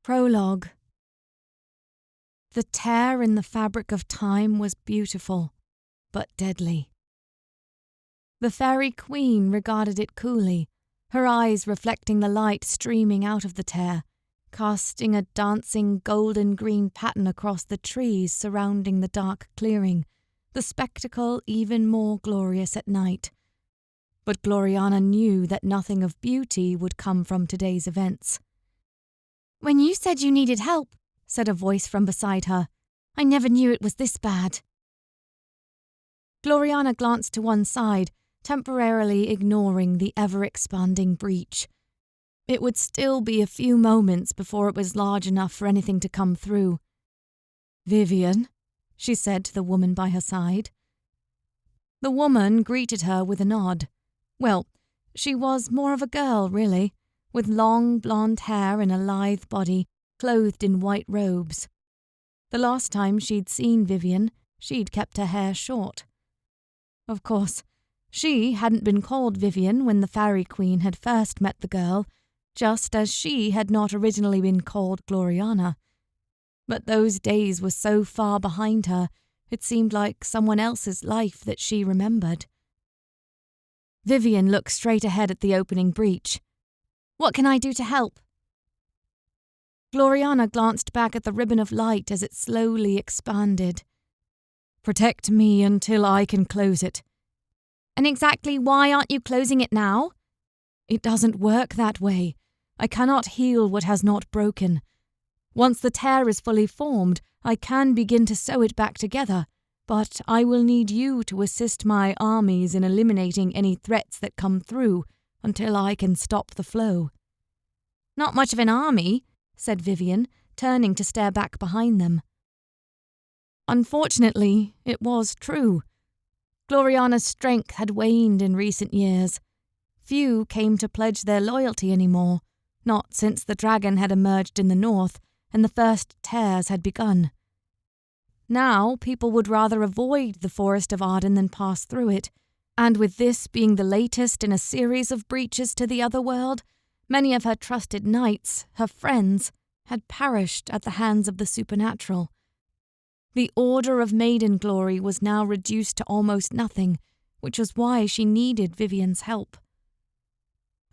Prologue. The tear in the fabric of time was beautiful, but deadly. The Faerie Queen regarded it coolly, her eyes reflecting the light streaming out of the tear, casting a dancing golden-green pattern across the trees surrounding the dark clearing, the spectacle even more glorious at night. But Gloriana knew that nothing of beauty would come from today's events. "When you said you needed help," said a voice from beside her, "I never knew it was this bad." Gloriana glanced to one side, temporarily ignoring the ever-expanding breach. It would still be a few moments before it was large enough for anything to come through. "Vivian," she said to the woman by her side. The woman greeted her with a nod. Well, she was more of a girl, really, with long blonde hair and a lithe body, clothed in white robes. The last time she'd seen Vivian, she'd kept her hair short. Of course, she hadn't been called Vivian when the Faerie Queen had first met the girl, just as she had not originally been called Gloriana. But those days were so far behind her, it seemed like someone else's life that she remembered. Vivian looked straight ahead at the opening breach. "What can I do to help?" Gloriana glanced back at the ribbon of light as it slowly expanded. "Protect me until I can close it." "And exactly why aren't you closing it now?" "It doesn't work that way. I cannot heal what has not broken. Once the tear is fully formed, I can begin to sew it back together, but I will need you to assist my armies in eliminating any threats that come through until I can stop the flow." "Not much of an army," said Vivian, turning to stare back behind them. Unfortunately, it was true. Gloriana's strength had waned in recent years. Few came to pledge their loyalty anymore, not since the dragon had emerged in the north and the first tears had begun. Now people would rather avoid the Forest of Arden than pass through it, and with this being the latest in a series of breaches to the other world, many of her trusted knights, her friends, had perished at the hands of the supernatural. The Order of Maiden Glory was now reduced to almost nothing, which was why she needed Vivian's help.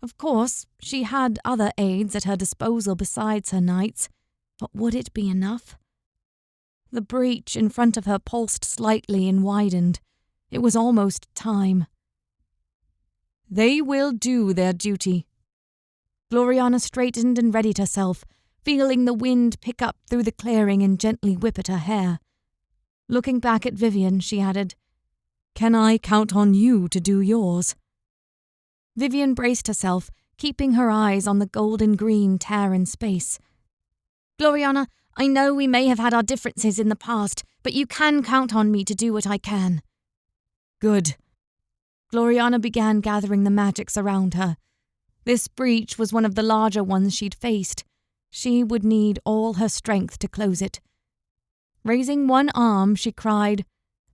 Of course, she had other aids at her disposal besides her knights, but would it be enough? The breach in front of her pulsed slightly and widened. It was almost time. "They will do their duty." Gloriana straightened and readied herself, feeling the wind pick up through the clearing and gently whip at her hair. Looking back at Vivian, she added, "Can I count on you to do yours?" Vivian braced herself, keeping her eyes on the golden-green tear in space. "Gloriana, I know we may have had our differences in the past, but you can count on me to do what I can." "Good." Gloriana began gathering the magics around her. This breach was one of the larger ones she'd faced. She would need all her strength to close it. Raising one arm, she cried,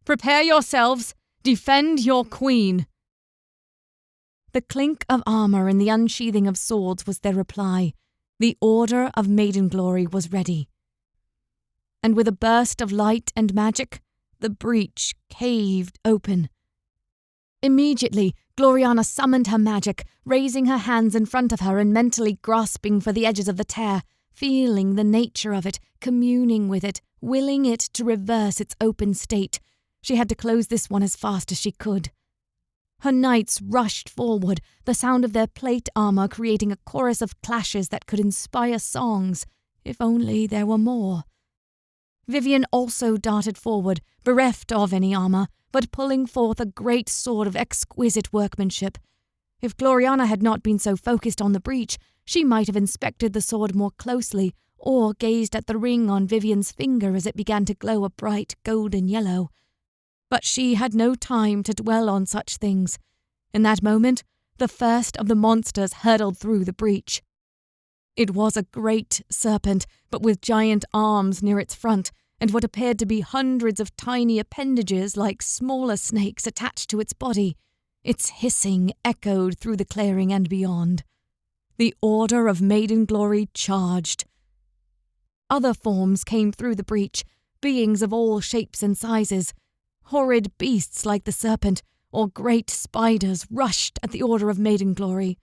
"Prepare yourselves! Defend your queen!" The clink of armor and the unsheathing of swords was their reply. The Order of Maiden Glory was ready. And with a burst of light and magic, the breach caved open. Immediately, Gloriana summoned her magic, raising her hands in front of her and mentally grasping for the edges of the tear, feeling the nature of it, communing with it, willing it to reverse its open state. She had to close this one as fast as she could. Her knights rushed forward, the sound of their plate armor creating a chorus of clashes that could inspire songs, if only there were more. Vivian also darted forward, bereft of any armor, but pulling forth a great sword of exquisite workmanship. If Gloriana had not been so focused on the breach, she might have inspected the sword more closely, or gazed at the ring on Vivian's finger as it began to glow a bright golden yellow. But she had no time to dwell on such things. In that moment, the first of the monsters hurtled through the breach. It was a great serpent, but with giant arms near its front, and what appeared to be hundreds of tiny appendages like smaller snakes attached to its body. Its hissing echoed through the clearing and beyond. The Order of Maiden Glory charged. Other forms came through the breach, beings of all shapes and sizes. Horrid beasts like the serpent, or great spiders rushed at the order of Maiden Glory.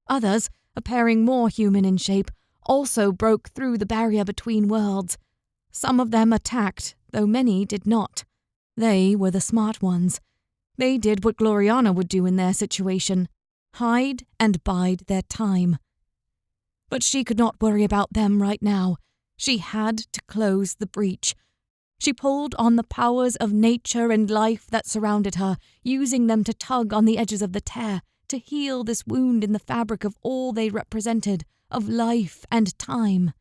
Others, appearing more human in shape, also broke through the barrier between worlds. Some of them attacked, though many did not. They were the smart ones. They did what Gloriana would do in their situation: hide and bide their time. But she could not worry about them right now. She had to close the breach. She pulled on the powers of nature and life that surrounded her, using them to tug on the edges of the tear, to heal this wound in the fabric of all they represented, of life and time.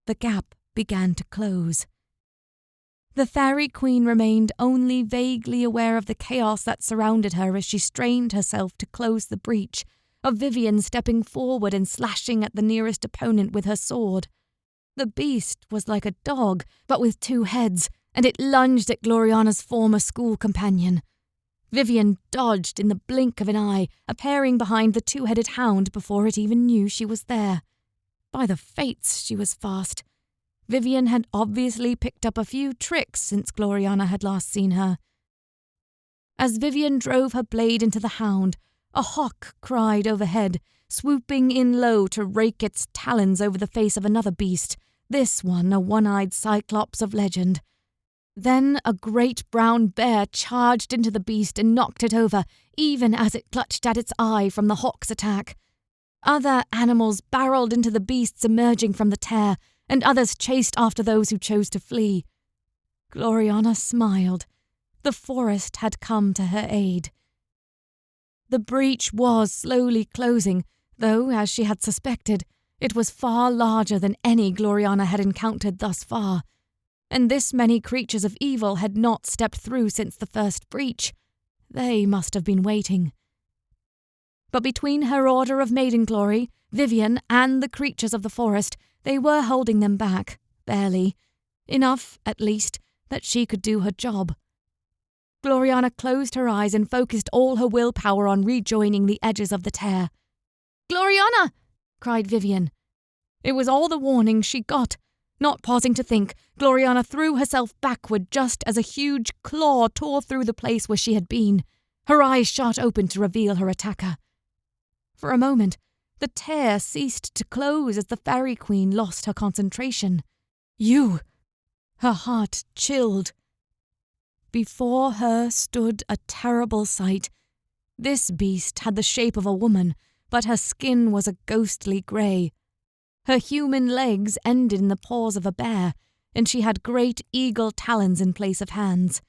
The gap began to close. The Faerie Queen remained only vaguely aware of the chaos that surrounded her as she strained herself to close the breach, of Vivian stepping forward and slashing at the nearest opponent with her sword. The beast was like a dog, but with two heads, and it lunged at Gloriana's former school companion. Vivian dodged in the blink of an eye, appearing behind the two-headed hound before it even knew she was there. By the fates, she was fast. Vivian had obviously picked up a few tricks since Gloriana had last seen her. As Vivian drove her blade into the hound, a hawk cried overhead, swooping in low to rake its talons over the face of another beast, this one a one-eyed cyclops of legend. Then a great brown bear charged into the beast and knocked it over, even as it clutched at its eye from the hawk's attack. Other animals barreled into the beasts emerging from the tear, and others chased after those who chose to flee. Gloriana smiled. The forest had come to her aid. The breach was slowly closing, though, as she had suspected, it was far larger than any Gloriana had encountered thus far, and this many creatures of evil had not stepped through since the first breach. They must have been waiting. But between her order of Maiden Glory, Vivian, and the creatures of the forest, they were holding them back, barely. Enough, at least, that she could do her job. Gloriana closed her eyes and focused all her willpower on rejoining the edges of the tear. "Gloriana!" cried Vivian. It was all the warning she got. Not pausing to think, Gloriana threw herself backward just as a huge claw tore through the place where she had been. Her eyes shot open to reveal her attacker. For a moment, the tear ceased to close as the Faerie Queen lost her concentration. "You!" Her heart chilled. Before her stood a terrible sight. This beast had the shape of a woman, but her skin was a ghostly grey. Her human legs ended in the paws of a bear, and she had great eagle talons in place of hands.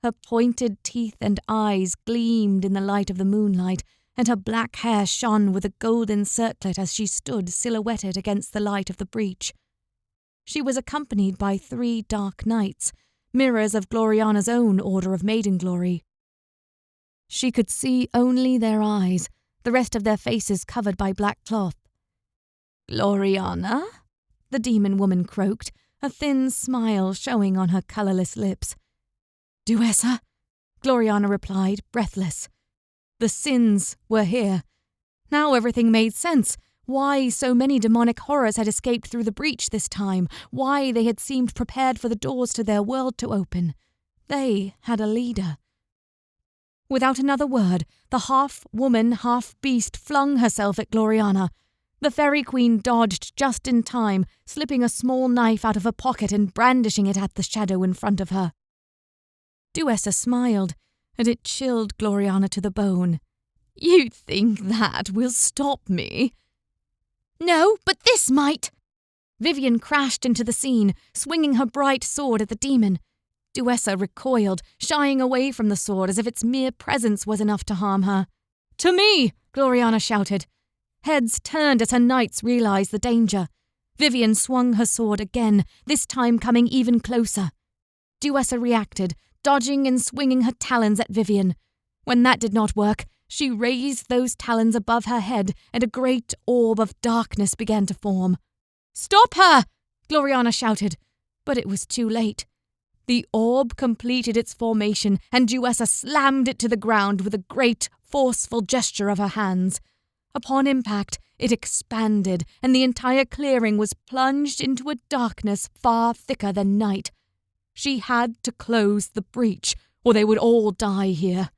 Her pointed teeth and eyes gleamed in the light of the moonlight, and her black hair shone with a golden circlet as she stood silhouetted against the light of the breach. She was accompanied by 3 dark knights, mirrors of Gloriana's own order of Maiden Glory. She could see only their eyes, the rest of their faces covered by black cloth. "Gloriana?" the demon woman croaked, a thin smile showing on her colourless lips. "Duessa," Gloriana replied, breathless. The sins were here. Now everything made sense. Why so many demonic horrors had escaped through the breach this time, why they had seemed prepared for the doors to their world to open. They had a leader. Without another word, the half-woman, half-beast flung herself at Gloriana. The Faerie Queen dodged just in time, slipping a small knife out of her pocket and brandishing it at the shadow in front of her. Duessa smiled, and it chilled Gloriana to the bone. "You think that will stop me?" "No, but this might!" Vivian crashed into the scene, swinging her bright sword at the demon. Duessa recoiled, shying away from the sword as if its mere presence was enough to harm her. "To me!" Gloriana shouted. Heads turned as her knights realized the danger. Vivian swung her sword again, this time coming even closer. Duessa reacted, dodging and swinging her talons at Vivian. When that did not work, she raised those talons above her head and a great orb of darkness began to form. "Stop her!" Gloriana shouted, but it was too late. The orb completed its formation and Duessa slammed it to the ground with a great, forceful gesture of her hands. Upon impact, it expanded, and the entire clearing was plunged into a darkness far thicker than night. She had to close the breach, or they would all die here.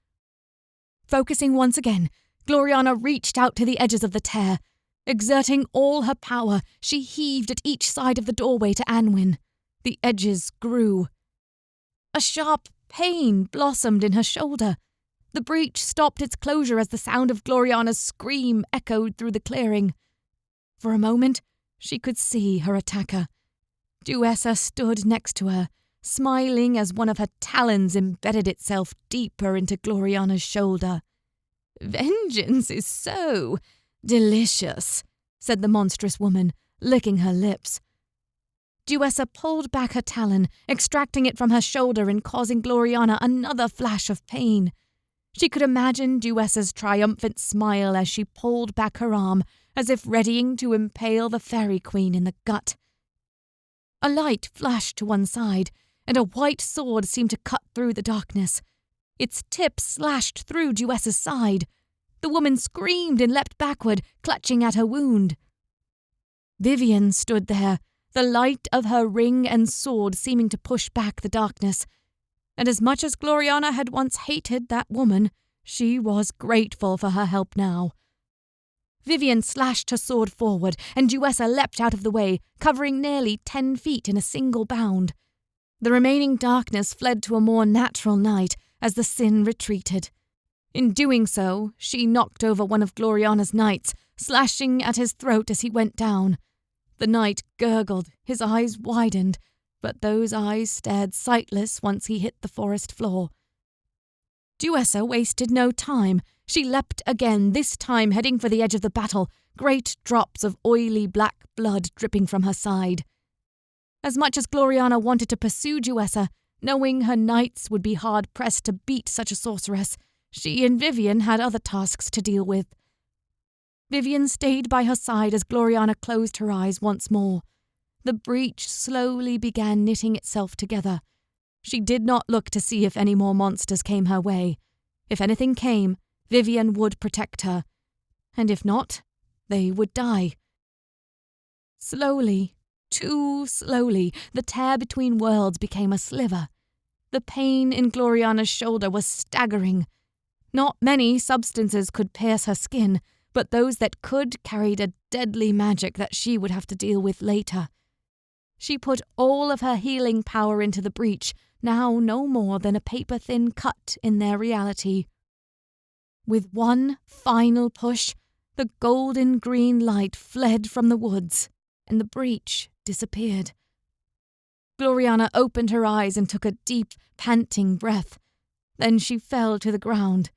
Focusing once again, Gloriana reached out to the edges of the tear. Exerting all her power, she heaved at each side of the doorway to Anwin. The edges grew. A sharp pain blossomed in her shoulder. The breach stopped its closure as the sound of Gloriana's scream echoed through the clearing. For a moment, she could see her attacker. Duessa stood next to her, smiling as one of her talons embedded itself deeper into Gloriana's shoulder. "Vengeance is so delicious," said the monstrous woman, licking her lips. Duessa pulled back her talon, extracting it from her shoulder and causing Gloriana another flash of pain. She could imagine Duessa's triumphant smile as she pulled back her arm, as if readying to impale the Faerie Queen in the gut. A light flashed to one side, and a white sword seemed to cut through the darkness. Its tip slashed through Duessa's side. The woman screamed and leapt backward, clutching at her wound. Vivian stood there, the light of her ring and sword seeming to push back the darkness. And as much as Gloriana had once hated that woman, she was grateful for her help now. Vivian slashed her sword forward, and Duessa leapt out of the way, covering nearly 10 feet in a single bound. The remaining darkness fled to a more natural night as the sin retreated. In doing so, she knocked over one of Gloriana's knights, slashing at his throat as he went down. The knight gurgled, his eyes widened, but those eyes stared sightless once he hit the forest floor. Duessa wasted no time. She leapt again, this time heading for the edge of the battle, great drops of oily black blood dripping from her side. As much as Gloriana wanted to pursue Duessa, knowing her knights would be hard-pressed to beat such a sorceress, she and Vivian had other tasks to deal with. Vivian stayed by her side as Gloriana closed her eyes once more. The breach slowly began knitting itself together. She did not look to see if any more monsters came her way. If anything came, Vivian would protect her. And if not, they would die. Slowly, too slowly, the tear between worlds became a sliver. The pain in Gloriana's shoulder was staggering. Not many substances could pierce her skin, but those that could carried a deadly magic that she would have to deal with later. She put all of her healing power into the breach, now no more than a paper-thin cut in their reality. With one final push, the golden green light fled from the woods, and the breach disappeared. Gloriana opened her eyes and took a deep, panting breath. Then she fell to the ground.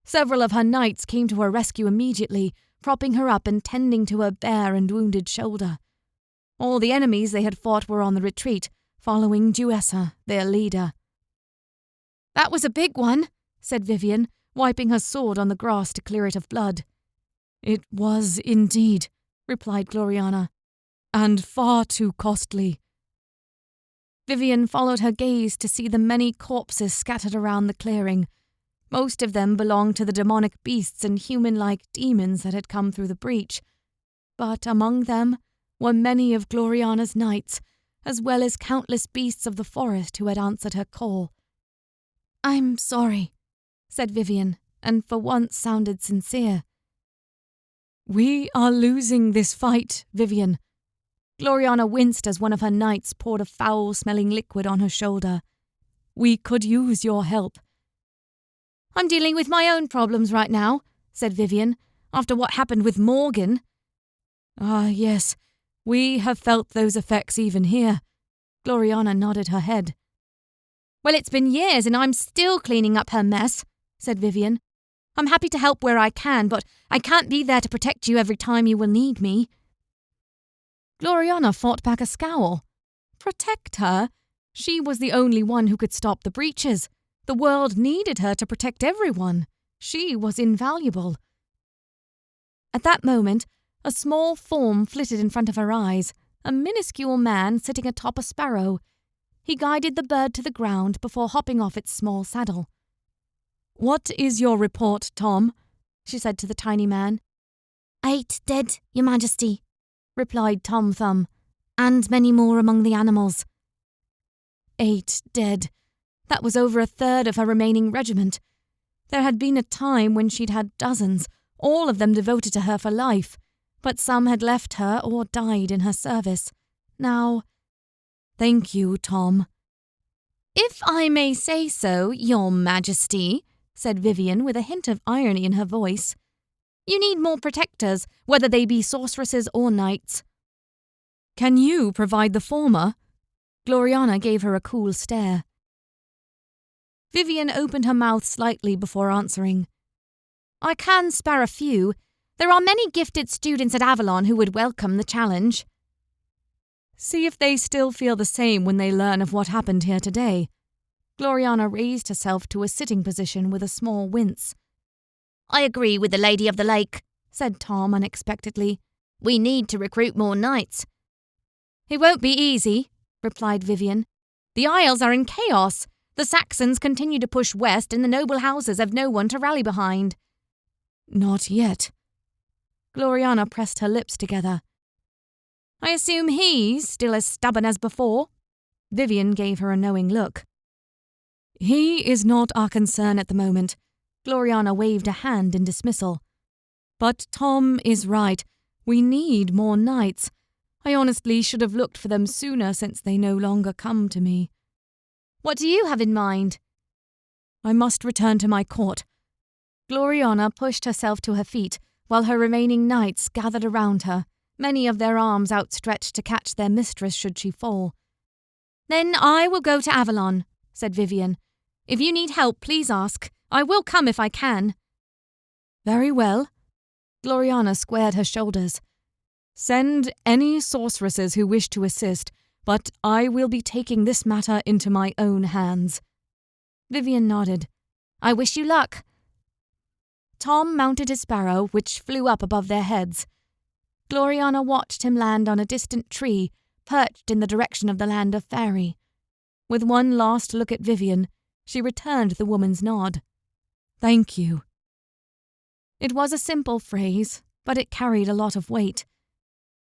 Several of her knights came to her rescue immediately, propping her up and tending to her bare and wounded shoulder. All the enemies they had fought were on the retreat, following Duessa, their leader. "That was a big one," said Vivian, wiping her sword on the grass to clear it of blood. "It was indeed," replied Gloriana, "and far too costly." Vivian followed her gaze to see the many corpses scattered around the clearing. Most of them belonged to the demonic beasts and human-like demons that had come through the breach. But among them were many of Gloriana's knights, as well as countless beasts of the forest who had answered her call. "I'm sorry," said Vivian, and for once sounded sincere. "We are losing this fight, Vivian." Gloriana winced as one of her knights poured a foul-smelling liquid on her shoulder. "We could use your help." "I'm dealing with my own problems right now," said Vivian, "after what happened with Morgan." "Ah, yes, we have felt those effects even here." Gloriana nodded her head. "Well, it's been years and I'm still cleaning up her mess," said Vivian. "I'm happy to help where I can, but I can't be there to protect you every time you will need me." Gloriana fought back a scowl. Protect her? She was the only one who could stop the breaches. The world needed her to protect everyone. She was invaluable. At that moment, a small form flitted in front of her eyes, a minuscule man sitting atop a sparrow. He guided the bird to the ground before hopping off its small saddle. "What is your report, Tom?" she said to the tiny man. 8 dead, your majesty, replied Tom Thumb, and many more among the animals. 8 dead. That was over a third of her remaining regiment. There had been a time when she'd had dozens, all of them devoted to her for life, but some had left her or died in her service. Now, thank you, Tom. If I may say so, your majesty, said Vivian with a hint of irony in her voice, you need more protectors, whether they be sorceresses or knights. Can you provide the former? Gloriana gave her a cool stare. Vivian opened her mouth slightly before answering. I can spare a few. There are many gifted students at Avalon who would welcome the challenge. See if they still feel the same when they learn of what happened here today. Gloriana raised herself to a sitting position with a small wince. I agree with the Lady of the Lake, said Tom unexpectedly. We need to recruit more knights. It won't be easy, replied Vivian. The Isles are in chaos. The Saxons continue to push west and the noble houses have no one to rally behind. Not yet. Gloriana pressed her lips together. I assume he's still as stubborn as before? Vivian gave her a knowing look. He is not our concern at the moment. Gloriana waved a hand in dismissal. But Tom is right. We need more knights. I honestly should have looked for them sooner since they no longer come to me. What do you have in mind? I must return to my court. Gloriana pushed herself to her feet while her remaining knights gathered around her, many of their arms outstretched to catch their mistress should she fall. Then I will go to Avalon, said Vivian. If you need help, please ask. I will come if I can. Very well. Gloriana squared her shoulders. Send any sorceresses who wish to assist, but I will be taking this matter into my own hands. Vivian nodded. I wish you luck. Tom mounted his sparrow, which flew up above their heads. Gloriana watched him land on a distant tree, perched in the direction of the land of Faerie. With one last look at Vivian, she returned the woman's nod. Thank you. It was a simple phrase, but it carried a lot of weight.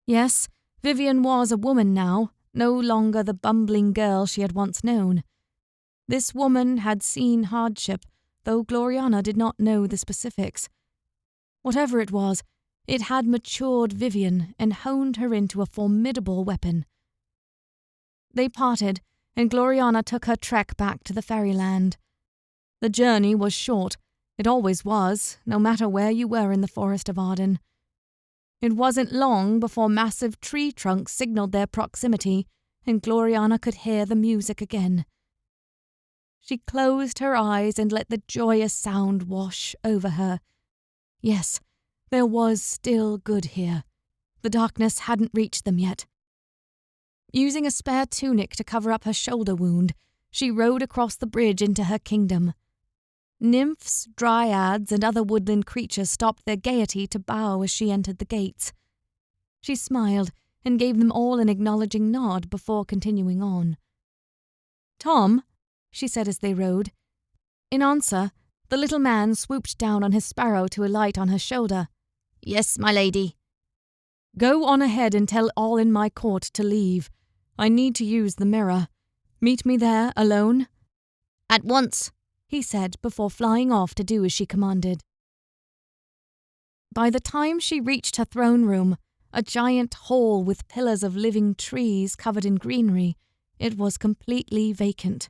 Yes, Vivian was a woman now, no longer the bumbling girl she had once known. This woman had seen hardship, though Gloriana did not know the specifics. Whatever it was, it had matured Vivian and honed her into a formidable weapon. They parted, and Gloriana took her trek back to the fairyland. The journey was short. It always was, no matter where you were in the forest of Arden. It wasn't long before massive tree trunks signaled their proximity, and Gloriana could hear the music again. She closed her eyes and let the joyous sound wash over her. Yes, there was still good here. The darkness hadn't reached them yet. Using a spare tunic to cover up her shoulder wound, she rode across the bridge into her kingdom. Nymphs, dryads, and other woodland creatures stopped their gaiety to bow as she entered the gates. She smiled and gave them all an acknowledging nod before continuing on. Tom, she said as they rode. In answer, the little man swooped down on his sparrow to alight on her shoulder. Yes, my lady. Go on ahead and tell all in my court to leave. I need to use the mirror. Meet me there, alone? At once, he said before flying off to do as she commanded. By the time she reached her throne room, a giant hall with pillars of living trees covered in greenery, it was completely vacant.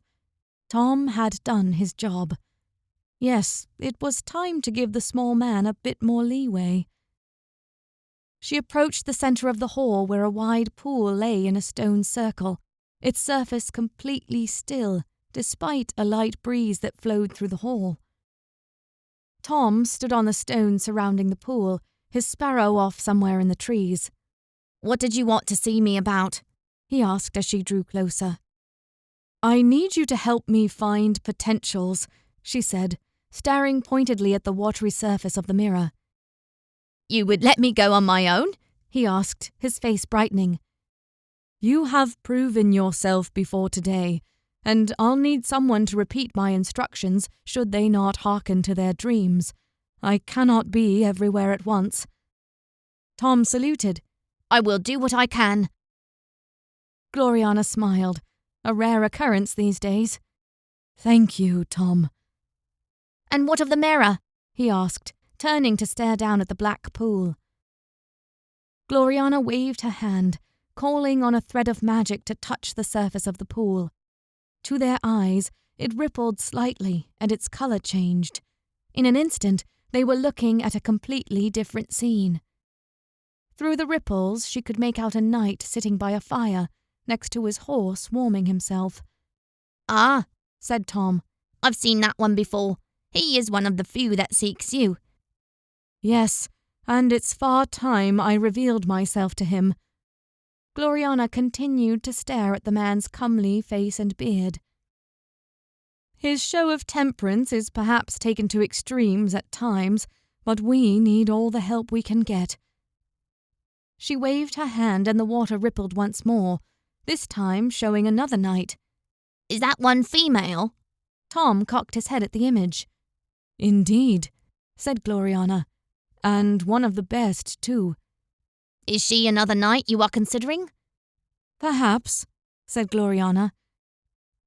Tom had done his job. Yes, it was time to give the small man a bit more leeway. She approached the center of the hall where a wide pool lay in a stone circle, its surface completely still, despite a light breeze that flowed through the hall. Tom stood on the stone surrounding the pool, his sparrow off somewhere in the trees. What did you want to see me about? He asked as she drew closer. I need you to help me find potentials, she said, staring pointedly at the watery surface of the mirror. You would let me go on my own? He asked, his face brightening. You have proven yourself before today, and I'll need someone to repeat my instructions should they not hearken to their dreams. I cannot be everywhere at once. Tom saluted. "I will do what I can." Gloriana smiled, a rare occurrence these days. "Thank you, Tom." "And what of the mirror?" he asked, turning to stare down at the black pool. Gloriana waved her hand, calling on a thread of magic to touch the surface of the pool. To their eyes, it rippled slightly and its colour changed. In an instant, they were looking at a completely different scene. Through the ripples, she could make out a knight sitting by a fire, next to his horse warming himself. "Ah," said Tom, "I've seen that one before. He is one of the few that seeks you." "Yes, and it's far time I revealed myself to him." Gloriana continued to stare at the man's comely face and beard. "His show of temperance is perhaps taken to extremes at times, but we need all the help we can get." She waved her hand and the water rippled once more, this time showing another knight. "Is that one female?" Tom cocked his head at the image. "Indeed," said Gloriana, "and one of the best, too." "Is she another knight you are considering?" "Perhaps," said Gloriana.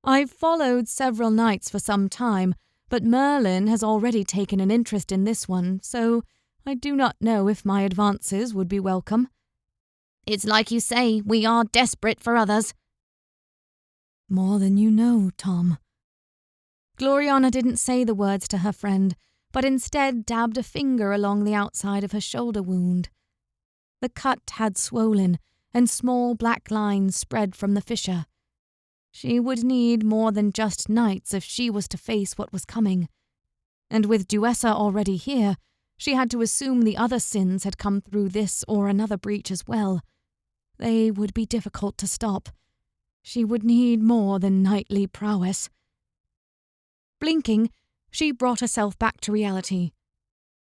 "I've followed several knights for some time, but Merlin has already taken an interest in this one, so I do not know if my advances would be welcome." "It's like you say, we are desperate for others." "More than you know, Tom." Gloriana didn't say the words to her friend, but instead dabbed a finger along the outside of her shoulder wound. The cut had swollen, and small black lines spread from the fissure. She would need more than just knights if she was to face what was coming. And with Duessa already here, she had to assume the other sins had come through this or another breach as well. They would be difficult to stop. She would need more than knightly prowess. Blinking, she brought herself back to reality.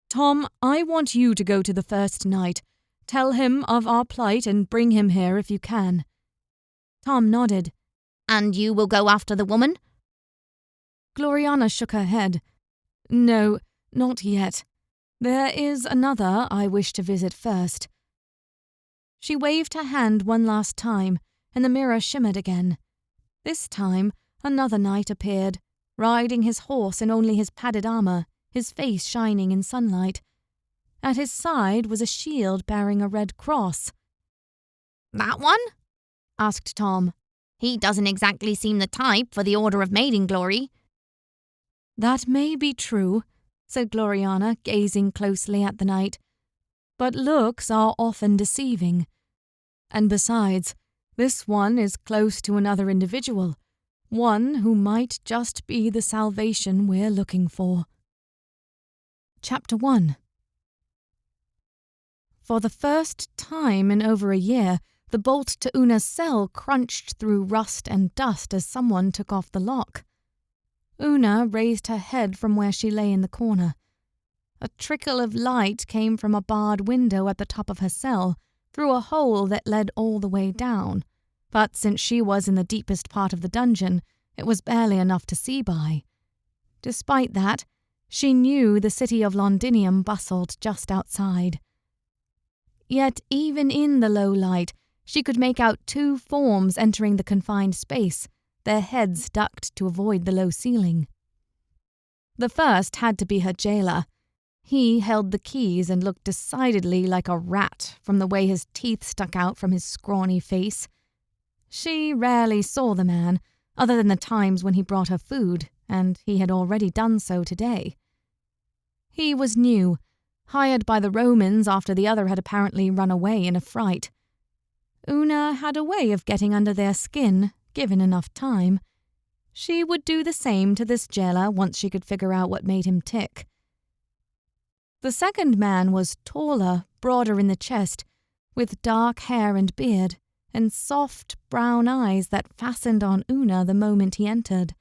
"Tom, I want you to go to the first knight. Tell him of our plight and bring him here if you can." Tom nodded. "And you will go after the woman?" Gloriana shook her head. "No, not yet. There is another I wish to visit first." She waved her hand one last time, and the mirror shimmered again. This time, another knight appeared, riding his horse in only his padded armour, his face shining in sunlight. At his side was a shield bearing a red cross. "That one?" asked Tom. "He doesn't exactly seem the type for the Order of Maiden Glory." "That may be true," said Gloriana, gazing closely at the knight. "But looks are often deceiving. And besides, this one is close to another individual, one who might just be the salvation we're looking for." Chapter 1. For the first time in over a year, the bolt to Una's cell crunched through rust and dust as someone took off the lock. Una raised her head from where she lay in the corner. A trickle of light came from a barred window at the top of her cell, through a hole that led all the way down, but since she was in the deepest part of the dungeon, it was barely enough to see by. Despite that, she knew the city of Londinium bustled just outside. Yet even in the low light, she could make out two forms entering the confined space, their heads ducked to avoid the low ceiling. The first had to be her jailer. He held the keys and looked decidedly like a rat from the way his teeth stuck out from his scrawny face. She rarely saw the man, other than the times when he brought her food, and he had already done so today. He was new, hired by the Romans after the other had apparently run away in a fright. Una had a way of getting under their skin, given enough time. She would do the same to this jailer once she could figure out what made him tick. The second man was taller, broader in the chest, with dark hair and beard, and soft brown eyes that fastened on Una the moment he entered.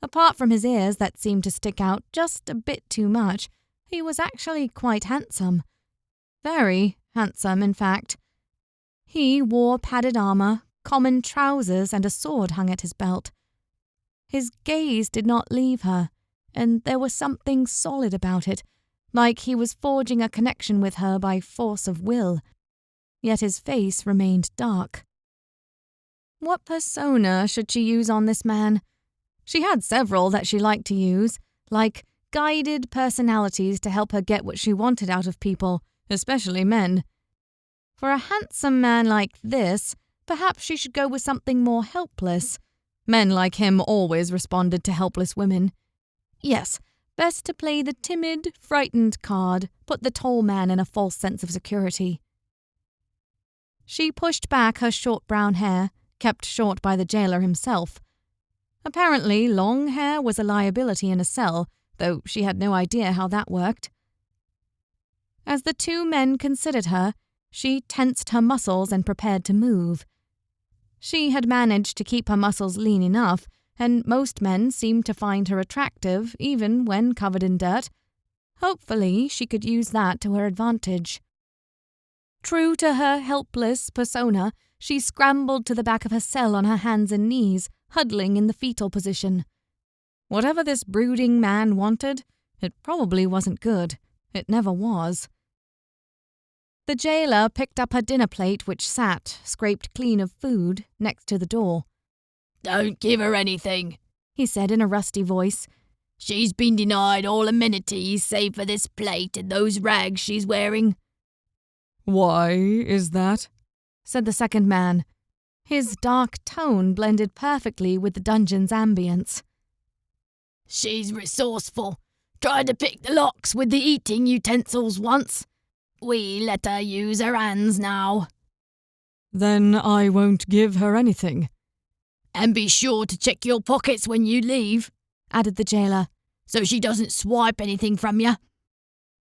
Apart from his ears that seemed to stick out just a bit too much, he was actually quite handsome. Very handsome, in fact. He wore padded armour, common trousers, and a sword hung at his belt. His gaze did not leave her, and there was something solid about it, like he was forging a connection with her by force of will. Yet his face remained dark. What persona should she use on this man? She had several that she liked to use, like guided personalities to help her get what she wanted out of people, especially men. For a handsome man like this, perhaps she should go with something more helpless. Men like him always responded to helpless women. Yes, best to play the timid, frightened card, put the tall man in a false sense of security. She pushed back her short brown hair, kept short by the jailer himself. Apparently, long hair was a liability in a cell, though she had no idea how that worked. As the two men considered her, she tensed her muscles and prepared to move. She had managed to keep her muscles lean enough, and most men seemed to find her attractive even when covered in dirt. Hopefully, she could use that to her advantage. True to her helpless persona, she scrambled to the back of her cell on her hands and knees, huddling in the fetal position. Whatever this brooding man wanted, it probably wasn't good. It never was. The jailer picked up her dinner plate, which sat, scraped clean of food, next to the door. "Don't give her anything," he said in a rusty voice. "She's been denied all amenities save for this plate and those rags she's wearing." "Why is that?" said the second man. His dark tone blended perfectly with the dungeon's ambience. "She's resourceful. Tried to pick the locks with the eating utensils once. We let her use her hands now." "Then I won't give her anything." "And be sure to check your pockets when you leave," added the jailer, "so she doesn't swipe anything from you.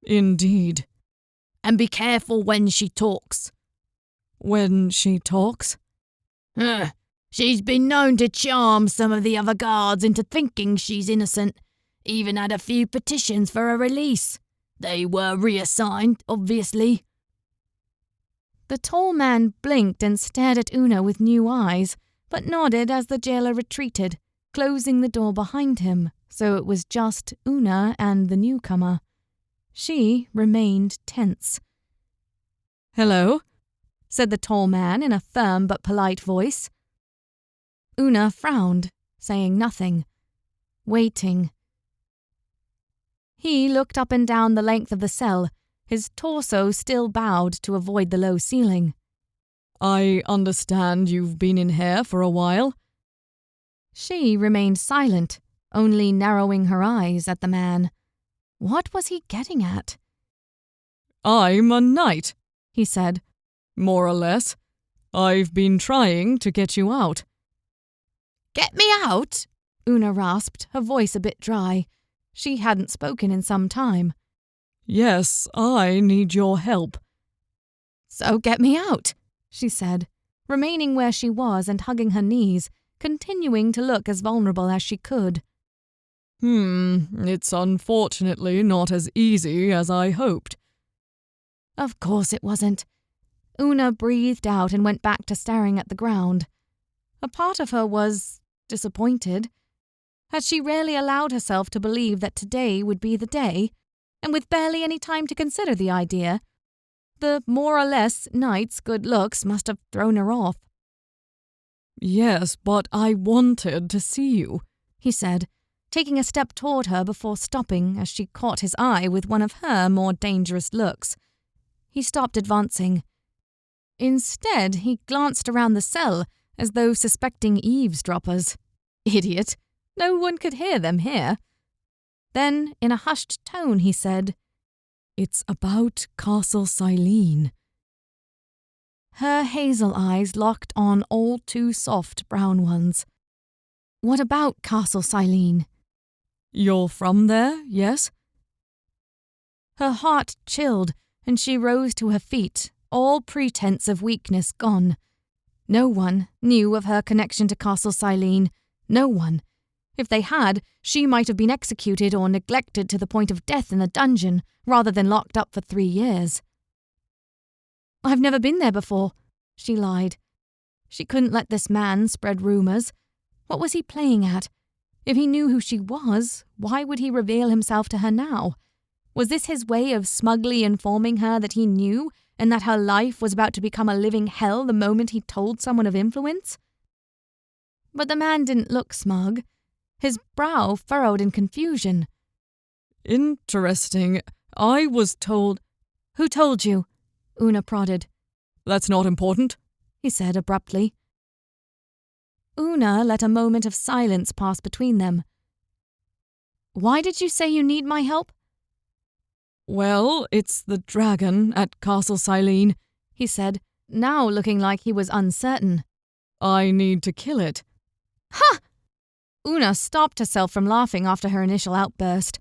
"Indeed." And be careful when she talks." "When she talks?" She's been known to charm some of the other guards into thinking she's innocent. Even had a few petitions for her release. They were reassigned, obviously." The tall man blinked and stared at Una with new eyes, but nodded as the jailer retreated, closing the door behind him, so it was just Una and the newcomer. She remained tense. "Hello?" said the tall man in a firm but polite voice. Una frowned, saying nothing, waiting. He looked up and down the length of the cell, his torso still bowed to avoid the low ceiling. "I understand you've been in here for a while." She remained silent, only narrowing her eyes at the man. What was he getting at? "I'm a knight," he said. "More or less. I've been trying to get you out." "Get me out?" Una rasped, her voice a bit dry. She hadn't spoken in some time. "Yes, I need your help." "So get me out," she said, remaining where she was and hugging her knees, continuing to look as vulnerable as she could. It's unfortunately not as easy as I hoped." Of course it wasn't. Una breathed out and went back to staring at the ground. A part of her was disappointed. Had she rarely allowed herself to believe that today would be the day, and with barely any time to consider the idea, the more or less knight's good looks must have thrown her off. "Yes, but I wanted to see you," he said, taking a step toward her before stopping as she caught his eye with one of her more dangerous looks. He stopped advancing. Instead, he glanced around the cell as though suspecting eavesdroppers. Idiot! No one could hear them here. Then, in a hushed tone, he said, "It's about Castle Silene." Her hazel eyes locked on all too soft brown ones. "What about Castle Silene?" "You're from there, yes?" Her heart chilled, and she rose to her feet, all pretense of weakness gone. No one knew of her connection to Castle Silene. No one. If they had, she might have been executed or neglected to the point of death in the dungeon, rather than locked up for 3 years. "I've never been there before," she lied. She couldn't let this man spread rumors. What was he playing at? If he knew who she was, why would he reveal himself to her now? Was this his way of smugly informing her that he knew and that her life was about to become a living hell the moment he told someone of influence? But the man didn't look smug. His brow furrowed in confusion. Interesting. I was told— Who told you? Una prodded. That's not important, he said abruptly. Una let a moment of silence pass between them. Why did you say you need my help? Well, it's the dragon at Castle Silene, he said, now looking like he was uncertain. I need to kill it. Ha! Una stopped herself from laughing after her initial outburst.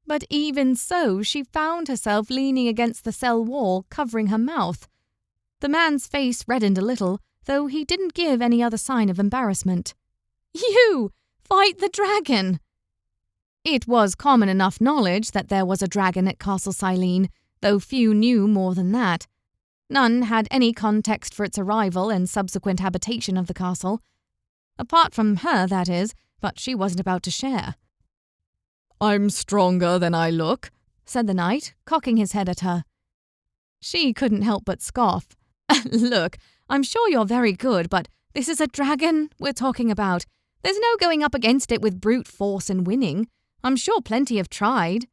But even so, she found herself leaning against the cell wall, covering her mouth. The man's face reddened a little, though he didn't give any other sign of embarrassment. You! Fight the dragon! It was common enough knowledge that there was a dragon at Castle Silene, though few knew more than that. None had any context for its arrival and subsequent habitation of the castle. Apart from her, that is, but she wasn't about to share. I'm stronger than I look, said the knight, cocking his head at her. She couldn't help but scoff. Look, I'm sure you're very good, but this is a dragon we're talking about. There's no going up against it with brute force and winning. I'm sure plenty have tried.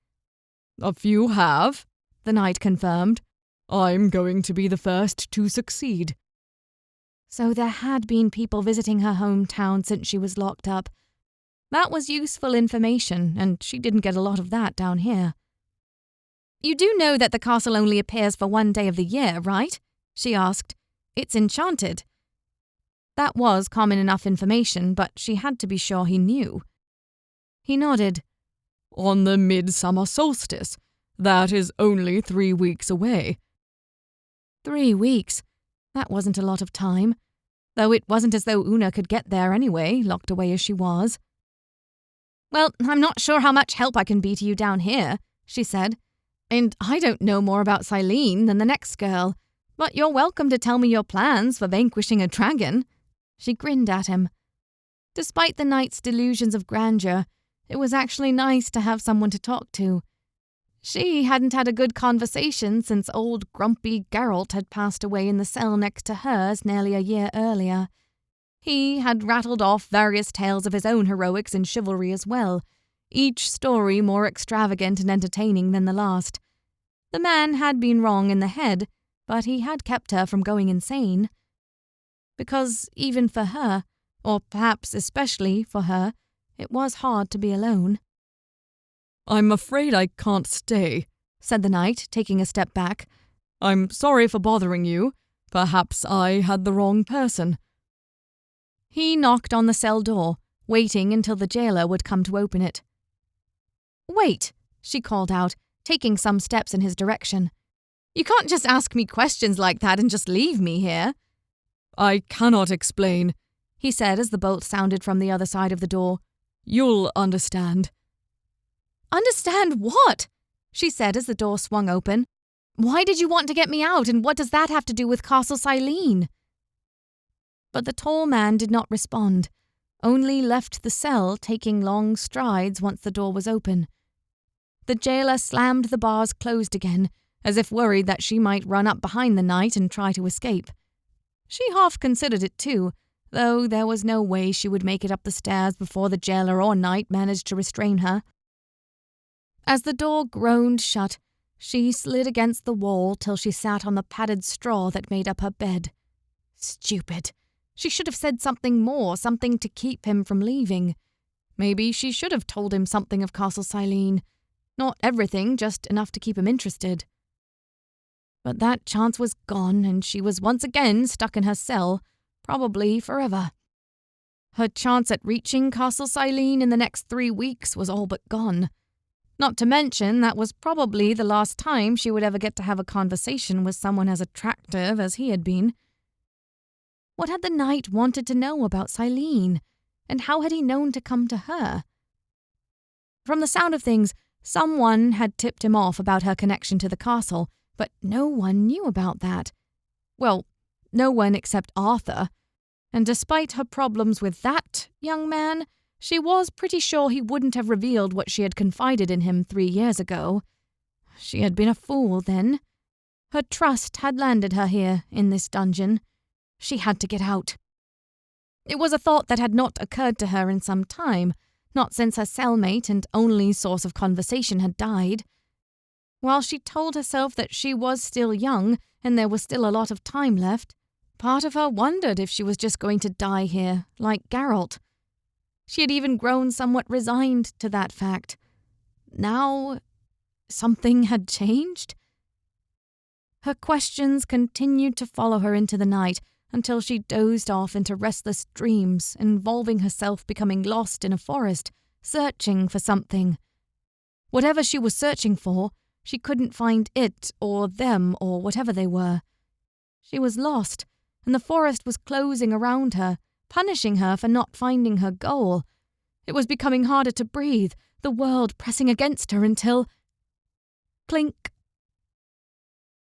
A few have, the knight confirmed. I'm going to be the first to succeed. So there had been people visiting her hometown since she was locked up. That was useful information, and she didn't get a lot of that down here. You do know that the castle only appears for one day of the year, right? She asked. It's enchanted. That was common enough information, but she had to be sure he knew. He nodded. On the midsummer solstice. That is only 3 weeks away. 3 weeks? That wasn't a lot of time. Though it wasn't as though Una could get there anyway, locked away as she was. Well, I'm not sure how much help I can be to you down here, she said. And I don't know more about Silene than the next girl. But you're welcome to tell me your plans for vanquishing a dragon. She grinned at him. Despite the knight's delusions of grandeur, it was actually nice to have someone to talk to. She hadn't had a good conversation since old grumpy Geralt had passed away in the cell next to hers nearly a year earlier. He had rattled off various tales of his own heroics and chivalry as well, each story more extravagant and entertaining than the last. The man had been wrong in the head, but he had kept her from going insane. Because even for her, or perhaps especially for her, it was hard to be alone. I'm afraid I can't stay, said the knight, taking a step back. I'm sorry for bothering you. Perhaps I had the wrong person. He knocked on the cell door, waiting until the jailer would come to open it. Wait, she called out, taking some steps in his direction. You can't just ask me questions like that and just leave me here. I cannot explain, he said as the bolt sounded from the other side of the door. You'll understand. Understand what? She said as the door swung open. Why did you want to get me out, and what does that have to do with Castle Silene? But the tall man did not respond, only left the cell, taking long strides once the door was open. The jailer slammed the bars closed again, as if worried that she might run up behind the knight and try to escape. She half considered it too, though there was no way she would make it up the stairs before the jailer or knight managed to restrain her. As the door groaned shut, she slid against the wall till she sat on the padded straw that made up her bed. Stupid. She should have said something more, something to keep him from leaving. Maybe she should have told him something of Castle Silene. Not everything, just enough to keep him interested. But that chance was gone, and she was once again stuck in her cell, probably forever. Her chance at reaching Castle Silene in the next 3 weeks was all but gone. Not to mention that was probably the last time she would ever get to have a conversation with someone as attractive as he had been. What had the knight wanted to know about Silene, and how had he known to come to her? From the sound of things, someone had tipped him off about her connection to the castle, but no one knew about that. Well, no one except Arthur. And despite her problems with that young man, she was pretty sure he wouldn't have revealed what she had confided in him 3 years ago. she had been a fool then. Her trust had landed her here, in this dungeon. She had to get out. It was a thought that had not occurred to her in some time, not since her cellmate and only source of conversation had died. While she told herself that she was still young and there was still a lot of time left, part of her wondered if she was just going to die here, like Geralt. She had even grown somewhat resigned to that fact. Now, something had changed? Her questions continued to follow her into the night until she dozed off into restless dreams involving herself becoming lost in a forest, searching for something. Whatever she was searching for, she couldn't find it or them or whatever they were. She was lost, and the forest was closing around her, punishing her for not finding her goal. It was becoming harder to breathe, the world pressing against her until... Clink!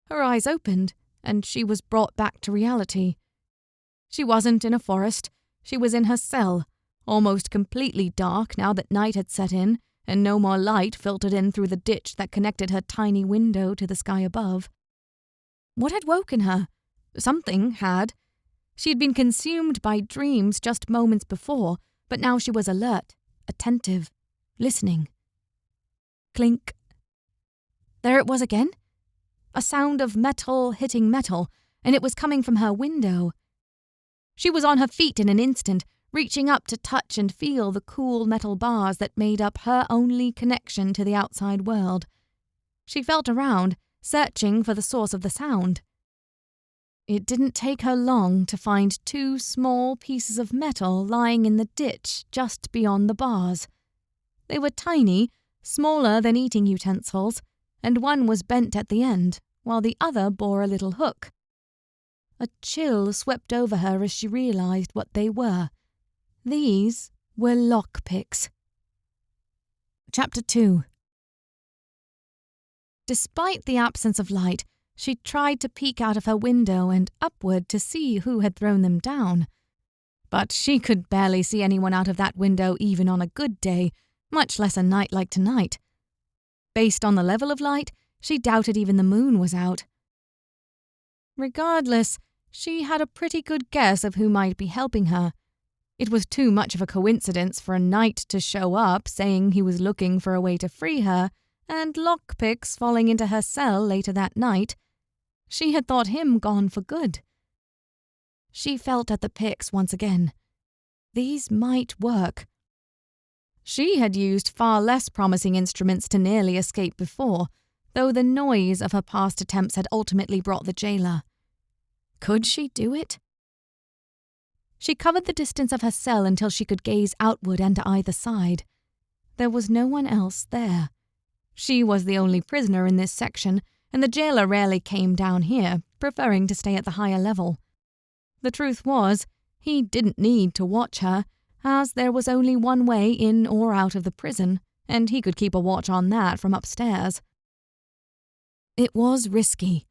Her eyes opened, and she was brought back to reality. She wasn't in a forest. She was in her cell, almost completely dark now that night had set in, and no more light filtered in through the ditch that connected her tiny window to the sky above. What had woken her? Something had. She had been consumed by dreams just moments before, but now she was alert, attentive, listening. Clink. There it was again. A sound of metal hitting metal, and it was coming from her window. She was on her feet in an instant, reaching up to touch and feel the cool metal bars that made up her only connection to the outside world. She felt around, searching for the source of the sound. It didn't take her long to find two small pieces of metal lying in the ditch just beyond the bars. They were tiny, smaller than eating utensils, and one was bent at the end, while the other bore a little hook. A chill swept over her as she realized what they were. These were lockpicks. Chapter 2. Despite the absence of light, she tried to peek out of her window and upward to see who had thrown them down. But she could barely see anyone out of that window even on a good day, much less a night like tonight. Based on the level of light, she doubted even the moon was out. Regardless, she had a pretty good guess of who might be helping her. It was too much of a coincidence for a knight to show up saying he was looking for a way to free her, and lockpicks falling into her cell later that night. She had thought him gone for good. She felt at the picks once again. These might work. She had used far less promising instruments to nearly escape before, though the noise of her past attempts had ultimately brought the jailer. Could she do it? She covered the distance of her cell until she could gaze outward and to either side. There was no one else there. She was the only prisoner in this section, and the jailer rarely came down here, preferring to stay at the higher level. The truth was, he didn't need to watch her, as there was only one way in or out of the prison, and he could keep a watch on that from upstairs. It was risky.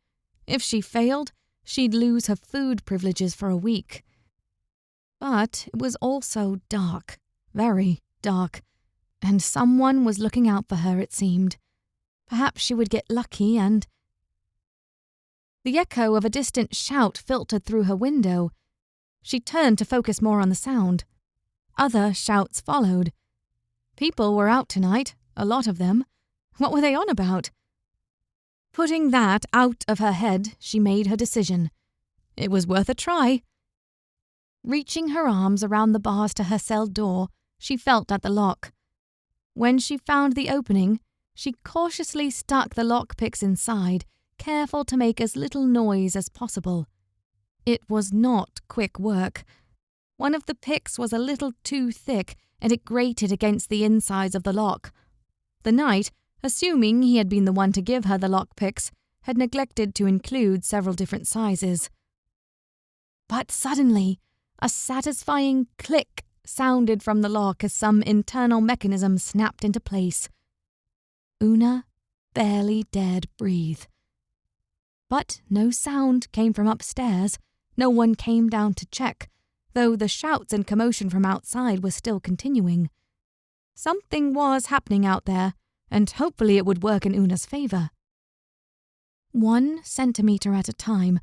If she failed, she'd lose her food privileges for a week. But it was also dark, very dark, and someone was looking out for her, it seemed. Perhaps she would get lucky and... The echo of a distant shout filtered through her window. She turned to focus more on the sound. Other shouts followed. People were out tonight, a lot of them. What were they on about? Putting that out of her head, she made her decision. It was worth a try. Reaching her arms around the bars to her cell door, she felt at the lock. When she found the opening, she cautiously stuck the lockpicks inside, careful to make as little noise as possible. It was not quick work. One of the picks was a little too thick, and it grated against the insides of the lock. The knight, assuming he had been the one to give her the lockpicks, had neglected to include several different sizes. But suddenly, a satisfying click sounded from the lock as some internal mechanism snapped into place. Una barely dared breathe. But no sound came from upstairs. No one came down to check, though the shouts and commotion from outside was still continuing. Something was happening out there, and hopefully it would work in Una's favor. 1 centimetre at a time,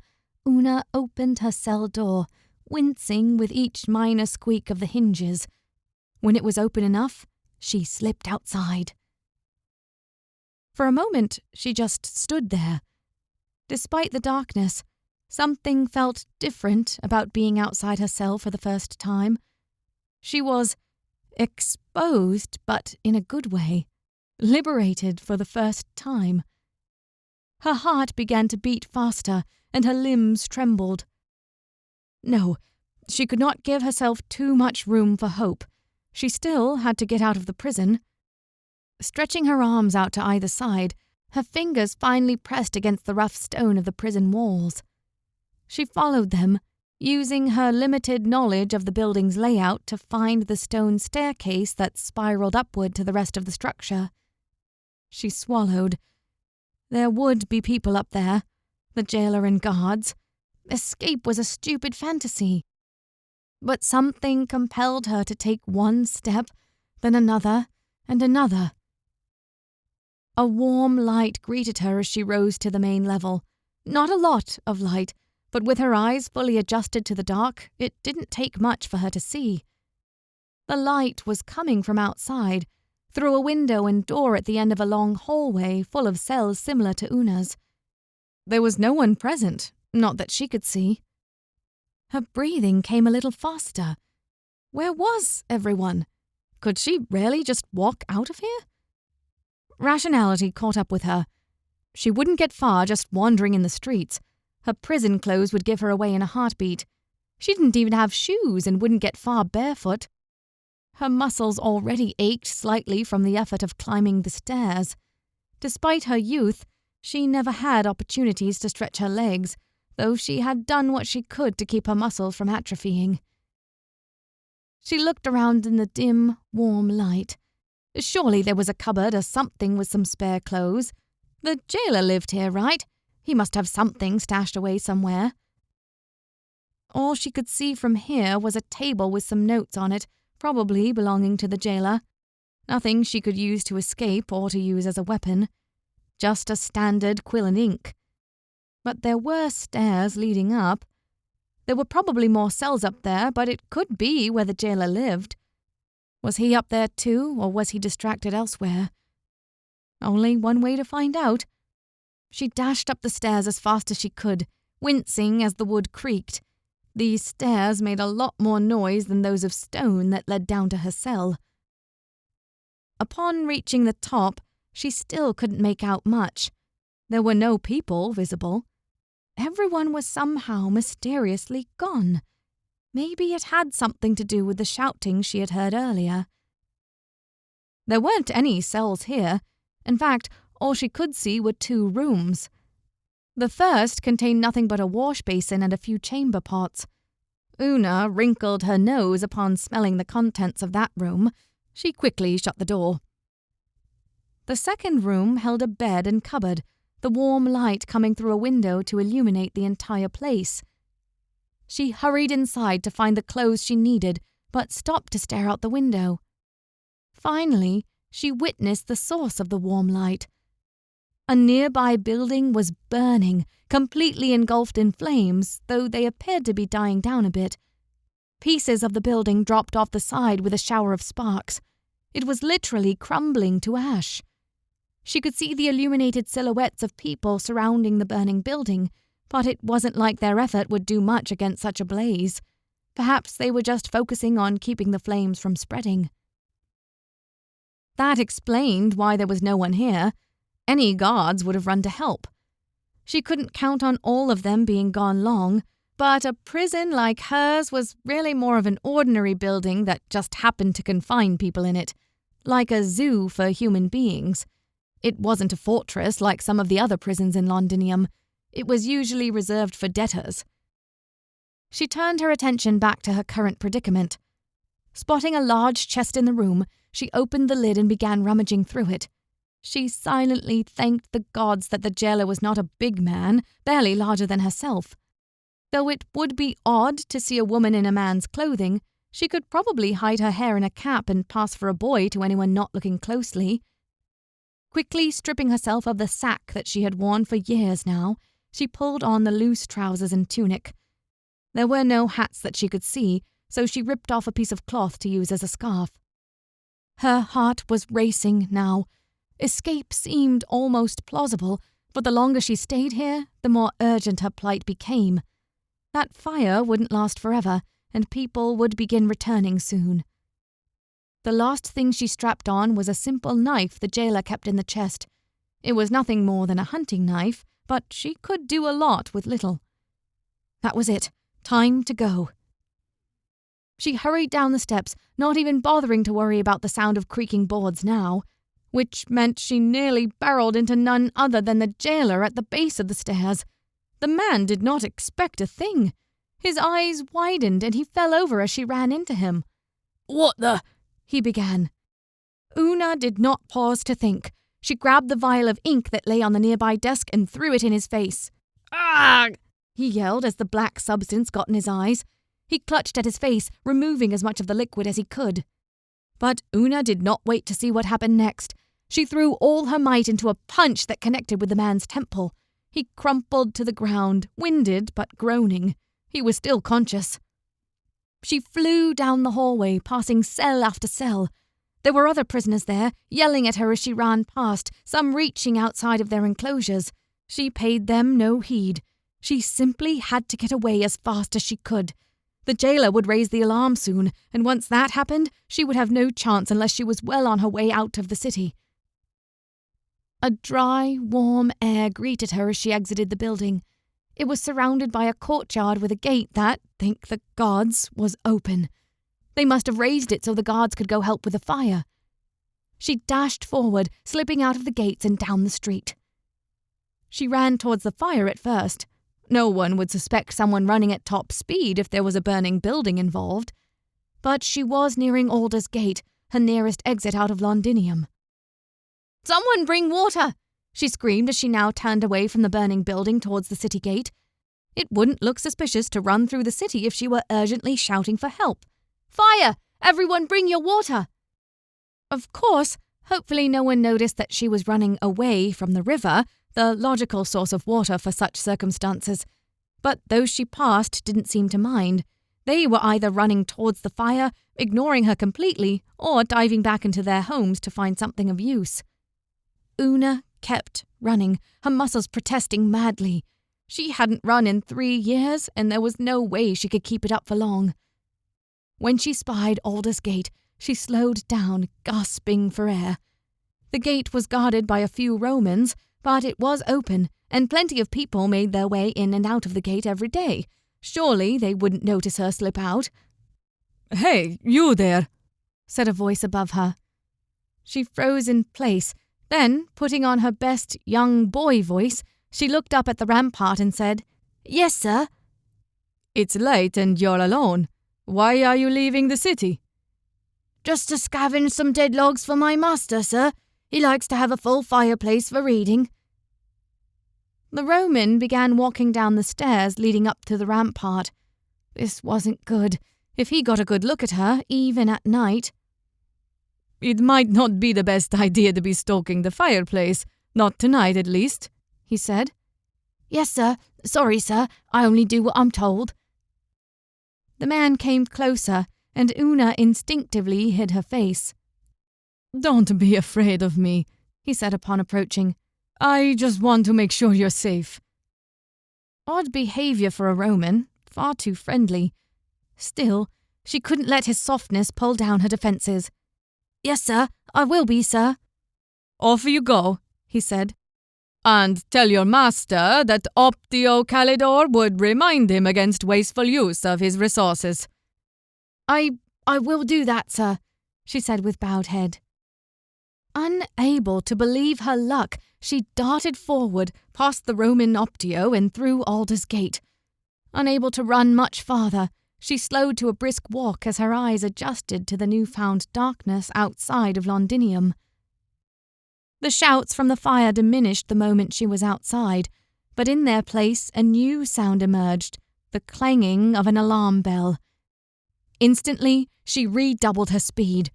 Una opened her cell door, wincing with each minor squeak of the hinges. When it was open enough, she slipped outside. For a moment, she just stood there. Despite the darkness, something felt different about being outside her cell for the first time. She was exposed, but in a good way, liberated for the first time. Her heart began to beat faster, and her limbs trembled. No, she could not give herself too much room for hope. She still had to get out of the prison. Stretching her arms out to either side, her fingers finally pressed against the rough stone of the prison walls. She followed them, using her limited knowledge of the building's layout to find the stone staircase that spiraled upward to the rest of the structure. She swallowed. There would be people up there, the jailer and guards. Escape was a stupid fantasy. But something compelled her to take one step, then another, and another. A warm light greeted her as she rose to the main level. Not a lot of light, but with her eyes fully adjusted to the dark, it didn't take much for her to see. The light was coming from outside, through a window and door at the end of a long hallway full of cells similar to Una's. There was no one present, not that she could see. Her breathing came a little faster. Where was everyone? Could she really just walk out of here? Rationality caught up with her. She wouldn't get far just wandering in the streets. Her prison clothes would give her away in a heartbeat. She didn't even have shoes and wouldn't get far barefoot. Her muscles already ached slightly from the effort of climbing the stairs. Despite her youth, she never had opportunities to stretch her legs, though she had done what she could to keep her muscles from atrophying. She looked around in the dim, warm light. Surely there was a cupboard or something with some spare clothes. The jailer lived here, right? He must have something stashed away somewhere. All she could see from here was a table with some notes on it, probably belonging to the jailer. Nothing she could use to escape or to use as a weapon. Just a standard quill and ink. But there were stairs leading up. There were probably more cells up there, but it could be where the jailer lived. Was he up there too, or was he distracted elsewhere? Only one way to find out. She dashed up the stairs as fast as she could, wincing as the wood creaked. These stairs made a lot more noise than those of stone that led down to her cell. Upon reaching the top, she still couldn't make out much. There were no people visible. Everyone was somehow mysteriously gone. Maybe it had something to do with the shouting she had heard earlier. There weren't any cells here. In fact, all she could see were 2 rooms. The first contained nothing but a wash basin and a few chamber pots. Una wrinkled her nose upon smelling the contents of that room. She quickly shut the door. The second room held a bed and cupboard, the warm light coming through a window to illuminate the entire place. She hurried inside to find the clothes she needed, but stopped to stare out the window. Finally, she witnessed the source of the warm light. A nearby building was burning, completely engulfed in flames, though they appeared to be dying down a bit. Pieces of the building dropped off the side with a shower of sparks. It was literally crumbling to ash. She could see the illuminated silhouettes of people surrounding the burning building, but it wasn't like their effort would do much against such a blaze. Perhaps they were just focusing on keeping the flames from spreading. That explained why there was no one here. Any guards would have run to help. She couldn't count on all of them being gone long, but a prison like hers was really more of an ordinary building that just happened to confine people in it, like a zoo for human beings. It wasn't a fortress like some of the other prisons in Londinium. It was usually reserved for debtors. She turned her attention back to her current predicament. Spotting a large chest in the room, she opened the lid and began rummaging through it. She silently thanked the gods that the jailer was not a big man, barely larger than herself. Though it would be odd to see a woman in a man's clothing, she could probably hide her hair in a cap and pass for a boy to anyone not looking closely. Quickly stripping herself of the sack that she had worn for years now, she pulled on the loose trousers and tunic. There were no hats that she could see, so she ripped off a piece of cloth to use as a scarf. Her heart was racing now. Escape seemed almost plausible, but the longer she stayed here, the more urgent her plight became. That fire wouldn't last forever, and people would begin returning soon. The last thing she strapped on was a simple knife the jailer kept in the chest. It was nothing more than a hunting knife, but she could do a lot with little. That was it. Time to go. She hurried down the steps, not even bothering to worry about the sound of creaking boards now, which meant she nearly barreled into none other than the jailer at the base of the stairs. The man did not expect a thing. His eyes widened and he fell over as she ran into him. "What the—" he began. Una did not pause to think. She grabbed the vial of ink that lay on the nearby desk and threw it in his face. "Ah!" he yelled as the black substance got in his eyes. He clutched at his face, removing as much of the liquid as he could. But Una did not wait to see what happened next. She threw all her might into a punch that connected with the man's temple. He crumpled to the ground, winded but groaning. He was still conscious. She flew down the hallway, passing cell after cell. There were other prisoners there, yelling at her as she ran past, some reaching outside of their enclosures. She paid them no heed. She simply had to get away as fast as she could. The jailer would raise the alarm soon, and once that happened, she would have no chance unless she was well on her way out of the city. A dry, warm air greeted her as she exited the building. It was surrounded by a courtyard with a gate that, thank the gods, was open. They must have raised it so the guards could go help with the fire. She dashed forward, slipping out of the gates and down the street. She ran towards the fire at first. No one would suspect someone running at top speed if there was a burning building involved. But she was nearing Alder's Gate, her nearest exit out of Londinium. "Someone bring water!" she screamed as she now turned away from the burning building towards the city gate. It wouldn't look suspicious to run through the city if she were urgently shouting for help. "Fire! Everyone bring your water!" Of course, hopefully no one noticed that she was running away from the river, the logical source of water for such circumstances. But those she passed didn't seem to mind. They were either running towards the fire, ignoring her completely, or diving back into their homes to find something of use. Una kept running, her muscles protesting madly. She hadn't run in 3 years, and there was no way she could keep it up for long. When she spied Alder's Gate, she slowed down, gasping for air. The gate was guarded by a few Romans, but it was open, and plenty of people made their way in and out of the gate every day. Surely they wouldn't notice her slip out. "Hey, you there," said a voice above her. She froze in place. Then, putting on her best young boy voice, she looked up at the rampart and said, "Yes, sir." "It's late and you're alone. Why are you leaving the city?" "Just to scavenge some dead logs for my master, sir. He likes to have a full fireplace for reading." The Roman began walking down the stairs leading up to the rampart. This wasn't good. If he got a good look at her, even at night. "It might not be the best idea to be stoking the fireplace. Not tonight, at least," he said. "Yes, sir. Sorry, sir. I only do what I'm told." The man came closer, and Una instinctively hid her face. "Don't be afraid of me," he said upon approaching. "I just want to make sure you're safe." Odd behavior for a Roman, far too friendly. Still, she couldn't let his softness pull down her defences. "Yes, sir, I will be, sir." "Off you go," he said. "And tell your master that Optio Calidor would remind him against wasteful use of his resources." I will do that, sir," she said with bowed head. Unable to believe her luck, she darted forward, past the Roman Optio and through Alder's Gate. Unable to run much farther, she slowed to a brisk walk as her eyes adjusted to the newfound darkness outside of Londinium. The shouts from the fire diminished the moment she was outside, but in their place a new sound emerged, the clanging of an alarm bell. Instantly, she redoubled her speed.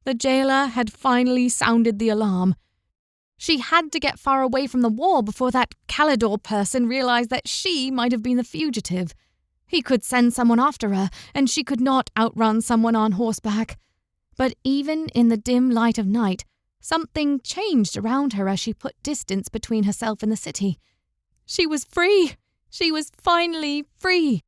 The jailer had finally sounded the alarm. She had to get far away from the wall before that Calidor person realized that she might have been the fugitive. He could send someone after her, and she could not outrun someone on horseback. But even in the dim light of night, something changed around her as she put distance between herself and the city. She was free! She was finally free!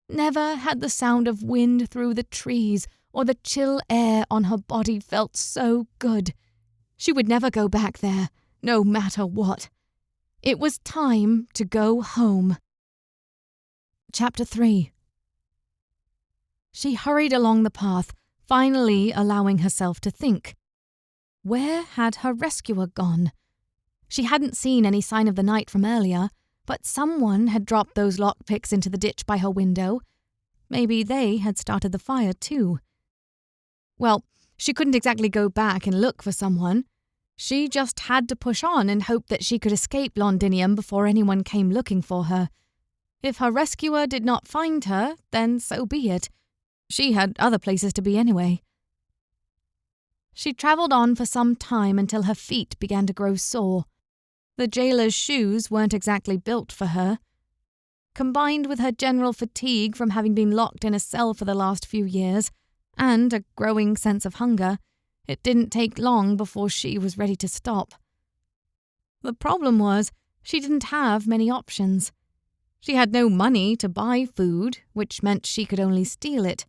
Never had the sound of wind through the trees or the chill air on her body felt so good. She would never go back there, no matter what. It was time to go home. Chapter 3. She hurried along the path, finally allowing herself to think. Where had her rescuer gone? She hadn't seen any sign of the knight from earlier, but someone had dropped those lockpicks into the ditch by her window. Maybe they had started the fire too. Well, she couldn't exactly go back and look for someone. She just had to push on and hope that she could escape Londinium before anyone came looking for her. If her rescuer did not find her, then so be it. She had other places to be anyway. She travelled on for some time until her feet began to grow sore. The jailer's shoes weren't exactly built for her. Combined with her general fatigue from having been locked in a cell for the last few years, and a growing sense of hunger, it didn't take long before she was ready to stop. The problem was, she didn't have many options. She had no money to buy food, which meant she could only steal it.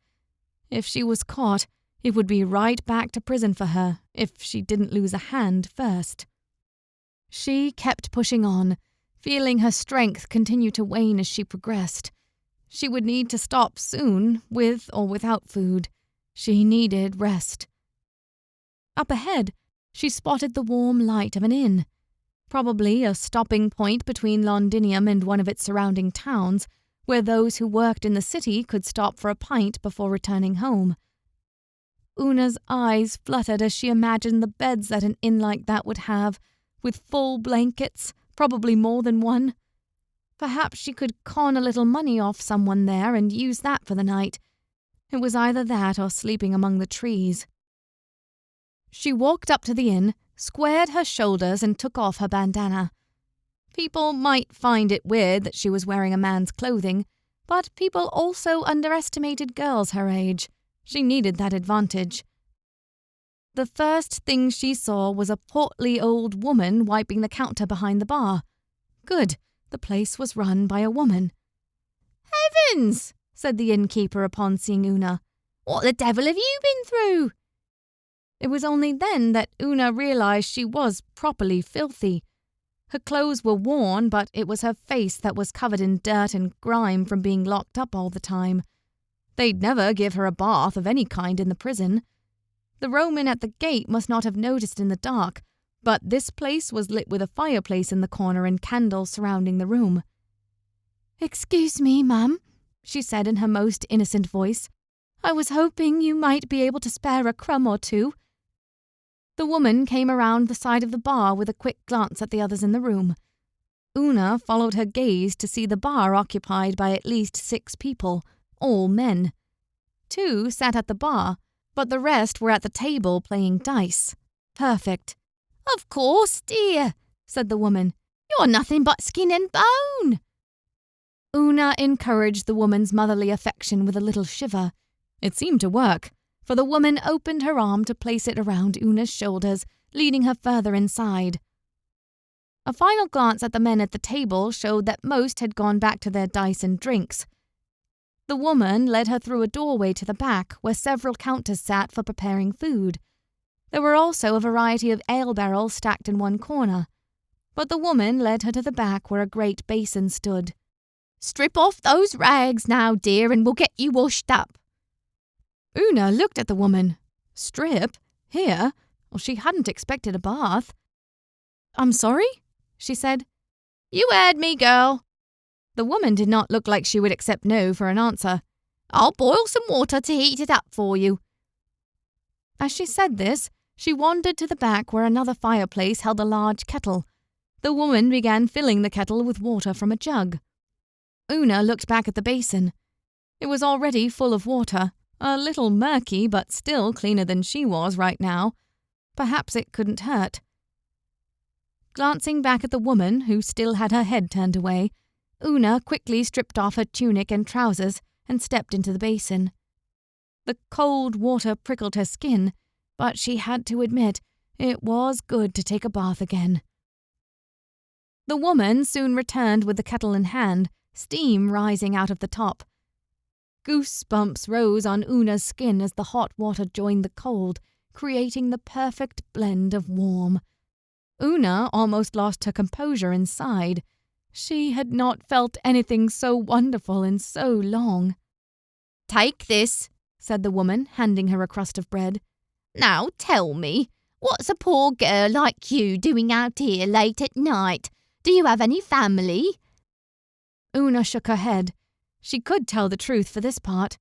If she was caught, it would be right back to prison for her if she didn't lose a hand first. She kept pushing on, feeling her strength continue to wane as she progressed. She would need to stop soon, with or without food. She needed rest. Up ahead, she spotted the warm light of an inn, probably a stopping point between Londinium and one of its surrounding towns, where those who worked in the city could stop for a pint before returning home. Una's eyes fluttered as she imagined the beds that an inn like that would have, with full blankets, probably more than one. Perhaps she could con a little money off someone there and use that for the night. It was either that or sleeping among the trees. She walked up to the inn, squared her shoulders and took off her bandana. People might find it weird that she was wearing a man's clothing, but people also underestimated girls her age. She needed that advantage. The first thing she saw was a portly old woman wiping the counter behind the bar. Good, the place was run by a woman. "Heavens!" said the innkeeper upon seeing Una. "What the devil have you been through?" It was only then that Una realized she was properly filthy. Her clothes were worn, but it was her face that was covered in dirt and grime from being locked up all the time. They'd never give her a bath of any kind in the prison. The Roman at the gate must not have noticed in the dark, but this place was lit with a fireplace in the corner and candles surrounding the room. "Excuse me, ma'am," she said in her most innocent voice. "I was hoping you might be able to spare a crumb or two." The woman came around the side of the bar with a quick glance at the others in the room. Una followed her gaze to see the bar occupied by at least 6 people, all men. 2 sat at the bar, but the rest were at the table playing dice. Perfect. "Of course, dear," said the woman. "You're nothing but skin and bone." Una encouraged the woman's motherly affection with a little shiver. It seemed to work, for the woman opened her arm to place it around Una's shoulders, leading her further inside. A final glance at the men at the table showed that most had gone back to their dice and drinks. The woman led her through a doorway to the back where several counters sat for preparing food. There were also a variety of ale barrels stacked in one corner. But the woman led her to the back where a great basin stood. "Strip off those rags now, dear, and we'll get you washed up." Una looked at the woman. Strip? Here? Well, she hadn't expected a bath. "I'm sorry?" she said. "You heard me, girl." The woman did not look like she would accept no for an answer. "I'll boil some water to heat it up for you." As she said this, she wandered to the back where another fireplace held a large kettle. The woman began filling the kettle with water from a jug. Una looked back at the basin. It was already full of water, a little murky but still cleaner than she was right now. Perhaps it couldn't hurt. Glancing back at the woman, who still had her head turned away, Una quickly stripped off her tunic and trousers and stepped into the basin. The cold water prickled her skin, but she had to admit it was good to take a bath again. The woman soon returned with the kettle in hand, steam rising out of the top. Goosebumps rose on Una's skin as the hot water joined the cold, creating the perfect blend of warm. Una almost lost her composure and sighed. She had not felt anything so wonderful in so long. "Take this," said the woman, handing her a crust of bread. "Now tell me, what's a poor girl like you doing out here late at night? Do you have any family?" Una shook her head. She could tell the truth for this part.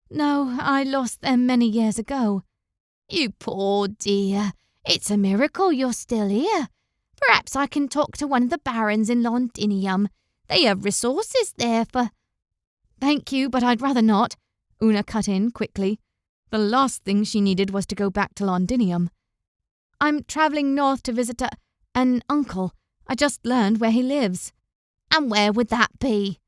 "No, I lost them many years ago." "You poor dear. It's a miracle you're still here. Perhaps I can talk to one of the barons in Londinium. They have resources there for—" "Thank you, but I'd rather not," Una cut in quickly. The last thing she needed was to go back to Londinium. "I'm travelling north to visit an uncle. I just learned where he lives." "And where would that be?"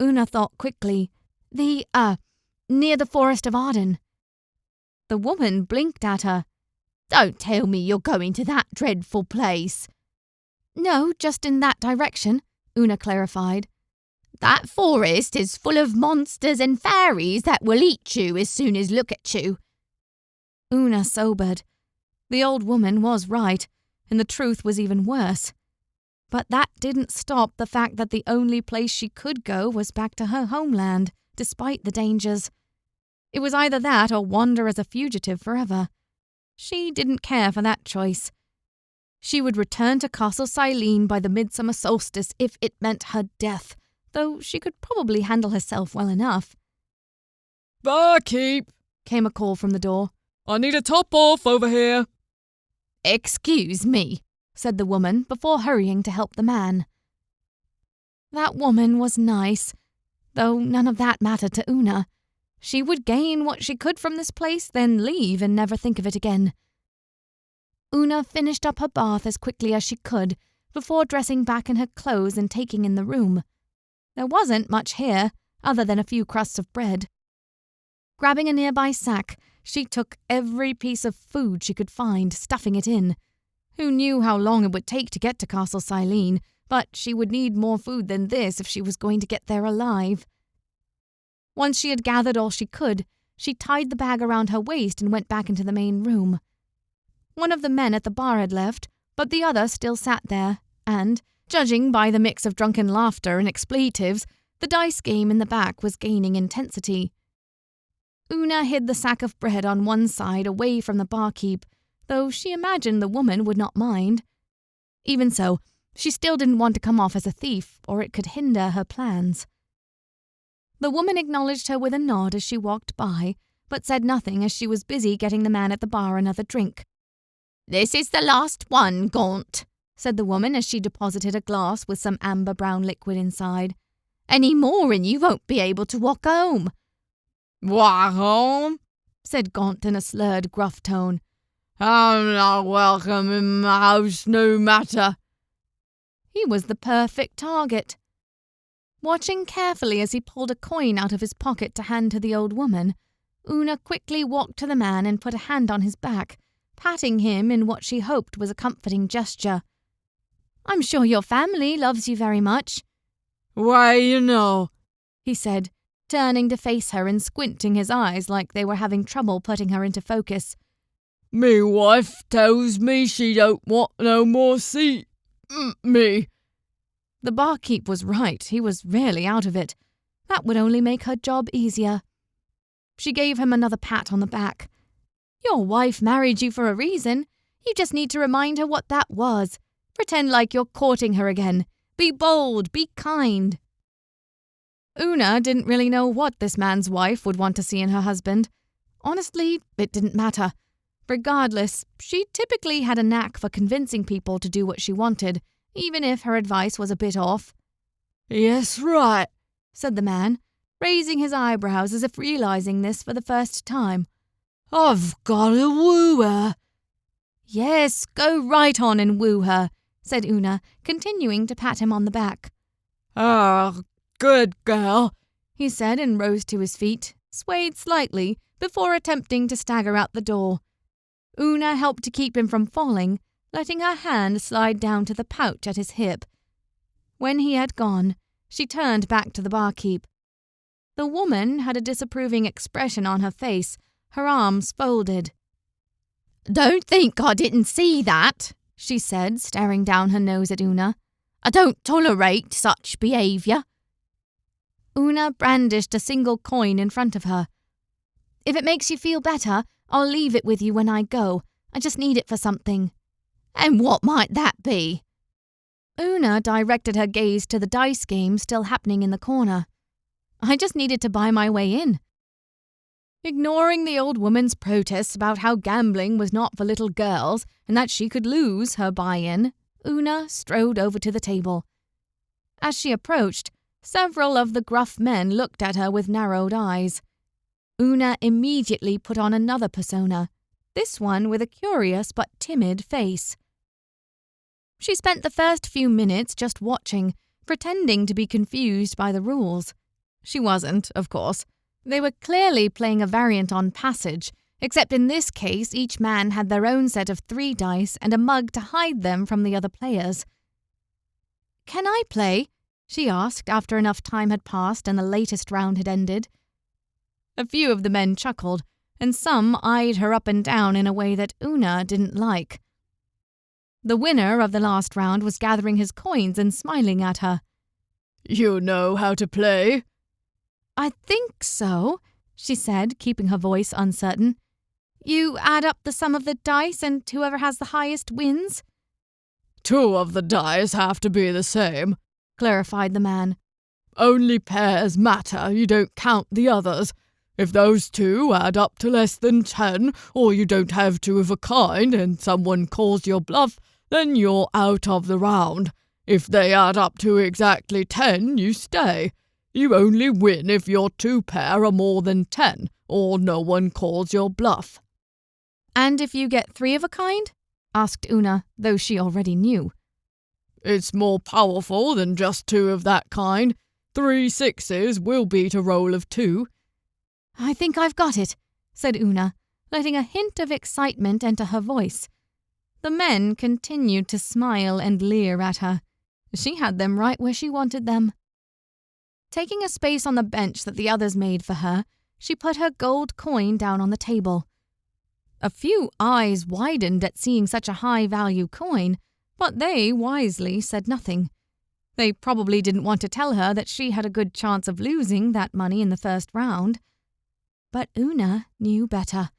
Una thought quickly. Near the Forest of Arden." The woman blinked at her. "Don't tell me you're going to that dreadful place." "No, just in that direction," Una clarified. "That forest is full of monsters and fairies that will eat you as soon as look at you." Una sobered. The old woman was right, and the truth was even worse. But that didn't stop the fact that the only place she could go was back to her homeland, despite the dangers. It was either that or wander as a fugitive forever. She didn't care for that choice. She would return to Castle Silene by the midsummer solstice if it meant her death, though she could probably handle herself well enough. "Barkeep!" came a call from the door. "I need a top-off over here." "Excuse me," said the woman before hurrying to help the man. That woman was nice, though none of that mattered to Una. She would gain what she could from this place, then leave and never think of it again. Una finished up her bath as quickly as she could before dressing back in her clothes and taking in the room. There wasn't much here, other than a few crusts of bread. Grabbing a nearby sack, she took every piece of food she could find, stuffing it in. Who knew how long it would take to get to Castle Silene, but she would need more food than this if she was going to get there alive. Once she had gathered all she could, she tied the bag around her waist and went back into the main room. One of the men at the bar had left, but the other still sat there, and, judging by the mix of drunken laughter and expletives, the dice game in the back was gaining intensity. Una hid the sack of bread on one side away from the barkeep, though she imagined the woman would not mind. Even so, she still didn't want to come off as a thief, or it could hinder her plans. The woman acknowledged her with a nod as she walked by, but said nothing as she was busy getting the man at the bar another drink. "This is the last one, Gaunt," said the woman as she deposited a glass with some amber-brown liquid inside. "Any more and you won't be able to walk home." "Walk home?" said Gaunt in a slurred, gruff tone. "I'm not welcome in my house, no matter." He was the perfect target. Watching carefully as he pulled a coin out of his pocket to hand to the old woman, Una quickly walked to the man and put a hand on his back, patting him in what she hoped was a comforting gesture. "I'm sure your family loves you very much." "Why, you know," he said, turning to face her and squinting his eyes like they were having trouble putting her into focus. "Me wife tells me she don't want no more me." The barkeep was right. He was really out of it. That would only make her job easier. She gave him another pat on the back. "Your wife married you for a reason. You just need to remind her what that was. Pretend like you're courting her again. Be bold, be kind." Una didn't really know what this man's wife would want to see in her husband. Honestly, it didn't matter. Regardless, she typically had a knack for convincing people to do what she wanted, even if her advice was a bit off. "Yes, right," said the man, raising his eyebrows as if realizing this for the first time. "I've got to woo her." "Yes, go right on and woo her," said Una, continuing to pat him on the back. "Ah, good girl," he said and rose to his feet, swayed slightly before attempting to stagger out the door. Una helped to keep him from falling, letting her hand slide down to the pouch at his hip. When he had gone, she turned back to the barkeep. The woman had a disapproving expression on her face, her arms folded. "Don't think I didn't see that," she said, staring down her nose at Una. "I don't tolerate such behaviour." Una brandished a single coin in front of her. "If it makes you feel better, I'll leave it with you when I go. I just need it for something." "And what might that be?" Una directed her gaze to the dice game still happening in the corner. "I just needed to buy my way in." Ignoring the old woman's protests about how gambling was not for little girls and that she could lose her buy-in, Una strode over to the table. As she approached, several of the gruff men looked at her with narrowed eyes. Una immediately put on another persona, this one with a curious but timid face. She spent the first few minutes just watching, pretending to be confused by the rules. She wasn't, of course. They were clearly playing a variant on Passage, except in this case each man had their own set of 3 dice and a mug to hide them from the other players. "Can I play?" she asked after enough time had passed and the latest round had ended. A few of the men chuckled, and some eyed her up and down in a way that Una didn't like. The winner of the last round was gathering his coins and smiling at her. "You know how to play?" "I think so," she said, keeping her voice uncertain. "You add up the sum of the dice and whoever has the highest wins?" "2 of the dice have to be the same," clarified the man. "Only pairs matter, you don't count the others. If those 2 add up to less than 10, or you don't have 2 of a kind and someone calls your bluff, then you're out of the round. If they add up to exactly 10, you stay. You only win if your 2 pair are more than 10, or no one calls your bluff." "And if you get 3 of a kind?" asked Una, though she already knew. "It's more powerful than just 2 of that kind. 3 6s will beat a roll of 2. "I think I've got it," said Una, letting a hint of excitement enter her voice. The men continued to smile and leer at her. She had them right where she wanted them. Taking a space on the bench that the others made for her, she put her gold coin down on the table. A few eyes widened at seeing such a high-value coin, but they wisely said nothing. They probably didn't want to tell her that she had a good chance of losing that money in the first round. But Una knew better.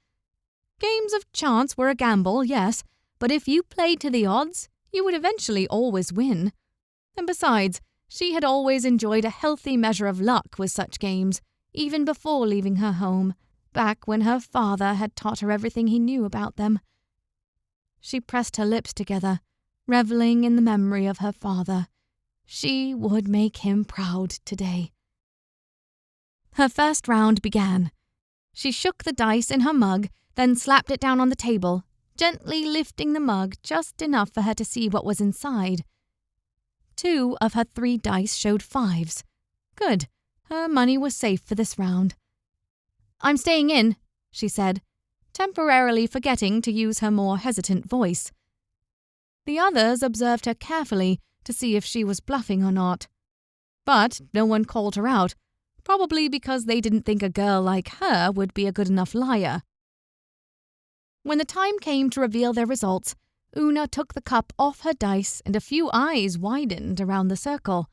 Games of chance were a gamble, yes, but if you played to the odds, you would eventually always win. And besides, she had always enjoyed a healthy measure of luck with such games, even before leaving her home, back when her father had taught her everything he knew about them. She pressed her lips together, reveling in the memory of her father. She would make him proud today. Her first round began. She shook the dice in her mug, then slapped it down on the table, gently lifting the mug just enough for her to see what was inside. 2 of her 3 dice showed 5s. Good. Her money was safe for this round. "I'm staying in," she said, temporarily forgetting to use her more hesitant voice. The others observed her carefully to see if she was bluffing or not. But no one called her out, probably because they didn't think a girl like her would be a good enough liar. When the time came to reveal their results, Una took the cup off her dice and a few eyes widened around the circle.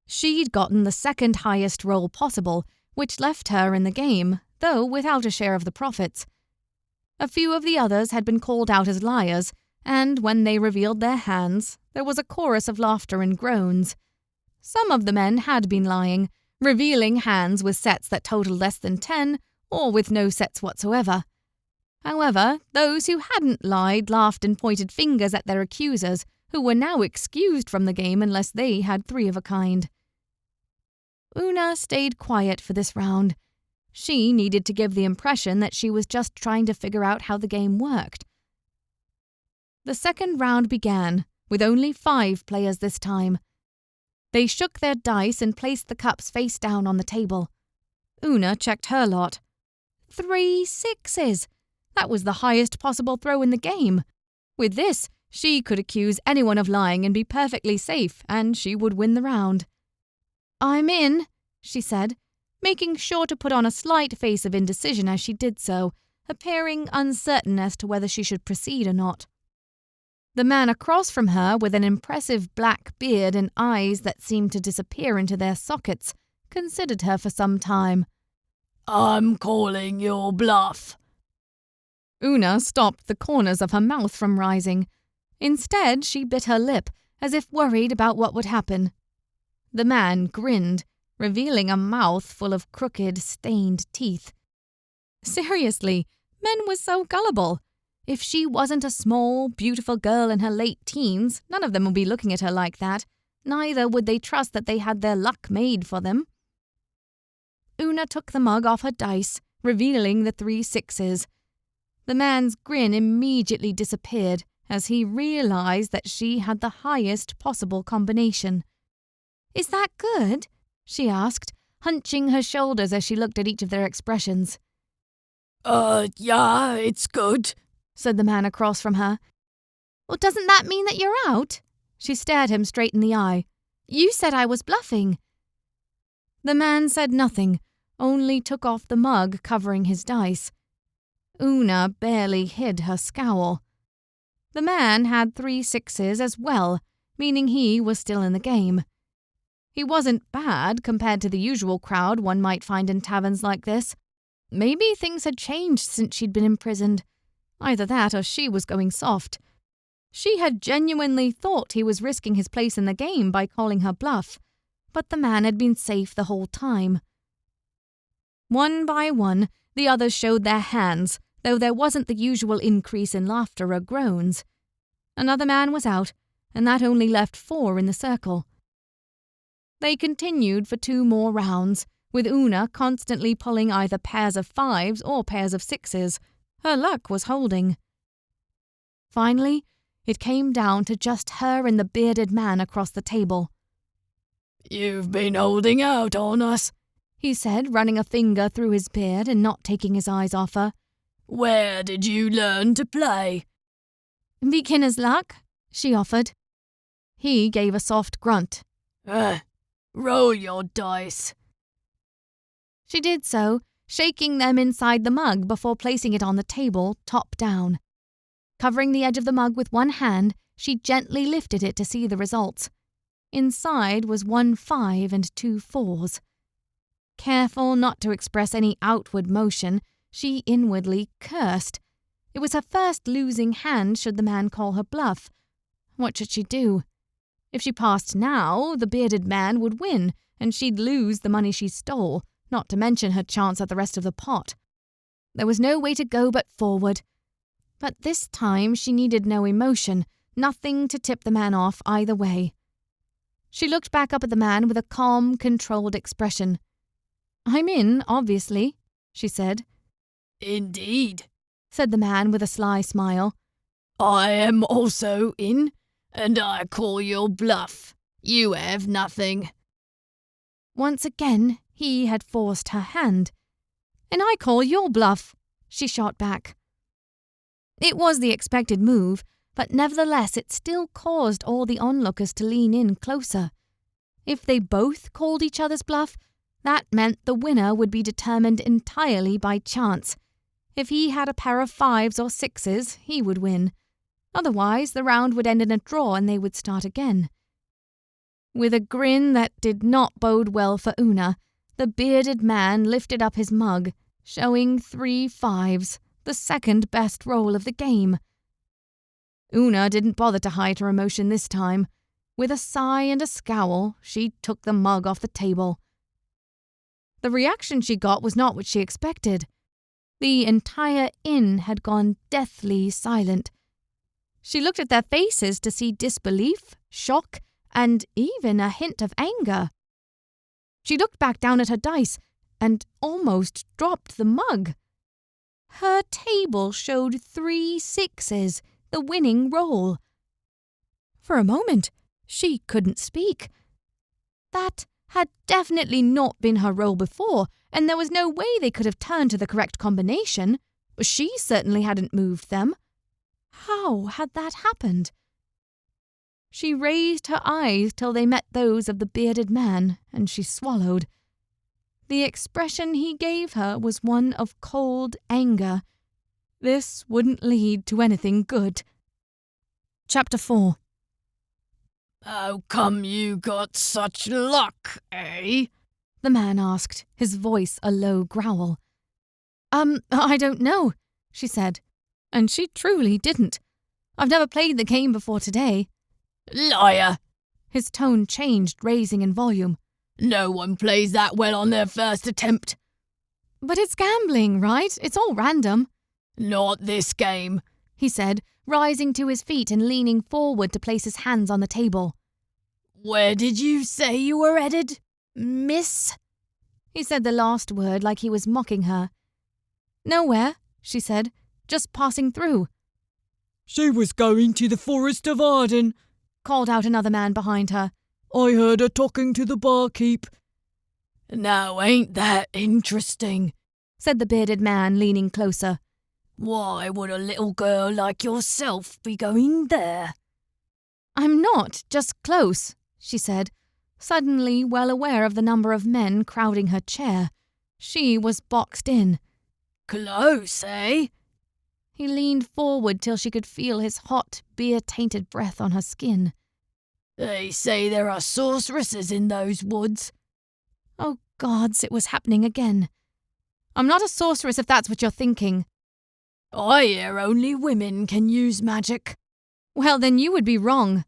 She'd gotten the second highest roll possible, which left her in the game, though without a share of the profits. A few of the others had been called out as liars, and when they revealed their hands, there was a chorus of laughter and groans. Some of the men had been lying, revealing hands with sets that totaled less than 10, or with no sets whatsoever. However, those who hadn't lied laughed and pointed fingers at their accusers, who were now excused from the game unless they had 3 of a kind. Una stayed quiet for this round. She needed to give the impression that she was just trying to figure out how the game worked. The second round began, with only 5 players this time. They shook their dice and placed the cups face down on the table. Una checked her lot. 3 6s! That was the highest possible throw in the game. With this, she could accuse anyone of lying and be perfectly safe, and she would win the round. "I'm in," she said, making sure to put on a slight face of indecision as she did so, appearing uncertain as to whether she should proceed or not. The man across from her, with an impressive black beard and eyes that seemed to disappear into their sockets, considered her for some time. "I'm calling your bluff." Una stopped the corners of her mouth from rising. Instead, she bit her lip, as if worried about what would happen. The man grinned, revealing a mouth full of crooked, stained teeth. Seriously, men were so gullible. If she wasn't a small, beautiful girl in her late teens, none of them would be looking at her like that. Neither would they trust that they had their luck made for them. Una took the mug off her dice, revealing the 3 6s. The man's grin immediately disappeared as he realized that she had the highest possible combination. "Is that good?" she asked, hunching her shoulders as she looked at each of their expressions. Yeah, it's good," said the man across from her. "Well, doesn't that mean that you're out?" She stared him straight in the eye. "You said I was bluffing." The man said nothing, only took off the mug covering his dice. Una barely hid her scowl. The man had 3 6s as well, meaning he was still in the game. He wasn't bad compared to the usual crowd one might find in taverns like this. Maybe things had changed since she'd been imprisoned. Either that or she was going soft. She had genuinely thought he was risking his place in the game by calling her bluff, but the man had been safe the whole time. One by one, the others showed their hands, though there wasn't the usual increase in laughter or groans. Another man was out, and that only left 4 in the circle. They continued for 2 more rounds, with Una constantly pulling either pairs of 5s or pairs of 6s. Her luck was holding. Finally, it came down to just her and the bearded man across the table. "You've been holding out on us," he said, running a finger through his beard and not taking his eyes off her. "Where did you learn to play?" "Beginner's luck," she offered. He gave a soft grunt. Roll your dice." She did so, shaking them inside the mug before placing it on the table, top down. Covering the edge of the mug with one hand, she gently lifted it to see the results. Inside was 1 5 and 2 4s. Careful not to express any outward motion, she inwardly cursed. It was her first losing hand should the man call her bluff. What should she do? If she passed now, the bearded man would win, and she'd lose the money she stole, not to mention her chance at the rest of the pot. There was no way to go but forward. But this time she needed no emotion, nothing to tip the man off either way. She looked back up at the man with a calm, controlled expression. "I'm in, obviously," she said. "Indeed," said the man with a sly smile. "I am also in, and I call your bluff. You have nothing." Once again, he had forced her hand. "And I call your bluff," she shot back. It was the expected move, but nevertheless it still caused all the onlookers to lean in closer. If they both called each other's bluff, that meant the winner would be determined entirely by chance. If he had a pair of 5s or 6s, he would win. Otherwise, the round would end in a draw and they would start again. With a grin that did not bode well for Una, the bearded man lifted up his mug, showing 3 5s, the second best roll of the game. Una didn't bother to hide her emotion this time. With a sigh and a scowl, she took the mug off the table. The reaction she got was not what she expected. The entire inn had gone deathly silent. She looked at their faces to see disbelief, shock, and even a hint of anger. She looked back down at her dice and almost dropped the mug. Her table showed 3 6s, the winning roll. For a moment, she couldn't speak. That had definitely not been her role before, and there was no way they could have turned to the correct combination. She certainly hadn't moved them. How had that happened? She raised her eyes till they met those of the bearded man, and she swallowed. The expression he gave her was one of cold anger. This wouldn't lead to anything good. Chapter 4. How come you got such luck, eh? The man asked, his voice a low growl. I don't know, she said. And she truly didn't. I've never played the game before today. Liar! His tone changed, raising in volume. No one plays that well on their first attempt. But it's gambling, right? It's all random. Not this game, he said, rising to his feet and leaning forward to place his hands on the table. Where did you say you were headed, miss? He said the last word like he was mocking her. Nowhere, she said, just passing through. She was going to the Forest of Arden, called out another man behind her. I heard her talking to the barkeep. Now ain't that interesting, said the bearded man, leaning closer. Why would a little girl like yourself be going there? I'm not, just close, she said, suddenly well aware of the number of men crowding her chair. She was boxed in. Close, eh? He leaned forward till she could feel his hot, beer-tainted breath on her skin. They say there are sorceresses in those woods. Oh, gods, it was happening again. I'm not a sorceress if that's what you're thinking. I hear only women can use magic. Well, then you would be wrong.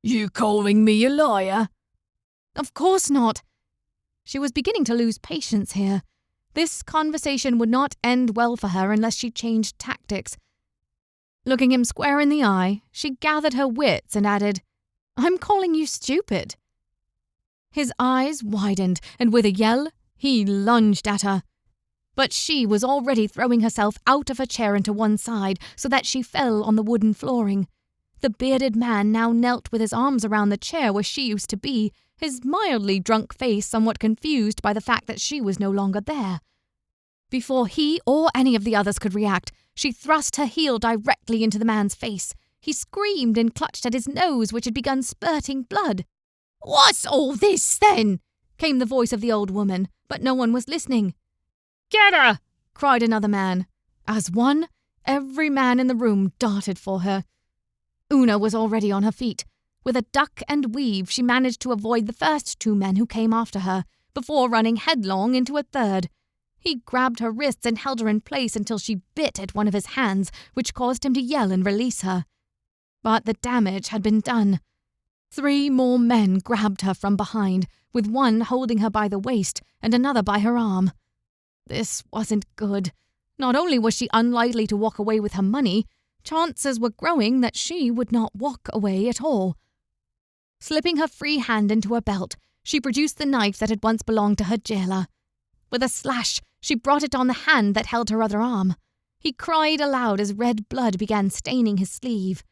You calling me a liar? Of course not. She was beginning to lose patience here. This conversation would not end well for her unless she changed tactics. Looking him square in the eye, she gathered her wits and added, I'm calling you stupid. His eyes widened, and with a yell, he lunged at her. But she was already throwing herself out of her chair into one side so that she fell on the wooden flooring. The bearded man now knelt with his arms around the chair where she used to be, his mildly drunk face somewhat confused by the fact that she was no longer there. Before he or any of the others could react, she thrust her heel directly into the man's face. He screamed and clutched at his nose, which had begun spurting blood. What's all this, then? Came the voice of the old woman, but no one was listening. Get her! Cried another man. As one, every man in the room darted for her. Una was already on her feet. With a duck and weave, she managed to avoid the first two men who came after her, before running headlong into a third. He grabbed her wrists and held her in place until she bit at one of his hands, which caused him to yell and release her. But the damage had been done. 3 more men grabbed her from behind, with one holding her by the waist and another by her arm. This wasn't good. Not only was she unlikely to walk away with her money, chances were growing that she would not walk away at all. Slipping her free hand into her belt, she produced the knife that had once belonged to her jailer. With a slash, she brought it on the hand that held her other arm. He cried aloud as red blood began staining his sleeve.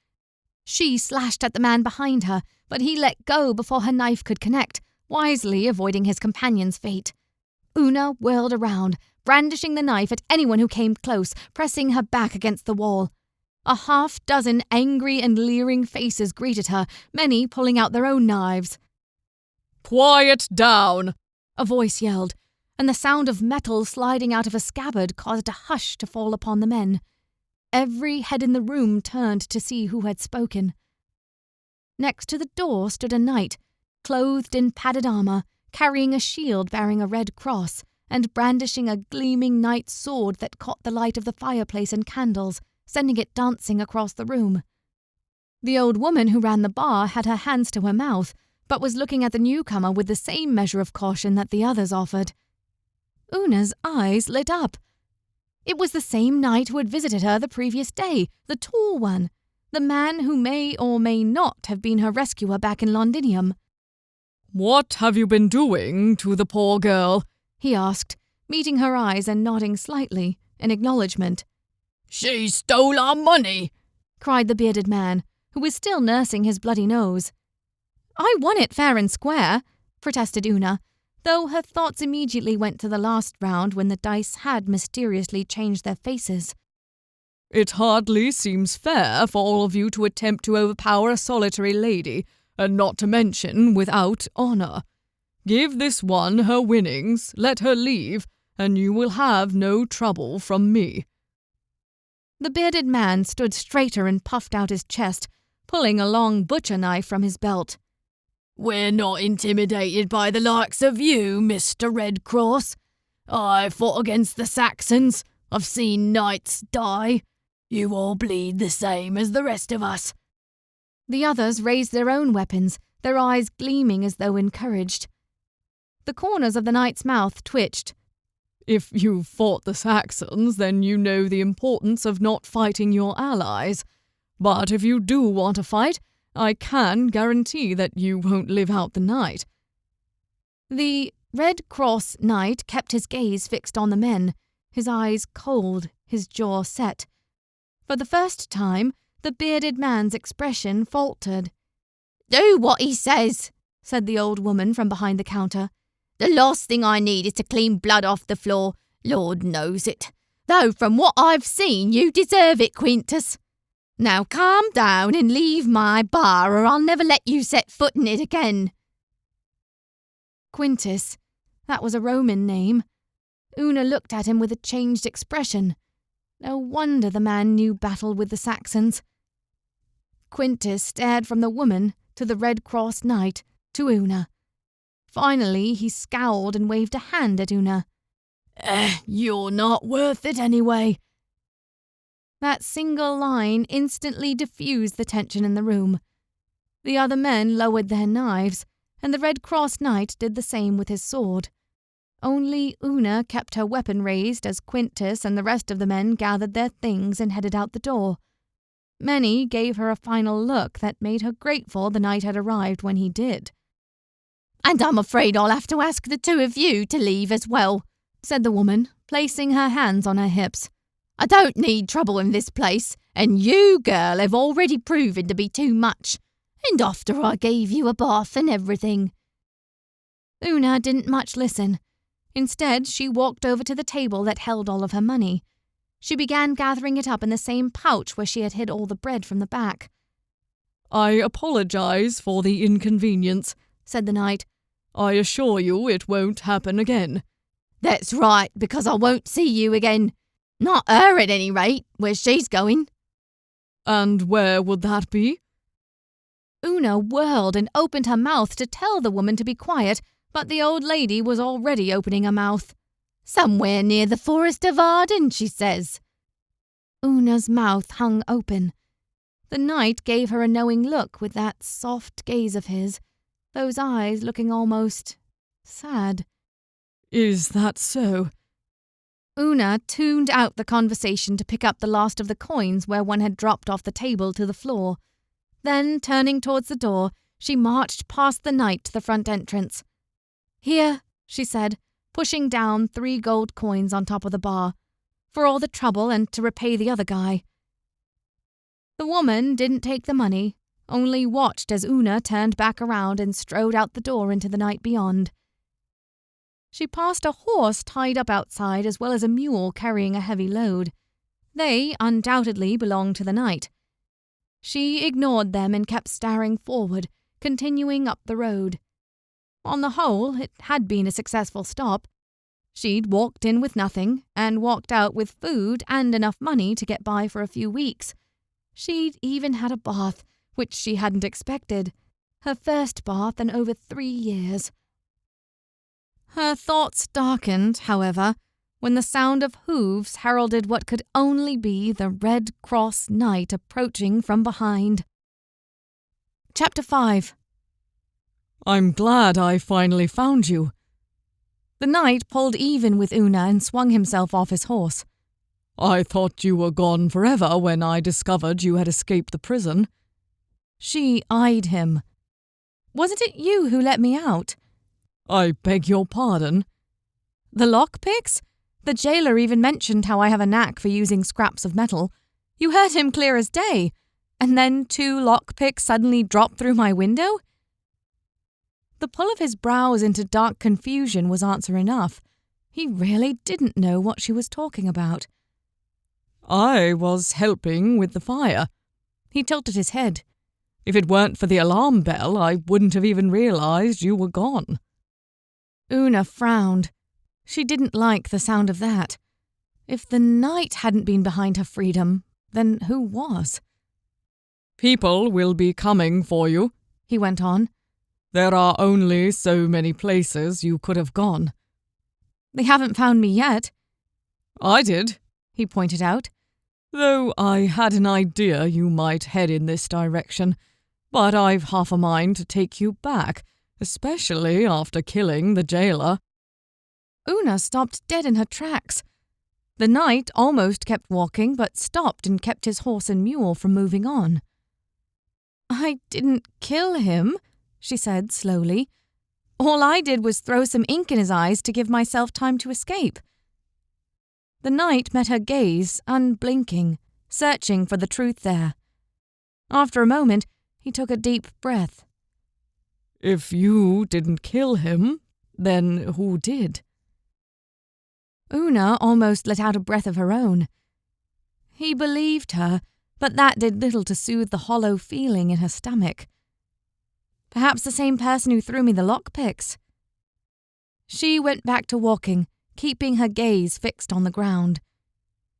She slashed at the man behind her, but he let go before her knife could connect, wisely avoiding his companion's fate. Una whirled around, brandishing the knife at anyone who came close, pressing her back against the wall. A 6 angry and leering faces greeted her, many pulling out their own knives. Quiet down, a voice yelled, and the sound of metal sliding out of a scabbard caused a hush to fall upon the men. Every head in the room turned to see who had spoken. Next to the door stood a knight, clothed in padded armor, carrying a shield bearing a red cross, and brandishing a gleaming knight's sword that caught the light of the fireplace and candles, sending it dancing across the room. The old woman who ran the bar had her hands to her mouth, but was looking at the newcomer with the same measure of caution that the others offered. Una's eyes lit up. It was the same knight who had visited her the previous day, the tall one, the man who may or may not have been her rescuer back in Londinium. What have you been doing to the poor girl? He asked, meeting her eyes and nodding slightly, in acknowledgement. She stole our money, cried the bearded man, who was still nursing his bloody nose. "I won it fair and square," protested Una, though her thoughts immediately went to the last round when the dice had mysteriously changed their faces. "It hardly seems fair for all of you to attempt to overpower a solitary lady, and not to mention without honour. Give this one her winnings, let her leave, and you will have no trouble from me." The bearded man stood straighter and puffed out his chest, pulling a long butcher knife from his belt. "We're not intimidated by the likes of you, Mr. Red Cross. I fought against the Saxons. I've seen knights die. You all bleed the same as the rest of us." The others raised their own weapons, their eyes gleaming as though encouraged. The corners of the knight's mouth twitched. "If you fought the Saxons, then you know the importance of not fighting your allies. But if you do want to fight, I can guarantee that you won't live out the night." The Red Cross knight kept his gaze fixed on the men, his eyes cold, his jaw set. For the first time, the bearded man's expression faltered. "Do what he says," said the old woman from behind the counter. "The last thing I need is to clean blood off the floor. Lord knows it. Though from what I've seen, you deserve it, Quintus. Now calm down and leave my bar, or I'll never let you set foot in it again." Quintus. That was a Roman name. Una looked at him with a changed expression. No wonder the man knew battle with the Saxons. Quintus stared from the woman to the Red Cross knight to Una. Finally, he scowled and waved a hand at Una. You're not worth it anyway." That single line instantly diffused the tension in the room. The other men lowered their knives, and the Red Cross knight did the same with his sword. Only Una kept her weapon raised as Quintus and the rest of the men gathered their things and headed out the door. Many gave her a final look that made her grateful the knight had arrived when he did. "And I'm afraid I'll have to ask the two of you to leave as well," said the woman, placing her hands on her hips. "I don't need trouble in this place, and you, girl, have already proven to be too much. And after I gave you a bath and everything." Una didn't much listen. Instead, she walked over to the table that held all of her money. She began gathering it up in the same pouch where she had hid all the bread from the back. "I apologize for the inconvenience," said the knight. "I assure you it won't happen again." "That's right, because I won't see you again. Not her at any rate, where she's going." "And where would that be?" Una whirled and opened her mouth to tell the woman to be quiet, but the old lady was already opening her mouth. "Somewhere near the Forest of Arden," she says. Una's mouth hung open. The knight gave her a knowing look with that soft gaze of his, those eyes looking almost sad. "Is that so?" Una tuned out the conversation to pick up the last of the coins where one had dropped off the table to the floor. Then, turning towards the door, she marched past the knight to the front entrance. "Here," she said, pushing down 3 gold coins on top of the bar, "for all the trouble and to repay the other guy." The woman didn't take the money, only watched as Una turned back around and strode out the door into the night beyond. She passed a horse tied up outside as well as a mule carrying a heavy load. They undoubtedly belonged to the knight. She ignored them and kept staring forward, continuing up the road. On the whole, it had been a successful stop. She'd walked in with nothing and walked out with food and enough money to get by for a few weeks. She'd even had a bath, which she hadn't expected. Her first bath in over 3 years. Her thoughts darkened, however, when the sound of hooves heralded what could only be the Red Cross knight approaching from behind. Chapter 5. "I'm glad I finally found you." The knight pulled even with Una and swung himself off his horse. "I thought you were gone forever when I discovered you had escaped the prison." She eyed him. "Wasn't it you who let me out?" "I beg your pardon." "The lockpicks? The jailer even mentioned how I have a knack for using scraps of metal. You heard him clear as day. And then 2 lockpicks suddenly dropped through my window? The pull of his brows into dark confusion was answer enough. He really didn't know what she was talking about. I was helping with the fire. He tilted his head. If it weren't for the alarm bell, I wouldn't have even realized you were gone. Una frowned. She didn't like the sound of that. If the night hadn't been behind her freedom, then who was? People will be coming for you, he went on. There are only so many places you could have gone. They haven't found me yet. I did, he pointed out. Though I had an idea you might head in this direction, but I've half a mind to take you back, especially after killing the jailer. Una stopped dead in her tracks. The knight almost kept walking, but stopped and kept his horse and mule from moving on. I didn't kill him, she said slowly. All I did was throw some ink in his eyes to give myself time to escape. The knight met her gaze, unblinking, searching for the truth there. After a moment, he took a deep breath. If you didn't kill him, then who did? Una almost let out a breath of her own. He believed her, but that did little to soothe the hollow feeling in her stomach. Perhaps the same person who threw me the lockpicks. She went back to walking, keeping her gaze fixed on the ground.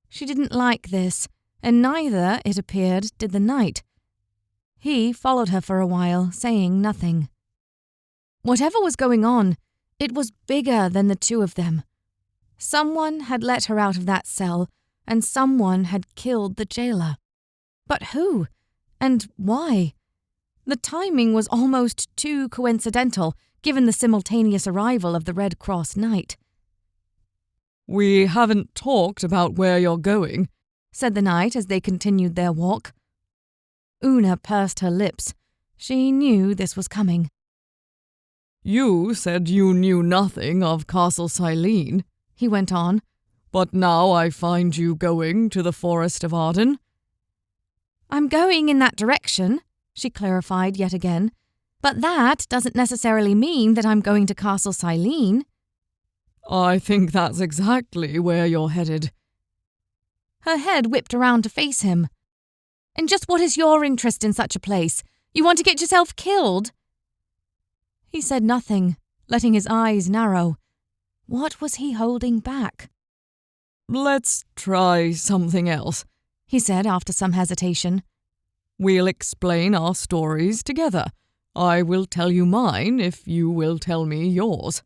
She didn't like this, and neither, it appeared, did the knight. He followed her for a while, saying nothing. Whatever was going on, it was bigger than the 2 of them. Someone had let her out of that cell, and someone had killed the jailer. But who? And why? The timing was almost too coincidental, given the simultaneous arrival of the Red Cross Knight. We haven't talked about where you're going, said the knight as they continued their walk. Una pursed her lips. She knew this was coming. You said you knew nothing of Castle Silene, he went on. But now I find you going to the Forest of Arden. I'm going in that direction, she clarified yet again. But that doesn't necessarily mean that I'm going to Castle Silene. I think that's exactly where you're headed. Her head whipped around to face him. And just what is your interest in such a place? You want to get yourself killed? He said nothing, letting his eyes narrow. What was he holding back? Let's try something else, he said after some hesitation. We'll explain our stories together. I will tell you mine if you will tell me yours.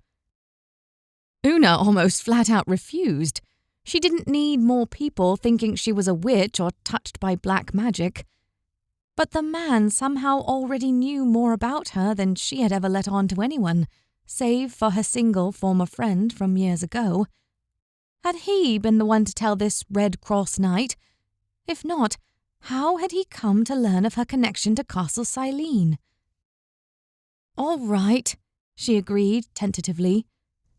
Una almost flat out refused. She didn't need more people thinking she was a witch or touched by black magic. But the man somehow already knew more about her than she had ever let on to anyone, save for her single former friend from years ago. Had he been the one to tell this Red Cross Knight? If not, how had he come to learn of her connection to Castle Silene? All right, she agreed tentatively,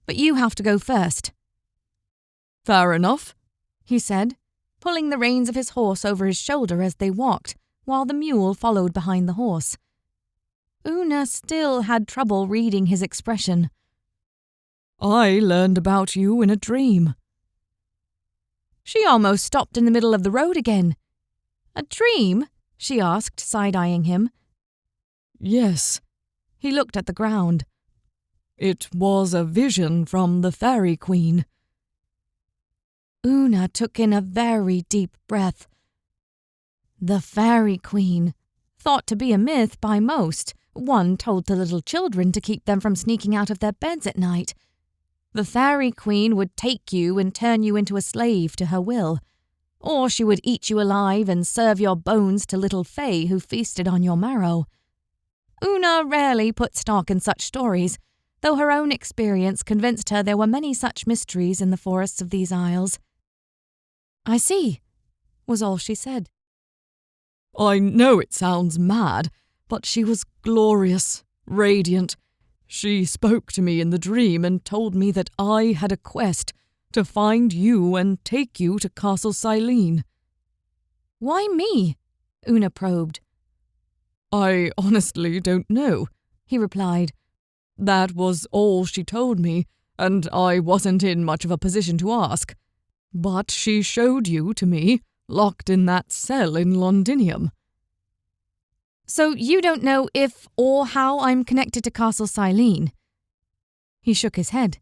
but you have to go first. Fair enough, he said, pulling the reins of his horse over his shoulder as they walked, while the mule followed behind the horse. Una still had trouble reading his expression. I learned about you in a dream. She almost stopped in the middle of the road again. A dream? She asked, side-eyeing him. Yes. He looked at the ground. It was a vision from the Faerie Queen. Una took in a very deep breath. The Faerie Queen, thought to be a myth by most, one told to little children to keep them from sneaking out of their beds at night. The Faerie Queen would take you and turn you into a slave to her will, or she would eat you alive and serve your bones to little fae who feasted on your marrow. Una rarely put stock in such stories, though her own experience convinced her there were many such mysteries in the forests of these isles. I see, was all she said. I know it sounds mad, but she was glorious, radiant. She spoke to me in the dream and told me that I had a quest to find you and take you to Castle Silene. Why me? Una probed. I honestly don't know, He replied. That was all she told me, and I wasn't in much of a position to ask. But she showed you to me, locked in that cell in Londinium. So you don't know if or how I'm connected to Castle Silene? He shook his head.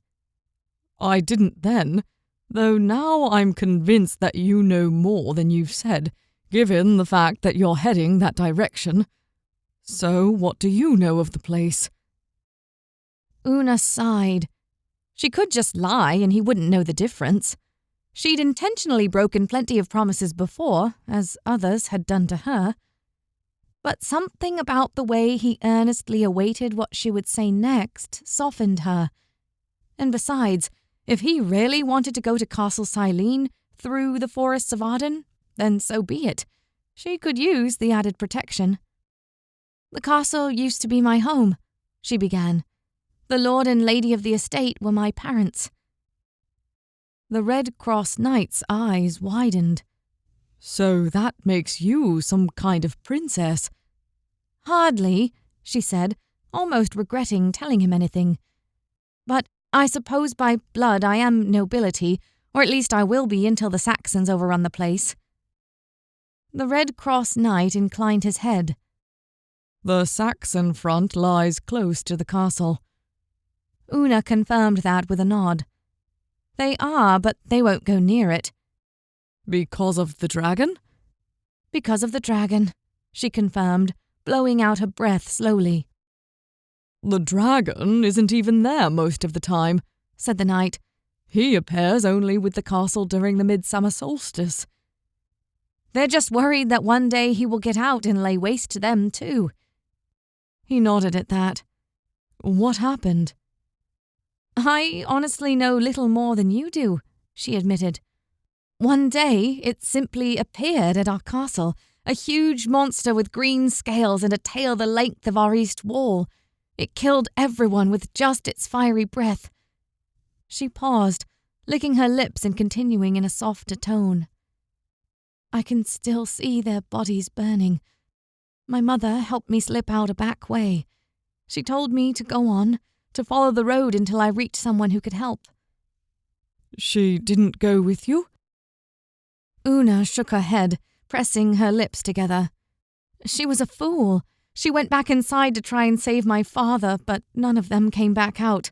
I didn't then, though now I'm convinced that you know more than you've said, given the fact that you're heading that direction. So what do you know of the place? Una sighed. She could just lie and he wouldn't know the difference. She'd intentionally broken plenty of promises before, as others had done to her. But something about the way he earnestly awaited what she would say next softened her. And besides, if he really wanted to go to Castle Silene through the forests of Arden, then so be it. She could use the added protection. The castle used to be my home, she began. The lord and lady of the estate were my parents. The Red Cross Knight's eyes widened. So that makes you some kind of princess. Hardly, she said, almost regretting telling him anything. But I suppose by blood I am nobility, or at least I will be until the Saxons overrun the place. The Red Cross Knight inclined his head. The Saxon front lies close to the castle. Una confirmed that with a nod. They are, but they won't go near it. Because of the dragon? Because of the dragon, she confirmed, blowing out her breath slowly. The dragon isn't even there most of the time, said the knight. He appears only with the castle during the midsummer solstice. They're just worried that one day he will get out and lay waste to them too. He nodded at that. What happened? I honestly know little more than you do, she admitted. One day it simply appeared at our castle, a huge monster with green scales and a tail the length of our east wall. It killed everyone with just its fiery breath. She paused, licking her lips and continuing in a softer tone. I can still see their bodies burning. My mother helped me slip out a back way. She told me to go on, to follow the road until I reached someone who could help. She didn't go with you? Una shook her head, pressing her lips together. She was a fool. She went back inside to try and save my father, but none of them came back out.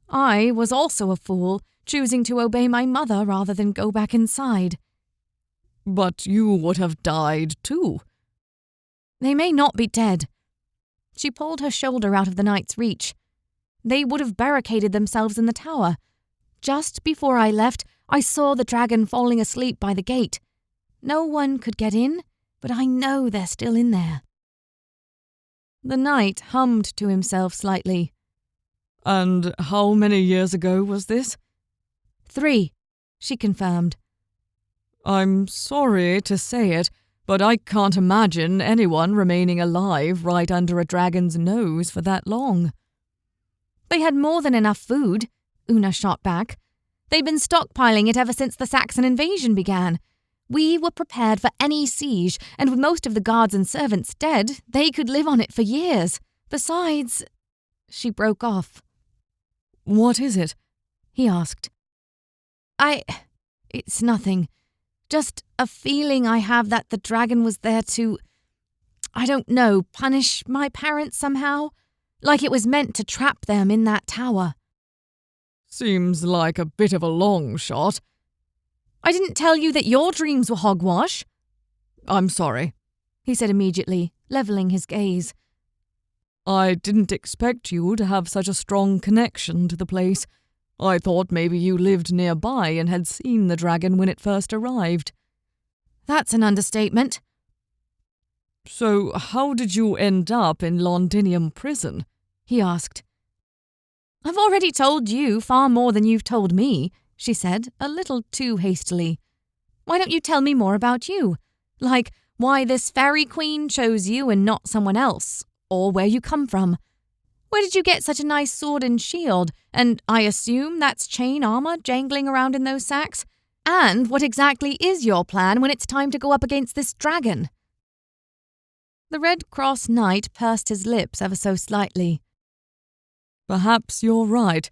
I was also a fool, choosing to obey my mother rather than go back inside. But you would have died too. They may not be dead. She pulled her shoulder out of the knight's reach. They would have barricaded themselves in the tower. Just before I left, I saw the dragon falling asleep by the gate. No one could get in, but I know they're still in there. The knight hummed to himself slightly. And how many years ago was this? 3, she confirmed. I'm sorry to say it, but I can't imagine anyone remaining alive right under a dragon's nose for that long. They had more than enough food, Una shot back. They've been stockpiling it ever since the Saxon invasion began. We were prepared for any siege, and with most of the guards and servants dead, they could live on it for years. Besides... She broke off. What is it? He asked. It's nothing. Just a feeling I have that the dragon was there to, I don't know, punish my parents somehow? Like it was meant to trap them in that tower. Seems like a bit of a long shot. I didn't tell you that your dreams were hogwash. I'm sorry, he said immediately, levelling his gaze. I didn't expect you to have such a strong connection to the place. I thought maybe you lived nearby and had seen the dragon when it first arrived. That's an understatement. So how did you end up in Londinium prison? He asked. I've already told you far more than you've told me, she said, a little too hastily. Why don't you tell me more about you? Like why this fairy queen chose you and not someone else, or where you come from. Where did you get such a nice sword and shield? And I assume that's chain armor jangling around in those sacks? And what exactly is your plan when it's time to go up against this dragon? The Red Cross Knight pursed his lips ever so slightly. Perhaps you're right.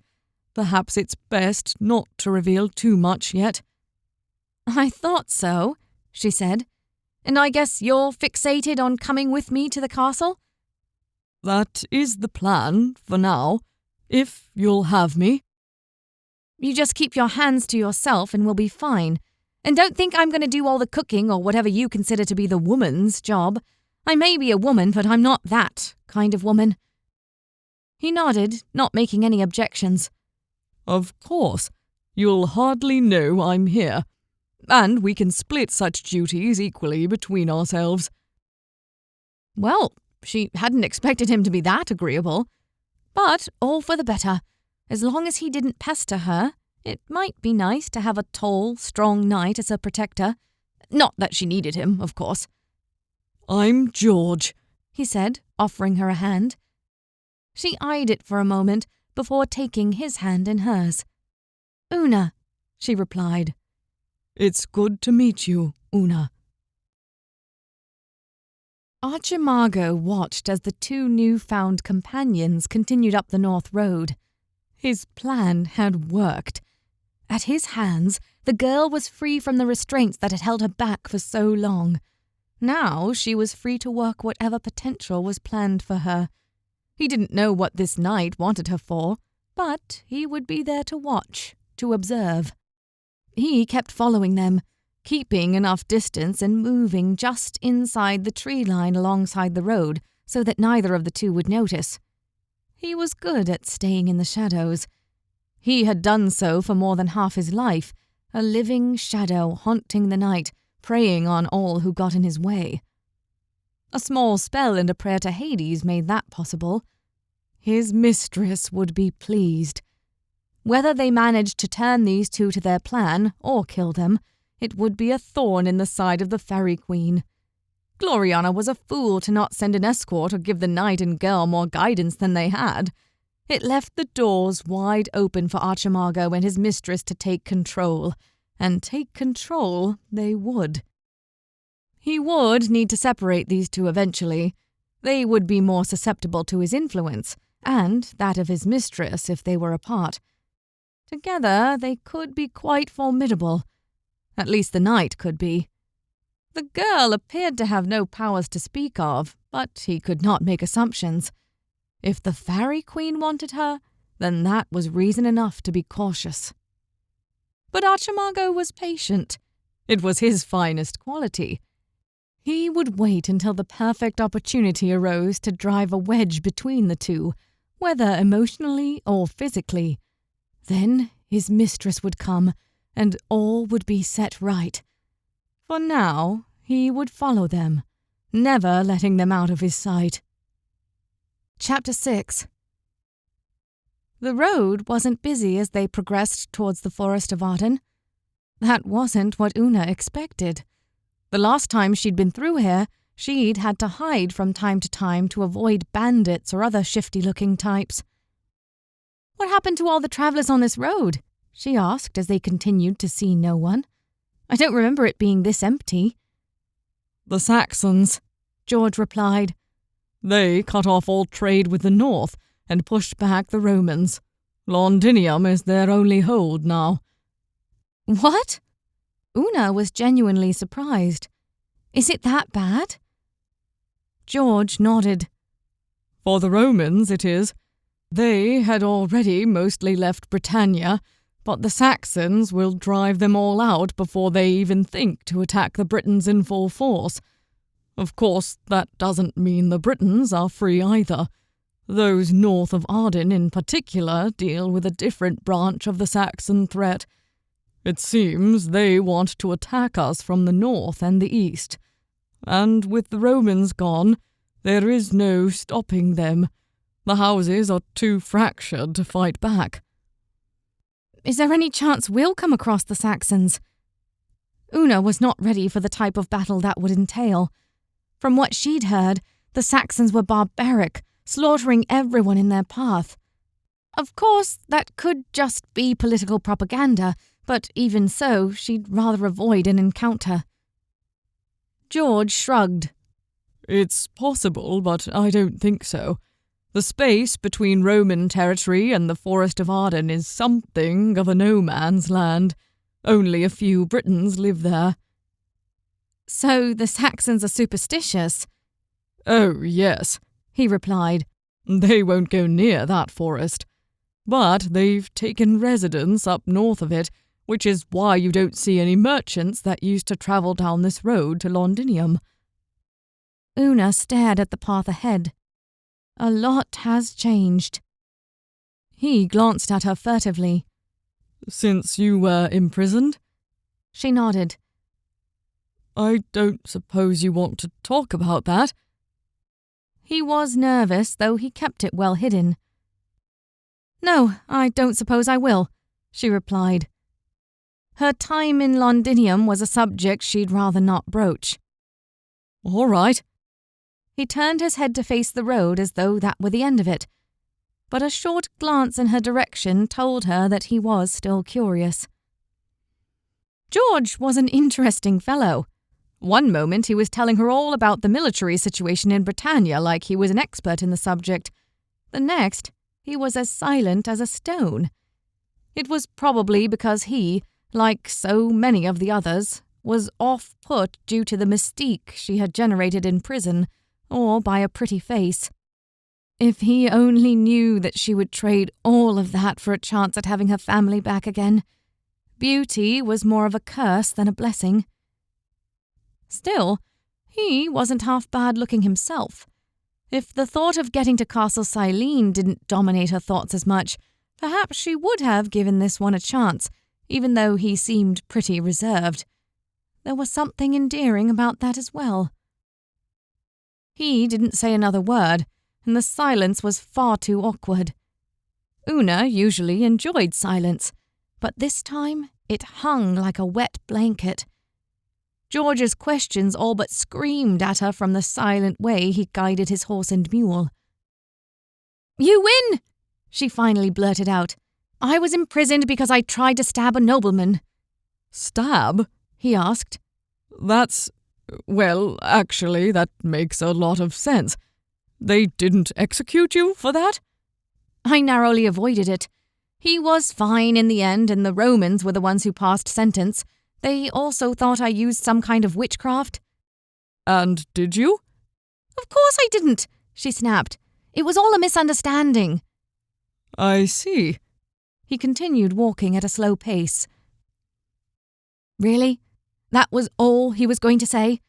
Perhaps it's best not to reveal too much yet. I thought so, she said. And I guess you're fixated on coming with me to the castle? That is the plan, for now, if you'll have me. You just keep your hands to yourself and we'll be fine. And don't think I'm going to do all the cooking or whatever you consider to be the woman's job. I may be a woman, but I'm not that kind of woman. He nodded, not making any objections. Of course. You'll hardly know I'm here. And we can split such duties equally between ourselves. Well, she hadn't expected him to be that agreeable. But all for the better. As long as he didn't pester her, it might be nice to have a tall, strong knight as a protector. Not that she needed him, of course. I'm George, he said, offering her a hand. She eyed it for a moment before taking his hand in hers. Una, she replied. It's good to meet you, Una. Archimago watched as the two new-found companions continued up the North Road. His plan had worked. At his hands, the girl was free from the restraints that had held her back for so long. Now she was free to work whatever potential was planned for her. He didn't know what this knight wanted her for, but he would be there to watch, to observe. He kept following them, keeping enough distance and moving just inside the tree line alongside the road so that neither of the two would notice. He was good at staying in the shadows. He had done so for more than half his life, a living shadow haunting the night, preying on all who got in his way. A small spell and a prayer to Hades made that possible. His mistress would be pleased. Whether they managed to turn these two to their plan or kill them, it would be a thorn in the side of the Faerie Queen. Gloriana was a fool to not send an escort or give the knight and girl more guidance than they had. It left the doors wide open for Archimago and his mistress to take control, and take control they would. He would need to separate these two eventually. They would be more susceptible to his influence, and that of his mistress if they were apart. Together they could be quite formidable. At least the knight could be. The girl appeared to have no powers to speak of, but he could not make assumptions. If the Faerie Queen wanted her, then that was reason enough to be cautious. But Archimago was patient. It was his finest quality. He would wait until the perfect opportunity arose to drive a wedge between the two, whether emotionally or physically. Then his mistress would come, and all would be set right. For now, he would follow them, never letting them out of his sight. Chapter 6. The road wasn't busy as they progressed towards the Forest of Arden. That wasn't what Una expected. The last time she'd been through here, she'd had to hide from time to time to avoid bandits or other shifty-looking types. "What happened to all the travellers on this road?" she asked as they continued to see no one. "I don't remember it being this empty." "The Saxons," George replied. "They cut off all trade with the north and pushed back the Romans. Londinium is their only hold now." "What?" Una was genuinely surprised. "Is it that bad?" George nodded. "For the Romans it is. They had already mostly left Britannia, but the Saxons will drive them all out before they even think to attack the Britons in full force. Of course, that doesn't mean the Britons are free either. Those north of Arden in particular deal with a different branch of the Saxon threat. It seems they want to attack us from the north and the east. And with the Romans gone, there is no stopping them. The houses are too fractured to fight back." "Is there any chance we'll come across the Saxons?" Una was not ready for the type of battle that would entail. From what she'd heard, the Saxons were barbaric, slaughtering everyone in their path. Of course, that could just be political propaganda, but even so, she'd rather avoid an encounter. George shrugged. It's possible, but I don't think so. The space between Roman territory and the Forest of Arden is something of a no-man's land. Only a few Britons live there. So the Saxons are superstitious? Oh, yes, he replied. They won't go near that forest. But they've taken residence up north of it, which is why you don't see any merchants that used to travel down this road to Londinium. Una stared at the path ahead. A lot has changed. He glanced at her furtively. Since you were imprisoned? She nodded. I don't suppose you want to talk about that. He was nervous, though he kept it well hidden. No, I don't suppose I will, she replied. Her time in Londinium was a subject she'd rather not broach. All right. He turned his head to face the road as though that were the end of it, but a short glance in her direction told her that he was still curious. George was an interesting fellow. One moment he was telling her all about the military situation in Britannia like he was an expert in the subject. The next, he was as silent as a stone. It was probably because he, like so many of the others, was off-put due to the mystique she had generated in prison, or by a pretty face. If he only knew that she would trade all of that for a chance at having her family back again. Beauty was more of a curse than a blessing. Still, he wasn't half bad-looking himself. If the thought of getting to Castle Silene didn't dominate her thoughts as much, perhaps she would have given this one a chance, even though he seemed pretty reserved. There was something endearing about that as well. He didn't say another word, and the silence was far too awkward. Una usually enjoyed silence, but this time it hung like a wet blanket. George's questions all but screamed at her from the silent way he guided his horse and mule. "You win!" she finally blurted out. "I was imprisoned because I tried to stab a nobleman." "Stab?" he asked. Well, actually, that makes a lot of sense. They didn't execute you for that?" "I narrowly avoided it. He was fine in the end, and the Romans were the ones who passed sentence. They also thought I used some kind of witchcraft." "And did you?" "Of course I didn't," she snapped. "It was all a misunderstanding." "I see." He continued walking at a slow pace. Really? That was all he was going to say?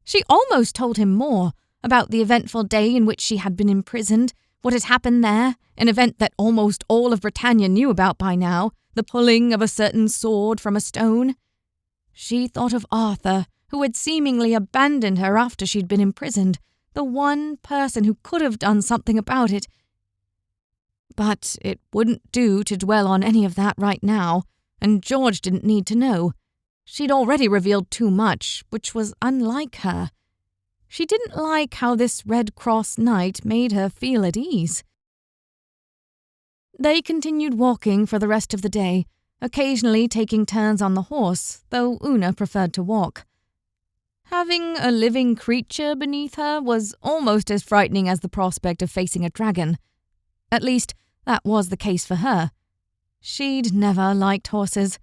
She almost told him more, about the eventful day in which she had been imprisoned, what had happened there, an event that almost all of Britannia knew about by now, the pulling of a certain sword from a stone. She thought of Arthur, who had seemingly abandoned her after she'd been imprisoned, the one person who could have done something about it. But it wouldn't do to dwell on any of that right now, and George didn't need to know. She'd already revealed too much, which was unlike her. She didn't like how this Red Cross night made her feel at ease. They continued walking for the rest of the day, occasionally taking turns on the horse, though Una preferred to walk. Having a living creature beneath her was almost as frightening as the prospect of facing a dragon. At least, that was the case for her. She'd never liked horses.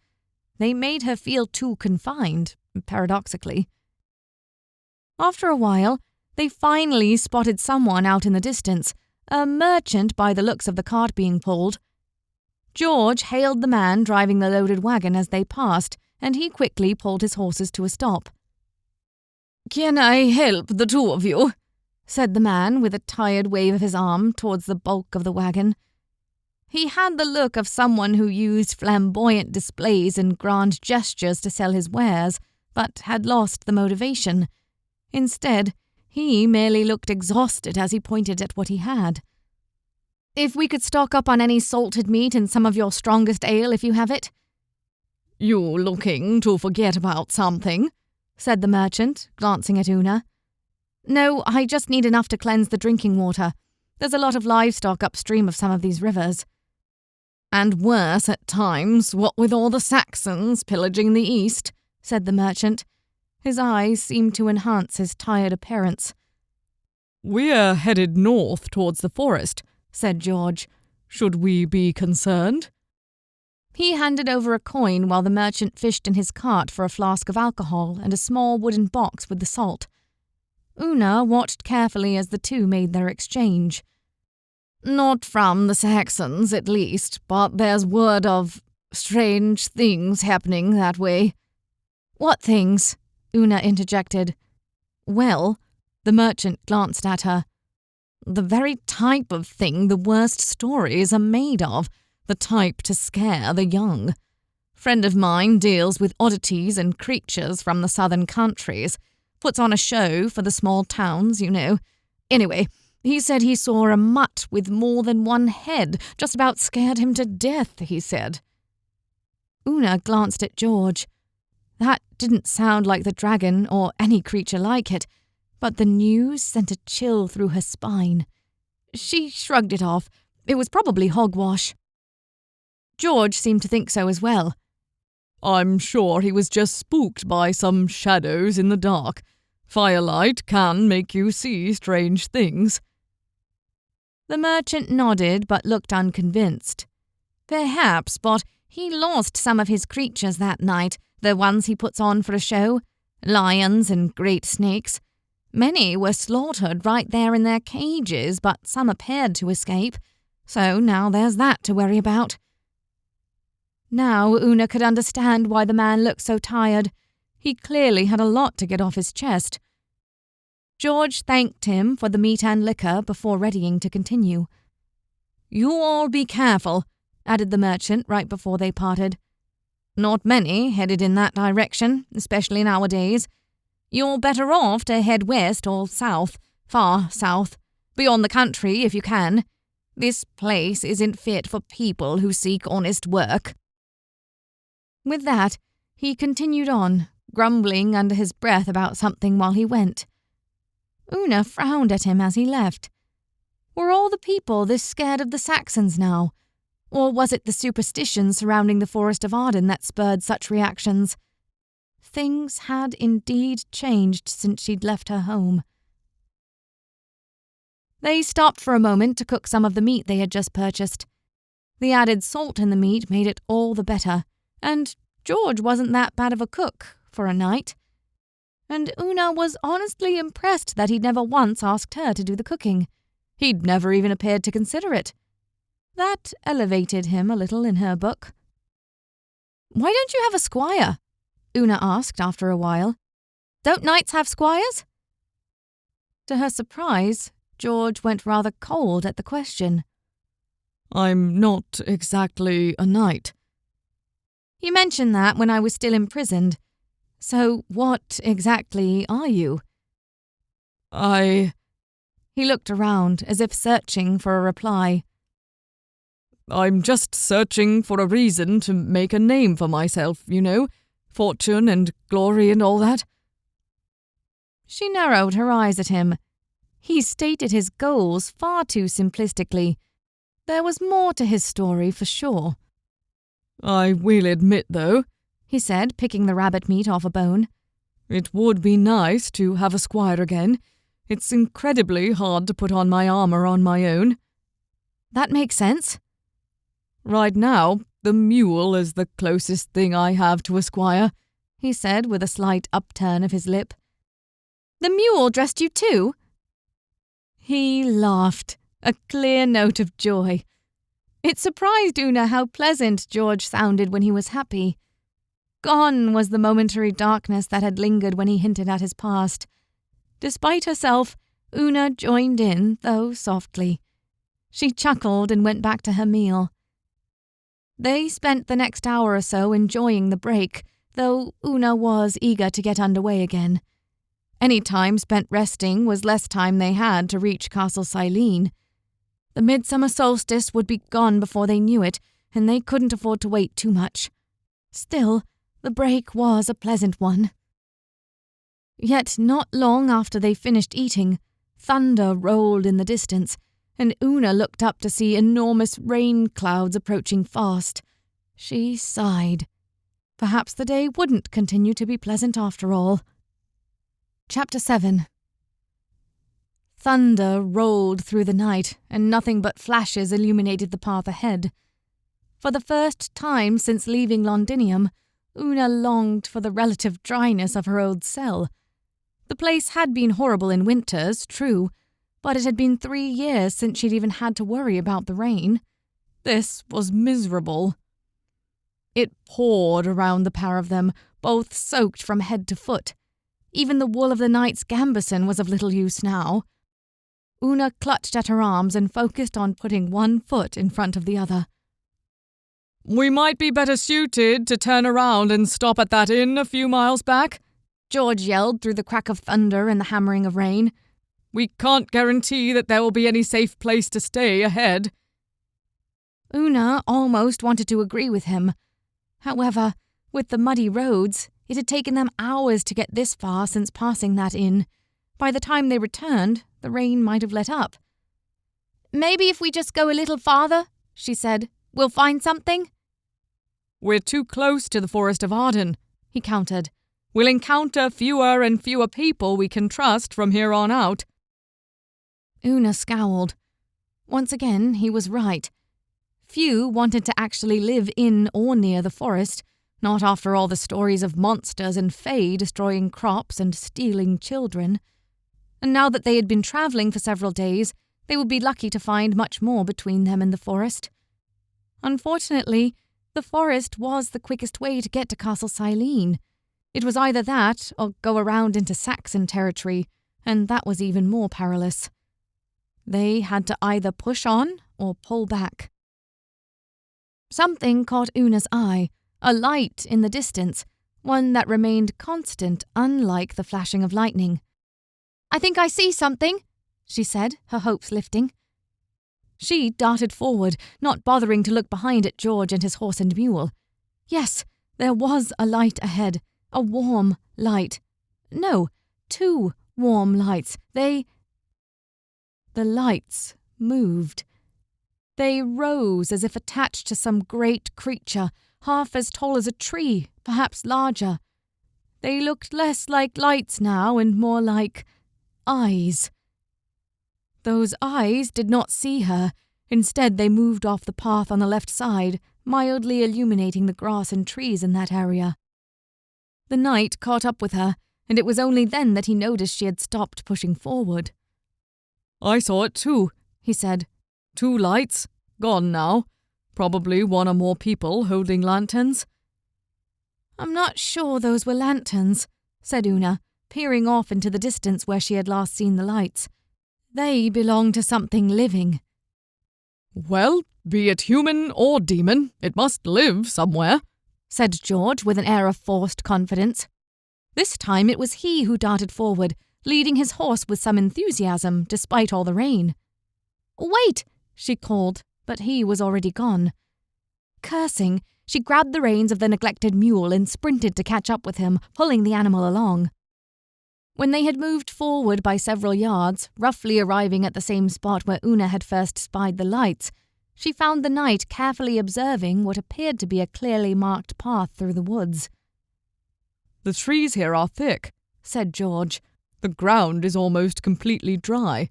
They made her feel too confined, paradoxically. After a while, they finally spotted someone out in the distance, a merchant by the looks of the cart being pulled. George hailed the man driving the loaded wagon as they passed, and he quickly pulled his horses to a stop. "Can I help the two of you?" said the man with a tired wave of his arm towards the bulk of the wagon. He had the look of someone who used flamboyant displays and grand gestures to sell his wares, but had lost the motivation. Instead, he merely looked exhausted as he pointed at what he had. "If we could stock up on any salted meat and some of your strongest ale if you have it." "You looking to forget about something?" said the merchant, glancing at Una. "No, I just need enough to cleanse the drinking water. There's a lot of livestock upstream of some of these rivers." "And worse at times, what with all the Saxons pillaging the east," said the merchant. His eyes seemed to enhance his tired appearance. "We're headed north towards the forest," said George. "Should we be concerned?" He handed over a coin while the merchant fished in his cart for a flask of alcohol and a small wooden box with the salt. Una watched carefully as the two made their exchange. "Not from the Saxons, at least, but there's word of strange things happening that way." "What things?" Una interjected. "Well," the merchant glanced at her, "the very type of thing the worst stories are made of, the type to scare the young. Friend of mine deals with oddities and creatures from the southern countries, puts on a show for the small towns, you know. Anyway, he said he saw a mutt with more than one head, just about scared him to death, he said." Una glanced at George. That didn't sound like the dragon or any creature like it, but the news sent a chill through her spine. She shrugged it off. It was probably hogwash. George seemed to think so as well. "I'm sure he was just spooked by some shadows in the dark. Firelight can make you see strange things." The merchant nodded but looked unconvinced. "Perhaps, but he lost some of his creatures that night, the ones he puts on for a show. Lions and great snakes. Many were slaughtered right there in their cages, but some appeared to escape. So now there's that to worry about." Now Una could understand why the man looked so tired. He clearly had a lot to get off his chest. George thanked him for the meat and liquor before readying to continue. "You all be careful," added the merchant right before they parted. "Not many headed in that direction, especially nowadays. You're better off to head west or south, far south, beyond the country if you can. This place isn't fit for people who seek honest work." With that, he continued on, grumbling under his breath about something while he went. Una frowned at him as he left. Were all the people this scared of the Saxons now? Or was it the superstition surrounding the Forest of Arden that spurred such reactions? Things had indeed changed since she'd left her home. They stopped for a moment to cook some of the meat they had just purchased. The added salt in the meat made it all the better, and George wasn't that bad of a cook for a night. And Una was honestly impressed that he'd never once asked her to do the cooking. He'd never even appeared to consider it. That elevated him a little in her book. "Why don't you have a squire?" Una asked after a while. "Don't knights have squires?" To her surprise, George went rather cold at the question. "I'm not exactly a knight." "You mentioned that when I was still imprisoned. So what exactly are you?" He looked around as if searching for a reply. "I'm just searching for a reason to make a name for myself, you know. Fortune and glory and all that." She narrowed her eyes at him. He stated his goals far too simplistically. There was more to his story for sure. "I will admit, though," he said, picking the rabbit meat off a bone, "it would be nice to have a squire again. It's incredibly hard to put on my armor on my own." "That makes sense." "Right now, the mule is the closest thing I have to a squire," he said with a slight upturn of his lip. "The mule dressed you too?" He laughed, a clear note of joy. It surprised Una how pleasant George sounded when he was happy. Gone was the momentary darkness that had lingered when he hinted at his past. Despite herself, Una joined in, though softly. She chuckled and went back to her meal. They spent the next hour or so enjoying the break, though Una was eager to get underway again. Any time spent resting was less time they had to reach Castle Silene. The midsummer solstice would be gone before they knew it, and they couldn't afford to wait too much. Still, the break was a pleasant one. Yet not long after they finished eating, thunder rolled in the distance, and Una looked up to see enormous rain clouds approaching fast. She sighed. Perhaps the day wouldn't continue to be pleasant after all. Chapter 7. Thunder rolled through the night, and nothing but flashes illuminated the path ahead. For the first time since leaving Londinium, Una longed for the relative dryness of her old cell. The place had been horrible in winters, true, but it had been 3 years since she'd even had to worry about the rain. This was miserable. It poured around the pair of them, both soaked from head to foot. Even the wool of the knight's gambeson was of little use now. Una clutched at her arms and focused on putting one foot in front of the other. "We might be better suited to turn around and stop at that inn a few miles back," George yelled through the crack of thunder and the hammering of rain. "We can't guarantee that there will be any safe place to stay ahead." Una almost wanted to agree with him. However, with the muddy roads, it had taken them hours to get this far since passing that inn. By the time they returned, the rain might have let up. "Maybe if we just go a little farther," she said, "we'll find something." "We're too close to the Forest of Arden," he countered. "We'll encounter fewer and fewer people we can trust from here on out." Una scowled. Once again, he was right. Few wanted to actually live in or near the forest, not after all the stories of monsters and fae destroying crops and stealing children. And now that they had been travelling for several days, they would be lucky to find much more between them and the forest. Unfortunately, the forest was the quickest way to get to Castle Silene. It was either that or go around into Saxon territory, and that was even more perilous. They had to either push on or pull back. Something caught Una's eye, a light in the distance, one that remained constant, unlike the flashing of lightning. "I think I see something," she said, her hopes lifting. She darted forward, not bothering to look behind at George and his horse and mule. Yes, there was a light ahead, a warm light. No, 2 warm lights. The lights moved. They rose as if attached to some great creature, half as tall as a tree, perhaps larger. They looked less like lights now and more like eyes. Those eyes did not see her. Instead, they moved off the path on the left side, mildly illuminating the grass and trees in that area. The knight caught up with her, and it was only then that he noticed she had stopped pushing forward. "I saw it too," he said. 2 lights, gone now. Probably 1 or more people holding lanterns." "I'm not sure those were lanterns," said Una, peering off into the distance where she had last seen the lights. "They belong to something living." "Well, be it human or demon, it must live somewhere," said George with an air of forced confidence. This time it was he who darted forward, leading his horse with some enthusiasm despite all the rain. "Wait!" she called, but he was already gone. Cursing, she grabbed the reins of the neglected mule and sprinted to catch up with him, pulling the animal along. When they had moved forward by several yards, roughly arriving at the same spot where Una had first spied the lights, she found the knight carefully observing what appeared to be a clearly marked path through the woods. "The trees here are thick," said George. "The ground is almost completely dry."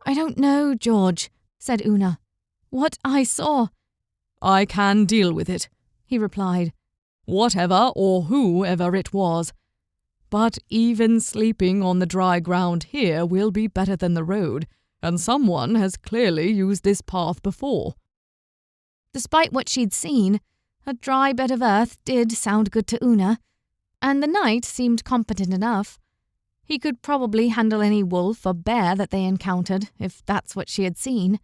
"I don't know, George," said Una. "What I saw—" "I can deal with it," he replied. "Whatever or whoever it was. But even sleeping on the dry ground here will be better than the road, and someone has clearly used this path before." Despite what she'd seen, a dry bed of earth did sound good to Una, and the knight seemed competent enough. He could probably handle any wolf or bear that they encountered, if that's what she had seen.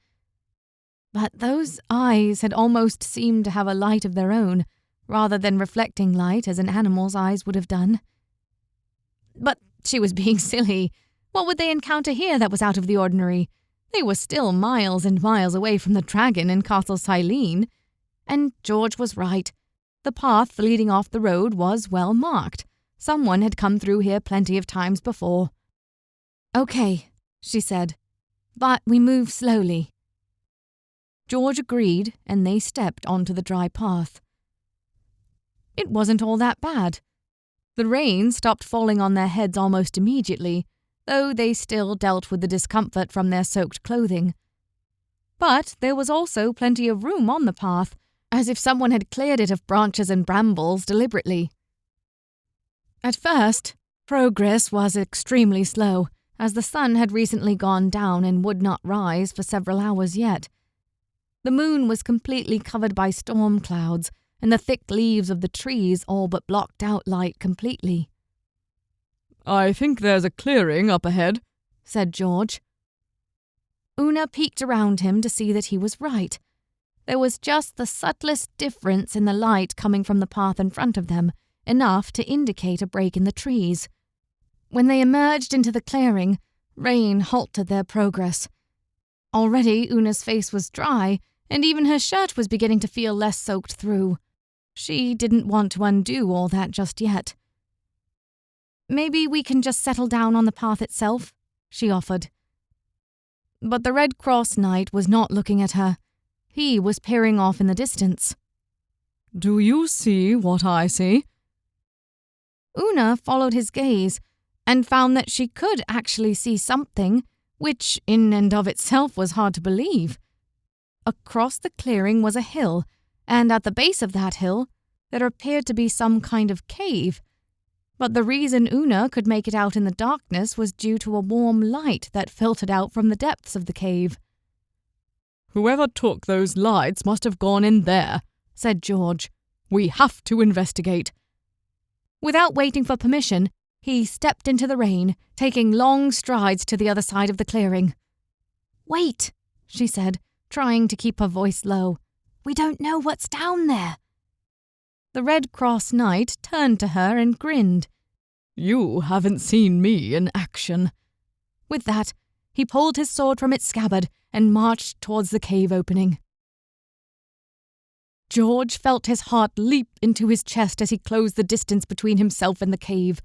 But those eyes had almost seemed to have a light of their own, rather than reflecting light as an animal's eyes would have done. But she was being silly. What would they encounter here that was out of the ordinary? They were still miles and miles away from the dragon in Castle Silene. And George was right. The path leading off the road was well marked. Someone had come through here plenty of times before. "Okay," she said, "but we move slowly." George agreed, and they stepped onto the dry path. It wasn't all that bad. The rain stopped falling on their heads almost immediately, though they still dealt with the discomfort from their soaked clothing. But there was also plenty of room on the path, as if someone had cleared it of branches and brambles deliberately. At first, progress was extremely slow, as the sun had recently gone down and would not rise for several hours yet. The moon was completely covered by storm clouds, and the thick leaves of the trees all but blocked out light completely. "I think there's a clearing up ahead," said George. Una peeked around him to see that he was right. There was just the subtlest difference in the light coming from the path in front of them, enough to indicate a break in the trees. When they emerged into the clearing, rain halted their progress. Already Una's face was dry, and even her shirt was beginning to feel less soaked through. She didn't want to undo all that just yet. "Maybe we can just settle down on the path itself," she offered. But the Red Cross Knight was not looking at her. He was peering off in the distance. "Do you see what I see?" Una followed his gaze and found that she could actually see something, which in and of itself was hard to believe. Across the clearing was a hill, and at the base of that hill there appeared to be some kind of cave. But the reason Una could make it out in the darkness was due to a warm light that filtered out from the depths of the cave. "Whoever took those lights must have gone in there," said George. "We have to investigate." Without waiting for permission, he stepped into the rain, taking long strides to the other side of the clearing. "Wait," she said, trying to keep her voice low. "We don't know what's down there." The Red Cross Knight turned to her and grinned. "You haven't seen me in action." With that, he pulled his sword from its scabbard and marched towards the cave opening. George felt his heart leap into his chest as he closed the distance between himself and the cave.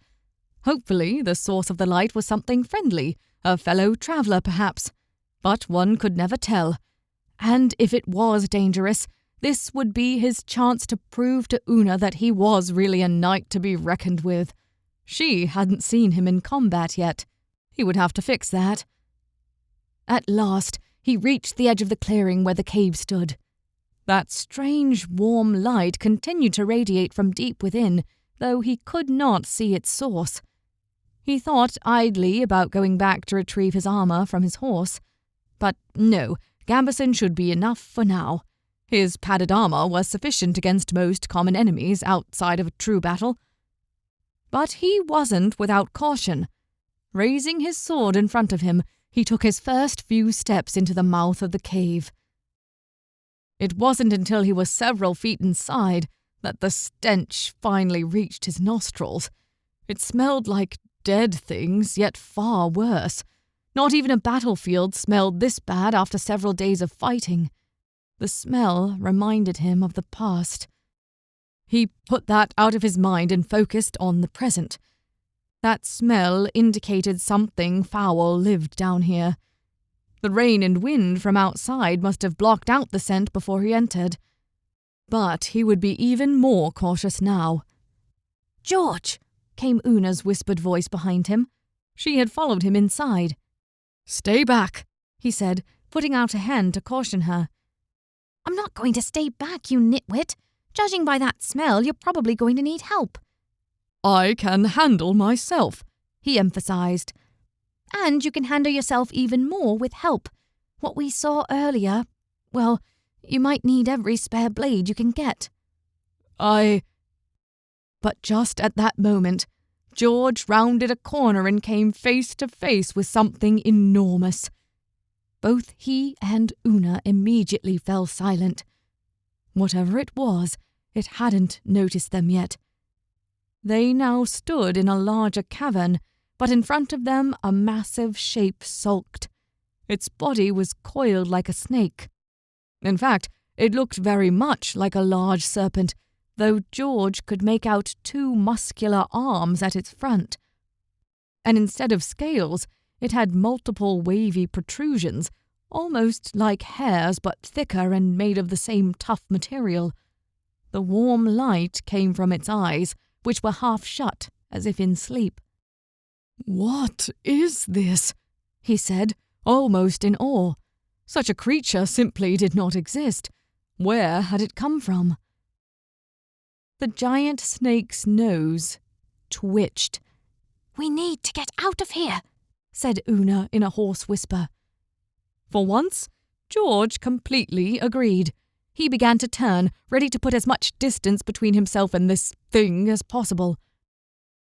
Hopefully, the source of the light was something friendly, a fellow traveller perhaps. But one could never tell. And if it was dangerous, this would be his chance to prove to Una that he was really a knight to be reckoned with. She hadn't seen him in combat yet. He would have to fix that. At last, he reached the edge of the clearing where the cave stood. That strange, warm light continued to radiate from deep within, though he could not see its source. He thought idly about going back to retrieve his armor from his horse. But no, gambeson should be enough for now. His padded armor was sufficient against most common enemies outside of a true battle. But he wasn't without caution. Raising his sword in front of him, he took his first few steps into the mouth of the cave. It wasn't until he was several feet inside that the stench finally reached his nostrils. It smelled like dead things, yet far worse. Not even a battlefield smelled this bad after several days of fighting. The smell reminded him of the past. He put that out of his mind and focused on the present. That smell indicated something foul lived down here. The rain and wind from outside must have blocked out the scent before he entered. But he would be even more cautious now. "George!" came Una's whispered voice behind him. She had followed him inside. "Stay back," he said, putting out a hand to caution her. "I'm not going to stay back, you nitwit. Judging by that smell, you're probably going to need help." "I can handle myself," he emphasized. "And you can handle yourself even more with help. What we saw earlier, well, you might need every spare blade you can get." But just at that moment, George rounded a corner and came face to face with something enormous. Both he and Una immediately fell silent. Whatever it was, it hadn't noticed them yet. They now stood in a larger cavern, but in front of them a massive shape sulked. Its body was coiled like a snake. In fact, it looked very much like a large serpent, though George could make out two muscular arms at its front. And instead of scales, it had multiple wavy protrusions, almost like hairs but thicker and made of the same tough material. The warm light came from its eyes, which were half shut, as if in sleep. "What is this?" he said, almost in awe. Such a creature simply did not exist. Where had it come from? The giant snake's nose twitched. "We need to get out of here," said Una in a hoarse whisper. For once, George completely agreed. He began to turn, ready to put as much distance between himself and this thing as possible.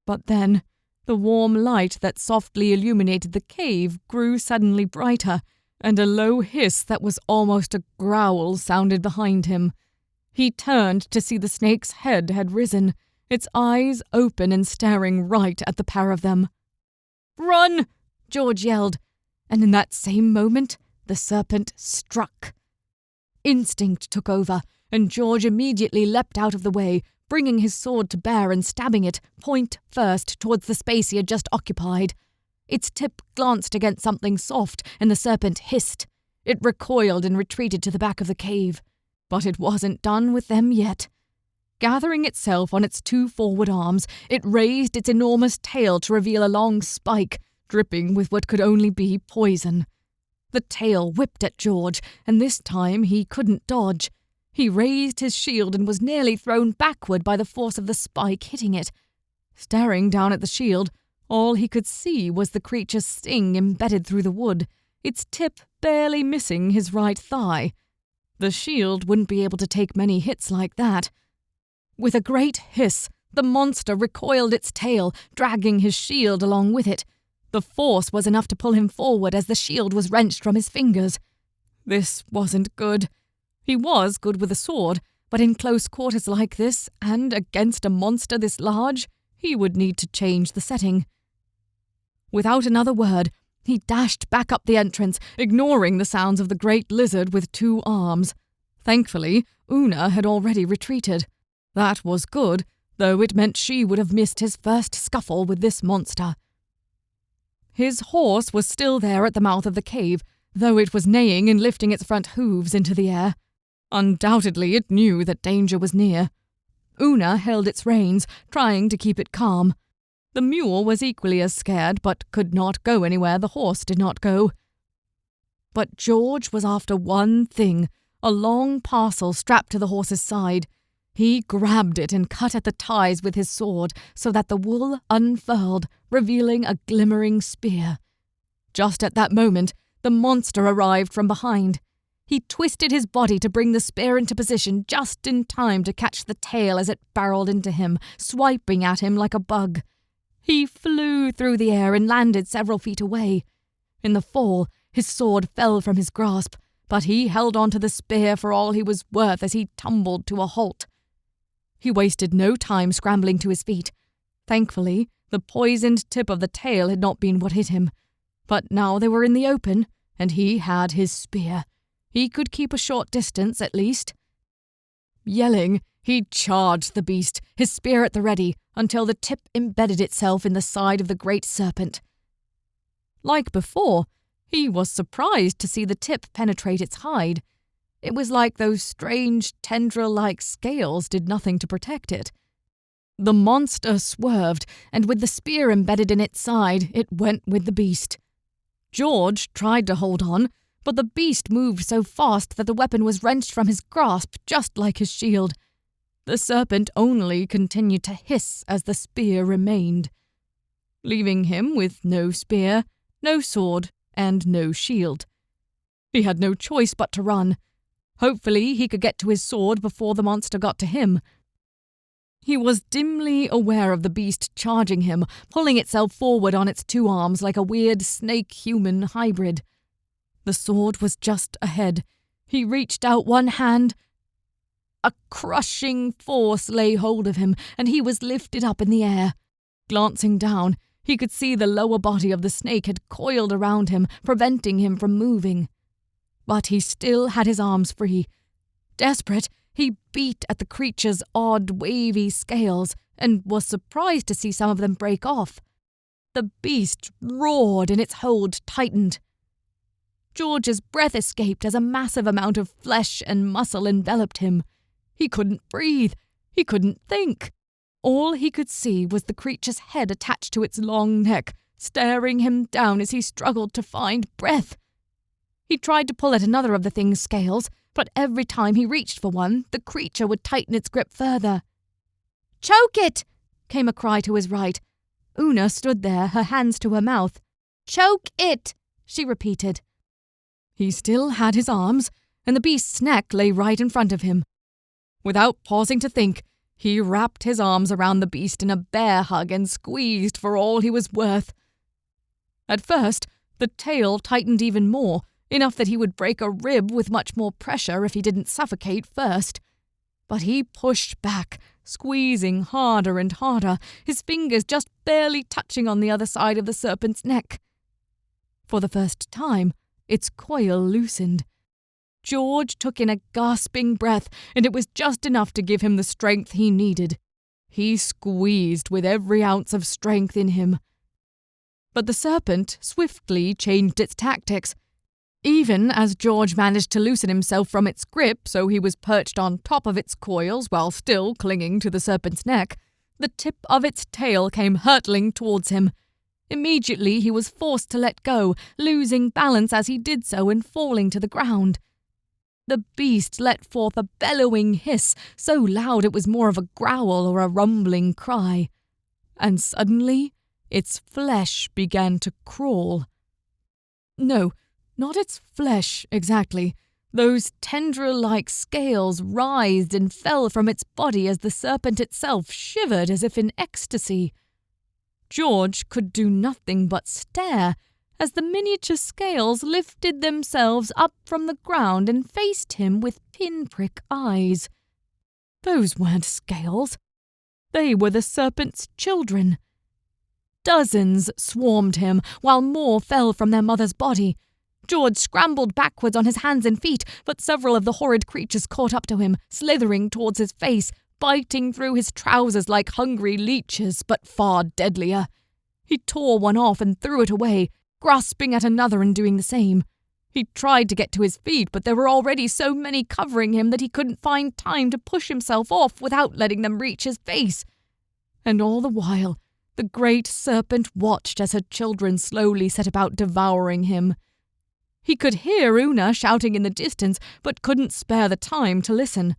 But then, the warm light that softly illuminated the cave grew suddenly brighter, and a low hiss that was almost a growl sounded behind him. He turned to see the snake's head had risen, its eyes open and staring right at the pair of them. "Run!" George yelled, and in that same moment, the serpent struck. Instinct took over, and George immediately leapt out of the way, bringing his sword to bear and stabbing it, point first, towards the space he had just occupied. Its tip glanced against something soft, and the serpent hissed. It recoiled and retreated to the back of the cave. But it wasn't done with them yet. Gathering itself on its two forward arms, it raised its enormous tail to reveal a long spike, dripping with what could only be poison. The tail whipped at George, and this time he couldn't dodge. He raised his shield and was nearly thrown backward by the force of the spike hitting it. Staring down at the shield, all he could see was the creature's sting embedded through the wood, its tip barely missing his right thigh. The shield wouldn't be able to take many hits like that. With a great hiss, the monster recoiled its tail, dragging his shield along with it. The force was enough to pull him forward as the shield was wrenched from his fingers. This wasn't good. He was good with a sword, but in close quarters like this, and against a monster this large, he would need to change the setting. Without another word, he dashed back up the entrance, ignoring the sounds of the great lizard with two arms. Thankfully, Una had already retreated. That was good, though it meant she would have missed his first scuffle with this monster. His horse was still there at the mouth of the cave, though it was neighing and lifting its front hooves into the air. Undoubtedly it knew that danger was near. Una held its reins, trying to keep it calm. The mule was equally as scared, but could not go anywhere the horse did not go. But George was after one thing, a long parcel strapped to the horse's side. He grabbed it and cut at the ties with his sword so that the wool unfurled, revealing a glimmering spear. Just at that moment, the monster arrived from behind. He twisted his body to bring the spear into position just in time to catch the tail as it barreled into him, swiping at him like a bug. He flew through the air and landed several feet away. In the fall, his sword fell from his grasp, but he held on to the spear for all he was worth as he tumbled to a halt. He wasted no time scrambling to his feet. Thankfully, the poisoned tip of the tail had not been what hit him. But now they were in the open, and he had his spear. He could keep a short distance, at least. Yelling, he charged the beast, his spear at the ready, until the tip embedded itself in the side of the great serpent. Like before, he was surprised to see the tip penetrate its hide. It was like those strange tendril-like scales did nothing to protect it. The monster swerved, and with the spear embedded in its side, it went with the beast. George tried to hold on, but the beast moved so fast that the weapon was wrenched from his grasp just like his shield. The serpent only continued to hiss as the spear remained, leaving him with no spear, no sword, and no shield. He had no choice but to run. Hopefully he could get to his sword before the monster got to him. He was dimly aware of the beast charging him, pulling itself forward on its two arms like a weird snake-human hybrid. The sword was just ahead. He reached out one hand. A crushing force lay hold of him, and he was lifted up in the air. Glancing down, he could see the lower body of the snake had coiled around him, preventing him from moving. But he still had his arms free. Desperate, he beat at the creature's odd, wavy scales and was surprised to see some of them break off. The beast roared and its hold tightened. George's breath escaped as a massive amount of flesh and muscle enveloped him. He couldn't breathe. He couldn't think. All he could see was the creature's head attached to its long neck, staring him down as he struggled to find breath. He tried to pull at another of the thing's scales, but every time he reached for one, the creature would tighten its grip further. "Choke it!" came a cry to his right. Una stood there, her hands to her mouth. "Choke it!" she repeated. He still had his arms, and the beast's neck lay right in front of him. Without pausing to think, he wrapped his arms around the beast in a bear hug and squeezed for all he was worth. At first, the tail tightened even more, enough that he would break a rib with much more pressure if he didn't suffocate first. But he pushed back, squeezing harder and harder, his fingers just barely touching on the other side of the serpent's neck. For the first time, its coil loosened. George took in a gasping breath, and it was just enough to give him the strength he needed. He squeezed with every ounce of strength in him. But the serpent swiftly changed its tactics. Even as George managed to loosen himself from its grip so he was perched on top of its coils while still clinging to the serpent's neck, the tip of its tail came hurtling towards him. Immediately he was forced to let go, losing balance as he did so and falling to the ground. The beast let forth a bellowing hiss, so loud it was more of a growl or a rumbling cry. And suddenly, its flesh began to crawl. No, not its flesh exactly. Those tendril-like scales writhed and fell from its body as the serpent itself shivered as if in ecstasy. George could do nothing but stare as the miniature scales lifted themselves up from the ground and faced him with pinprick eyes. Those weren't scales. They were the serpent's children. Dozens swarmed him, while more fell from their mother's body. George scrambled backwards on his hands and feet, but several of the horrid creatures caught up to him, slithering towards his face, biting through his trousers like hungry leeches, but far deadlier. He tore one off and threw it away, grasping at another and doing the same. He tried to get to his feet, but there were already so many covering him that he couldn't find time to push himself off without letting them reach his face. And all the while, the great serpent watched as her children slowly set about devouring him. He could hear Una shouting in the distance, but couldn't spare the time to listen.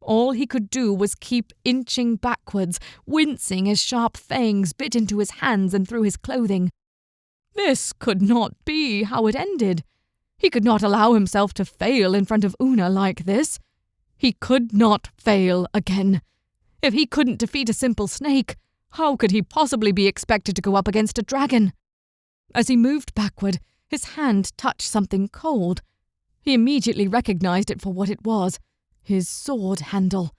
All he could do was keep inching backwards, wincing as sharp fangs bit into his hands and through his clothing. This could not be how it ended. He could not allow himself to fail in front of Una like this. He could not fail again. If he couldn't defeat a simple snake, how could he possibly be expected to go up against a dragon? As he moved backward, his hand touched something cold. He immediately recognized it for what it was, his sword handle.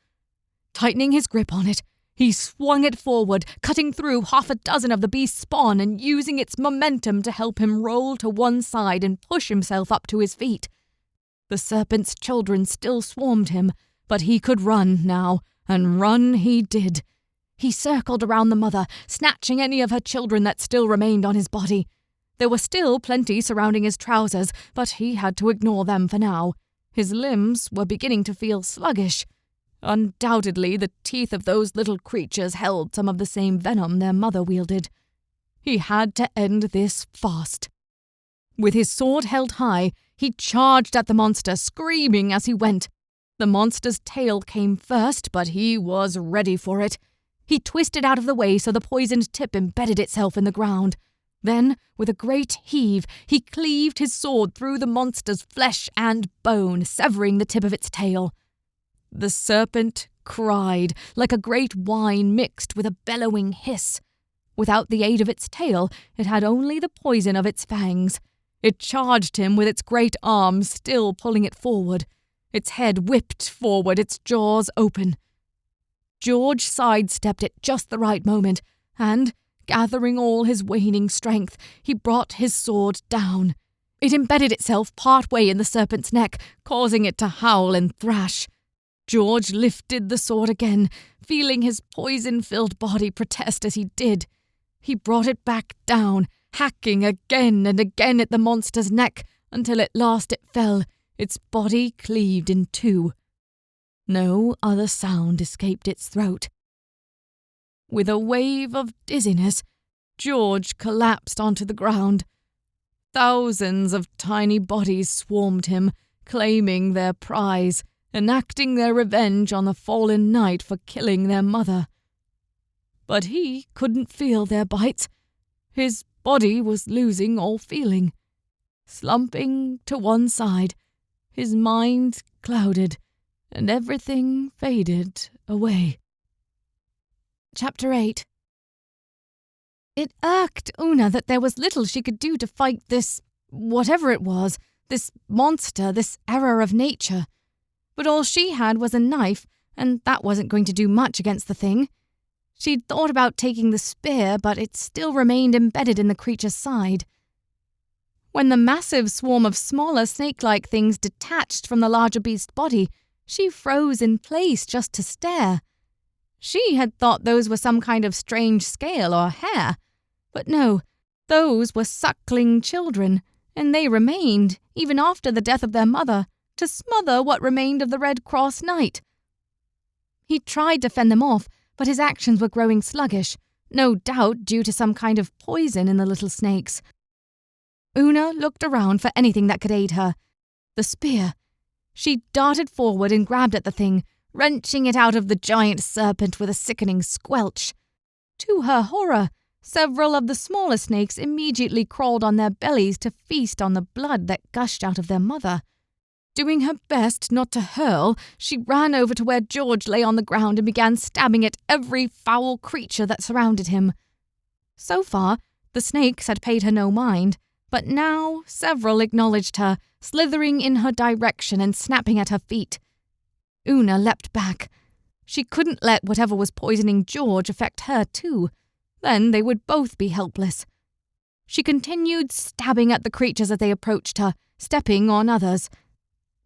Tightening his grip on it, he swung it forward, cutting through half a dozen of the beast's spawn and using its momentum to help him roll to one side and push himself up to his feet. The serpent's children still swarmed him, but he could run now, and run he did. He circled around the mother, snatching any of her children that still remained on his body. There were still plenty surrounding his trousers, but he had to ignore them for now. His limbs were beginning to feel sluggish. Undoubtedly, the teeth of those little creatures held some of the same venom their mother wielded. He had to end this fast. With his sword held high, he charged at the monster, screaming as he went. The monster's tail came first, but he was ready for it. He twisted out of the way so the poisoned tip embedded itself in the ground. Then, with a great heave, he cleaved his sword through the monster's flesh and bone, severing the tip of its tail. The serpent cried, like a great whine mixed with a bellowing hiss. Without the aid of its tail, it had only the poison of its fangs. It charged him with its great arms, still pulling it forward. Its head whipped forward, its jaws open. George sidestepped at just the right moment, and, gathering all his waning strength, he brought his sword down. It embedded itself part way in the serpent's neck, causing it to howl and thrash. George lifted the sword again, feeling his poison-filled body protest as he did. He brought it back down, hacking again and again at the monster's neck, until at last it fell, its body cleaved in two. No other sound escaped its throat. With a wave of dizziness, George collapsed onto the ground. Thousands of tiny bodies swarmed him, claiming their prize, enacting their revenge on the fallen knight for killing their mother. But he couldn't feel their bites. His body was losing all feeling. Slumping to one side, his mind clouded, and everything faded away. Chapter 8. It irked Una that there was little she could do to fight this, whatever it was, this monster, this error of nature. But all she had was a knife, and that wasn't going to do much against the thing. She'd thought about taking the spear, but it still remained embedded in the creature's side. When the massive swarm of smaller snake-like things detached from the larger beast's body, she froze in place just to stare. She had thought those were some kind of strange scale or hair. But no, those were suckling children, and they remained, even after the death of their mother, to smother what remained of the Red Cross Knight. He tried to fend them off, but his actions were growing sluggish, no doubt due to some kind of poison in the little snakes. Una looked around for anything that could aid her. The spear. She darted forward and grabbed at the thing, wrenching it out of the giant serpent with a sickening squelch. To her horror, several of the smaller snakes immediately crawled on their bellies to feast on the blood that gushed out of their mother. Doing her best not to hurl, she ran over to where George lay on the ground and began stabbing at every foul creature that surrounded him. So far, the snakes had paid her no mind, but now several acknowledged her, slithering in her direction and snapping at her feet. Una leapt back. She couldn't let whatever was poisoning George affect her too. Then they would both be helpless. She continued stabbing at the creatures as they approached her, stepping on others.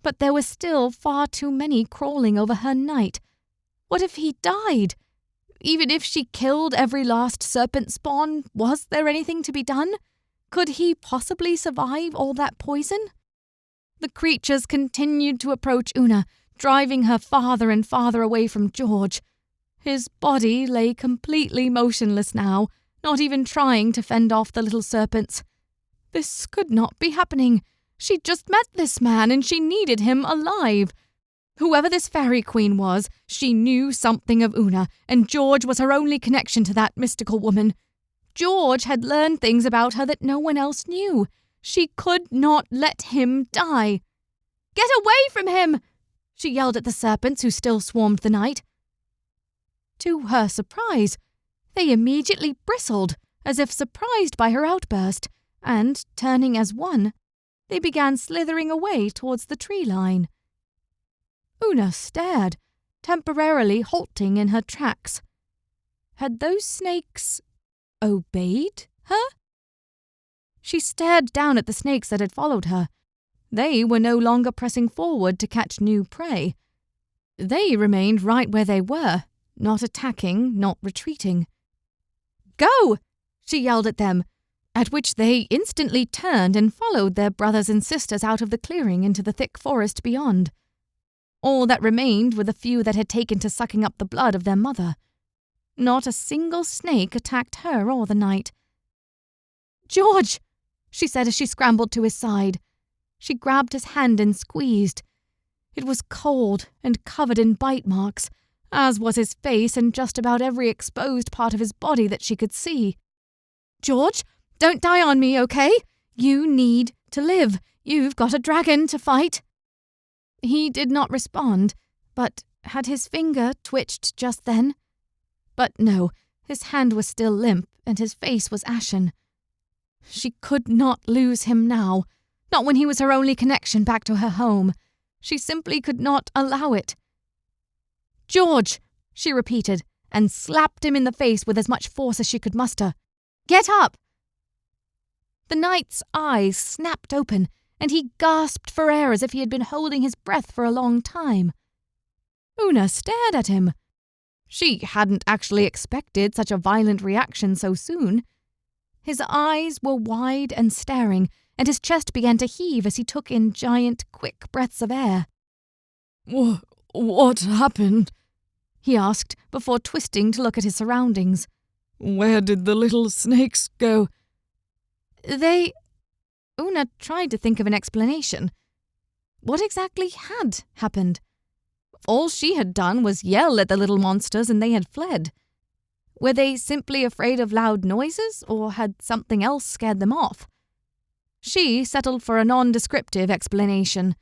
But there were still far too many crawling over her knight. What if he died? Even if she killed every last serpent spawn, was there anything to be done? Could he possibly survive all that poison? The creatures continued to approach Una, driving her farther and farther away from George. His body lay completely motionless now, not even trying to fend off the little serpents. This could not be happening. She'd just met this man and she needed him alive. Whoever this fairy queen was, she knew something of Una, and George was her only connection to that mystical woman. George had learned things about her that no one else knew. She could not let him die. "Get away from him!" she yelled at the serpents who still swarmed the night. To her surprise, they immediately bristled, as if surprised by her outburst, and, turning as one, they began slithering away towards the tree line. Una stared, temporarily halting in her tracks. Had those snakes obeyed her? She stared down at the snakes that had followed her. They were no longer pressing forward to catch new prey. They remained right where they were, not attacking, not retreating. "Go!" she yelled at them, at which they instantly turned and followed their brothers and sisters out of the clearing into the thick forest beyond. All that remained were the few that had taken to sucking up the blood of their mother. Not a single snake attacked her or the knight. "George!" she said as she scrambled to his side. She grabbed his hand and squeezed. It was cold and covered in bite marks, as was his face and just about every exposed part of his body that she could see. "George, don't die on me, okay? You need to live. You've got a dragon to fight." He did not respond, but had his finger twitched just then? But no, his hand was still limp and his face was ashen. She could not lose him now, not when he was her only connection back to her home. She simply could not allow it. "George," she repeated, and slapped him in the face with as much force as she could muster. "Get up!" The knight's eyes snapped open, and he gasped for air as if he had been holding his breath for a long time. Una stared at him. She hadn't actually expected such a violent reaction so soon. His eyes were wide and staring, and his chest began to heave as he took in giant, quick breaths of air. "What happened?" he asked, before twisting to look at his surroundings. Where did the little snakes go? They... Una tried to think of an explanation. What exactly had happened? All she had done was yell at the little monsters and they had fled. Were they simply afraid of loud noises, or had something else scared them off? She settled for a non-descriptive explanation.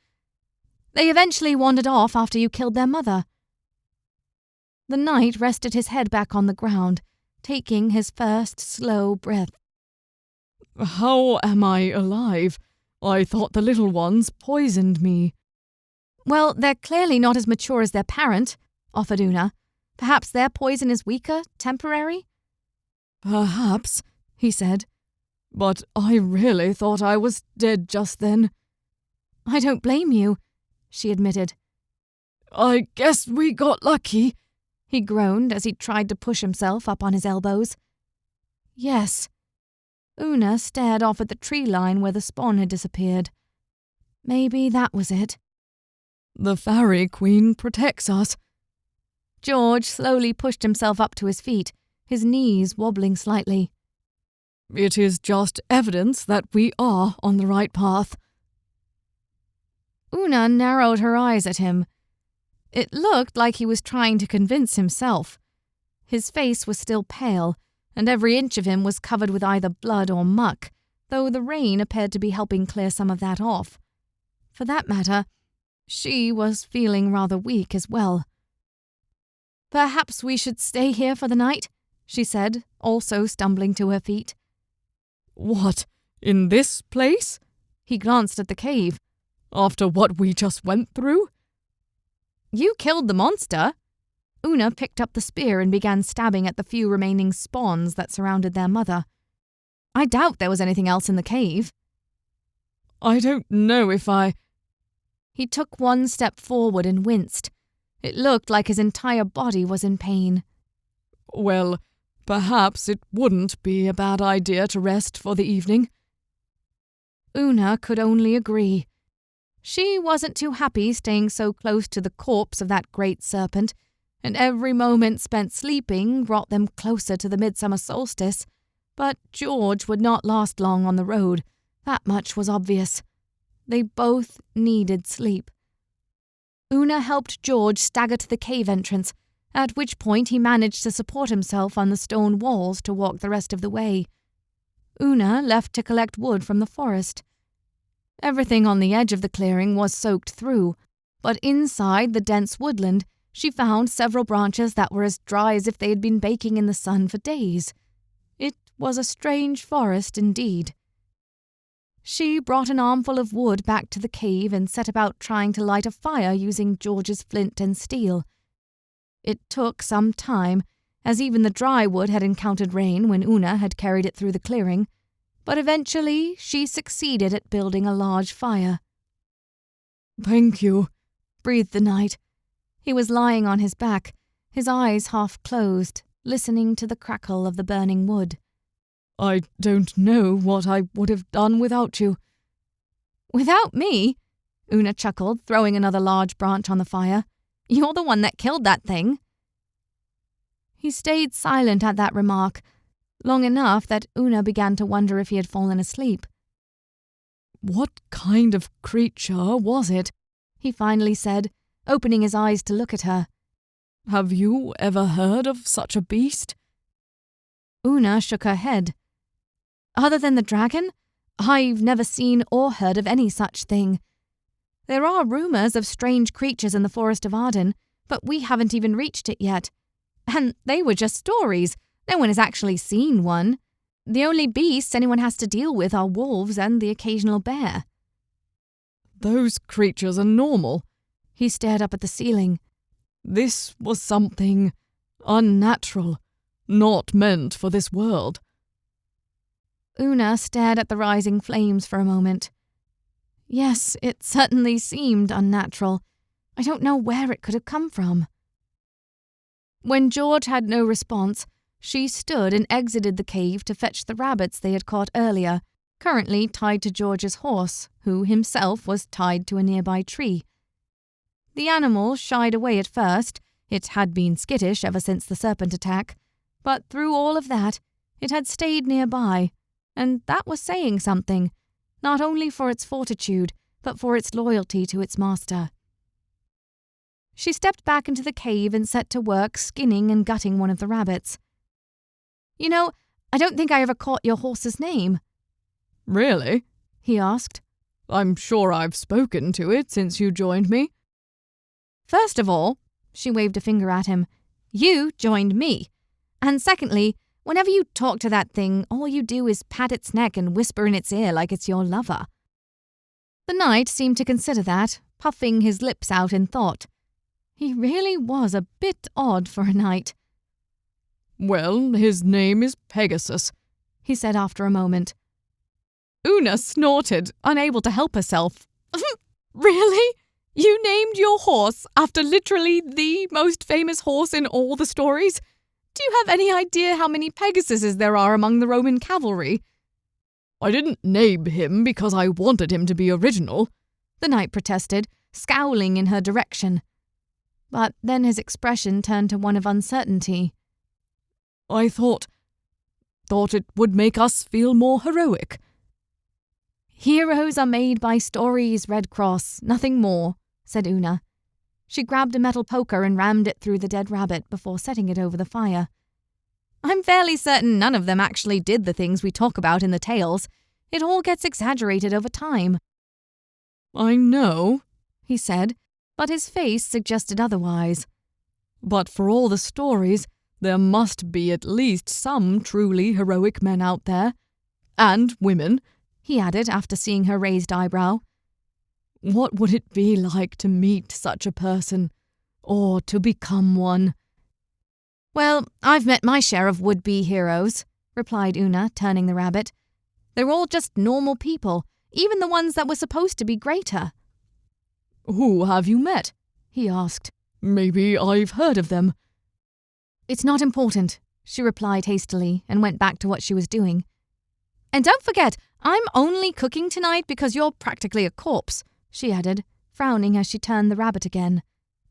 They eventually wandered off after you killed their mother. The knight rested his head back on the ground, taking his first slow breath. How am I alive? I thought the little ones poisoned me. Well, they're clearly not as mature as their parent, offered Una. Perhaps their poison is weaker, temporary? Perhaps, he said. But I really thought I was dead just then. I don't blame you, she admitted. I guess we got lucky, he groaned as he tried to push himself up on his elbows. Yes. Una stared off at the tree line where the spawn had disappeared. Maybe that was it. The Faerie Queen protects us. George slowly pushed himself up to his feet, his knees wobbling slightly. It is just evidence that we are on the right path. Una narrowed her eyes at him. It looked like he was trying to convince himself. His face was still pale, and every inch of him was covered with either blood or muck, though the rain appeared to be helping clear some of that off. For that matter, she was feeling rather weak as well. Perhaps we should stay here for the night, she said, also stumbling to her feet. What, in this place? He glanced at the cave. After what we just went through? You killed the monster. Una picked up the spear and began stabbing at the few remaining spawns that surrounded their mother. I doubt there was anything else in the cave. I don't know if I... He took one step forward and winced. It looked like his entire body was in pain. Well, perhaps it wouldn't be a bad idea to rest for the evening. Una could only agree. She wasn't too happy staying so close to the corpse of that great serpent, and every moment spent sleeping brought them closer to the midsummer solstice. But George would not last long on the road. That much was obvious. They both needed sleep. Una helped George stagger to the cave entrance, at which point he managed to support himself on the stone walls to walk the rest of the way. Una left to collect wood from the forest. Everything on the edge of the clearing was soaked through, but inside the dense woodland she found several branches that were as dry as if they had been baking in the sun for days. It was a strange forest indeed. She brought an armful of wood back to the cave and set about trying to light a fire using George's flint and steel. It took some time, as even the dry wood had encountered rain when Una had carried it through the clearing, but eventually she succeeded at building a large fire. Thank you, breathed the knight. He was lying on his back, his eyes half closed, listening to the crackle of the burning wood. I don't know what I would have done without you. Without me? Una chuckled, throwing another large branch on the fire. You're the one that killed that thing. He stayed silent at that remark, long enough that Una began to wonder if he had fallen asleep. What kind of creature was it? He finally said, opening his eyes to look at her. Have you ever heard of such a beast? Una shook her head. Other than the dragon, I've never seen or heard of any such thing. There are rumours of strange creatures in the Forest of Arden, but we haven't even reached it yet. And they were just stories. No one has actually seen one. The only beasts anyone has to deal with are wolves and the occasional bear. Those creatures are normal. He stared up at the ceiling. This was something unnatural, not meant for this world. Una stared at the rising flames for a moment. Yes, it certainly seemed unnatural. I don't know where it could have come from. When George had no response, she stood and exited the cave to fetch the rabbits they had caught earlier, currently tied to George's horse, who himself was tied to a nearby tree. The animal shied away at first. It had been skittish ever since the serpent attack, But through all of that, it had stayed nearby, and that was saying something, not only for its fortitude, but for its loyalty to its master. She stepped back into the cave and set to work skinning and gutting one of the rabbits. "You know, I don't think I ever caught your horse's name." "Really?" he asked. "I'm sure I've spoken to it since you joined me." "First of all," she waved a finger at him, "you joined me. And secondly, whenever you talk to that thing, all you do is pat its neck and whisper in its ear like it's your lover." The knight seemed to consider that, puffing his lips out in thought. He really was a bit odd for a knight. "Well, his name is Pegasus," he said after a moment. Una snorted, unable to help herself. "Really? You named your horse after literally the most famous horse in all the stories? Do you have any idea how many Pegasuses there are among the Roman cavalry?" "I didn't name him because I wanted him to be original," the knight protested, scowling in her direction. But then his expression turned to one of uncertainty. "I thought it would make us feel more heroic." "Heroes are made by stories, Red Cross, nothing more," said Una. She grabbed a metal poker and rammed it through the dead rabbit before setting it over the fire. "I'm fairly certain none of them actually did the things we talk about in the tales. It all gets exaggerated over time." "I know," he said, but his face suggested otherwise. "But for all the stories, there must be at least some truly heroic men out there. And women," he added after seeing her raised eyebrow. "What would it be like to meet such a person, or to become one?" "Well, I've met my share of would-be heroes," replied Una, turning the rabbit. "They're all just normal people, even the ones that were supposed to be greater." "Who have you met?" he asked. "Maybe I've heard of them." "It's not important," she replied hastily and went back to what she was doing. "And don't forget, I'm only cooking tonight because you're practically a corpse," she added, frowning as she turned the rabbit again.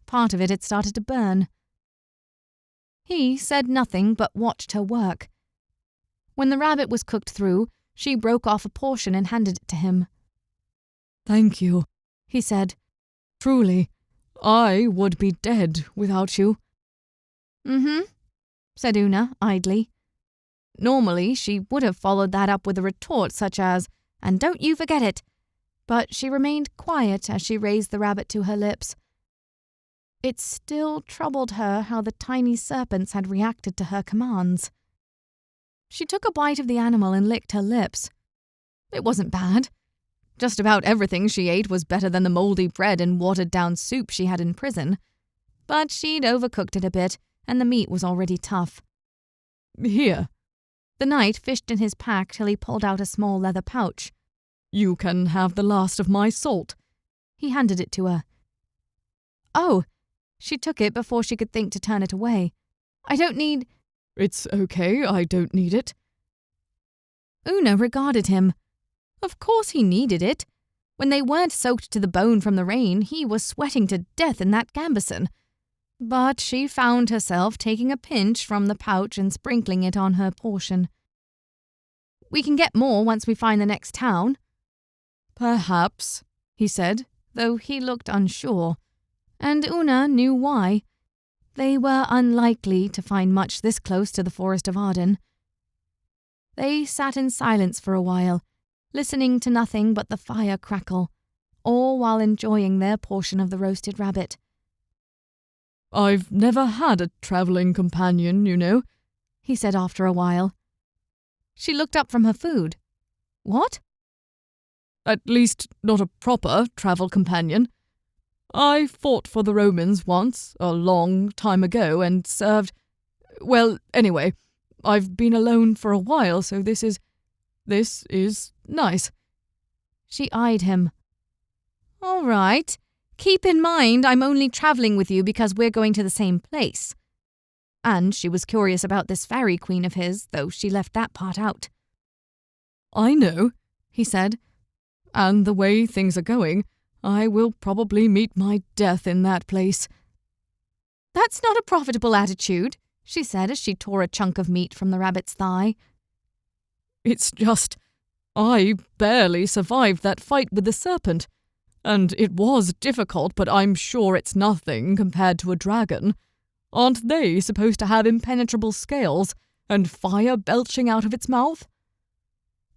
Part of it had started to burn. He said nothing but watched her work. When the rabbit was cooked through, she broke off a portion and handed it to him. "Thank you," he said. "Truly, I would be dead without you." "Mm-hmm," said Una idly. Normally, she would have followed that up with a retort such as, "And don't you forget it," but she remained quiet as she raised the rabbit to her lips. It still troubled her how the tiny serpents had reacted to her commands. She took a bite of the animal and licked her lips. It wasn't bad. Just about everything she ate was better than the mouldy bread and watered-down soup she had in prison. But she'd overcooked it a bit, and the meat was already tough. "Here." The knight fished in his pack till he pulled out a small leather pouch. "You can have the last of my salt." He handed it to her. "Oh." She took it before she could think to turn it away. "I don't need—" "It's okay, I don't need it." Una regarded him. Of course he needed it. When they weren't soaked to the bone from the rain, he was sweating to death in that gambeson. But she found herself taking a pinch from the pouch and sprinkling it on her portion. "We can get more once we find the next town." "Perhaps," he said, though he looked unsure. And Una knew why. They were unlikely to find much this close to the Forest of Arden. They sat in silence for a while, listening to nothing but the fire crackle, all while enjoying their portion of the roasted rabbit. "I've never had a travelling companion, you know," he said after a while. She looked up from her food. "What?" "At least not a proper travel companion. I fought for the Romans once, a long time ago, and served— Well, anyway, I've been alone for a while, so this is nice." She eyed him. "All right. Keep in mind I'm only travelling with you because we're going to the same place." And she was curious about this Faerie queen of his, though she left that part out. "I know," he said. "And the way things are going, I will probably meet my death in that place." "That's not a profitable attitude," she said as she tore a chunk of meat from the rabbit's thigh. It's just, I barely survived that fight with the serpent. And it was difficult, but I'm sure it's nothing compared to a dragon. Aren't they supposed to have impenetrable scales and fire belching out of its mouth?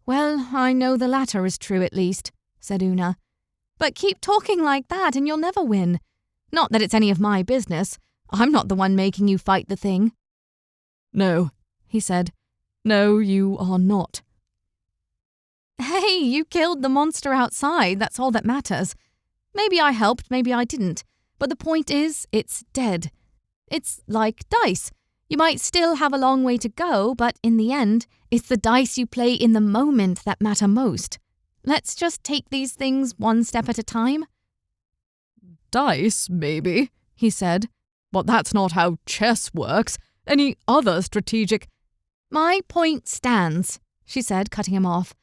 Well, I know the latter is true at least, said Una. But keep talking like that and you'll never win. Not that it's any of my business. I'm not the one making you fight the thing. No, he said. No, you are not. Hey, you killed the monster outside, that's all that matters. Maybe I helped, maybe I didn't. But the point is, it's dead. It's like dice. You might still have a long way to go, but in the end, it's the dice you play in the moment that matter most. Let's just take these things one step at a time. Dice, maybe, he said. But that's not how chess works. Any other strategic... My point stands, she said, cutting him off.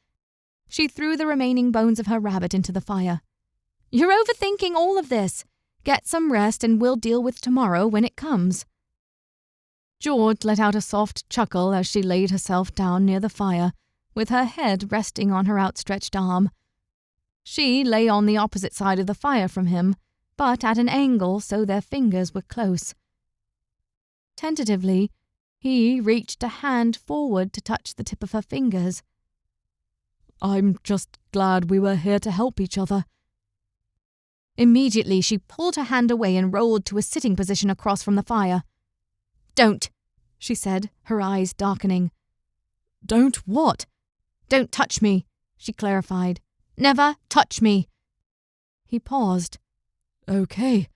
She threw the remaining bones of her rabbit into the fire. You're overthinking all of this. Get some rest and we'll deal with tomorrow when it comes. George let out a soft chuckle as she laid herself down near the fire, with her head resting on her outstretched arm. She lay on the opposite side of the fire from him, but at an angle so their fingers were close. Tentatively, he reached a hand forward to touch the tip of her fingers. I'm just glad we were here to help each other. Immediately, she pulled her hand away and rolled to a sitting position across from the fire. Don't, she said, her eyes darkening. Don't what? Don't touch me, she clarified. Never touch me. He paused. Okay.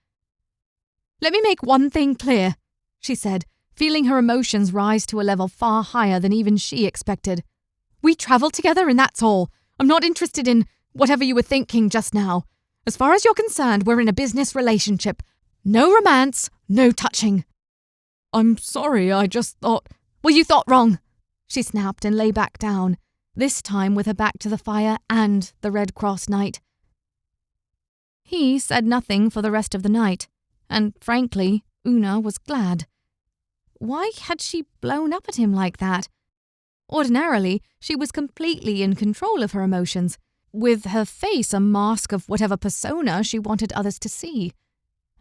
Let me make one thing clear, she said, feeling her emotions rise to a level far higher than even she expected. We travel together and that's all. I'm not interested in whatever you were thinking just now. As far as you're concerned, we're in a business relationship. No romance, no touching. I'm sorry, I just thought... Well, you thought wrong, she snapped and lay back down, this time with her back to the fire and the Red Cross Knight. He said nothing for the rest of the night, and frankly, Una was glad. Why had she blown up at him like that? Ordinarily, she was completely in control of her emotions, with her face a mask of whatever persona she wanted others to see.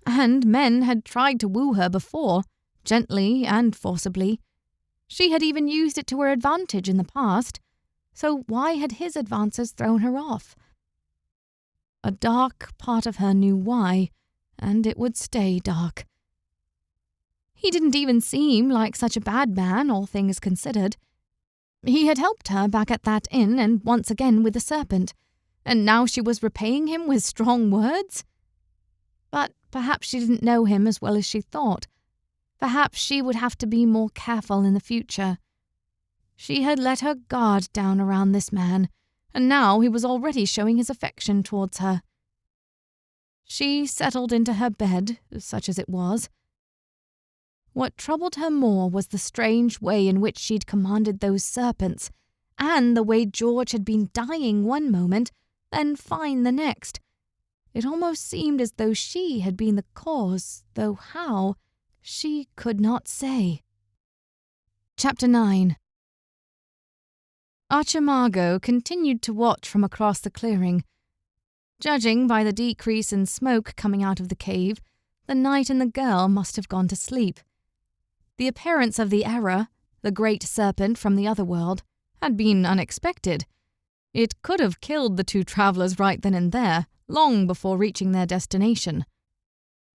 And men had tried to woo her before, gently and forcibly. She had even used it to her advantage in the past, so why had his advances thrown her off? A dark part of her knew why, and it would stay dark. He didn't even seem like such a bad man, all things considered. He had helped her back at that inn and once again with the serpent, and now she was repaying him with strong words? But perhaps she didn't know him as well as she thought. Perhaps she would have to be more careful in the future. She had let her guard down around this man, and now he was already showing his affection towards her. She settled into her bed, such as it was. What troubled her more was the strange way in which she'd commanded those serpents, and the way George had been dying one moment, then fine the next. It almost seemed as though she had been the cause, though how, she could not say. Chapter 9. Archimago continued to watch from across the clearing. Judging by the decrease in smoke coming out of the cave, the knight and the girl must have gone to sleep. The appearance of the Error, the great serpent from the other world, had been unexpected. It could have killed the two travellers right then and there, long before reaching their destination.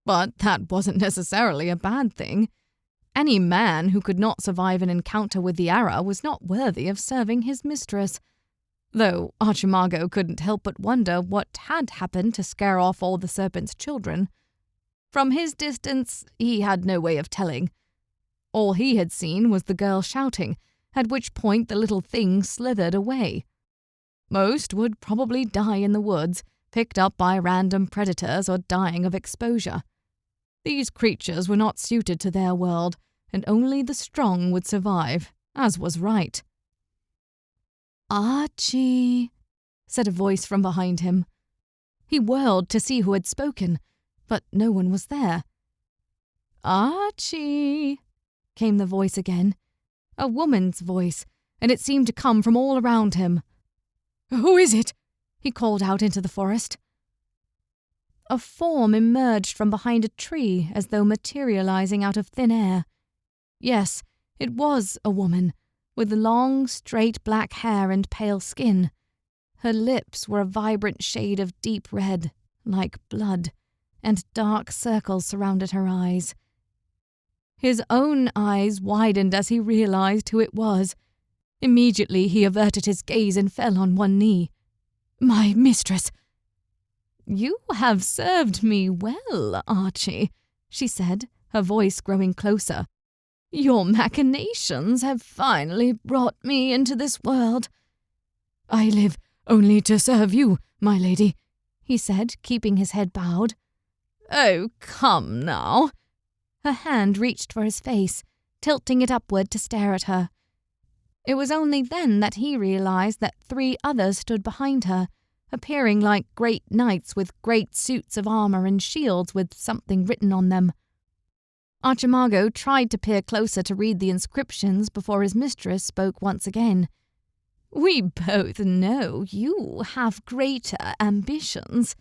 But that wasn't necessarily a bad thing. Any man who could not survive an encounter with the Error was not worthy of serving his mistress. Though Archimago couldn't help but wonder what had happened to scare off all the serpent's children. From his distance, he had no way of telling. All he had seen was the girl shouting, at which point the little thing slithered away. Most would probably die in the woods, picked up by random predators or dying of exposure. These creatures were not suited to their world, and only the strong would survive, as was right. "Archie," said a voice from behind him. He whirled to see who had spoken, but no one was there. "Archie," came the voice again. A woman's voice, and it seemed to come from all around him. "Who is it?" he called out into the forest. A form emerged from behind a tree as though materializing out of thin air. Yes, it was a woman, with long, straight black hair and pale skin. Her lips were a vibrant shade of deep red, like blood, and dark circles surrounded her eyes. His own eyes widened as he realized who it was. Immediately he averted his gaze and fell on one knee. "My mistress." "You have served me well, Archie," she said, her voice growing closer. "Your machinations have finally brought me into this world." "I live only to serve you, my lady," he said, keeping his head bowed. "Oh, come now." Her hand reached for his face, tilting it upward to stare at her. It was only then that he realized that 3 others stood behind her, appearing like great knights with great suits of armor and shields with something written on them. Archimago tried to peer closer to read the inscriptions before his mistress spoke once again. "We both know you have greater ambitions."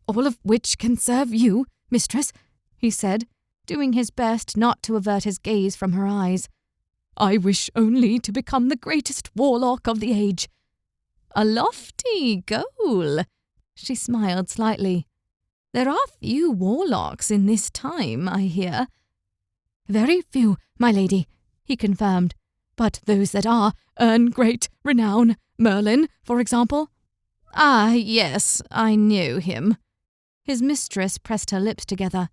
"All of which can serve you, mistress," he said, doing his best not to avert his gaze from her eyes. "I wish only to become the greatest warlock of the age." "A lofty goal," she smiled slightly. "There are few warlocks in this time, I hear." "Very few, my lady," he confirmed. "But those that are earn great renown. Merlin, for example." "Ah, yes, I know him." His mistress pressed her lips together.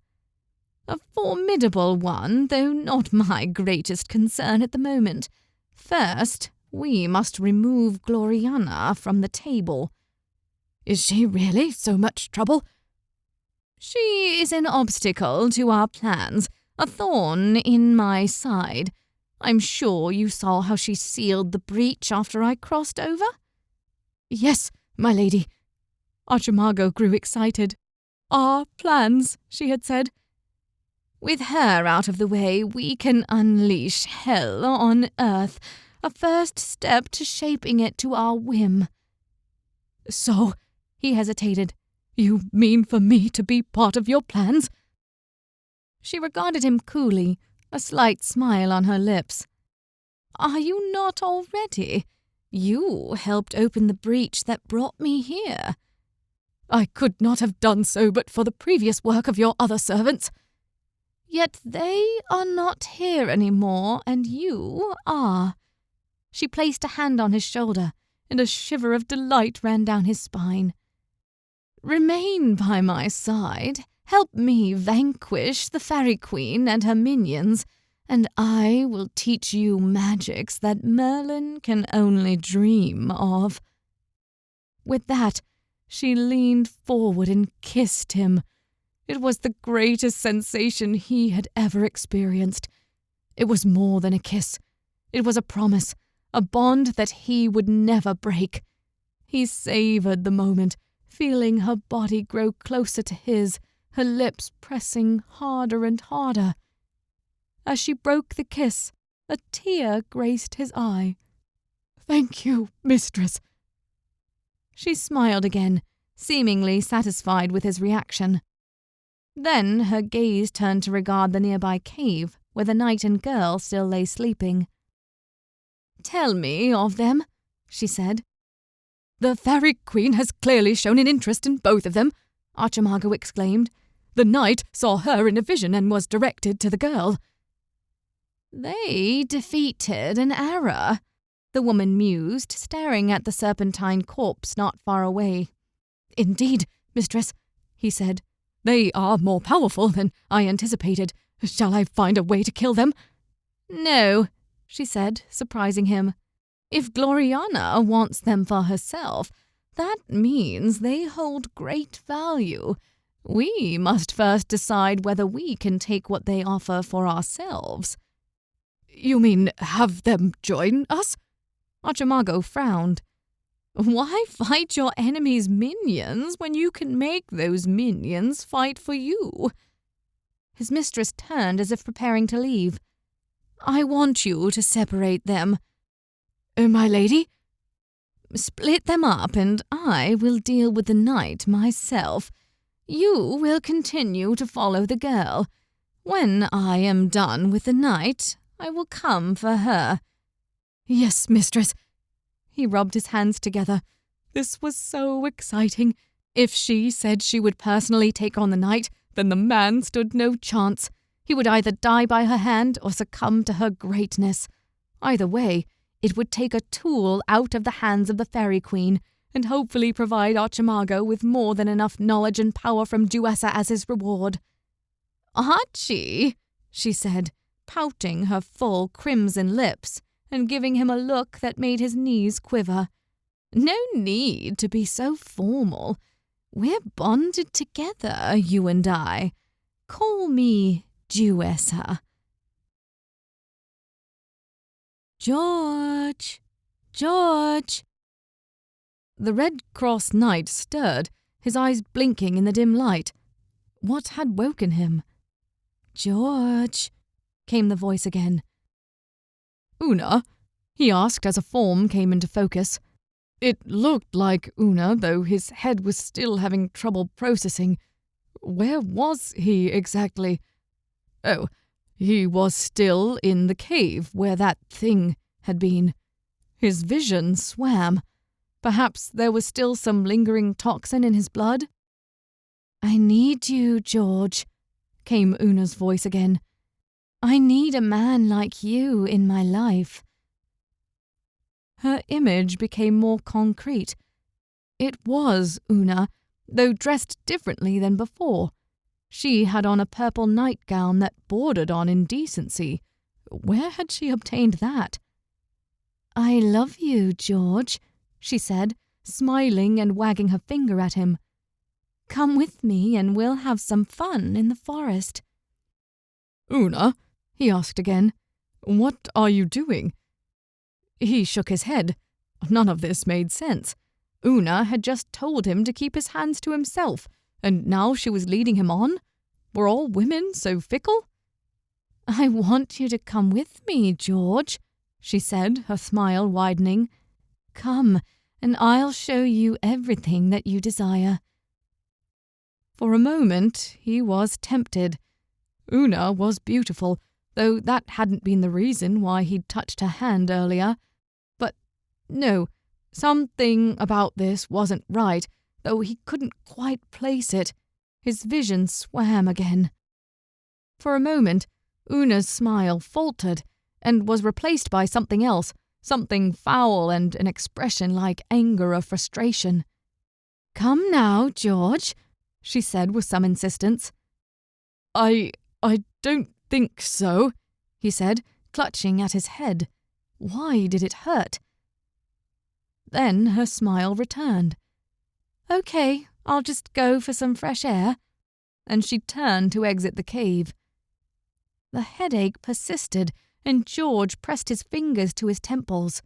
"A formidable one, though not my greatest concern at the moment. First, we must remove Gloriana from the table." "Is she really so much trouble?" "She is an obstacle to our plans, a thorn in my side. I'm sure you saw how she sealed the breach after I crossed over?" "Yes, my lady." Archimago grew excited. "Our plans," she had said. "With her out of the way, we can unleash hell on earth, a first step to shaping it to our whim." "So," he hesitated, "you mean for me to be part of your plans?" She regarded him coolly, a slight smile on her lips. "Are you not already? You helped open the breach that brought me here." "I could not have done so but for the previous work of your other servants." "Yet they are not here anymore, and you are." She placed a hand on his shoulder, and a shiver of delight ran down his spine. "Remain by my side, help me vanquish the Faerie Queen and her minions, and I will teach you magics that Merlin can only dream of." With that, she leaned forward and kissed him. It was the greatest sensation he had ever experienced. It was more than a kiss. It was a promise, a bond that he would never break. He savored the moment, feeling her body grow closer to his, her lips pressing harder and harder. As she broke the kiss, a tear graced his eye. "Thank you, mistress." She smiled again, seemingly satisfied with his reaction. Then her gaze turned to regard the nearby cave, where the knight and girl still lay sleeping. "Tell me of them," she said. "The Faerie Queen has clearly shown an interest in both of them," Archimago exclaimed. "The knight saw her in a vision and was directed to the girl." "They defeated an error," the woman mused, staring at the serpentine corpse not far away. "Indeed, mistress," he said. "They are more powerful than I anticipated. Shall I find a way to kill them?" "No," she said, surprising him. "If Gloriana wants them for herself, that means they hold great value. We must first decide whether we can take what they offer for ourselves." "You mean have them join us?" Archimago frowned. "Why fight your enemy's minions when you can make those minions fight for you?" His mistress turned as if preparing to leave. I want you to separate them. Oh, my lady? Split them up, and I will deal with the knight myself. You will continue to follow the girl. When I am done with the knight, I will come for her." "Yes, mistress." He rubbed his hands together. This was so exciting. If she said she would personally take on the knight, then the man stood no chance. He would either die by her hand or succumb to her greatness. Either way, it would take a tool out of the hands of the Faerie Queen, and hopefully provide Archimago with more than enough knowledge and power from Duessa as his reward. "Archie," she said, pouting her full crimson lips and giving him a look that made his knees quiver. "No need to be so formal. We're bonded together, you and I. Call me Duessa." "George! George!" The Red Cross knight stirred, his eyes blinking in the dim light. What had woken him? "George," came the voice again. "Una?" he asked as a form came into focus. It looked like Una, though his head was still having trouble processing. Where was he exactly? Oh, he was still in the cave where that thing had been. His vision swam. Perhaps there was still some lingering toxin in his blood? "I need you, George," came Una's voice again. "I need a man like you in my life." Her image became more concrete. It was Una, though dressed differently than before. She had on a purple nightgown that bordered on indecency. Where had she obtained that? "I love you, George," she said, smiling and wagging her finger at him. "Come with me and we'll have some fun in the forest." "Una?" he asked again. "What are you doing?" He shook his head. None of this made sense. Una had just told him to keep his hands to himself, and now she was leading him on? Were all women so fickle? "I want you to come with me, George," she said, her smile widening. "Come, and I'll show you everything that you desire." For a moment, he was tempted. Una was beautiful, though that hadn't been the reason why he'd touched her hand earlier. But no, something about this wasn't right, though he couldn't quite place it. His vision swam again. For a moment, Una's smile faltered and was replaced by something else, something foul and an expression like anger or frustration. "Come now, George," she said with some insistence. I don't think so," he said, clutching at his head. Why did it hurt? Then her smile returned. "Okay, I'll just go for some fresh air." And she turned to exit the cave. The headache persisted, and George pressed his fingers to his temples.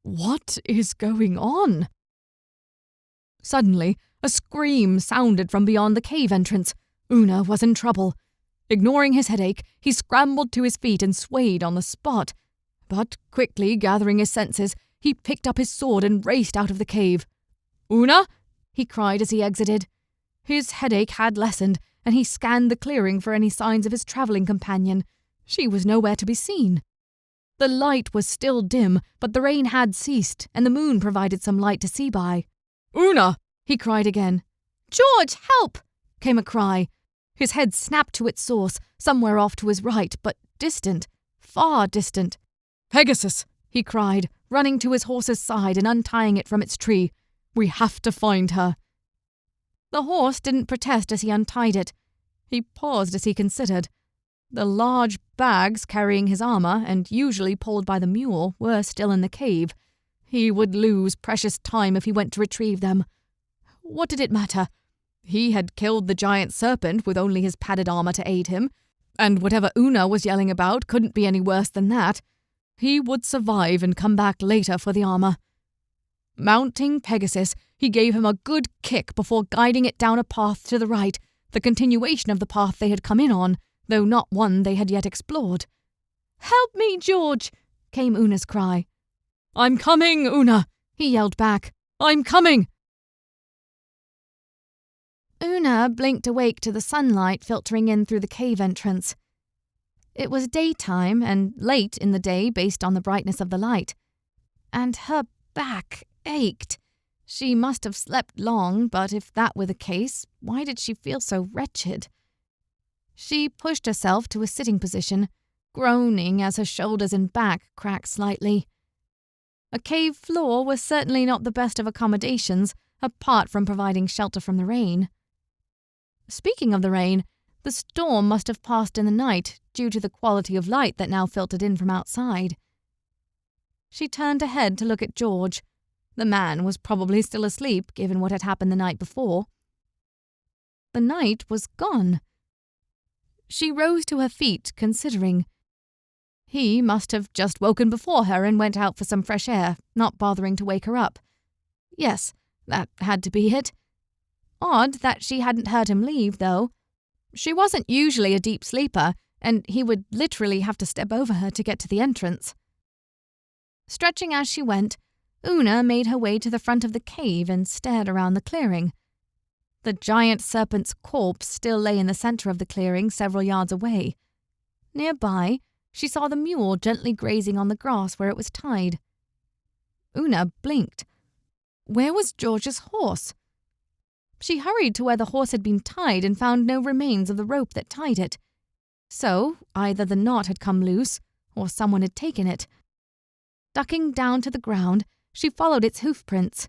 What is going on? Suddenly, a scream sounded from beyond the cave entrance. Una was in trouble. Ignoring his headache, he scrambled to his feet and swayed on the spot. But quickly gathering his senses, he picked up his sword and raced out of the cave. "Una!" he cried as he exited. His headache had lessened, and he scanned the clearing for any signs of his travelling companion. She was nowhere to be seen. The light was still dim, but the rain had ceased, and the moon provided some light to see by. "Una!" he cried again. "George, help!" came a cry. His head snapped to its source, somewhere off to his right, but distant, far distant. "Pegasus!" he cried, running to his horse's side and untying it from its tree. "We have to find her." The horse didn't protest as he untied it. He paused as he considered. The large bags carrying his armor, and usually pulled by the mule, were still in the cave. He would lose precious time if he went to retrieve them. What did it matter? He had killed the giant serpent with only his padded armor to aid him, and whatever Una was yelling about couldn't be any worse than that. He would survive and come back later for the armor. Mounting Pegasus, he gave him a good kick before guiding it down a path to the right, the continuation of the path they had come in on, though not one they had yet explored. Help me, George!" came Una's cry. "I'm coming, Una!" he yelled back. "I'm coming!" Una blinked awake to the sunlight filtering in through the cave entrance. It was daytime and late in the day based on the brightness of the light, and her back ached. She must have slept long, but if that were the case, why did she feel so wretched? She pushed herself to a sitting position, groaning as her shoulders and back cracked slightly. A cave floor was certainly not the best of accommodations, apart from providing shelter from the rain. Speaking of the rain, the storm must have passed in the night due to the quality of light that now filtered in from outside. She turned her head to look at George. The man was probably still asleep, given what had happened the night before. The night was gone. She rose to her feet, considering. He must have just woken before her and went out for some fresh air, not bothering to wake her up. Yes, that had to be it. Odd that she hadn't heard him leave, though. She wasn't usually a deep sleeper, and he would literally have to step over her to get to the entrance. Stretching as she went, Una made her way to the front of the cave and stared around the clearing. The giant serpent's corpse still lay in the center of the clearing several yards away. Nearby, she saw the mule gently grazing on the grass where it was tied. Una blinked. Where was George's horse? She hurried to where the horse had been tied and found no remains of the rope that tied it. So, either the knot had come loose, or someone had taken it. Ducking down to the ground, she followed its hoofprints.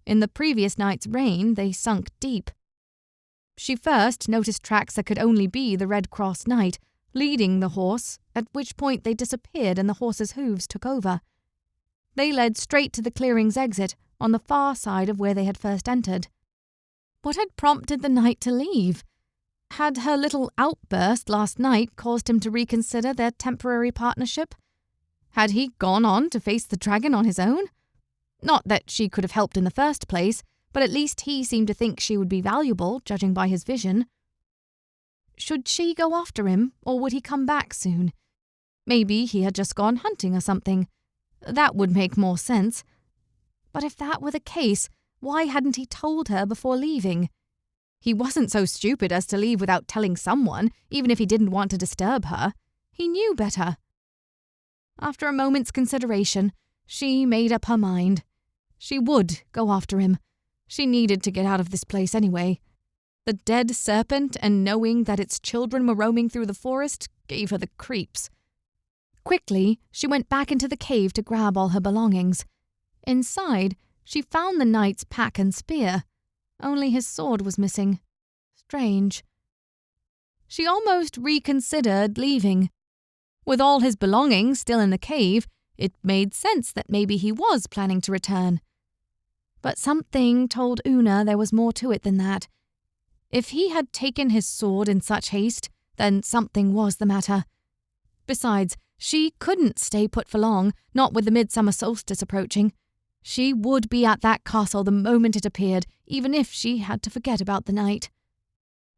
In the previous night's rain, they sunk deep. She first noticed tracks that could only be the Red Cross Knight, leading the horse, at which point they disappeared and the horse's hooves took over. They led straight to the clearing's exit, on the far side of where they had first entered. What had prompted the knight to leave? Had her little outburst last night caused him to reconsider their temporary partnership? Had he gone on to face the dragon on his own? Not that she could have helped in the first place, but at least he seemed to think she would be valuable, judging by his vision. Should she go after him, or would he come back soon? Maybe he had just gone hunting or something. That would make more sense. But if that were the case, why hadn't he told her before leaving? He wasn't so stupid as to leave without telling someone, even if he didn't want to disturb her. He knew better. After a moment's consideration, she made up her mind. She would go after him. She needed to get out of this place anyway. The dead serpent and knowing that its children were roaming through the forest gave her the creeps. Quickly, she went back into the cave to grab all her belongings. Inside, she found the knight's pack and spear. Only his sword was missing. Strange. She almost reconsidered leaving. With all his belongings still in the cave, it made sense that maybe he was planning to return. But something told Una there was more to it than that. If he had taken his sword in such haste, then something was the matter. Besides, she couldn't stay put for long, not with the midsummer solstice approaching. She would be at that castle the moment it appeared, even if she had to forget about the night.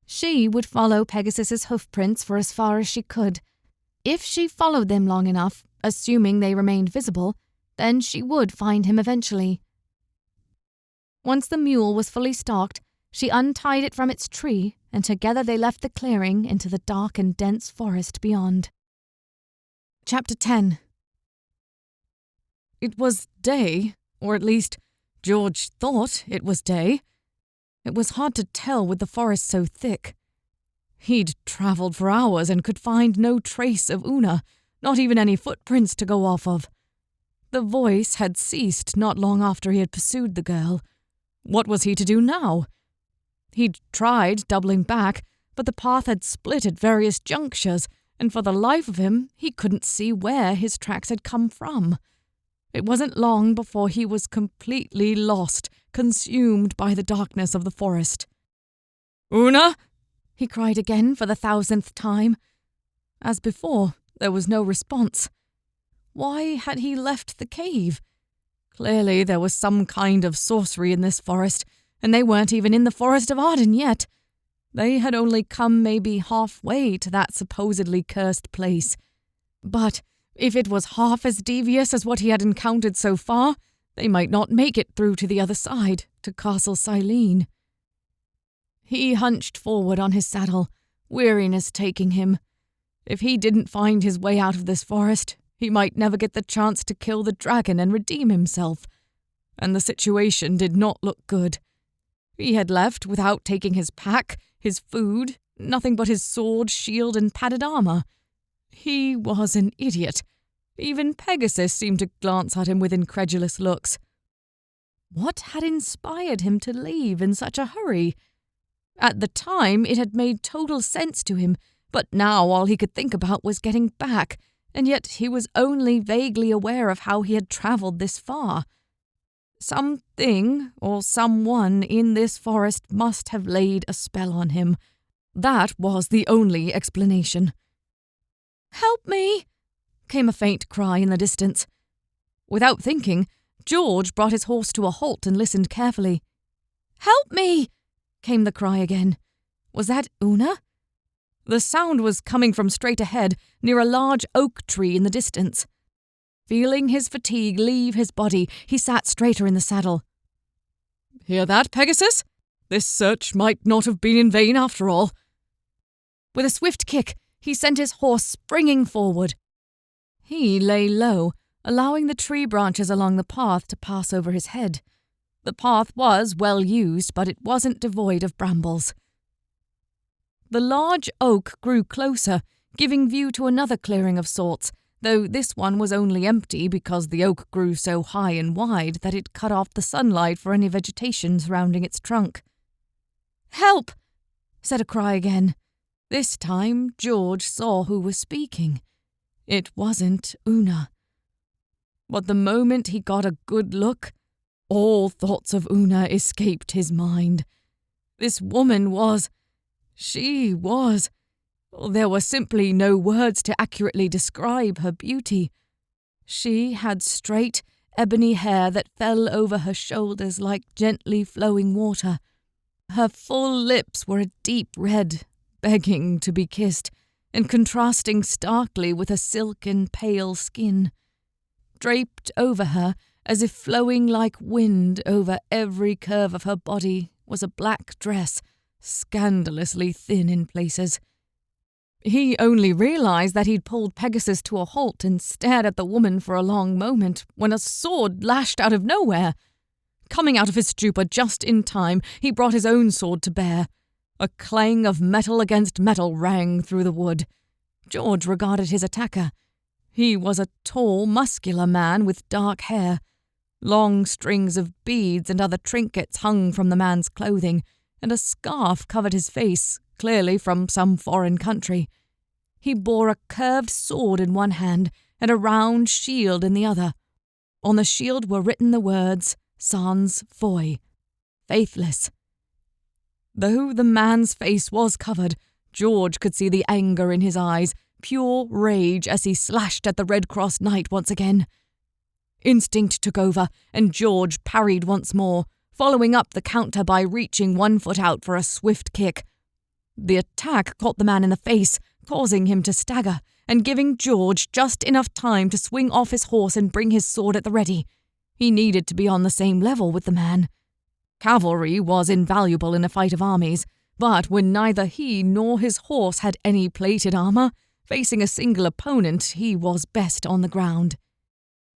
She would follow Pegasus's hoofprints for as far as she could. If she followed them long enough, assuming they remained visible, then she would find him eventually. Once the mule was fully stalked, she untied it from its tree, and together they left the clearing into the dark and dense forest beyond. Chapter 10. It was day, or at least George thought it was day. It was hard to tell with the forest so thick. He'd travelled for hours and could find no trace of Una, not even any footprints to go off of. The voice had ceased not long after he had pursued the girl. What was he to do now? He'd tried doubling back, but the path had split at various junctures, and for the life of him, he couldn't see where his tracks had come from. It wasn't long before he was completely lost, consumed by the darkness of the forest. "Una!" he cried again for the 1,000th time. As before, there was no response. Why had he left the cave? Clearly there was some kind of sorcery in this forest, and they weren't even in the forest of Arden yet. They had only come maybe halfway to that supposedly cursed place. But if it was half as devious as what he had encountered so far, they might not make it through to the other side, to Castle Silene. He hunched forward on his saddle, weariness taking him. If he didn't find his way out of this forest, he might never get the chance to kill the dragon and redeem himself. And the situation did not look good. He had left without taking his pack, his food, nothing but his sword, shield, and padded armor. He was an idiot. Even Pegasus seemed to glance at him with incredulous looks. What had inspired him to leave in such a hurry? At the time, it had made total sense to him, but now all he could think about was getting back, and yet he was only vaguely aware of how he had travelled this far. Something or someone in this forest must have laid a spell on him. That was the only explanation. "Help me!" came a faint cry in the distance. Without thinking, George brought his horse to a halt and listened carefully. "Help me!" came the cry again. Was that Una? The sound was coming from straight ahead, near a large oak tree in the distance. Feeling his fatigue leave his body, he sat straighter in the saddle. "Hear that, Pegasus? This search might not have been in vain after all." With a swift kick, he sent his horse springing forward. He lay low, allowing the tree branches along the path to pass over his head. The path was well used, but it wasn't devoid of brambles. The large oak grew closer, giving view to another clearing of sorts, though this one was only empty because the oak grew so high and wide that it cut off the sunlight for any vegetation surrounding its trunk. "Help!" said a cry again. This time, George saw who was speaking. It wasn't Una. But the moment he got a good look, all thoughts of Una escaped his mind. This woman was... There were simply no words to accurately describe her beauty. She had straight, ebony hair that fell over her shoulders like gently flowing water. Her full lips were a deep red, begging to be kissed, and contrasting starkly with her silken, pale skin. Draped over her, as if flowing like wind over every curve of her body, was a black dress, scandalously thin in places. He only realized that he'd pulled Pegasus to a halt and stared at the woman for a long moment when a sword lashed out of nowhere. Coming out of his stupor just in time, he brought his own sword to bear. A clang of metal against metal rang through the wood. George regarded his attacker. He was a tall, muscular man with dark hair. Long strings of beads and other trinkets hung from the man's clothing, and a scarf covered his face, clearly from some foreign country. He bore a curved sword in one hand and a round shield in the other. On the shield were written the words, Sans Foi, faithless. Though the man's face was covered, George could see the anger in his eyes, pure rage as he slashed at the Red Cross Knight once again. Instinct took over, and George parried once more, following up the counter by reaching one foot out for a swift kick. The attack caught the man in the face, causing him to stagger, and giving George just enough time to swing off his horse and bring his sword at the ready. He needed to be on the same level with the man. Cavalry was invaluable in a fight of armies, but when neither he nor his horse had any plated armor, facing a single opponent, he was best on the ground.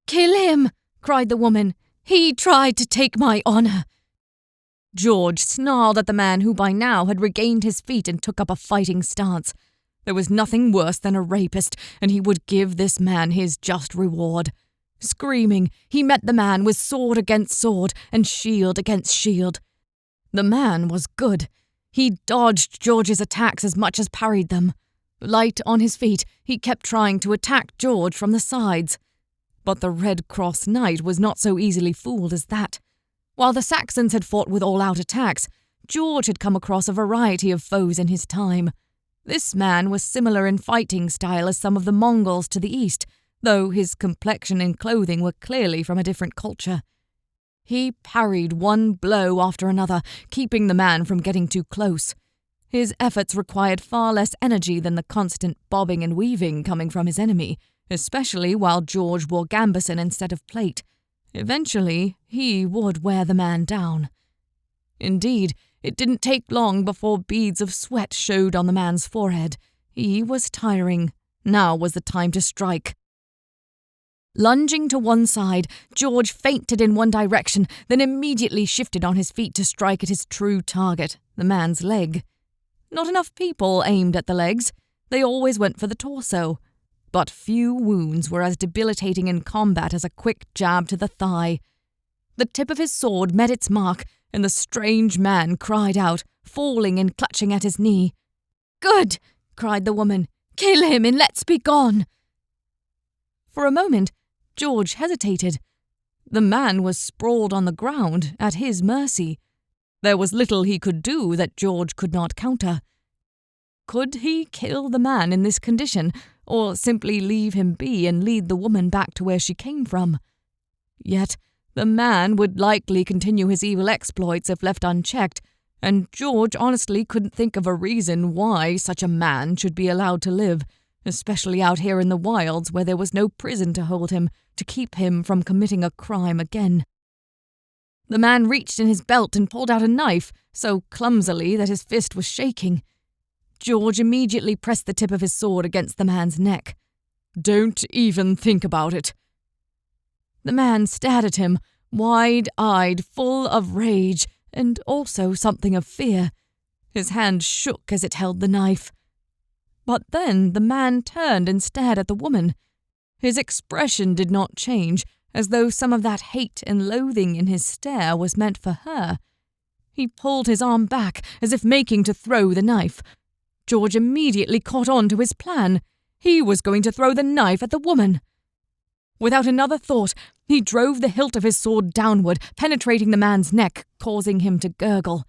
"Kill him!" cried the woman. "He tried to take my honor." George snarled at the man who by now had regained his feet and took up a fighting stance. There was nothing worse than a rapist, and he would give this man his just reward. Screaming, he met the man with sword against sword and shield against shield. The man was good. He dodged George's attacks as much as parried them. Light on his feet, he kept trying to attack George from the sides. But the Red Cross Knight was not so easily fooled as that. While the Saxons had fought with all-out attacks, George had come across a variety of foes in his time. This man was similar in fighting style as some of the Mongols to the east, though his complexion and clothing were clearly from a different culture. He parried one blow after another, keeping the man from getting too close. His efforts required far less energy than the constant bobbing and weaving coming from his enemy, especially while George wore gambeson instead of plate. Eventually, he would wear the man down. Indeed, it didn't take long before beads of sweat showed on the man's forehead. He was tiring. Now was the time to strike. Lunging to one side, George feinted in one direction, then immediately shifted on his feet to strike at his true target, the man's leg. Not enough people aimed at the legs. They always went for the torso. But few wounds were as debilitating in combat as a quick jab to the thigh. The tip of his sword met its mark, and the strange man cried out, falling and clutching at his knee. "Good!" cried the woman. "Kill him and let's be gone!" For a moment, George hesitated. The man was sprawled on the ground, at his mercy. There was little he could do that George could not counter. Could he kill the man in this condition, or simply leave him be and lead the woman back to where she came from? Yet the man would likely continue his evil exploits if left unchecked, and George honestly couldn't think of a reason why such a man should be allowed to live, especially out here in the wilds where there was no prison to hold him, to keep him from committing a crime again. The man reached in his belt and pulled out a knife, so clumsily that his fist was shaking. George immediately pressed the tip of his sword against the man's neck. "Don't even think about it." The man stared at him, wide-eyed, full of rage, and also something of fear. His hand shook as it held the knife. But then the man turned and stared at the woman. His expression did not change, as though some of that hate and loathing in his stare was meant for her. He pulled his arm back, as if making to throw the knife. George immediately caught on to his plan. He was going to throw the knife at the woman. Without another thought, he drove the hilt of his sword downward, penetrating the man's neck, causing him to gurgle.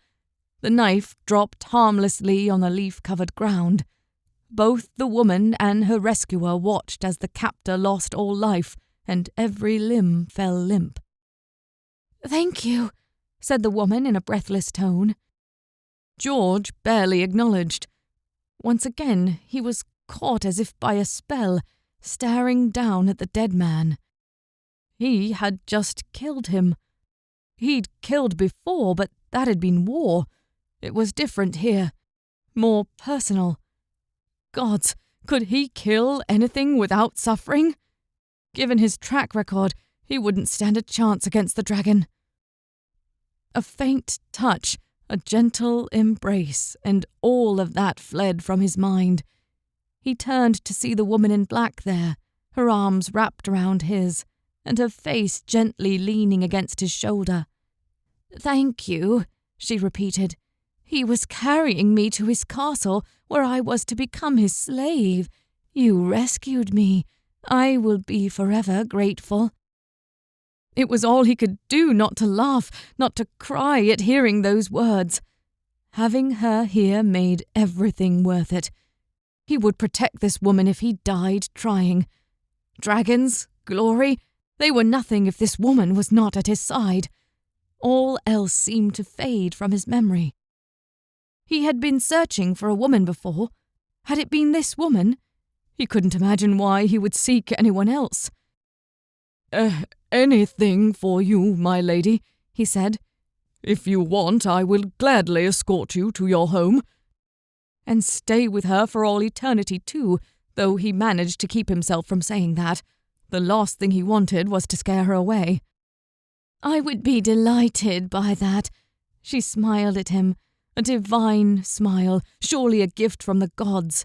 The knife dropped harmlessly on the leaf-covered ground. Both the woman and her rescuer watched as the captor lost all life, and every limb fell limp. "Thank you," said the woman in a breathless tone. George barely acknowledged. Once again, he was caught as if by a spell, staring down at the dead man. He had just killed him. He'd killed before, but that had been war. It was different here, more personal. Gods, could he kill anything without suffering? Given his track record, he wouldn't stand a chance against the dragon. A faint touch, a gentle embrace, and all of that fled from his mind. He turned to see the woman in black there, her arms wrapped around his, and her face gently leaning against his shoulder. "Thank you," she repeated. "He was carrying me to his castle, where I was to become his slave. You rescued me. I will be forever grateful." It was all he could do not to laugh, not to cry at hearing those words. Having her here made everything worth it. He would protect this woman if he died trying. Dragons, glory, they were nothing if this woman was not at his side. All else seemed to fade from his memory. He had been searching for a woman before. Had it been this woman? He couldn't imagine why he would seek anyone else. Anything for you, my lady," he said. "If you want, I will gladly escort you to your home." And stay with her for all eternity too, though he managed to keep himself from saying that. The last thing he wanted was to scare her away. "I would be delighted by that." She smiled at him, a divine smile, surely a gift from the gods.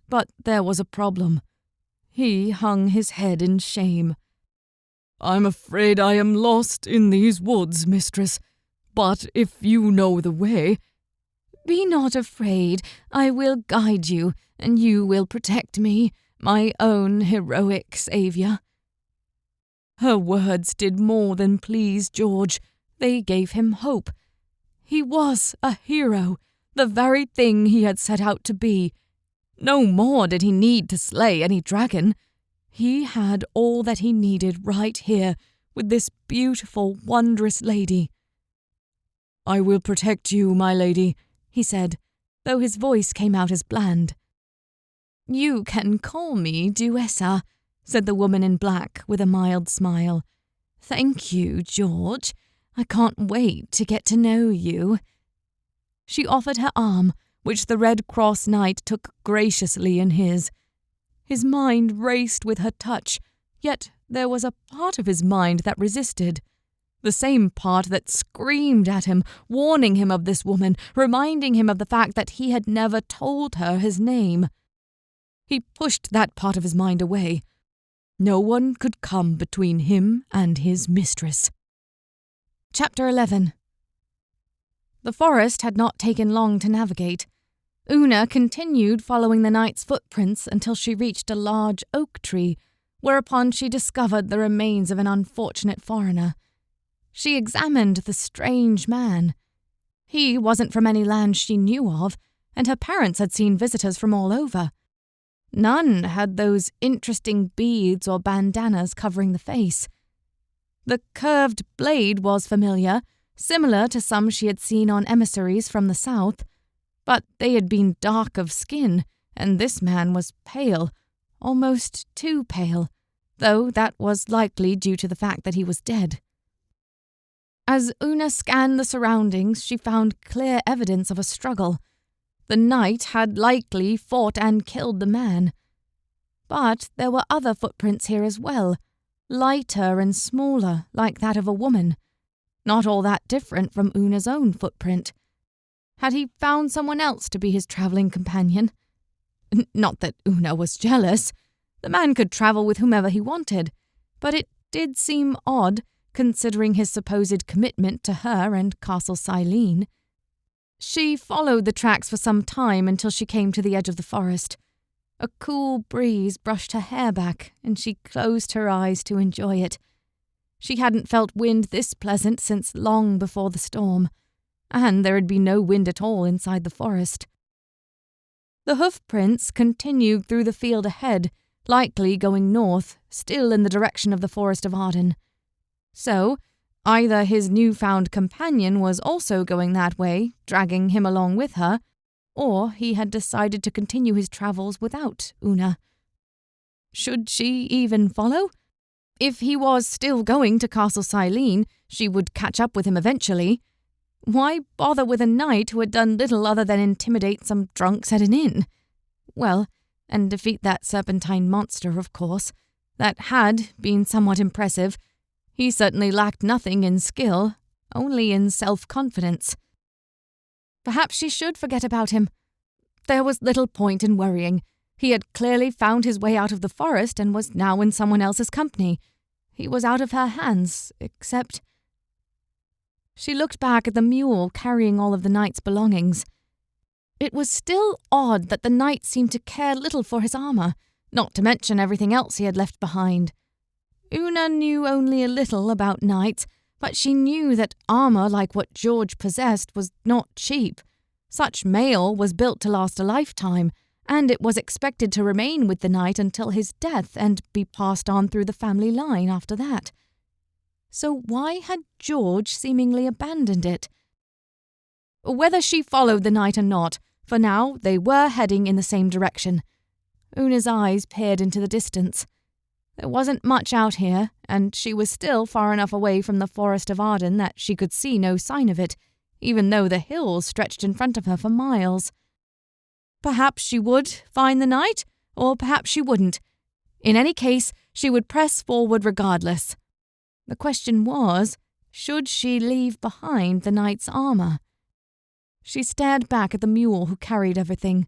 But there was a problem. He hung his head in shame. "I'm afraid I am lost in these woods, mistress, but if you know the way—" "Be not afraid. I will guide you, and you will protect me, my own heroic saviour." Her words did more than please George. They gave him hope. He was a hero, the very thing he had set out to be. No more did he need to slay any dragon. He had all that he needed right here with this beautiful, wondrous lady. "I will protect you, my lady," he said, though his voice came out as bland. "You can call me Duessa," said the woman in black with a mild smile. "Thank you, George. I can't wait to get to know you." She offered her arm, which the Red Cross Knight took graciously in his. His mind raced with her touch, yet there was a part of his mind that resisted. The same part that screamed at him, warning him of this woman, reminding him of the fact that he had never told her his name. He pushed that part of his mind away. No one could come between him and his mistress. Chapter 11. The forest had not taken long to navigate. Una continued following the knight's footprints until she reached a large oak tree, whereupon she discovered the remains of an unfortunate foreigner. She examined the strange man. He wasn't from any land she knew of, and her parents had seen visitors from all over. None had those interesting beads or bandanas covering the face. The curved blade was familiar, similar to some she had seen on emissaries from the south, but they had been dark of skin, and this man was pale, almost too pale, though that was likely due to the fact that he was dead. As Una scanned the surroundings, she found clear evidence of a struggle. The knight had likely fought and killed the man. But there were other footprints here as well, lighter and smaller, like that of a woman. Not all that different from Una's own footprint. Had he found someone else to be his travelling companion? Not that Una was jealous. The man could travel with whomever he wanted, but it did seem odd, considering his supposed commitment to her and Castle Silene. She followed the tracks for some time until she came to the edge of the forest. A cool breeze brushed her hair back, and she closed her eyes to enjoy it. She hadn't felt wind this pleasant since long before the storm, and there had been no wind at all inside the forest. The hoofprints continued through the field ahead, likely going north, still in the direction of the Forest of Arden. So, either his newfound companion was also going that way, dragging him along with her, or he had decided to continue his travels without Una. Should she even follow? If he was still going to Castle Silene, she would catch up with him eventually. Why bother with a knight who had done little other than intimidate some drunks at an inn? Well, and defeat that serpentine monster, of course. That had been somewhat impressive. He certainly lacked nothing in skill, only in self-confidence. Perhaps she should forget about him. There was little point in worrying. He had clearly found his way out of the forest and was now in someone else's company. He was out of her hands, except... She looked back at the mule carrying all of the knight's belongings. It was still odd that the knight seemed to care little for his armor, not to mention everything else he had left behind. Una knew only a little about knights, but she knew that armor like what George possessed was not cheap. Such mail was built to last a lifetime, and it was expected to remain with the knight until his death and be passed on through the family line after that. So why had George seemingly abandoned it? Whether she followed the knight or not, for now they were heading in the same direction. Una's eyes peered into the distance. There wasn't much out here, and she was still far enough away from the Forest of Arden that she could see no sign of it, even though the hills stretched in front of her for miles. Perhaps she would find the knight, or perhaps she wouldn't. In any case, she would press forward regardless. The question was, should she leave behind the knight's armor? She stared back at the mule who carried everything.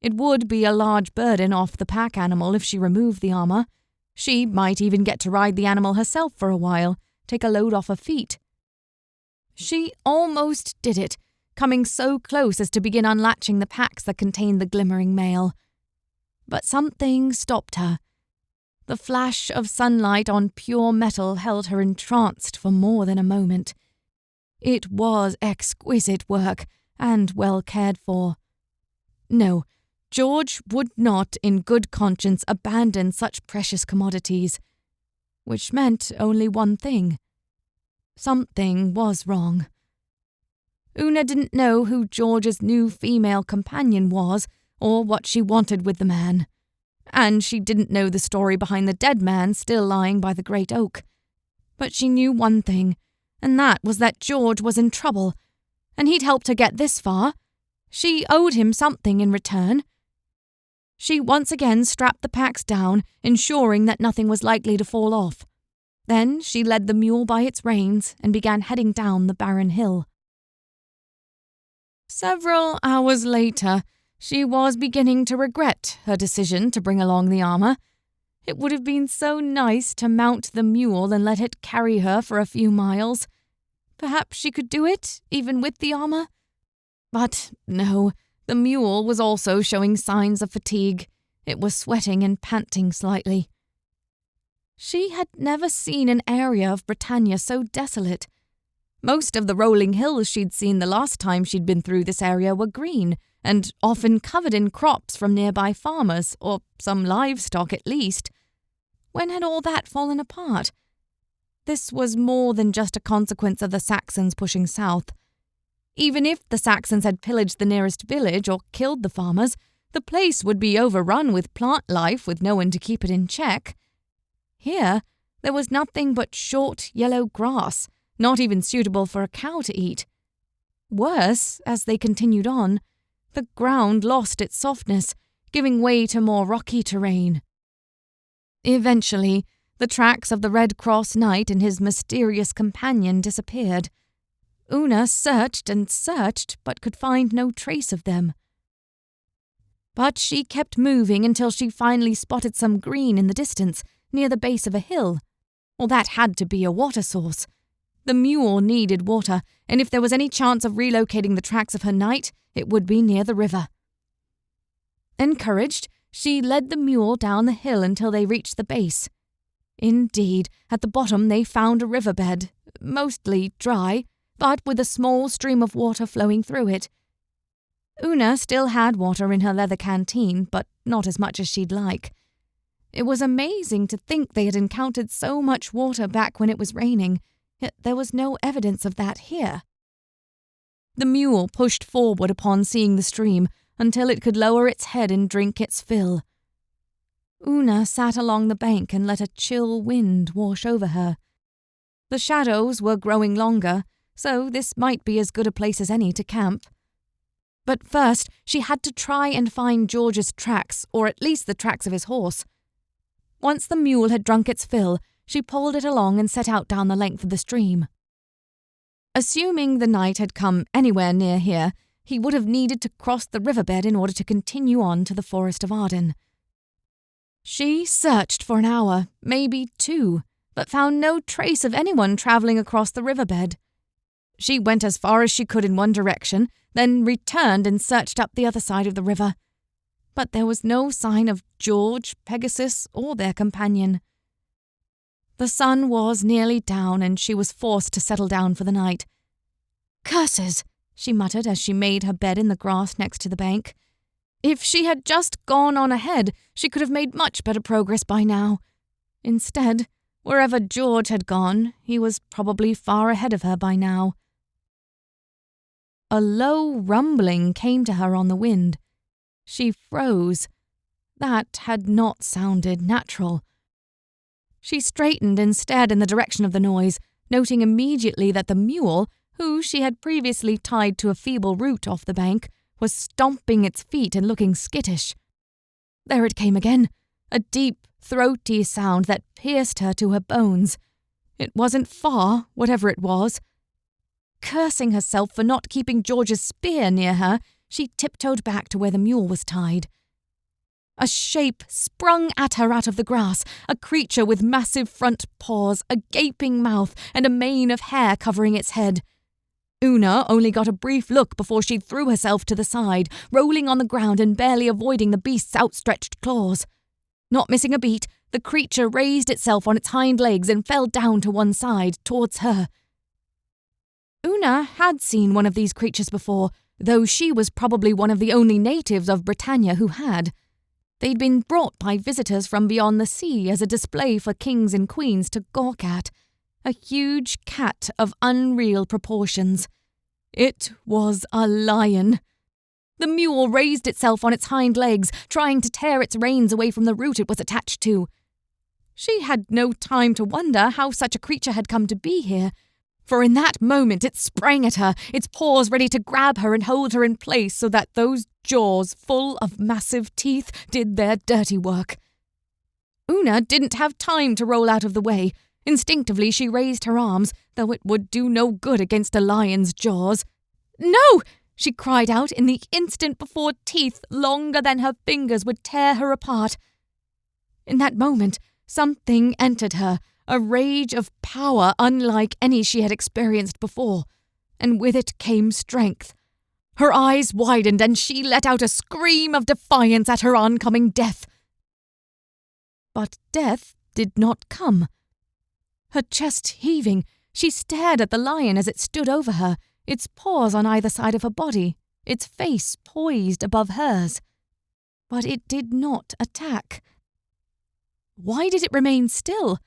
It would be a large burden off the pack animal if she removed the armor. She might even get to ride the animal herself for a while, take a load off her feet. She almost did it, coming so close as to begin unlatching the packs that contained the glimmering mail. But something stopped her. The flash of sunlight on pure metal held her entranced for more than a moment. It was exquisite work, and well cared for. No, George would not in good conscience abandon such precious commodities, which meant only one thing. Something was wrong. Una didn't know who George's new female companion was, or what she wanted with the man. And she didn't know the story behind the dead man still lying by the great oak. But she knew one thing, and that was that George was in trouble, and he'd helped her get this far. She owed him something in return. She once again strapped the packs down, ensuring that nothing was likely to fall off. Then she led the mule by its reins and began heading down the barren hill. Several hours later, she was beginning to regret her decision to bring along the armor. It would have been so nice to mount the mule and let it carry her for a few miles. Perhaps she could do it, even with the armor. But no, the mule was also showing signs of fatigue. It was sweating and panting slightly. She had never seen an area of Britannia so desolate. Most of the rolling hills she'd seen the last time she'd been through this area were green, and often covered in crops from nearby farmers, or some livestock at least. When had all that fallen apart? This was more than just a consequence of the Saxons pushing south. Even if the Saxons had pillaged the nearest village or killed the farmers, the place would be overrun with plant life with no one to keep it in check. Here, there was nothing but short yellow grass, not even suitable for a cow to eat. Worse, as they continued on, the ground lost its softness, giving way to more rocky terrain. Eventually, the tracks of the Red Cross Knight and his mysterious companion disappeared. Una searched and searched, but could find no trace of them. But she kept moving until she finally spotted some green in the distance, near the base of a hill. Well, that had to be a water source. The mule needed water, and if there was any chance of relocating the tracks of her knight, it would be near the river. Encouraged, she led the mule down the hill until they reached the base. Indeed, at the bottom they found a riverbed, mostly dry, but with a small stream of water flowing through it. Una still had water in her leather canteen, but not as much as she'd like. It was amazing to think they had encountered so much water back when it was raining, yet there was no evidence of that here. The mule pushed forward upon seeing the stream until it could lower its head and drink its fill. Una sat along the bank and let a chill wind wash over her. The shadows were growing longer, so this might be as good a place as any to camp. But first, she had to try and find George's tracks, or at least the tracks of his horse. Once the mule had drunk its fill, she pulled it along and set out down the length of the stream. Assuming the knight had come anywhere near here, he would have needed to cross the riverbed in order to continue on to the Forest of Arden. She searched for an hour, maybe 2, but found no trace of anyone travelling across the riverbed. She went as far as she could in one direction, then returned and searched up the other side of the river. But there was no sign of George, Pegasus, or their companion. The sun was nearly down, and she was forced to settle down for the night. "Curses!" she muttered as she made her bed in the grass next to the bank. If she had just gone on ahead, she could have made much better progress by now. Instead, wherever George had gone, he was probably far ahead of her by now. A low rumbling came to her on the wind. She froze. That had not sounded natural. She straightened and stared in the direction of the noise, noting immediately that the mule, who she had previously tied to a feeble root off the bank, was stomping its feet and looking skittish. There it came again, a deep, throaty sound that pierced her to her bones. It wasn't far, whatever it was. Cursing herself for not keeping George's spear near her, she tiptoed back to where the mule was tied. A shape sprung at her out of the grass, a creature with massive front paws, a gaping mouth, and a mane of hair covering its head. Una only got a brief look before she threw herself to the side, rolling on the ground and barely avoiding the beast's outstretched claws. Not missing a beat, the creature raised itself on its hind legs and fell down to one side, towards her. Una had seen one of these creatures before, though she was probably one of the only natives of Britannia who had. They'd been brought by visitors from beyond the sea as a display for kings and queens to gawk at. A huge cat of unreal proportions. It was a lion. The mule raised itself on its hind legs, trying to tear its reins away from the root it was attached to. She had no time to wonder how such a creature had come to be here, for in that moment it sprang at her, its paws ready to grab her and hold her in place so that those jaws full of massive teeth did their dirty work. Una didn't have time to roll out of the way. Instinctively she raised her arms, though it would do no good against a lion's jaws. "No!" she cried out in the instant before teeth longer than her fingers would tear her apart. In that moment, something entered her, a rage of power unlike any she had experienced before, and with it came strength. Her eyes widened and she let out a scream of defiance at her oncoming death. But death did not come. Her chest heaving, she stared at the lion as it stood over her, its paws on either side of her body, its face poised above hers. But it did not attack. Why did it remain still?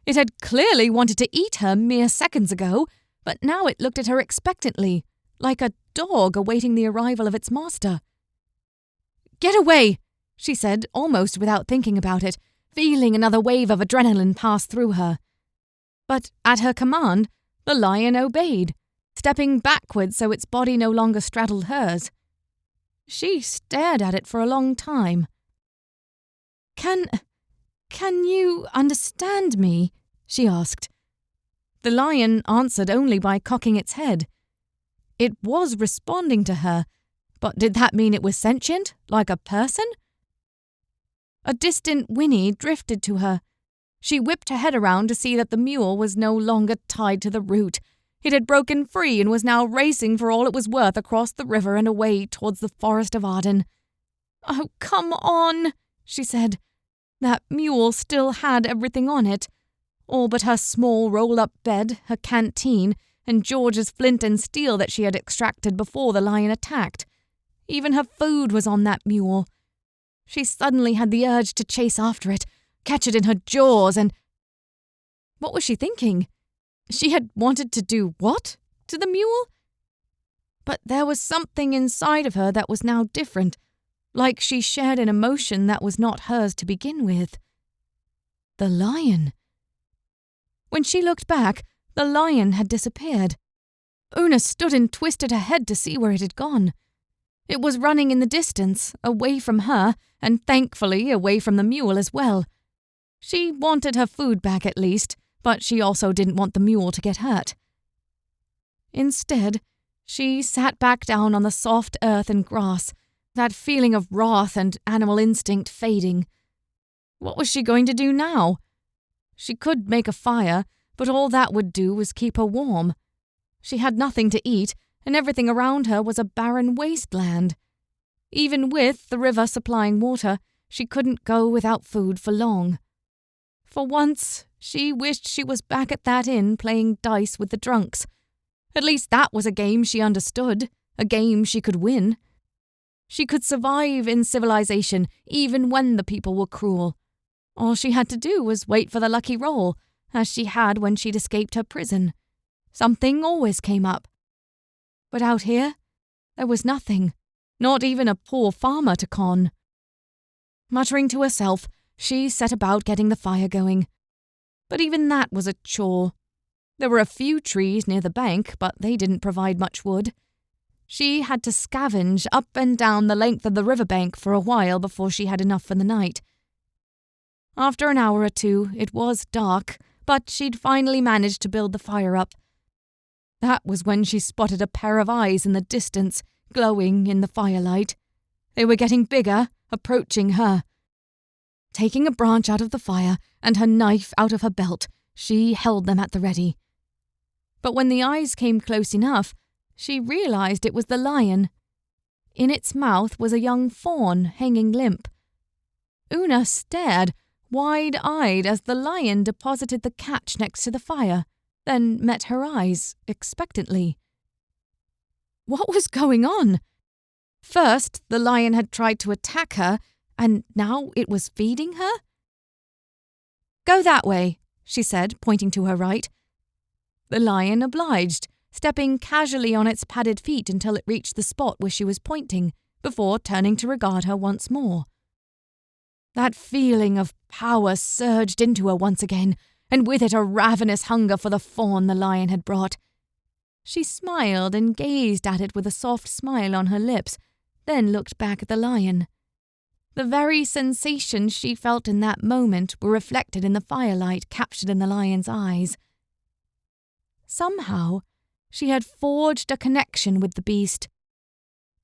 It had clearly wanted to eat her mere seconds ago, but now it looked at her expectantly, like a dog awaiting the arrival of its master. "Get away," she said, almost without thinking about it, feeling another wave of adrenaline pass through her. But at her command, the lion obeyed, stepping backwards so its body no longer straddled hers. She stared at it for a long time. Can you understand me?" she asked. The lion answered only by cocking its head. It was responding to her, but did that mean it was sentient, like a person? A distant whinny drifted to her. She whipped her head around to see that the mule was no longer tied to the root. It had broken free and was now racing for all it was worth across the river and away towards the forest of Arden. "Oh, come on," she said. That mule still had everything on it, all but her small roll-up bed, her canteen, and George's flint and steel that she had extracted before the lion attacked. Even her food was on that mule. She suddenly had the urge to chase after it, catch it in her jaws, and... What was she thinking? She had wanted to do what to the mule? But there was something inside of her that was now different, like she shared an emotion that was not hers to begin with. The lion. When she looked back, the lion had disappeared. Una stood and twisted her head to see where it had gone. It was running in the distance, away from her, and thankfully away from the mule as well. She wanted her food back at least, but she also didn't want the mule to get hurt. Instead, she sat back down on the soft earth and grass, that feeling of wrath and animal instinct fading. What was she going to do now? She could make a fire, but all that would do was keep her warm. She had nothing to eat, and everything around her was a barren wasteland. Even with the river supplying water, she couldn't go without food for long. For once, she wished she was back at that inn playing dice with the drunks. At least that was a game she understood, a game she could win. She could survive in civilization even when the people were cruel. All she had to do was wait for the lucky roll, as she had when she'd escaped her prison. Something always came up. But out here, there was nothing, not even a poor farmer to con. Muttering to herself, she set about getting the fire going. But even that was a chore. There were a few trees near the bank, but they didn't provide much wood. She had to scavenge up and down the length of the riverbank for a while before she had enough for the night. After an hour or two, it was dark, but she'd finally managed to build the fire up. That was when she spotted a pair of eyes in the distance, glowing in the firelight. They were getting bigger, approaching her. Taking a branch out of the fire and her knife out of her belt, she held them at the ready. But when the eyes came close enough, she realized it was the lion. In its mouth was a young fawn hanging limp. Una stared, wide-eyed, as the lion deposited the catch next to the fire, then met her eyes expectantly. What was going on? First, the lion had tried to attack her, and now it was feeding her? "Go that way," she said, pointing to her right. The lion obliged, stepping casually on its padded feet until it reached the spot where she was pointing, before turning to regard her once more. That feeling of power surged into her once again, and with it a ravenous hunger for the fawn the lion had brought. She smiled and gazed at it with a soft smile on her lips, then looked back at the lion. The very sensations she felt in that moment were reflected in the firelight captured in the lion's eyes. Somehow, she had forged a connection with the beast.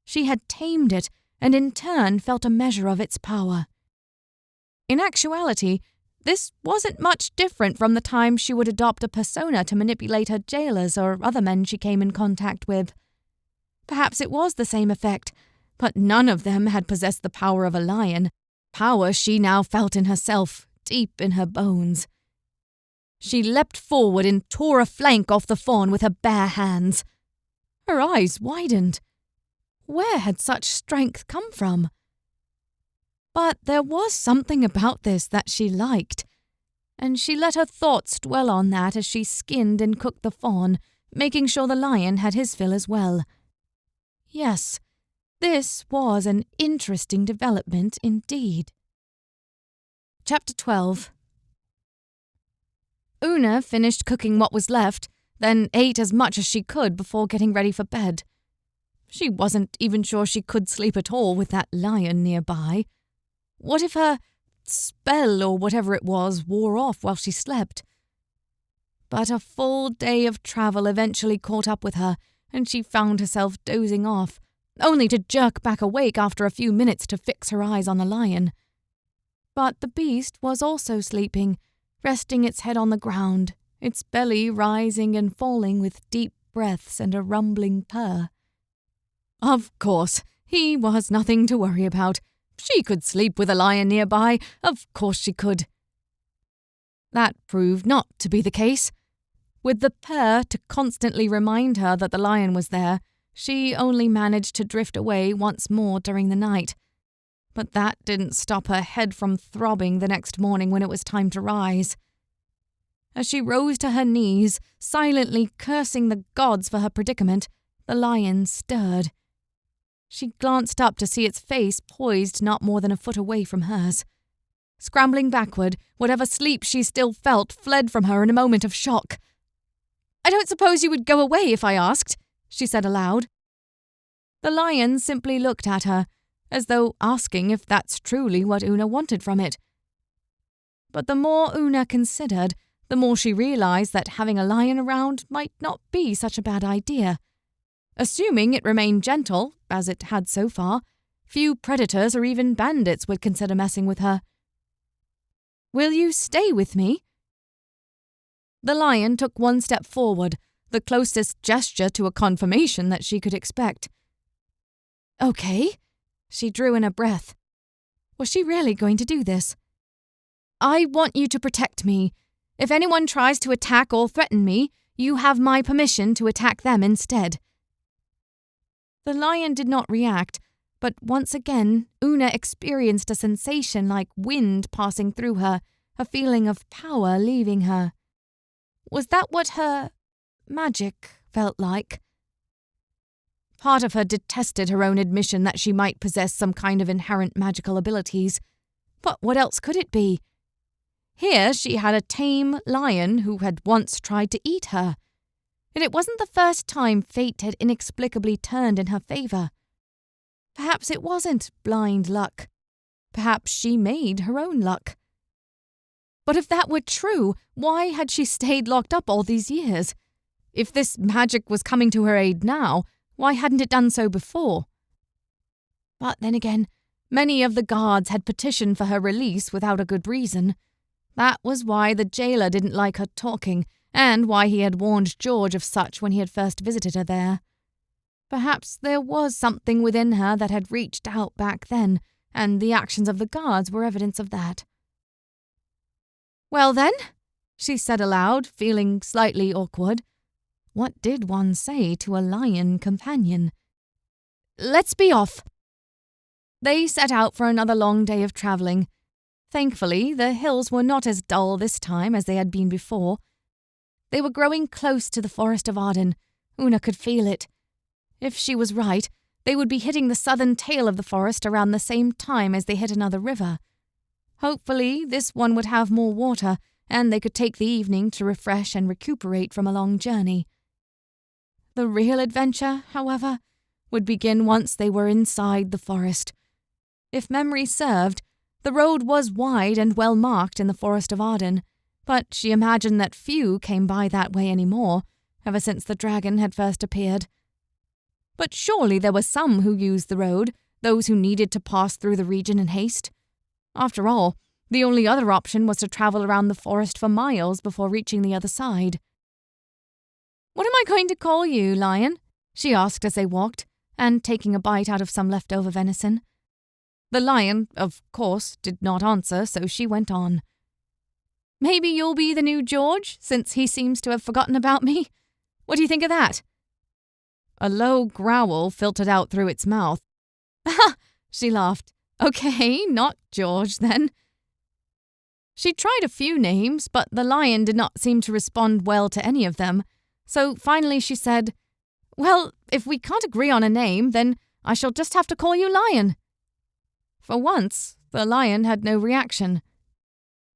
She had tamed it and in turn felt a measure of its power. In actuality, this wasn't much different from the time she would adopt a persona to manipulate her jailers or other men she came in contact with. Perhaps it was the same effect, but none of them had possessed the power of a lion, power she now felt in herself, deep in her bones. She leapt forward and tore a flank off the fawn with her bare hands. Her eyes widened. Where had such strength come from? But there was something about this that she liked, and she let her thoughts dwell on that as she skinned and cooked the fawn, making sure the lion had his fill as well. Yes, this was an interesting development indeed. Chapter 12. Una finished cooking what was left, then ate as much as she could before getting ready for bed. She wasn't even sure she could sleep at all with that lion nearby. What if her spell or whatever it was wore off while she slept? But a full day of travel eventually caught up with her, and she found herself dozing off, only to jerk back awake after a few minutes to fix her eyes on the lion. But the beast was also sleeping, resting its head on the ground, its belly rising and falling with deep breaths and a rumbling purr. Of course, he was nothing to worry about. She could sleep with a lion nearby, of course she could. That proved not to be the case. With the purr to constantly remind her that the lion was there, she only managed to drift away once more during the night. But that didn't stop her head from throbbing the next morning when it was time to rise. As she rose to her knees, silently cursing the gods for her predicament, the lion stirred. She glanced up to see its face poised not more than a foot away from hers. Scrambling backward, whatever sleep she still felt fled from her in a moment of shock. "I don't suppose you would go away if I asked," she said aloud. The lion simply looked at her, as though asking if that's truly what Una wanted from it. But the more Una considered, the more she realized that having a lion around might not be such a bad idea. Assuming it remained gentle, as it had so far, few predators or even bandits would consider messing with her. "Will you stay with me?" The lion took one step forward, the closest gesture to a confirmation that she could expect. "Okay." She drew in a breath. Was she really going to do this? "I want you to protect me. If anyone tries to attack or threaten me, you have my permission to attack them instead." The lion did not react, but once again Una experienced a sensation like wind passing through her, a feeling of power leaving her. Was that what her magic felt like? Part of her detested her own admission that she might possess some kind of inherent magical abilities. But what else could it be? Here she had a tame lion who had once tried to eat her. And it wasn't the first time fate had inexplicably turned in her favor. Perhaps it wasn't blind luck. Perhaps she made her own luck. But if that were true, why had she stayed locked up all these years? If this magic was coming to her aid now, why hadn't it done so before? But then again, many of the guards had petitioned for her release without a good reason. That was why the jailer didn't like her talking, and why he had warned George of such when he had first visited her there. Perhaps there was something within her that had reached out back then, and the actions of the guards were evidence of that. "Well then," she said aloud, feeling slightly awkward. What did one say to a lion companion? "Let's be off." They set out for another long day of travelling. Thankfully, the hills were not as dull this time as they had been before. They were growing close to the forest of Arden. Una could feel it. If she was right, they would be hitting the southern tail of the forest around the same time as they hit another river. Hopefully, this one would have more water, and they could take the evening to refresh and recuperate from a long journey. The real adventure, however, would begin once they were inside the forest. If memory served, the road was wide and well marked in the Forest of Arden, but she imagined that few came by that way any more, ever since the dragon had first appeared. But surely there were some who used the road, those who needed to pass through the region in haste. After all, the only other option was to travel around the forest for miles before reaching the other side. "What am I going to call you, Lion?" she asked as they walked, and taking a bite out of some leftover venison. The lion, of course, did not answer, so she went on. "Maybe you'll be the new George, since he seems to have forgotten about me. What do you think of that?" A low growl filtered out through its mouth. "Ha!" she laughed. "Okay, not George, then." She tried a few names, but the lion did not seem to respond well to any of them, so finally she said, "Well, if we can't agree on a name, then I shall just have to call you Lion." For once, the lion had no reaction.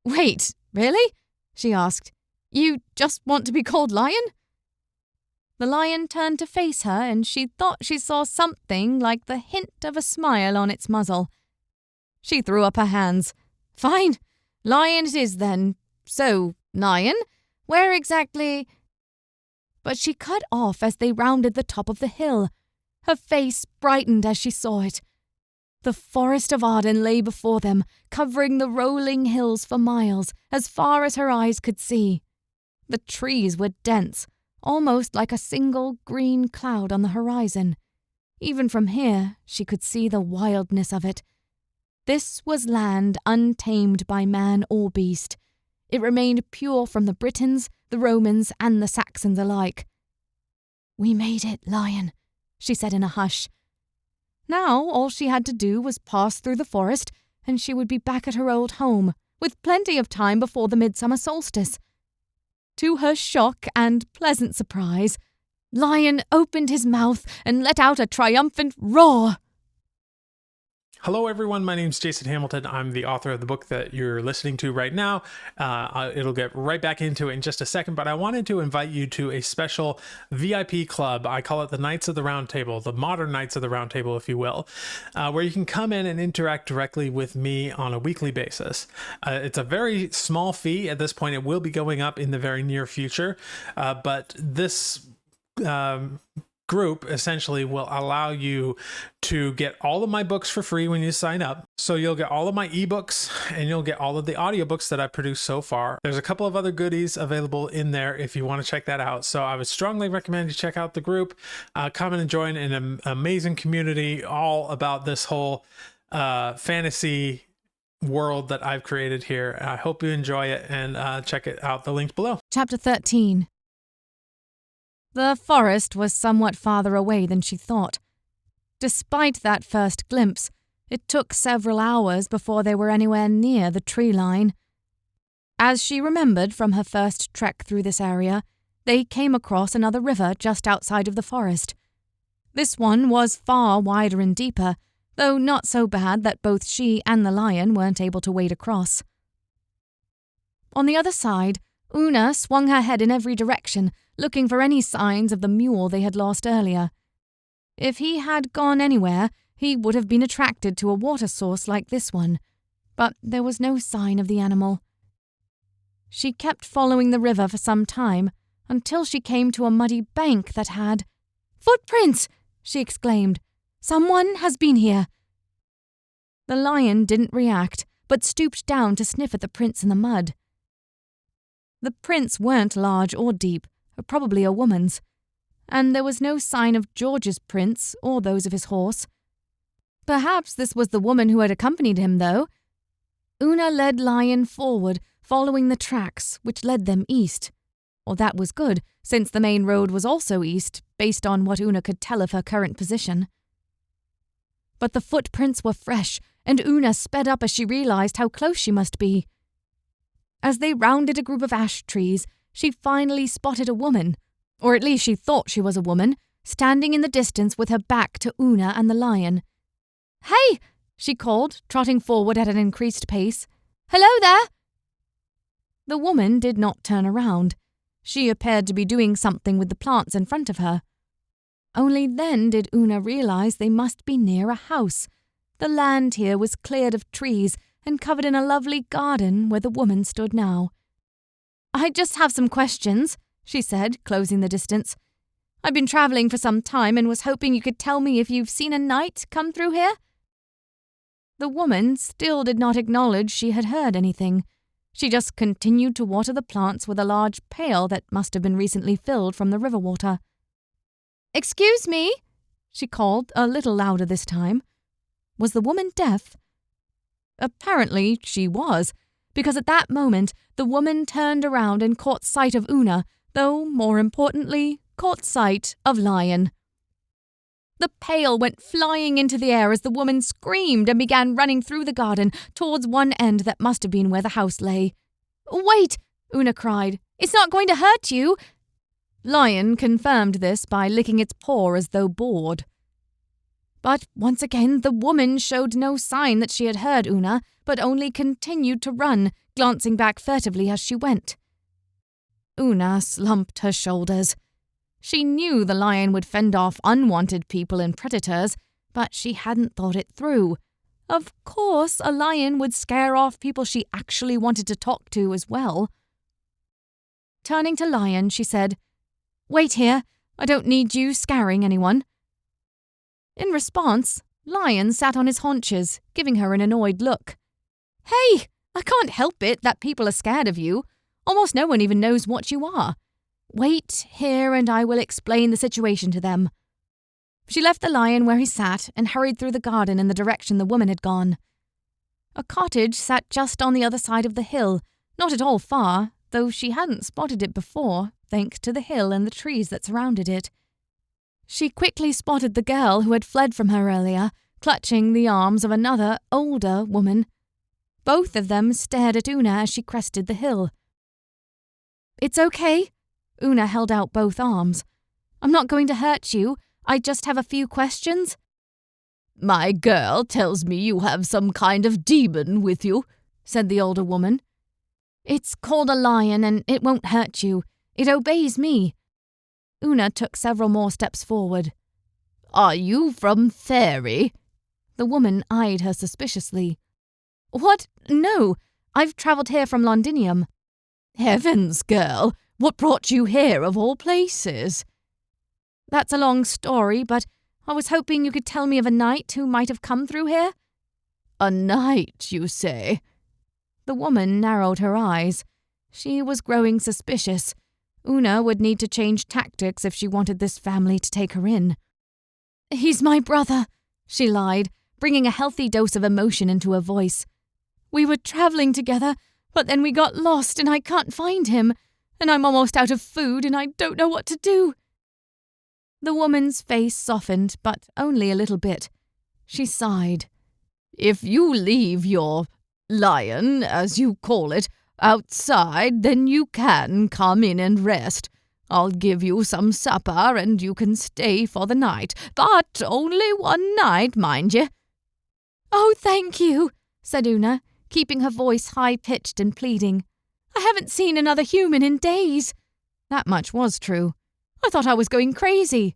"Wait, really?" she asked. "You just want to be called Lion?" The lion turned to face her, and she thought she saw something like the hint of a smile on its muzzle. She threw up her hands. "Fine, Lion it is then. So, Lion, where exactly—" But she cut off as they rounded the top of the hill. Her face brightened as she saw it. The Forest of Arden lay before them, covering the rolling hills for miles, as far as her eyes could see. The trees were dense, almost like a single green cloud on the horizon. Even from here, she could see the wildness of it. This was land untamed by man or beast. It remained pure from the Britons, the Romans, and the Saxons alike. "We made it, Lion," she said in a hush. Now all she had to do was pass through the forest, and she would be back at her old home, with plenty of time before the midsummer solstice. To her shock and pleasant surprise, Lion opened his mouth and let out a triumphant roar. Hello everyone, my name's Jason Hamilton. I'm the author of the book that you're listening to right now. It'll get right back into it in just a second, but I wanted to invite you to a special VIP club. I call it the Knights of the Round Table, the modern Knights of the Round Table, if you will, where you can come in and interact directly with me on a weekly basis. It's a very small fee. At this point, it will be going up in the very near future, but this group essentially will allow you to get all of my books for free when you sign up. So you'll get all of my ebooks and you'll get all of the audiobooks that I've produced so far. There's a couple of other goodies available in there if you want to check that out. So I would strongly recommend you check out the group. Come and join an amazing community all about this whole fantasy world that I've created here. I hope you enjoy it and check it out. The link's below. Chapter 13. The forest was somewhat farther away than she thought. Despite that first glimpse, it took several hours before they were anywhere near the tree line. As she remembered from her first trek through this area, they came across another river just outside of the forest. This one was far wider and deeper, though not so bad that both she and the lion weren't able to wade across. On the other side, Una swung her head in every direction, looking for any signs of the mule they had lost earlier. If he had gone anywhere, he would have been attracted to a water source like this one, but there was no sign of the animal. She kept following the river for some time, until she came to a muddy bank that had— "Footprints!" she exclaimed. "Someone has been here." The lion didn't react, but stooped down to sniff at the prints in the mud. The prints weren't large or deep, probably a woman's, and there was no sign of George's prints or those of his horse. Perhaps this was the woman who had accompanied him, though. Una led Lion forward, following the tracks, which led them east. Or that was good, since the main road was also east, based on what Una could tell of her current position. But the footprints were fresh, and Una sped up as she realized how close she must be. As they rounded a group of ash trees, she finally spotted a woman, or at least she thought she was a woman, standing in the distance with her back to Una and the lion. "Hey!" she called, trotting forward at an increased pace. "Hello there!" The woman did not turn around. She appeared to be doing something with the plants in front of her. Only then did Una realize they must be near a house. The land here was cleared of trees and covered in a lovely garden where the woman stood now. "I just have some questions," she said, closing the distance. "I've been traveling for some time and was hoping you could tell me if you've seen a knight come through here." The woman still did not acknowledge she had heard anything. She just continued to water the plants with a large pail that must have been recently filled from the river water. "Excuse me," she called, a little louder this time. Was the woman deaf? Apparently she was, because at that moment the woman turned around and caught sight of Una, though, more importantly, caught sight of Lion. The pail went flying into the air as the woman screamed and began running through the garden towards one end that must have been where the house lay. "Wait!" Una cried. "It's not going to hurt you!" Lion confirmed this by licking its paw as though bored. But once again the woman showed no sign that she had heard Una, but only continued to run, glancing back furtively as she went. Una slumped her shoulders. She knew the lion would fend off unwanted people and predators, but she hadn't thought it through. Of course, a lion would scare off people she actually wanted to talk to as well. Turning to Lion, she said, "Wait here. I don't need you scaring anyone." In response, Lion sat on his haunches, giving her an annoyed look. "Hey, I can't help it that people are scared of you. Almost no one even knows what you are. Wait here and I will explain the situation to them." She left the lion where he sat and hurried through the garden in the direction the woman had gone. A cottage sat just on the other side of the hill, not at all far, though she hadn't spotted it before, thanks to the hill and the trees that surrounded it. She quickly spotted the girl who had fled from her earlier, clutching the arms of another, older woman. Both of them stared at Una as she crested the hill. "It's okay." Una held out both arms. "I'm not going to hurt you. I just have a few questions." "My girl tells me you have some kind of demon with you," said the older woman. "It's called a lion and it won't hurt you. It obeys me." Una took several more steps forward. "Are you from Faerie?" The woman eyed her suspiciously. "What? No. I've travelled here from Londinium." "Heavens, girl! What brought you here of all places?" "That's a long story, but I was hoping you could tell me of a knight who might have come through here." "A knight, you say?" The woman narrowed her eyes. She was growing suspicious. Una would need to change tactics if she wanted this family to take her in. "He's my brother," she lied, bringing a healthy dose of emotion into her voice. "We were travelling together, but then we got lost and I can't find him, and I'm almost out of food and I don't know what to do." The woman's face softened, but only a little bit. She sighed. "If you leave your lion, as you call it, outside, then you can come in and rest. I'll give you some supper and you can stay for the night, but only one night, mind you." "Oh, thank you," said Una, keeping her voice high-pitched and pleading. "I haven't seen another human in days." That much was true. I thought I was going crazy.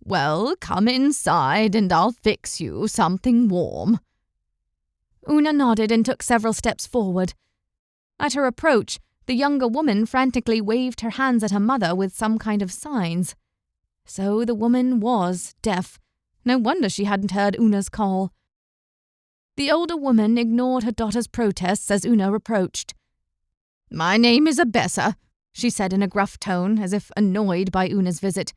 "Well, come inside and I'll fix you something warm." Una nodded and took several steps forward. At her approach, the younger woman frantically waved her hands at her mother with some kind of signs. So the woman was deaf. No wonder she hadn't heard Una's call. The older woman ignored her daughter's protests as Una approached. "My name is Abessa," she said in a gruff tone, as if annoyed by Una's visit.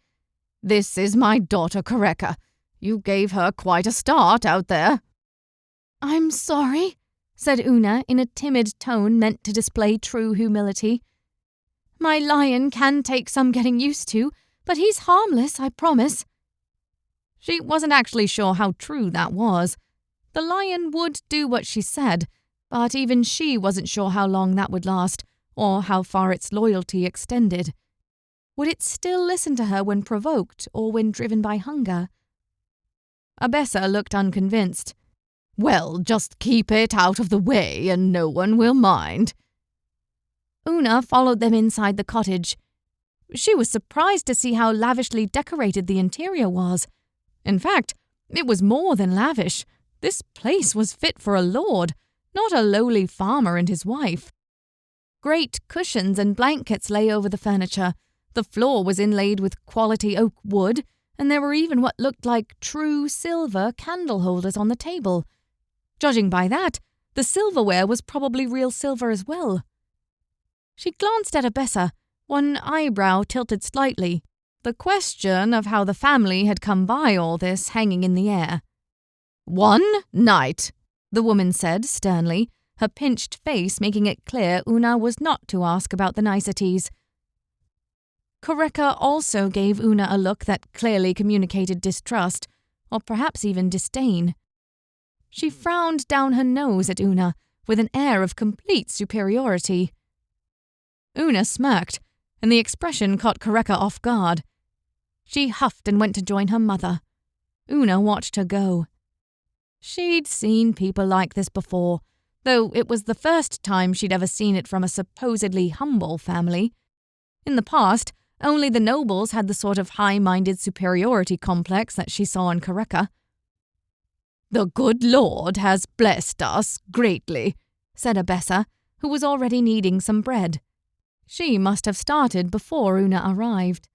"This is my daughter Kareka. You gave her quite a start out there." "I'm sorry," said Una in a timid tone meant to display true humility. "My lion can take some getting used to, but he's harmless, I promise." She wasn't actually sure how true that was. The lion would do what she said, but even she wasn't sure how long that would last, or how far its loyalty extended. Would it still listen to her when provoked or when driven by hunger? Abessa looked unconvinced. Well, just keep it out of the way and no one will mind. Una followed them inside the cottage. She was surprised to see how lavishly decorated the interior was. In fact, it was more than lavish. This place was fit for a lord, not a lowly farmer and his wife. Great cushions and blankets lay over the furniture. The floor was inlaid with quality oak wood, and there were even what looked like true silver candle holders on the table. Judging by that, the silverware was probably real silver as well. She glanced at Abessa, one eyebrow tilted slightly, the question of how the family had come by all this hanging in the air. "One night," the woman said sternly, her pinched face making it clear Una was not to ask about the niceties. Koreka also gave Una a look that clearly communicated distrust, or perhaps even disdain. She frowned down her nose at Una with an air of complete superiority. Una smirked, and the expression caught Koreka off guard. She huffed and went to join her mother. Una watched her go. She'd seen people like this before, though it was the first time she'd ever seen it from a supposedly humble family. In the past, only the nobles had the sort of high-minded superiority complex that she saw in Koreka. "The good Lord has blessed us greatly," said Abessa, who was already kneading some bread. She must have started before Una arrived.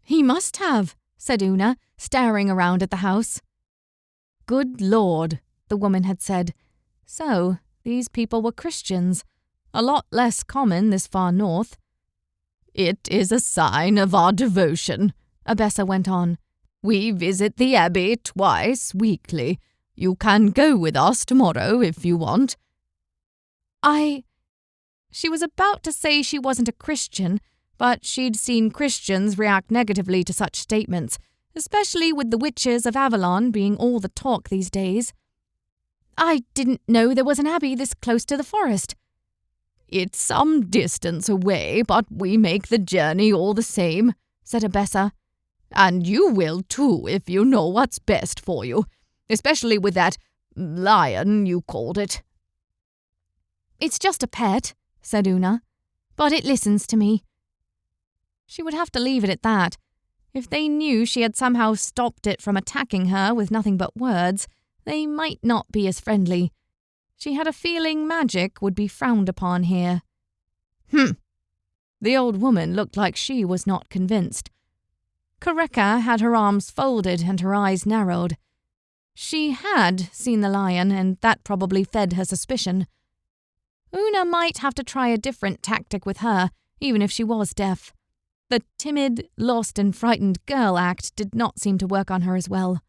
"He must have," said Una, staring around at the house. "Good Lord," the woman had said. So, these people were Christians, a lot less common this far north. "It is a sign of our devotion," Abessa went on. "We visit the abbey twice weekly. You can go with us tomorrow if you want." She was about to say she wasn't a Christian, but she'd seen Christians react negatively to such statements, especially with the witches of Avalon being all the talk these days. "I didn't know there was an abbey this close to the forest." "It's some distance away, but we make the journey all the same," said Abessa. "And you will too if you know what's best for you, especially with that lion you called it." "It's just a pet," said Una, "but it listens to me." She would have to leave it at that. If they knew she had somehow stopped it from attacking her with nothing but words, they might not be as friendly. She had a feeling magic would be frowned upon here. The old woman looked like she was not convinced. Koreka had her arms folded and her eyes narrowed. She had seen the lion, and that probably fed her suspicion. Una might have to try a different tactic with her, even if she was deaf. The timid, lost and frightened girl act did not seem to work on her as well.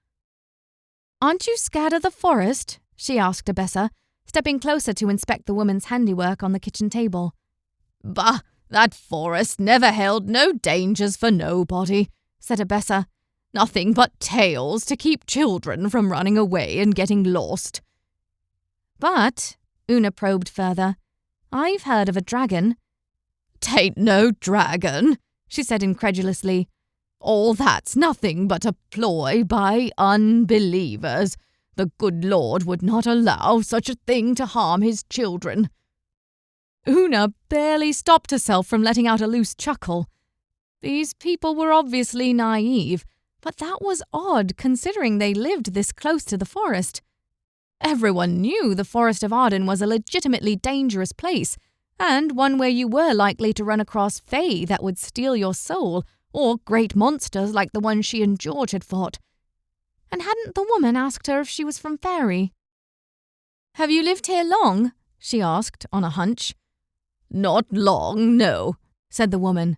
"Aren't you scared of the forest?" she asked Abessa, stepping closer to inspect the woman's handiwork on the kitchen table. "Bah, that forest never held no dangers for nobody," said Abessa. "Nothing but tales to keep children from running away and getting lost." "But," Una probed further, "I've heard of a dragon." "'Tain't no dragon," she said incredulously. "All that's nothing but a ploy by unbelievers. The good Lord would not allow such a thing to harm his children." Una barely stopped herself from letting out a loose chuckle. These people were obviously naive, but that was odd considering they lived this close to the forest. Everyone knew the Forest of Arden was a legitimately dangerous place, and one where you were likely to run across fae that would steal your soul, or great monsters like the one she and George had fought. And hadn't the woman asked her if she was from Faerie? "Have you lived here long?" she asked, on a hunch. "Not long, no," said the woman.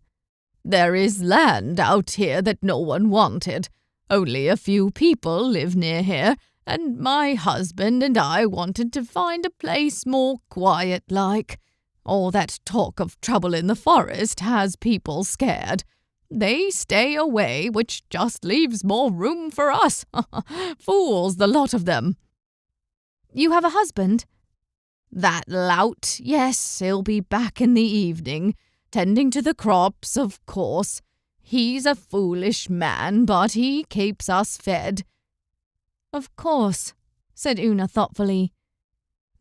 "There is land out here that no one wanted. Only a few people live near here, and my husband and I wanted to find a place more quiet-like. All that talk of trouble in the forest has people scared. They stay away, which just leaves more room for us. Fools, the lot of them." "You have a husband?" "That lout, yes, he'll be back in the evening. tending to the crops, of course. He's a foolish man, but he keeps us fed." "Of course," said Una thoughtfully.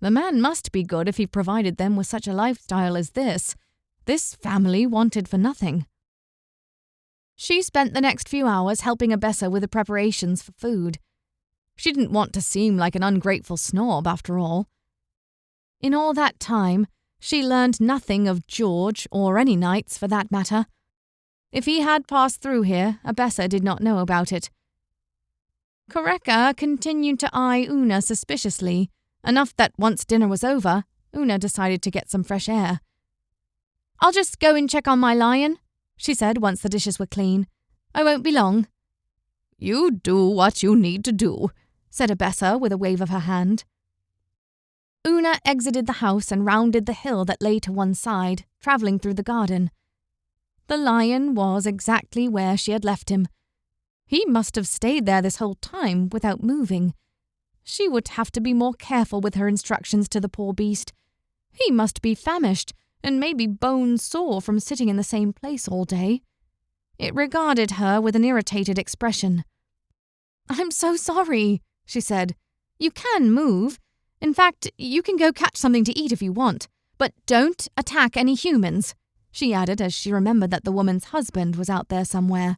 The man must be good if he provided them with such a lifestyle as this. This family wanted for nothing. She spent the next few hours helping Abessa with the preparations for food. She didn't want to seem like an ungrateful snob, after all. In all that time, she learned nothing of George, or any knights for that matter. If he had passed through here, Abessa did not know about it. Koreka continued to eye Una suspiciously, enough that once dinner was over, Una decided to get some fresh air. "I'll just go and check on my lion," she said once the dishes were clean. "I won't be long." "You do what you need to do," said Abessa with a wave of her hand. Una exited the house and rounded the hill that lay to one side, travelling through the garden. The lion was exactly where she had left him. He must have stayed there this whole time without moving. She would have to be more careful with her instructions to the poor beast. He must be famished and maybe bone sore from sitting in the same place all day. It regarded her with an irritated expression. "I'm so sorry," she said. "You can move. In fact, you can go catch something to eat if you want. But don't attack any humans," she added as she remembered that the woman's husband was out there somewhere.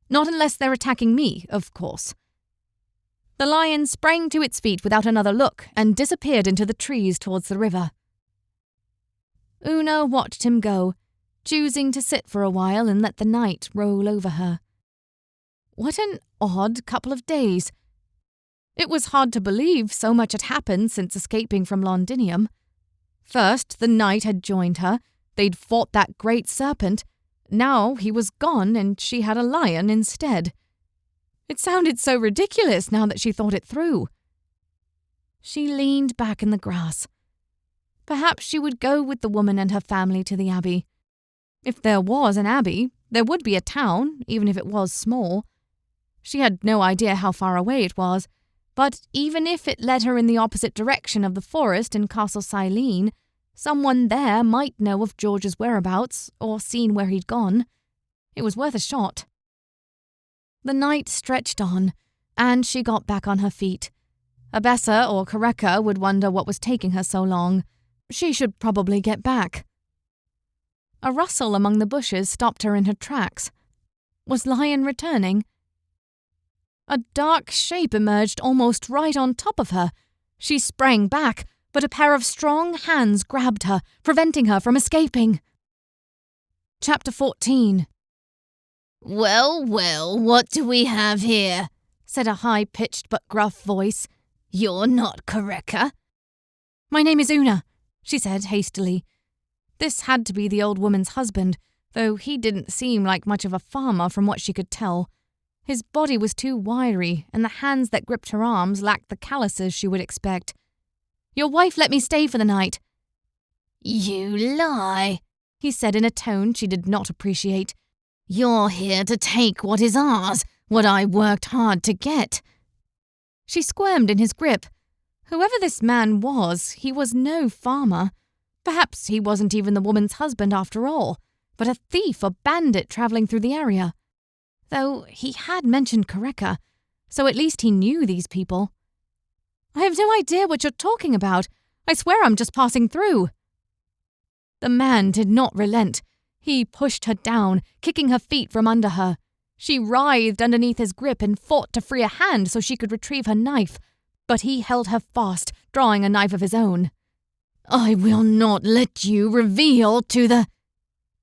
"Not unless they're attacking me, of course." The lion sprang to its feet without another look and disappeared into the trees towards the river. Una watched him go, choosing to sit for a while and let the night roll over her. What an odd couple of days. It was hard to believe so much had happened since escaping from Londinium. First, the knight had joined her. They'd fought that great serpent. Now he was gone and she had a lion instead. It sounded so ridiculous now that she thought it through. She leaned back in the grass. Perhaps she would go with the woman and her family to the abbey. If there was an abbey, there would be a town, even if it was small. She had no idea how far away it was, but even if it led her in the opposite direction of the forest in Castle Silene, someone there might know of George's whereabouts or seen where he'd gone. It was worth a shot. The night stretched on, and she got back on her feet. Abessa or Koreka would wonder what was taking her so long. She should probably get back. A rustle among the bushes stopped her in her tracks. Was Lion returning? A dark shape emerged almost right on top of her. She sprang back, but a pair of strong hands grabbed her, preventing her from escaping. Chapter 14. "Well, well, what do we have here?" said a high-pitched but gruff voice. "You're not Koreka." "My name is Una," she said hastily. This had to be the old woman's husband, though he didn't seem like much of a farmer from what she could tell. His body was too wiry, and the hands that gripped her arms lacked the calluses she would expect. "Your wife let me stay for the night." "You lie," he said in a tone she did not appreciate. "You're here to take what is ours, what I worked hard to get." She squirmed in his grip. Whoever this man was, he was no farmer. Perhaps he wasn't even the woman's husband after all, but a thief or bandit travelling through the area. Though he had mentioned Koreka, so at least he knew these people. "I have no idea what you're talking about. I swear I'm just passing through." The man did not relent. He pushed her down, kicking her feet from under her. She writhed underneath his grip and fought to free a hand so she could retrieve her knife, but he held her fast, drawing a knife of his own. "I will not let you reveal to the—"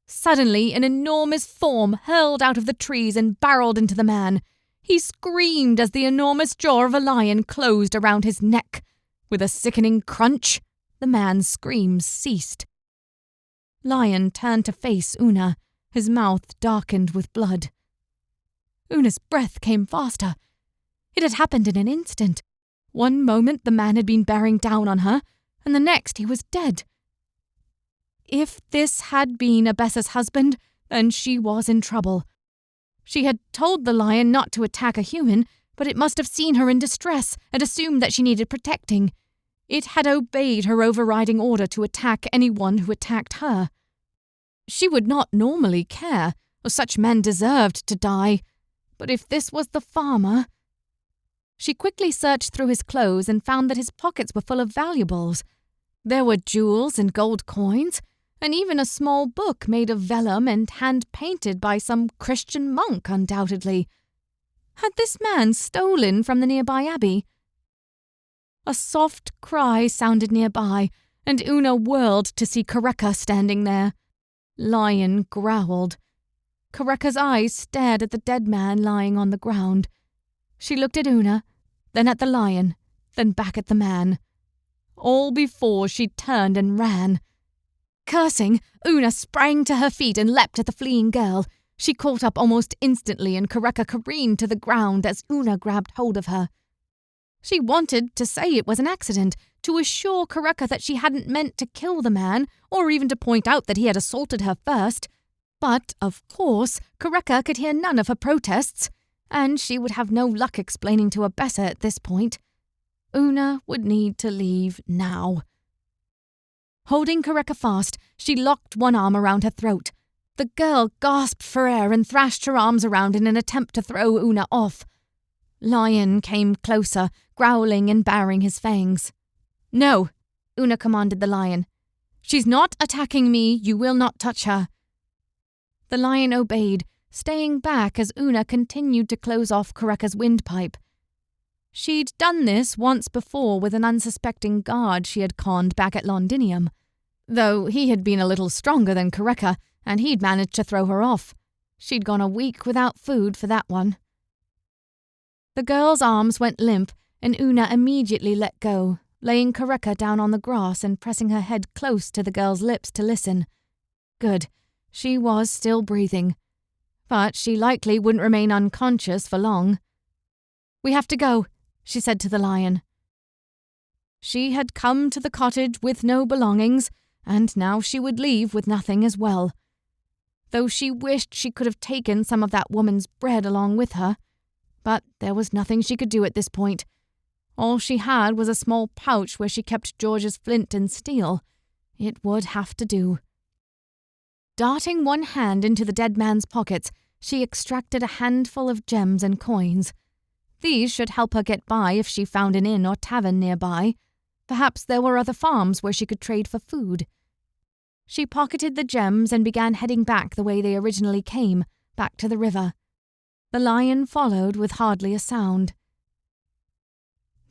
Suddenly, an enormous form hurled out of the trees and barreled into the man. He screamed as the enormous jaw of a lion closed around his neck. With a sickening crunch, the man's screams ceased. Lion turned to face Una, his mouth darkened with blood. Una's breath came faster. It had happened in an instant. One moment the man had been bearing down on her, and the next he was dead. If this had been Abessa's husband, then she was in trouble. She had told the lion not to attack a human, but it must have seen her in distress and assumed that she needed protecting. It had obeyed her overriding order to attack anyone who attacked her. She would not normally care, or such men deserved to die. But if this was the farmer... She quickly searched through his clothes and found that his pockets were full of valuables. There were jewels and gold coins, and even a small book made of vellum and hand-painted by some Christian monk, undoubtedly. Had this man stolen from the nearby abbey? A soft cry sounded nearby, and Una whirled to see Kareka standing there. Lion growled. Kareka's eyes stared at the dead man lying on the ground. She looked at Una, then at the lion, then back at the man. All before she turned and ran. Cursing, Una sprang to her feet and leapt at the fleeing girl. She caught up almost instantly, and Kareka careened to the ground as Una grabbed hold of her. She wanted to say it was an accident, to assure Kareka that she hadn't meant to kill the man, or even to point out that he had assaulted her first. But, of course, Kareka could hear none of her protests, and she would have no luck explaining to Abessa at this point. Una would need to leave now. Holding Kareka fast, she locked one arm around her throat. The girl gasped for air and thrashed her arms around in an attempt to throw Una off. Lion came closer, growling and baring his fangs. "No," Una commanded the lion. "She's not attacking me. You will not touch her." The lion obeyed, staying back as Una continued to close off Kareka's windpipe. She'd done this once before with an unsuspecting guard she had conned back at Londinium, though he had been a little stronger than Kareka, and he'd managed to throw her off. She'd gone a week without food for that one. The girl's arms went limp, and Una immediately let go, laying Kareka down on the grass and pressing her head close to the girl's lips to listen. Good. She was still breathing. But she likely wouldn't remain unconscious for long. "We have to go," she said to the lion. She had come to the cottage with no belongings, and now she would leave with nothing as well. Though she wished she could have taken some of that woman's bread along with her. But there was nothing she could do at this point. All she had was a small pouch where she kept George's flint and steel. It would have to do. Darting one hand into the dead man's pockets, she extracted a handful of gems and coins. These should help her get by if she found an inn or tavern nearby. Perhaps there were other farms where she could trade for food. She pocketed the gems and began heading back the way they originally came, back to the river. The lion followed with hardly a sound.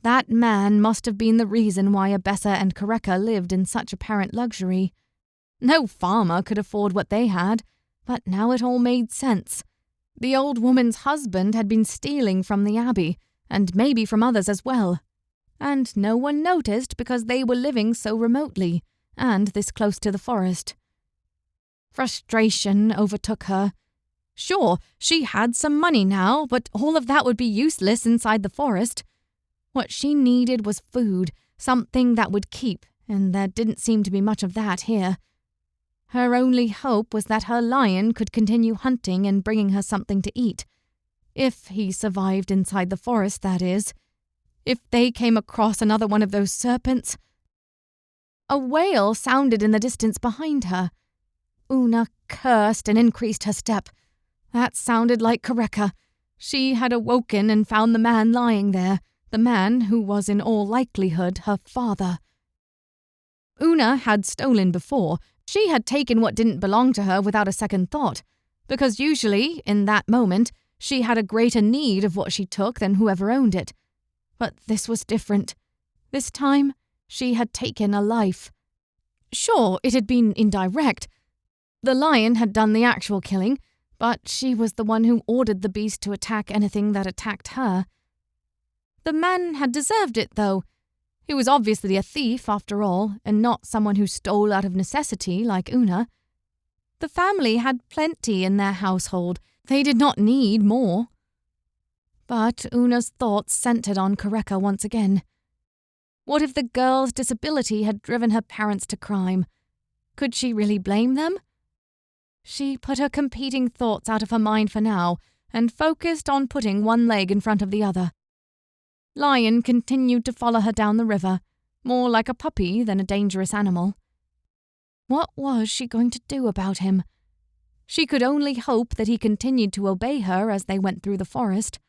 That man must have been the reason why Abessa and Kareka lived in such apparent luxury. No farmer could afford what they had, but now it all made sense. The old woman's husband had been stealing from the abbey, and maybe from others as well. And no one noticed because they were living so remotely, and this close to the forest. Frustration overtook her. Sure, she had some money now, but all of that would be useless inside the forest. What she needed was food, something that would keep, and there didn't seem to be much of that here. Her only hope was that her lion could continue hunting and bringing her something to eat. If he survived inside the forest, that is. If they came across another one of those serpents. A wail sounded in the distance behind her. Una cursed and increased her step. That sounded like Kareka. She had awoken and found the man lying there, the man who was in all likelihood her father. Una had stolen before. She had taken what didn't belong to her without a second thought, because usually, in that moment, she had a greater need of what she took than whoever owned it. But this was different. This time, she had taken a life. Sure, it had been indirect. The lion had done the actual killing, but she was the one who ordered the beast to attack anything that attacked her. The man had deserved it, though. He was obviously a thief, after all, and not someone who stole out of necessity like Una. The family had plenty in their household. They did not need more. But Una's thoughts centered on Kareka once again. What if the girl's disability had driven her parents to crime? Could she really blame them? She put her competing thoughts out of her mind for now and focused on putting one leg in front of the other. Lion continued to follow her down the river, more like a puppy than a dangerous animal. What was she going to do about him? She could only hope that he continued to obey her as they went through the forest.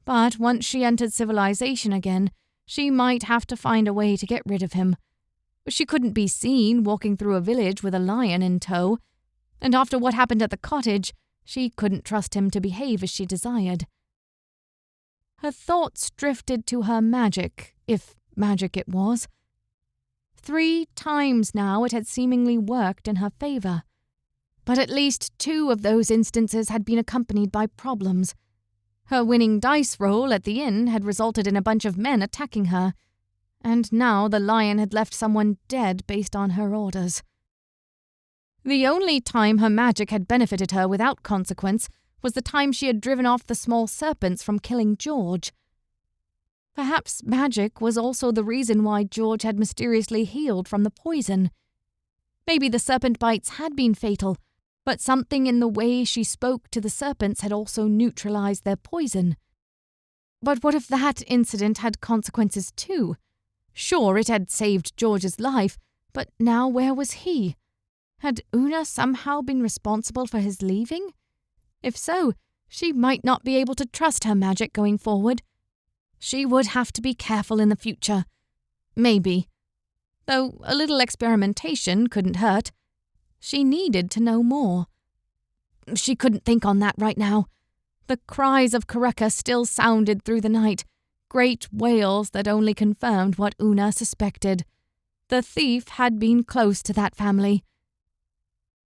But once she entered civilization again, she might have to find a way to get rid of him. She couldn't be seen walking through a village with a lion in tow, and after what happened at the cottage, she couldn't trust him to behave as she desired. Her thoughts drifted to her magic, if magic it was. 3 times now it had seemingly worked in her favor. But at least 2 of those instances had been accompanied by problems. Her winning dice roll at the inn had resulted in a bunch of men attacking her, and now the lion had left someone dead based on her orders. The only time her magic had benefited her without consequence was the time she had driven off the small serpents from killing George. Perhaps magic was also the reason why George had mysteriously healed from the poison. Maybe the serpent bites had been fatal, but something in the way she spoke to the serpents had also neutralized their poison. But what if that incident had consequences too? Sure, it had saved George's life, but now where was he? Had Una somehow been responsible for his leaving? If so, she might not be able to trust her magic going forward. She would have to be careful in the future. Maybe. Though a little experimentation couldn't hurt. She needed to know more. She couldn't think on that right now. The cries of Kareka still sounded through the night, great wails that only confirmed what Una suspected. The thief had been close to that family.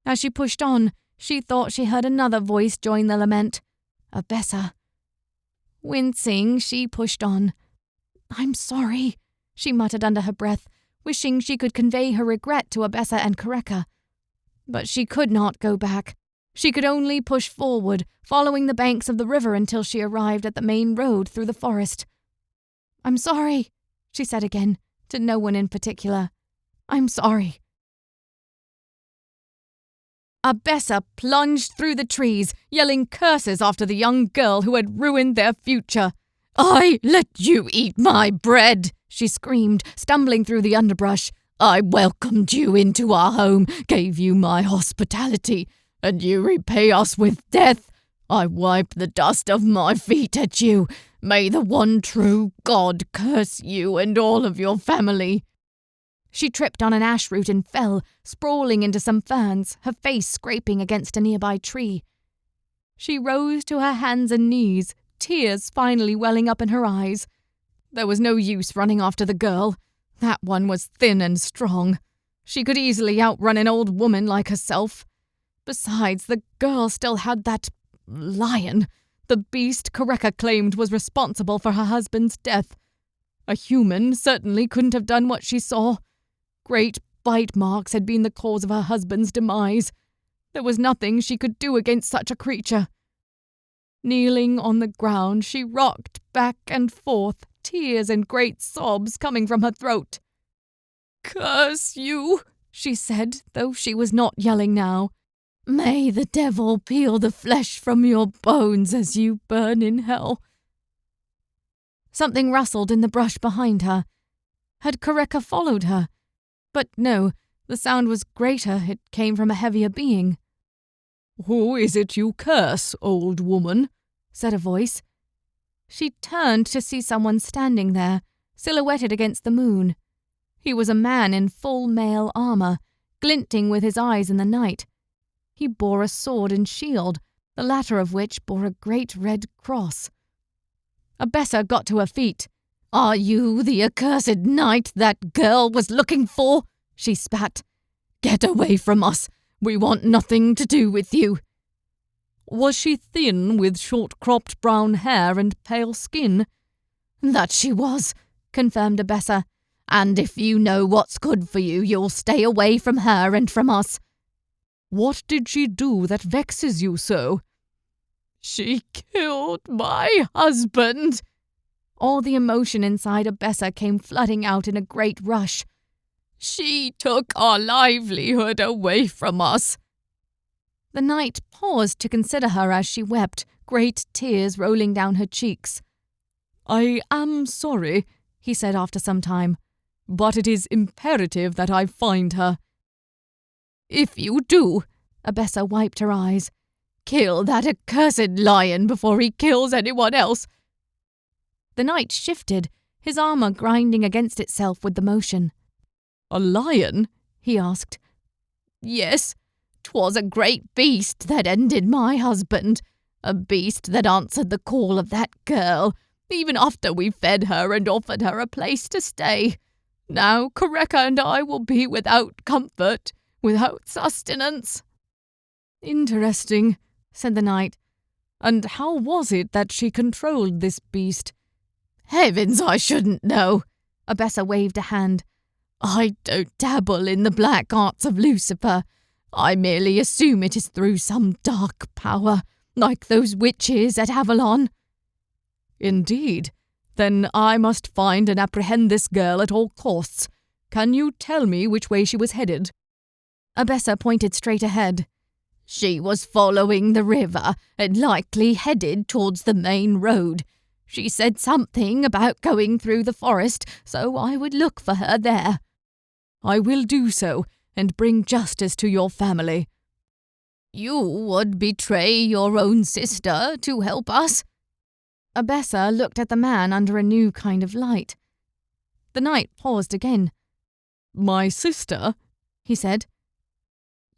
As she pushed on, she thought she heard another voice join the lament. Abessa. Wincing, she pushed on. "I'm sorry," she muttered under her breath, wishing she could convey her regret to Abessa and Kareka. But she could not go back. She could only push forward, following the banks of the river until she arrived at the main road through the forest. "I'm sorry," she said again, to no one in particular. "I'm sorry." Abessa plunged through the trees, yelling curses after the young girl who had ruined their future. "I let you eat my bread," she screamed, stumbling through the underbrush. "I welcomed you into our home, gave you my hospitality, and you repay us with death. I wipe the dust of my feet at you. May the one true God curse you and all of your family." She tripped on an ash root and fell, sprawling into some ferns, her face scraping against a nearby tree. She rose to her hands and knees, tears finally welling up in her eyes. There was no use running after the girl. That one was thin and strong. She could easily outrun an old woman like herself. Besides, the girl still had that lion, the beast Kareka claimed was responsible for her husband's death. A human certainly couldn't have done what she saw. Great bite marks had been the cause of her husband's demise. There was nothing she could do against such a creature. Kneeling on the ground, she rocked back and forth, tears and great sobs coming from her throat. "Curse you," she said, though she was not yelling now. "May the devil peel the flesh from your bones as you burn in hell." Something rustled in the brush behind her. Had Kareka followed her? But no, the sound was greater, it came from a heavier being. "Who is it you curse, old woman?" said a voice. She turned to see someone standing there, silhouetted against the moon. He was a man in full male armor, glinting with his eyes in the night. He bore a sword and shield, the latter of which bore a great red cross. Abessa got to her feet. "Are you the accursed knight that girl was looking for?" she spat. "Get away from us. We want nothing to do with you." "Was she thin, with short-cropped brown hair and pale skin?" "That she was," confirmed Abessa. "And if you know what's good for you, you'll stay away from her and from us." "What did she do that vexes you so?" "She killed my husband." All the emotion inside Abessa came flooding out in a great rush. "She took our livelihood away from us." The knight paused to consider her as she wept, great tears rolling down her cheeks. "I am sorry," he said after some time, "but it is imperative that I find her." If you do, Abessa wiped her eyes, kill that accursed lion before he kills anyone else. The knight shifted, his armour grinding against itself with the motion. A lion? He asked. Yes, 'twas a great beast that ended my husband, a beast that answered the call of that girl, even after we fed her and offered her a place to stay. Now Kareka and I will be without comfort, without sustenance. Interesting, said the knight. And how was it that she controlled this beast? Heavens, I shouldn't know. Abessa waved a hand. I don't dabble in the black arts of Lucifer. I merely assume it is through some dark power, like those witches at Avalon. Indeed. Then I must find and apprehend this girl at all costs. Can you tell me which way she was headed? Abessa pointed straight ahead. She was following the river and likely headed towards the main road. She said something about going through the forest, so I would look for her there. I will do so, and bring justice to your family. You would betray your own sister to help us? Abessa looked at the man under a new kind of light. The knight paused again. My sister? He said.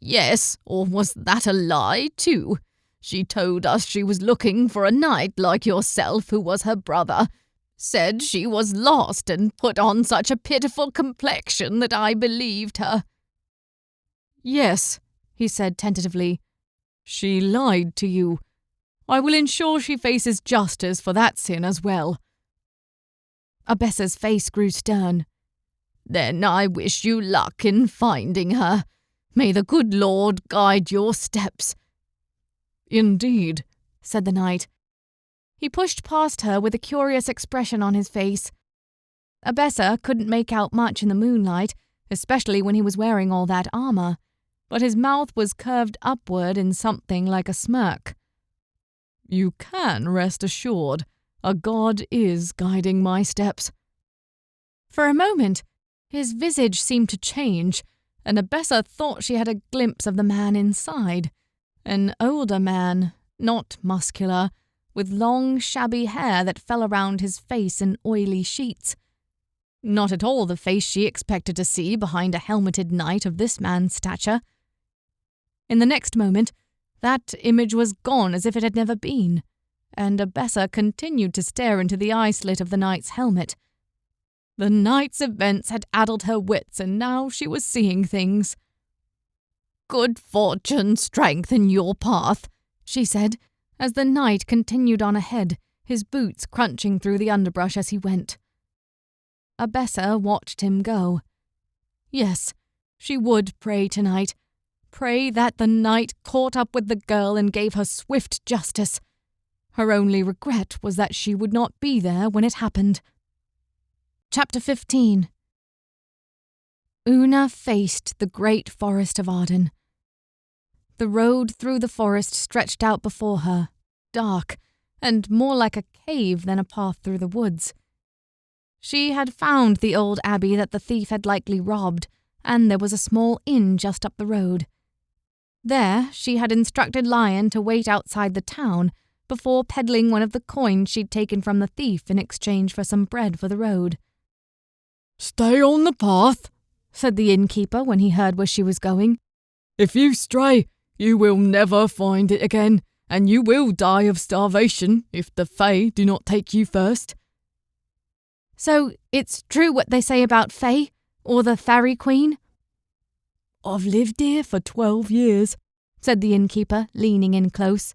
Yes, or was that a lie too? She told us she was looking for a knight like yourself who was her brother. Said she was lost and put on such a pitiful complexion that I believed her. Yes, he said tentatively. She lied to you. I will ensure she faces justice for that sin as well. Abessa's face grew stern. Then I wish you luck in finding her. May the good Lord guide your steps. Indeed, said the knight. He pushed past her with a curious expression on his face. Abessa couldn't make out much in the moonlight, especially when he was wearing all that armour, but his mouth was curved upward in something like a smirk. You can rest assured, a god is guiding my steps. For a moment, his visage seemed to change, and Abessa thought she had a glimpse of the man inside. An older man, not muscular, with long, shabby hair that fell around his face in oily sheets. Not at all the face she expected to see behind a helmeted knight of this man's stature. In the next moment, that image was gone as if it had never been, and Abessa continued to stare into the eye-slit of the knight's helmet. The night's events had addled her wits, and now she was seeing things. Good fortune strengthen your path, she said, as the knight continued on ahead, his boots crunching through the underbrush as he went. Abessa watched him go. Yes, she would pray tonight. Pray that the knight caught up with the girl and gave her swift justice. Her only regret was that she would not be there when it happened. Chapter 15. Una faced the great forest of Arden. The road through the forest stretched out before her, dark, and more like a cave than a path through the woods. She had found the old abbey that the thief had likely robbed, and there was a small inn just up the road. There, she had instructed Lion to wait outside the town before peddling one of the coins she'd taken from the thief in exchange for some bread for the road. Stay on the path, said the innkeeper when he heard where she was going. If you stray, you will never find it again, and you will die of starvation if the Fae do not take you first. So it's true what they say about Fae, or the Faerie Queen? I've lived here for 12 years, said the innkeeper, leaning in close.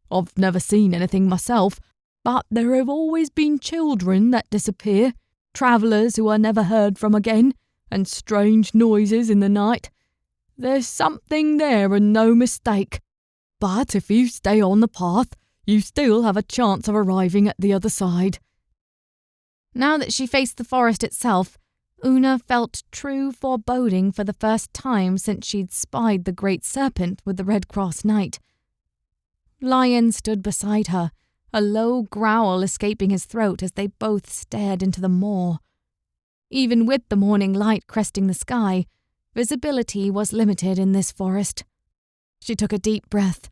I've never seen anything myself, but there have always been children that disappear, travellers who are never heard from again, and strange noises in the night. There's something there and no mistake. But if you stay on the path, you still have a chance of arriving at the other side. Now that she faced the forest itself, Una felt true foreboding for the first time since she'd spied the great serpent with the Red Cross Knight. Lion stood beside her, a low growl escaping his throat as they both stared into the moor. Even with the morning light cresting the sky, Visibility was limited in this forest. She took a deep breath.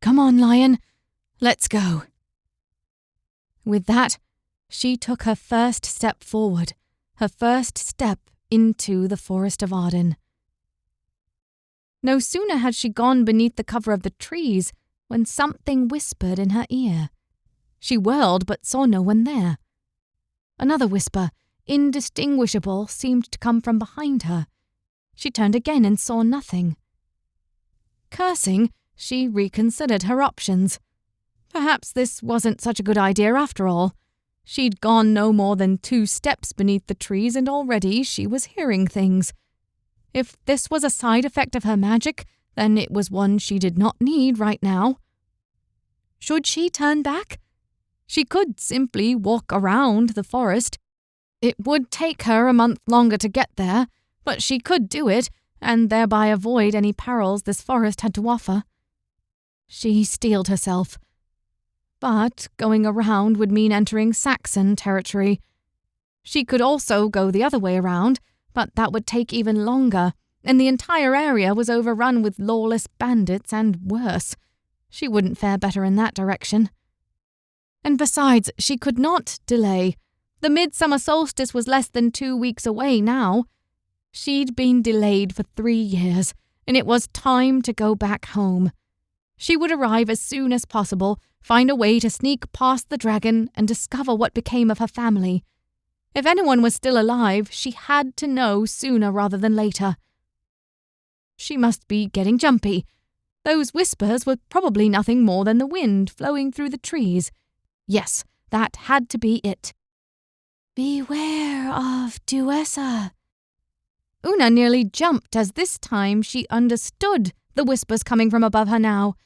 "Come on, Lion. Let's go." With that, she took her first step forward, her first step into the Forest of Arden. No sooner had she gone beneath the cover of the trees when something whispered in her ear. She whirled but saw no one there. Another whisper, indistinguishable, seemed to come from behind her. She turned again and saw nothing. Cursing, she reconsidered her options. Perhaps this wasn't such a good idea after all. She'd gone no more than 2 steps beneath the trees and already she was hearing things. If this was a side effect of her magic, then it was one she did not need right now. Should she turn back? She could simply walk around the forest. It would take her a month longer to get there, but she could do it and thereby avoid any perils this forest had to offer. She steeled herself. But going around would mean entering Saxon territory. She could also go the other way around, but that would take even longer, and the entire area was overrun with lawless bandits and worse. She wouldn't fare better in that direction. And besides, she could not delay. The midsummer solstice was less than 2 weeks away now. She'd been delayed for 3 years, and it was time to go back home. She would arrive as soon as possible, find a way to sneak past the dragon, and discover what became of her family. If anyone was still alive, she had to know sooner rather than later. She must be getting jumpy. Those whispers were probably nothing more than the wind flowing through the trees. Yes, that had to be it. "Beware of Duessa." Una nearly jumped as this time she understood the whispers coming from above her now.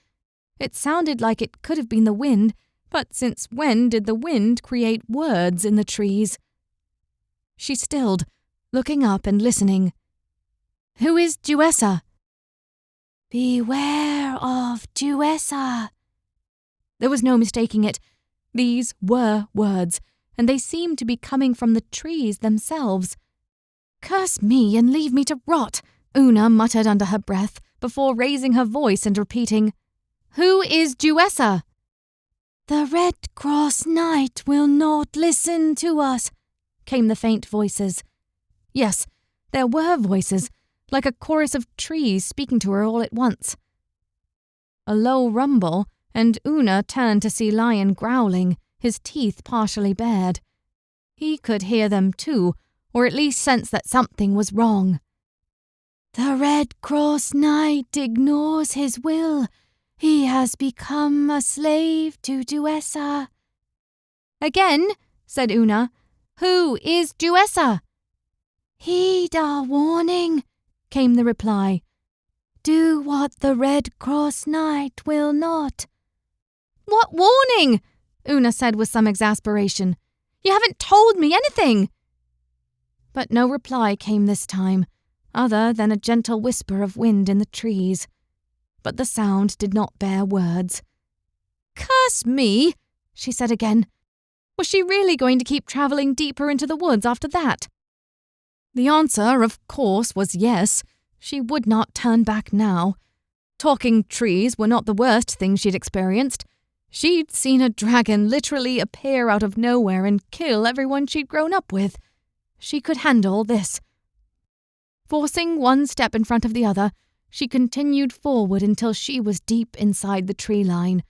It sounded like it could have been the wind, but since when did the wind create words in the trees? She stilled, looking up and listening. "Who is Duessa?" "Beware of Duessa." There was no mistaking it. These were words, and they seemed to be coming from the trees themselves. "Curse me and leave me to rot," Una muttered under her breath, before raising her voice and repeating, "Who is Duessa?" "The Red Cross Knight will not listen to us," came the faint voices. Yes, there were voices, like a chorus of trees speaking to her all at once. A low rumble, and Una turned to see Lion growling, his teeth partially bared. He could hear them too, or at least sense that something was wrong. "The Red Cross Knight ignores his will. He has become a slave to Duessa." "Again," said Una. "Who is Duessa?" "Heed our warning," came the reply. "Do what the Red Cross Knight will not." "What warning?" Una said with some exasperation. "You haven't told me anything." But no reply came this time, other than a gentle whisper of wind in the trees. But the sound did not bear words. "Curse me," she said again. Was she really going to keep travelling deeper into the woods after that? The answer, of course, was yes. She would not turn back now. Talking trees were not the worst thing she'd experienced. She'd seen a dragon literally appear out of nowhere and kill everyone she'd grown up with. She could handle this. Forcing one step in front of the other, she continued forward until she was deep inside the tree line.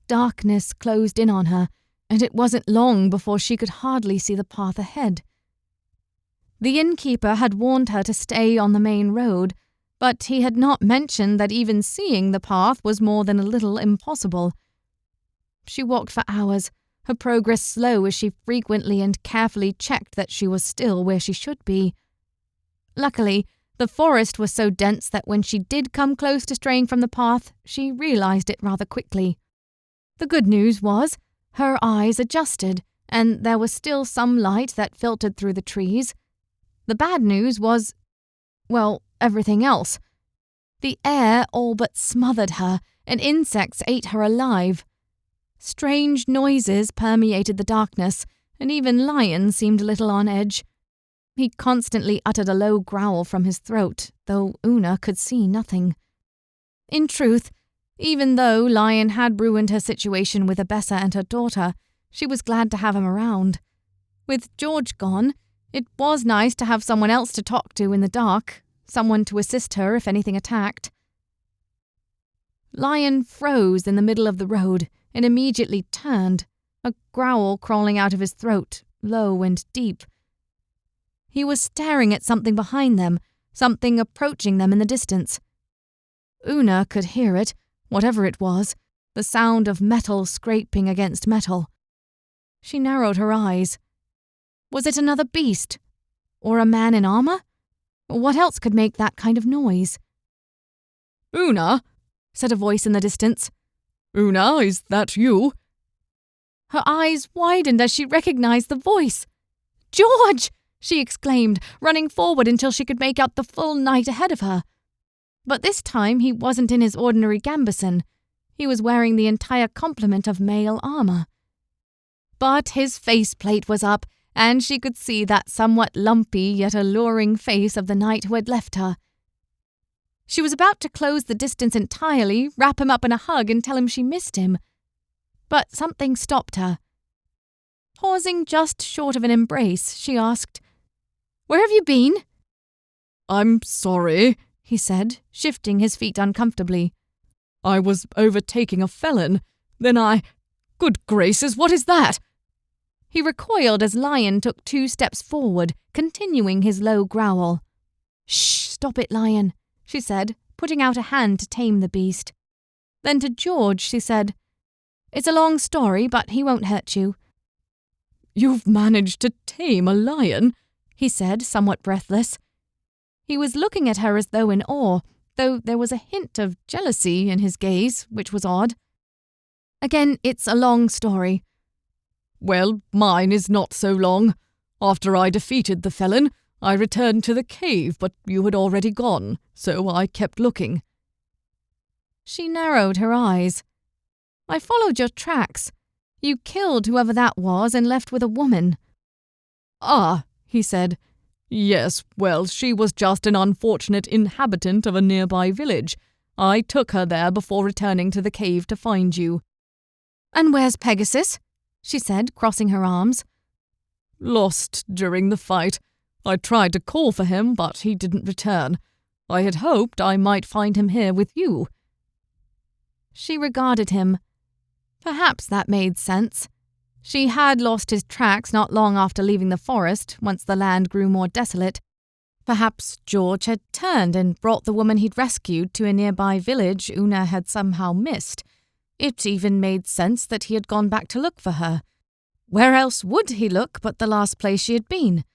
Darkness closed in on her, and it wasn't long before she could hardly see the path ahead. The innkeeper had warned her to stay on the main road, but he had not mentioned that even seeing the path was more than a little impossible. She walked for hours, her progress slow as she frequently and carefully checked that she was still where she should be. Luckily, the forest was so dense that when she did come close to straying from the path, she realized it rather quickly. The good news was, her eyes adjusted, and there was still some light that filtered through the trees. The bad news was, well, everything else. The air all but smothered her, and insects ate her alive. Strange noises permeated the darkness, and even Lion seemed a little on edge. He constantly uttered a low growl from his throat, though Una could see nothing. In truth, even though Lion had ruined her situation with Abessa and her daughter, she was glad to have him around. With George gone, it was nice to have someone else to talk to in the dark, someone to assist her if anything attacked. Lion froze in the middle of the road and immediately turned, a growl crawling out of his throat, low and deep. He was staring at something behind them, something approaching them in the distance. Una could hear it, whatever it was, the sound of metal scraping against metal. She narrowed her eyes. Was it another beast? Or a man in armor? What else could make that kind of noise? "Una," said a voice in the distance. "Una, is that you?" Her eyes widened as she recognized the voice. "George!" she exclaimed, running forward until she could make out the full knight ahead of her. But this time he wasn't in his ordinary gambeson. He was wearing the entire complement of mail armor. But his faceplate was up, and she could see that somewhat lumpy yet alluring face of the knight who had left her. She was about to close the distance entirely, wrap him up in a hug and tell him she missed him. But something stopped her. Pausing just short of an embrace, she asked, "Where have you been?" "I'm sorry," he said, shifting his feet uncomfortably. "I was overtaking a felon. Then Good gracious, what is that?" He recoiled as Lion took 2 steps forward, continuing his low growl. "Shh, stop it, Lion," she said, putting out a hand to tame the beast. Then to George she said, "It's a long story, but he won't hurt you." "You've managed to tame a lion?" he said, somewhat breathless. He was looking at her as though in awe, though there was a hint of jealousy in his gaze, which was odd. "Again, it's a long story." "Well, mine is not so long. After I defeated the felon, I returned to the cave, but you had already gone, so I kept looking." She narrowed her eyes. "I followed your tracks. You killed whoever that was and left with a woman." "Ah," he said. "Yes, well, she was just an unfortunate inhabitant of a nearby village. I took her there before returning to the cave to find you." "And where's Pegasus?" she said, crossing her arms. "Lost during the fight. I tried to call for him, but he didn't return. I had hoped I might find him here with you." She regarded him. Perhaps that made sense. She had lost his tracks not long after leaving the forest, once the land grew more desolate. Perhaps George had turned and brought the woman he'd rescued to a nearby village Una had somehow missed. It even made sense that he had gone back to look for her. Where else would he look but the last place she had been?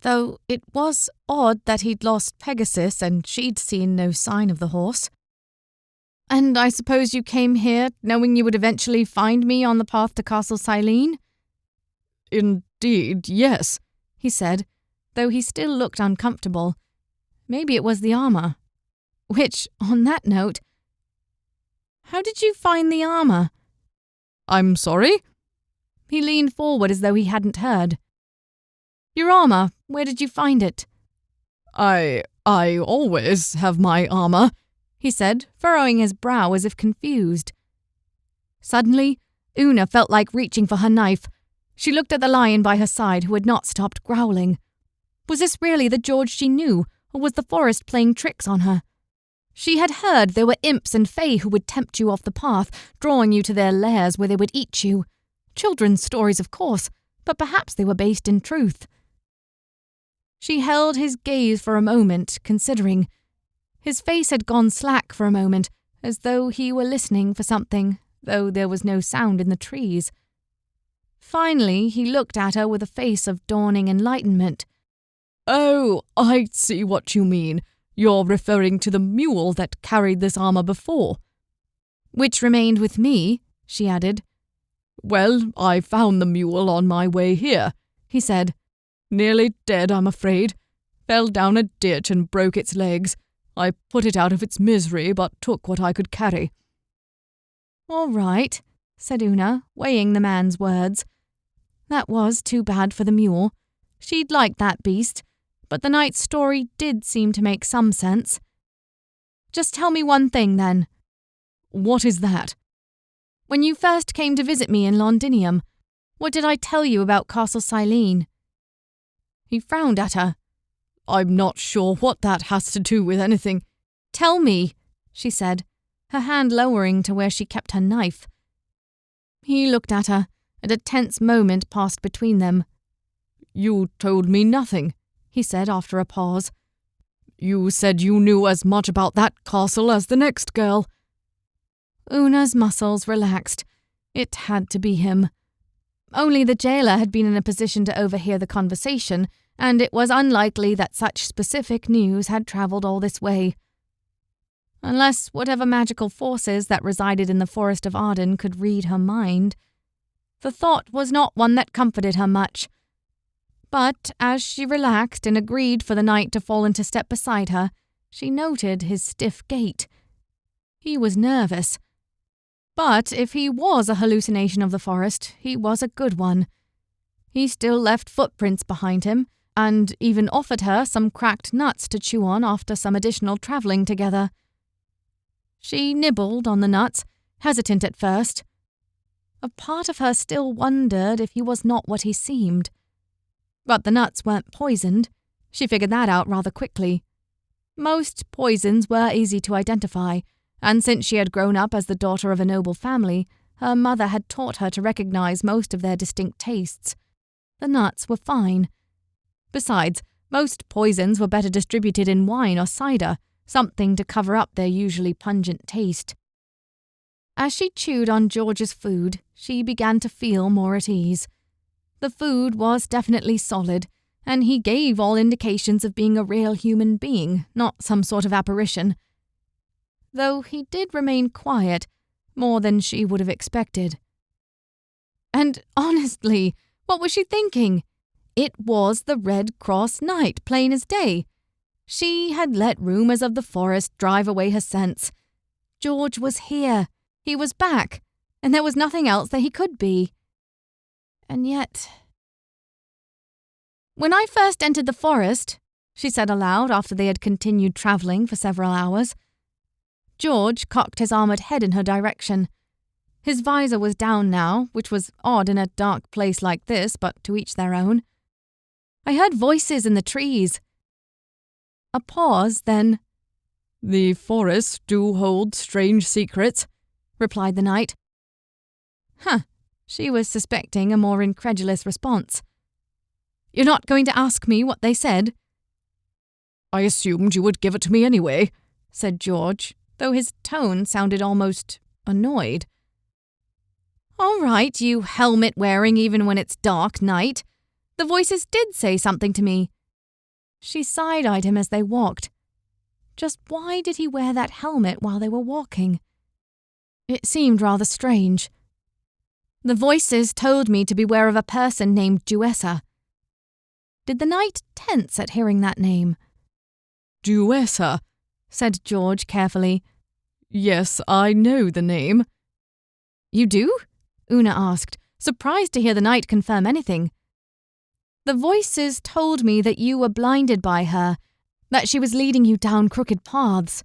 Though it was odd that he'd lost Pegasus and she'd seen no sign of the horse. "And I suppose you came here knowing you would eventually find me on the path to Castle Silene?" "Indeed, yes," he said, though he still looked uncomfortable. Maybe it was the armor. Which, on that note, how did you find the armor? "I'm sorry?" He leaned forward as though he hadn't heard. "Your armor, where did you find it?" I always have my armor," he said, furrowing his brow as if confused. Suddenly, Una felt like reaching for her knife. She looked at the lion by her side, who had not stopped growling. Was this really the George she knew, or was the forest playing tricks on her? She had heard there were imps and fae who would tempt you off the path, drawing you to their lairs where they would eat you. Children's stories, of course, but perhaps they were based in truth. She held his gaze for a moment, considering. His face had gone slack for a moment, as though he were listening for something, though there was no sound in the trees. Finally, he looked at her with a face of dawning enlightenment. "Oh, I see what you mean. You're referring to the mule that carried this armor before." "Which remained with me," she added. "Well, I found the mule on my way here," he said. "Nearly dead, I'm afraid. Fell down a ditch and broke its legs. I put it out of its misery, but took what I could carry." "All right," said Una, weighing the man's words. That was too bad for the mule. She'd liked that beast, but the knight's story did seem to make some sense. Just tell me one thing, then. What is that? When you first came to visit me in Londinium, what did I tell you about Castle Silene? He frowned at her. I'm not sure what that has to do with anything. Tell me, she said, her hand lowering to where she kept her knife. He looked at her, and a tense moment passed between them. You told me nothing, he said after a pause. You said you knew as much about that castle as the next girl. Una's muscles relaxed. It had to be him. Only the jailer had been in a position to overhear the conversation, and it was unlikely that such specific news had travelled all this way. Unless whatever magical forces that resided in the Forest of Arden could read her mind. The thought was not one that comforted her much. But as she relaxed and agreed for the knight to fall into step beside her, she noted his stiff gait. He was nervous. But if he was a hallucination of the forest, he was a good one. He still left footprints behind him, and even offered her some cracked nuts to chew on after some additional travelling together. She nibbled on the nuts, hesitant at first. A part of her still wondered if he was not what he seemed. But the nuts weren't poisoned. She figured that out rather quickly. Most poisons were easy to identify, and since she had grown up as the daughter of a noble family, her mother had taught her to recognize most of their distinct tastes. The nuts were fine. Besides, most poisons were better distributed in wine or cider, something to cover up their usually pungent taste. As she chewed on George's food, she began to feel more at ease. The food was definitely solid, and he gave all indications of being a real human being, not some sort of apparition. Though he did remain quiet, more than she would have expected. And honestly, what was she thinking? It was the Red Cross Knight, plain as day. She had let rumours of the forest drive away her sense. George was here. He was back, and there was nothing else that he could be. And yet... When I first entered the forest, she said aloud after they had continued travelling for several hours, George cocked his armoured head in her direction. His visor was down now, which was odd in a dark place like this, but to each their own. I heard voices in the trees. A pause, then... The forests do hold strange secrets, replied the knight. Huh. She was suspecting a more incredulous response. You're not going to ask me what they said? I assumed you would give it to me anyway, said George, though his tone sounded almost annoyed. All right, you helmet-wearing even when it's dark night. The voices did say something to me. She side-eyed him as they walked. Just why did he wear that helmet while they were walking? It seemed rather strange. The voices told me to beware of a person named Duessa. Did the knight tense at hearing that name? Duessa, said George carefully. Yes, I know the name. You do? Una asked, surprised to hear the knight confirm anything. The voices told me that you were blinded by her, that she was leading you down crooked paths.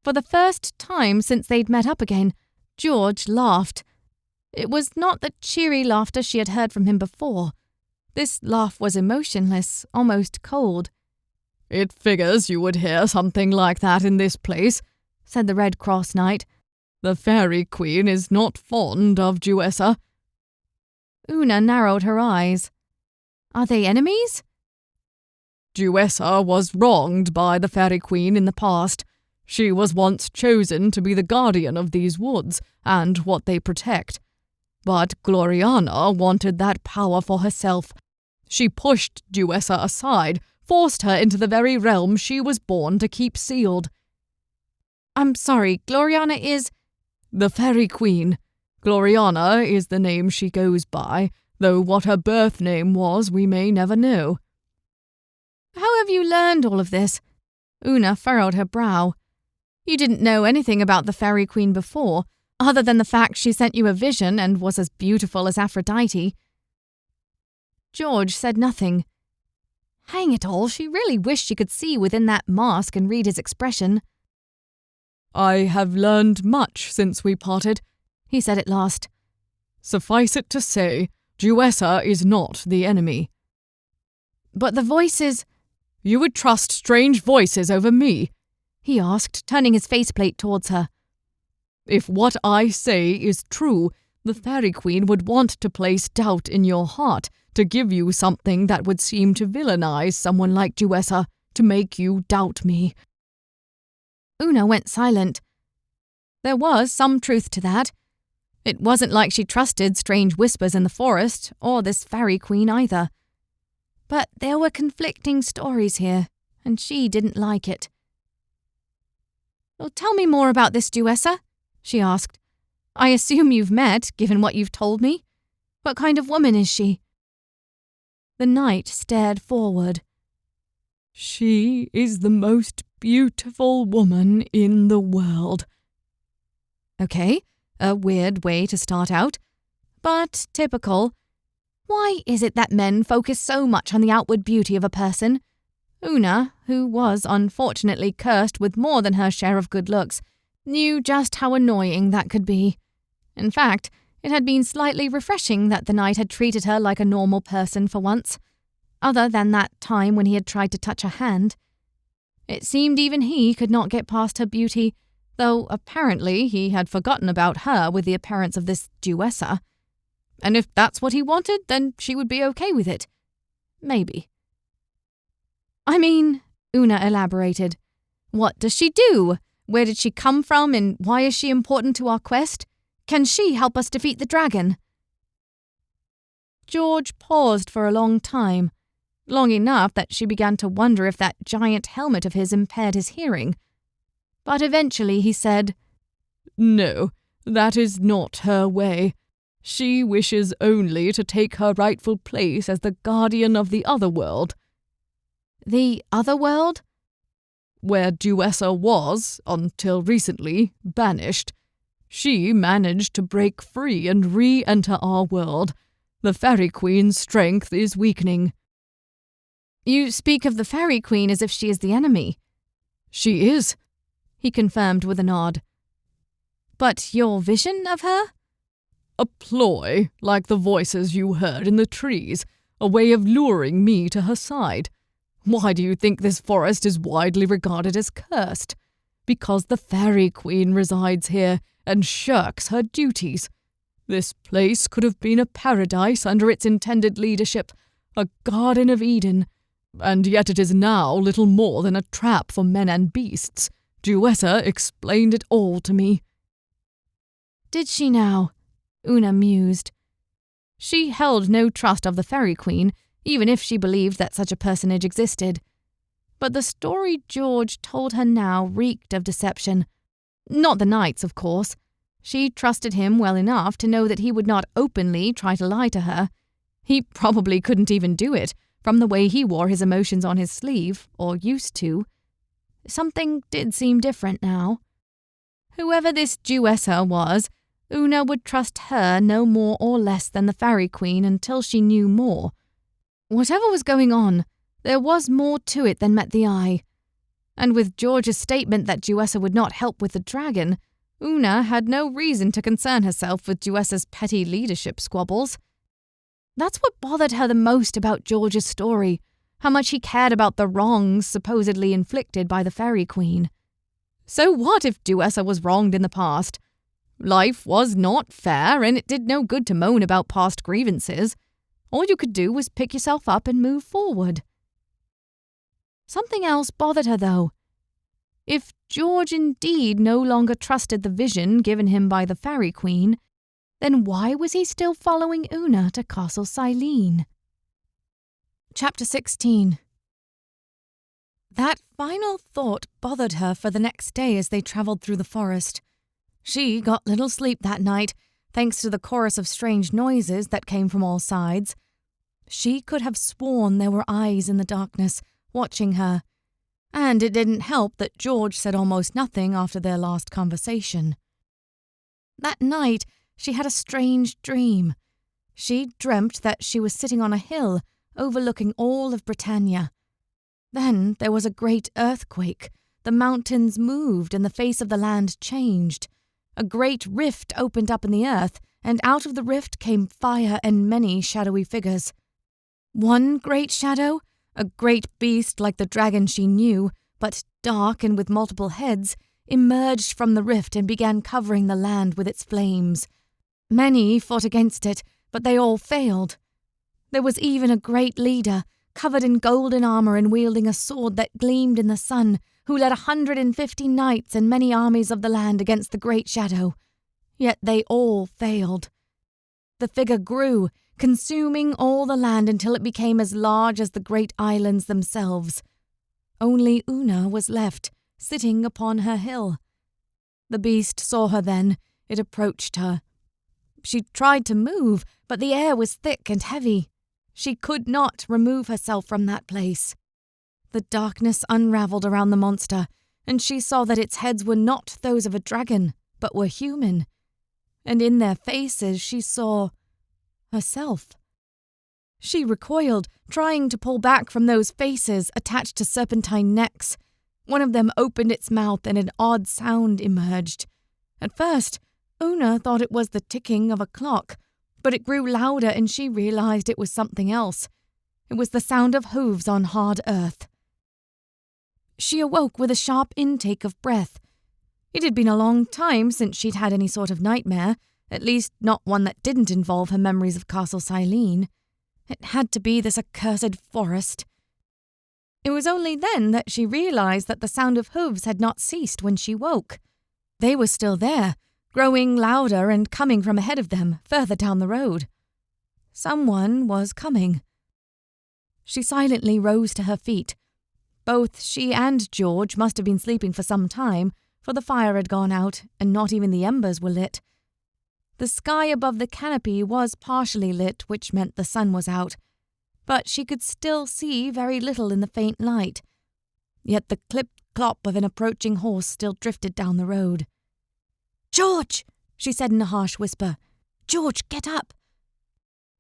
For the first time since they'd met up again, George laughed. It was not the cheery laughter she had heard from him before. This laugh was emotionless, almost cold. It figures you would hear something like that in this place, said the Red Cross Knight. The Faerie Queen is not fond of Duessa. Una narrowed her eyes. Are they enemies? Duessa was wronged by the Faerie Queen in the past. She was once chosen to be the guardian of these woods and what they protect. But Gloriana wanted that power for herself. She pushed Duessa aside, forced her into the very realm she was born to keep sealed. I'm sorry, Gloriana is... The Faerie Queen. Gloriana is the name she goes by, though what her birth name was we may never know. How have you learned all of this? Una furrowed her brow. You didn't know anything about the Faerie Queen before, other than the fact she sent you a vision and was as beautiful as Aphrodite. George said nothing. Hang it all, she really wished she could see within that mask and read his expression. "I have learned much since we parted," he said at last. "Suffice it to say, Duessa is not the enemy." "But the voices—" "You would trust strange voices over me?" he asked, turning his faceplate towards her. "If what I say is true, the Faerie Queen would want to place doubt in your heart, to give you something that would seem to villainize someone like Duessa, to make you doubt me." Una went silent. There was some truth to that. It wasn't like she trusted strange whispers in the forest, or this Faerie Queen either. But there were conflicting stories here, and she didn't like it. "Well, tell me more about this Duessa," she asked. "I assume you've met, given what you've told me. What kind of woman is she?" The knight stared forward. "She is the most beautiful woman in the world." Okay, a weird way to start out, but typical. Why is it that men focus so much on the outward beauty of a person? Una, who was unfortunately cursed with more than her share of good looks, knew just how annoying that could be. In fact, it had been slightly refreshing that the knight had treated her like a normal person for once, other than that time when he had tried to touch her hand. It seemed even he could not get past her beauty, though apparently he had forgotten about her with the appearance of this Duessa. And if that's what he wanted, then she would be okay with it. Maybe. "I mean," Una elaborated, "what does she do? Where did she come from, and why is she important to our quest? Can she help us defeat the dragon?" George paused for a long time, long enough that she began to wonder if that giant helmet of his impaired his hearing. But eventually he said, "No, that is not her way. She wishes only to take her rightful place as the guardian of the other world." "The other world?" "Where Duessa was, until recently, banished. She managed to break free and re-enter our world. The Faerie Queen's strength is weakening." "You speak of the Faerie Queen as if she is the enemy." "She is," he confirmed with a nod. "But your vision of her?" "A ploy, like the voices you heard in the trees, a way of luring me to her side. Why do you think this forest is widely regarded as cursed? Because the Faerie Queen resides here and shirks her duties. This place could have been a paradise under its intended leadership, a Garden of Eden, and yet it is now little more than a trap for men and beasts. Duessa explained it all to me." "Did she now?" Una mused. She held no trust of the Faerie Queen, even if she believed that such a personage existed. But the story George told her now reeked of deception. Not the knight's, of course. She trusted him well enough to know that he would not openly try to lie to her. He probably couldn't even do it, from the way he wore his emotions on his sleeve, or used to. Something did seem different now. Whoever this Duessa was, Una would trust her no more or less than the Faerie Queen until she knew more. Whatever was going on, there was more to it than met the eye. And with George's statement that Duessa would not help with the dragon, Una had no reason to concern herself with Duessa's petty leadership squabbles. That's what bothered her the most about George's story, how much he cared about the wrongs supposedly inflicted by the Faerie Queen. So what if Duessa was wronged in the past? Life was not fair, and it did no good to moan about past grievances. All you could do was pick yourself up and move forward. Something else bothered her, though. If George indeed no longer trusted the vision given him by the Faerie Queen, then why was he still following Una to Castle Silene? Chapter 16. That final thought bothered her for the next day as they travelled through the forest. She got little sleep that night, thanks to the chorus of strange noises that came from all sides. She could have sworn there were eyes in the darkness, watching her. And it didn't help that George said almost nothing after their last conversation. That night, she had a strange dream. She dreamt that she was sitting on a hill, overlooking all of Britannia, Then there was a great earthquake. The mountains moved and the face of the land changed. A great rift opened up in the earth, and out of the rift came fire and many shadowy figures. One great shadow, a great beast like the dragon she knew, but dark and with multiple heads, emerged from the rift and began covering the land with its flames. Many fought against it, but they all failed. There was even a great leader, covered in golden armor and wielding a sword that gleamed in the sun, who led 150 knights and many armies of the land against the great shadow. Yet they all failed. The figure grew, consuming all the land until it became as large as the great islands themselves. Only Una was left, sitting upon her hill. The beast saw her then. It approached her. She tried to move, but the air was thick and heavy. She could not remove herself from that place. The darkness unravelled around the monster, and she saw that its heads were not those of a dragon, but were human. And in their faces she saw herself. She recoiled, trying to pull back from those faces attached to serpentine necks. One of them opened its mouth and an odd sound emerged. At first, Una thought it was the ticking of a clock, but it grew louder and she realized it was something else. It was the sound of hooves on hard earth. She awoke with a sharp intake of breath. It had been a long time since she'd had any sort of nightmare, at least not one that didn't involve her memories of Castle Silene. It had to be this accursed forest. It was only then that she realized that the sound of hooves had not ceased when she woke. They were still there, growing louder and coming from ahead of them, further down the road. Someone was coming. She silently rose to her feet. Both she and George must have been sleeping for some time, for the fire had gone out and not even the embers were lit. The sky above the canopy was partially lit, which meant the sun was out, but she could still see very little in the faint light. Yet the clip-clop of an approaching horse still drifted down the road. "George!" she said in a harsh whisper. "George, get up!"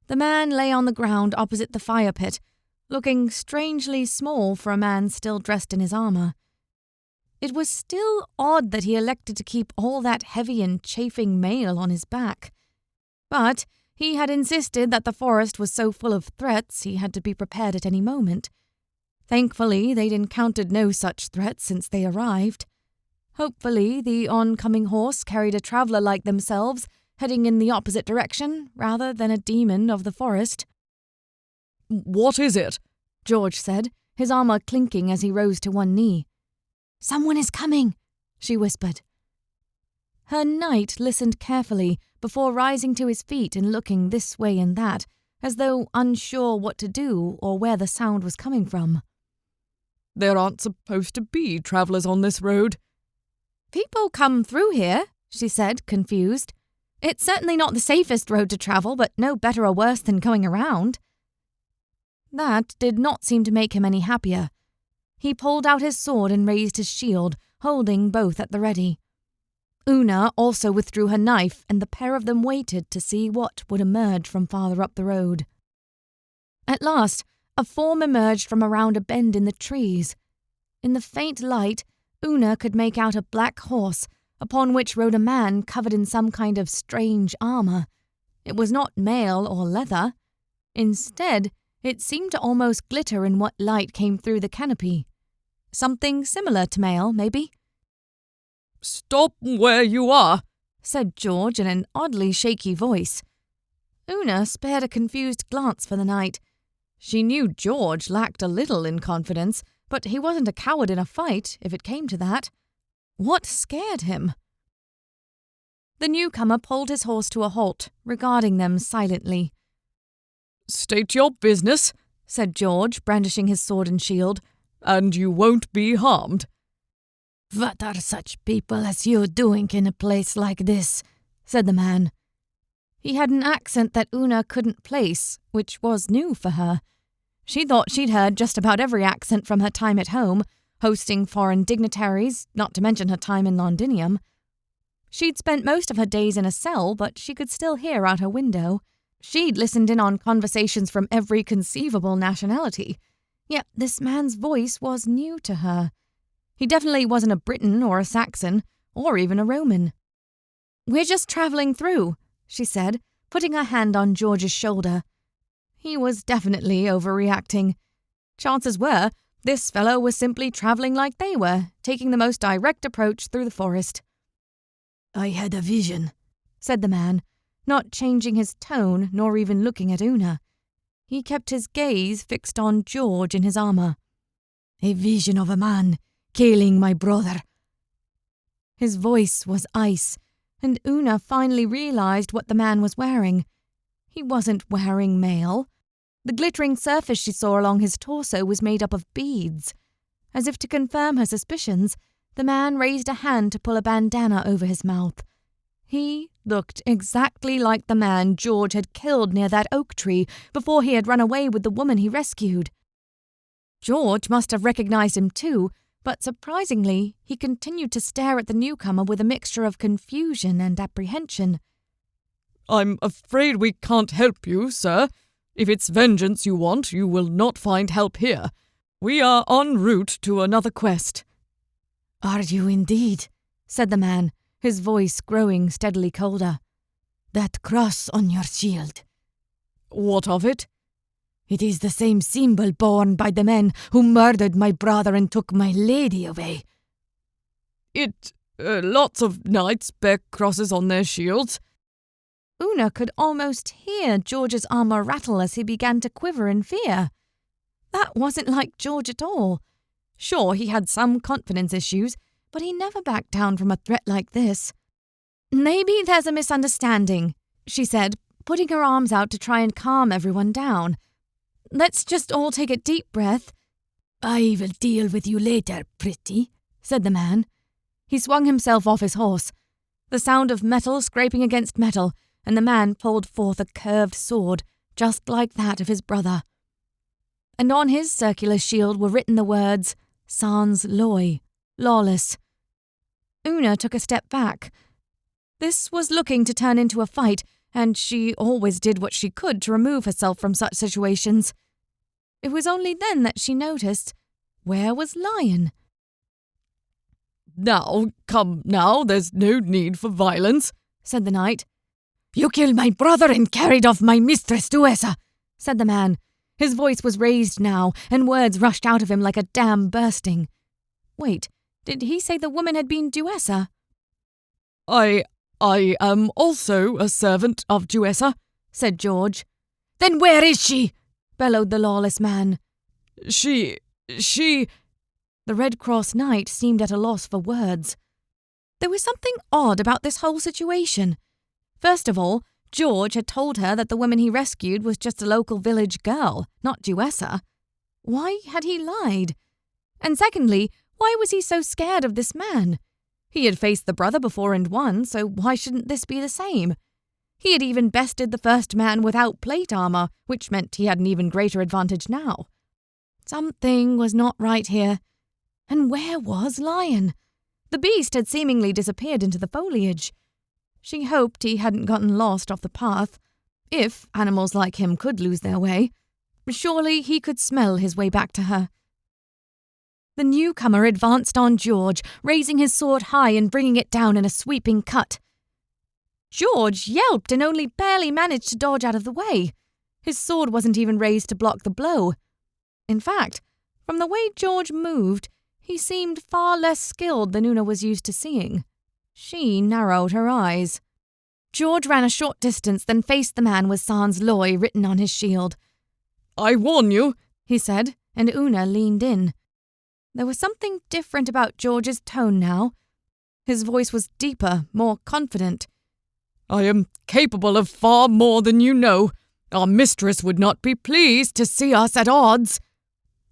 The man lay on the ground opposite the fire pit, looking strangely small for a man still dressed in his armor. It was still odd that he elected to keep all that heavy and chafing mail on his back. But he had insisted that the forest was so full of threats he had to be prepared at any moment. Thankfully, they'd encountered no such threats since they arrived. Hopefully, the oncoming horse carried a traveller like themselves, heading in the opposite direction, rather than a demon of the forest. "What is it?" George said, his armor clinking as he rose to one knee. "Someone is coming," she whispered. Her knight listened carefully before rising to his feet and looking this way and that, as though unsure what to do or where the sound was coming from. "There aren't supposed to be travellers on this road." "People come through here," she said, confused. "It's certainly not the safest road to travel, but no better or worse than going around." That did not seem to make him any happier. He pulled out his sword and raised his shield, holding both at the ready. Una also withdrew her knife, and the pair of them waited to see what would emerge from farther up the road. At last, a form emerged from around a bend in the trees. In the faint light, Una could make out a black horse, upon which rode a man covered in some kind of strange armor. It was not mail or leather. Instead, it seemed to almost glitter in what light came through the canopy. Something similar to mail, maybe? "Stop where you are," said George in an oddly shaky voice. Una spared a confused glance for the knight. She knew George lacked a little in confidence, but he wasn't a coward in a fight, if it came to that. What scared him? The newcomer pulled his horse to a halt, regarding them silently. "State your business," said George, brandishing his sword and shield, "and you won't be harmed." "What are such people as you doing in a place like this?" said the man. He had an accent that Una couldn't place, which was new for her. She thought she'd heard just about every accent from her time at home, hosting foreign dignitaries, not to mention her time in Londinium. She'd spent most of her days in a cell, but she could still hear out her window. She'd listened in on conversations from every conceivable nationality. Yet this man's voice was new to her. He definitely wasn't a Briton or a Saxon, or even a Roman. "We're just travelling through," she said, putting her hand on George's shoulder. He was definitely overreacting. Chances were, this fellow was simply travelling like they were, taking the most direct approach through the forest. "I had a vision," said the man, not changing his tone nor even looking at Una. He kept his gaze fixed on George in his armour. "A vision of a man killing my brother." His voice was ice, and Una finally realised what the man was wearing. He wasn't wearing mail. The glittering surface she saw along his torso was made up of beads. As if to confirm her suspicions, the man raised a hand to pull a bandana over his mouth. He looked exactly like the man George had killed near that oak tree before he had run away with the woman he rescued. George must have recognised him too, but surprisingly, he continued to stare at the newcomer with a mixture of confusion and apprehension. "I'm afraid we can't help you, sir. If it's vengeance you want, you will not find help here. We are en route to another quest." "Are you indeed?" said the man, his voice growing steadily colder. "That cross on your shield." "What of it?" "It is the same symbol borne by the men who murdered my brother and took my lady away." Lots of knights bear crosses on their shields." Una could almost hear George's armour rattle as he began to quiver in fear. That wasn't like George at all. Sure, he had some confidence issues, but he never backed down from a threat like this. "Maybe there's a misunderstanding," she said, putting her arms out to try and calm everyone down. "Let's just all take a deep breath." "I will deal with you later, pretty," said the man. He swung himself off his horse. The sound of metal scraping against metal, and the man pulled forth a curved sword, just like that of his brother. And on his circular shield were written the words, Sans Loy, lawless. Una took a step back. This was looking to turn into a fight, and she always did what she could to remove herself from such situations. It was only then that she noticed, where was Lion? "Now, come now, there's no need for violence," said the knight. "You killed my brother and carried off my mistress Duessa," said the man. His voice was raised now, and words rushed out of him like a dam bursting. Wait, did he say the woman had been Duessa? I am also a servant of Duessa," said George. "Then where is she?" bellowed the lawless man. She... The Red Cross Knight seemed at a loss for words. There was something odd about this whole situation. First of all, George had told her that the woman he rescued was just a local village girl, not Duessa. Why had he lied? And secondly, why was he so scared of this man? He had faced the brother before and won, so why shouldn't this be the same? He had even bested the first man without plate armour, which meant he had an even greater advantage now. Something was not right here. And where was Lion? The beast had seemingly disappeared into the foliage. She hoped he hadn't gotten lost off the path. If animals like him could lose their way, surely he could smell his way back to her. The newcomer advanced on George, raising his sword high and bringing it down in a sweeping cut. George yelped and only barely managed to dodge out of the way. His sword wasn't even raised to block the blow. In fact, from the way George moved, he seemed far less skilled than Una was used to seeing. She narrowed her eyes. George ran a short distance, then faced the man with Sans Loy written on his shield. "I warn you," he said, and Una leaned in. There was something different about George's tone now. His voice was deeper, more confident. "I am capable of far more than you know. Our mistress would not be pleased to see us at odds."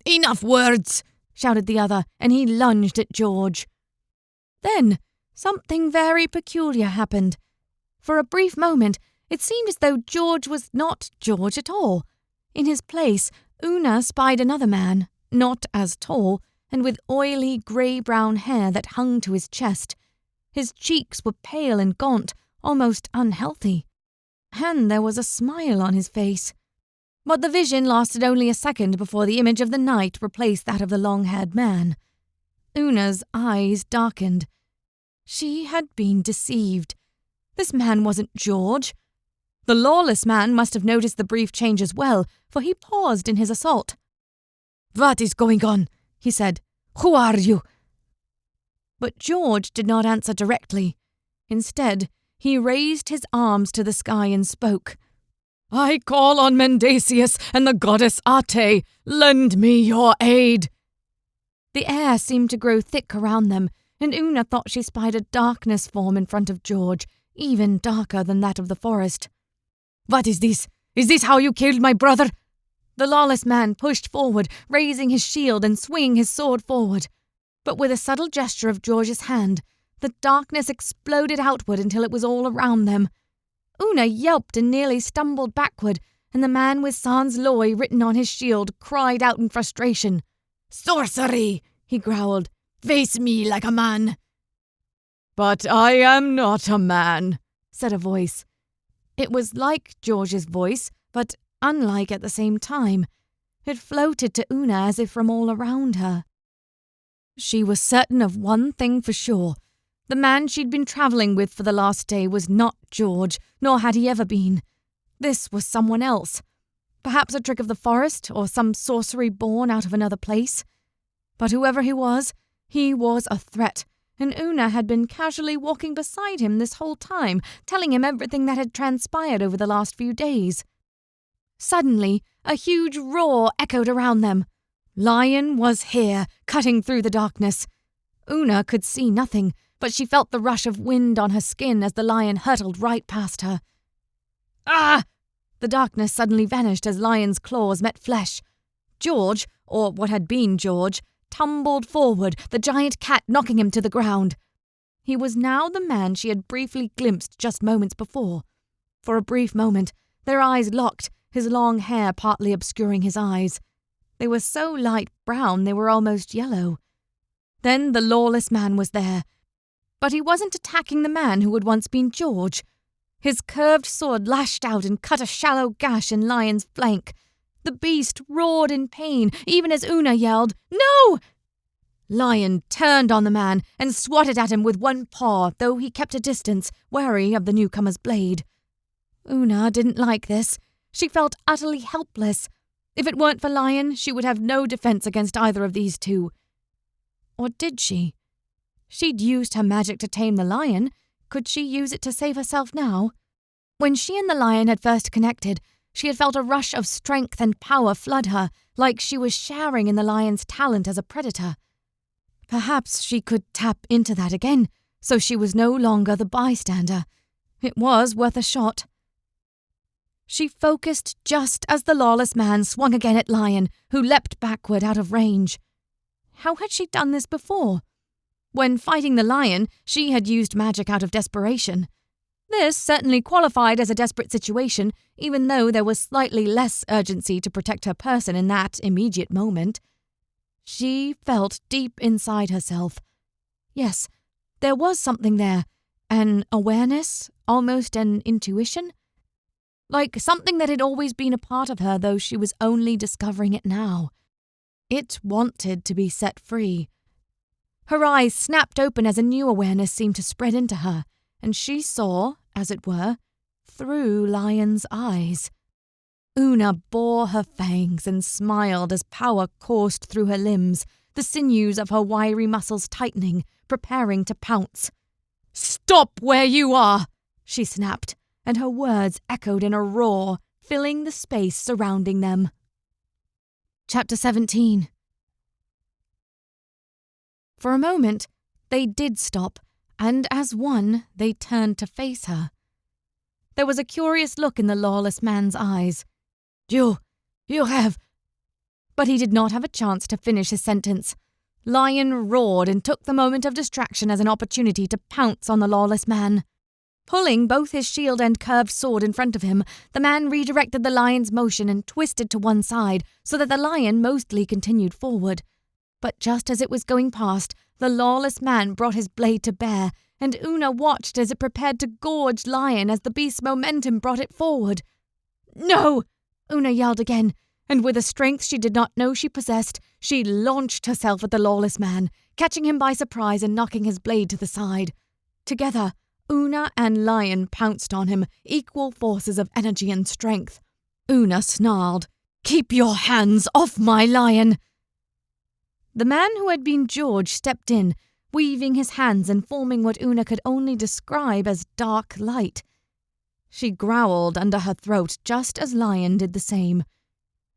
"Enough words!" shouted the other, and he lunged at George. Then, something very peculiar happened. For a brief moment, it seemed as though George was not George at all. In his place, Una spied another man, not as tall, and with oily grey-brown hair that hung to his chest. His cheeks were pale and gaunt, almost unhealthy. And there was a smile on his face. But the vision lasted only a second before the image of the knight replaced that of the long-haired man. Una's eyes darkened. She had been deceived. This man wasn't George. The lawless man must have noticed the brief change as well, for he paused in his assault. "What is going on?" he said. "Who are you?" But George did not answer directly. Instead, he raised his arms to the sky and spoke. "I call on Mendacius and the goddess Ate. Lend me your aid." The air seemed to grow thick around them, and Una thought she spied a darkness form in front of George, even darker than that of the forest. "What is this? Is this how you killed my brother?" The lawless man pushed forward, raising his shield and swinging his sword forward. But with a subtle gesture of George's hand, the darkness exploded outward until it was all around them. Una yelped and nearly stumbled backward, and the man with Sans Loy written on his shield cried out in frustration. "Sorcery!" he growled. "Face me like a man." "But I am not a man," said a voice. It was like George's voice, but unlike at the same time. It floated to Una as if from all around her. She was certain of one thing for sure. The man she'd been travelling with for the last day was not George, nor had he ever been. This was someone else. Perhaps a trick of the forest, or some sorcery born out of another place. But whoever he was a threat, and Una had been casually walking beside him this whole time, telling him everything that had transpired over the last few days. Suddenly, a huge roar echoed around them. Lion was here, cutting through the darkness. Una could see nothing, but she felt the rush of wind on her skin as the lion hurtled right past her. Ah! The darkness suddenly vanished as Lion's claws met flesh. George, or what had been George, tumbled forward, the giant cat knocking him to the ground. He was now the man she had briefly glimpsed just moments before. For a brief moment, their eyes locked, his long hair partly obscuring his eyes. They were so light brown they were almost yellow. Then the lawless man was there. But he wasn't attacking the man who had once been George. His curved sword lashed out and cut a shallow gash in Lion's flank. The beast roared in pain, even as Una yelled, "No!" Lion turned on the man and swatted at him with one paw, though he kept a distance, wary of the newcomer's blade. Una didn't like this. She felt utterly helpless. If it weren't for Lion, she would have no defense against either of these two. Or did she? She'd used her magic to tame the lion. Could she use it to save herself now? When she and the lion had first connected, she had felt a rush of strength and power flood her, like she was sharing in the lion's talent as a predator. Perhaps she could tap into that again, so she was no longer the bystander. It was worth a shot. She focused just as the lawless man swung again at Lion, who leapt backward out of range. How had she done this before? When fighting the lion, she had used magic out of desperation. This certainly qualified as a desperate situation, even though there was slightly less urgency to protect her person in that immediate moment. She felt deep inside herself. Yes, there was something there, an awareness, almost an intuition. Like something that had always been a part of her, though she was only discovering it now. It wanted to be set free. Her eyes snapped open as a new awareness seemed to spread into her, and she saw, as it were, through Lion's eyes. Una bore her fangs and smiled as power coursed through her limbs, the sinews of her wiry muscles tightening, preparing to pounce. "Stop where you are!" she snapped, and her words echoed in a roar, filling the space surrounding them. Chapter 17. For a moment, they did stop, and as one, they turned to face her. There was a curious look in the lawless man's eyes. You have... But he did not have a chance to finish his sentence. Lion roared and took the moment of distraction as an opportunity to pounce on the lawless man. Pulling both his shield and curved sword in front of him, the man redirected the lion's motion and twisted to one side so that the lion mostly continued forward. But just as it was going past, the lawless man brought his blade to bear, and Una watched as it prepared to gorge Lion as the beast's momentum brought it forward. "No!" Una yelled again, and with a strength she did not know she possessed, she launched herself at the lawless man, catching him by surprise and knocking his blade to the side. Together, Una and Lion pounced on him, equal forces of energy and strength. Una snarled, "Keep your hands off my Lion!" The man who had been George stepped in, weaving his hands and forming what Una could only describe as dark light. She growled under her throat just as Lion did the same.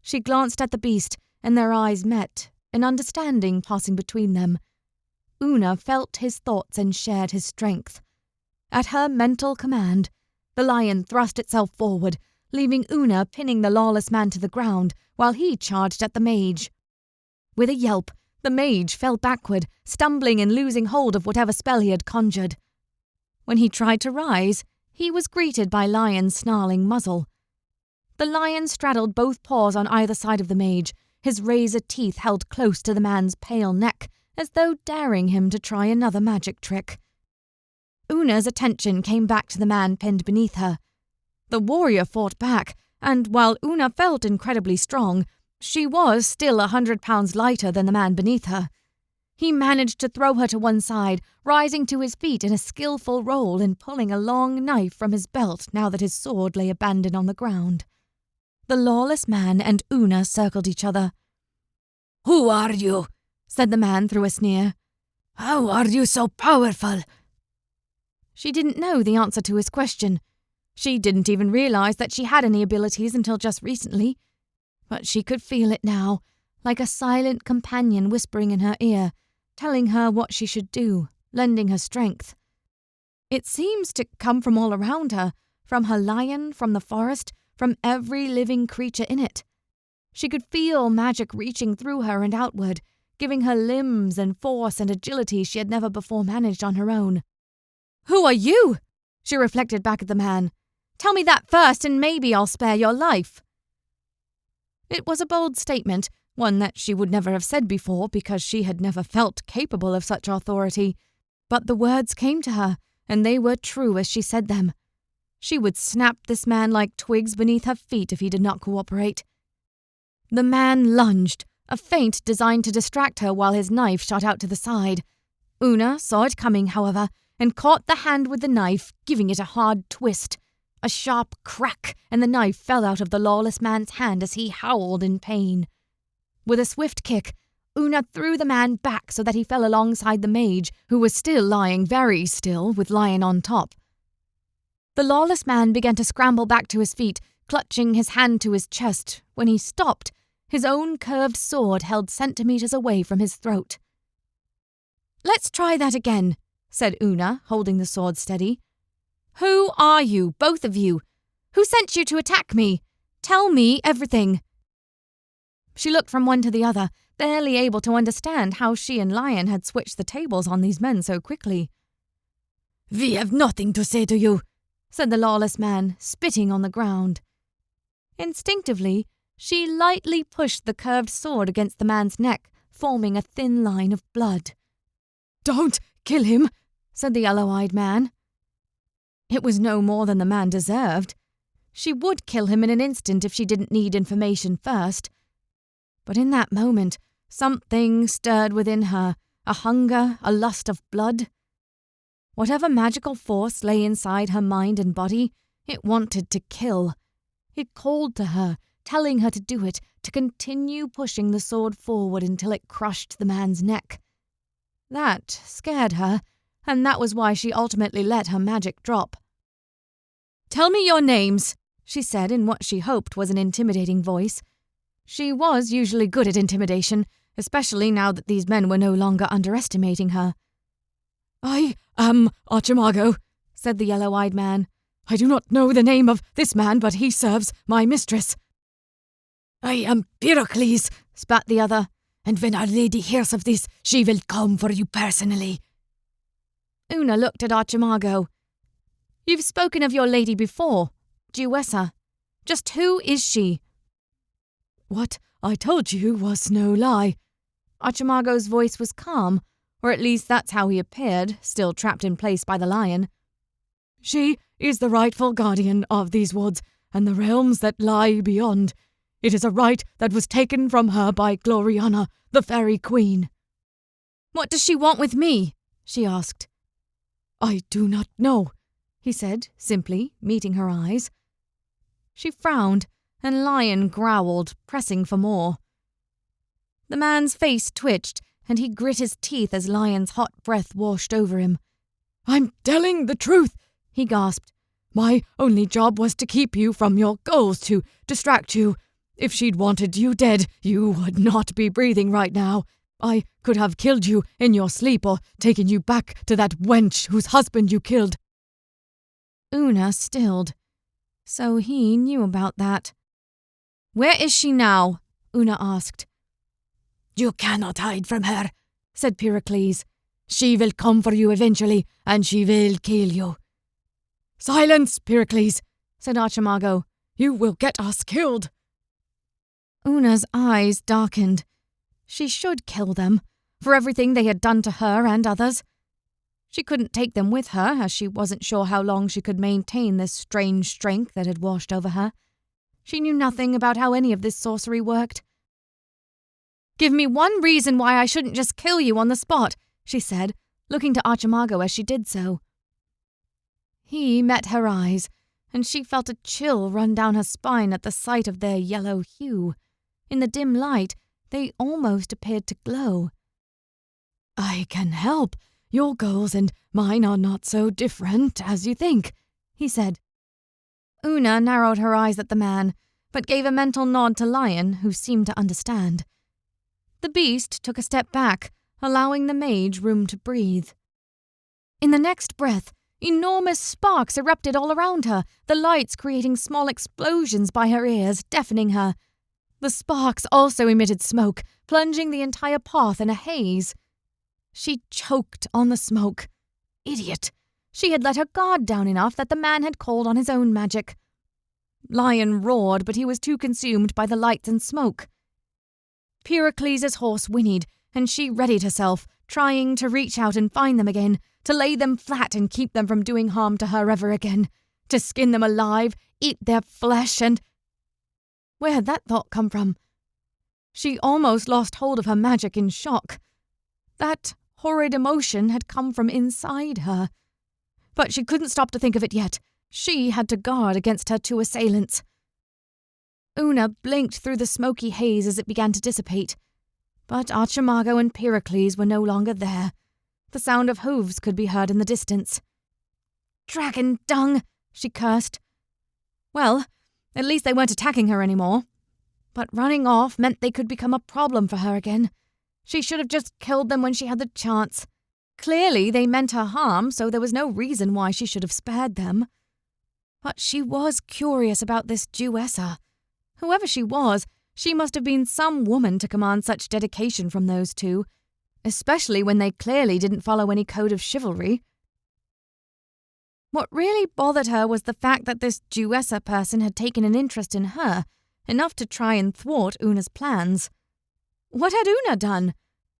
She glanced at the beast, and their eyes met, an understanding passing between them. Una felt his thoughts and shared his strength. At her mental command, the lion thrust itself forward, leaving Una pinning the lawless man to the ground while he charged at the mage. With a yelp, the mage fell backward, stumbling and losing hold of whatever spell he had conjured. When he tried to rise, he was greeted by Lion's snarling muzzle. The lion straddled both paws on either side of the mage, his razor teeth held close to the man's pale neck, as though daring him to try another magic trick. Una's attention came back to the man pinned beneath her. The warrior fought back, and while Una felt incredibly strong, she was still 100 pounds lighter than the man beneath her. He managed to throw her to one side, rising to his feet in a skillful roll and pulling a long knife from his belt now that his sword lay abandoned on the ground. The lawless man and Una circled each other. "Who are you?" said the man through a sneer. "How are you so powerful?" She didn't know the answer to his question. She didn't even realize that she had any abilities until just recently. But she could feel it now, like a silent companion whispering in her ear, telling her what she should do, lending her strength. It seems to come from all around her, from her lion, from the forest, from every living creature in it. She could feel magic reaching through her and outward, giving her limbs and force and agility she had never before managed on her own. "Who are you?" she reflected back at the man. "Tell me that first, and maybe I'll spare your life." It was a bold statement, one that she would never have said before because she had never felt capable of such authority. But the words came to her, and they were true as she said them. She would snap this man like twigs beneath her feet if he did not cooperate. The man lunged, a feint designed to distract her while his knife shot out to the side. Una saw it coming, however, and caught the hand with the knife, giving it a hard twist. A sharp crack, and the knife fell out of the lawless man's hand as he howled in pain. With a swift kick, Una threw the man back so that he fell alongside the mage, who was still lying very still with Lion on top. The lawless man began to scramble back to his feet, clutching his hand to his chest, when he stopped, his own curved sword held centimeters away from his throat. "Let's try that again," said Una, holding the sword steady. "Who are you, both of you? Who sent you to attack me? Tell me everything." She looked from one to the other, barely able to understand how she and Lion had switched the tables on these men so quickly. "We have nothing to say to you," said the lawless man, spitting on the ground. Instinctively, she lightly pushed the curved sword against the man's neck, forming a thin line of blood. "Don't kill him," said the yellow-eyed man. It was no more than the man deserved. She would kill him in an instant if she didn't need information first. But in that moment, something stirred within her, a hunger, a lust of blood. Whatever magical force lay inside her mind and body, it wanted to kill. It called to her, telling her to do it, to continue pushing the sword forward until it crushed the man's neck. That scared her, and that was why she ultimately let her magic drop. "Tell me your names," she said in what she hoped was an intimidating voice. She was usually good at intimidation, especially now that these men were no longer underestimating her. "I am Archimago," said the yellow-eyed man. "I do not know the name of this man, but he serves my mistress." "I am Pericles," spat the other. "and when our lady hears of this, she will come for you personally." Una looked at Archimago. "You've spoken of your lady before, Duessa. Just who is she?" "What I told you was no lie." Archimago's voice was calm, or at least that's how he appeared, still trapped in place by the lion. "She is the rightful guardian of these woods and the realms that lie beyond. It is a right that was taken from her by Gloriana, the Faerie Queen." "What does she want with me?" she asked. "I do not know," he said, simply, meeting her eyes. She frowned, and Lion growled, pressing for more. The man's face twitched, and he grit his teeth as Lion's hot breath washed over him. "I'm telling the truth," he gasped. "My only job was to keep you from your goals, to distract you. If she'd wanted you dead, you would not be breathing right now. I could have killed you in your sleep or taken you back to that wench whose husband you killed." Una stilled. So he knew about that. "Where is she now?" Una asked. "You cannot hide from her," said Pericles. "She will come for you eventually, and she will kill you." "Silence, Pericles," said Archimago. "You will get us killed." Una's eyes darkened. She should kill them, for everything they had done to her and others. She couldn't take them with her, as she wasn't sure how long she could maintain this strange strength that had washed over her. She knew nothing about how any of this sorcery worked. "Give me one reason why I shouldn't just kill you on the spot," she said, looking to Archimago as she did so. He met her eyes, and she felt a chill run down her spine at the sight of their yellow hue. In the dim light, they almost appeared to glow. "I can help. Your goals and mine are not so different as you think," he said. Una narrowed her eyes at the man, but gave a mental nod to Lion, who seemed to understand. The beast took a step back, allowing the mage room to breathe. In the next breath, enormous sparks erupted all around her, the lights creating small explosions by her ears, deafening her. The sparks also emitted smoke, plunging the entire path in a haze. She choked on the smoke. Idiot! She had let her guard down enough that the man had called on his own magic. Lion roared, but he was too consumed by the lights and smoke. Pericles' horse whinnied, and she readied herself, trying to reach out and find them again, to lay them flat and keep them from doing harm to her ever again, to skin them alive, eat their flesh, and... Where had that thought come from? She almost lost hold of her magic in shock. That horrid emotion had come from inside her. But she couldn't stop to think of it yet. She had to guard against her two assailants. Una blinked through the smoky haze as it began to dissipate. But Archimago and Pericles were no longer there. The sound of hooves could be heard in the distance. "Dragon dung!" she cursed. Well, at least they weren't attacking her anymore. But running off meant they could become a problem for her again. She should have just killed them when she had the chance. Clearly they meant her harm, so there was no reason why she should have spared them. But she was curious about this Jewessa. Whoever she was, she must have been some woman to command such dedication from those two, especially when they clearly didn't follow any code of chivalry. What really bothered her was the fact that this Jewessa person had taken an interest in her, enough to try and thwart Una's plans. What had Una done?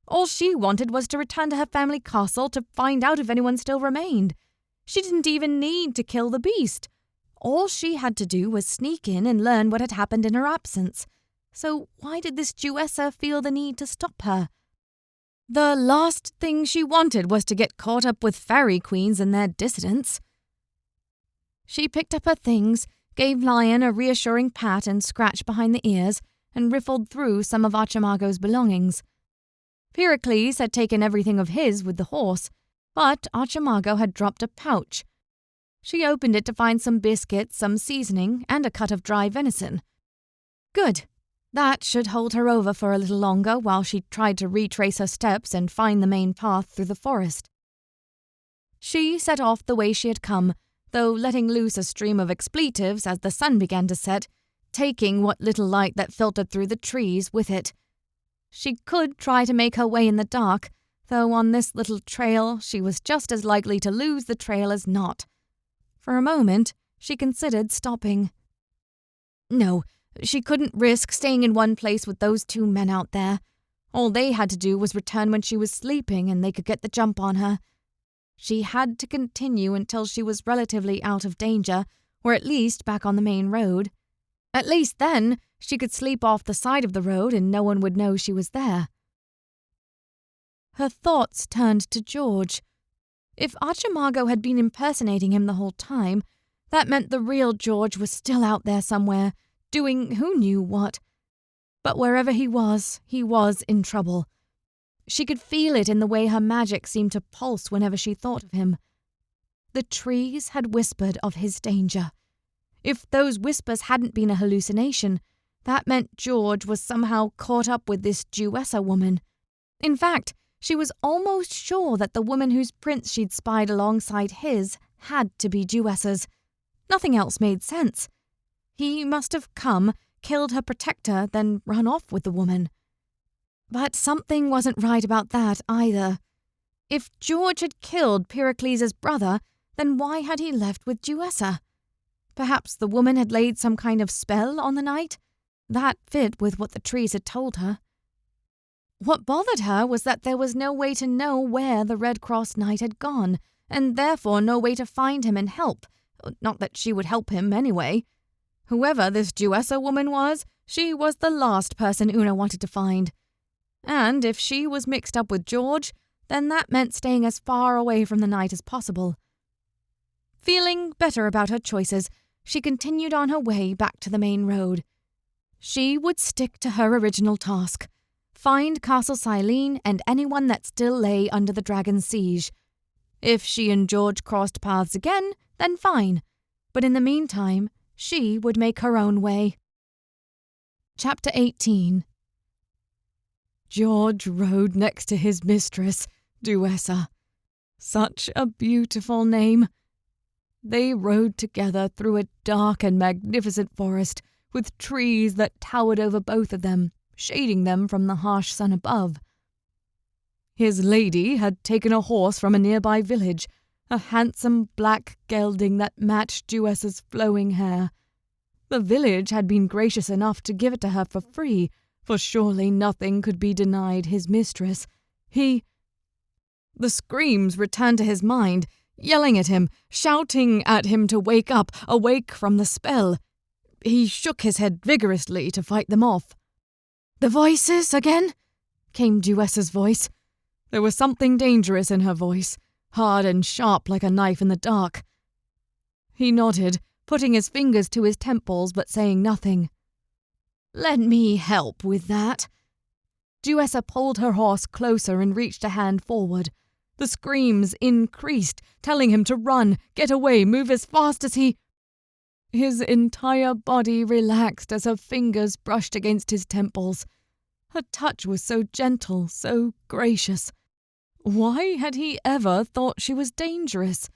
All she wanted was to return to her family castle to find out if anyone still remained. She didn't even need to kill the beast. All she had to do was sneak in and learn what had happened in her absence. So why did this Jewessa feel the need to stop her? The last thing she wanted was to get caught up with Faerie queens and their dissidents. She picked up her things, gave Lion a reassuring pat and scratch behind the ears, and riffled through some of Archimago's belongings. Pericles had taken everything of his with the horse, but Archimago had dropped a pouch. She opened it to find some biscuits, some seasoning, and a cut of dry venison. Good. That should hold her over for a little longer while she tried to retrace her steps and find the main path through the forest. She set off the way she had come, though letting loose a stream of expletives as the sun began to set, taking what little light that filtered through the trees with it. She could try to make her way in the dark, though on this little trail she was just as likely to lose the trail as not. For a moment, she considered stopping. No, she couldn't risk staying in one place with those two men out there. All they had to do was return when she was sleeping and they could get the jump on her. She had to continue until she was relatively out of danger, or at least back on the main road. At least then, She could sleep off the side of the road and no one would know she was there. Her thoughts turned to George. If Archimago had been impersonating him the whole time, that meant the real George was still out there somewhere, doing who knew what. But wherever he was in trouble. She could feel it in the way her magic seemed to pulse whenever she thought of him. The trees had whispered of his danger. If those whispers hadn't been a hallucination, that meant George was somehow caught up with this Jewessa woman. In fact, she was almost sure that the woman whose prince she'd spied alongside his had to be Jewessa's. Nothing else made sense. He must have come, killed her protector, then run off with the woman. But something wasn't right about that either. If George had killed Pericles' brother, then why had he left with Jewessa? Perhaps the woman had laid some kind of spell on the night? That fit with what the trees had told her. What bothered her was that there was no way to know where the Red Cross Knight had gone, and therefore no way to find him and help. Not that she would help him anyway. Whoever this Jewessa woman was, she was the last person Una wanted to find. And if she was mixed up with George, then that meant staying as far away from the Knight as possible. Feeling better about her choices, she continued on her way back to the main road. She would stick to her original task. Find Castle Silene and anyone that still lay under the dragon's siege. If she and George crossed paths again, then fine. But in the meantime, she would make her own way. Chapter 18. George rode next to his mistress, Jewessa. Such a beautiful name. They rode together through a dark and magnificent forest, with trees that towered over both of them, shading them from the harsh sun above. His lady had taken a horse from a nearby village, a handsome black gelding that matched Jewessa's flowing hair. The village had been gracious enough to give it to her for free, for surely nothing could be denied his mistress. The screams returned to his mind, yelling at him, shouting at him to wake up, awake from the spell. He shook his head vigorously to fight them off. "The voices again?" came Jewessa's voice. There was something dangerous in her voice, hard and sharp like a knife in the dark. He nodded, putting his fingers to his temples but saying nothing. "Let me help with that." Jewessa pulled her horse closer and reached a hand forward. The screams increased, telling him to run, get away, move as fast as he... His entire body relaxed as her fingers brushed against his temples. Her touch was so gentle, so gracious. Why had he ever thought she was dangerous?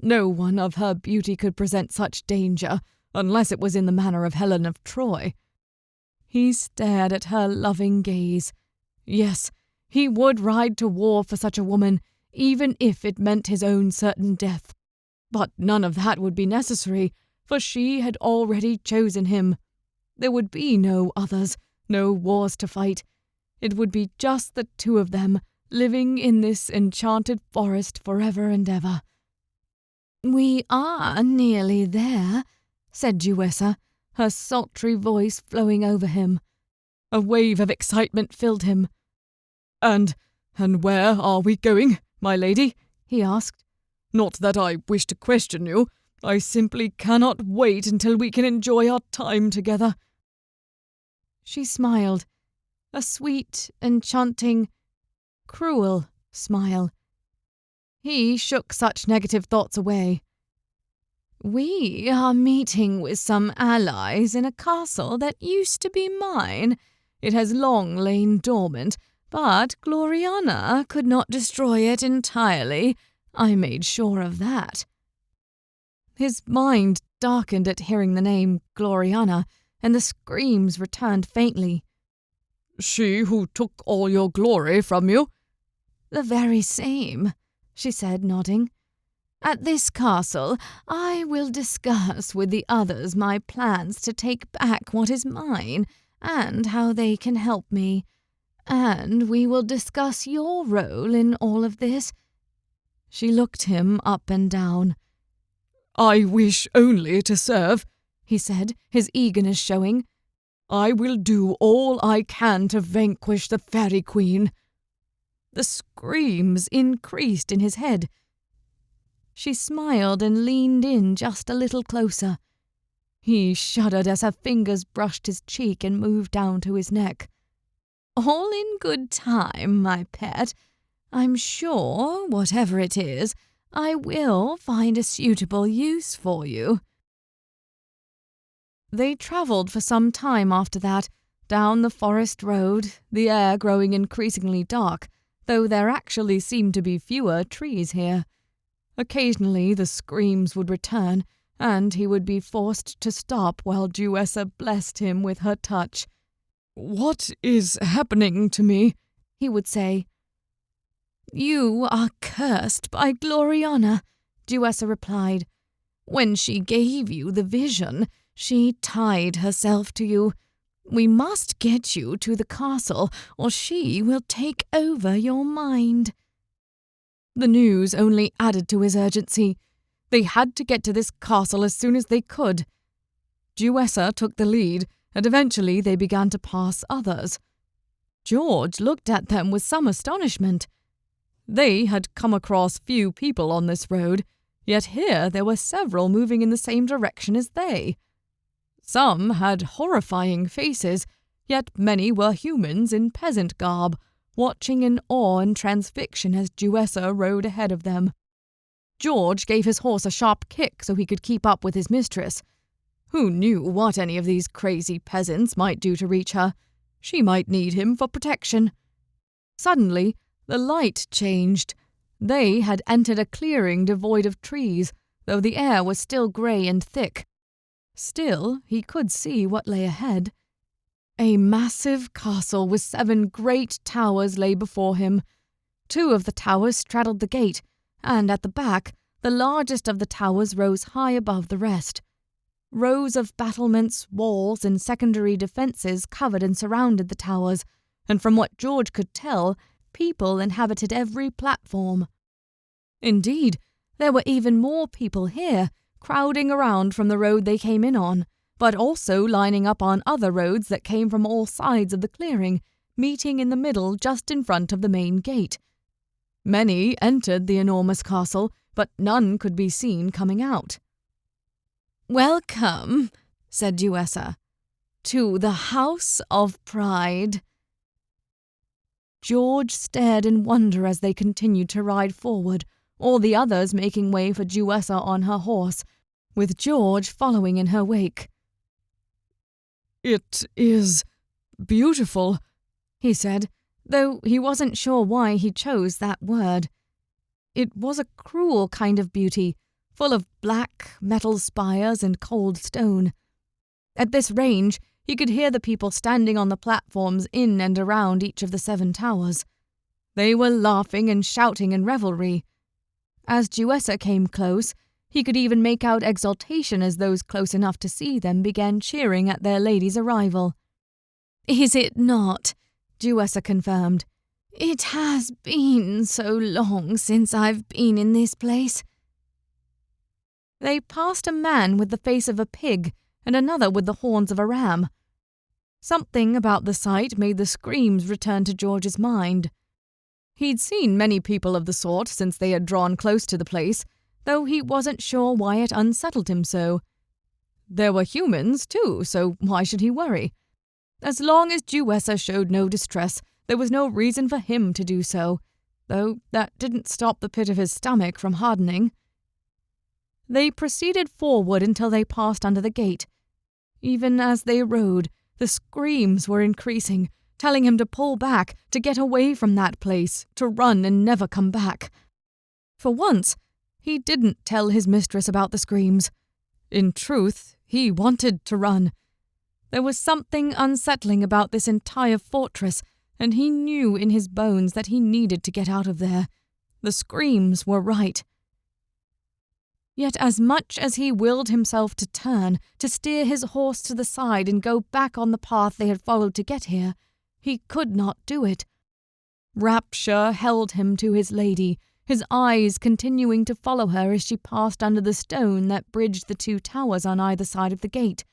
No one of her beauty could present such danger, unless it was in the manner of Helen of Troy. He stared at her loving gaze. Yes, he would ride to war for such a woman, even if it meant his own certain death. But none of that would be necessary, for she had already chosen him. There would be no others, no wars to fight. It would be just the two of them, living in this enchanted forest forever and ever. "We are nearly there," said Jewessa, her sultry voice flowing over him. A wave of excitement filled him. And where are we going, my lady?" he asked. "Not that I wish to question you. I simply cannot wait until we can enjoy our time together." She smiled, a sweet, enchanting, cruel smile. He shook such negative thoughts away. "We are meeting with some allies in a castle that used to be mine. It has long lain dormant, but Gloriana could not destroy it entirely. I made sure of that." His mind darkened at hearing the name Gloriana, and the screams returned faintly. "She who took all your glory from you?" "The very same," she said, nodding. "At this castle, I will discuss with the others my plans to take back what is mine, and how they can help me. And we will discuss your role in all of this." She looked him up and down. "I wish only to serve," he said, his eagerness showing. I will do all I can to vanquish the Faerie Queen." The screams increased in his head. She smiled and leaned in just a little closer. He shuddered as her fingers brushed his cheek and moved down to his neck. "All in good time, my pet. I'm sure, whatever it is, I will find a suitable use for you." They travelled for some time after that, down the forest road, the air growing increasingly dark, though there actually seemed to be fewer trees here. Occasionally the screams would return, and he would be forced to stop while Jewessa blessed him with her touch. "What is happening to me?" he would say. "You are cursed by Gloriana," Jewessa replied. "When she gave you the vision, she tied herself to you. We must get you to the castle, or she will take over your mind." The news only added to his urgency. They had to get to this castle as soon as they could. Jewessa took the lead, and eventually they began to pass others. George looked at them with some astonishment. They had come across few people on this road, yet here there were several moving in the same direction as they. Some had horrifying faces, yet many were humans in peasant garb, watching in awe and transfixion as Jewessa rode ahead of them. George gave his horse a sharp kick so he could keep up with his mistress. Who knew what any of these crazy peasants might do to reach her? She might need him for protection. Suddenly, the light changed. They had entered a clearing devoid of trees, though the air was still grey and thick. Still, he could see what lay ahead. A massive castle with 7 great towers lay before him. 2 of the towers straddled the gate, and at the back, the largest of the towers rose high above the rest. Rows of battlements, walls, and secondary defences covered and surrounded the towers, and from what George could tell, people inhabited every platform. Indeed, there were even more people here, crowding around from the road they came in on, but also lining up on other roads that came from all sides of the clearing, meeting in the middle just in front of the main gate. Many entered the enormous castle, but none could be seen coming out. "Welcome," said Jewessa, "to the House of Pride." George stared in wonder as they continued to ride forward, all the others making way for Jewessa on her horse, with George following in her wake. "It is beautiful," he said, though he wasn't sure why he chose that word. It was a cruel kind of beauty, full of black metal spires and cold stone. At this range, he could hear the people standing on the platforms in and around each of the 7 towers. They were laughing and shouting in revelry. As Jewessa came close, he could even make out exultation as those close enough to see them began cheering at their lady's arrival. "Is it not?" Jewessa confirmed. "It has been so long since I've been in this place." They passed a man with the face of a pig and another with the horns of a ram. Something about the sight made the screams return to George's mind. He'd seen many people of the sort since they had drawn close to the place, though he wasn't sure why it unsettled him so. There were humans, too, so why should he worry? As long as Jewessa showed no distress, there was no reason for him to do so, though that didn't stop the pit of his stomach from hardening. They proceeded forward until they passed under the gate. Even as they rode, the screams were increasing, telling him to pull back, to get away from that place, to run and never come back. For once, he didn't tell his mistress about the screams. In truth, he wanted to run. There was something unsettling about this entire fortress, and he knew in his bones that he needed to get out of there. The screams were right. Yet as much as he willed himself to turn, to steer his horse to the side and go back on the path they had followed to get here, he could not do it. Rapture held him to his lady, his eyes continuing to follow her as she passed under the stone that bridged the 2 towers on either side of the gate.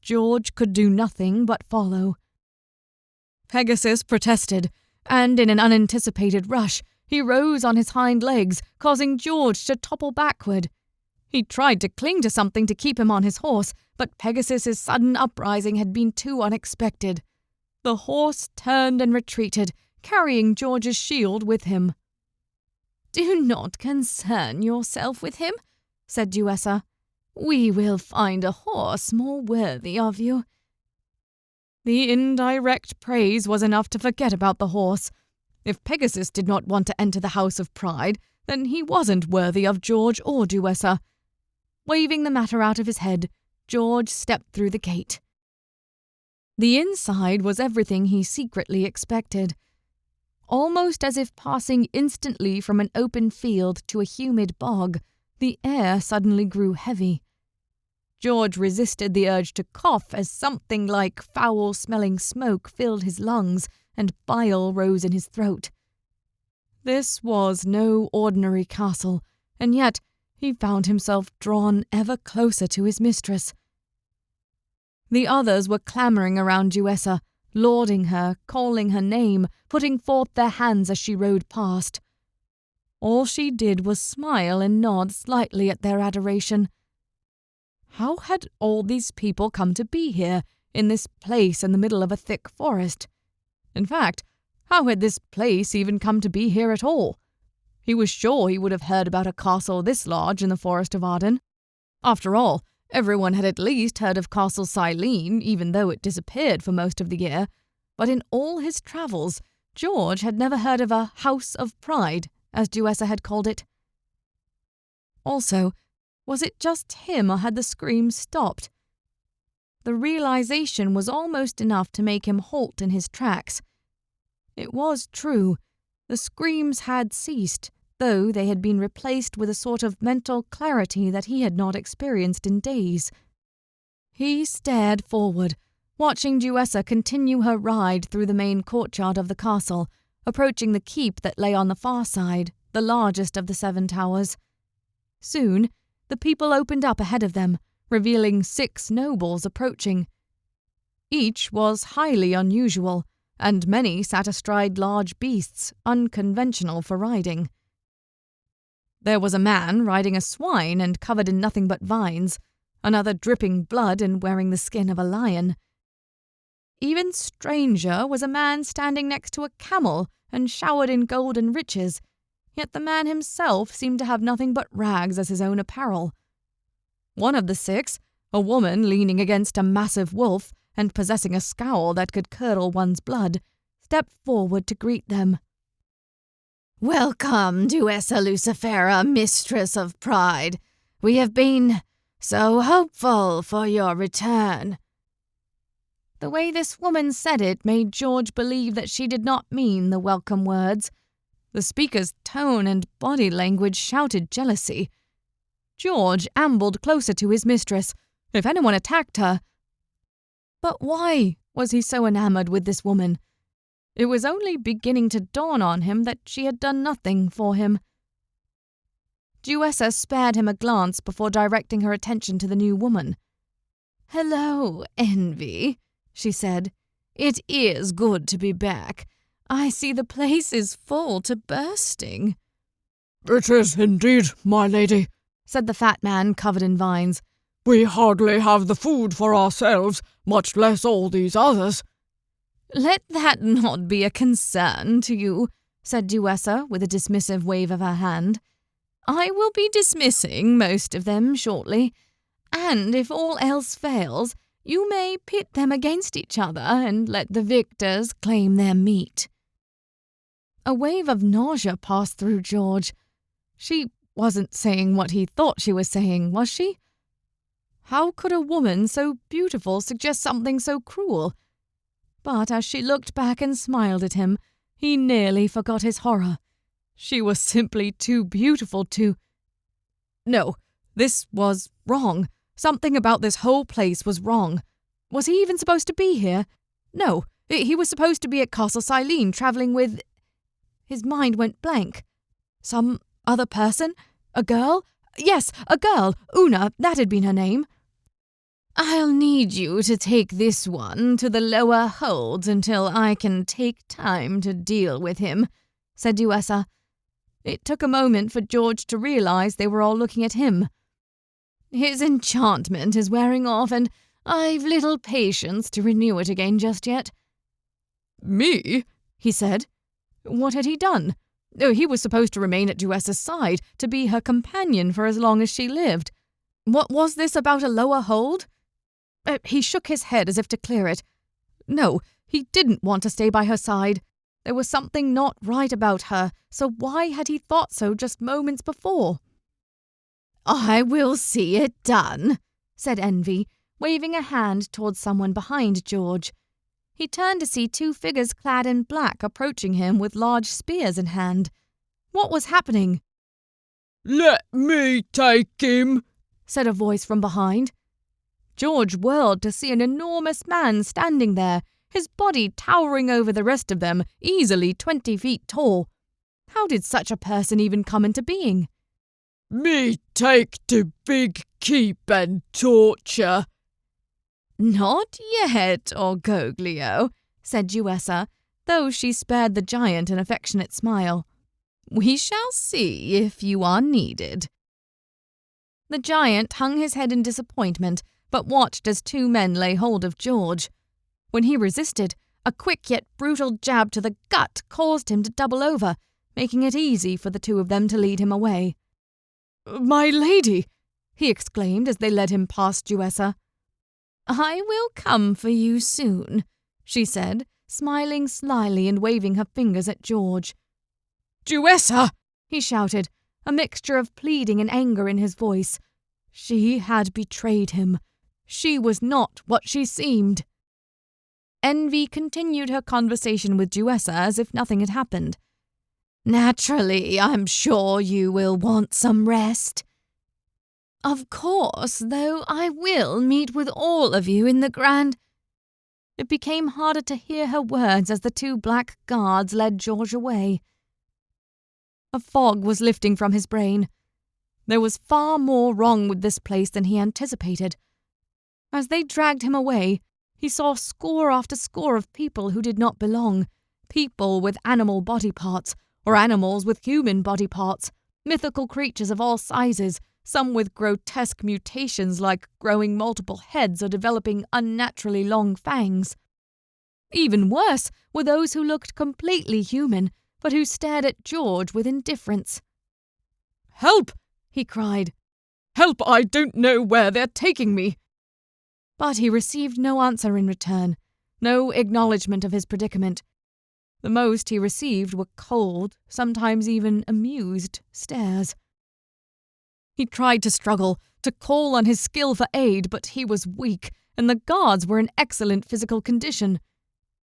George could do nothing but follow. Pegasus protested, and in an unanticipated rush, he rose on his hind legs, causing George to topple backward. He tried to cling to something to keep him on his horse, but Pegasus's sudden uprising had been too unexpected. The horse turned and retreated, carrying George's shield with him. "Do not concern yourself with him," said Duessa. "We will find a horse more worthy of you." The indirect praise was enough to forget about the horse. If Pegasus did not want to enter the House of Pride, then he wasn't worthy of George or Duessa. Waving the matter out of his head, George stepped through the gate. The inside was everything he secretly expected. Almost as if passing instantly from an open field to a humid bog, the air suddenly grew heavy. George resisted the urge to cough as something like foul-smelling smoke filled his lungs and bile rose in his throat. This was no ordinary castle, and yet he found himself drawn ever closer to his mistress. The others were clamoring around Duessa, lauding her, calling her name, putting forth their hands as she rode past. All she did was smile and nod slightly at their adoration. How had all these people come to be here, in this place in the middle of a thick forest? In fact, how had this place even come to be here at all? He was sure he would have heard about a castle this large in the Forest of Arden. After all, everyone had at least heard of Castle Silene, even though it disappeared for most of the year. But in all his travels, George had never heard of a House of Pride, as Duessa had called it. Also, was it just him or had the screams stopped? The realization was almost enough to make him halt in his tracks. It was true. The screams had ceased, though they had been replaced with a sort of mental clarity that he had not experienced in days. He stared forward, watching Duessa continue her ride through the main courtyard of the castle, approaching the keep that lay on the far side, the largest of the 7 towers. Soon, the people opened up ahead of them, revealing 6 nobles approaching. Each was highly unusual, and many sat astride large beasts, unconventional for riding. There was a man riding a swine and covered in nothing but vines, another dripping blood and wearing the skin of a lion. Even stranger was a man standing next to a camel and showered in gold and riches, yet the man himself seemed to have nothing but rags as his own apparel. One of the 6, a woman leaning against a massive wolf and possessing a scowl that could curdle one's blood, stepped forward to greet them. "Welcome, Duessa Lucifera, Mistress of Pride. We have been so hopeful for your return." The way this woman said it made George believe that she did not mean the welcome words. The speaker's tone and body language shouted jealousy. George ambled closer to his mistress. If anyone attacked her... But why was he so enamored with this woman? It was only beginning to dawn on him that she had done nothing for him. Duessa spared him a glance before directing her attention to the new woman. "Hello, Envy," she said. "It is good to be back. I see the place is full to bursting." "It is indeed, my lady," said the fat man covered in vines. "We hardly have the food for ourselves, much less all these others." "Let that not be a concern to you," said Duessa with a dismissive wave of her hand. "I will be dismissing most of them shortly, and if all else fails, you may pit them against each other and let the victors claim their meat." A wave of nausea passed through George. She wasn't saying what he thought she was saying, was she? How could a woman so beautiful suggest something so cruel? But as she looked back and smiled at him, he nearly forgot his horror. She was simply too beautiful to... No, this was wrong. Something about this whole place was wrong. Was he even supposed to be here? No, he was supposed to be at Castle Silene, travelling with... His mind went blank. Some other person? A girl? Yes, a girl. Una, that had been her name. I'll need you to take this one to the lower hold until I can take time to deal with him, said Duessa. It took a moment for George to realize they were all looking at him. His enchantment is wearing off, and I've little patience to renew it again just yet. Me? He said. What had he done? Oh, he was supposed to remain at Duessa's side, to be her companion for as long as she lived. What was this about a lower hold? He shook his head as if to clear it. No, he didn't want to stay by her side. There was something not right about her, so why had he thought so just moments before? I will see it done, said Envy, waving a hand towards someone behind George. He turned to see two figures clad in black approaching him with large spears in hand. What was happening? Let me take him, said a voice from behind. George whirled to see an enormous man standing there, his body towering over the rest of them, easily 20 feet tall. How did such a person even come into being? Me take to big keep and torture. Not yet, Argovale, said Duessa, though she spared the giant an affectionate smile. We shall see if you are needed. The giant hung his head in disappointment, but watched as two men lay hold of George. When he resisted, a quick yet brutal jab to the gut caused him to double over, making it easy for the two of them to lead him away. My lady, he exclaimed as they led him past Duessa. I will come for you soon, she said, smiling slyly and waving her fingers at George. Duessa, he shouted, a mixture of pleading and anger in his voice. She had betrayed him. She was not what she seemed. Envy continued her conversation with Duessa as if nothing had happened. Naturally, I'm sure you will want some rest. Of course, though I will meet with all of you in the grand... It became harder to hear her words as the two black guards led George away. A fog was lifting from his brain. There was far more wrong with this place than he anticipated. As they dragged him away, he saw score after score of people who did not belong, people with animal body parts, or animals with human body parts, mythical creatures of all sizes, some with grotesque mutations like growing multiple heads or developing unnaturally long fangs. Even worse were those who looked completely human, but who stared at George with indifference. Help! He cried. Help! I don't know where they're taking me. But he received no answer in return, no acknowledgement of his predicament. The most he received were cold, sometimes even amused, stares. He tried to struggle, to call on his skill for aid, but he was weak, and the guards were in excellent physical condition.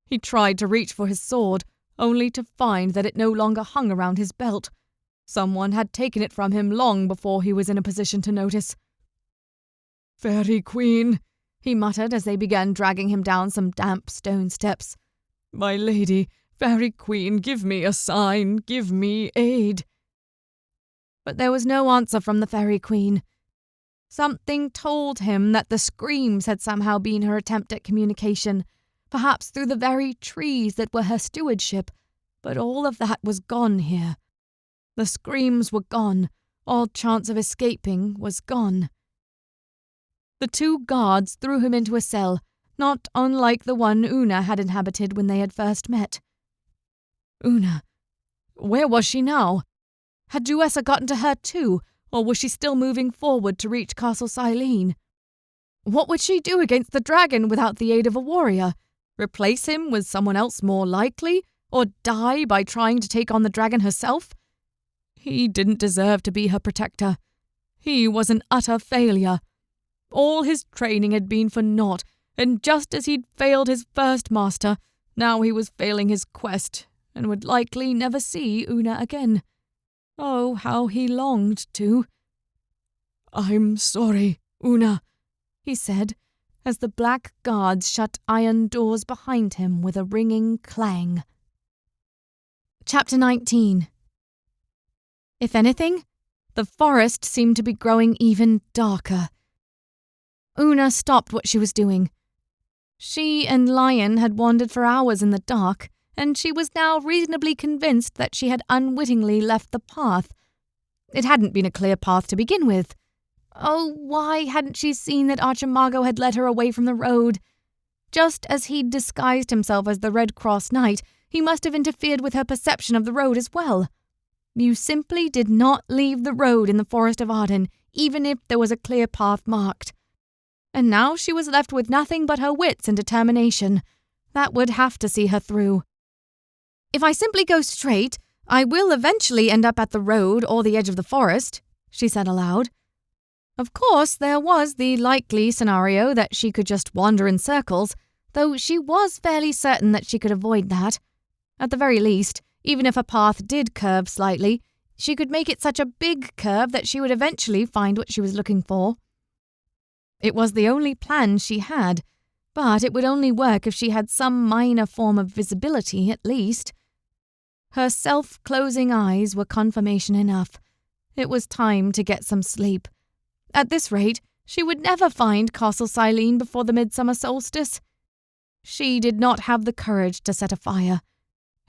He tried to reach for his sword, only to find that it no longer hung around his belt. Someone had taken it from him long before he was in a position to notice. Faerie Queen, he muttered as they began dragging him down some damp stone steps. My lady, Faerie Queen, give me a sign, give me aid. But there was no answer from the Faerie Queen. Something told him that the screams had somehow been her attempt at communication, perhaps through the very trees that were her stewardship, but all of that was gone here. The screams were gone, all chance of escaping was gone. The two guards threw him into a cell, not unlike the one Una had inhabited when they had first met. Una. Where was she now? Had Duessa gotten to her too, or was she still moving forward to reach Castle Silene? What would she do against the dragon without the aid of a warrior? Replace him with someone else more likely, or die by trying to take on the dragon herself? He didn't deserve to be her protector. He was an utter failure. All his training had been for naught, and just as he'd failed his first master, now he was failing his quest, and would likely never see Una again. Oh, how he longed to. I'm sorry, Una, he said, as the black guards shut iron doors behind him with a ringing clang. Chapter 19. If anything, the forest seemed to be growing even darker. Una stopped what she was doing. She and Lion had wandered for hours in the dark, and she was now reasonably convinced that she had unwittingly left the path. It hadn't been a clear path to begin with. Oh, why hadn't she seen that Archimago had led her away from the road? Just as he'd disguised himself as the Red Cross Knight, he must have interfered with her perception of the road as well. You simply did not leave the road in the Forest of Arden, even if there was a clear path marked. And now she was left with nothing but her wits and determination. That would have to see her through. If I simply go straight, I will eventually end up at the road or the edge of the forest, she said aloud. Of course, there was the likely scenario that she could just wander in circles, though she was fairly certain that she could avoid that. At the very least, even if a path did curve slightly, she could make it such a big curve that she would eventually find what she was looking for. It was the only plan she had, but it would only work if she had some minor form of visibility at least. Her self-closing eyes were confirmation enough. It was time to get some sleep. At this rate, she would never find Castle Silene before the midsummer solstice. She did not have the courage to set a fire.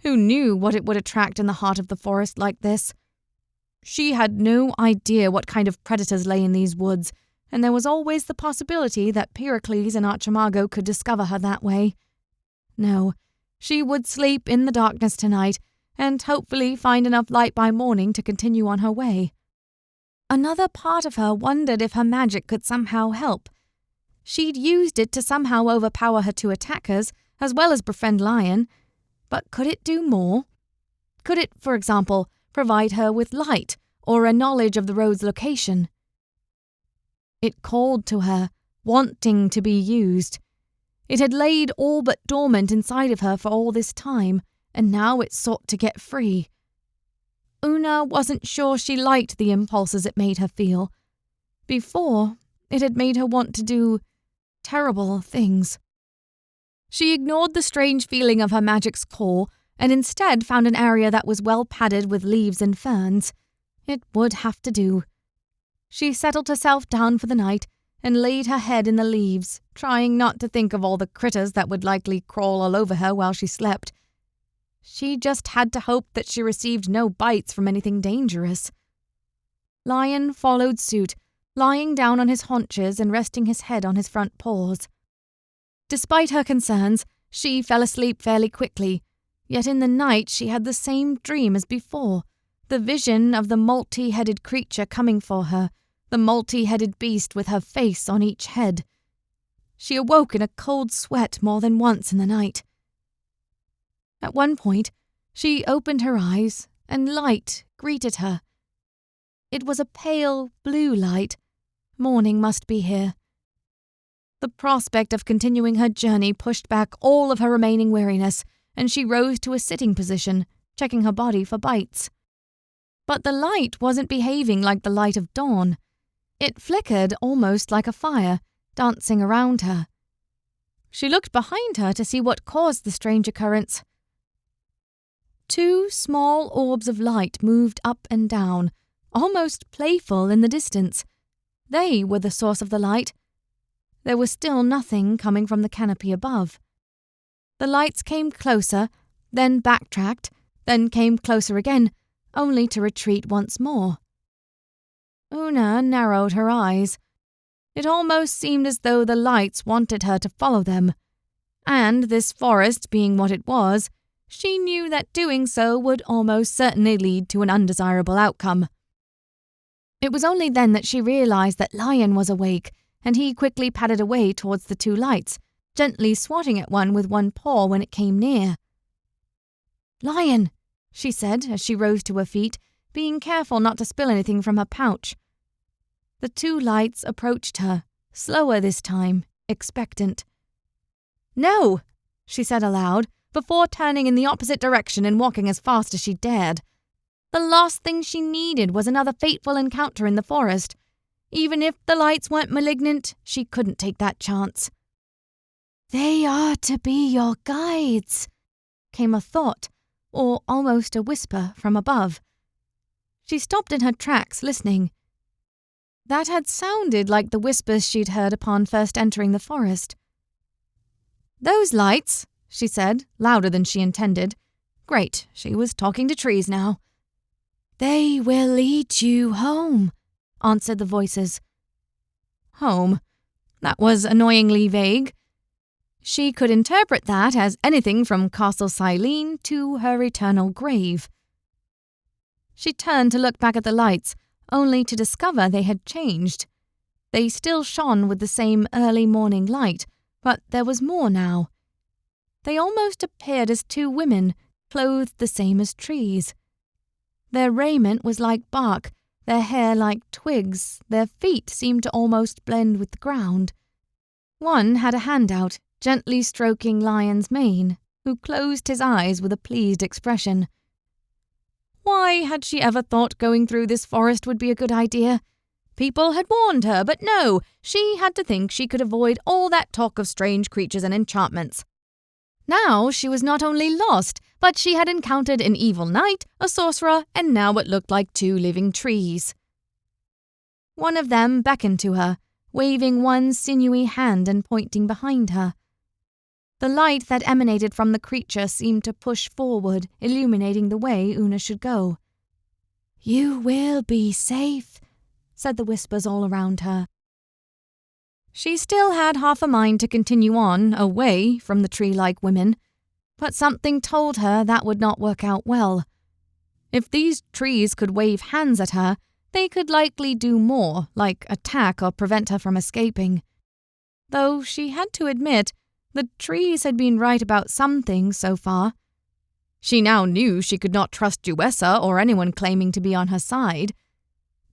Who knew what it would attract in the heart of the forest like this? She had no idea what kind of predators lay in these woods, and there was always the possibility that Pericles and Archimago could discover her that way. No, she would sleep in the darkness tonight, and hopefully find enough light by morning to continue on her way. Another part of her wondered if her magic could somehow help. She'd used it to somehow overpower her two attackers, as well as befriend Lion, but could it do more? Could it, for example, provide her with light or a knowledge of the road's location? It called to her, wanting to be used. It had laid all but dormant inside of her for all this time, and now it sought to get free. Una wasn't sure she liked the impulses it made her feel. Before, it had made her want to do terrible things. She ignored the strange feeling of her magic's call and instead found an area that was well padded with leaves and ferns. It would have to do. She settled herself down for the night and laid her head in the leaves, trying not to think of all the critters that would likely crawl all over her while she slept. She just had to hope that she received no bites from anything dangerous. Lion followed suit, lying down on his haunches and resting his head on his front paws. Despite her concerns, she fell asleep fairly quickly, yet in the night she had the same dream as before, the vision of the multi-headed creature coming for her, the multi-headed beast with her face on each head. She awoke in a cold sweat more than once in the night. At one point, she opened her eyes, and light greeted her. It was a pale blue light. Morning must be here. The prospect of continuing her journey pushed back all of her remaining weariness, and she rose to a sitting position, checking her body for bites. But the light wasn't behaving like the light of dawn. It flickered almost like a fire, dancing around her. She looked behind her to see what caused the strange occurrence. Two small orbs of light moved up and down, almost playful in the distance. They were the source of the light. There was still nothing coming from the canopy above. The lights came closer, then backtracked, then came closer again, only to retreat once more. Una narrowed her eyes. It almost seemed as though the lights wanted her to follow them. And this forest being what it was, she knew that doing so would almost certainly lead to an undesirable outcome. It was only then that she realized that Lion was awake, and he quickly padded away towards the two lights, gently swatting at one with one paw when it came near. "Lion," she said as she rose to her feet, being careful not to spill anything from her pouch. The two lights approached her, slower this time, expectant. "No," she said aloud, before turning in the opposite direction and walking as fast as she dared. The last thing she needed was another fateful encounter in the forest. Even if the lights weren't malignant, she couldn't take that chance. "They are to be your guides," came a thought, or almost a whisper, from above. She stopped in her tracks, listening. That had sounded like the whispers she'd heard upon first entering the forest. "Those lights," she said, louder than she intended. Great, she was talking to trees now. "They will lead you home," answered the voices. Home. That was annoyingly vague. She could interpret that as anything from Castle Silene to her eternal grave. She turned to look back at the lights, only to discover they had changed. They still shone with the same early morning light, but there was more now. They almost appeared as two women, clothed the same as trees. Their raiment was like bark, their hair like twigs, their feet seemed to almost blend with the ground. One had a hand out, gently stroking Lion's mane, who closed his eyes with a pleased expression. Why had she ever thought going through this forest would be a good idea? People had warned her, but no, she had to think she could avoid all that talk of strange creatures and enchantments. Now she was not only lost, but she had encountered an evil knight, a sorcerer, and now what looked like two living trees. One of them beckoned to her, waving one sinewy hand and pointing behind her. The light that emanated from the creature seemed to push forward, illuminating the way Una should go. "You will be safe," said the whispers all around her. She still had half a mind to continue on, away from the tree-like women, but something told her that would not work out well. If these trees could wave hands at her, they could likely do more, like attack or prevent her from escaping. Though she had to admit, the trees had been right about some things so far. She now knew she could not trust Duessa or anyone claiming to be on her side.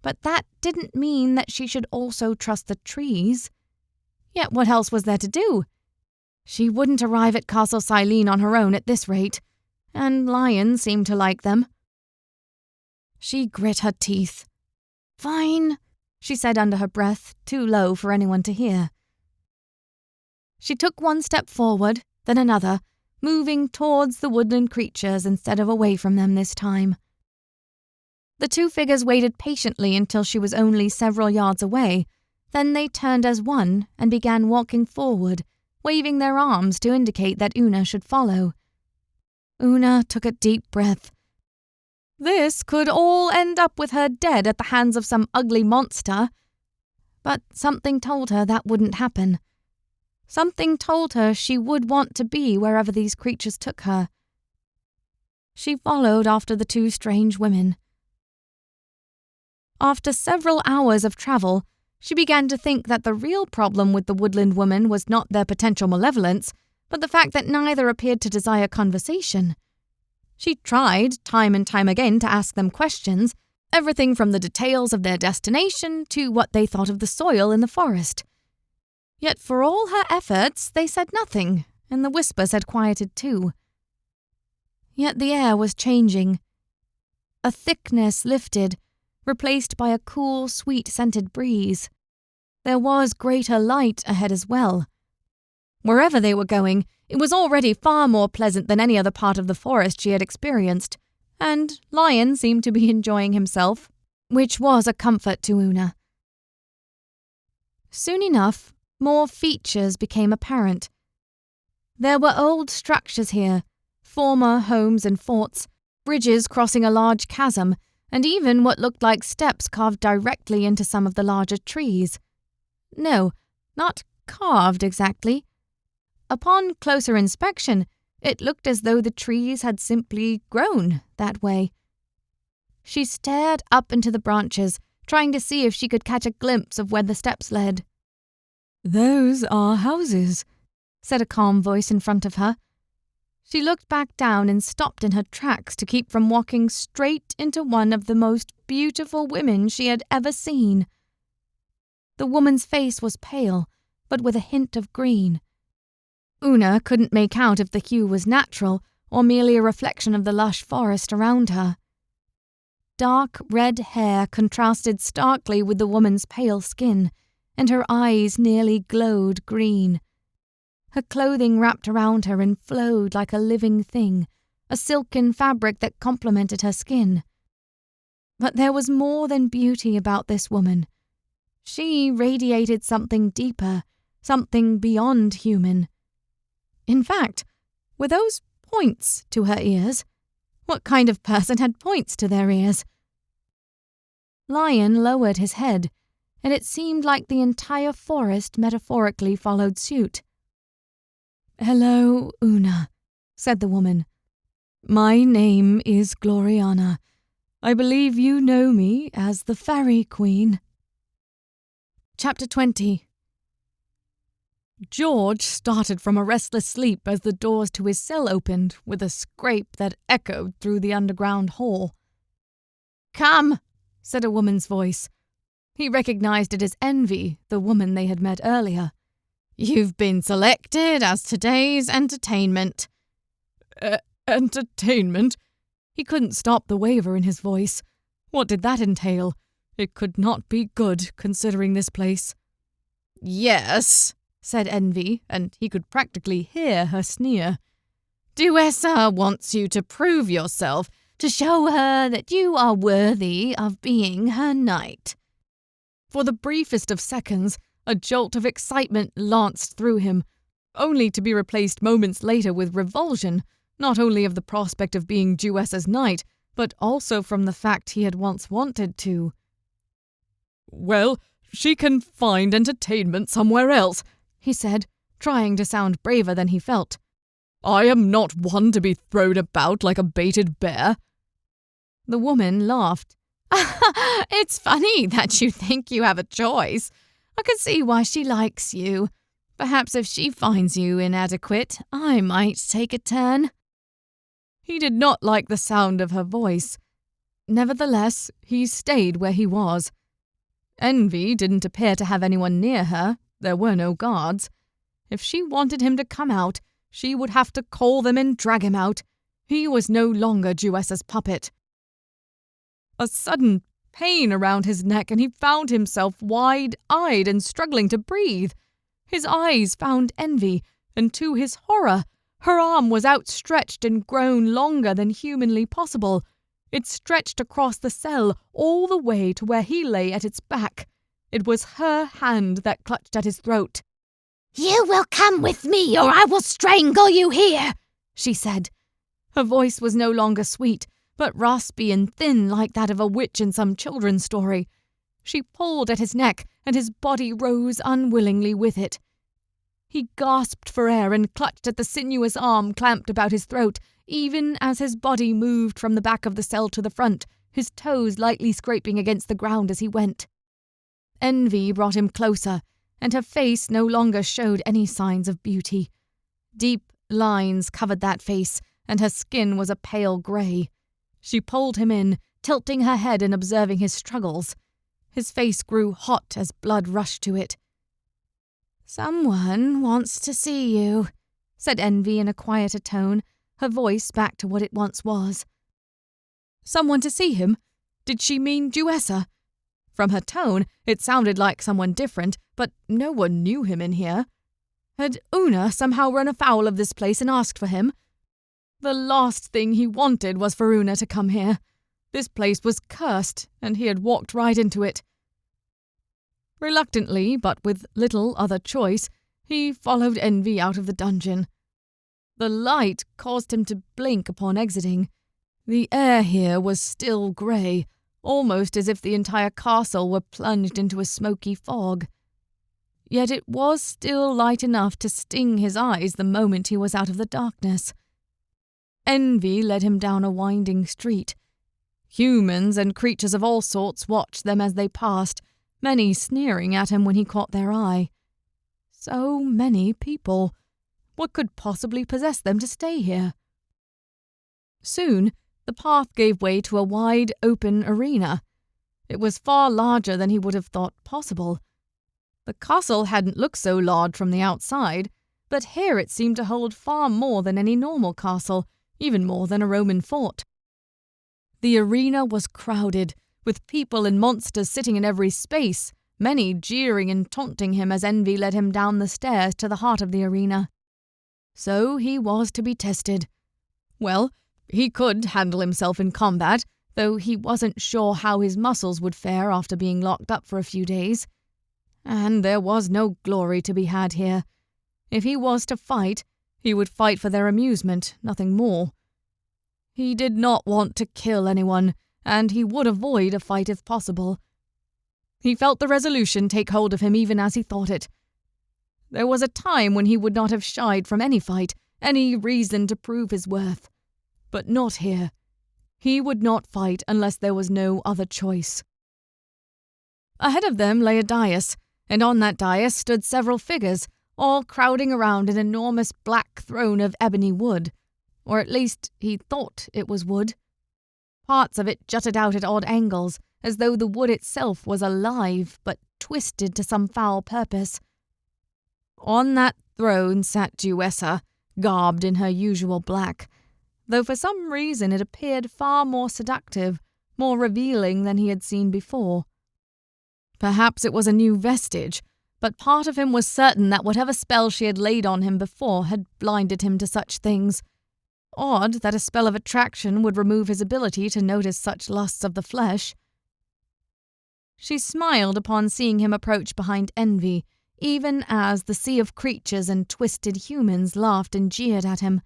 But that didn't mean that she should also trust the trees. Yet what else was there to do? She wouldn't arrive at Castle Silene on her own at this rate, and Lion seemed to like them. She grit her teeth. "Fine," she said under her breath, too low for anyone to hear. She took one step forward, then another, moving towards the woodland creatures instead of away from them this time. The two figures waited patiently until she was only several yards away. Then they turned as one and began walking forward, waving their arms to indicate that Una should follow. Una took a deep breath. This could all end up with her dead at the hands of some ugly monster. But something told her that wouldn't happen. Something told her she would want to be wherever these creatures took her. She followed after the two strange women. After several hours of travel, she began to think that the real problem with the woodland woman was not their potential malevolence, but the fact that neither appeared to desire conversation. She tried, time and time again, to ask them questions, everything from the details of their destination to what they thought of the soil in the forest. Yet for all her efforts, they said nothing, and the whispers had quieted too. Yet the air was changing. A thickness lifted, replaced by a cool, sweet-scented breeze. There was greater light ahead as well. Wherever they were going, it was already far more pleasant than any other part of the forest she had experienced, and Lion seemed to be enjoying himself, which was a comfort to Una. Soon enough, more features became apparent. There were old structures here, former homes and forts, bridges crossing a large chasm, and even what looked like steps carved directly into some of the larger trees. No, not carved exactly. Upon closer inspection, it looked as though the trees had simply grown that way. She stared up into the branches, trying to see if she could catch a glimpse of where the steps led. "Those are houses," said a calm voice in front of her. She looked back down and stopped in her tracks to keep from walking straight into one of the most beautiful women she had ever seen. The woman's face was pale, but with a hint of green. Una couldn't make out if the hue was natural or merely a reflection of the lush forest around her. Dark red hair contrasted starkly with the woman's pale skin, and her eyes nearly glowed green. Her clothing wrapped around her and flowed like a living thing, a silken fabric that complemented her skin. But there was more than beauty about this woman. She radiated something deeper, something beyond human. In fact, were those points to her ears? What kind of person had points to their ears? Lion lowered his head, and it seemed like the entire forest metaphorically followed suit. "Hello, Una," said the woman. "My name is Gloriana. I believe you know me as the Faerie Queen." Chapter 20. George started from a restless sleep as the doors to his cell opened with a scrape that echoed through the underground hall. "Come," said a woman's voice. He recognized it as Envy, the woman they had met earlier. "You've been selected as today's entertainment." Entertainment? He couldn't stop the waver in his voice. What did that entail? It could not be good, considering this place. "Yes," said Envy, and he could practically hear her sneer. "Duessa wants you to prove yourself, to show her that you are worthy of being her knight." For the briefest of seconds, a jolt of excitement lanced through him, only to be replaced moments later with revulsion, not only of the prospect of being Duessa's knight, but also from the fact he had once wanted to. "Well, she can find entertainment somewhere else," he said, trying to sound braver than he felt. "I am not one to be thrown about like a baited bear." The woman laughed. "It's funny that you think you have a choice. I can see why she likes you. Perhaps if she finds you inadequate, I might take a turn." He did not like the sound of her voice. Nevertheless, he stayed where he was. Envy didn't appear to have anyone near her. There were no guards. If she wanted him to come out, she would have to call them and drag him out. He was no longer Duessa's puppet. A sudden pain around his neck, and he found himself wide-eyed and struggling to breathe. His eyes found Envy, and to his horror, her arm was outstretched and grown longer than humanly possible. It stretched across the cell all the way to where he lay at its back. It was her hand that clutched at his throat. "You will come with me, or I will strangle you here," she said. Her voice was no longer sweet, but raspy and thin like that of a witch in some children's story. She pulled at his neck, and his body rose unwillingly with it. He gasped for air and clutched at the sinuous arm clamped about his throat, even as his body moved from the back of the cell to the front, his toes lightly scraping against the ground as he went. Envy brought him closer, and her face no longer showed any signs of beauty. Deep lines covered that face, and her skin was a pale grey. She pulled him in, tilting her head and observing his struggles. His face grew hot as blood rushed to it. "Someone wants to see you," said Envy in a quieter tone, her voice back to what it once was. Someone to see him? Did she mean Duessa? From her tone, it sounded like someone different, but no one knew him in here. Had Una somehow run afoul of this place and asked for him? The last thing he wanted was for Una to come here. This place was cursed, and he had walked right into it. Reluctantly, but with little other choice, he followed Envy out of the dungeon. The light caused him to blink upon exiting. The air here was still grey, almost as if the entire castle were plunged into a smoky fog. Yet it was still light enough to sting his eyes the moment he was out of the darkness. Envy led him down a winding street. Humans and creatures of all sorts watched them as they passed, many sneering at him when he caught their eye. So many people. What could possibly possess them to stay here? Soon, the path gave way to a wide, open arena. It was far larger than he would have thought possible. The castle hadn't looked so large from the outside, but here it seemed to hold far more than any normal castle, even more than a Roman fort. The arena was crowded, with people and monsters sitting in every space, many jeering and taunting him as Envy led him down the stairs to the heart of the arena. So he was to be tested. Well, he could handle himself in combat, though he wasn't sure how his muscles would fare after being locked up for a few days. And there was no glory to be had here. If he was to fight, he would fight for their amusement, nothing more. He did not want to kill anyone, and he would avoid a fight if possible. He felt the resolution take hold of him even as he thought it. There was a time when he would not have shied from any fight, any reason to prove his worth. But not here. He would not fight unless there was no other choice. Ahead of them lay a dais, and on that dais stood several figures, all crowding around an enormous black throne of ebony wood. Or at least he thought it was wood. Parts of it jutted out at odd angles, as though the wood itself was alive but twisted to some foul purpose. On that throne sat Jewessa, garbed in her usual black, though for some reason it appeared far more seductive, more revealing than he had seen before. Perhaps it was a new vestige, but part of him was certain that whatever spell she had laid on him before had blinded him to such things. Odd that a spell of attraction would remove his ability to notice such lusts of the flesh. She smiled upon seeing him approach behind envy, even as the sea of creatures and twisted humans laughed and jeered at him.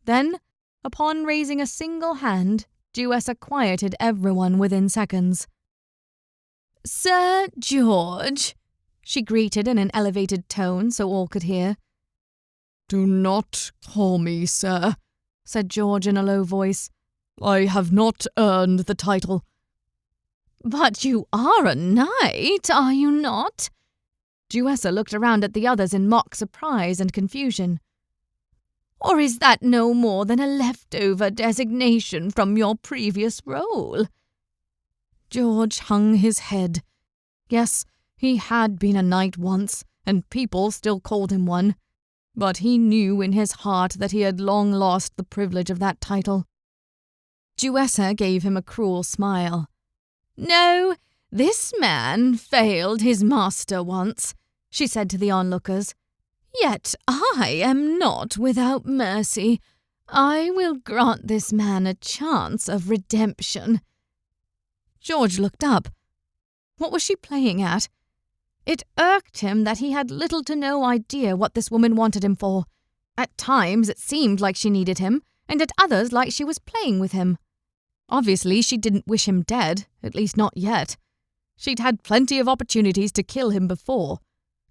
Then, upon raising a single hand, Jewessa quieted everyone within seconds. "Sir George," she greeted in an elevated tone so all could hear. "Do not call me sir," said George in a low voice. "I have not earned the title." "But you are a knight, are you not?" Jewessa looked around at the others in mock surprise and confusion. "Or is that no more than a leftover designation from your previous role?" George hung his head. Yes, he had been a knight once, and people still called him one. But he knew in his heart that he had long lost the privilege of that title. Jewessa gave him a cruel smile. "No, this man failed his master once," she said to the onlookers. "Yet I am not without mercy. I will grant this man a chance of redemption." George looked up. What was she playing at? It irked him that he had little to no idea what this woman wanted him for. At times it seemed like she needed him, and at others like she was playing with him. Obviously she didn't wish him dead, at least not yet. She'd had plenty of opportunities to kill him before.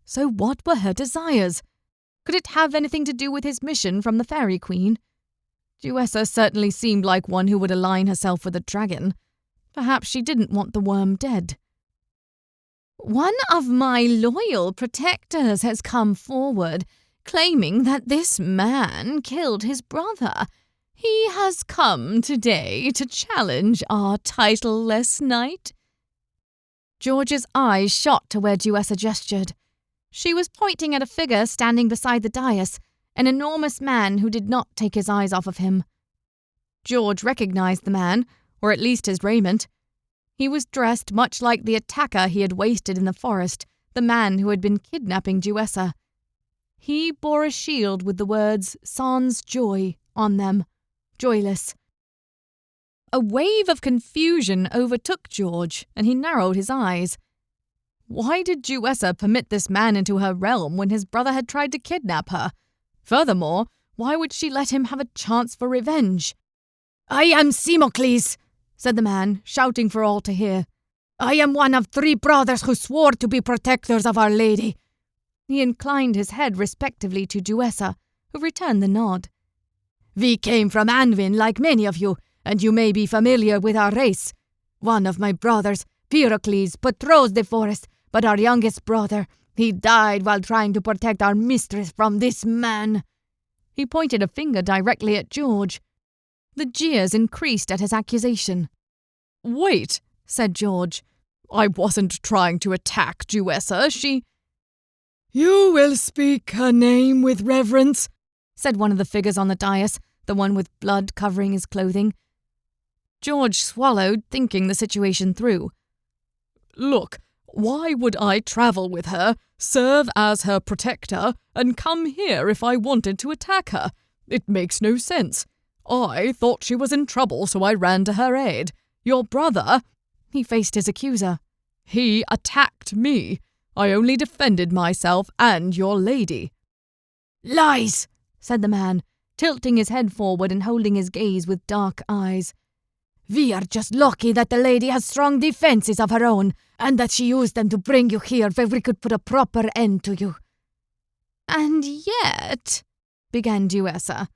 So what were her desires? Could it have anything to do with his mission from the Faerie Queen? Jewessa certainly seemed like one who would align herself with a dragon. Perhaps she didn't want the worm dead. "One of my loyal protectors has come forward, claiming that this man killed his brother. He has come today to challenge our titleless knight." George's eyes shot to where Jewessa gestured. She was pointing at a figure standing beside the dais, an enormous man who did not take his eyes off of him. George recognized the man, or at least his raiment. He was dressed much like the attacker he had wasted in the forest, the man who had been kidnapping Jewessa. He bore a shield with the words "Sans joy" on them, joyless. A wave of confusion overtook George, and he narrowed his eyes. Why did Jewessa permit this man into her realm when his brother had tried to kidnap her? Furthermore, why would she let him have a chance for revenge? "I am Simocles," said the man, shouting for all to hear. "I am one of 3 brothers who swore to be protectors of Our Lady." He inclined his head respectively to Jewessa, who returned the nod. "We came from Anvin like many of you, and you may be familiar with our race. One of my brothers, Pericles, patrols the forest, but our youngest brother, he died while trying to protect our mistress from this man." He pointed a finger directly at George. The jeers increased at his accusation. "Wait," said George. "I wasn't trying to attack Jewessa. She—" "You will speak her name with reverence," said one of the figures on the dais, the one with blood covering his clothing. George swallowed, thinking the situation through. "Look, why would I travel with her, serve as her protector, and come here if I wanted to attack her? It makes no sense. I thought she was in trouble, so I ran to her aid. Your brother—" he faced his accuser. "He attacked me. I only defended myself and your lady." "Lies!" said the man, tilting his head forward and holding his gaze with dark eyes. "We are just lucky that the lady has strong defenses of her own, and that she used them to bring you here where we could put a proper end to you." "And yet," began Duessa.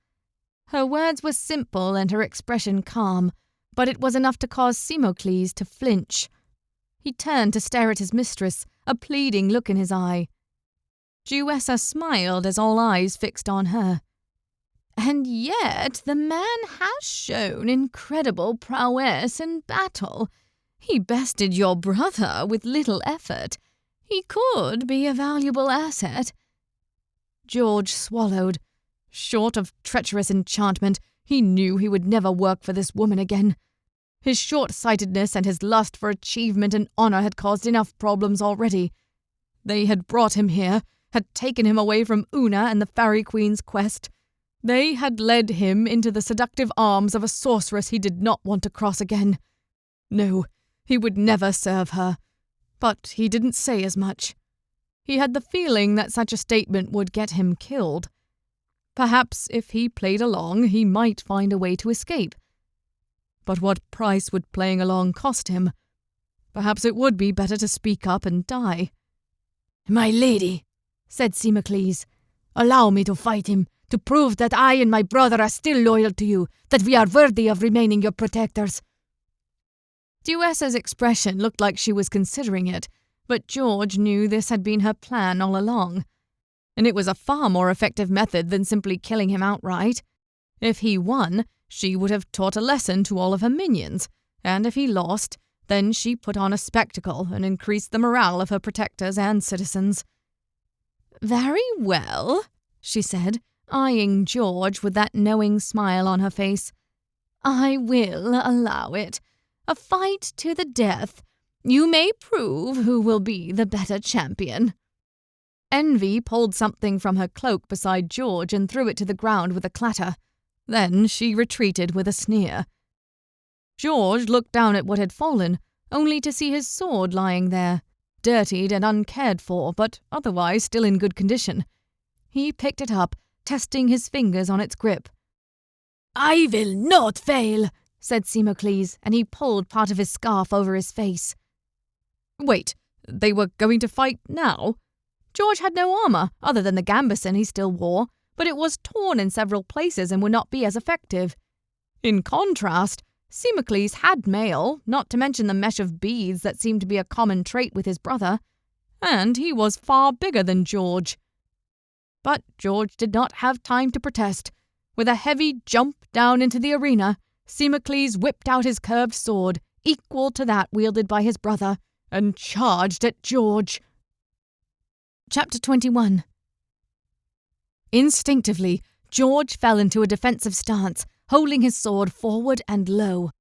Her words were simple and her expression calm, but it was enough to cause Simocles to flinch. He turned to stare at his mistress, a pleading look in his eye. Duessa smiled as all eyes fixed on her. "And yet the man has shown incredible prowess in battle. He bested your brother with little effort. He could be a valuable asset." George swallowed. Short of treacherous enchantment, he knew he would never work for this woman again. His short-sightedness and his lust for achievement and honor had caused enough problems already. They had brought him here, had taken him away from Una and the Faerie Queen's quest. They had led him into the seductive arms of a sorceress he did not want to cross again. No, he would never serve her. But he didn't say as much. He had the feeling that such a statement would get him killed. Perhaps if he played along, he might find a way to escape. But what price would playing along cost him? Perhaps it would be better to speak up and die. "My lady," said Simocles, "allow me to fight him, to prove that I and my brother are still loyal to you, that we are worthy of remaining your protectors." Duessa's expression looked like she was considering it, but George knew this had been her plan all along. And it was a far more effective method than simply killing him outright. If he won, she would have taught a lesson to all of her minions, and if he lost, then she put on a spectacle and increased the morale of her protectors and citizens. "Very well," she said, eyeing George with that knowing smile on her face. "I will allow it. A fight to the death. You may prove who will be the better champion." Envy pulled something from her cloak beside George and threw it to the ground with a clatter. Then she retreated with a sneer. George looked down at what had fallen, only to see his sword lying there, dirtied and uncared for, but otherwise still in good condition. He picked it up, testing his fingers on its grip. "I will not fail," said Simocles, and he pulled part of his scarf over his face. Wait, they were going to fight now? George had no armor, other than the gambeson he still wore, but it was torn in several places and would not be as effective. In contrast, Simocles had mail, not to mention the mesh of beads that seemed to be a common trait with his brother, and he was far bigger than George. But George did not have time to protest. With a heavy jump down into the arena, Simocles whipped out his curved sword, equal to that wielded by his brother, and charged at George. Chapter 21. Instinctively, George fell into a defensive stance, holding his sword forward and low.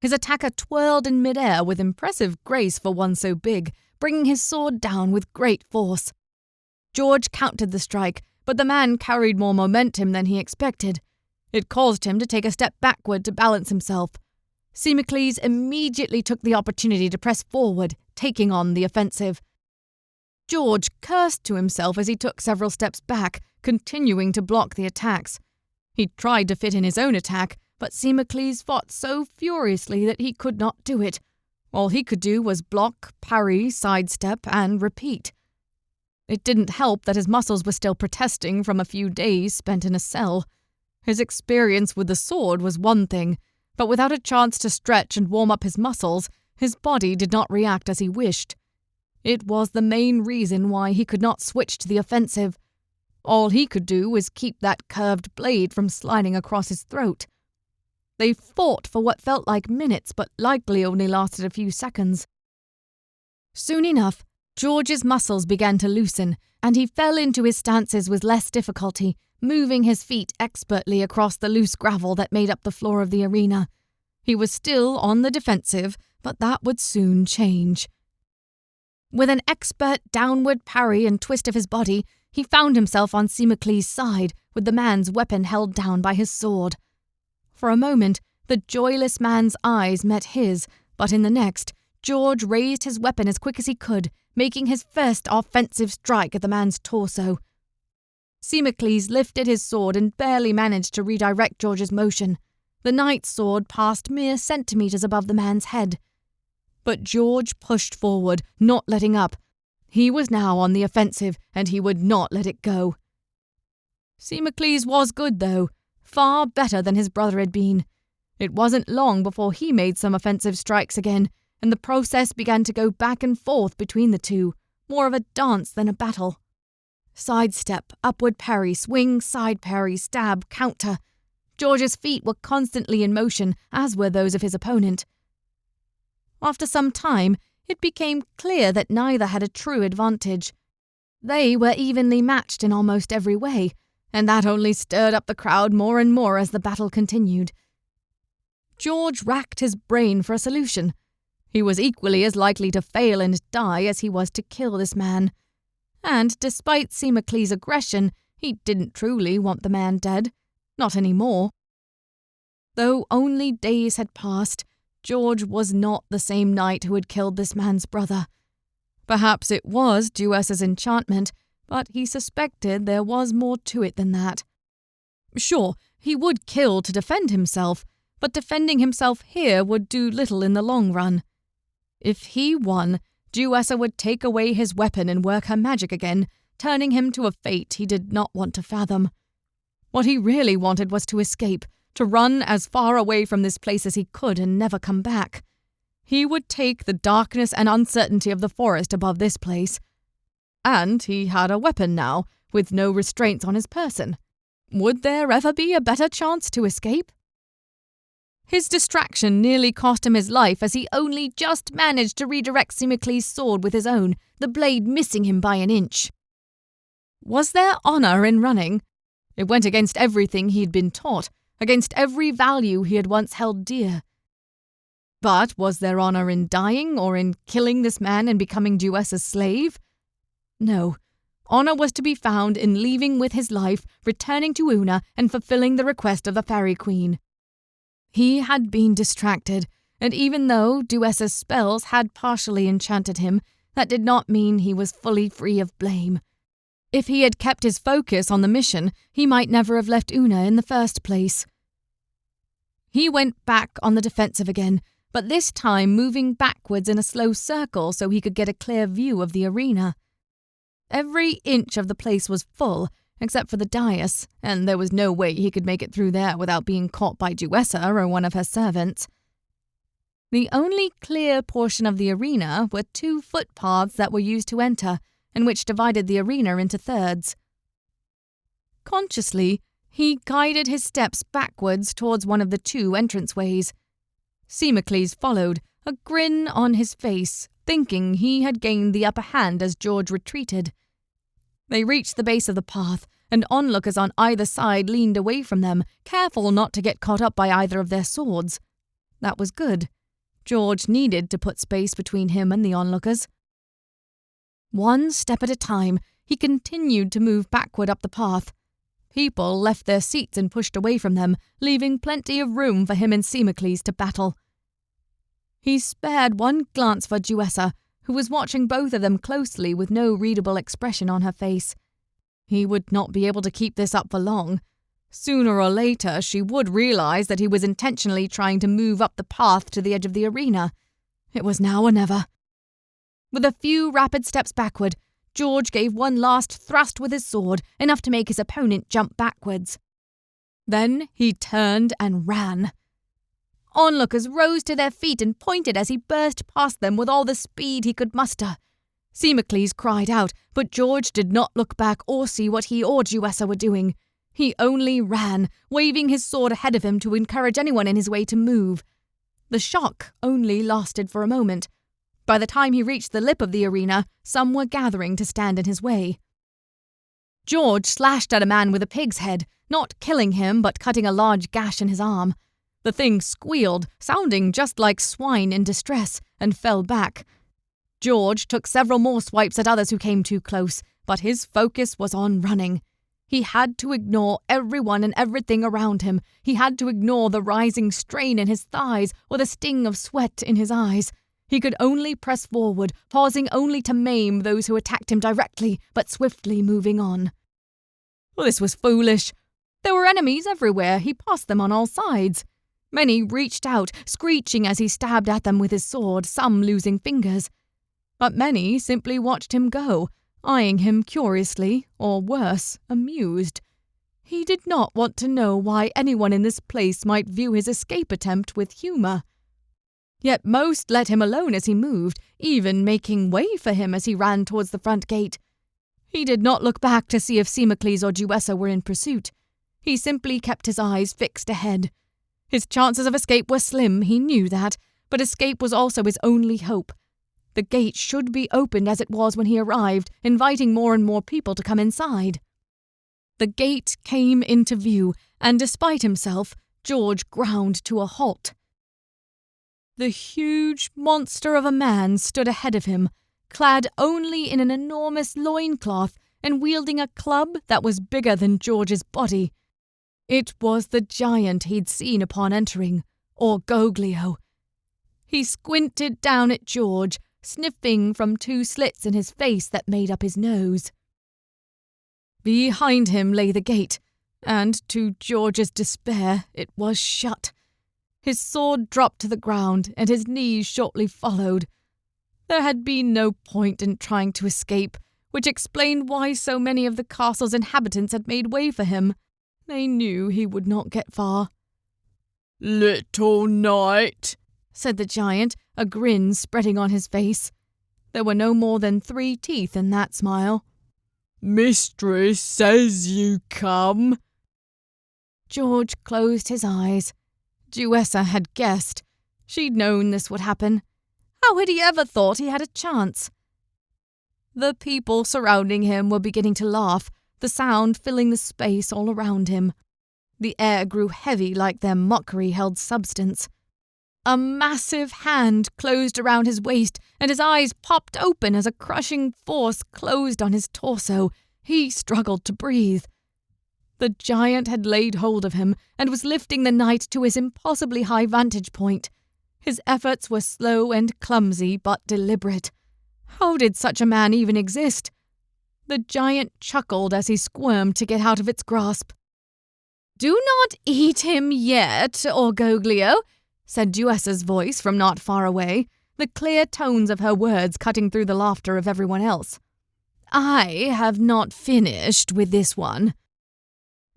His attacker twirled in midair with impressive grace for one so big, bringing his sword down with great force. George countered the strike, but the man carried more momentum than he expected. It caused him to take a step backward to balance himself. Simocles immediately took the opportunity to press forward, taking on the offensive. George cursed to himself as he took several steps back, continuing to block the attacks. He tried to fit in his own attack, but Simocles fought so furiously that he could not do it. All he could do was block, parry, sidestep, and repeat. It didn't help that his muscles were still protesting from a few days spent in a cell. His experience with the sword was one thing, but without a chance to stretch and warm up his muscles, his body did not react as he wished. It was the main reason why he could not switch to the offensive. All he could do was keep that curved blade from sliding across his throat. They fought for what felt like minutes, but likely only lasted a few seconds. Soon enough, George's muscles began to loosen, and he fell into his stances with less difficulty, moving his feet expertly across the loose gravel that made up the floor of the arena. He was still on the defensive, but that would soon change. With an expert downward parry and twist of his body, he found himself on Simocles' side, with the man's weapon held down by his sword. For a moment, the joyless man's eyes met his, but in the next, George raised his weapon as quick as he could, making his first offensive strike at the man's torso. Semicles lifted his sword and barely managed to redirect George's motion. The knight's sword passed mere centimetres above the man's head. But George pushed forward, not letting up. He was now on the offensive, and he would not let it go. Semicles was good, though, far better than his brother had been. It wasn't long before he made some offensive strikes again, and the process began to go back and forth between the two, more of a dance than a battle. Sidestep, upward parry, swing, side parry, stab, counter. George's feet were constantly in motion, as were those of his opponent. After some time, it became clear that neither had a true advantage. They were evenly matched in almost every way, and that only stirred up the crowd more and more as the battle continued. George racked his brain for a solution. He was equally as likely to fail and die as he was to kill this man. And despite Semicles' aggression, he didn't truly want the man dead. Not anymore. Though only days had passed, George was not the same knight who had killed this man's brother. Perhaps it was Jewess's enchantment, but he suspected there was more to it than that. Sure, he would kill to defend himself, but defending himself here would do little in the long run. If he won, Jewessa would take away his weapon and work her magic again, turning him to a fate he did not want to fathom. What he really wanted was to escape, to run as far away from this place as he could and never come back. He would take the darkness and uncertainty of the forest above this place. And he had a weapon now, with no restraints on his person. Would there ever be a better chance to escape? His distraction nearly cost him his life as he only just managed to redirect Semicles' sword with his own, the blade missing him by an inch. Was there honour in running? It went against everything he had been taught, against every value he had once held dear. But was there honour in dying or in killing this man and becoming Jewessa's slave? No. Honour was to be found in leaving with his life, returning to Una, and fulfilling the request of the Faerie Queen. He had been distracted, and even though Jewessa's spells had partially enchanted him, that did not mean he was fully free of blame. If he had kept his focus on the mission, he might never have left Una in the first place. He went back on the defensive again, but this time moving backwards in a slow circle so he could get a clear view of the arena. Every inch of the place was full, except for the dais, and there was no way he could make it through there without being caught by Jewessa or one of her servants. The only clear portion of the arena were 2 footpaths that were used to enter, and which divided the arena into thirds. Consciously, he guided his steps backwards towards one of the 2 entranceways. Semicles followed, a grin on his face, thinking he had gained the upper hand as George retreated. They reached the base of the path, and onlookers on either side leaned away from them, careful not to get caught up by either of their swords. That was good. George needed to put space between him and the onlookers. One step at a time, he continued to move backward up the path. People left their seats and pushed away from them, leaving plenty of room for him and Semicles to battle. He spared one glance for Jewessa, who was watching both of them closely with no readable expression on her face. He would not be able to keep this up for long. Sooner or later, she would realize that he was intentionally trying to move up the path to the edge of the arena. It was now or never. With a few rapid steps backward, George gave one last thrust with his sword, enough to make his opponent jump backwards. Then he turned and ran. Onlookers rose to their feet and pointed as he burst past them with all the speed he could muster. Semicles cried out, but George did not look back or see what he or Jewessa were doing. He only ran, waving his sword ahead of him to encourage anyone in his way to move. The shock only lasted for a moment. By the time he reached the lip of the arena, some were gathering to stand in his way. George slashed at a man with a pig's head, not killing him but cutting a large gash in his arm. The thing squealed, sounding just like swine in distress, and fell back. George took several more swipes at others who came too close, but his focus was on running. He had to ignore everyone and everything around him. He had to ignore the rising strain in his thighs or the sting of sweat in his eyes. He could only press forward, pausing only to maim those who attacked him directly, but swiftly moving on. Well, this was foolish. There were enemies everywhere. He passed them on all sides. Many reached out, screeching as he stabbed at them with his sword, some losing fingers. But many simply watched him go, eyeing him curiously, or worse, amused. He did not want to know why anyone in this place might view his escape attempt with humour. Yet most let him alone as he moved, even making way for him as he ran towards the front gate. He did not look back to see if Semicles or Duessa were in pursuit. He simply kept his eyes fixed ahead. His chances of escape were slim, he knew that, but escape was also his only hope. The gate should be opened as it was when he arrived, inviting more and more people to come inside. The gate came into view, and despite himself, George ground to a halt. The huge monster of a man stood ahead of him, clad only in an enormous loincloth and wielding a club that was bigger than George's body. It was the giant he'd seen upon entering, Argovale. He squinted down at George, sniffing from 2 slits in his face that made up his nose. Behind him lay the gate, and to George's despair it was shut. His sword dropped to the ground, and his knees shortly followed. There had been no point in trying to escape, which explained why so many of the castle's inhabitants had made way for him. They knew he would not get far. "Little knight," said the giant, a grin spreading on his face. There were no more than 3 teeth in that smile. "Mistress says you come." George closed his eyes. Duessa had guessed. She'd known this would happen. How had he ever thought he had a chance? The people surrounding him were beginning to laugh, the sound filling the space all around him. The air grew heavy like their mockery held substance. A massive hand closed around his waist, and his eyes popped open as a crushing force closed on his torso. He struggled to breathe. The giant had laid hold of him and was lifting the knight to his impossibly high vantage point. His efforts were slow and clumsy, but deliberate. How did such a man even exist? The giant chuckled as he squirmed to get out of its grasp. "Do not eat him yet, Argovale," said Duessa's voice from not far away, the clear tones of her words cutting through the laughter of everyone else. "I have not finished with this one."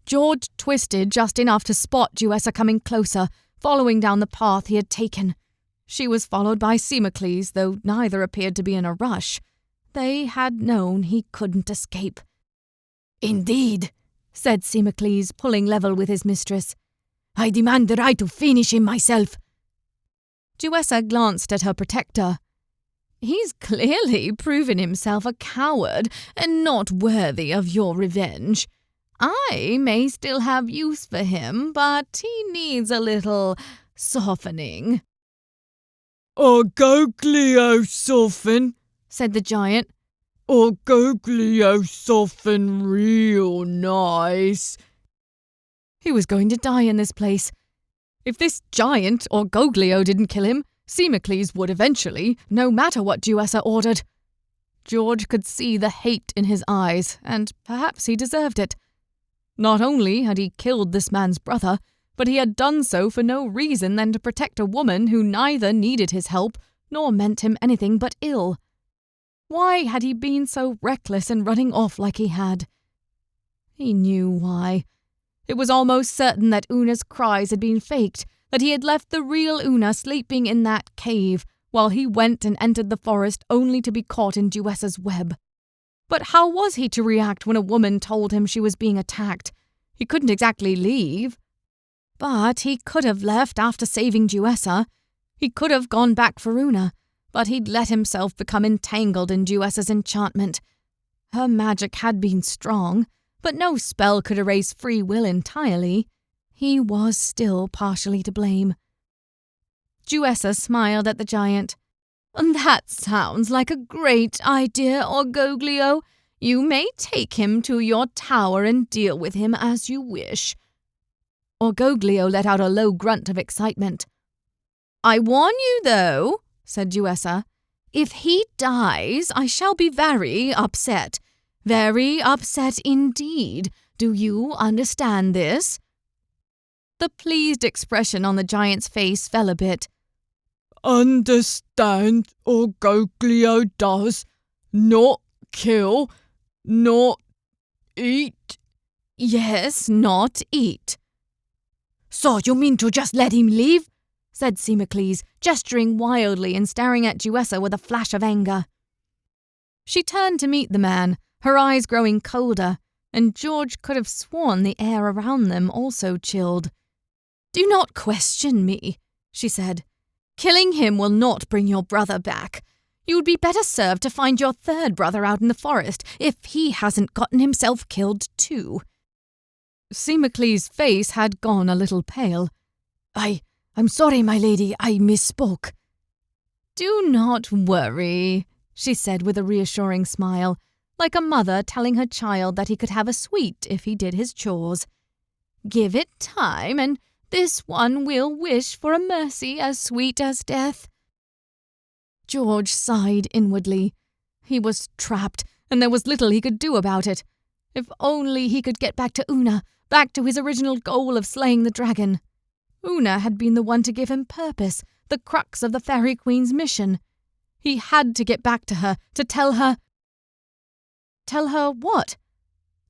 George twisted just enough to spot Duessa coming closer, following down the path he had taken. She was followed by Semicles, though neither appeared to be in a rush. They had known he couldn't escape. "Indeed," said Semicles, pulling level with his mistress. "I demand the right to finish him myself." Duessa glanced at her protector. "He's clearly proven himself a coward and not worthy of your revenge. I may still have use for him, but he needs a little softening." "Argovale soften," said the giant. "Argovale soften real nice." He was going to die in this place. If this giant or Argovale didn't kill him, Semicles would eventually, no matter what Duessa ordered. George could see the hate in his eyes, and perhaps he deserved it. Not only had he killed this man's brother, but he had done so for no reason than to protect a woman who neither needed his help nor meant him anything but ill. Why had he been so reckless in running off like he had? He knew why. It was almost certain that Una's cries had been faked, that he had left the real Una sleeping in that cave, while he went and entered the forest only to be caught in Duessa's web. But how was he to react when a woman told him she was being attacked? He couldn't exactly leave. But he could have left after saving Duessa. He could have gone back for Una, but he'd let himself become entangled in Duessa's enchantment. Her magic had been strong, but no spell could erase free will entirely. He was still partially to blame. Duessa smiled at the giant. "That sounds like a great idea, Argovale. You may take him to your tower and deal with him as you wish." Argovale let out a low grunt of excitement. "I warn you, though," said Duessa. "If he dies, I shall be very upset. Very upset indeed. Do you understand this?" The pleased expression on the giant's face fell a bit. Understand, Argovale does. Not kill, not eat. "Yes, not eat." "So you mean to just let him leave?" said Semicles, gesturing wildly and staring at Duessa with a flash of anger. She turned to meet the man, her eyes growing colder, and George could have sworn the air around them also chilled. "Do not question me," she said. "Killing him will not bring your brother back. You would be better served to find your third brother out in the forest if he hasn't gotten himself killed too." Semicles' face had gone a little pale. I'm sorry, my lady, I misspoke." "Do not worry," she said with a reassuring smile, like a mother telling her child that he could have a sweet if he did his chores. "Give it time, and this one will wish for a mercy as sweet as death." George sighed inwardly. He was trapped, and there was little he could do about it. If only he could get back to Una, back to his original goal of slaying the dragon. Una had been the one to give him purpose, the crux of the Fairy Queen's mission. He had to get back to her, to tell her... Tell her what?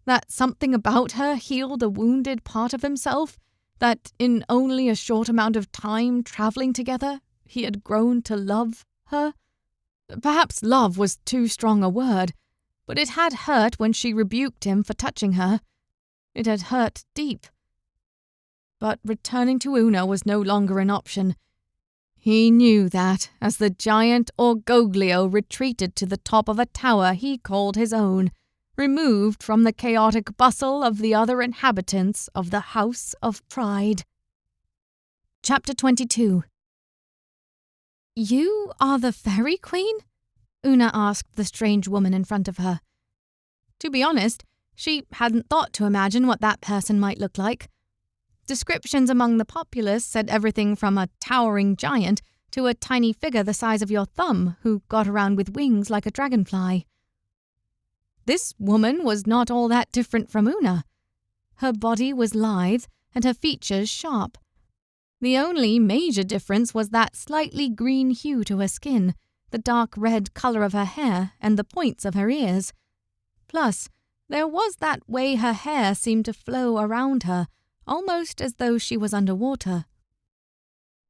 That something about her healed a wounded part of himself? That in only a short amount of time travelling together, he had grown to love her? Perhaps love was too strong a word, but it had hurt when she rebuked him for touching her. It had hurt deep. But returning to Una was no longer an option. He knew that as the giant Argovale retreated to the top of a tower he called his own, removed from the chaotic bustle of the other inhabitants of the House of Pride. Chapter 22. "You are the Fairy Queen?" Una asked the strange woman in front of her. To be honest, she hadn't thought to imagine what that person might look like. Descriptions among the populace said everything from a towering giant to a tiny figure the size of your thumb who got around with wings like a dragonfly. This woman was not all that different from Una. Her body was lithe and her features sharp. The only major difference was that slightly green hue to her skin, the dark red colour of her hair, and the points of her ears. Plus, there was that way her hair seemed to flow around her, almost as though she was underwater.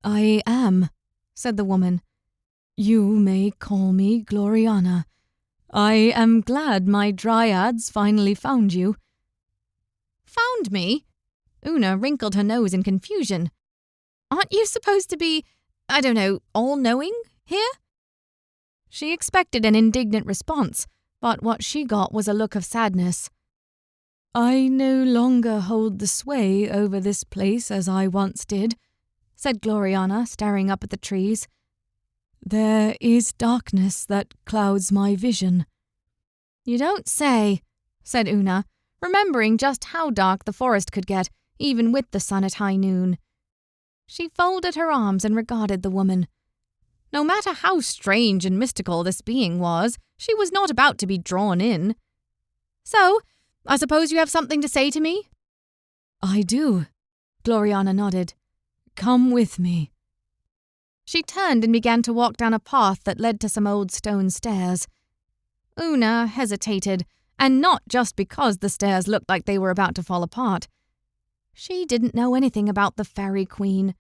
"I am," said the woman. "You may call me Gloriana. I am glad my dryads finally found you." "Found me?" Una wrinkled her nose in confusion. "Aren't you supposed to be, I don't know, all-knowing here?" She expected an indignant response, but what she got was a look of sadness. "I no longer hold the sway over this place as I once did," said Gloriana, staring up at the trees. "There is darkness that clouds my vision." "You don't say," said Una, remembering just how dark the forest could get, even with the sun at high noon. She folded her arms and regarded the woman. No matter how strange and mystical this being was, she was not about to be drawn in. "So, I suppose you have something to say to me?" "I do," Gloriana nodded. "Come with me." She turned and began to walk down a path that led to some old stone stairs. Una hesitated, and not just because the stairs looked like they were about to fall apart. She didn't know anything about the Fairy Queen.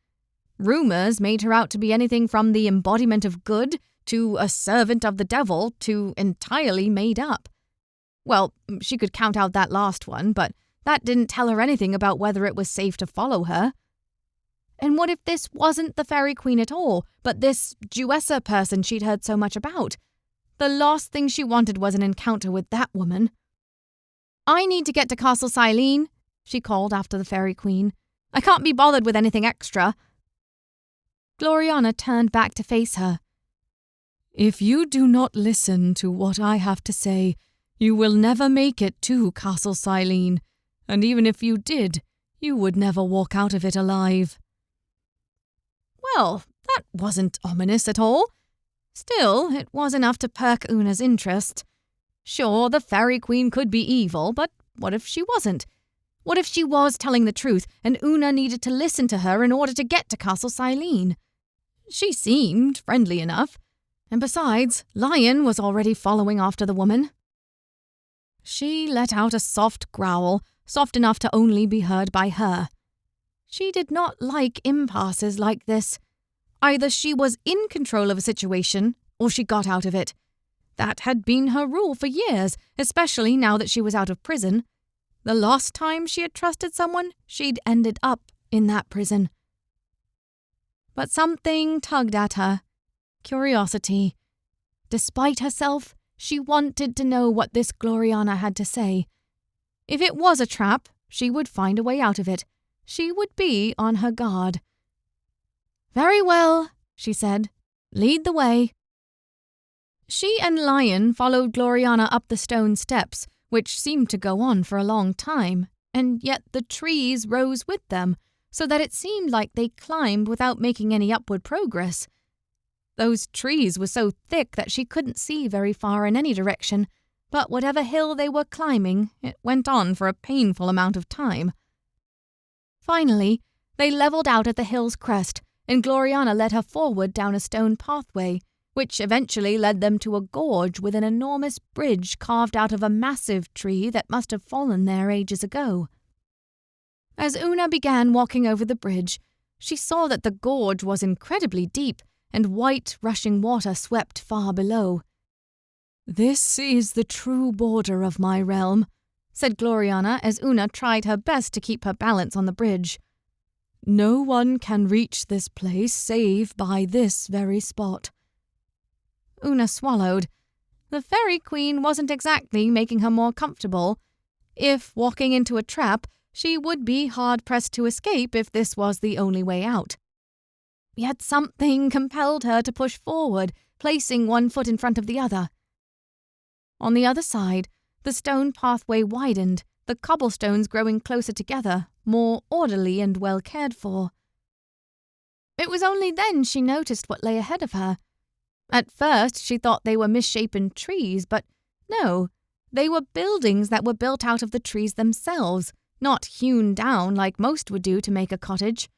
Rumours made her out to be anything from the embodiment of good to a servant of the devil to entirely made up. Well, she could count out that last one, but that didn't tell her anything about whether it was safe to follow her. And what if this wasn't the Fairy Queen at all, but this Duessa person she'd heard so much about? The last thing she wanted was an encounter with that woman. "I need to get to Castle Silene," she called after the Fairy Queen. "I can't be bothered with anything extra." Gloriana turned back to face her. "If you do not listen to what I have to say, you will never make it to Castle Silene, and even if you did, you would never walk out of it alive." Well, that wasn't ominous at all. Still, it was enough to perk Una's interest. Sure, the Faerie Queen could be evil, but what if she wasn't? What if she was telling the truth, and Una needed to listen to her in order to get to Castle Silene? She seemed friendly enough, and besides, Lion was already following after the woman. She let out a soft growl, soft enough to only be heard by her. She did not like impasses like this. Either she was in control of a situation, or she got out of it. That had been her rule for years, especially now that she was out of prison. The last time she had trusted someone, she'd ended up in that prison. But something tugged at her. Curiosity. Despite herself, she wanted to know what this Gloriana had to say. If it was a trap, she would find a way out of it. She would be on her guard. "Very well," she said. "Lead the way." She and Lion followed Gloriana up the stone steps, which seemed to go on for a long time, and yet the trees rose with them, so that it seemed like they climbed without making any upward progress. Those trees were so thick that she couldn't see very far in any direction, but whatever hill they were climbing, it went on for a painful amount of time. Finally, they levelled out at the hill's crest, and Gloriana led her forward down a stone pathway, which eventually led them to a gorge with an enormous bridge carved out of a massive tree that must have fallen there ages ago. As Una began walking over the bridge, she saw that the gorge was incredibly deep, and white, rushing water swept far below. "This is the true border of my realm," said Gloriana as Una tried her best to keep her balance on the bridge. "No one can reach this place save by this very spot." Una swallowed. The Faerie Queen wasn't exactly making her more comfortable. If walking into a trap, she would be hard-pressed to escape if this was the only way out. Yet something compelled her to push forward, placing one foot in front of the other. On the other side, the stone pathway widened, the cobblestones growing closer together, more orderly and well cared for. It was only then she noticed what lay ahead of her. At first she thought they were misshapen trees, but no, they were buildings that were built out of the trees themselves, not hewn down like most would do to make a cottage.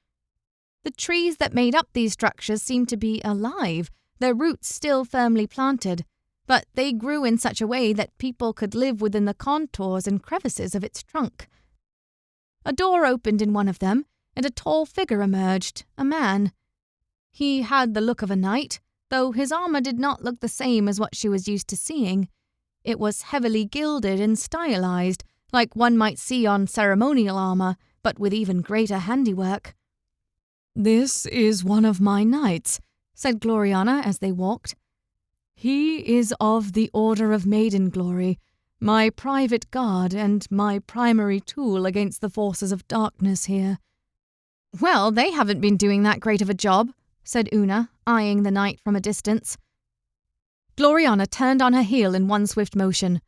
The trees that made up these structures seemed to be alive, their roots still firmly planted, but they grew in such a way that people could live within the contours and crevices of its trunk. A door opened in one of them, and a tall figure emerged, a man. He had the look of a knight, though his armour did not look the same as what she was used to seeing. It was heavily gilded and stylized, like one might see on ceremonial armour, but with even greater handiwork. "This is one of my knights," said Gloriana as they walked. "He is of the Order of Maiden Glory, my private guard and my primary tool against the forces of darkness here." "Well, they haven't been doing that great of a job," said Una, eyeing the knight from a distance. Gloriana turned on her heel in one swift motion.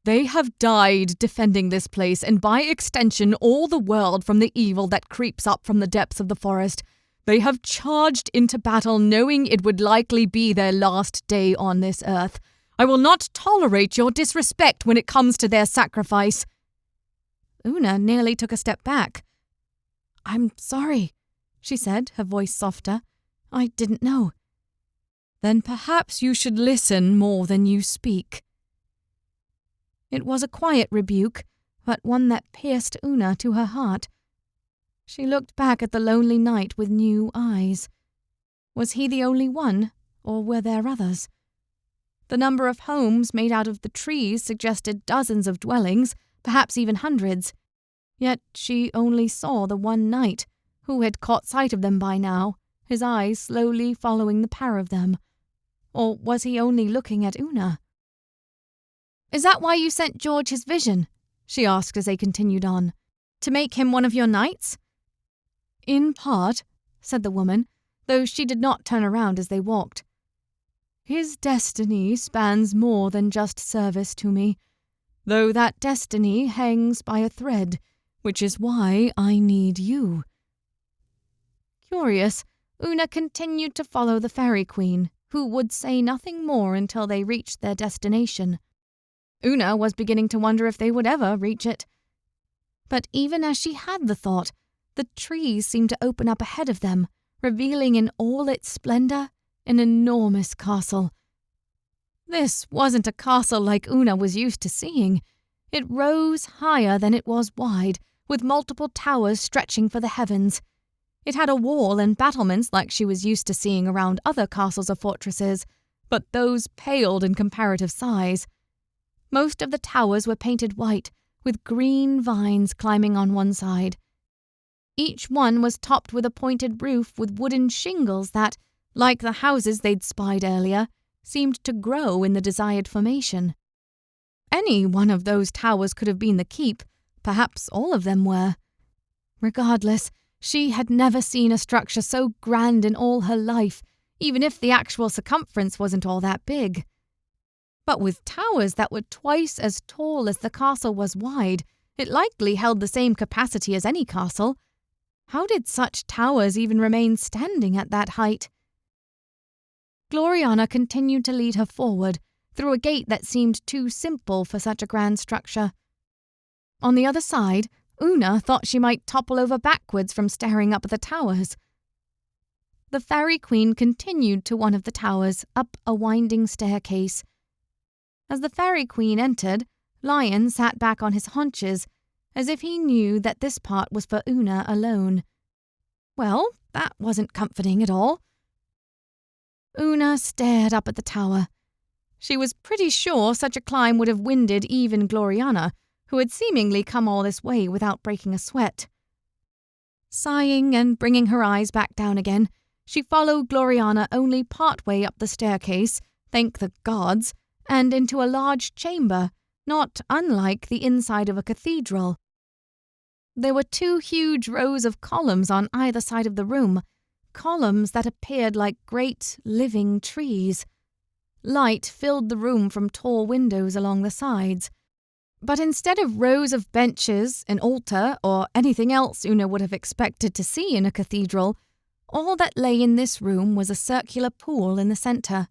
"They have died defending this place, and by extension all the world from the evil that creeps up from the depths of the forest. They have charged into battle knowing it would likely be their last day on this earth. I will not tolerate your disrespect when it comes to their sacrifice." Una nearly took a step back. "I'm sorry," she said, her voice softer. "I didn't know." "Then perhaps you should listen more than you speak." It was a quiet rebuke, but one that pierced Una to her heart. She looked back at the lonely knight with new eyes. Was he the only one, or were there others? The number of homes made out of the trees suggested dozens of dwellings, perhaps even hundreds. Yet she only saw the one knight, who had caught sight of them by now, his eyes slowly following the pair of them. Or was he only looking at Una? "Is that why you sent George his vision?" she asked as they continued on. "To make him one of your knights?" "In part," said the woman, though she did not turn around as they walked. "His destiny spans more than just service to me, though that destiny hangs by a thread, which is why I need you." Curious, Una continued to follow the Faerie Queen, who would say nothing more until they reached their destination. Una was beginning to wonder if they would ever reach it. But even as she had the thought, the trees seemed to open up ahead of them, revealing in all its splendor an enormous castle. This wasn't a castle like Una was used to seeing. It rose higher than it was wide, with multiple towers stretching for the heavens. It had a wall and battlements like she was used to seeing around other castles or fortresses, but those paled in comparative size. Most of the towers were painted white, with green vines climbing on one side. Each one was topped with a pointed roof with wooden shingles that, like the houses they'd spied earlier, seemed to grow in the desired formation. Any one of those towers could have been the keep, perhaps all of them were. Regardless, she had never seen a structure so grand in all her life, even if the actual circumference wasn't all that big. But with towers that were twice as tall as the castle was wide, it likely held the same capacity as any castle. How did such towers even remain standing at that height? Gloriana continued to lead her forward, through a gate that seemed too simple for such a grand structure. On the other side, Una thought she might topple over backwards from staring up at the towers. The Faerie Queen continued to one of the towers, up a winding staircase. As the Faerie Queen entered, Lion sat back on his haunches, as if he knew that this part was for Una alone. Well, that wasn't comforting at all. Una stared up at the tower. She was pretty sure such a climb would have winded even Gloriana, who had seemingly come all this way without breaking a sweat. Sighing and bringing her eyes back down again, she followed Gloriana only partway up the staircase, thank the gods, and into a large chamber, not unlike the inside of a cathedral. There were 2 huge rows of columns on either side of the room, columns that appeared like great, living trees. Light filled the room from tall windows along the sides. But instead of rows of benches, an altar, or anything else Una would have expected to see in a cathedral, all that lay in this room was a circular pool in the center.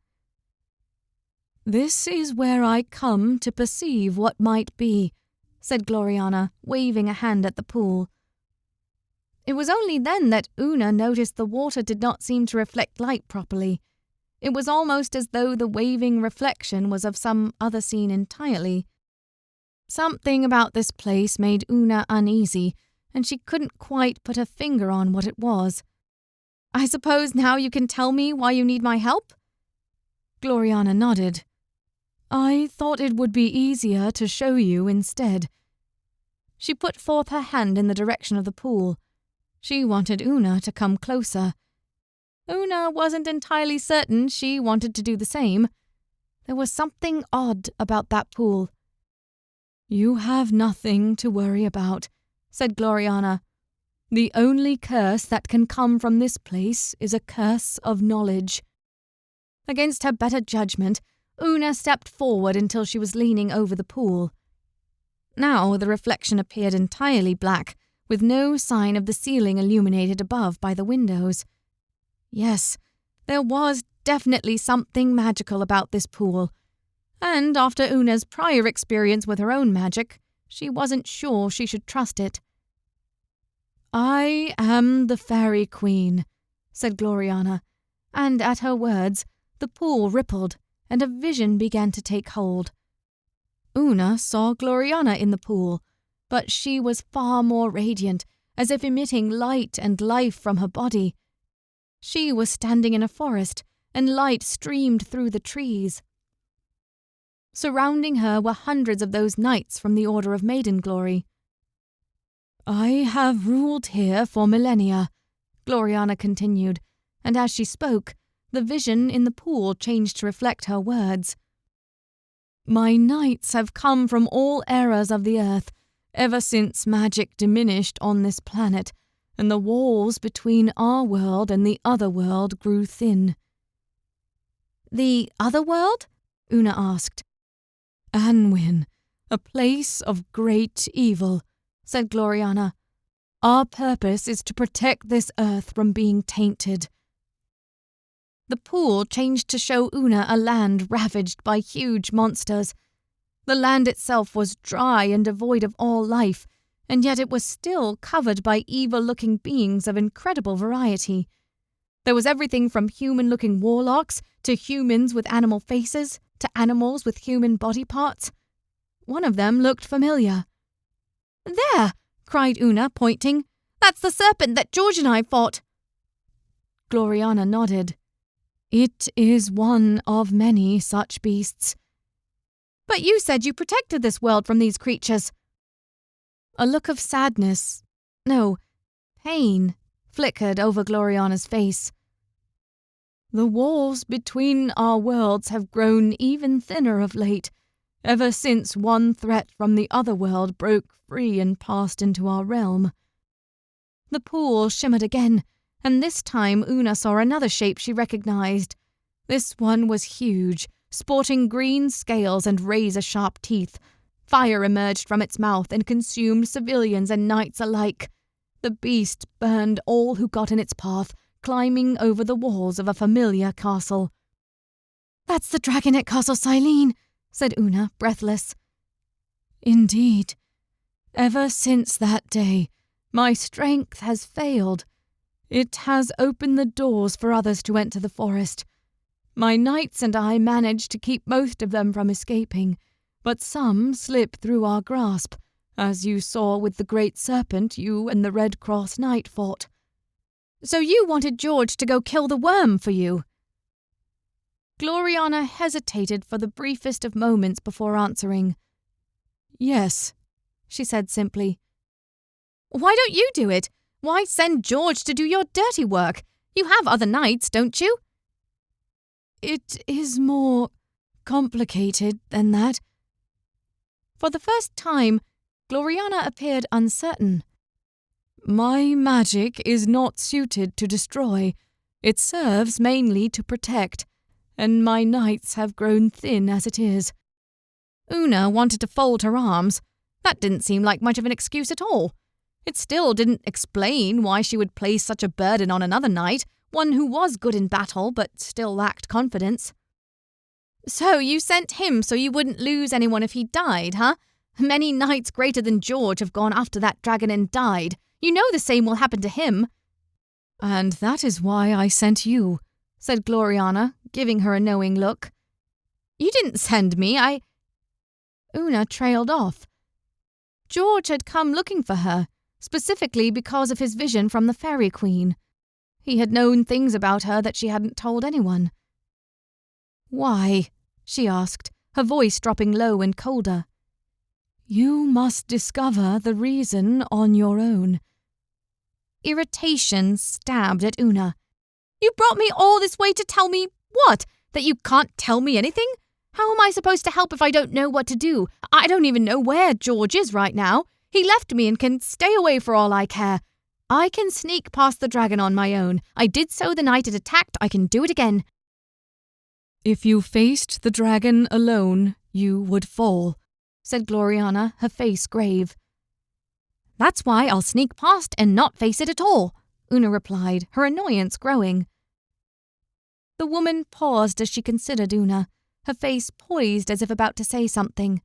"This is where I come to perceive what might be," said Gloriana, waving a hand at the pool. It was only then that Una noticed the water did not seem to reflect light properly. It was almost as though the waving reflection was of some other scene entirely. Something about this place made Una uneasy, and she couldn't quite put her finger on what it was. "I suppose now you can tell me why you need my help?" Gloriana nodded. "I thought it would be easier to show you instead." She put forth her hand in the direction of the pool. She wanted Una to come closer. Una wasn't entirely certain she wanted to do the same. There was something odd about that pool. "You have nothing to worry about," said Gloriana. "The only curse that can come from this place is a curse of knowledge." Against her better judgment, Una stepped forward until she was leaning over the pool. Now the reflection appeared entirely black, with no sign of the ceiling illuminated above by the windows. Yes, there was definitely something magical about this pool, and after Una's prior experience with her own magic, she wasn't sure she should trust it. "I am the Faerie Queen," said Gloriana, and at her words, the pool rippled, and a vision began to take hold. Una saw Gloriana in the pool, but she was far more radiant, as if emitting light and life from her body. She was standing in a forest, and light streamed through the trees. Surrounding her were hundreds of those knights from the Order of Maiden Glory. "I have ruled here for millennia," Gloriana continued, and as she spoke, the vision in the pool changed to reflect her words. "My knights have come from all eras of the earth, ever since magic diminished on this planet, and the walls between our world and the other world grew thin." "The other world?" Una asked. "Anwin, a place of great evil," said Gloriana. "Our purpose is to protect this earth from being tainted." The pool changed to show Una a land ravaged by huge monsters. The land itself was dry and devoid of all life, and yet it was still covered by evil-looking beings of incredible variety. There was everything from human-looking warlocks to humans with animal faces to animals with human body parts. One of them looked familiar. "There!" cried Una, pointing. "That's the serpent that George and I fought." Gloriana nodded. "It is one of many such beasts." "But you said you protected this world from these creatures." A look of sadness, no, pain, flickered over Gloriana's face. "The walls between our worlds have grown even thinner of late, ever since one threat from the other world broke free and passed into our realm." The pool shimmered again, and this time Una saw another shape she recognized. This one was huge, sporting green scales and razor-sharp teeth. Fire emerged from its mouth and consumed civilians and knights alike. The beast burned all who got in its path, climbing over the walls of a familiar castle. "That's the dragon at Castle Silene," said Una, breathless. "Indeed. Ever since that day, my strength has failed. It has opened the doors for others to enter the forest. My knights and I managed to keep most of them from escaping, but some slip through our grasp, as you saw with the great serpent you and the Red Cross Knight fought." "So you wanted George to go kill the worm for you?" Gloriana hesitated for the briefest of moments before answering. "Yes," she said simply. "Why don't you do it? Why send George to do your dirty work? You have other knights, don't you?" "It is more complicated than that." For the first time, Gloriana appeared uncertain. "My magic is not suited to destroy. It serves mainly to protect, and my knights have grown thin as it is." Una wanted to fold her arms. That didn't seem like much of an excuse at all. It still didn't explain why she would place such a burden on another knight, one who was good in battle but still lacked confidence. "So you sent him so you wouldn't lose anyone if he died, huh? Many knights greater than George have gone after that dragon and died. You know the same will happen to him." "And that is why I sent you," said Gloriana, giving her a knowing look. "You didn't send me, Una trailed off. George had come looking for her, specifically because of his vision from the Faerie Queen. He had known things about her that she hadn't told anyone. "Why?" she asked, her voice dropping low and colder. "You must discover the reason on your own." Irritation stabbed at Una. "You brought me all this way to tell me what? That you can't tell me anything? How am I supposed to help if I don't know what to do? I don't even know where George is right now. He left me and can stay away for all I care. I can sneak past the dragon on my own. I did so the night it attacked. I can do it again." "If you faced the dragon alone, you would fall," said Gloriana, her face grave. "That's why I'll sneak past and not face it at all," Una replied, her annoyance growing. The woman paused as she considered Una, her face poised as if about to say something.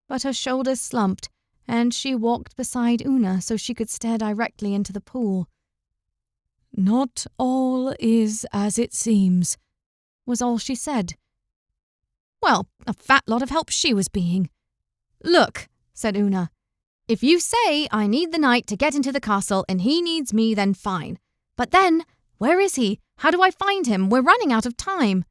But her shoulders slumped, and she walked beside Una so she could stare directly into the pool. "Not all is as it seems," was all she said. Well, a fat lot of help she was being. "Look," said Una, "if you say I need the knight to get into the castle and he needs me, then fine. But then, where is he? How do I find him? We're running out of time."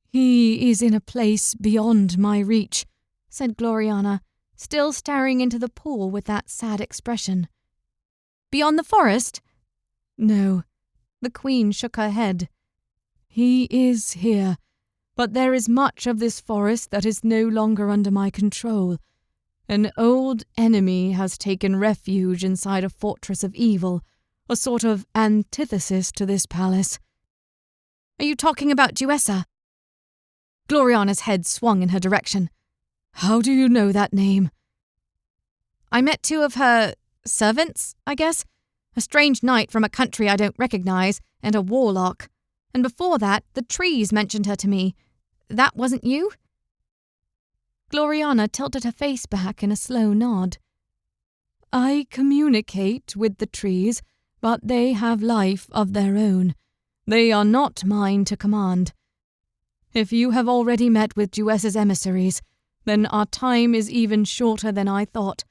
"He is in a place beyond my reach," said Gloriana, still staring into the pool with that sad expression. "Beyond the forest?" "No." The Queen shook her head. "He is here, but there is much of this forest that is no longer under my control. An old enemy has taken refuge inside a fortress of evil, a sort of antithesis to this palace." "Are you talking about Duessa?" Gloriana's head swung in her direction. "How do you know that name?" "I met 2 of her servants, I guess. A strange knight from a country I don't recognize, and a warlock. And before that, the trees mentioned her to me. That wasn't you?" Gloriana tilted her face back in a slow nod. "I communicate with the trees, but they have life of their own. They are not mine to command. If you have already met with Jewess's emissaries, then our time is even shorter than I thought.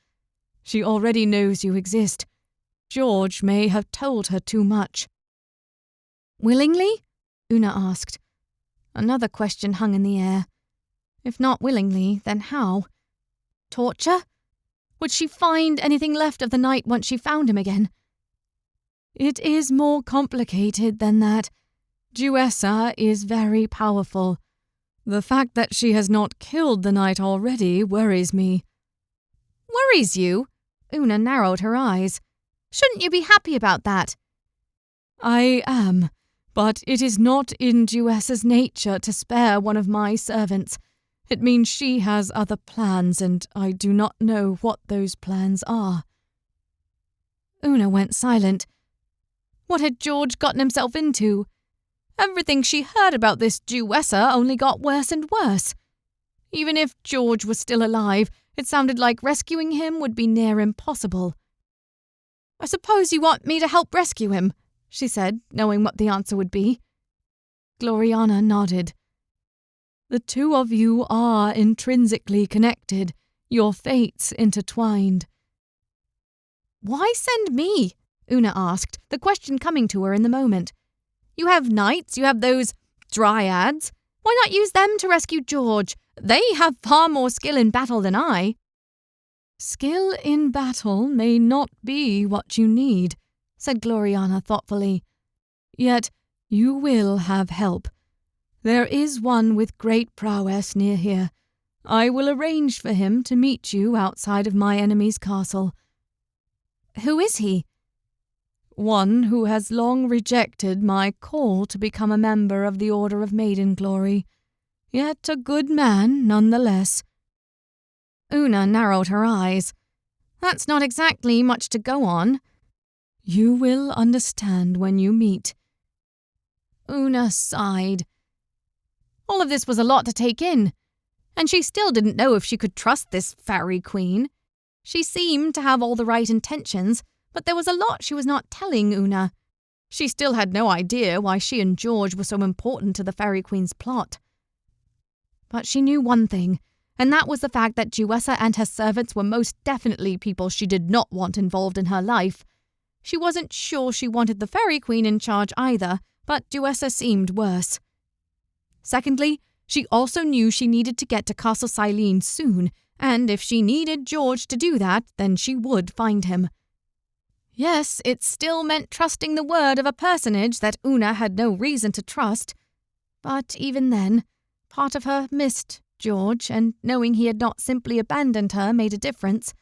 She already knows you exist. George may have told her too much." "Willingly?" Una asked. Another question hung in the air. If not willingly, then how? Torture? Would she find anything left of the knight once she found him again? "It is more complicated than that. Jewessa is very powerful. The fact that she has not killed the knight already worries me." "Worries you?" Una narrowed her eyes. "Shouldn't you be happy about that?" "I am, but it is not in Jewessa's nature to spare one of my servants. It means she has other plans, and I do not know what those plans are." Una went silent. What had George gotten himself into? Everything she heard about this Jewessa only got worse and worse. Even if George was still alive, it sounded like rescuing him would be near impossible. "I suppose you want me to help rescue him," she said, knowing what the answer would be. Gloriana nodded. "The two of you are intrinsically connected, your fates intertwined." "Why send me?" Una asked, the question coming to her in the moment. "You have knights, you have those dryads. Why not use them to rescue George? They have far more skill in battle than I." "Skill in battle may not be what you need," said Gloriana thoughtfully. "Yet you will have help. There is one with great prowess near here. I will arrange for him to meet you outside of my enemy's castle." "Who is he?" "One who has long rejected my call to become a member of the Order of Maiden Glory. Yet a good man nonetheless." Una narrowed her eyes. "That's not exactly much to go on." "You will understand when you meet." Una sighed. All of this was a lot to take in, and she still didn't know if she could trust this Faerie Queen. She seemed to have all the right intentions, but there was a lot she was not telling Una. She still had no idea why she and George were so important to the Faerie Queen's plot. But she knew one thing, and that was the fact that Jewessa and her servants were most definitely people she did not want involved in her life. She wasn't sure she wanted the Faerie Queen in charge either, but Jewessa seemed worse. Secondly, she also knew she needed to get to Castle Silene soon, and if she needed George to do that, then she would find him. Yes, it still meant trusting the word of a personage that Una had no reason to trust. But even then, part of her missed George, and knowing he had not simply abandoned her made a difference.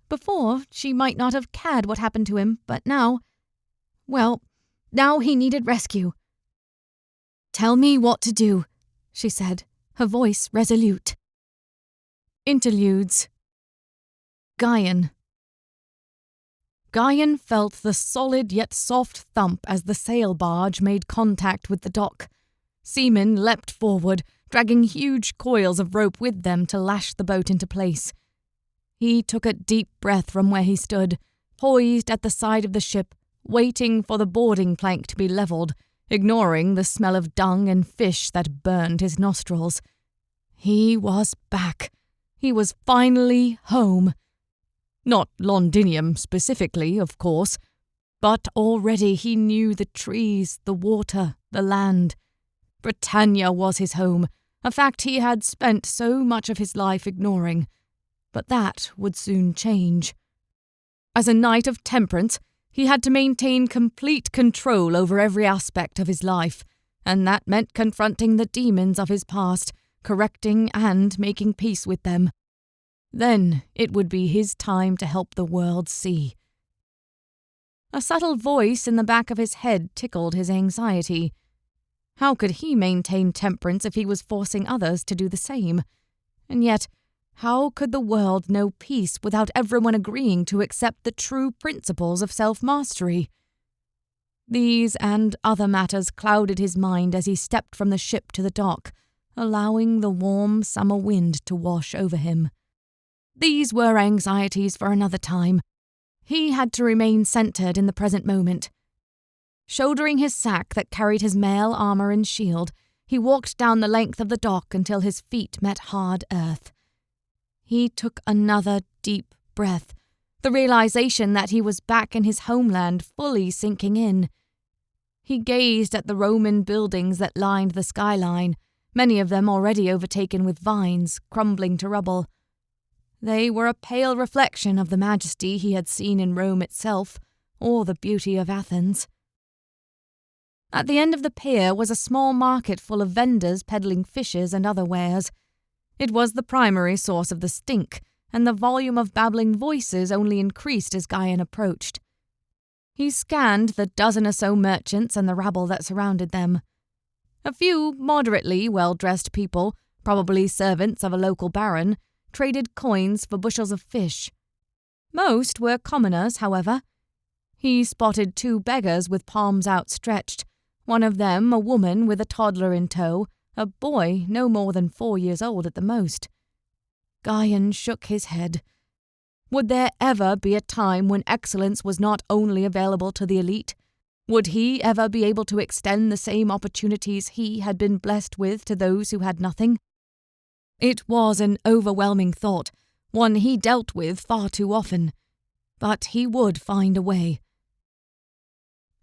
Before, she might not have cared what happened to him, but now... well, now he needed rescue. "Tell me what to do," she said, her voice resolute. Interludes. Gaian. Gaian felt the solid yet soft thump as the sail barge made contact with the dock. Seamen leapt forward, dragging huge coils of rope with them to lash the boat into place. He took a deep breath from where he stood, poised at the side of the ship, waiting for the boarding plank to be levelled, ignoring the smell of dung and fish that burned his nostrils. He was back. He was finally home. Not Londinium specifically, of course, but already he knew the trees, the water, the land. Britannia was his home, a fact he had spent so much of his life ignoring. But that would soon change. As a knight of temperance, he had to maintain complete control over every aspect of his life, and that meant confronting the demons of his past, correcting and making peace with them. Then it would be his time to help the world see. A subtle voice in the back of his head tickled his anxiety. How could he maintain temperance if he was forcing others to do the same? And yet, how could the world know peace without everyone agreeing to accept the true principles of self-mastery? These and other matters clouded his mind as he stepped from the ship to the dock, allowing the warm summer wind to wash over him. These were anxieties for another time. He had to remain centered in the present moment. Shouldering his sack that carried his mail armor and shield, he walked down the length of the dock until his feet met hard earth. He took another deep breath, the realization that he was back in his homeland fully sinking in. He gazed at the Roman buildings that lined the skyline, many of them already overtaken with vines, crumbling to rubble. They were a pale reflection of the majesty he had seen in Rome itself, or the beauty of Athens. At the end of the pier was a small market full of vendors peddling fishes and other wares. It was the primary source of the stink, and the volume of babbling voices only increased as Guyon approached. He scanned the dozen or so merchants and the rabble that surrounded them. A few moderately well-dressed people, probably servants of a local baron, traded coins for bushels of fish. Most were commoners, however. He spotted 2 beggars with palms outstretched, one of them a woman with a toddler in tow, a boy no more than 4 years old at the most. Guyon shook his head. Would there ever be a time when excellence was not only available to the elite? Would he ever be able to extend the same opportunities he had been blessed with to those who had nothing? It was an overwhelming thought, one he dealt with far too often. But he would find a way.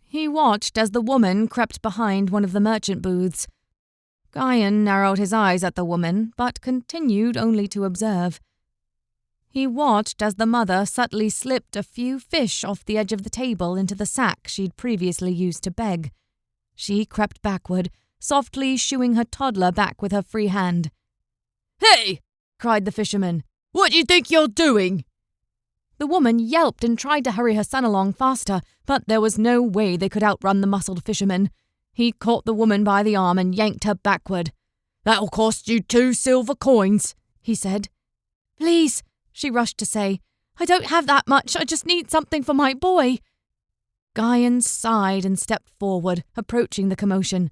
He watched as the woman crept behind one of the merchant booths. Guyon narrowed his eyes at the woman, but continued only to observe. He watched as the mother subtly slipped a few fish off the edge of the table into the sack she'd previously used to beg. She crept backward, softly shooing her toddler back with her free hand. "Hey!" cried the fisherman. "What do you think you're doing?" The woman yelped and tried to hurry her son along faster, but there was no way they could outrun the muscled fisherman. He caught the woman by the arm and yanked her backward. "That'll cost you 2 silver coins," he said. "Please," she rushed to say. "I don't have that much. I just need something for my boy." Guyon sighed and stepped forward, approaching the commotion.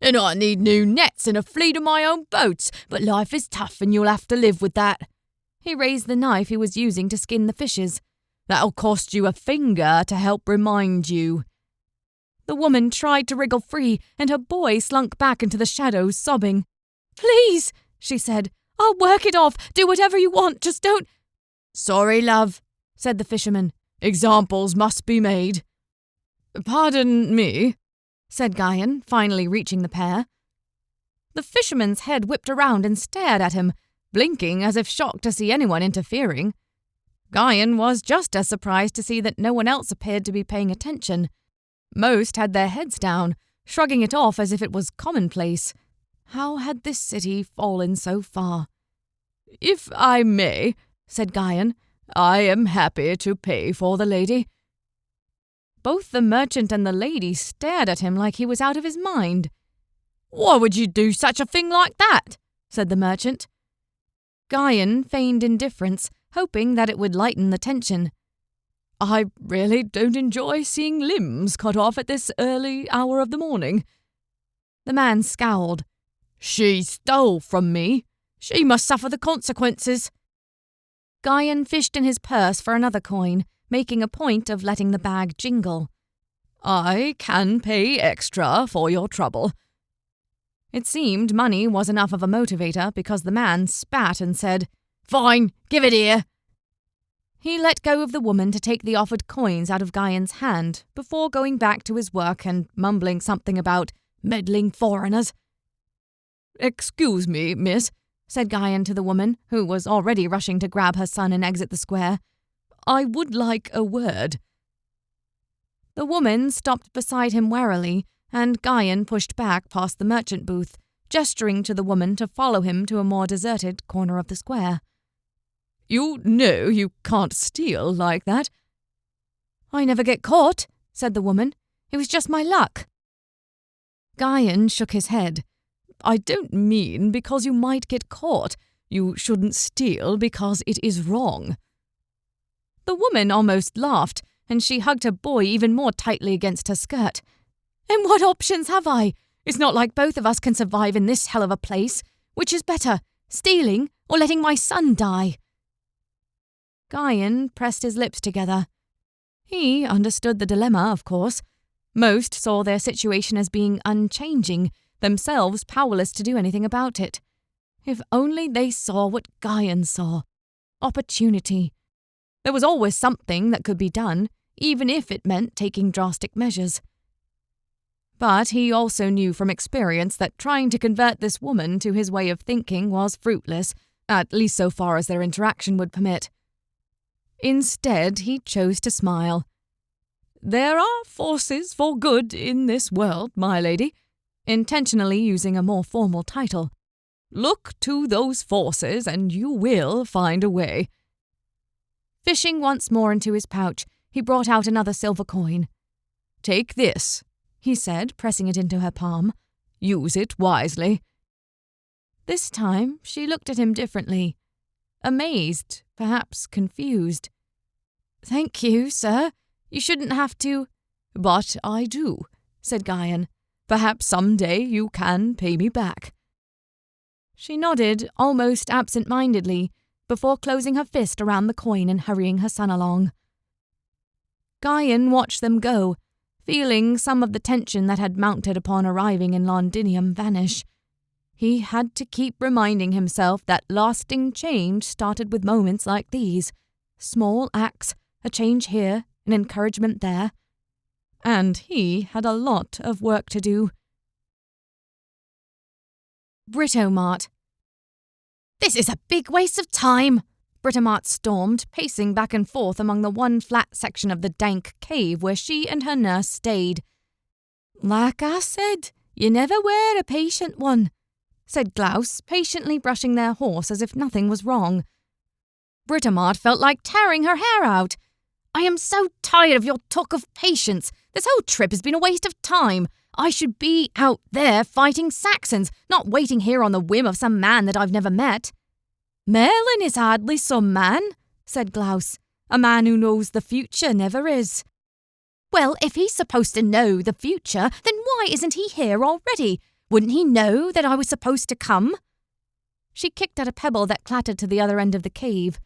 "And I need new nets and a fleet of my own boats, but life is tough and you'll have to live with that." He raised the knife he was using to skin the fishes. "That'll cost you a finger to help remind you." The woman tried to wriggle free, and her boy slunk back into the shadows, sobbing. "Please," she said. "I'll work it off. Do whatever you want. Just don't—" "Sorry, love," said the fisherman. "Examples must be made." "Pardon me," said Guyon, finally reaching the pair. The fisherman's head whipped around and stared at him, blinking as if shocked to see anyone interfering. Guyon was just as surprised to see that no one else appeared to be paying attention. Most had their heads down, shrugging it off as if it was commonplace. How had this city fallen so far? "If I may," said Guyon, "I am happy to pay for the lady." Both the merchant and the lady stared at him like he was out of his mind. "Why would you do such a thing like that?" said the merchant. Guyon feigned indifference, hoping that it would lighten the tension. "I really don't enjoy seeing limbs cut off at this early hour of the morning." The man scowled. "She stole from me. She must suffer the consequences." Guyon fished in his purse for another coin, making a point of letting the bag jingle. "I can pay extra for your trouble." It seemed money was enough of a motivator because the man spat and said, "Fine, give it here." He let go of the woman to take the offered coins out of Guyon's hand before going back to his work and mumbling something about meddling foreigners. "Excuse me, miss," said Guyon to the woman, who was already rushing to grab her son and exit the square. "I would like a word." The woman stopped beside him warily, and Guyon pushed back past the merchant booth, gesturing to the woman to follow him to a more deserted corner of the square. "You know you can't steal like that." "I never get caught," said the woman. "It was just my luck." Guyon shook his head. "I don't mean because you might get caught. You shouldn't steal because it is wrong." The woman almost laughed, and she hugged her boy even more tightly against her skirt. And what options have I? It's not like both of us can survive in this hell of a place. Which is better, stealing or letting my son die? Guyon pressed his lips together. He understood the dilemma, of course. Most saw their situation as being unchanging, themselves powerless to do anything about it. If only they saw what Guyon saw. Opportunity. There was always something that could be done, even if it meant taking drastic measures. But he also knew from experience that trying to convert this woman to his way of thinking was fruitless, at least so far as their interaction would permit. Instead, he chose to smile. "There are forces for good in this world, my lady," intentionally using a more formal title. "Look to those forces and you will find a way." Fishing once more into his pouch, he brought out another silver coin. "Take this," he said, pressing it into her palm. "Use it wisely." This time she looked at him differently. Amazed, perhaps confused. "Thank you, sir. You shouldn't have to—" "But I do," said Guyon. "Perhaps some day you can pay me back." She nodded, almost absent-mindedly, before closing her fist around the coin and hurrying her son along. Guyon watched them go, feeling some of the tension that had mounted upon arriving in Londinium vanish. He had to keep reminding himself that lasting change started with moments like these. Small acts, a change here, an encouragement there. And he had a lot of work to do. Britomart. "This is a big waste of time," Britomart stormed, pacing back and forth among the one flat section of the dank cave where she and her nurse stayed. "Like I said, you never were a patient one," said Glaus, patiently brushing their horse as if nothing was wrong. Britomart felt like tearing her hair out. "I am so tired of your talk of patience. This whole trip has been a waste of time. I should be out there fighting Saxons, not waiting here on the whim of some man that I've never met." "Merlin is hardly some man," said Glaus. "A man who knows the future never is." "Well, if he's supposed to know the future, then why isn't he here already? Wouldn't he know that I was supposed to come?" She kicked at a pebble that clattered to the other end of the cave.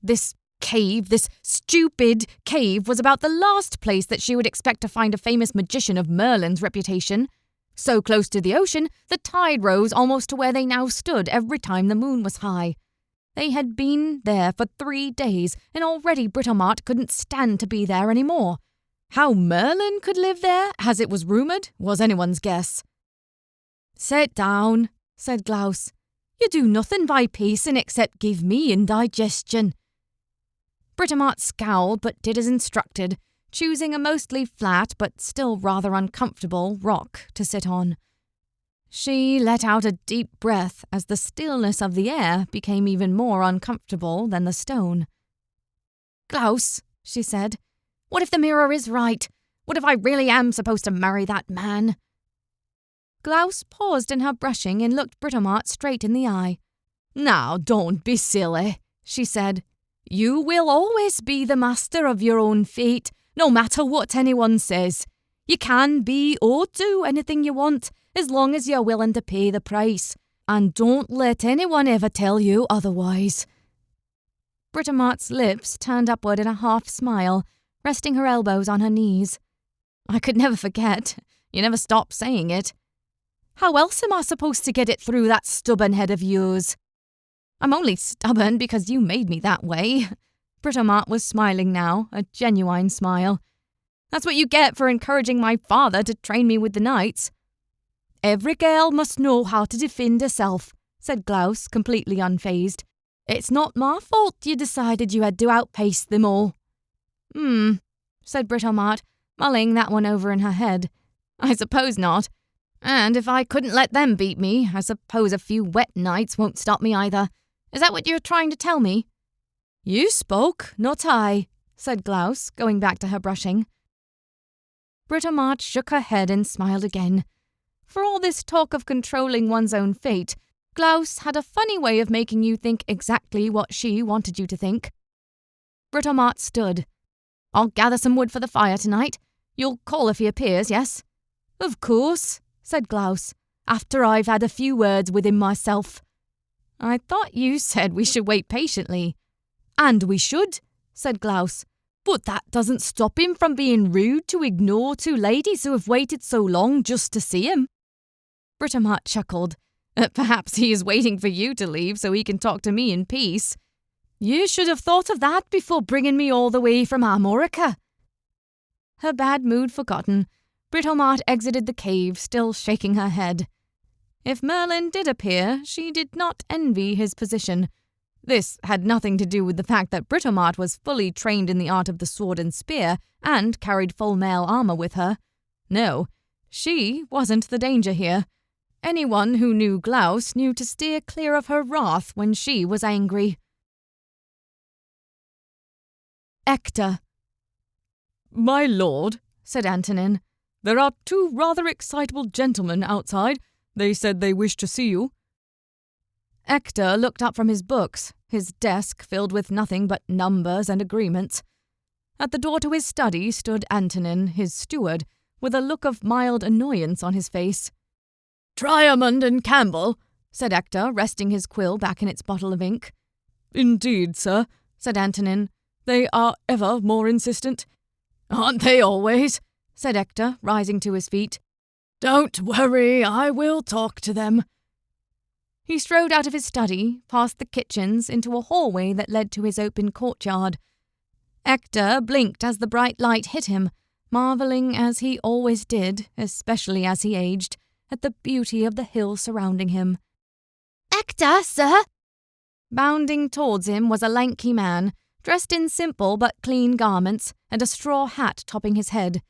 This stupid cave, was about the last place that she would expect to find a famous magician of Merlin's reputation. So close to the ocean, the tide rose almost to where they now stood every time the moon was high. They had been there for 3 days, and already Britomart couldn't stand to be there any more. How Merlin could live there, as it was rumoured, was anyone's guess. "Sit down," said Glaus. "You do nothing by pacing except give me indigestion." Britomart scowled but did as instructed, choosing a mostly flat but still rather uncomfortable rock to sit on. She let out a deep breath as the stillness of the air became even more uncomfortable than the stone. "Glaus," she said, "what if the mirror is right? What if I really am supposed to marry that man?" Glaus paused in her brushing and looked Britomart straight in the eye. "Now, don't be silly," she said. "You will always be the master of your own fate, no matter what anyone says. You can be or do anything you want, as long as you're willing to pay the price. And don't let anyone ever tell you otherwise." Britomart's lips turned upward in a half-smile, resting her elbows on her knees. "I could never forget. You never stopped saying it. How else am I supposed to get it through that stubborn head of yours?" "I'm only stubborn because you made me that way." Britomart was smiling now, a genuine smile. "That's what you get for encouraging my father to train me with the knights." "Every girl must know how to defend herself," said Glaus, completely unfazed. "It's not my fault you decided you had to outpace them all." Said Britomart, mulling that one over in her head. "I suppose not. And if I couldn't let them beat me, I suppose a few wet nights won't stop me either. Is that what you're trying to tell me?" "You spoke, not I," said Glaus, going back to her brushing. Britomart shook her head and smiled again. For all this talk of controlling one's own fate, Glaus had a funny way of making you think exactly what she wanted you to think. Britomart stood. I'll gather some wood for the fire tonight. You'll call if he appears, yes?" "Of course," said Glaus, "after I've had a few words with him myself." "I thought you said we should wait patiently." "And we should," said Glaus, "but that doesn't stop him from being rude to ignore two ladies who have waited so long just to see him." Britomart chuckled. "Perhaps he is waiting for you to leave so he can talk to me in peace." "You should have thought of that before bringing me all the way from Armorica." Her bad mood forgotten, Britomart exited the cave, still shaking her head. If Merlin did appear, she did not envy his position. This had nothing to do with the fact that Britomart was fully trained in the art of the sword and spear and carried full mail armor with her. No, she wasn't the danger here. Anyone who knew Glaus knew to steer clear of her wrath when she was angry. Ector. "My lord," said Antonin, "there are two rather excitable gentlemen outside. They said they wished to see you." Ector looked up from his books, his desk filled with nothing but numbers and agreements. At the door to his study stood Antonin, his steward, with a look of mild annoyance on his face. "Triamond and Campbell," said Ector, resting his quill back in its bottle of ink. "Indeed, sir," said Antonin. "They are ever more insistent." "Aren't they always?" said Ector, rising to his feet. "Don't worry, I will talk to them." He strode out of his study, past the kitchens, into a hallway that led to his open courtyard. Ector blinked as the bright light hit him, marvelling as he always did, especially as he aged, at the beauty of the hill surrounding him. "Ector, sir!" Bounding towards him was a lanky man, dressed in simple but clean garments, and a straw hat topping his head.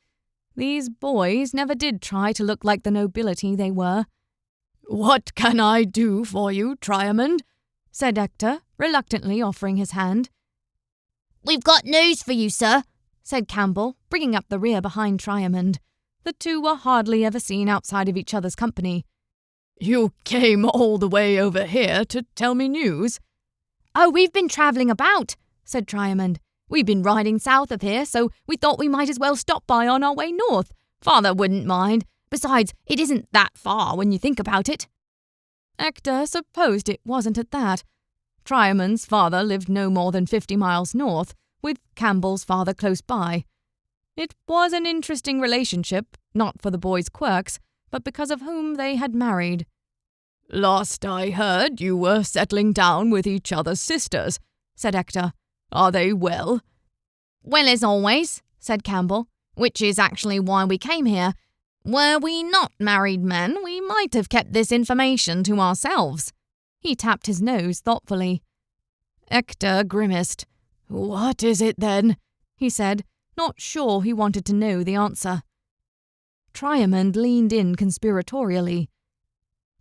These boys never did try to look like the nobility they were. "What can I do for you, Triamond?" said Ector, reluctantly offering his hand. "We've got news for you, sir," said Campbell, bringing up the rear behind Triamond. The two were hardly ever seen outside of each other's company. "You came all the way over here to tell me news?" "Oh, we've been travelling about," said Triamond. "We've been riding south of here, so we thought we might as well stop by on our way north. Father wouldn't mind. Besides, it isn't that far when you think about it." Ector supposed it wasn't at that. Triamond's father lived no more than 50 miles north, with Campbell's father close by. It was an interesting relationship, not for the boys' quirks, but because of whom they had married. "Last I heard, you were settling down with each other's sisters," said Ector. "Are they well?" "Well as always," said Campbell, "which is actually why we came here. Were we not married men, we might have kept this information to ourselves." He tapped his nose thoughtfully. Ector grimaced. "What is it, then?" he said, not sure he wanted to know the answer. Triamond leaned in conspiratorially.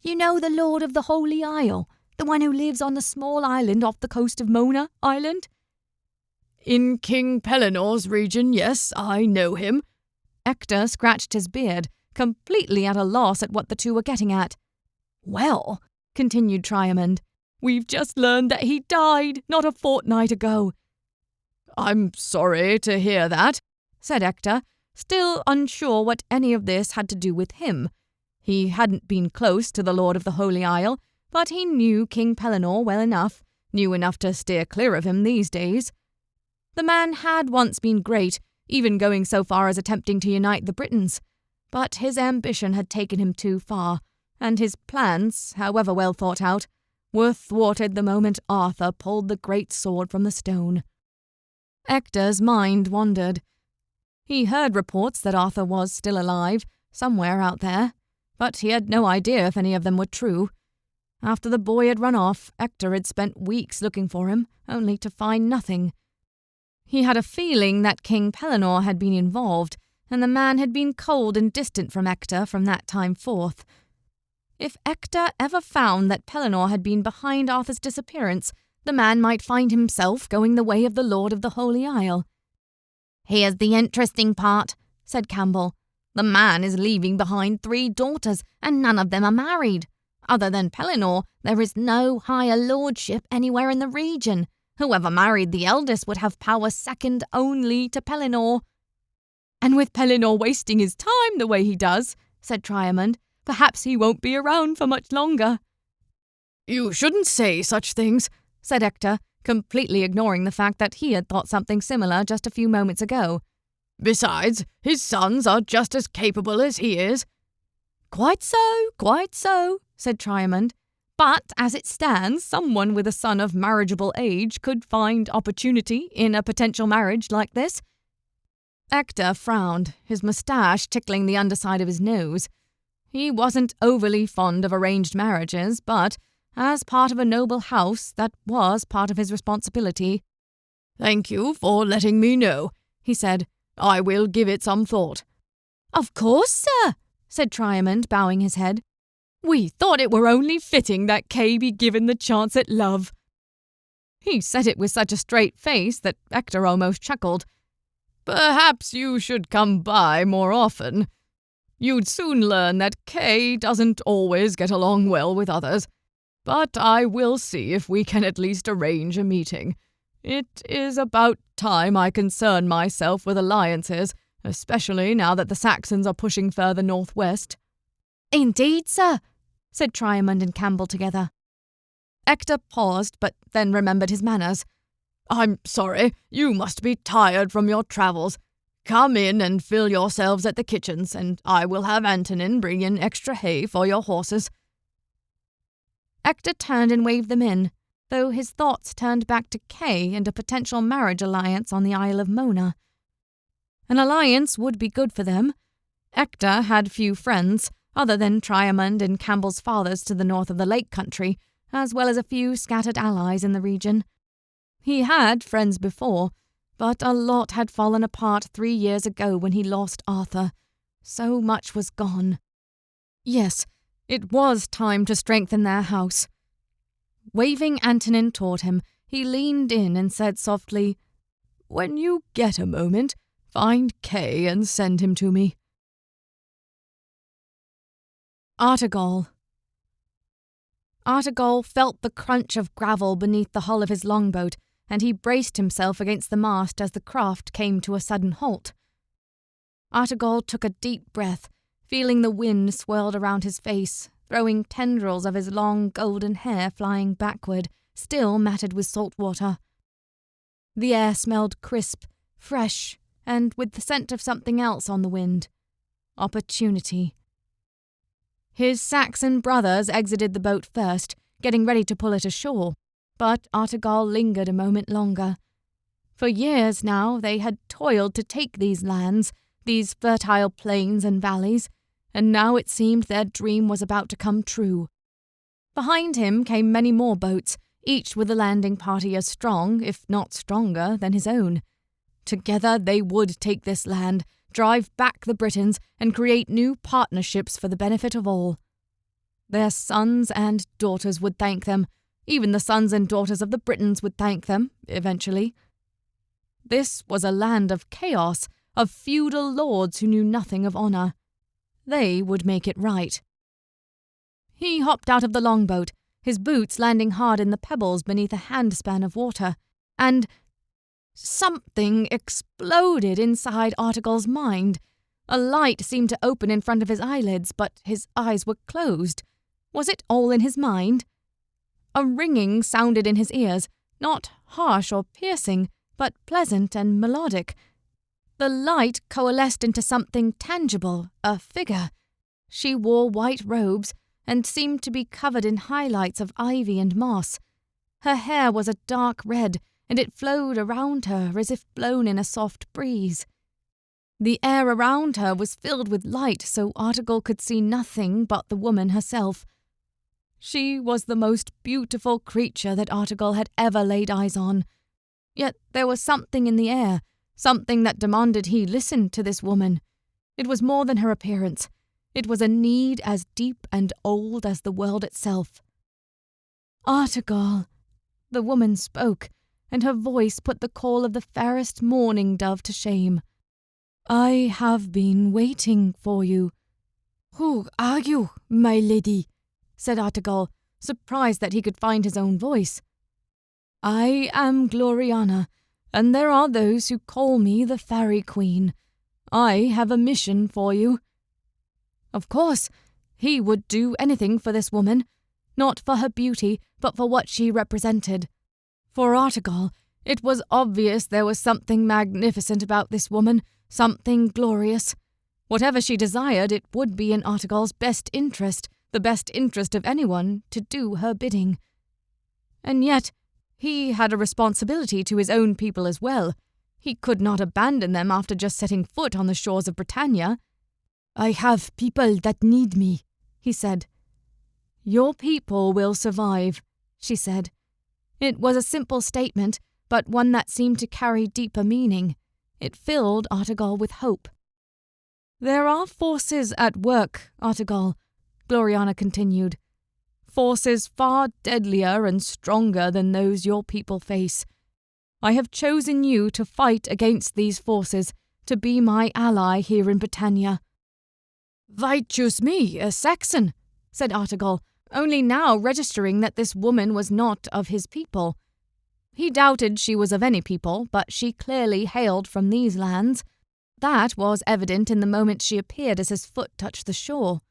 "You know the Lord of the Holy Isle, the one who lives on the small island off the coast of Mona Island?" "In King Pelinor's region, yes, I know him." Ector scratched his beard, completely at a loss at what the two were getting at. "Well," continued Triamond, "we've just learned that he died not a fortnight ago." "I'm sorry to hear that," said Ector, still unsure what any of this had to do with him. He hadn't been close to the Lord of the Holy Isle, but he knew King Pellinore well enough, knew enough to steer clear of him these days. The man had once been great, even going so far as attempting to unite the Britons. But his ambition had taken him too far, and his plans, however well thought out, were thwarted the moment Arthur pulled the great sword from the stone. Ector's mind wandered. He heard reports that Arthur was still alive, somewhere out there, but he had no idea if any of them were true. After the boy had run off, Ector had spent weeks looking for him, only to find nothing. He had a feeling that King Pellinore had been involved, and the man had been cold and distant from Ector from that time forth. If Ector ever found that Pellinore had been behind Arthur's disappearance, the man might find himself going the way of the Lord of the Holy Isle. "Here's the interesting part," said Campbell. "The man is leaving behind 3 daughters, and none of them are married. Other than Pellinore, there is no higher lordship anywhere in the region. Whoever married the eldest would have power second only to Pellinore. And with Pellinore wasting his time the way he does, said Triamond, perhaps he won't be around for much longer. You shouldn't say such things, said Hector, completely ignoring the fact that he had thought something similar just a few moments ago. Besides, his sons are just as capable as he is. Quite so, said Triamond. But as it stands, someone with a son of marriageable age could find opportunity in a potential marriage like this. Hector frowned, his moustache tickling the underside of his nose. He wasn't overly fond of arranged marriages, but as part of a noble house, that was part of his responsibility. Thank you for letting me know, he said. I will give it some thought. Of course, sir, said Triamond, bowing his head. We thought it were only fitting that Kay be given the chance at love. He said it with such a straight face that Hector almost chuckled. Perhaps you should come by more often. You'd soon learn that Kay doesn't always get along well with others, but I will see if we can at least arrange a meeting. It is about time I concern myself with alliances, especially now that the Saxons are pushing further northwest. Indeed, sir, said Triamond and Campbell together. Hector paused, but then remembered his manners. I'm sorry, you must be tired from your travels. Come in and fill yourselves at the kitchens, and I will have Antonin bring in extra hay for your horses. Hector turned and waved them in, though his thoughts turned back to Kay and a potential marriage alliance on the Isle of Mona. An alliance would be good for them. Hector had few friends, other than Triamond and Campbell's fathers to the north of the Lake Country, as well as a few scattered allies in the region. He had friends before, but a lot had fallen apart 3 years ago when he lost Arthur. So much was gone. Yes, it was time to strengthen their house. Waving Antonin toward him, he leaned in and said softly, When you get a moment, find Kay and send him to me. Argovale. Argovale felt the crunch of gravel beneath the hull of his longboat, and he braced himself against the mast as the craft came to a sudden halt. Argovale took a deep breath, feeling the wind swirled around his face, throwing tendrils of his long golden hair flying backward, still matted with salt water. The air smelled crisp, fresh, and with the scent of something else on the wind. Opportunity. His Saxon brothers exited the boat first, getting ready to pull it ashore, but Argovale lingered a moment longer. For years now they had toiled to take these lands, these fertile plains and valleys, and now it seemed their dream was about to come true. Behind him came many more boats, each with a landing party as strong, if not stronger, than his own. Together they would take this land, drive back the Britons, and create new partnerships for the benefit of all. Their sons and daughters would thank them. Even the sons and daughters of the Britons would thank them, eventually. This was a land of chaos, of feudal lords who knew nothing of honour. They would make it right. He hopped out of the longboat, his boots landing hard in the pebbles beneath a handspan of water, and something exploded inside Argovale's mind. A light seemed to open in front of his eyelids, but his eyes were closed. Was it all in his mind? A ringing sounded in his ears, not harsh or piercing, but pleasant and melodic. The light coalesced into something tangible, a figure. She wore white robes and seemed to be covered in highlights of ivy and moss. Her hair was a dark red, and it flowed around her as if blown in a soft breeze. The air around her was filled with light, so Argovale could see nothing but the woman herself. She was the most beautiful creature that Argovale had ever laid eyes on. Yet there was something in the air, something that demanded he listen to this woman. It was more than her appearance. It was a need as deep and old as the world itself. Argovale. The woman spoke, and her voice put the call of the fairest morning dove to shame. I have been waiting for you. Who are you, my lady? Said Argovale, surprised that he could find his own voice. I am Gloriana, and there are those who call me the Faerie Queen. I have a mission for you." Of course, he would do anything for this woman, not for her beauty, but for what she represented. For Argovale, it was obvious there was something magnificent about this woman, something glorious. Whatever she desired, it would be in Argovale's best interest, the best interest of anyone, to do her bidding. And yet, he had a responsibility to his own people as well. He could not abandon them after just setting foot on the shores of Britannia. "I have people that need me," he said. "Your people will survive," she said. It was a simple statement, but one that seemed to carry deeper meaning. It filled Argovale with hope. "There are forces at work, Argovale," Gloriana continued. "Forces far deadlier and stronger than those your people face. I have chosen you to fight against these forces, to be my ally here in Britannia." "Why choose me, a Saxon?" said Argovale, only now registering that this woman was not of his people. He doubted she was of any people, but she clearly hailed from these lands. That was evident in the moment she appeared as his foot touched the shore.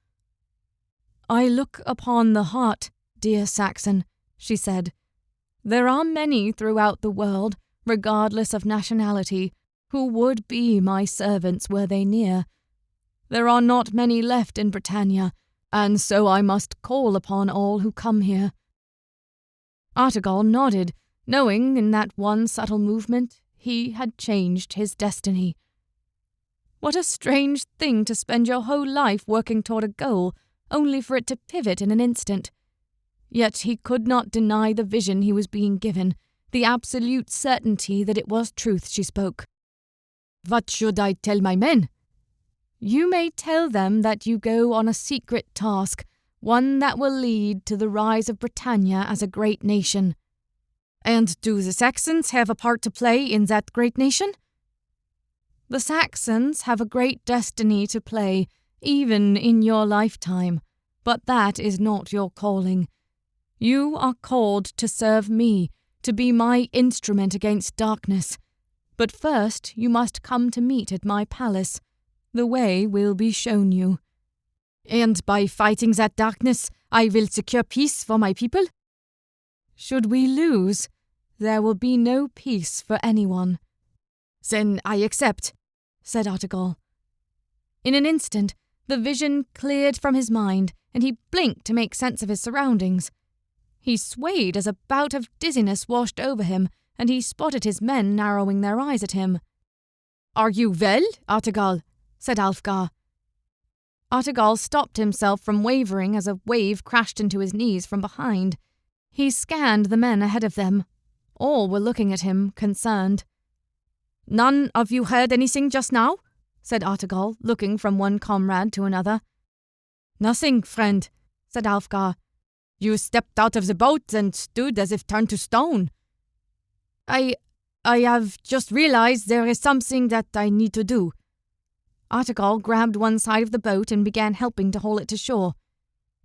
"I look upon the heart, dear Saxon," she said. "There are many throughout the world, regardless of nationality, who would be my servants were they near. There are not many left in Britannia, and so I must call upon all who come here." Argovale nodded, knowing in that one subtle movement he had changed his destiny. What a strange thing to spend your whole life working toward a goal, only for it to pivot in an instant. Yet he could not deny the vision he was being given, the absolute certainty that it was truth she spoke. "What should I tell my men?" "You may tell them that you go on a secret task, one that will lead to the rise of Britannia as a great nation." "And do the Saxons have a part to play in that great nation?" "The Saxons have a great destiny to play, even in your lifetime, but that is not your calling. You are called to serve me, to be my instrument against darkness. But first you must come to meet at my palace. The way will be shown you." "And by fighting that darkness, I will secure peace for my people?" "Should we lose, there will be no peace for anyone." "Then I accept," said Argovale. In an instant, the vision cleared from his mind, and he blinked to make sense of his surroundings. He swayed as a bout of dizziness washed over him, and he spotted his men narrowing their eyes at him. "Are you well, Argovale?" said Alfgar. Argovale stopped himself from wavering as a wave crashed into his knees from behind. He scanned the men ahead of them. All were looking at him, concerned. "None of you heard anything just now?" said Argovale, looking from one comrade to another. "Nothing, friend," said Alfgar. "You stepped out of the boat and stood as if turned to stone." I have just realized there is something that I need to do." Argovale grabbed one side of the boat and began helping to haul it to shore.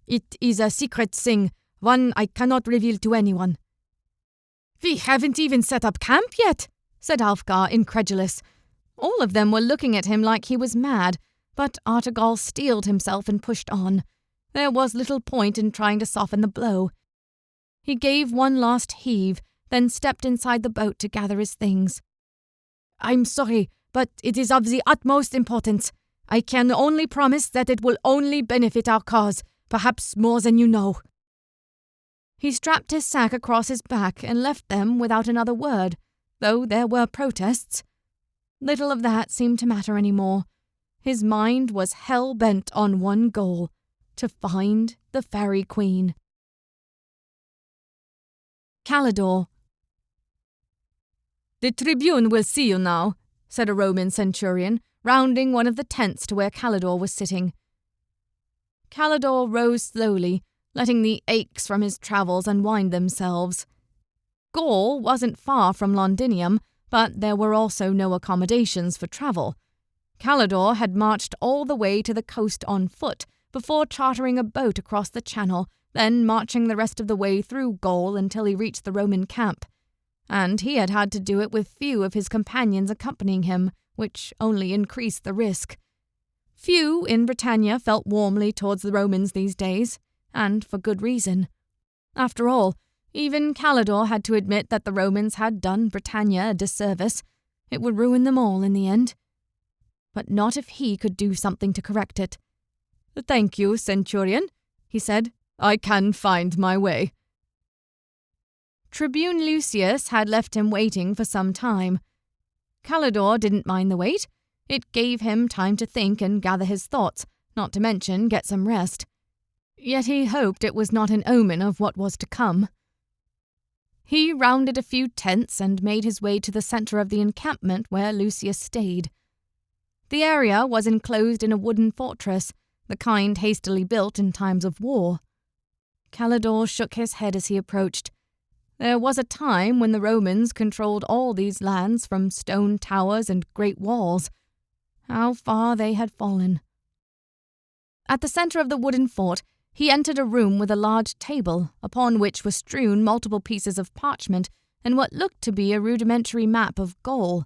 "It is a secret thing, one I cannot reveal to anyone." "We haven't even set up camp yet," said Alfgar, incredulous. All of them were looking at him like he was mad, but Argovale steeled himself and pushed on. There was little point in trying to soften the blow. He gave one last heave, then stepped inside the boat to gather his things. "I'm sorry, but it is of the utmost importance. I can only promise that it will only benefit our cause, perhaps more than you know." He strapped his sack across his back and left them without another word, though there were protests. Little of that seemed to matter anymore. His mind was hell-bent on one goal, to find the Faerie Queen. Calidore. "The Tribune will see you now," said a Roman centurion, rounding one of the tents to where Calidore was sitting. Calidore rose slowly, letting the aches from his travels unwind themselves. Gaul wasn't far from Londinium, but there were also no accommodations for travel. Calidore had marched all the way to the coast on foot before chartering a boat across the channel, then marching the rest of the way through Gaul until he reached the Roman camp. and he had had to do it with few of his companions accompanying him, which only increased the risk. Few in Britannia felt warmly towards the Romans these days, and for good reason. After all, even Calidore had to admit that the Romans had done Britannia a disservice. It would ruin them all in the end. But not if he could do something to correct it. "Thank you, Centurion," he said. "I can find my way." Tribune Lucius had left him waiting for some time. Calidore didn't mind the wait. It gave him time to think and gather his thoughts, not to mention get some rest. Yet he hoped it was not an omen of what was to come. He rounded a few tents and made his way to the center of the encampment where Lucius stayed. The area was enclosed in a wooden fortress, the kind hastily built in times of war. Calidore shook his head as he approached. There was a time when the Romans controlled all these lands from stone towers and great walls. How far they had fallen. At the center of the wooden fort, he entered a room with a large table, upon which were strewn multiple pieces of parchment and what looked to be a rudimentary map of Gaul.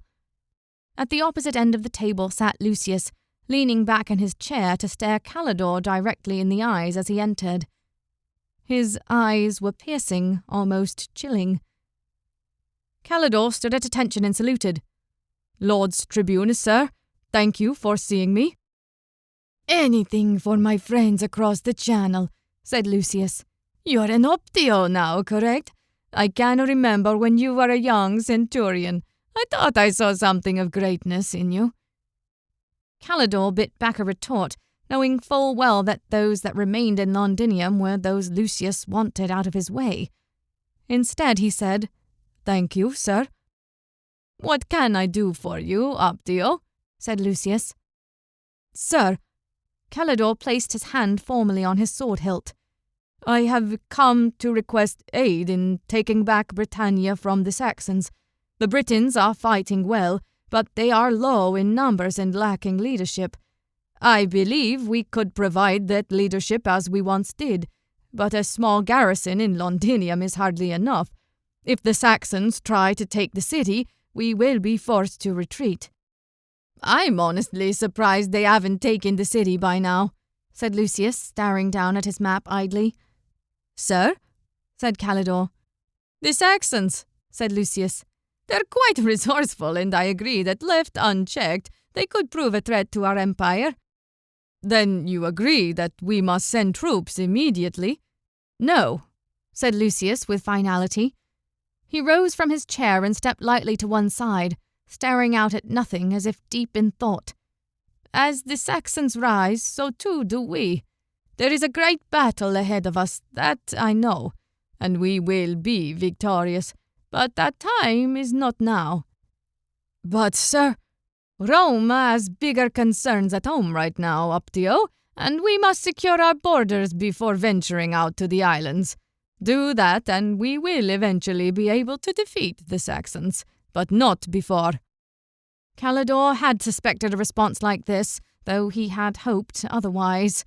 At the opposite end of the table sat Lucius, leaning back in his chair to stare Calidore directly in the eyes as he entered. His eyes were piercing, almost chilling. Calidore stood at attention and saluted. "Lord's Tribune, sir, thank you for seeing me." "Anything for my friends across the channel," said Lucius. "You're an Optio now, correct? I can remember when you were a young centurion. I thought I saw something of greatness in you." Calidore bit back a retort, knowing full well that those that remained in Londinium were those Lucius wanted out of his way. Instead he said, "Thank you, sir." "What can I do for you, Optio?" said Lucius. "Sir," Calidore placed his hand formally on his sword hilt. "I have come to request aid in taking back Britannia from the Saxons. The Britons are fighting well, but they are low in numbers and lacking leadership. I believe we could provide that leadership as we once did, but a small garrison in Londinium is hardly enough. If the Saxons try to take the city, we will be forced to retreat." "I'm honestly surprised they haven't taken the city by now," said Lucius, staring down at his map idly. "Sir?" said Calidore. "The Saxons," said Lucius. "They're quite resourceful, and I agree that left unchecked, they could prove a threat to our empire." "Then you agree that we must send troops immediately?" "No," said Lucius with finality. He rose from his chair and stepped lightly to one side, staring out at nothing as if deep in thought. "As the Saxons rise, so too do we. There is a great battle ahead of us, that I know, and we will be victorious, but that time is not now." "But, sir—" "Rome has bigger concerns at home right now, Optio, and we must secure our borders before venturing out to the islands. Do that, and we will eventually be able to defeat the Saxons, but not before." Calidore had suspected a response like this, though he had hoped otherwise.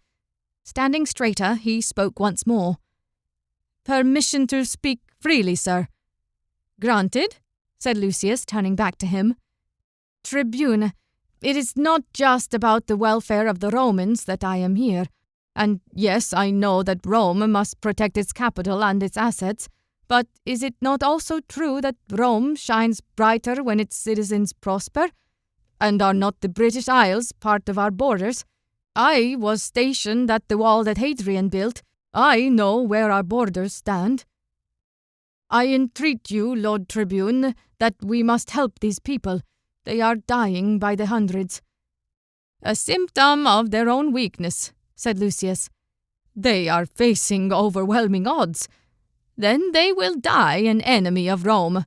Standing straighter, he spoke once more. "Permission to speak freely, sir." "Granted," said Lucius, turning back to him. "Tribune, it is not just about the welfare of the Romans that I am here. And yes, I know that Rome must protect its capital and its assets, but is it not also true that Rome shines brighter when its citizens prosper? And are not the British Isles part of our borders? I was stationed at the wall that Hadrian built. I know where our borders stand. I entreat you, Lord Tribune, that we must help these people. They are dying by the hundreds." "A symptom of their own weakness," said Lucius. "They are facing overwhelming odds. Then they will die an enemy of Rome."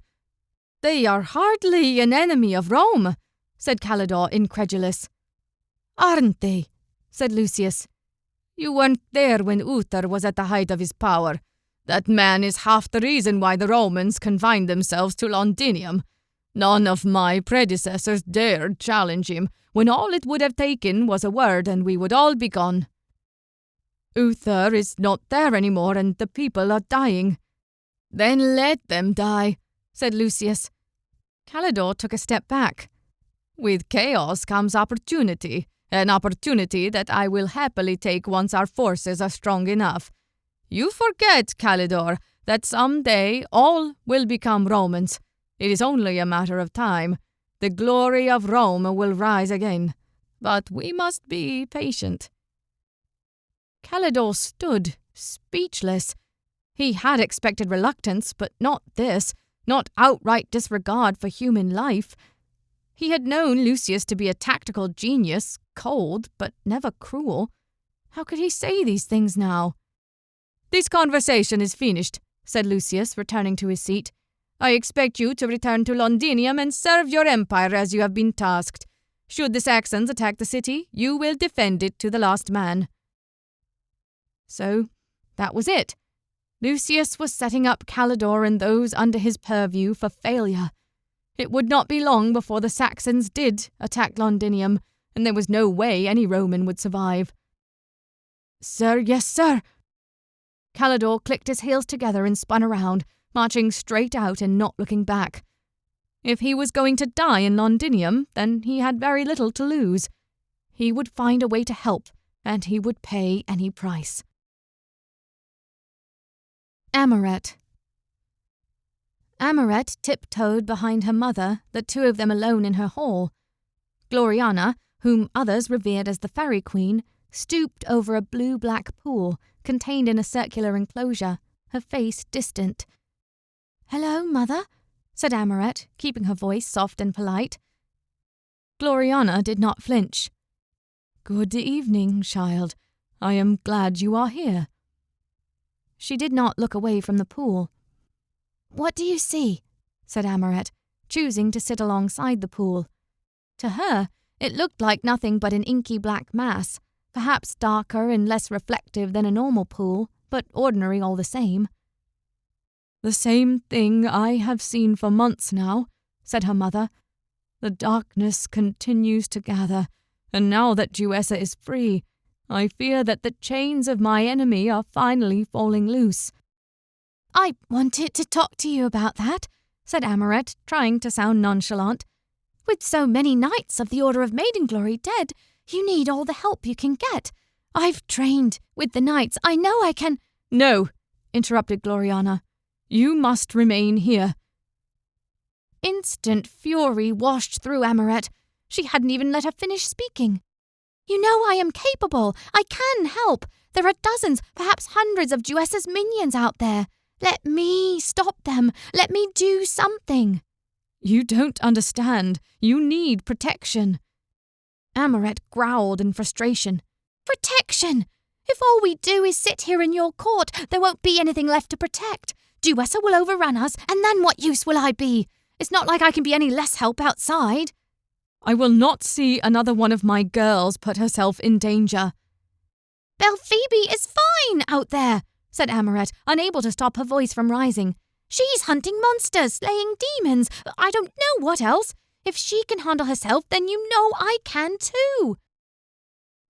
"They are hardly an enemy of Rome," said Calidore, incredulous. "Aren't they?" said Lucius. "You weren't there when Uther was at the height of his power. That man is half the reason why the Romans confined themselves to Londinium. None of my predecessors dared challenge him, when all it would have taken was a word and we would all be gone. Uther is not there anymore and the people are dying." "Then let them die," said Lucius. Calidore took a step back. With chaos comes opportunity, an opportunity that I will happily take once our forces are strong enough. You forget, Calidore, that some day all will become Romans. It is only a matter of time. The glory of Rome will rise again. But we must be patient. Calidore stood, speechless. He had expected reluctance, but not this, not outright disregard for human life. He had known Lucius to be a tactical genius, cold, but never cruel. How could he say these things now? "This conversation is finished," said Lucius, returning to his seat. "I expect you to return to Londinium and serve your empire as you have been tasked. Should the Saxons attack the city, you will defend it to the last man." So, that was it. Lucius was setting up Calidore and those under his purview for failure. It would not be long before the Saxons did attack Londinium, and there was no way any Roman would survive. "Sir, yes, sir." Calidore clicked his heels together and spun around, marching straight out and not looking back. If he was going to die in Londinium, then he had very little to lose. He would find a way to help, and he would pay any price. Amoret. Amoret tiptoed behind her mother, the two of them alone in her hall. Gloriana, whom others revered as the Faerie Queen, stooped over a blue-black pool contained in a circular enclosure, her face distant. "Hello, mother," said Amoret, keeping her voice soft and polite. Gloriana did not flinch. "Good evening, child. I am glad you are here." She did not look away from the pool. "What do you see?" said Amoret, choosing to sit alongside the pool. To her, it looked like nothing but an inky black mass, perhaps darker and less reflective than a normal pool, but ordinary all the same. "The same thing I have seen for months now," said her mother. "The darkness continues to gather, and now that Duessa is free, I fear that the chains of my enemy are finally falling loose." "I wanted to talk to you about that," said Amoret, trying to sound nonchalant. "With so many knights of the Order of Maiden Glory dead, you need all the help you can get. I've trained with the knights. I know I can—" "No," interrupted Gloriana. "You must remain here." Instant fury washed through Amoret. She hadn't even let her finish speaking. "You know I am capable. I can help. There are dozens, perhaps hundreds of Duessa's minions out there. Let me stop them. Let me do something." "You don't understand. You need protection." Amoret growled in frustration. "Protection? If all we do is sit here in your court, there won't be anything left to protect. Duessa will overrun us, and then what use will I be? It's not like I can be any less help outside." "I will not see another one of my girls put herself in danger." "Belphoebe is fine out there," said Amoret, unable to stop her voice from rising. "She's hunting monsters, slaying demons. I don't know what else. If she can handle herself, then you know I can too."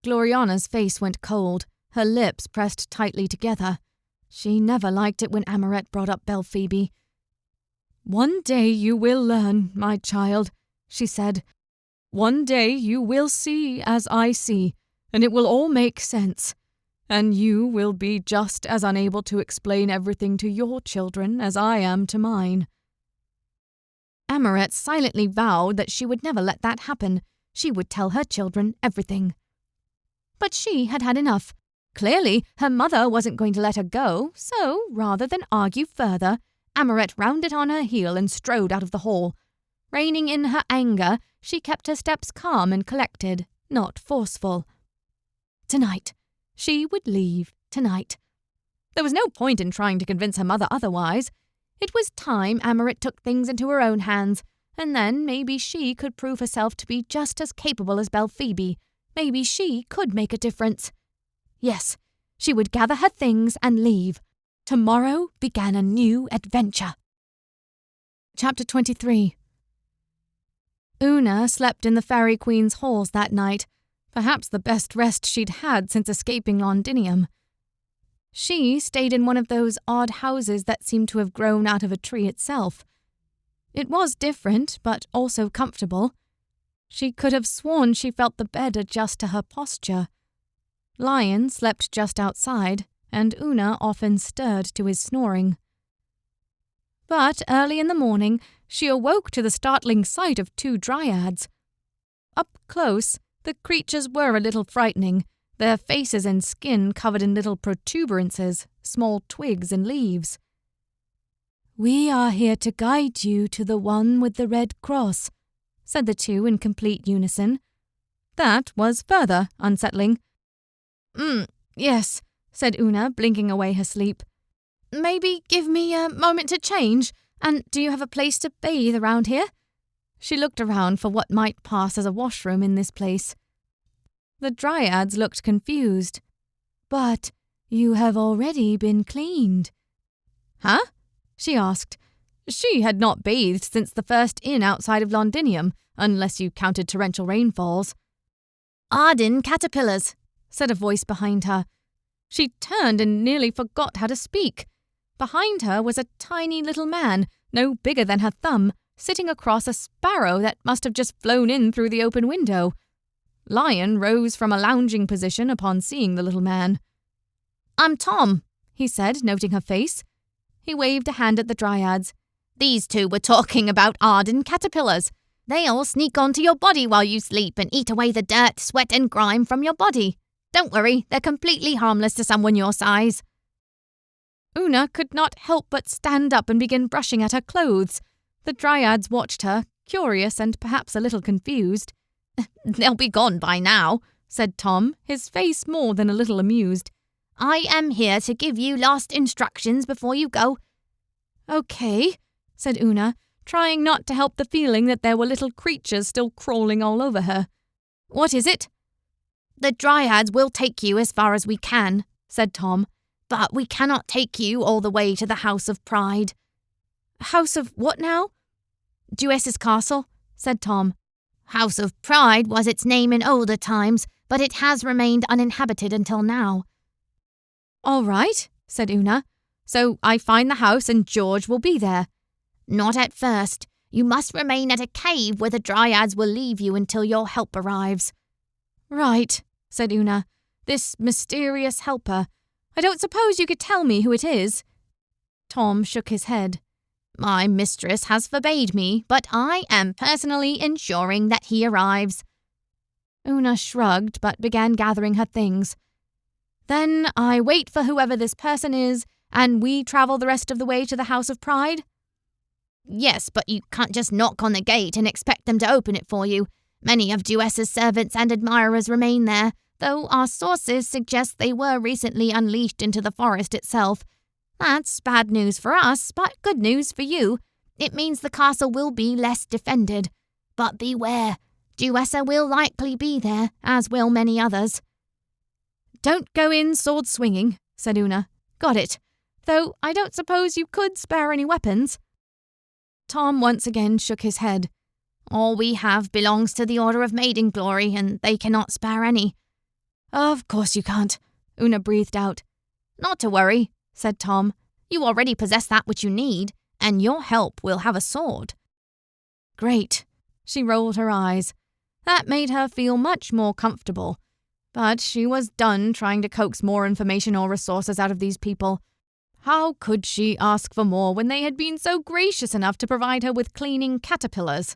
Gloriana's face went cold, her lips pressed tightly together. She never liked it when Amoret brought up Belphoebe. "One day you will learn, my child," she said. "One day you will see as I see, and it will all make sense. And you will be just as unable to explain everything to your children as I am to mine." Amoret silently vowed that she would never let that happen. She would tell her children everything. But she had had enough. Clearly, her mother wasn't going to let her go, so, rather than argue further, Amoret rounded on her heel and strode out of the hall. Reining in her anger, she kept her steps calm and collected, not forceful. Tonight. She would leave tonight. There was no point in trying to convince her mother otherwise. It was time Amoret took things into her own hands, and then maybe she could prove herself to be just as capable as Belphoebe. Maybe she could make a difference. Yes, she would gather her things and leave. Tomorrow began a new adventure. Chapter 23. Una slept in the Faerie Queen's halls that night, perhaps the best rest she'd had since escaping Londinium. She stayed in one of those odd houses that seemed to have grown out of a tree itself. It was different, but also comfortable. She could have sworn she felt the bed adjust to her posture. Lion slept just outside, and Una often stirred to his snoring. But early in the morning, she awoke to the startling sight of 2 dryads. Up close, the creatures were a little frightening, their faces and skin covered in little protuberances, small twigs and leaves. "We are here to guide you to the one with the red cross," said the 2 in complete unison. That was further unsettling. Yes," said Una, blinking away her sleep. "Maybe give me a moment to change, and do you have a place to bathe around here?" She looked around for what might pass as a washroom in this place. The dryads looked confused. "But you have already been cleaned." "Huh?" she asked. She had not bathed since the first inn outside of Londinium, unless you counted torrential rainfalls. "Arden caterpillars," said a voice behind her. She turned and nearly forgot how to speak. Behind her was a tiny little man, no bigger than her thumb, sitting across a sparrow that must have just flown in through the open window. Lion rose from a lounging position upon seeing the little man. "I'm Tom," he said, noting her face. He waved a hand at the dryads. "These 2 were talking about Arden caterpillars. They all sneak onto your body while you sleep and eat away the dirt, sweat and grime from your body. Don't worry, they're completely harmless to someone your size." Una could not help but stand up and begin brushing at her clothes. The dryads watched her, curious and perhaps a little confused. "They'll be gone by now," said Tom, his face more than a little amused. "I am here to give you last instructions before you go." "Okay," said Una, trying not to help the feeling that there were little creatures still crawling all over her. "What is it?" "The dryads will take you as far as we can," said Tom, "but we cannot take you all the way to the House of Pride." "House of what now?" "Jewess's castle," said Tom. "House of Pride was its name in older times, but it has remained uninhabited until now." "All right," said Una. "So I find the house and George will be there." "Not at first. You must remain at a cave where the dryads will leave you until your help arrives." "Right," said Una. "This mysterious helper. I don't suppose you could tell me who it is?" Tom shook his head. "My mistress has forbade me, but I am personally ensuring that he arrives." Una shrugged but began gathering her things. "Then I wait for whoever this person is, and we travel the rest of the way to the House of Pride?" "Yes, but you can't just knock on the gate and expect them to open it for you. Many of Jewess's servants and admirers remain there, though our sources suggest they were recently unleashed into the forest itself. That's bad news for us, but good news for you. It means the castle will be less defended. But beware, Jewessa will likely be there, as will many others." "Don't go in sword swinging," said Una. "Got it. Though I don't suppose you could spare any weapons." Tom once again shook his head. "All we have belongs to the Order of Maiden Glory, and they cannot spare any." "Of course you can't," Una breathed out. "Not to worry," said Tom. "You already possess that which you need, and your help will have a sword." "Great." She rolled her eyes. That made her feel much more comfortable. But she was done trying to coax more information or resources out of these people. How could she ask for more when they had been so gracious enough to provide her with cleaning caterpillars?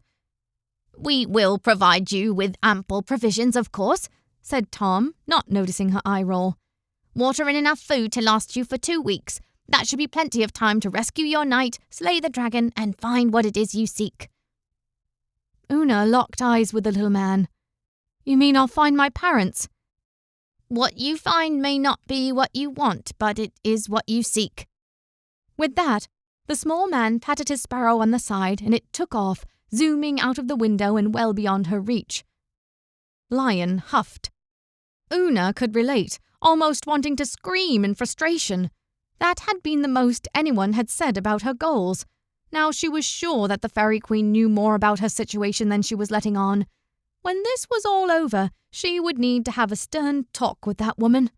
"We will provide you with ample provisions, of course," said Tom, not noticing her eye roll. "Water and enough food to last you for 2 weeks. That should be plenty of time to rescue your knight, slay the dragon, and find what it is you seek." Una locked eyes with the little man. "You mean I'll find my parents?" "What you find may not be what you want, but it is what you seek." With that, the small man patted his sparrow on the side and it took off, zooming out of the window and well beyond her reach. Lion huffed. Una could relate, almost wanting to scream in frustration. That had been the most anyone had said about her goals. Now she was sure that the Fairy Queen knew more about her situation than she was letting on. When this was all over, she would need to have a stern talk with that woman.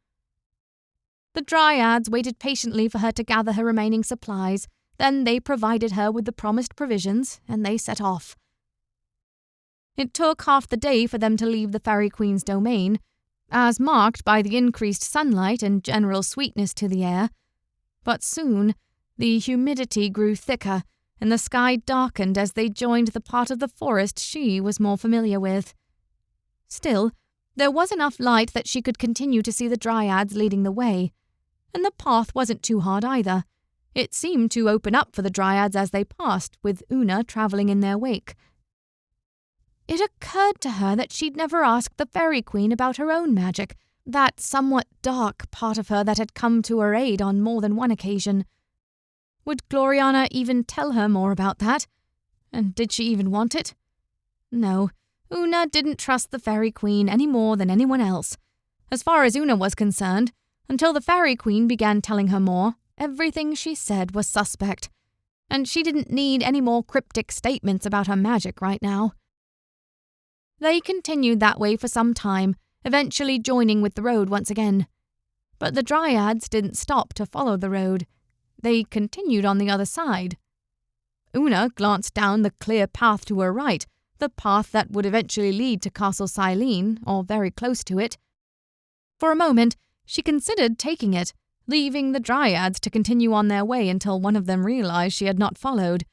The dryads waited patiently for her to gather her remaining supplies, Then they provided her with the promised provisions, and they set off. It took half the day for them to leave the Fairy Queen's domain, as marked by the increased sunlight and general sweetness to the air. But soon, the humidity grew thicker, and the sky darkened as they joined the part of the forest she was more familiar with. Still, there was enough light that she could continue to see the dryads leading the way, and the path wasn't too hard either. It seemed to open up for the dryads as they passed, with Una travelling in their wake. It occurred to her that she'd never asked the Fairy Queen about her own magic, that somewhat dark part of her that had come to her aid on more than one occasion. Would Gloriana even tell her more about that? And did she even want it? No, Una didn't trust the Fairy Queen any more than anyone else. As far as Una was concerned, until the Fairy Queen began telling her more, everything she said was suspect, and she didn't need any more cryptic statements about her magic right now. They continued that way for some time, eventually joining with the road once again. But the dryads didn't stop to follow the road. They continued on the other side. Una glanced down the clear path to her right, the path that would eventually lead to Castle Silene, or very close to it. For a moment, she considered taking it, leaving the dryads to continue on their way until one of them realized she had not followed.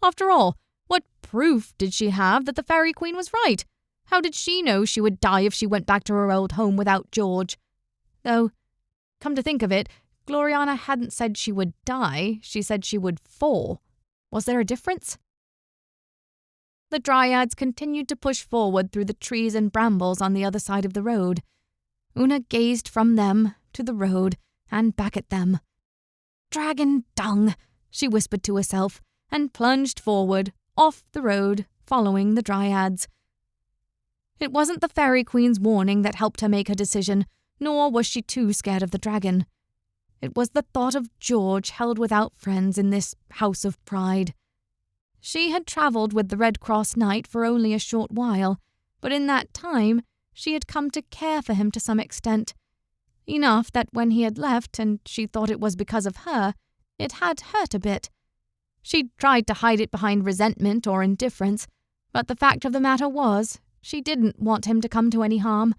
After all, what proof did she have that the Fairy Queen was right? How did she know she would die if she went back to her old home without George? Though, come to think of it, Gloriana hadn't said she would die, she said she would fall. Was there a difference? The dryads continued to push forward through the trees and brambles on the other side of the road. Una gazed from them to the road and back at them. Dragon dung, she whispered to herself, and plunged forward, off the road, following the dryads. It wasn't the Fairy Queen's warning that helped her make her decision, nor was she too scared of the dragon. It was the thought of George held without friends in this house of pride. She had travelled with the Red Cross Knight for only a short while, but in that time she had come to care for him to some extent. Enough that when he had left, and she thought it was because of her, it had hurt a bit. She'd tried to hide it behind resentment or indifference, but the fact of the matter was, she didn't want him to come to any harm.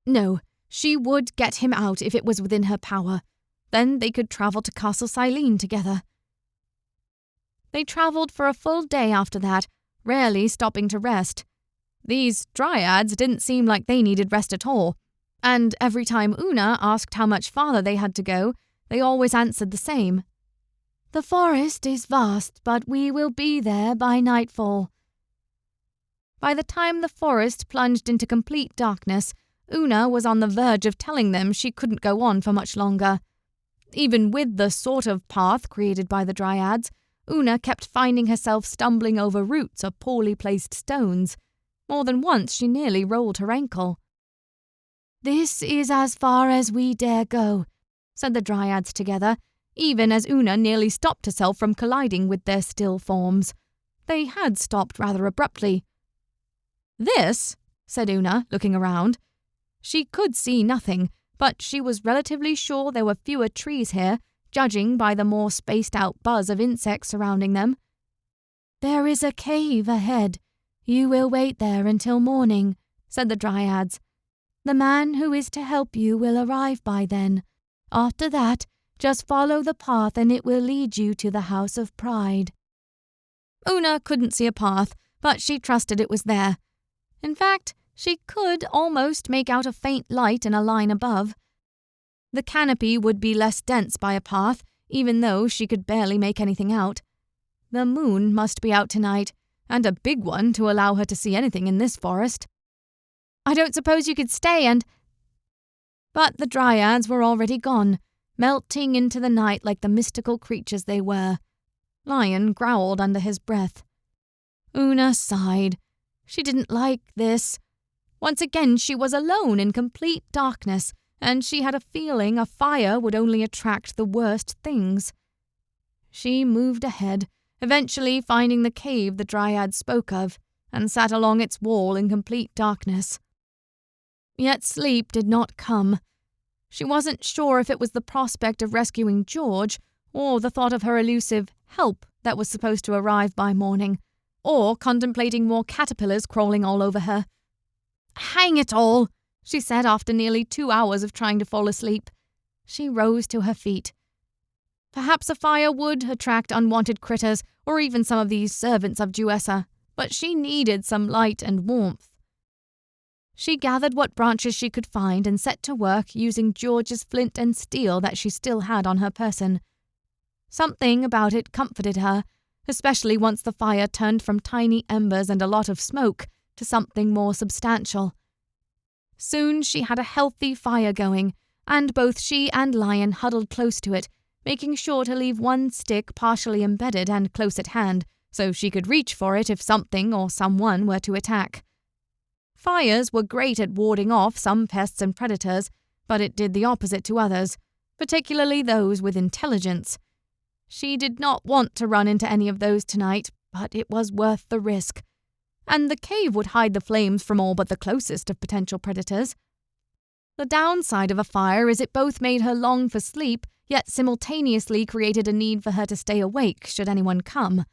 No, she would get him out if it was within her power. Then they could travel to Castle Silene together. They travelled for a full day after that, rarely stopping to rest. These dryads didn't seem like they needed rest at all, and every time Una asked how much farther they had to go, they always answered the same. The forest is vast, but we will be there by nightfall. By the time the forest plunged into complete darkness, Una was on the verge of telling them she couldn't go on for much longer. Even with the sort of path created by the dryads, Una kept finding herself stumbling over roots or poorly placed stones. More than once she nearly rolled her ankle. This is as far as we dare go, said the dryads together, even as Una nearly stopped herself from colliding with their still forms. They had stopped rather abruptly. This, said Una, looking around. She could see nothing, but she was relatively sure there were fewer trees here, judging by the more spaced-out buzz of insects surrounding them. There is a cave ahead. You will wait there until morning, said the dryads. The man who is to help you will arrive by then. After that, just follow the path and it will lead you to the House of Pride. Una couldn't see a path, but she trusted it was there. In fact, she could almost make out a faint light in a line above. The canopy would be less dense by a path, even though she could barely make anything out. The moon must be out tonight, and a big one to allow her to see anything in this forest. I don't suppose you could stay and... But the dryads were already gone, melting into the night like the mystical creatures they were. Lion growled under his breath. Una sighed. She didn't like this. Once again she was alone in complete darkness, and she had a feeling a fire would only attract the worst things. She moved ahead, eventually finding the cave the dryad spoke of, and sat along its wall in complete darkness. Yet sleep did not come. She wasn't sure if it was the prospect of rescuing George, or the thought of her elusive help that was supposed to arrive by morning, or contemplating more caterpillars crawling all over her. "Hang it all," she said after nearly 2 hours of trying to fall asleep. She rose to her feet. Perhaps a fire would attract unwanted critters, or even some of these servants of Jewessa, but she needed some light and warmth. She gathered what branches she could find and set to work using George's flint and steel that she still had on her person. Something about it comforted her, especially once the fire turned from tiny embers and a lot of smoke to something more substantial. Soon she had a healthy fire going, and both she and Lion huddled close to it, making sure to leave one stick partially embedded and close at hand, so she could reach for it if something or someone were to attack. Fires were great at warding off some pests and predators, but it did the opposite to others, particularly those with intelligence. She did not want to run into any of those tonight, but it was worth the risk. And the cave would hide the flames from all but the closest of potential predators. The downside of a fire is it both made her long for sleep, yet simultaneously created a need for her to stay awake should anyone come.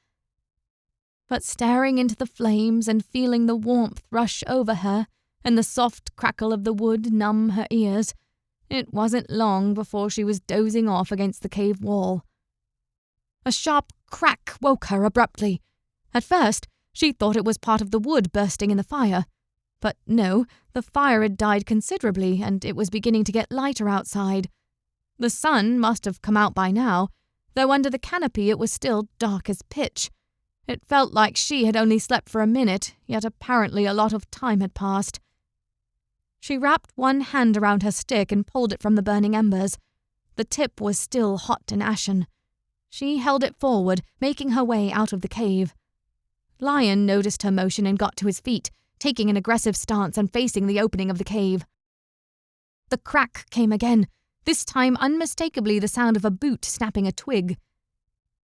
But staring into the flames and feeling the warmth rush over her and the soft crackle of the wood numb her ears, it wasn't long before she was dozing off against the cave wall. A sharp crack woke her abruptly. At first, she thought it was part of the wood bursting in the fire. But no, the fire had died considerably and it was beginning to get lighter outside. The sun must have come out by now, though under the canopy it was still dark as pitch. It felt like she had only slept for a minute, yet apparently a lot of time had passed. She wrapped one hand around her stick and pulled it from the burning embers. The tip was still hot and ashen. She held it forward, making her way out of the cave. Lion noticed her motion and got to his feet, taking an aggressive stance and facing the opening of the cave. The crack came again, this time unmistakably the sound of a boot snapping a twig.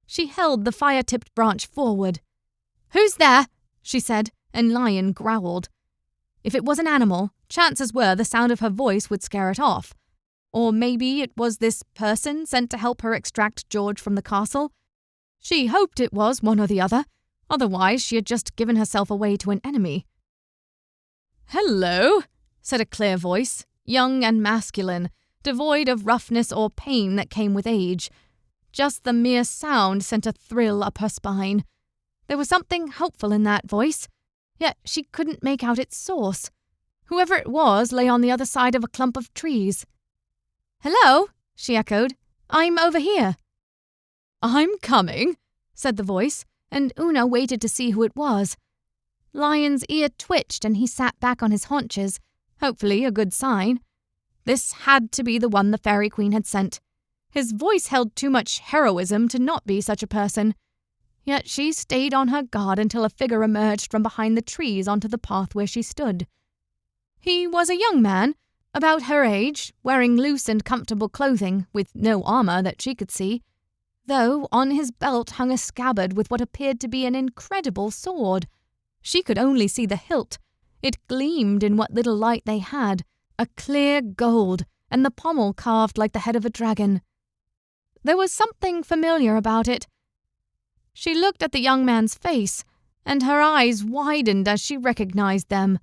She held the fire-tipped branch forward. "Who's there?" she said, and Lion growled. If it was an animal, chances were the sound of her voice would scare it off. Or maybe it was this person sent to help her extract George from the castle. She hoped it was one or the other. Otherwise, she had just given herself away to an enemy. "Hello," said a clear voice, young and masculine, devoid of roughness or pain that came with age. Just the mere sound sent a thrill up her spine. There was something hopeful in that voice, yet she couldn't make out its source. Whoever it was lay on the other side of a clump of trees. "Hello," she echoed. "I'm over here." "I'm coming," said the voice, and Una waited to see who it was. Lion's ear twitched and he sat back on his haunches, hopefully a good sign. This had to be the one the Fairy Queen had sent. His voice held too much heroism to not be such a person. Yet she stayed on her guard until a figure emerged from behind the trees onto the path where she stood. He was a young man, about her age, wearing loose and comfortable clothing, with no armor that she could see, though on his belt hung a scabbard with what appeared to be an incredible sword. She could only see the hilt. It gleamed in what little light they had, a clear gold, and the pommel carved like the head of a dragon. There was something familiar about it. She looked at the young man's face, and her eyes widened as she recognized them.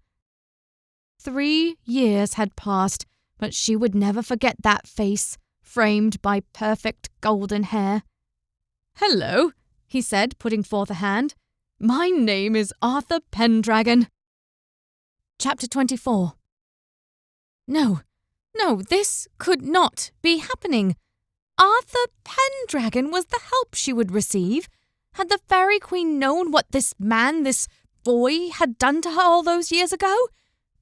3 years had passed, but she would never forget that face, framed by perfect golden hair. "Hello," he said, putting forth a hand. "My name is Arthur Pendragon." Chapter 24. No, this could not be happening. Arthur Pendragon was the help she would receive. Had the Fairy Queen known what this man, this boy, had done to her all those years ago?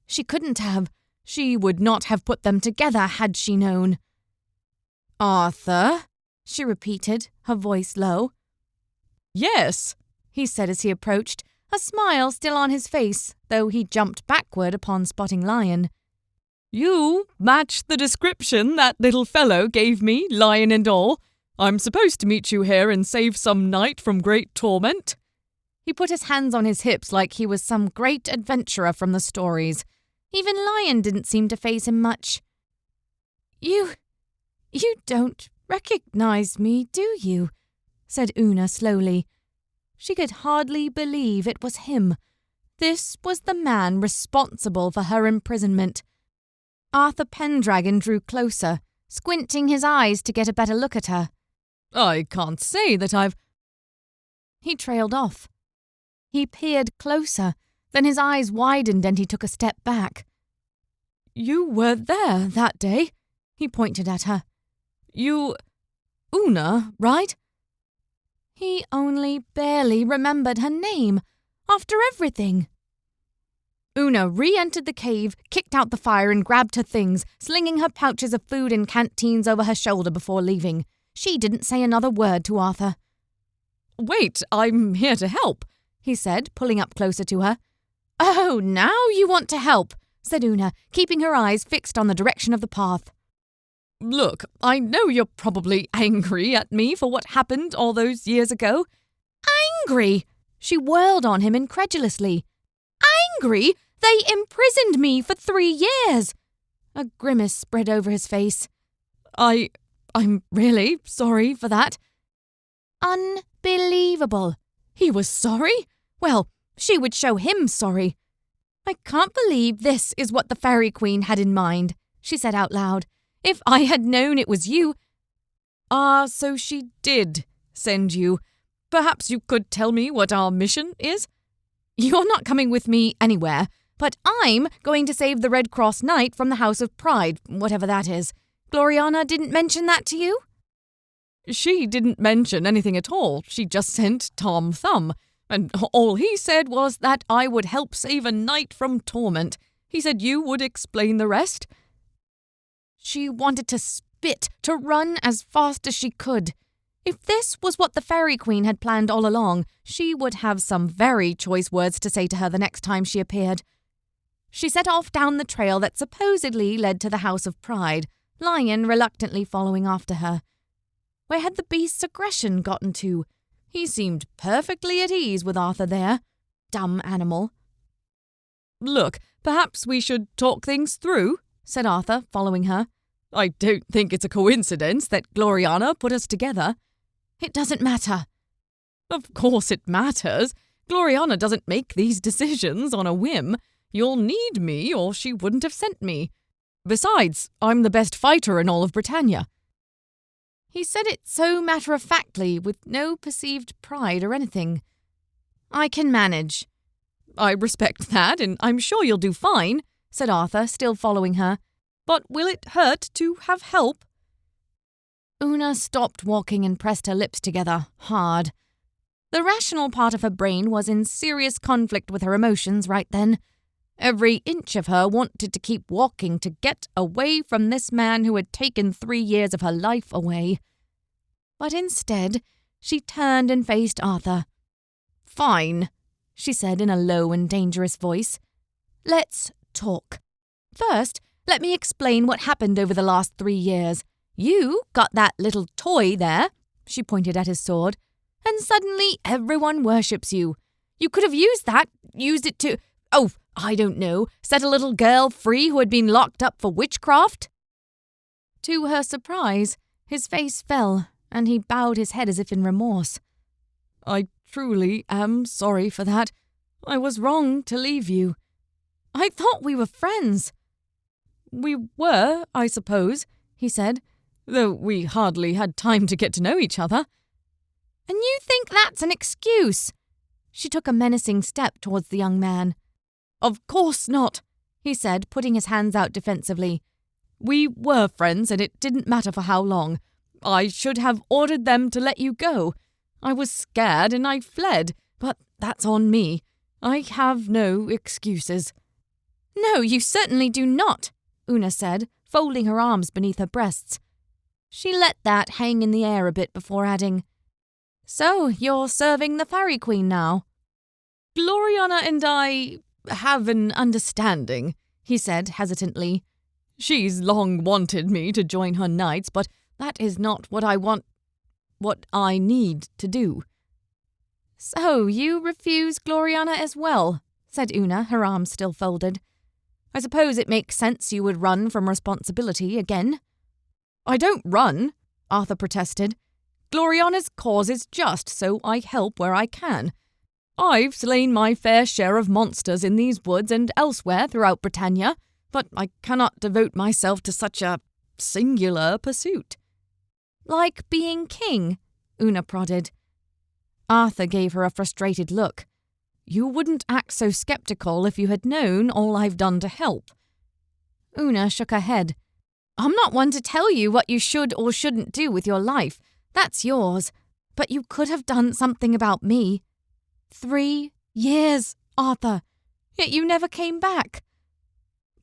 She couldn't have. She would not have put them together had she known. "Arthur?" she repeated, her voice low. "Yes," he said as he approached, a smile still on his face, though he jumped backward upon spotting Lion. "You match the description that little fellow gave me, lion and all. I'm supposed to meet you here and save some knight from great torment." He put his hands on his hips like he was some great adventurer from the stories. Even Lion didn't seem to faze him much. You don't "Recognize me, do you?" said Una slowly. She could hardly believe it was him. This was the man responsible for her imprisonment. Arthur Pendragon drew closer, squinting his eyes to get a better look at her. I can't say that I've... He trailed off. He peered closer, then his eyes widened and he took a step back. You were there that day, he pointed at her. You... Una, right? He only barely remembered her name, after everything. Una re-entered the cave, kicked out the fire and grabbed her things, slinging her pouches of food and canteens over her shoulder before leaving. She didn't say another word to Arthur. Wait, I'm here to help, he said, pulling up closer to her. Oh, now you want to help, said Una, keeping her eyes fixed on the direction of the path. Look, I know you're probably angry at me for what happened all those years ago. Angry? She whirled on him incredulously. Angry? They imprisoned me for 3 years. A grimace spread over his face. I'm really sorry for that. Unbelievable. He was sorry? Well, she would show him sorry. I can't believe this is what the Fairy Queen had in mind, she said out loud. If I had known it was you... So she did send you. Perhaps you could tell me what our mission is? You're not coming with me anywhere, but I'm going to save the Red Cross Knight from the House of Pride, whatever that is. Gloriana didn't mention that to you? She didn't mention anything at all. She just sent Tom Thumb, and all he said was that I would help save a knight from torment. He said you would explain the rest. She wanted to spit, to run as fast as she could. If this was what the Fairy Queen had planned all along, she would have some very choice words to say to her the next time she appeared. She set off down the trail that supposedly led to the House of Pride, Lion reluctantly following after her. Where had the beast's aggression gotten to? He seemed perfectly at ease with Arthur there. Dumb animal. Look, perhaps we should talk things through, said Arthur, following her. I don't think it's a coincidence that Gloriana put us together. It doesn't matter. Of course it matters. Gloriana doesn't make these decisions on a whim. You'll need me, or she wouldn't have sent me. Besides, I'm the best fighter in all of Britannia. He said it so matter-of-factly, with no perceived pride or anything. I can manage. I respect that, and I'm sure you'll do fine, said Arthur, still following her. But will it hurt to have help? Una stopped walking and pressed her lips together, hard. The rational part of her brain was in serious conflict with her emotions right then. Every inch of her wanted to keep walking to get away from this man who had taken 3 years of her life away. But instead, she turned and faced Arthur. Fine, she said in a low and dangerous voice. Let's talk. First, let me explain what happened over the last 3 years. You got that little toy there, she pointed at his sword, and suddenly everyone worships you. You could have used it to, I don't know, set a little girl free who had been locked up for witchcraft. To her surprise, his face fell, and he bowed his head as if in remorse. I truly am sorry for that. I was wrong to leave you. I thought we were friends. We were, I suppose, he said, though we hardly had time to get to know each other. And you think that's an excuse? She took a menacing step towards the young man. Of course not, he said, putting his hands out defensively. We were friends, and it didn't matter for how long. I should have ordered them to let you go. I was scared and I fled, but that's on me. I have no excuses. No, you certainly do not, Una said, folding her arms beneath her breasts. She let that hang in the air a bit before adding, So, you're serving the Fairy Queen now? Gloriana and I have an understanding, he said hesitantly. She's long wanted me to join her knights, but that is not what I need to do. So, you refuse Gloriana as well, said Una, her arms still folded. I suppose it makes sense you would run from responsibility again. I don't run, Arthur protested. Gloriana's cause is just, so I help where I can. I've slain my fair share of monsters in these woods and elsewhere throughout Britannia, but I cannot devote myself to such a singular pursuit. Like being king, Una prodded. Arthur gave her a frustrated look. You wouldn't act so skeptical if you had known all I've done to help. Una shook her head. I'm not one to tell you what you should or shouldn't do with your life. That's yours. But you could have done something about me. 3 years, Arthur. Yet you never came back.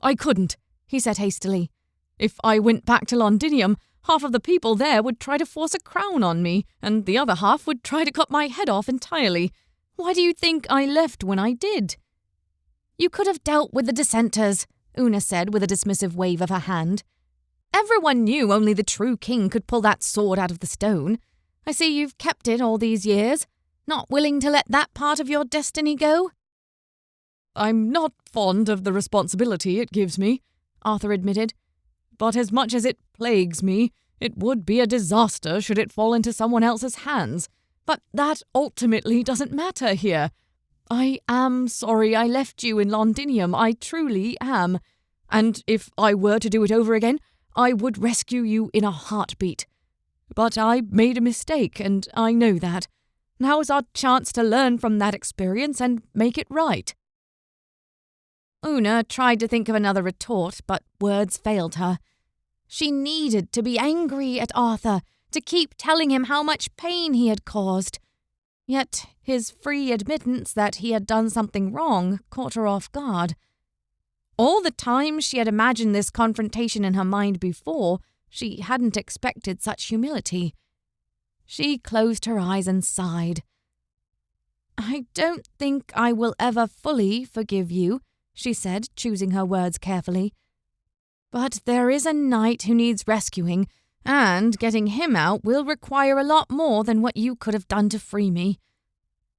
I couldn't, he said hastily. If I went back to Londinium, half of the people there would try to force a crown on me, and the other half would try to cut my head off entirely. Why do you think I left when I did? You could have dealt with the dissenters, Una said with a dismissive wave of her hand. Everyone knew only the true king could pull that sword out of the stone. I see you've kept it all these years. Not willing to let that part of your destiny go? I'm not fond of the responsibility it gives me, Arthur admitted. But as much as it plagues me, it would be a disaster should it fall into someone else's hands. But that ultimately doesn't matter here. I am sorry I left you in Londinium, I truly am. And if I were to do it over again, I would rescue you in a heartbeat. But I made a mistake, and I know that. Now is our chance to learn from that experience and make it right. Una tried to think of another retort, but words failed her. She needed to be angry at Arthur, to keep telling him how much pain he had caused. Yet his free admittance that he had done something wrong caught her off guard. All the time she had imagined this confrontation in her mind before, she hadn't expected such humility. She closed her eyes and sighed. I don't think I will ever fully forgive you, she said, choosing her words carefully. But there is a knight who needs rescuing, and getting him out will require a lot more than what you could have done to free me.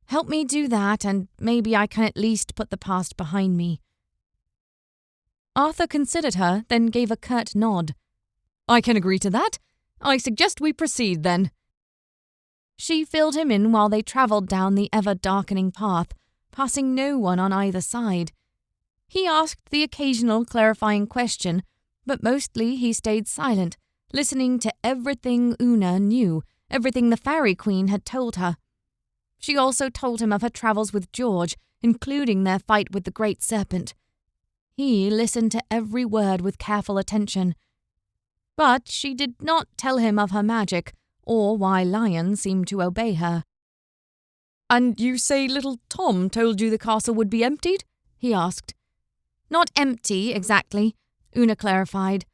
Help me do that, and maybe I can at least put the past behind me. Arthur considered her, then gave a curt nod. I can agree to that. I suggest we proceed, then. She filled him in while they travelled down the ever-darkening path, passing no one on either side. He asked the occasional clarifying question, but mostly he stayed silent, listening to everything Una knew, everything the Faerie Queen had told her. She also told him of her travels with George, including their fight with the Great Serpent. He listened to every word with careful attention. But she did not tell him of her magic, or why Lion seemed to obey her. And you say little Tom told you the castle would be emptied? He asked. Not empty, exactly, Una clarified.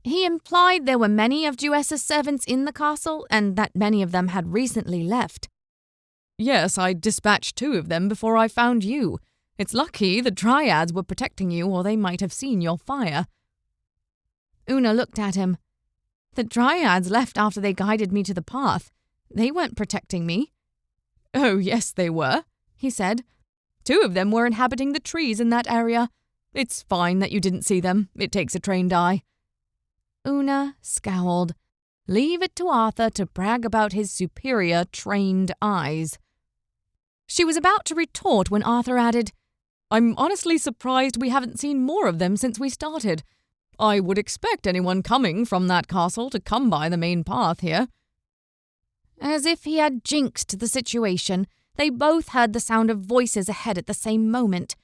He implied there were many of Jewessa's servants in the castle, and that many of them had recently left. Yes, I dispatched 2 of them before I found you. It's lucky the Dryads were protecting you, or they might have seen your fire. Una looked at him. The Dryads left after they guided me to the path. They weren't protecting me. Oh, yes, they were, he said. 2 of them were inhabiting the trees in that area. It's fine that you didn't see them. It takes a trained eye. Una scowled. Leave it to Arthur to brag about his superior trained eyes. She was about to retort when Arthur added, I'm honestly surprised we haven't seen more of them since we started. I would expect anyone coming from that castle to come by the main path here. As if he had jinxed the situation, they both heard the sound of voices ahead at the same moment.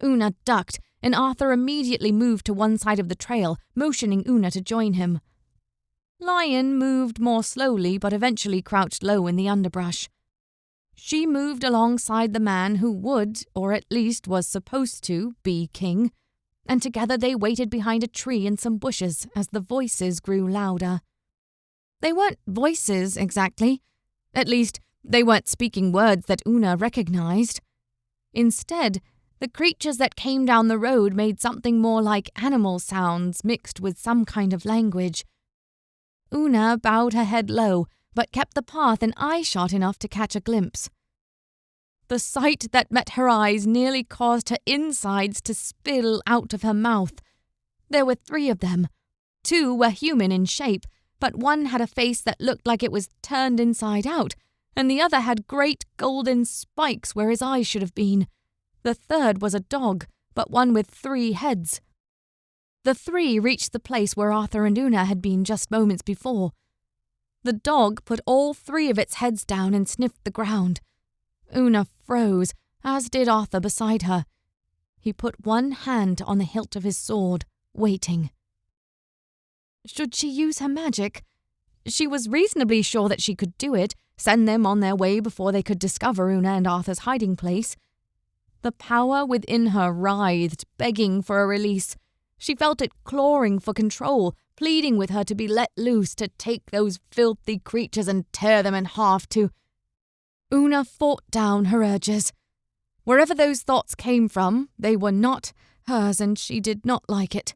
Una ducked, and Arthur immediately moved to one side of the trail, motioning Una to join him. Lion moved more slowly but eventually crouched low in the underbrush. She moved alongside the man who would, or at least was supposed to, be king, and together they waited behind a tree and some bushes as the voices grew louder. They weren't voices, exactly. At least, they weren't speaking words that Una recognized. Instead, the creatures that came down the road made something more like animal sounds mixed with some kind of language. Una bowed her head low, but kept the path in eye-shot enough to catch a glimpse. The sight that met her eyes nearly caused her insides to spill out of her mouth. There were 3 of them. 2 were human in shape, but one had a face that looked like it was turned inside out, and the other had great golden spikes where his eyes should have been. The third was a dog, but one with 3 heads. The 3 reached the place where Arthur and Una had been just moments before. The dog put all 3 of its heads down and sniffed the ground. Una froze, as did Arthur beside her. He put one hand on the hilt of his sword, waiting. Should she use her magic? She was reasonably sure that she could do it, send them on their way before they could discover Una and Arthur's hiding place. The power within her writhed, begging for a release. She felt it clawing for control, pleading with her to be let loose, to take those filthy creatures and tear them in half, to... Una fought down her urges. Wherever those thoughts came from, they were not hers, and she did not like it.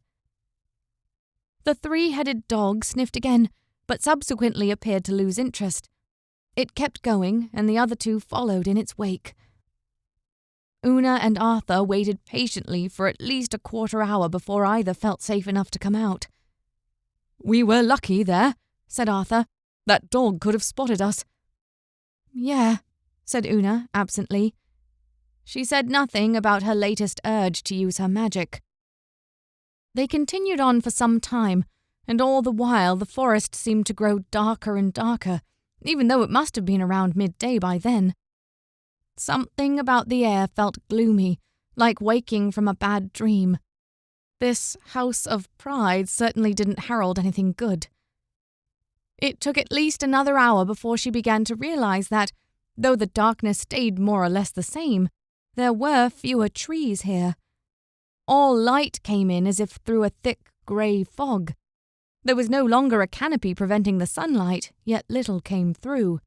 The 3-headed dog sniffed again, but subsequently appeared to lose interest. It kept going, and the other 2 followed in its wake. Una and Arthur waited patiently for at least a quarter-hour before either felt safe enough to come out. "We were lucky there," said Arthur. "That dog could have spotted us." "Yeah," said Una absently. She said nothing about her latest urge to use her magic. They continued on for some time, and all the while the forest seemed to grow darker and darker, even though it must have been around midday by then. Something about the air felt gloomy, like waking from a bad dream. This house of pride certainly didn't herald anything good. It took at least another hour before she began to realize that, though the darkness stayed more or less the same, there were fewer trees here. All light came in as if through a thick grey fog. There was no longer a canopy preventing the sunlight, yet little came through.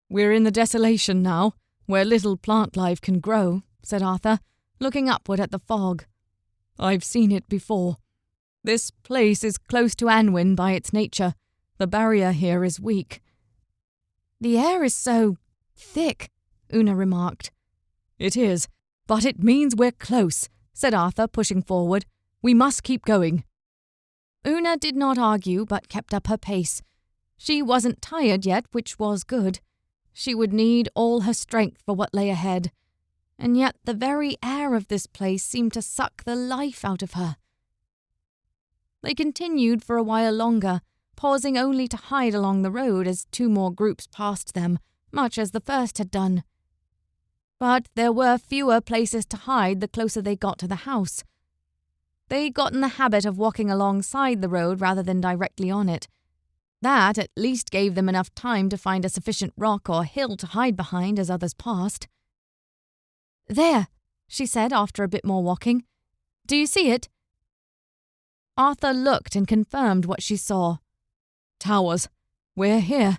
"We're in the desolation now, where little plant life can grow," said Arthur, looking upward at the fog. "I've seen it before. This place is close to Anwin by its nature. The barrier here is weak." "The air is so thick," Una remarked. "It is, but it means we're close," said Arthur, pushing forward. "We must keep going." Una did not argue, but kept up her pace. She wasn't tired yet, which was good. She would need all her strength for what lay ahead, and yet the very air of this place seemed to suck the life out of her. They continued for a while longer, pausing only to hide along the road as 2 more groups passed them, much as the first had done. But there were fewer places to hide the closer they got to the house. They got in the habit of walking alongside the road rather than directly on it. That at least gave them enough time to find a sufficient rock or hill to hide behind as others passed. "There," she said after a bit more walking. "Do you see it?" Arthur looked and confirmed what she saw. "Towers. We're here."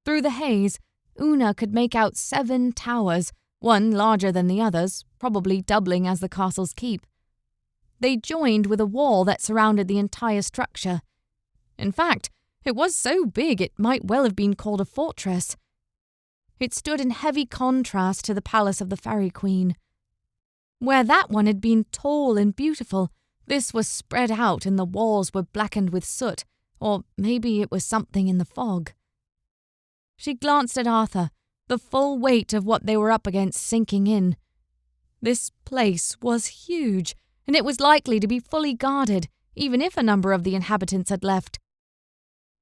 Through the haze, Una could make out 7 towers, one larger than the others, probably doubling as the castle's keep. They joined with a wall that surrounded the entire structure. In fact, it was so big it might well have been called a fortress. It stood in heavy contrast to the palace of the Faerie Queen. Where that one had been tall and beautiful, this was spread out and the walls were blackened with soot, or maybe it was something in the fog. She glanced at Arthur, the full weight of what they were up against sinking in. This place was huge, and it was likely to be fully guarded, even if a number of the inhabitants had left.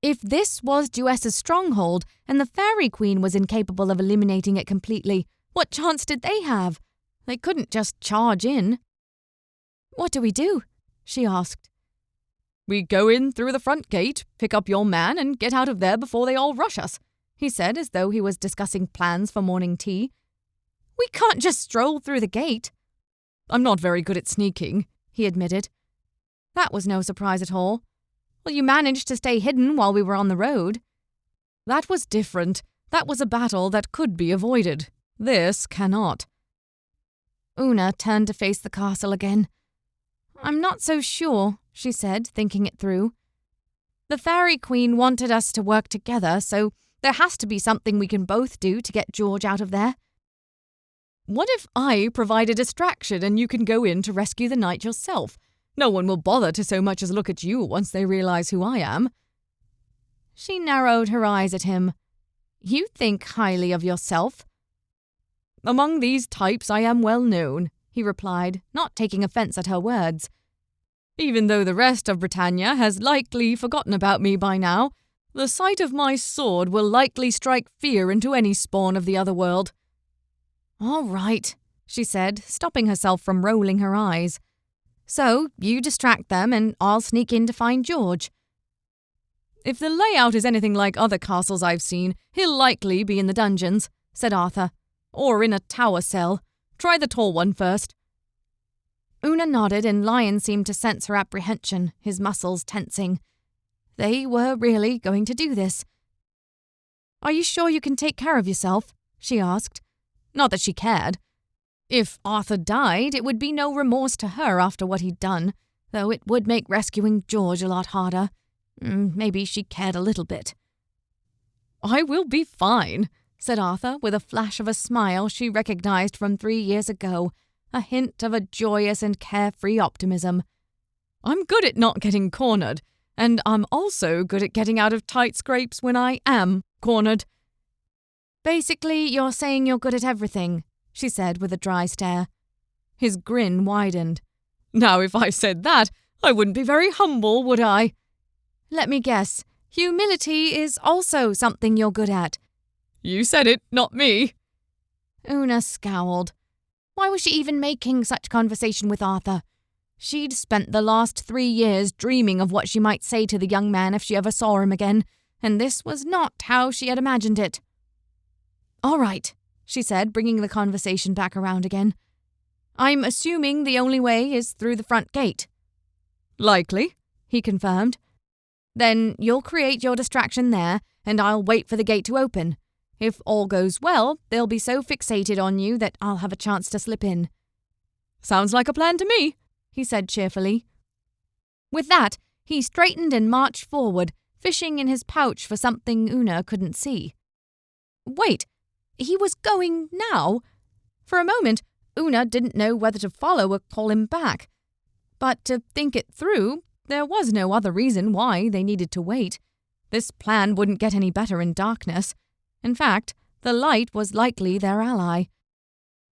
If this was Duessa's stronghold, and the Faerie Queen was incapable of eliminating it completely, what chance did they have? They couldn't just charge in. "What do we do?" she asked. "We go in through the front gate, pick up your man, and get out of there before they all rush us," he said, as though he was discussing plans for morning tea. "We can't just stroll through the gate." "I'm not very good at sneaking," he admitted. That was no surprise at all. "Well, you managed to stay hidden while we were on the road." "That was different. That was a battle that could be avoided. This cannot." Una turned to face the castle again. "I'm not so sure," she said, thinking it through. "The Faerie Queen wanted us to work together, so there has to be something we can both do to get George out of there." "What if I provide a distraction and you can go in to rescue the knight yourself? No one will bother to so much as look at you once they realize who I am." She narrowed her eyes at him. "You think highly of yourself." "Among these types I am well known," he replied, not taking offense at her words. "Even though the rest of Britannia has likely forgotten about me by now, the sight of my sword will likely strike fear into any spawn of the other world." "All right," she said, stopping herself from rolling her eyes. "So you distract them and I'll sneak in to find George." "If the layout is anything like other castles I've seen, he'll likely be in the dungeons," said Arthur. "Or in a tower cell. Try the tall one first." Una nodded and Lion seemed to sense her apprehension, his muscles tensing. They were really going to do this. "Are you sure you can take care of yourself?" she asked. Not that she cared. If Arthur died, it would be no remorse to her after what he'd done, though it would make rescuing George a lot harder. Maybe she cared a little bit. "I will be fine," said Arthur with a flash of a smile she recognized from 3 years ago, a hint of a joyous and carefree optimism. "I'm good at not getting cornered, and I'm also good at getting out of tight scrapes when I am cornered." "Basically, you're saying you're good at everything," she said with a dry stare. His grin widened. "Now, if I said that, I wouldn't be very humble, would I?" "Let me guess. Humility is also something you're good at." "You said it, not me." Una scowled. Why was she even making such conversation with Arthur? She'd spent the last 3 years dreaming of what she might say to the young man if she ever saw him again, and this was not how she had imagined it. "All right," she said, bringing the conversation back around again. "I'm assuming the only way is through the front gate." "Likely," he confirmed. "Then you'll create your distraction there, and I'll wait for the gate to open. If all goes well, they'll be so fixated on you that I'll have a chance to slip in." "Sounds like a plan to me," he said cheerfully. With that, he straightened and marched forward, fishing in his pouch for something Una couldn't see. Wait, he was going now? For a moment, Una didn't know whether to follow or call him back. But to think it through, there was no other reason why they needed to wait. This plan wouldn't get any better in darkness. In fact, the light was likely their ally.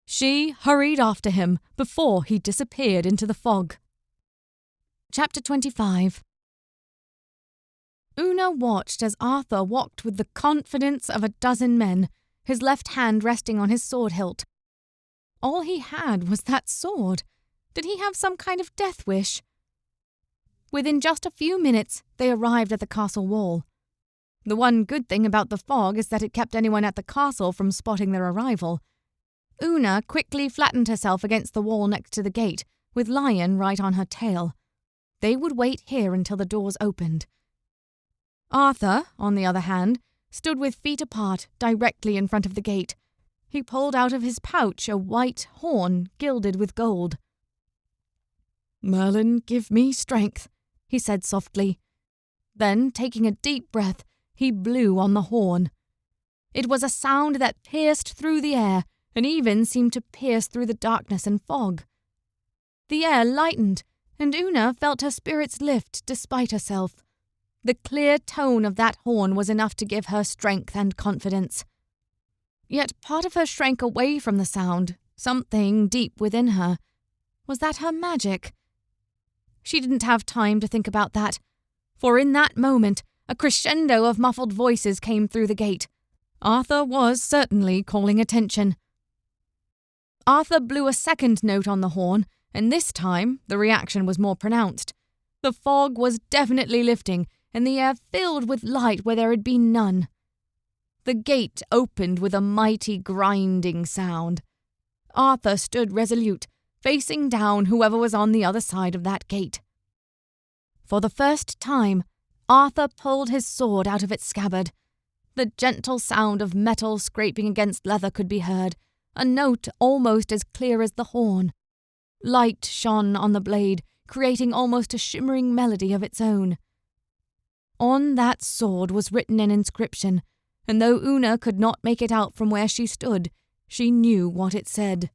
She hurried after him before he disappeared into the fog. Chapter 25. Una watched as Arthur walked with the confidence of a dozen men, his left hand resting on his sword hilt. All he had was that sword. Did he have some kind of death wish? Within just a few minutes, they arrived at the castle wall. The one good thing about the fog is that it kept anyone at the castle from spotting their arrival. Una quickly flattened herself against the wall next to the gate, with Lion right on her tail. They would wait here until the doors opened. Arthur, on the other hand, stood with feet apart directly in front of the gate. He pulled out of his pouch a white horn gilded with gold. "Merlin, give me strength," he said softly. Then, taking a deep breath, he blew on the horn. It was a sound that pierced through the air and even seemed to pierce through the darkness and fog. The air lightened, and Una felt her spirits lift despite herself. The clear tone of that horn was enough to give her strength and confidence. Yet part of her shrank away from the sound, something deep within her. Was that her magic? She didn't have time to think about that, for in that moment, a crescendo of muffled voices came through the gate. Arthur was certainly calling attention. Arthur blew a second note on the horn, and this time the reaction was more pronounced. The fog was definitely lifting, and the air filled with light where there had been none. The gate opened with a mighty grinding sound. Arthur stood resolute, facing down whoever was on the other side of that gate. For the first time, Arthur pulled his sword out of its scabbard. The gentle sound of metal scraping against leather could be heard, a note almost as clear as the horn. Light shone on the blade, creating almost a shimmering melody of its own. On that sword was written an inscription, and though Una could not make it out from where she stood, she knew what it said.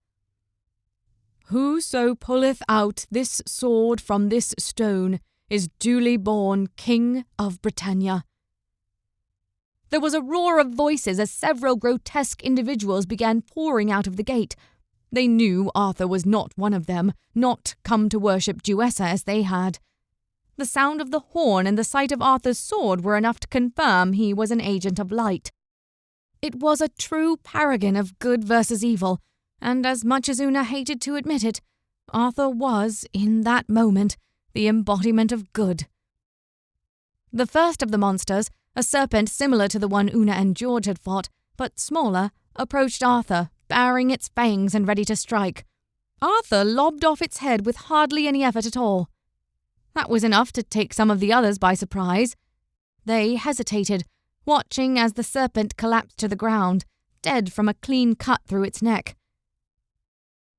Whoso pulleth out this sword from this stone is duly born King of Britannia." There was a roar of voices as several grotesque individuals began pouring out of the gate. They knew Arthur was not one of them, not come to worship Jewessa as they had. The sound of the horn and the sight of Arthur's sword were enough to confirm he was an agent of light. It was a true paragon of good versus evil, and as much as Una hated to admit it, Arthur was, in that moment, the embodiment of good. The first of the monsters, a serpent similar to the one Una and George had fought, but smaller, approached Arthur, baring its fangs and ready to strike. Arthur lobbed off its head with hardly any effort at all. That was enough to take some of the others by surprise. They hesitated, watching as the serpent collapsed to the ground, dead from a clean cut through its neck.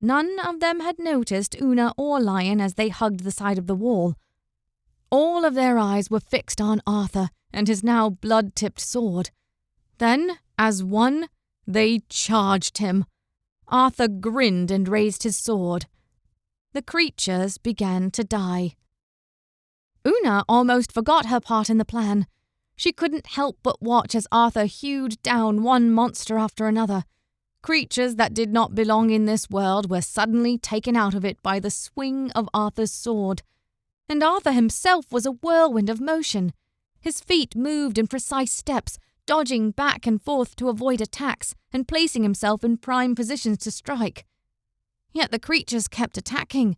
None of them had noticed Una or Lion as they hugged the side of the wall. All of their eyes were fixed on Arthur and his now blood-tipped sword. Then, as one, they charged him. Arthur grinned and raised his sword. The creatures began to die. Una almost forgot her part in the plan. She couldn't help but watch as Arthur hewed down one monster after another. Creatures that did not belong in this world were suddenly taken out of it by the swing of Arthur's sword. And Arthur himself was a whirlwind of motion. His feet moved in precise steps, dodging back and forth to avoid attacks and placing himself in prime positions to strike. Yet the creatures kept attacking.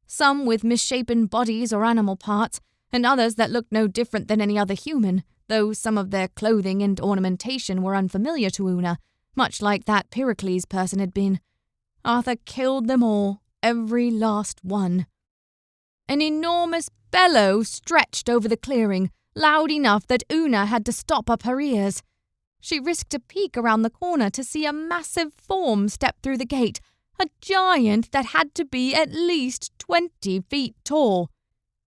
Some with misshapen bodies or animal parts, and others that looked no different than any other human, though some of their clothing and ornamentation were unfamiliar to Una, much like that Pericles person had been. Arthur killed them all, every last one. An enormous bellow stretched over the clearing, loud enough that Una had to stop up her ears. She risked a peek around the corner to see a massive form step through the gate, a giant that had to be at least 20 feet tall.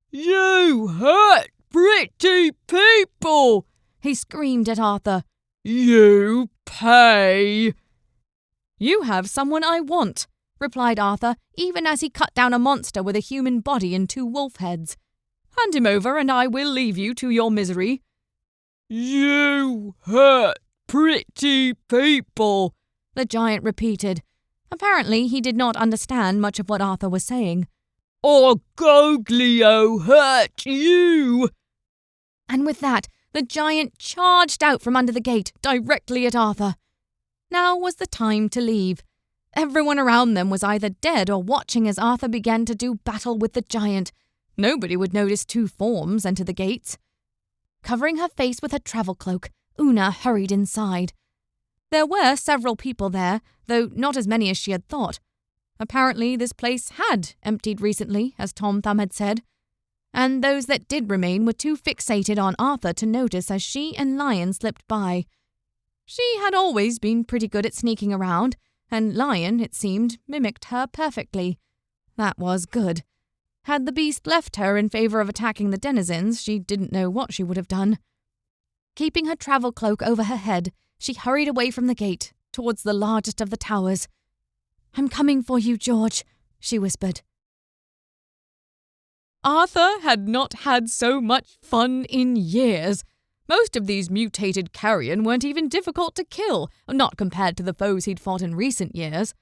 "You hurt pretty people!" he screamed at Arthur. "You pay!" "You have someone I want," replied Arthur, even as he cut down a monster with a human body and 2 wolf heads. "Hand him over and I will leave you to your misery." "You hurt pretty people!" the giant repeated. Apparently he did not understand much of what Arthur was saying. "Argovale hurt you!" And with that, the giant charged out from under the gate, directly at Arthur. Now was the time to leave. Everyone around them was either dead or watching as Arthur began to do battle with the giant. Nobody would notice 2 forms enter the gates. Covering her face with her travel cloak, Una hurried inside. There were several people there, though not as many as she had thought. Apparently this place had emptied recently, as Tom Thumb had said, and those that did remain were too fixated on Arthur to notice as she and Lion slipped by. She had always been pretty good at sneaking around, and Lion, it seemed, mimicked her perfectly. That was good. Had the beast left her in favor of attacking the denizens, she didn't know what she would have done. Keeping her travel cloak over her head, she hurried away from the gate, towards the largest of the towers. "I'm coming for you, George," she whispered. Arthur had not had so much fun in years. Most of these mutated carrion weren't even difficult to kill, not compared to the foes he'd fought in recent years.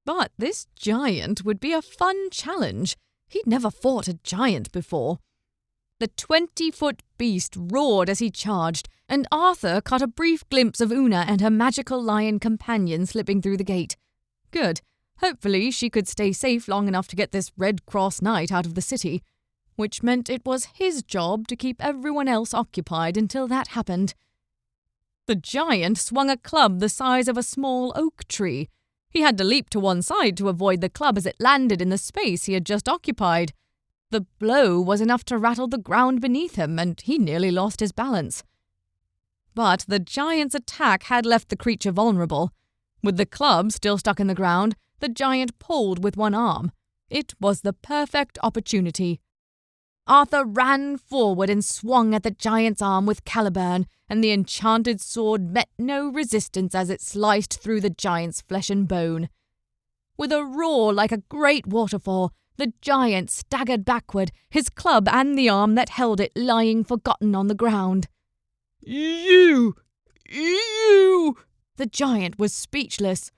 But this giant would be a fun challenge. He'd never fought a giant before. The 20-foot beast roared as he charged, and Arthur caught a brief glimpse of Una and her magical lion companion slipping through the gate. Good. Hopefully she could stay safe long enough to get this Red Cross Knight out of the city, which meant it was his job to keep everyone else occupied until that happened. The giant swung a club the size of a small oak tree. He had to leap to one side to avoid the club as it landed in the space he had just occupied. The blow was enough to rattle the ground beneath him, and he nearly lost his balance. But the giant's attack had left the creature vulnerable. With the club still stuck in the ground, the giant pulled with one arm. It was the perfect opportunity. Arthur ran forward and swung at the giant's arm with Caliburn, and the enchanted sword met no resistance as it sliced through the giant's flesh and bone. With a roar like a great waterfall, the giant staggered backward, his club and the arm that held it lying forgotten on the ground. You! The giant was speechless.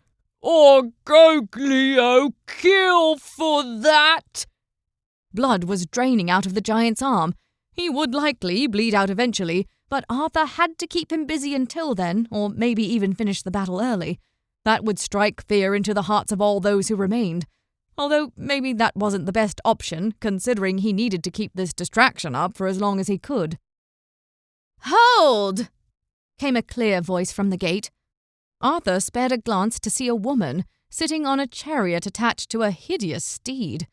Argovale, kill for that! Blood was draining out of the giant's arm. He would likely bleed out eventually, but Arthur had to keep him busy until then, or maybe even finish the battle early. That would strike fear into the hearts of all those who remained. Although maybe that wasn't the best option, considering he needed to keep this distraction up for as long as he could. "Hold!" came a clear voice from the gate. Arthur spared a glance to see a woman sitting on a chariot attached to a hideous steed.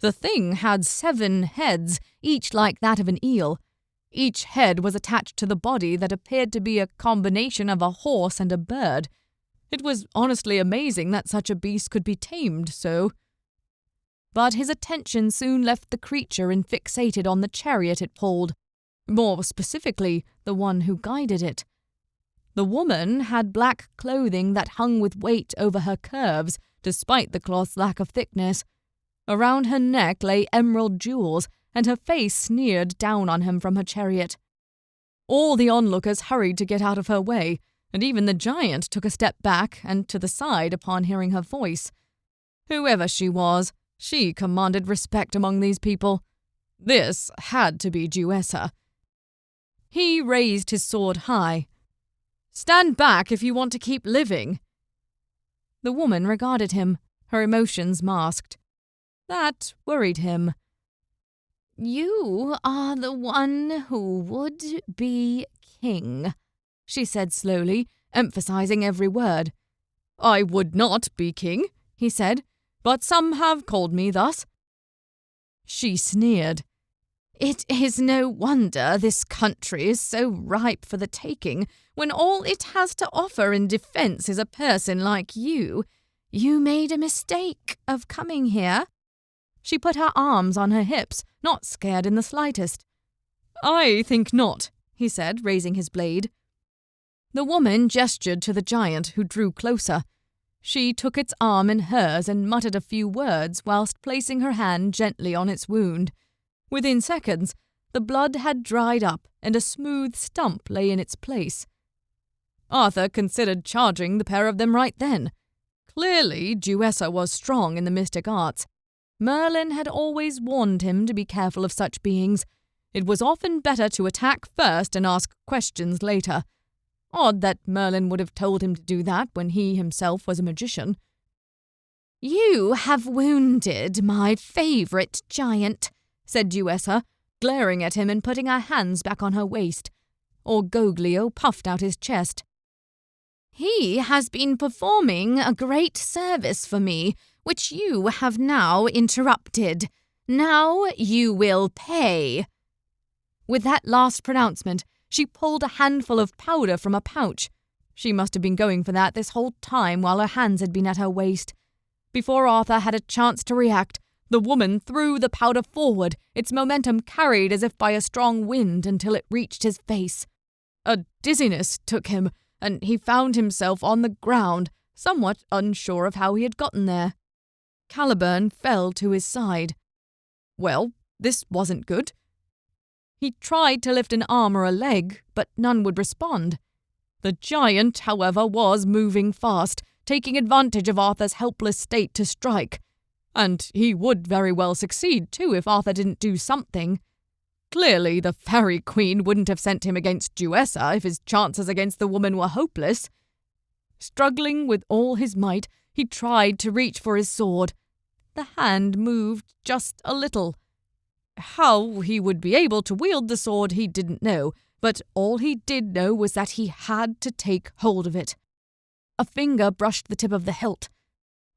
The thing had 7 heads, each like that of an eel. Each head was attached to the body that appeared to be a combination of a horse and a bird. It was honestly amazing that such a beast could be tamed so. But his attention soon left the creature and fixated on the chariot it pulled. More specifically, the one who guided it. The woman had black clothing that hung with weight over her curves, despite the cloth's lack of thickness. Around her neck lay emerald jewels, and her face sneered down on him from her chariot. All the onlookers hurried to get out of her way, and even the giant took a step back and to the side upon hearing her voice. Whoever she was, she commanded respect among these people. This had to be Jewessa. He raised his sword high. "Stand back if you want to keep living." The woman regarded him, her emotions masked. That worried him. "You are the one who would be king," she said slowly, emphasizing every word. "I would not be king," he said, "but some have called me thus." She sneered. "It is no wonder this country is so ripe for the taking when all it has to offer in defense is a person like you. You made a mistake of coming here." She put her arms on her hips, not scared in the slightest. "I think not," he said, raising his blade. The woman gestured to the giant, who drew closer. She took its arm in hers and muttered a few words whilst placing her hand gently on its wound. Within seconds, the blood had dried up and a smooth stump lay in its place. Arthur considered charging the pair of them right then. Clearly, Jewessa was strong in the mystic arts. Merlin had always warned him to be careful of such beings. It was often better to attack first and ask questions later. Odd that Merlin would have told him to do that when he himself was a magician. "You have wounded my favourite giant," said Jewessa, glaring at him and putting her hands back on her waist. Argovale puffed out his chest. "He has been performing a great service for me, which you have now interrupted. Now you will pay." With that last pronouncement, she pulled a handful of powder from a pouch. She must have been going for that this whole time while her hands had been at her waist. Before Arthur had a chance to react, the woman threw the powder forward, its momentum carried as if by a strong wind until it reached his face. A dizziness took him, and he found himself on the ground, somewhat unsure of how he had gotten there. Caliburn fell to his side. Well, this wasn't good. He tried to lift an arm or a leg, but none would respond. The giant, however, was moving fast, taking advantage of Arthur's helpless state to strike. And he would very well succeed, too, if Arthur didn't do something. Clearly, the Faerie Queen wouldn't have sent him against Jewessa if his chances against the woman were hopeless. Struggling with all his might, he tried to reach for his sword. The hand moved just a little. How he would be able to wield the sword he didn't know, but all he did know was that he had to take hold of it. A finger brushed the tip of the hilt.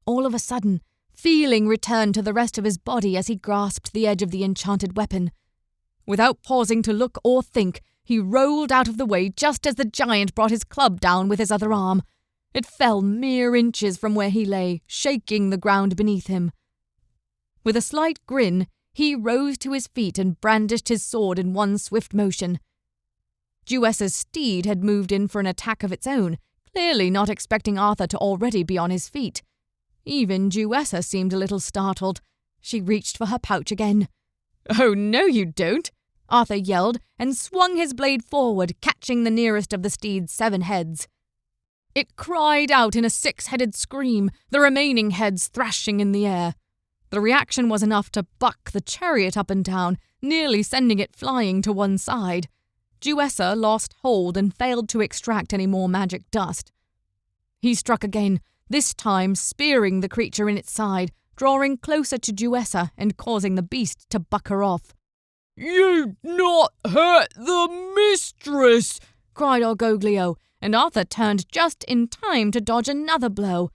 All of a sudden, feeling returned to the rest of his body as he grasped the edge of the enchanted weapon. Without pausing to look or think, he rolled out of the way just as the giant brought his club down with his other arm. It fell mere inches from where he lay, shaking the ground beneath him. With a slight grin, he rose to his feet and brandished his sword in one swift motion. Jewessa's steed had moved in for an attack of its own, clearly not expecting Arthur to already be on his feet. Even Duessa seemed a little startled. She reached for her pouch again. "Oh, no you don't," Arthur yelled and swung his blade forward, catching the nearest of the steed's 7 heads. It cried out in a 6-headed scream, the remaining heads thrashing in the air. The reaction was enough to buck the chariot up and down, nearly sending it flying to one side. Duessa lost hold and failed to extract any more magic dust. He struck again, this time spearing the creature in its side, drawing closer to Duessa and causing the beast to buck her off. "You not hurt the mistress!" cried Argoglio, and Arthur turned just in time to dodge another blow.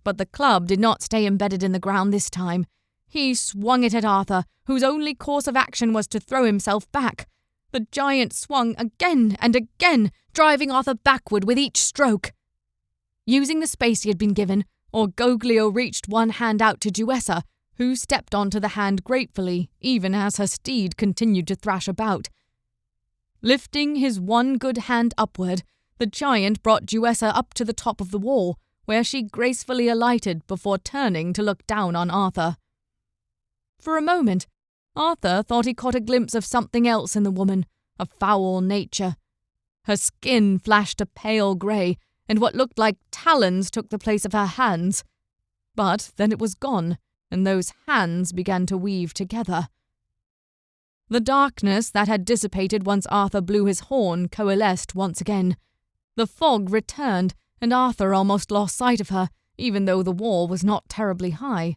But the club did not stay embedded in the ground this time. He swung it at Arthur, whose only course of action was to throw himself back. The giant swung again and again, driving Arthur backward with each stroke. Using the space he had been given, Argoglio reached one hand out to Duessa, who stepped onto the hand gratefully, even as her steed continued to thrash about. Lifting his one good hand upward, the giant brought Duessa up to the top of the wall, where she gracefully alighted before turning to look down on Arthur. For a moment, Arthur thought he caught a glimpse of something else in the woman, a foul nature. Her skin flashed a pale grey, and what looked like talons took the place of her hands. But then it was gone, and those hands began to weave together. The darkness that had dissipated once Arthur blew his horn coalesced once again. The fog returned, and Arthur almost lost sight of her, even though the wall was not terribly high.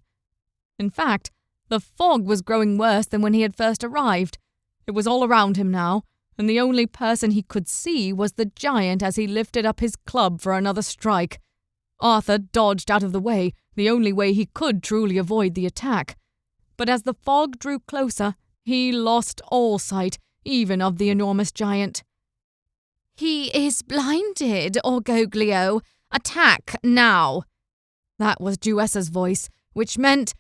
In fact, the fog was growing worse than when he had first arrived. It was all around him now, and the only person he could see was the giant as he lifted up his club for another strike. Arthur dodged out of the way, the only way he could truly avoid the attack. But as the fog drew closer, he lost all sight, even of the enormous giant. "He is blinded, Argoglio. Attack now!" That was Duessa's voice, which meant...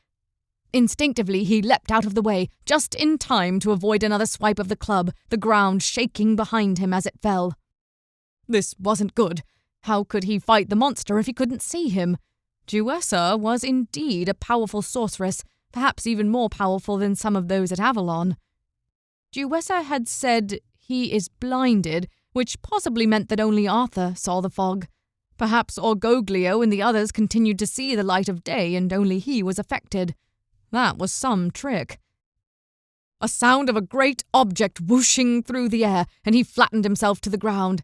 Instinctively, he leapt out of the way, just in time to avoid another swipe of the club, the ground shaking behind him as it fell. This wasn't good. How could he fight the monster if he couldn't see him? Duessa was indeed a powerful sorceress, perhaps even more powerful than some of those at Avalon. Duessa had said, "He is blinded," which possibly meant that only Arthur saw the fog. Perhaps Argoglio and the others continued to see the light of day and only he was affected. That was some trick. A sound of a great object whooshing through the air, and he flattened himself to the ground.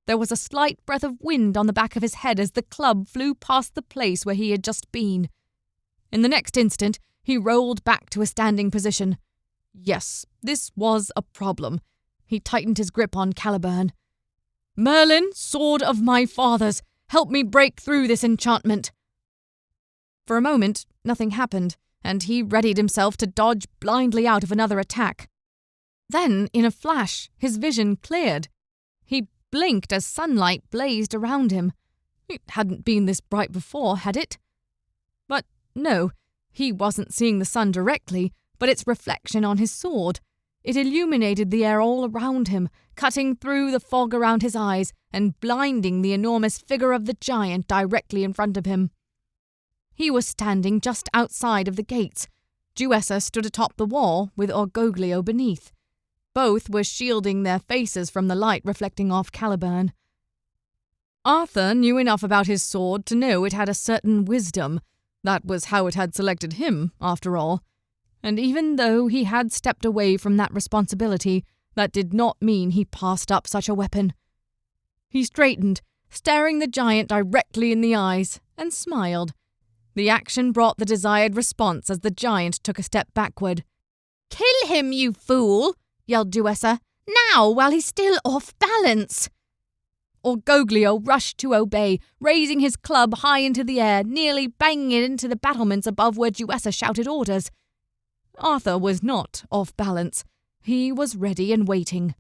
There was a slight breath of wind on the back of his head as the club flew past the place where he had just been. In the next instant, he rolled back to a standing position. Yes, this was a problem. He tightened his grip on Caliburn. "Merlin, sword of my fathers, help me break through this enchantment." For a moment, nothing happened, and he readied himself to dodge blindly out of another attack. Then, in a flash, his vision cleared. He blinked as sunlight blazed around him. It hadn't been this bright before, had it? But no, he wasn't seeing the sun directly, but its reflection on his sword. It illuminated the air all around him, cutting through the fog around his eyes and blinding the enormous figure of the giant directly in front of him. He was standing just outside of the gates. Duessa stood atop the wall, with Argoglio beneath. Both were shielding their faces from the light reflecting off Caliburn. Arthur knew enough about his sword to know it had a certain wisdom. That was how it had selected him, after all. And even though he had stepped away from that responsibility, that did not mean he passed up such a weapon. He straightened, staring the giant directly in the eyes, and smiled. The action brought the desired response as the giant took a step backward. "Kill him, you fool!" yelled Duessa. "Now, while he's still off balance!" Argoglio rushed to obey, raising his club high into the air, nearly banging it into the battlements above where Duessa shouted orders. Arthur was not off balance. He was ready and waiting.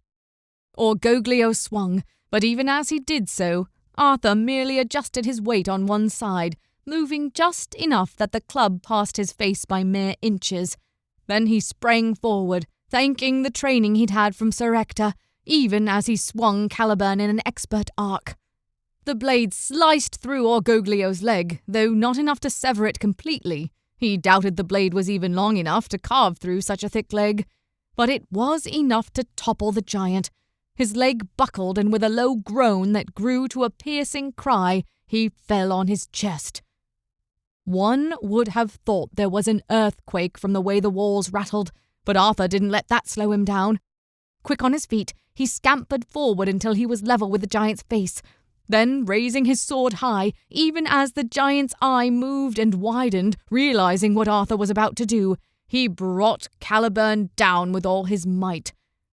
Argoglio swung, but even as he did so, Arthur merely adjusted his weight on one side, moving just enough that the club passed his face by mere inches. Then he sprang forward, thanking the training he'd had from Sir Ector, even as he swung Caliburn in an expert arc. The blade sliced through Argoglio's leg, though not enough to sever it completely. He doubted the blade was even long enough to carve through such a thick leg. But it was enough to topple the giant. His leg buckled, and with a low groan that grew to a piercing cry, he fell on his chest. One would have thought there was an earthquake from the way the walls rattled, but Arthur didn't let that slow him down. Quick on his feet, he scampered forward until he was level with the giant's face. Then, raising his sword high, even as the giant's eye moved and widened, realizing what Arthur was about to do, he brought Caliburn down with all his might.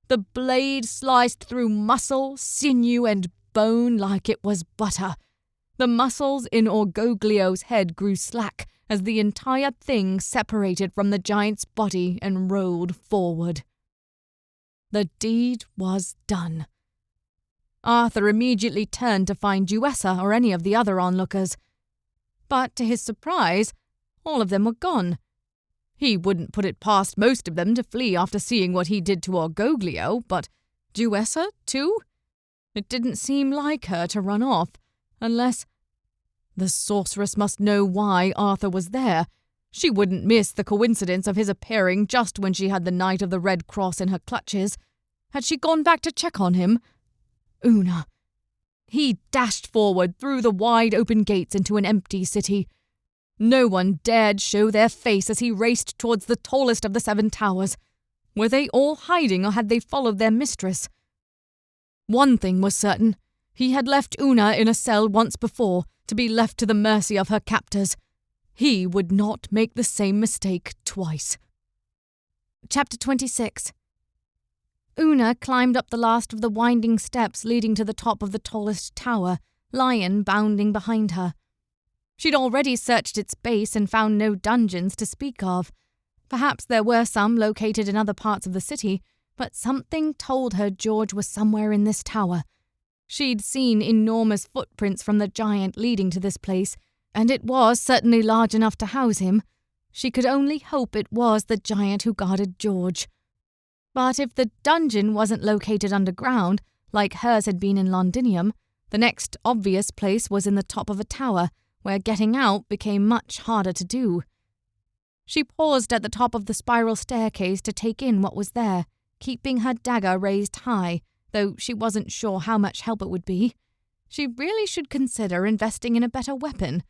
The blade sliced through muscle, sinew, and bone like it was butter. The muscles in Argoglio's head grew slack as the entire thing separated from the giant's body and rolled forward. The deed was done. Arthur immediately turned to find Duessa or any of the other onlookers. But to his surprise, all of them were gone. He wouldn't put it past most of them to flee after seeing what he did to Argoglio, but Duessa, too? It didn't seem like her to run off, unless... The sorceress must know why Arthur was there. She wouldn't miss the coincidence of his appearing just when she had the Knight of the Red Cross in her clutches. Had she gone back to check on him? Una. He dashed forward through the wide-open gates into an empty city. No one dared show their face as he raced towards the tallest of the 7 towers. Were they all hiding, or had they followed their mistress? One thing was certain. He had left Una in a cell once before, to be left to the mercy of her captors. He would not make the same mistake twice. Chapter 26. Una climbed up the last of the winding steps leading to the top of the tallest tower, Lion bounding behind her. She'd already searched its base and found no dungeons to speak of. Perhaps there were some located in other parts of the city, but something told her George was somewhere in this tower. She'd seen enormous footprints from the giant leading to this place, and it was certainly large enough to house him. She could only hope it was the giant who guarded George. But if the dungeon wasn't located underground, like hers had been in Londinium, the next obvious place was in the top of a tower, where getting out became much harder to do. She paused at the top of the spiral staircase to take in what was there, keeping her dagger raised high, though she wasn't sure how much help it would be. She really should consider investing in a better weapon.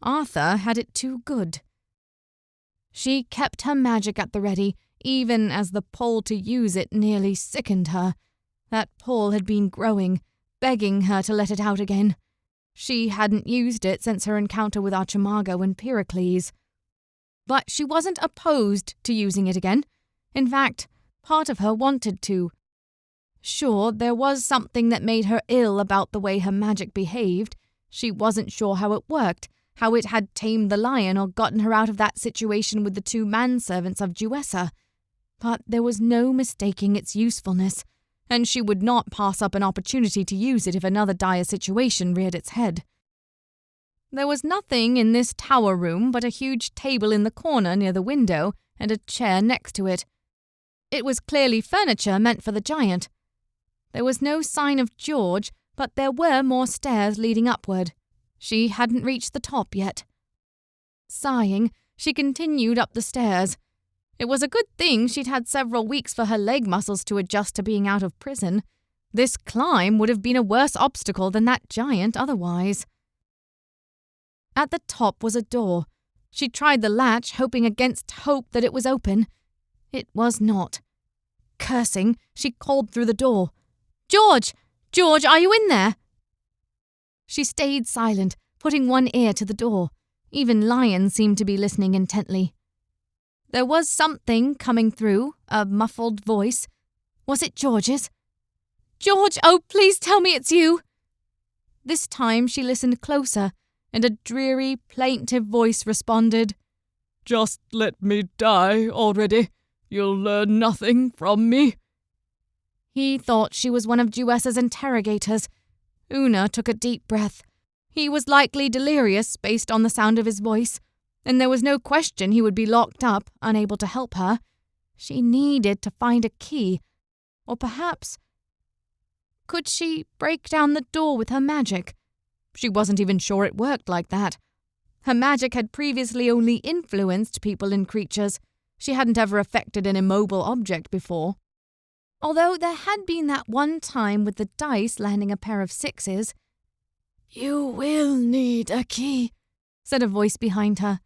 Arthur had it too good. She kept her magic at the ready, even as the pull to use it nearly sickened her. That pull had been growing, begging her to let it out again. She hadn't used it since her encounter with Archimago and Pericles. But she wasn't opposed to using it again. In fact, part of her wanted to. Sure, there was something that made her ill about the way her magic behaved. She wasn't sure how it worked, how it had tamed the lion or gotten her out of that situation with the 2 manservants of Duessa. But there was no mistaking its usefulness, and she would not pass up an opportunity to use it if another dire situation reared its head. There was nothing in this tower room but a huge table in the corner near the window and a chair next to it. It was clearly furniture meant for the giant. There was no sign of George, but there were more stairs leading upward. She hadn't reached the top yet. Sighing, she continued up the stairs. It was a good thing she'd had several weeks for her leg muscles to adjust to being out of prison. This climb would have been a worse obstacle than that giant otherwise. At the top was a door. She tried the latch, hoping against hope that it was open. It was not. Cursing, she called through the door. "George! George, are you in there?" She stayed silent, putting one ear to the door. Even Lion seemed to be listening intently. There was something coming through, a muffled voice. Was it George's? "George, oh, please tell me it's you!" This time she listened closer, and a dreary, plaintive voice responded, "Just let me die already. You'll learn nothing from me." He thought she was one of Duessa's interrogators. Una took a deep breath. He was likely delirious based on the sound of his voice, and there was no question he would be locked up, unable to help her. She needed to find a key. Or perhaps... Could she break down the door with her magic? She wasn't even sure it worked like that. Her magic had previously only influenced people and creatures. She hadn't ever affected an immobile object before. Although there had been that one time with the dice landing a pair of 6s. "You will need a key," said a voice behind her.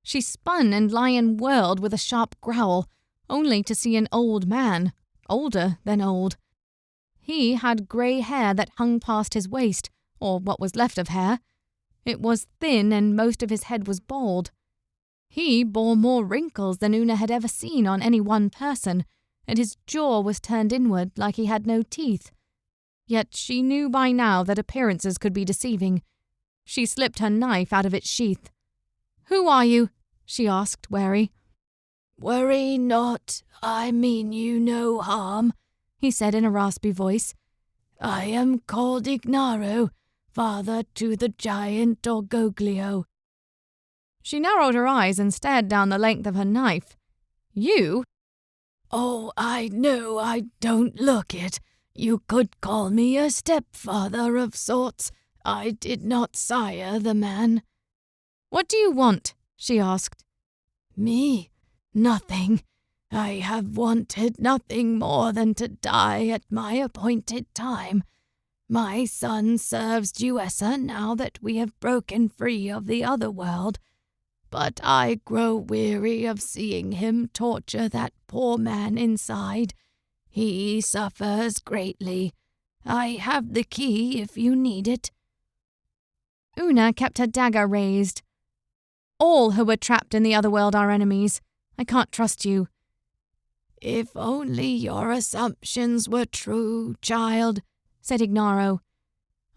She spun and Lion whirled with a sharp growl, only to see an old man, older than old. He had grey hair that hung past his waist, or what was left of hair. It was thin and most of his head was bald. He bore more wrinkles than Una had ever seen on any one person, and his jaw was turned inward like he had no teeth. Yet she knew by now that appearances could be deceiving. She slipped her knife out of its sheath. "Who are you?" she asked, wary. "Worry not, I mean you no harm," he said in a raspy voice. "I am called Ignaro, father to the giant Argovale." She narrowed her eyes and stared down the length of her knife. "You?" "Oh, I know I don't look it. You could call me a stepfather of sorts. I did not sire the man." "What do you want?" she asked. "Me? Nothing. I have wanted nothing more than to die at my appointed time. My son serves Duessa now that we have broken free of the other world. But I grow weary of seeing him torture that poor man inside. He suffers greatly. I have the key if you need it." Una kept her dagger raised. "All who were trapped in the other world are enemies. I can't trust you." "If only your assumptions were true, child," said Ignaro.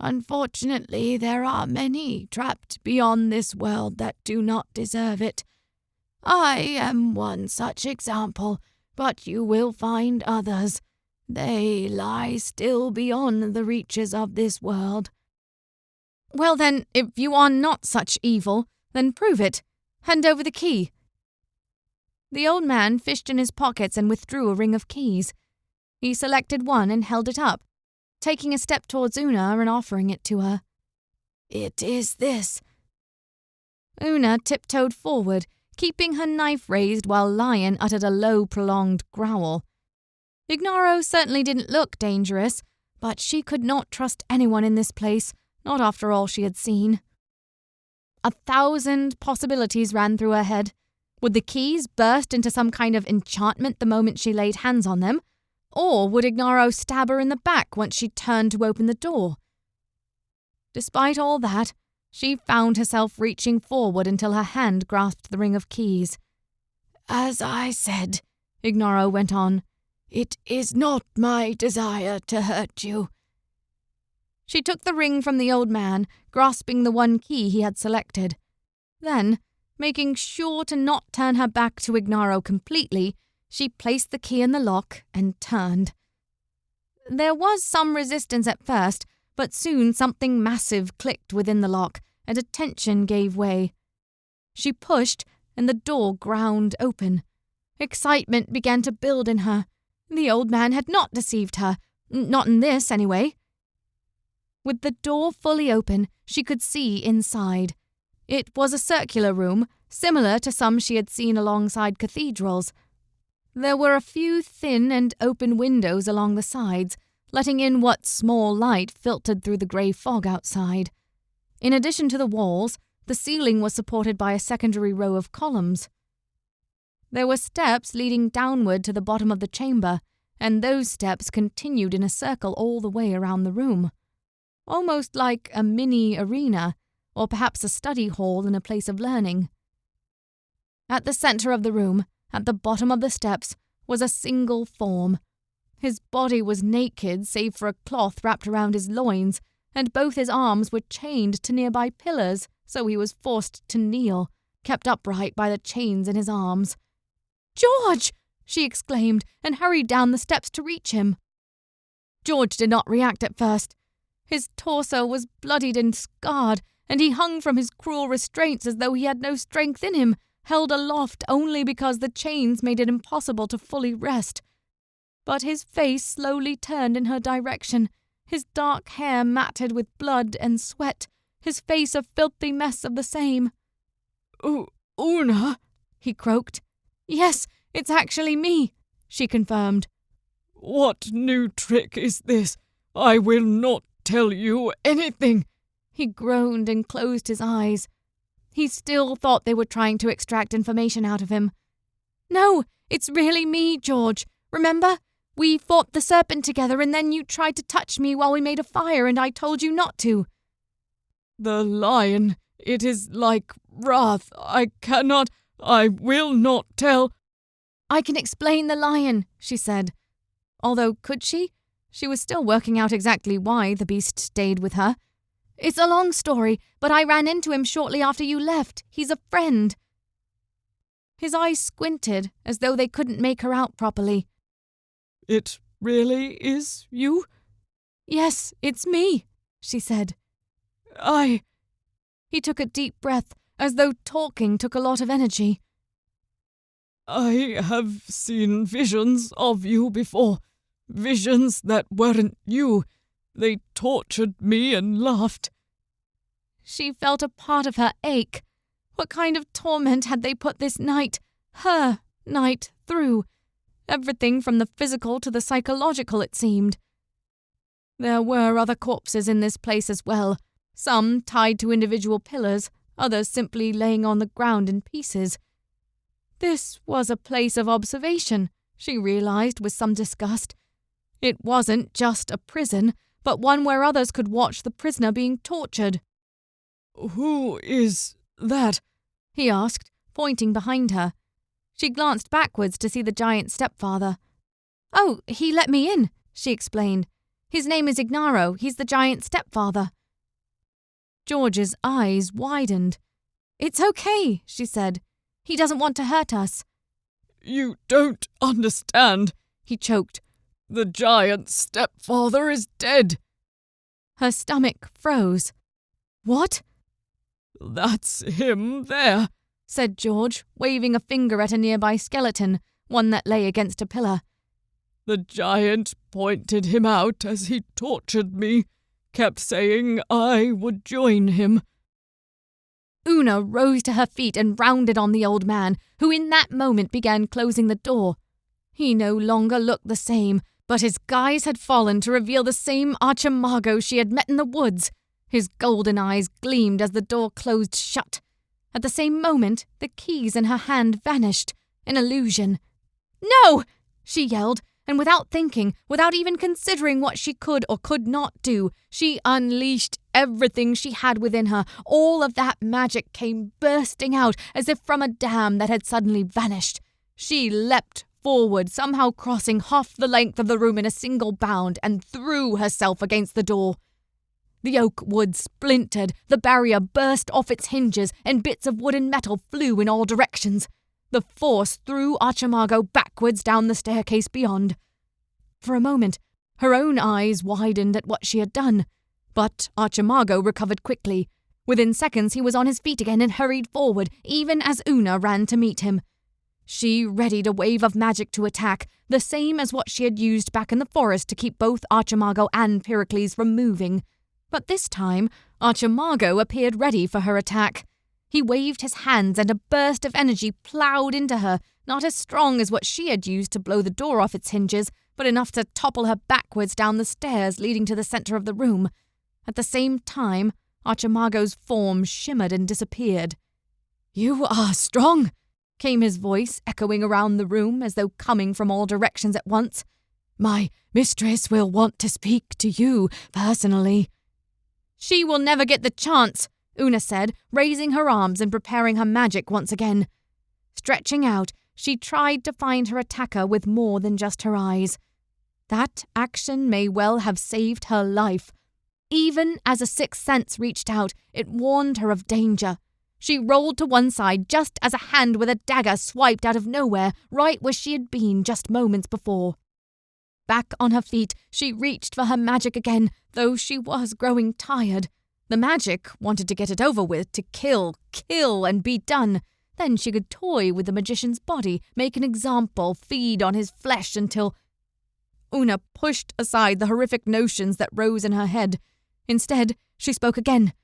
"Unfortunately, there are many trapped beyond this world that do not deserve it. I am one such example, but you will find others. They lie still beyond the reaches of this world." "Well then, if you are not such evil, then prove it. Hand over the key." The old man fished in his pockets and withdrew a ring of keys. He selected one and held it up, taking a step towards Una and offering it to her. "It is this." Una tiptoed forward, keeping her knife raised while Lion uttered a low, prolonged growl. Ignaro certainly didn't look dangerous, but she could not trust anyone in this place, not after all she had seen. 1,000 possibilities ran through her head. Would the keys burst into some kind of enchantment the moment she laid hands on them? Or would Ignaro stab her in the back once she turned to open the door? Despite all that, she found herself reaching forward until her hand grasped the ring of keys. "As I said," Ignaro went on, "it is not my desire to hurt you." She took the ring from the old man, grasping the one key he had selected. Then, making sure to not turn her back to Ignaro completely, she placed the key in the lock and turned. There was some resistance at first, but soon something massive clicked within the lock, and a tension gave way. She pushed, and the door ground open. Excitement began to build in her. The old man had not deceived her. Not in this, anyway. With the door fully open, she could see inside. It was a circular room, similar to some she had seen alongside cathedrals. There were a few thin and open windows along the sides, letting in what small light filtered through the grey fog outside. In addition to the walls, the ceiling was supported by a secondary row of columns. There were steps leading downward to the bottom of the chamber, and those steps continued in a circle all the way around the room. Almost like a mini arena, or perhaps a study hall in a place of learning. At the center of the room, at the bottom of the steps, was a single form. His body was naked save for a cloth wrapped around his loins, and both his arms were chained to nearby pillars, so he was forced to kneel, kept upright by the chains in his arms. "George!" she exclaimed, and hurried down the steps to reach him. George did not react at first. His torso was bloodied and scarred, and he hung from his cruel restraints as though he had no strength in him, held aloft only because the chains made it impossible to fully rest. But his face slowly turned in her direction, his dark hair matted with blood and sweat, his face a filthy mess of the same. Una? He croaked. Yes, it's actually me, she confirmed. What new trick is this? I will not tell you anything. He groaned and closed his eyes. He still thought they were trying to extract information out of him. No, it's really me, George. Remember? We fought the serpent together and then you tried to touch me while we made a fire and I told you not to. The lion, it is like wrath. I will not tell. I can explain the lion, she said. Although, could she? She was still working out exactly why the beast stayed with her. It's a long story, but I ran into him shortly after you left. He's a friend. His eyes squinted, as though they couldn't make her out properly. It really is you? Yes, it's me, she said. He took a deep breath, as though talking took a lot of energy. I have seen visions of you before. Visions that weren't you. They tortured me and laughed. She felt a part of her ache. What kind of torment had they put this night, her night, through? Everything from the physical to the psychological, it seemed. There were other corpses in this place as well, some tied to individual pillars, others simply laying on the ground in pieces. This was a place of observation, she realized with some disgust. It wasn't just a prison, but one where others could watch the prisoner being tortured. Who is that? He asked, pointing behind her. She glanced backwards to see the giant stepfather. Oh, he let me in, she explained. His name is Ignaro. He's the giant stepfather. George's eyes widened. It's okay, she said. He doesn't want to hurt us. You don't understand, he choked. The giant stepfather is dead. Her stomach froze. What? That's him there, said George, waving a finger at a nearby skeleton, one that lay against a pillar. The giant pointed him out as he tortured me, kept saying I would join him. Una rose to her feet and rounded on the old man, who in that moment began closing the door. He no longer looked the same, but his guise had fallen to reveal the same Archimago she had met in the woods. His golden eyes gleamed as the door closed shut. At the same moment, the keys in her hand vanished. An illusion. No! She yelled, and without thinking, without even considering what she could or could not do, she unleashed everything she had within her. All of that magic came bursting out as if from a dam that had suddenly vanished. She leapt forward, somehow crossing half the length of the room in a single bound, and threw herself against the door. The oak wood splintered, the barrier burst off its hinges, and bits of wood and metal flew in all directions. The force threw Archimago backwards down the staircase beyond. For a moment, her own eyes widened at what she had done, but Archimago recovered quickly. Within seconds he was on his feet again and hurried forward, even as Una ran to meet him. She readied a wave of magic to attack, the same as what she had used back in the forest to keep both Archimago and Pericles from moving. But this time, Archimago appeared ready for her attack. He waved his hands and a burst of energy ploughed into her, not as strong as what she had used to blow the door off its hinges, but enough to topple her backwards down the stairs leading to the center of the room. At the same time, Archimago's form shimmered and disappeared. "You are strong," came his voice, echoing around the room as though coming from all directions at once. "My mistress will want to speak to you personally." "She will never get the chance," Una said, raising her arms and preparing her magic once again. Stretching out, she tried to find her attacker with more than just her eyes. That action may well have saved her life. Even as a sixth sense reached out, it warned her of danger. She rolled to one side just as a hand with a dagger swiped out of nowhere, right where she had been just moments before. Back on her feet, she reached for her magic again, though she was growing tired. The magic wanted to get it over with, to kill, and be done. Then she could toy with the magician's body, make an example, feed on his flesh until... Una pushed aside the horrific notions that rose in her head. Instead, she spoke again.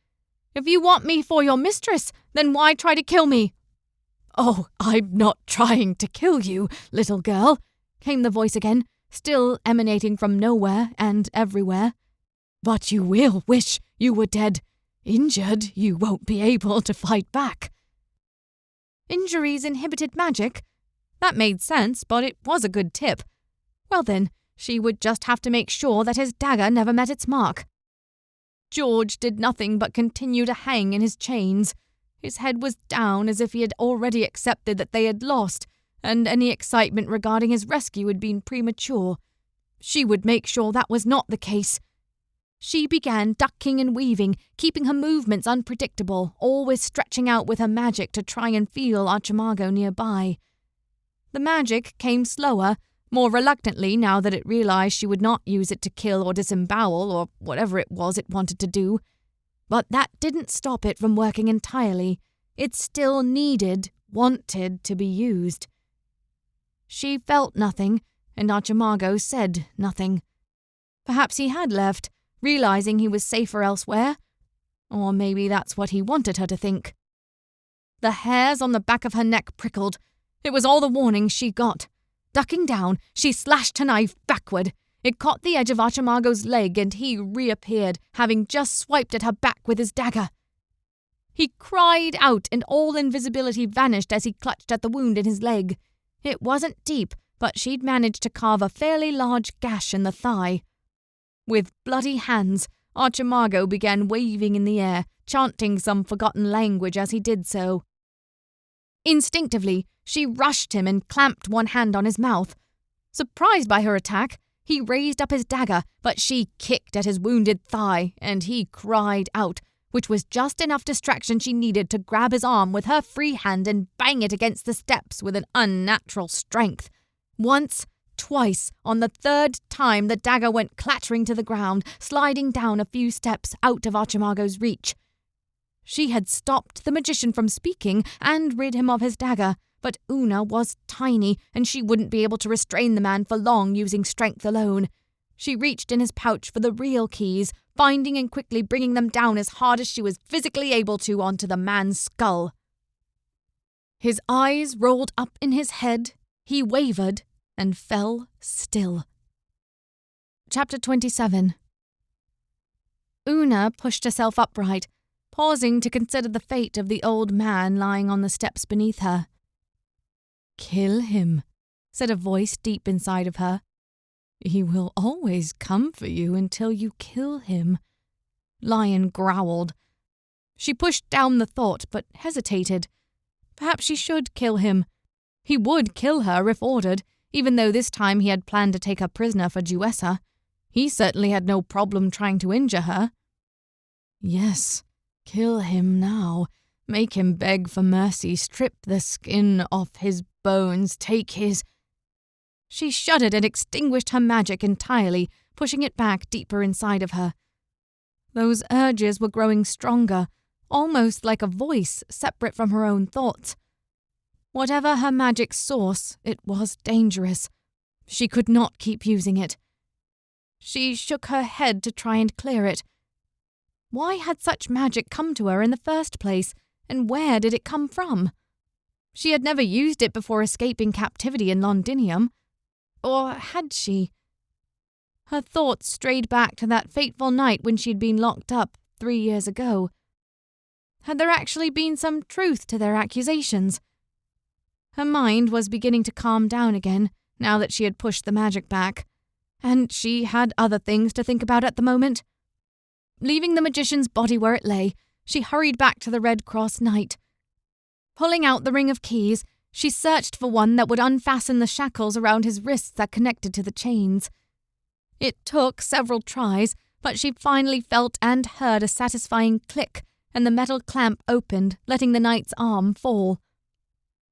If you want me for your mistress, then why try to kill me?" "Oh, I'm not trying to kill you, little girl," came the voice again, still emanating from nowhere and everywhere. "But you will wish you were dead. Injured, you won't be able to fight back." Injuries inhibited magic? That made sense, but it was a good tip. Well then, she would just have to make sure that his dagger never met its mark. George did nothing but continue to hang in his chains. His head was down as if he had already accepted that they had lost, and any excitement regarding his rescue had been premature. She would make sure that was not the case. She began ducking and weaving, keeping her movements unpredictable, always stretching out with her magic to try and feel Archimago nearby. The magic came slower, more reluctantly now that it realized she would not use it to kill or disembowel or whatever it was it wanted to do. But that didn't stop it from working entirely. It still wanted to be used. She felt nothing, and Archimago said nothing. Perhaps he had left, realizing he was safer elsewhere. Or maybe that's what he wanted her to think. The hairs on the back of her neck prickled. It was all the warning she got. Ducking down, she slashed her knife backward. It caught the edge of Archimago's leg, and he reappeared, having just swiped at her back with his dagger. He cried out, and all invisibility vanished as he clutched at the wound in his leg. It wasn't deep, but she'd managed to carve a fairly large gash in the thigh. With bloody hands, Archimago began waving in the air, chanting some forgotten language as he did so. Instinctively, she rushed him and clamped one hand on his mouth. Surprised by her attack, he raised up his dagger, but she kicked at his wounded thigh, and he cried out, which was just enough distraction she needed to grab his arm with her free hand and bang it against the steps with an unnatural strength. Once, twice, on the third time the dagger went clattering to the ground, sliding down a few steps out of Archimago's reach. She had stopped the magician from speaking and rid him of his dagger, but Una was tiny, and she wouldn't be able to restrain the man for long using strength alone. She reached in his pouch for the real keys, finding and quickly bringing them down as hard as she was physically able to onto the man's skull. His eyes rolled up in his head, he wavered, and fell still. Chapter 27. Una pushed herself upright, pausing to consider the fate of the old man lying on the steps beneath her. "Kill him," said a voice deep inside of her. "He will always come for you until you kill him." Lion growled. She pushed down the thought, but hesitated. Perhaps she should kill him. He would kill her if ordered, even though this time he had planned to take her prisoner for Duessa. He certainly had no problem trying to injure her. Yes, kill him now. Make him beg for mercy, strip the skin off his bones, take his... She shuddered and extinguished her magic entirely, pushing it back deeper inside of her. Those urges were growing stronger, almost like a voice separate from her own thoughts. Whatever her magic's source, it was dangerous. She could not keep using it. She shook her head to try and clear it. Why had such magic come to her in the first place, and where did it come from? She had never used it before escaping captivity in Londinium. Or had she? Her thoughts strayed back to that fateful night when she had been locked up 3 years ago. Had there actually been some truth to their accusations? Her mind was beginning to calm down again, now that she had pushed the magic back, and she had other things to think about at the moment. Leaving the magician's body where it lay, she hurried back to the Red Cross Knight. Pulling out the ring of keys, she searched for one that would unfasten the shackles around his wrists that connected to the chains. It took several tries, but she finally felt and heard a satisfying click, and the metal clamp opened, letting the knight's arm fall.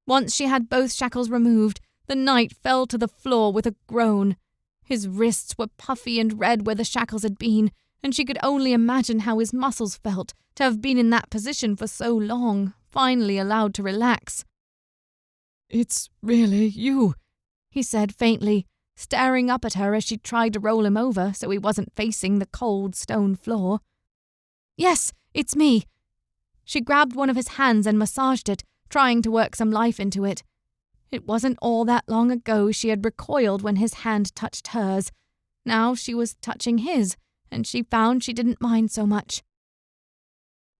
Once she had both shackles removed, the knight fell to the floor with a groan. His wrists were puffy and red where the shackles had been, and she could only imagine how his muscles felt to have been in that position for so long, finally allowed to relax. "It's really you," he said faintly, staring up at her as she tried to roll him over so he wasn't facing the cold stone floor. "Yes, it's me," She grabbed one of his hands and massaged it, trying to work some life into it. It wasn't all that long ago she had recoiled when his hand touched hers. Now she was touching his, and she found she didn't mind so much.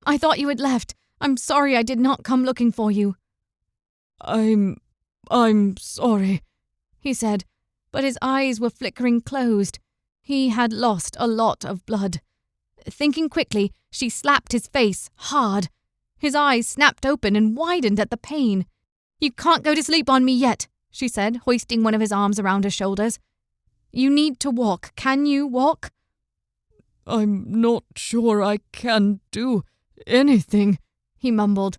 "I thought you had left. I'm sorry I did not come looking for you." I'm sorry," he said, but his eyes were flickering closed. He had lost a lot of blood. Thinking quickly, she slapped his face hard. His eyes snapped open and widened at the pain. "You can't go to sleep on me yet," she said, hoisting one of his arms around her shoulders. "You need to walk. Can you walk?" "I'm not sure I can do anything," he mumbled.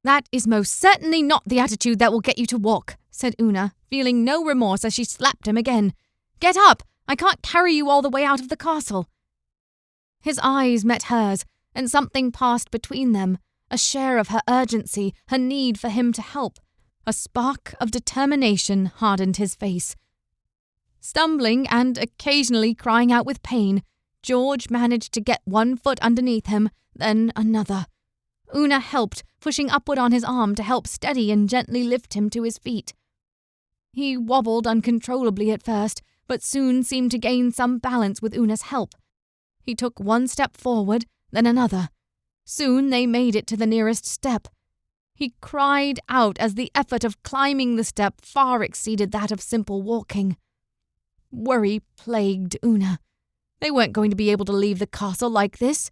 "That is most certainly not the attitude that will get you to walk," said Una, feeling no remorse as she slapped him again. "Get up! I can't carry you all the way out of the castle." His eyes met hers, and something passed between them, a share of her urgency, her need for him to help. A spark of determination hardened his face. Stumbling and occasionally crying out with pain, George managed to get one foot underneath him, then another. Una helped, pushing upward on his arm to help steady and gently lift him to his feet. He wobbled uncontrollably at first, but soon seemed to gain some balance with Una's help. He took one step forward, then another. Soon they made it to the nearest step. He cried out as the effort of climbing the step far exceeded that of simple walking. Worry plagued Una. They weren't going to be able to leave the castle like this.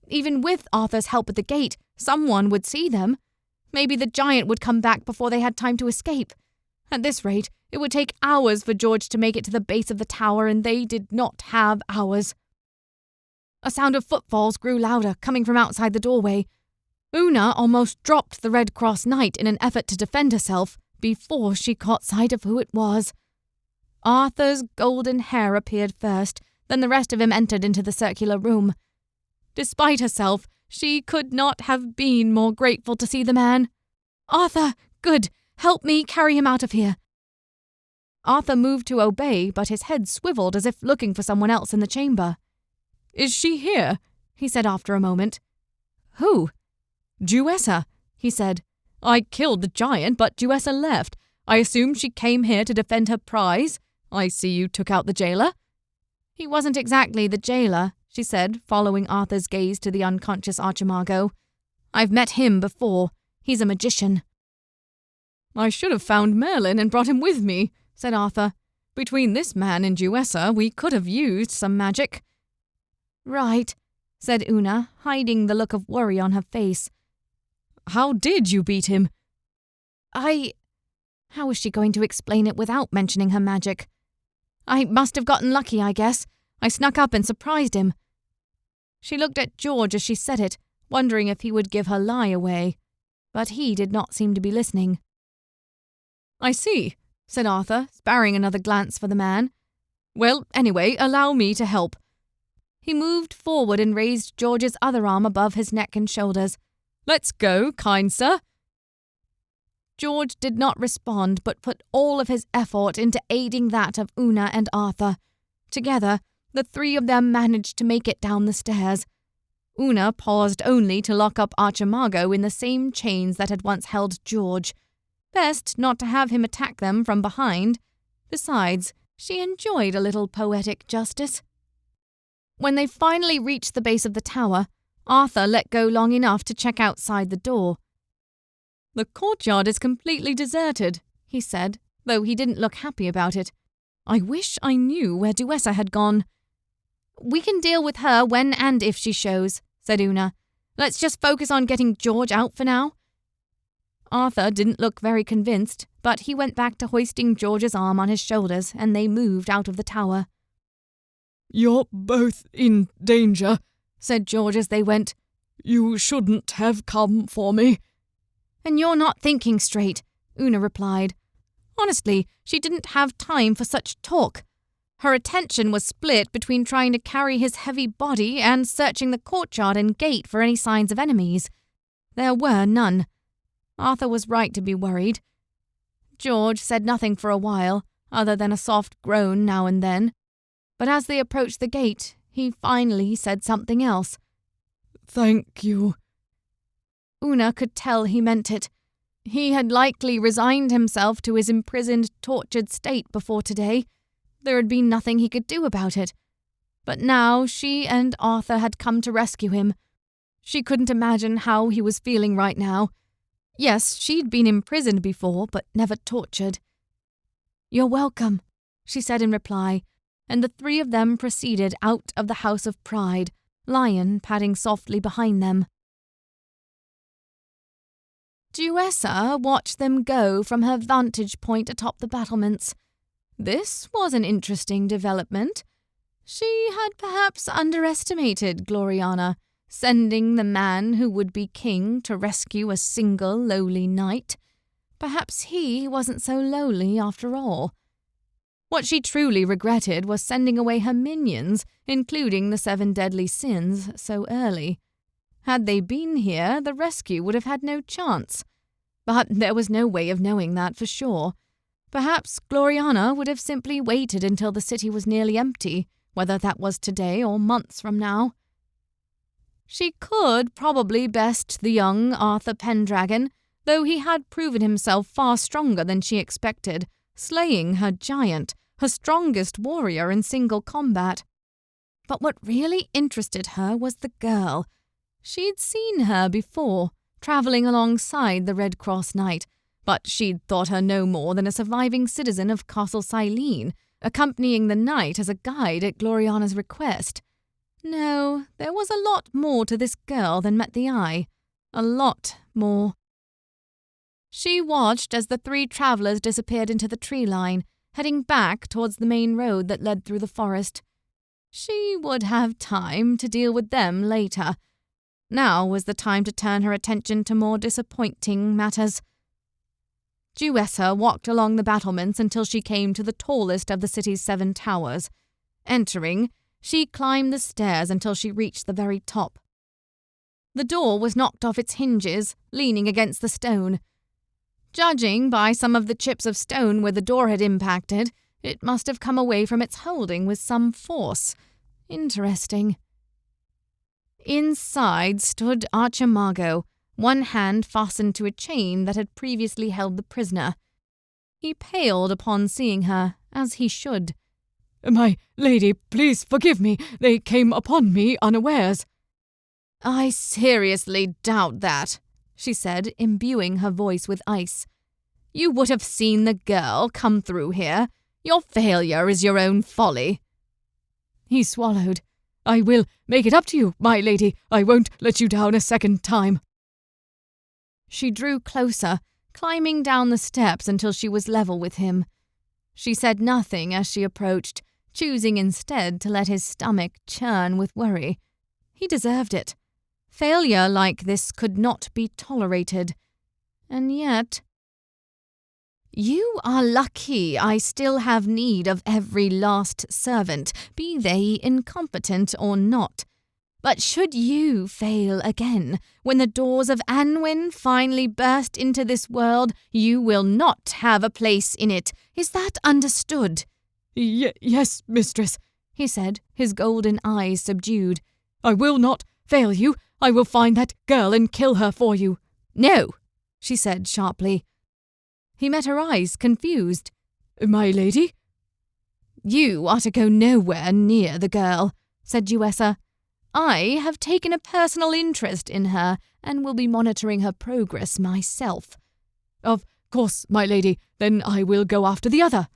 Even with Arthur's help at the gate, someone would see them. Maybe the giant would come back before they had time to escape. At this rate, it would take hours for George to make it to the base of the tower, and they did not have hours. A sound of footfalls grew louder, coming from outside the doorway. Una almost dropped the Red Cross Knight in an effort to defend herself before she caught sight of who it was. Arthur's golden hair appeared first, then the rest of him entered into the circular room. Despite herself, she could not have been more grateful to see the man. "Arthur, good! Help me carry him out of here." Arthur moved to obey, but his head swiveled as if looking for someone else in the chamber. "Is she here?" he said after a moment. "Who?" "Duessa," he said. "I killed the giant, but Duessa left. I assume she came here to defend her prize. I see you took out the jailer." "He wasn't exactly the jailer," she said, following Arthur's gaze to the unconscious Archimago. "I've met him before. He's a magician." "I should have found Merlin and brought him with me," said Arthur. "Between this man and Duessa, we could have used some magic." "Right," said Una, hiding the look of worry on her face. "How did you beat him?" How was she going to explain it without mentioning her magic? "I must have gotten lucky, I guess. I snuck up and surprised him." She looked at George as she said it, wondering if he would give her lie away. But he did not seem to be listening. "I see," said Arthur, sparing another glance for the man. "Well, anyway, allow me to help." He moved forward and raised George's other arm above his neck and shoulders. "Let's go, kind sir." George did not respond, but put all of his effort into aiding that of Una and Arthur. Together, the three of them managed to make it down the stairs. Una paused only to lock up Archimago in the same chains that had once held George. Best not to have him attack them from behind. Besides, she enjoyed a little poetic justice. When they finally reached the base of the tower, Arthur let go long enough to check outside the door. "The courtyard is completely deserted," he said, though he didn't look happy about it. "I wish I knew where Duessa had gone." "We can deal with her when and if she shows," said Una. "Let's just focus on getting George out for now." Arthur didn't look very convinced, but he went back to hoisting George's arm on his shoulders, and they moved out of the tower. "You're both in danger," said George as they went. "You shouldn't have come for me." "And you're not thinking straight," Una replied. Honestly, she didn't have time for such talk. Her attention was split between trying to carry his heavy body and searching the courtyard and gate for any signs of enemies. There were none. Arthur was right to be worried. George said nothing for a while, other than a soft groan now and then. But as they approached the gate, he finally said something else. "Thank you." Una could tell he meant it. He had likely resigned himself to his imprisoned, tortured state before today. There had been nothing he could do about it. But now she and Arthur had come to rescue him. She couldn't imagine how he was feeling right now. Yes, she'd been imprisoned before, but never tortured. "You're welcome," she said in reply, and the three of them proceeded out of the House of Pride, Lion padding softly behind them. Duessa watched them go from her vantage point atop the battlements. This was an interesting development. She had perhaps underestimated Gloriana, sending the man who would be king to rescue a single lowly knight. Perhaps he wasn't so lowly after all. What she truly regretted was sending away her minions, including the 7 deadly sins, so early. Had they been here, the rescue would have had no chance. But there was no way of knowing that for sure. Perhaps Gloriana would have simply waited until the city was nearly empty, whether that was today or months from now. She could probably best the young Arthur Pendragon, though he had proven himself far stronger than she expected, slaying her giant, her strongest warrior in single combat. But what really interested her was the girl. She'd seen her before, travelling alongside the Red Cross Knight, but she'd thought her no more than a surviving citizen of Castle Silene, accompanying the knight as a guide at Gloriana's request. No, there was a lot more to this girl than met the eye. A lot more. She watched as the 3 travellers disappeared into the tree line, heading back towards the main road that led through the forest. She would have time to deal with them later. Now was the time to turn her attention to more disappointing matters. Duessa walked along the battlements until she came to the tallest of the city's 7 towers. Entering, she climbed the stairs until she reached the very top. The door was knocked off its hinges, leaning against the stone. Judging by some of the chips of stone where the door had impacted, it must have come away from its holding with some force. Interesting. Inside stood Archimago, one hand fastened to a chain that had previously held the prisoner. He paled upon seeing her, as he should. "My lady, please forgive me. They came upon me unawares." "I seriously doubt that," she said, imbuing her voice with ice. "You would have seen the girl come through here. Your failure is your own folly." He swallowed. "I will make it up to you, my lady. I won't let you down a second time." She drew closer, climbing down the steps until she was level with him. She said nothing as she approached, choosing instead to let his stomach churn with worry. He deserved it. Failure like this could not be tolerated. And yet... "You are lucky I still have need of every last servant, be they incompetent or not. But should you fail again, when the doors of Anwin finally burst into this world, you will not have a place in it. Is that understood?" Yes, mistress," he said, his golden eyes subdued. "I will not fail you. I will find that girl and kill her for you." "No," she said sharply. He met her eyes, confused. "My lady?" "You are to go nowhere near the girl," said Duessa. "I have taken a personal interest in her and will be monitoring her progress myself." "Of course, my lady. Then I will go after the other."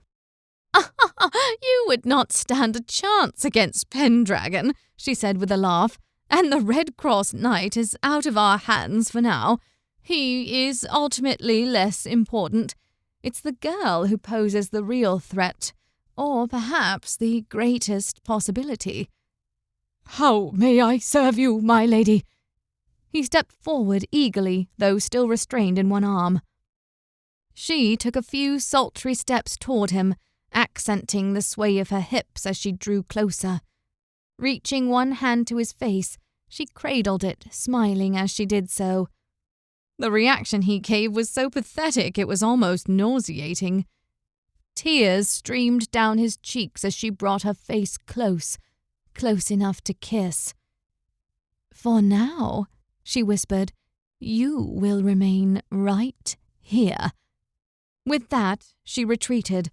"You would not stand a chance against Pendragon," she said with a laugh. "And the Red Cross Knight is out of our hands for now. He is ultimately less important. It's the girl who poses the real threat, or perhaps the greatest possibility." "How may I serve you, my lady?" He stepped forward eagerly, though still restrained in one arm. She took a few sultry steps toward him, accenting the sway of her hips as she drew closer. Reaching one hand to his face, she cradled it, smiling as she did so. The reaction he gave was so pathetic it was almost nauseating. Tears streamed down his cheeks as she brought her face close enough to kiss. "For now," she whispered, You will remain right here." With that, she retreated.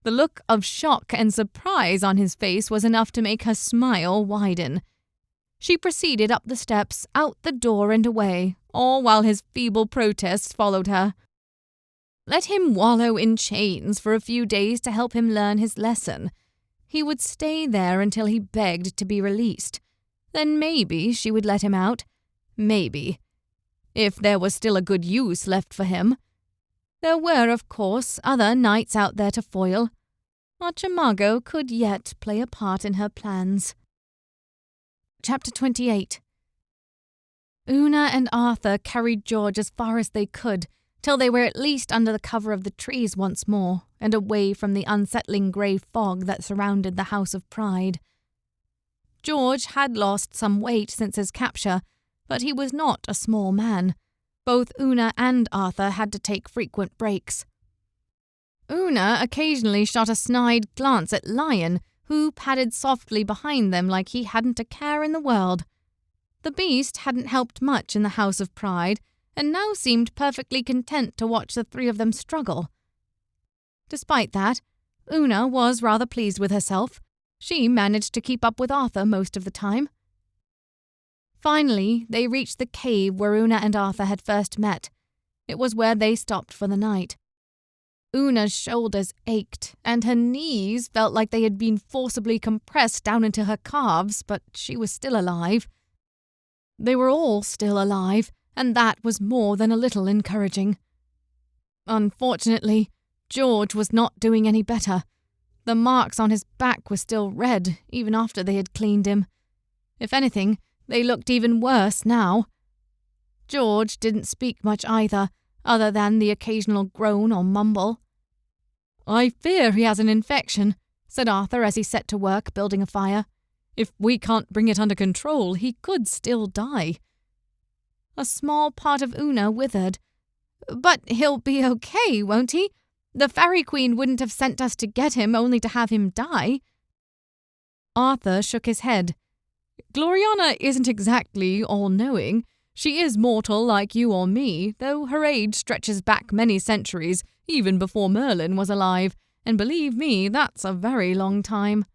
The look of shock and surprise on his face was enough to make her smile widen. She proceeded up the steps, out the door and away, all while his feeble protests followed her. Let him wallow in chains for a few days to help him learn his lesson. He would stay there until he begged to be released. Then maybe she would let him out. Maybe. If there was still a good use left for him. There were, of course, other knights out there to foil. Archimago could yet play a part in her plans. Chapter 28. Una and Arthur carried George as far as they could, till they were at least under the cover of the trees once more, and away from the unsettling grey fog that surrounded the House of Pride. George had lost some weight since his capture, but he was not a small man. Both Una and Arthur had to take frequent breaks. Una occasionally shot a snide glance at Lion, who padded softly behind them like he hadn't a care in the world. The beast hadn't helped much in the House of Pride, and now seemed perfectly content to watch the three of them struggle. Despite that, Una was rather pleased with herself. She managed to keep up with Arthur most of the time. Finally, they reached the cave where Una and Arthur had first met. It was where they stopped for the night. Una's shoulders ached, and her knees felt like they had been forcibly compressed down into her calves, but she was still alive. They were all still alive, and that was more than a little encouraging. Unfortunately, George was not doing any better. The marks on his back were still red, even after they had cleaned him. If anything, they looked even worse now. George didn't speak much either, other than the occasional groan or mumble. "I fear he has an infection," said Arthur as he set to work building a fire. "If we can't bring it under control, he could still die." A small part of Una withered. "But he'll be okay, won't he? The Faerie Queen wouldn't have sent us to get him only to have him die." Arthur shook his head. "Gloriana isn't exactly all-knowing. She is mortal like you or me, though her age stretches back many centuries, even before Merlin was alive, and believe me, that's a very long time."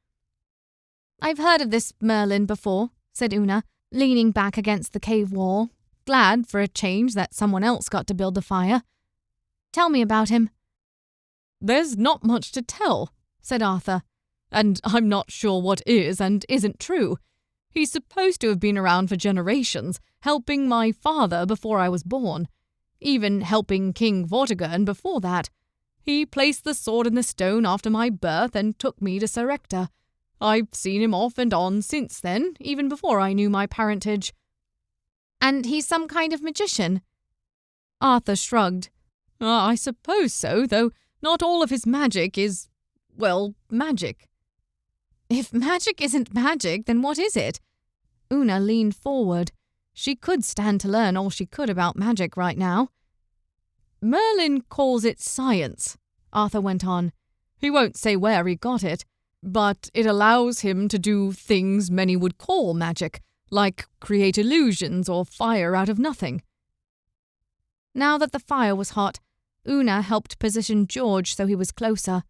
"I've heard of this Merlin before," said Una, leaning back against the cave wall, glad for a change that someone else got to build the fire. "Tell me about him." "There's not much to tell," said Arthur, "and I'm not sure what is and isn't true. He's supposed to have been around for generations, helping my father before I was born, even helping King Vortigern before that. He placed the sword in the stone after my birth and took me to Sir Ector. I've seen him off and on since then, even before I knew my parentage." "And he's some kind of magician?" Arthur shrugged. "I suppose so, though not all of his magic is, well, magic." "If magic isn't magic, then what is it?" Una leaned forward. She could stand to learn all she could about magic right now. "Merlin calls it science," Arthur went on. "He won't say where he got it, but it allows him to do things many would call magic, like create illusions or fire out of nothing." Now that the fire was hot, Una helped position George so he was closer.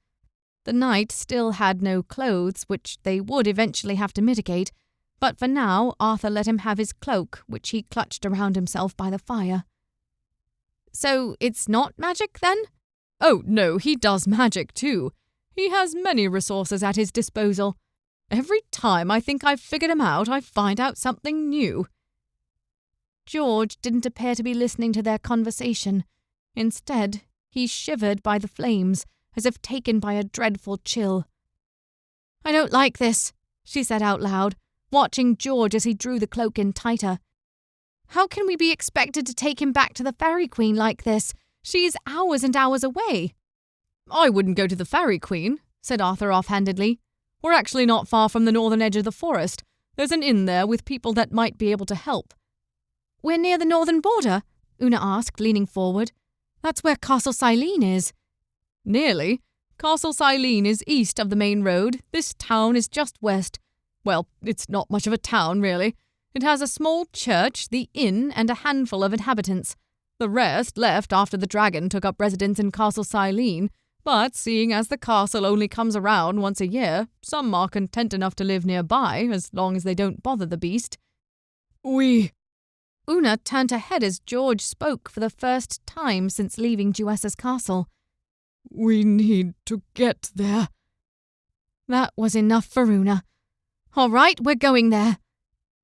The knight still had no clothes, which they would eventually have to mitigate, but for now Arthur let him have his cloak, which he clutched around himself by the fire. "So it's not magic, then?" "Oh, no, he does magic too. He has many resources at his disposal. Every time I think I've figured him out, I find out something new." George didn't appear to be listening to their conversation. Instead, he shivered by the flames, as if taken by a dreadful chill. "I don't like this," she said out loud, watching George as he drew the cloak in tighter. "How can we be expected to take him back to the Faerie Queen like this? She's hours and hours away." "I wouldn't go to the Faerie Queen," said Arthur offhandedly. "We're actually not far from the northern edge of the forest. There's an inn there with people that might be able to help." "We're near the northern border?" Una asked, leaning forward. "That's where Castle Silene is." "Nearly. Castle Silene is east of the main road. This town is just west. Well, it's not much of a town, really. It has a small church, the inn, and a handful of inhabitants. The rest left after the dragon took up residence in Castle Silene, but seeing as the castle only comes around once a year, some are content enough to live nearby, as long as they don't bother the beast. Una turned her head as George spoke for the first time since leaving Jewessa's castle. We need to get there. That was enough for Una. All right, we're going there.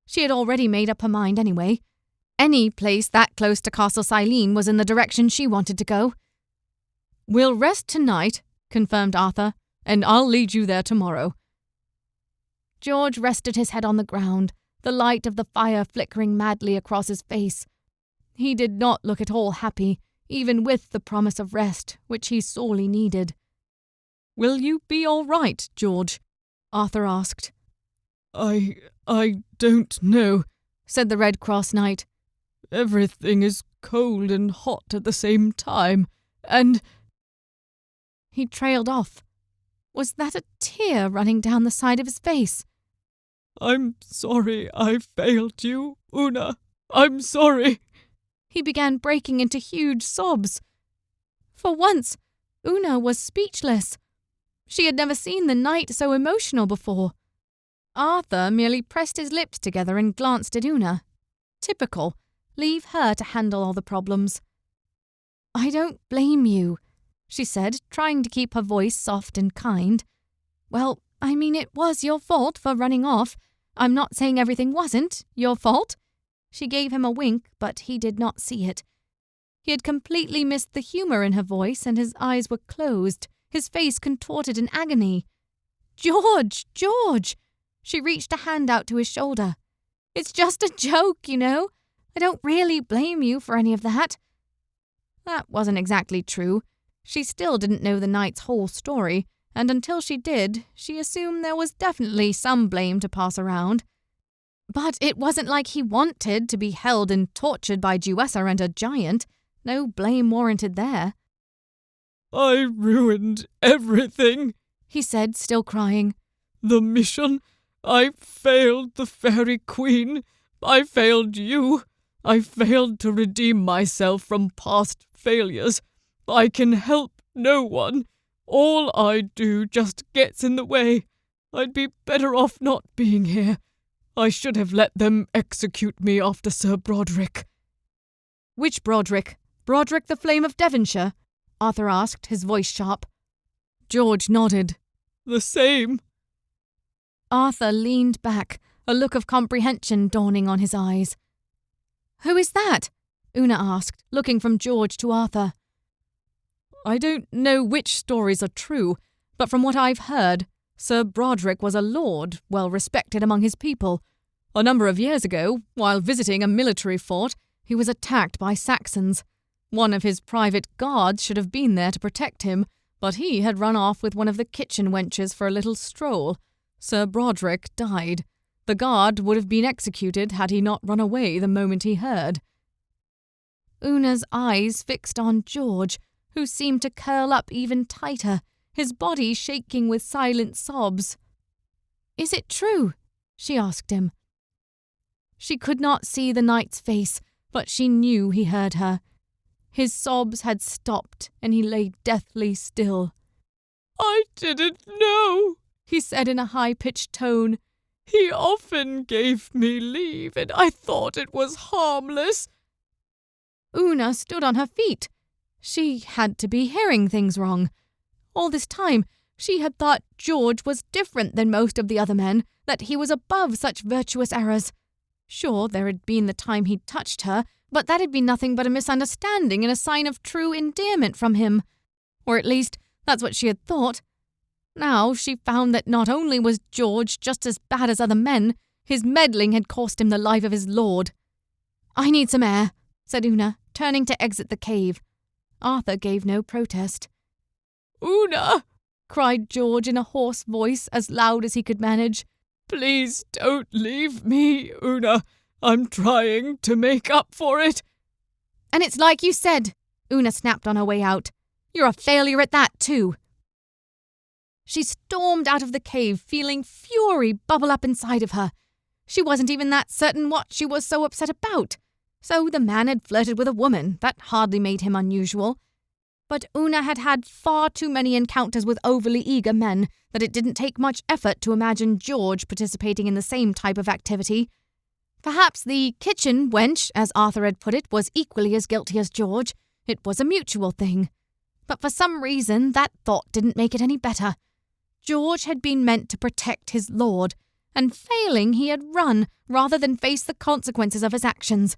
She had already made up her mind anyway. Any place that close to Castle Silene was in the direction she wanted to go. We'll rest tonight, confirmed Arthur, and I'll lead you there tomorrow. George rested his head on the ground, the light of the fire flickering madly across his face. He did not look at all happy, even with the promise of rest, which he sorely needed. Will you be all right, George? Arthur asked. I don't know, said the Red Cross Knight. Everything is cold and hot at the same time, and... He trailed off. Was that a tear running down the side of his face? I'm sorry I failed you, Una. I'm sorry. He began breaking into huge sobs. For once, Una was speechless. She had never seen the knight so emotional before. Arthur merely pressed his lips together and glanced at Una. Typical. Leave her to handle all the problems. I don't blame you, she said, trying to keep her voice soft and kind. Well, I mean, it was your fault for running off. I'm not saying everything wasn't your fault. She gave him a wink, but he did not see it. He had completely missed the humor in her voice, and his eyes were closed, his face contorted in agony. George! She reached a hand out to his shoulder. It's just a joke, you know. I don't really blame you for any of that. That wasn't exactly true. She still didn't know the knight's whole story, and until she did, she assumed there was definitely some blame to pass around. But it wasn't like he wanted to be held and tortured by Jewessa and a giant. No blame warranted there. I ruined everything, he said, still crying. The mission. I failed the Faerie Queen. I failed you. I failed to redeem myself from past failures. I can help no one. All I do just gets in the way. I'd be better off not being here. I should have let them execute me after Sir Broderick. Which Broderick? Broderick the Flame of Devonshire? Arthur asked, his voice sharp. George nodded. The same. Arthur leaned back, a look of comprehension dawning on his eyes. Who is that? Una asked, looking from George to Arthur. I don't know which stories are true, but from what I've heard, Sir Broderick was a lord, well respected among his people. A number of years ago, while visiting a military fort, he was attacked by Saxons. One of his private guards should have been there to protect him, but he had run off with one of the kitchen wenches for a little stroll. Sir Broderick died. The guard would have been executed had he not run away the moment he heard. Una's eyes fixed on George, who seemed to curl up even tighter, his body shaking with silent sobs. Is it true? She asked him. She could not see the knight's face, but she knew he heard her. His sobs had stopped, and he lay deathly still. I didn't know, he said in a high-pitched tone. He often gave me leave, and I thought it was harmless. Una stood on her feet. She had to be hearing things wrong. All this time, she had thought George was different than most of the other men, that he was above such virtuous errors. Sure, there had been the time he'd touched her, but that had been nothing but a misunderstanding and a sign of true endearment from him. Or at least, that's what she had thought. Now she found that not only was George just as bad as other men, his meddling had cost him the life of his lord. I need some air, said Una, turning to exit the cave. Arthur gave no protest. Una, cried George in a hoarse voice as loud as he could manage. Please don't leave me, Una. I'm trying to make up for it. And it's like you said, Una snapped on her way out. You're a failure at that, too. She stormed out of the cave, feeling fury bubble up inside of her. She wasn't even that certain what she was so upset about. So the man had flirted with a woman. That hardly made him unusual. But Una had had far too many encounters with overly eager men that it didn't take much effort to imagine George participating in the same type of activity. Perhaps the kitchen wench, as Arthur had put it, was equally as guilty as George. It was a mutual thing. But for some reason, that thought didn't make it any better. George had been meant to protect his lord, and failing, he had run rather than face the consequences of his actions.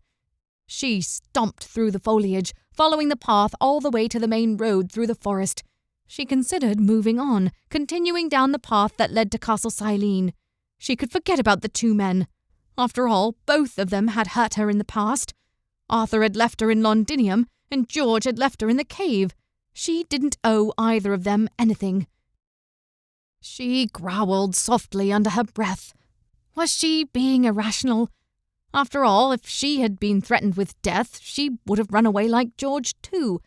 She stomped through the foliage, following the path all the way to the main road through the forest. She considered moving on, continuing down the path that led to Castle Silene. She could forget about the two men. After all, both of them had hurt her in the past. Arthur had left her in Londinium, and George had left her in the cave. She didn't owe either of them anything. She growled softly under her breath. Was she being irrational? After all, if she had been threatened with death, she would have run away like George too.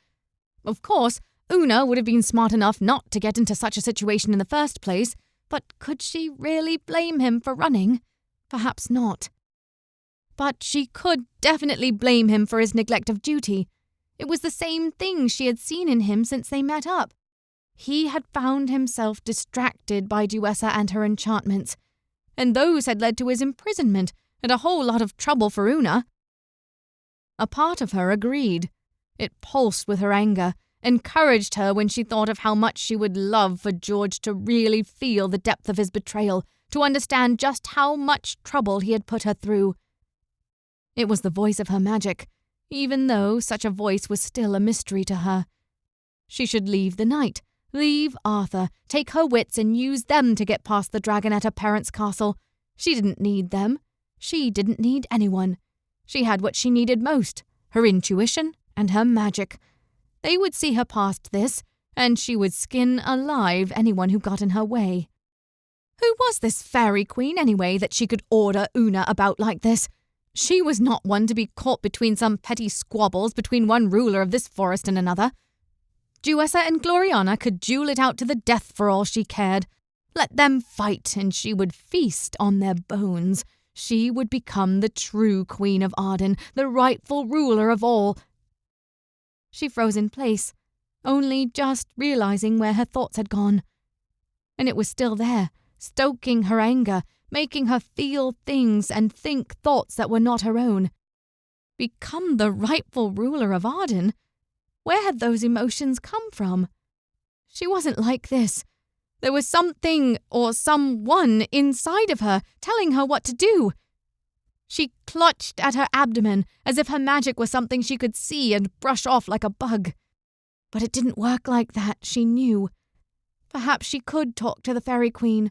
Of course, Una would have been smart enough not to get into such a situation in the first place, but could she really blame him for running? Perhaps not. But she could definitely blame him for his neglect of duty. It was the same thing she had seen in him since they met up. He had found himself distracted by Duessa and her enchantments, and those had led to his imprisonment and a whole lot of trouble for Una. A part of her agreed. It pulsed with her anger, encouraged her when she thought of how much she would love for George to really feel the depth of his betrayal, to understand just how much trouble he had put her through. It was the voice of her magic, even though such a voice was still a mystery to her. She should leave the night, leave Arthur, take her wits and use them to get past the dragon at her parents' castle. She didn't need them. She didn't need anyone. She had what she needed most, her intuition and her magic. They would see her past this, and she would skin alive anyone who got in her way. Who was this fairy queen, anyway, that she could order Una about like this? She was not one to be caught between some petty squabbles between one ruler of this forest and another. Duessa and Gloriana could duel it out to the death for all she cared. Let them fight, and she would feast on their bones. She would become the true Queen of Arden, the rightful ruler of all. She froze in place, only just realizing where her thoughts had gone. And it was still there, stoking her anger, making her feel things and think thoughts that were not her own. Become the rightful ruler of Arden? Where had those emotions come from? She wasn't like this. There was something or someone inside of her telling her what to do. She clutched at her abdomen as if her magic was something she could see and brush off like a bug. But it didn't work like that, she knew. Perhaps she could talk to the Fairy Queen,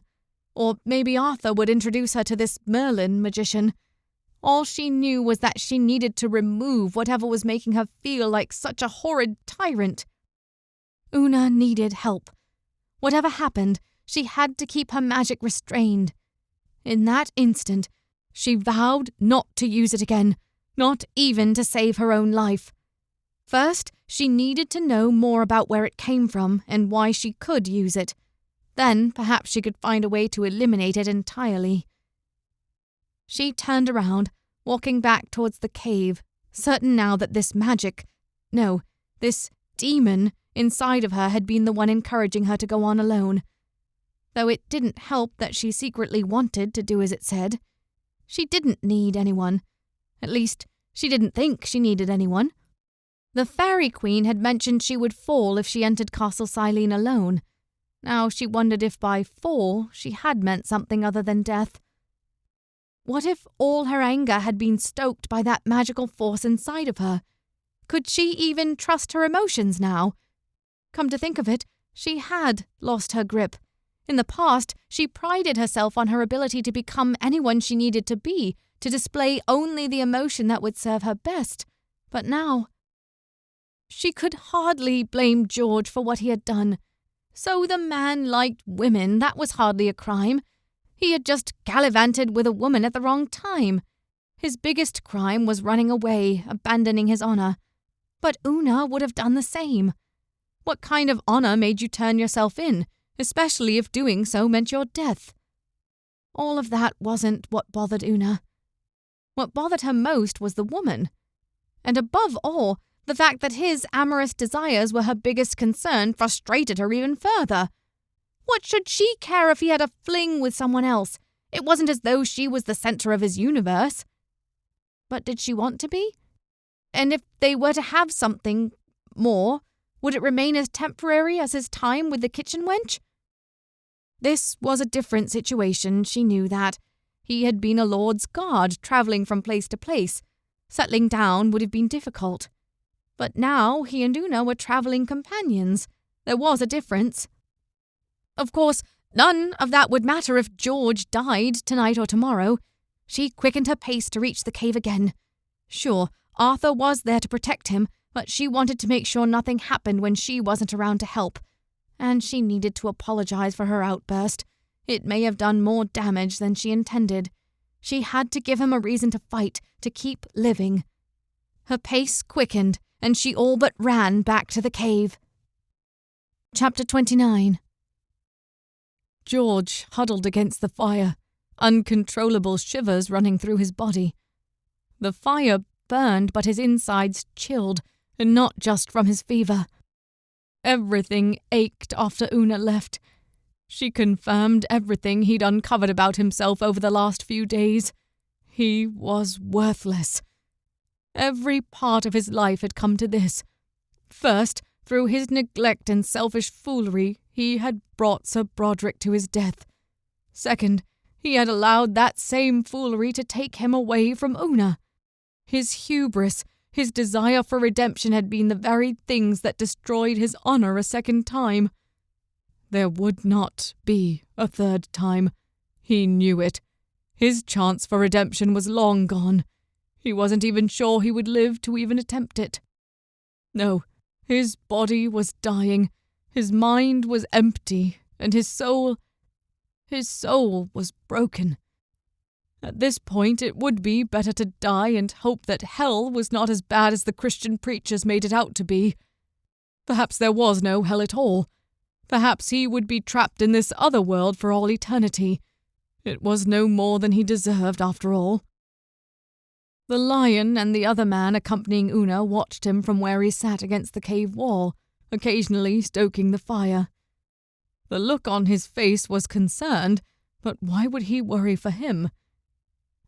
or maybe Arthur would introduce her to this Merlin magician. All she knew was that she needed to remove whatever was making her feel like such a horrid tyrant. Una needed help. Whatever happened, she had to keep her magic restrained. In that instant, she vowed not to use it again, not even to save her own life. First, she needed to know more about where it came from and why she could use it. Then, perhaps she could find a way to eliminate it entirely. She turned around, walking back towards the cave, certain now that this demon inside of her had been the one encouraging her to go on alone. Though it didn't help that she secretly wanted to do as it said. She didn't need anyone. At least, she didn't think she needed anyone. The Fairy Queen had mentioned she would fall if she entered Castle Silene alone. Now she wondered if by fall she had meant something other than death. What if all her anger had been stoked by that magical force inside of her? Could she even trust her emotions now? Come to think of it, she had lost her grip. In the past, she prided herself on her ability to become anyone she needed to be, to display only the emotion that would serve her best. But now, she could hardly blame George for what he had done. So the man liked women, that was hardly a crime. He had just gallivanted with a woman at the wrong time. His biggest crime was running away, abandoning his honor. But Una would have done the same. What kind of honor made you turn yourself in, especially if doing so meant your death? all of that wasn't what bothered Una. What bothered her most was the woman. And above all, the fact that his amorous desires were her biggest concern frustrated her even further. What should she care if he had a fling with someone else? It wasn't as though she was the center of his universe. But did she want to be? And if they were to have something more, would it remain as temporary as his time with the kitchen wench? This was a different situation, she knew that. He had been a lord's guard, travelling from place to place. Settling down would have been difficult. But now he and Una were travelling companions. There was a difference. Of course, none of that would matter if George died tonight or tomorrow. She quickened her pace to reach the cave again. Sure, Arthur was there to protect him, but she wanted to make sure nothing happened when she wasn't around to help. And she needed to apologize for her outburst. It may have done more damage than she intended. She had to give him a reason to fight, to keep living. Her pace quickened, and she all but ran back to the cave. Chapter 29. George huddled against the fire, uncontrollable shivers running through his body. The fire burned, but his insides chilled, and not just from his fever. Everything ached after Una left. She confirmed everything he'd uncovered about himself over the last few days. He was worthless. Every part of his life had come to this. First, through his neglect and selfish foolery, he had brought Sir Broderick to his death. Second, he had allowed that same foolery to take him away from Una. His hubris, his desire for redemption had been the very things that destroyed his honor a second time. There would not be a third time. He knew it. His chance for redemption was long gone. He wasn't even sure he would live to even attempt it. No, his body was dying, his mind was empty, and his soul was broken. At this point, it would be better to die and hope that hell was not as bad as the Christian preachers made it out to be. Perhaps there was no hell at all. Perhaps he would be trapped in this other world for all eternity. It was no more than he deserved, after all. The lion and the other man accompanying Una watched him from where he sat against the cave wall, occasionally stoking the fire. The look on his face was concerned, but why would he worry for him?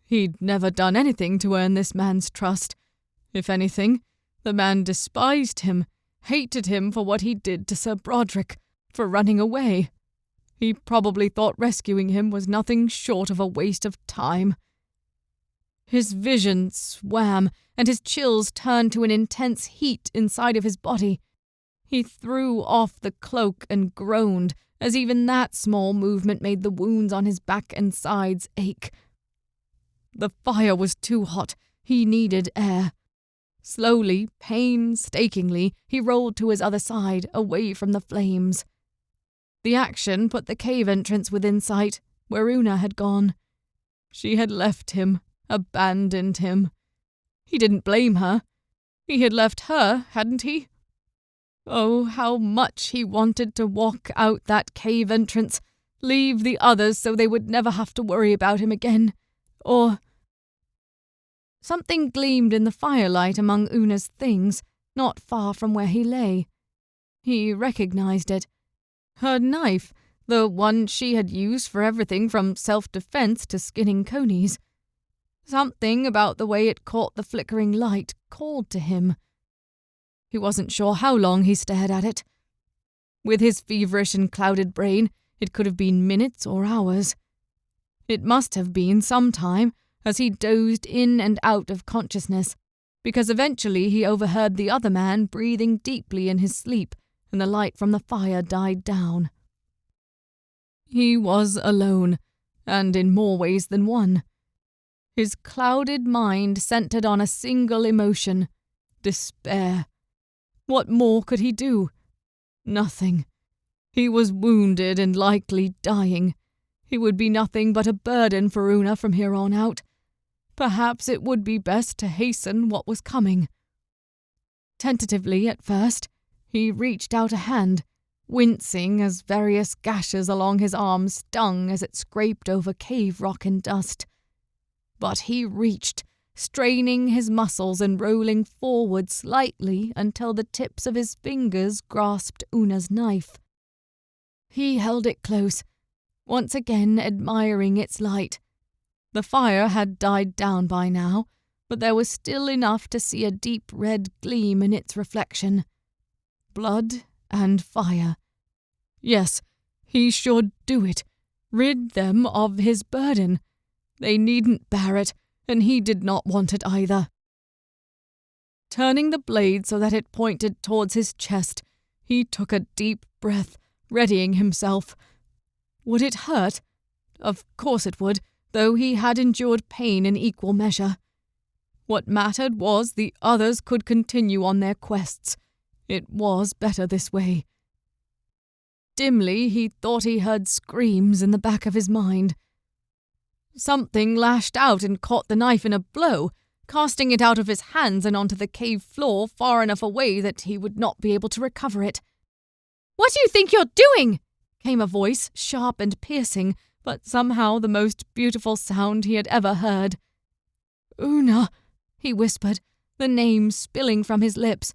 He'd never done anything to earn this man's trust. If anything, the man despised him, hated him for what he did to Sir Broderick, for running away. He probably thought rescuing him was nothing short of a waste of time. His vision swam, and his chills turned to an intense heat inside of his body. He threw off the cloak and groaned, as even that small movement made the wounds on his back and sides ache. The fire was too hot. He needed air. Slowly, painstakingly, he rolled to his other side, away from the flames. The action put the cave entrance within sight, where Una had gone. She had left him, abandoned him. He didn't blame her. He had left her, hadn't he? Oh, how much he wanted to walk out that cave entrance, leave the others so they would never have to worry about him again. Or... Something gleamed in the firelight among Una's things, not far from where he lay. He recognized it. Her knife, the one she had used for everything from self-defense to skinning conies. Something about the way it caught the flickering light called to him. He wasn't sure how long he stared at it. With his feverish and clouded brain, it could have been minutes or hours. It must have been some time, as he dozed in and out of consciousness, because eventually he overheard the other man breathing deeply in his sleep, and the light from the fire died down. He was alone, and in more ways than one. His clouded mind centered on a single emotion: despair. What more could he do? Nothing. He was wounded and likely dying. He would be nothing but a burden for Una from here on out. Perhaps it would be best to hasten what was coming. Tentatively at first, he reached out a hand, wincing as various gashes along his arms stung as it scraped over cave rock and dust. But he reached, straining his muscles and rolling forward slightly until the tips of his fingers grasped Una's knife. He held it close, once again admiring its light. The fire had died down by now, but there was still enough to see a deep red gleam in its reflection. Blood and fire. Yes, he should do it. Rid them of his burden. They needn't bear it, and he did not want it either. Turning the blade so that it pointed towards his chest, he took a deep breath, readying himself. Would it hurt? Of course it would, though he had endured pain in equal measure. What mattered was the others could continue on their quests. It was better this way. Dimly he thought he heard screams in the back of his mind. Something lashed out and caught the knife in a blow, casting it out of his hands and onto the cave floor far enough away that he would not be able to recover it. "What do you think you're doing?" came a voice, sharp and piercing, but somehow the most beautiful sound he had ever heard. "Una," he whispered, the name spilling from his lips.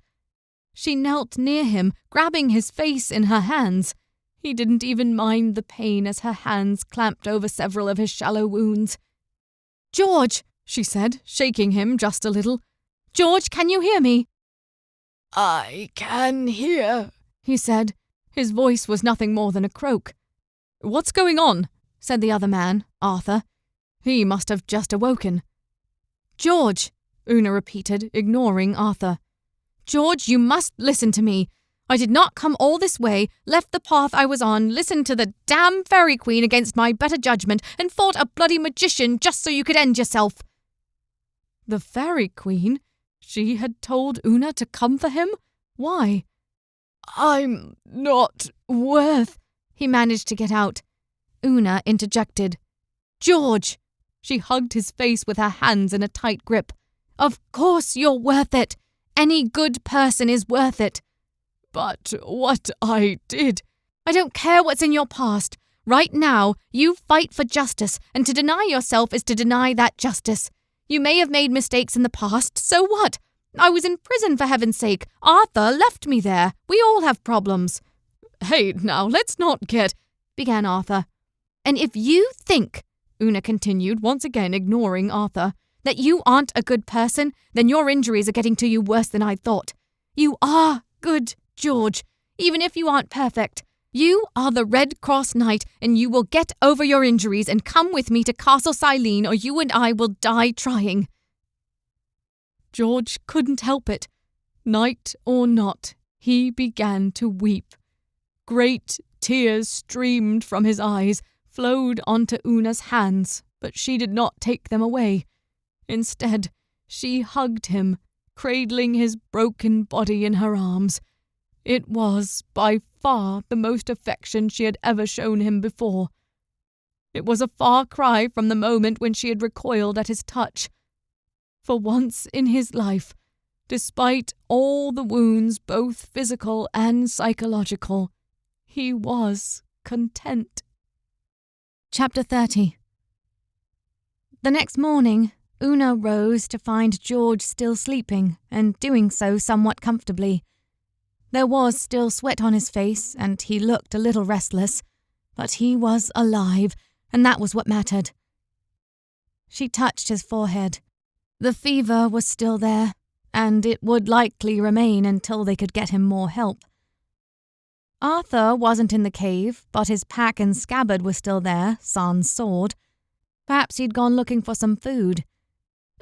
She knelt near him, grabbing his face in her hands. He didn't even mind the pain as her hands clamped over several of his shallow wounds. "George," she said, shaking him just a little. "George, can you hear me?" "I can hear," he said. His voice was nothing more than a croak. "What's going on?" said the other man, Arthur. He must have just awoken. "George," Una repeated, ignoring Arthur. "George, you must listen to me. I did not come all this way, left the path I was on, listened to the damn Faerie Queen against my better judgment, and fought a bloody magician just so you could end yourself." The Faerie Queen? She had told Una to come for him? Why? "I'm not worth," he managed to get out. Una interjected. "George!" She hugged his face with her hands in a tight grip. "Of course you're worth it. Any good person is worth it." "But what I did—" "I don't care what's in your past. Right now, you fight for justice, and to deny yourself is to deny that justice. You may have made mistakes in the past, so what? I was in prison, for heaven's sake. Arthur left me there. We all have problems." "Hey, now, let's not get—" began Arthur. "And if you think," Una continued, once again ignoring Arthur, "that you aren't a good person, then your injuries are getting to you worse than I thought. You are good, George, even if you aren't perfect. You are the Red Cross Knight, and you will get over your injuries and come with me to Castle Silene, or you and I will die trying." George couldn't help it. Knight or not, he began to weep. Great tears streamed from his eyes, flowed onto Una's hands, but she did not take them away. Instead, she hugged him, cradling his broken body in her arms. It was, by far, the most affection she had ever shown him before. It was a far cry from the moment when she had recoiled at his touch. For once in his life, despite all the wounds, both physical and psychological, he was content. Chapter 30. The next morning, Una rose to find George still sleeping, and doing so somewhat comfortably. There was still sweat on his face, and he looked a little restless, but he was alive, and that was what mattered. She touched his forehead. The fever was still there, and it would likely remain until they could get him more help. Arthur wasn't in the cave, but his pack and scabbard were still there, sans sword. Perhaps he'd gone looking for some food.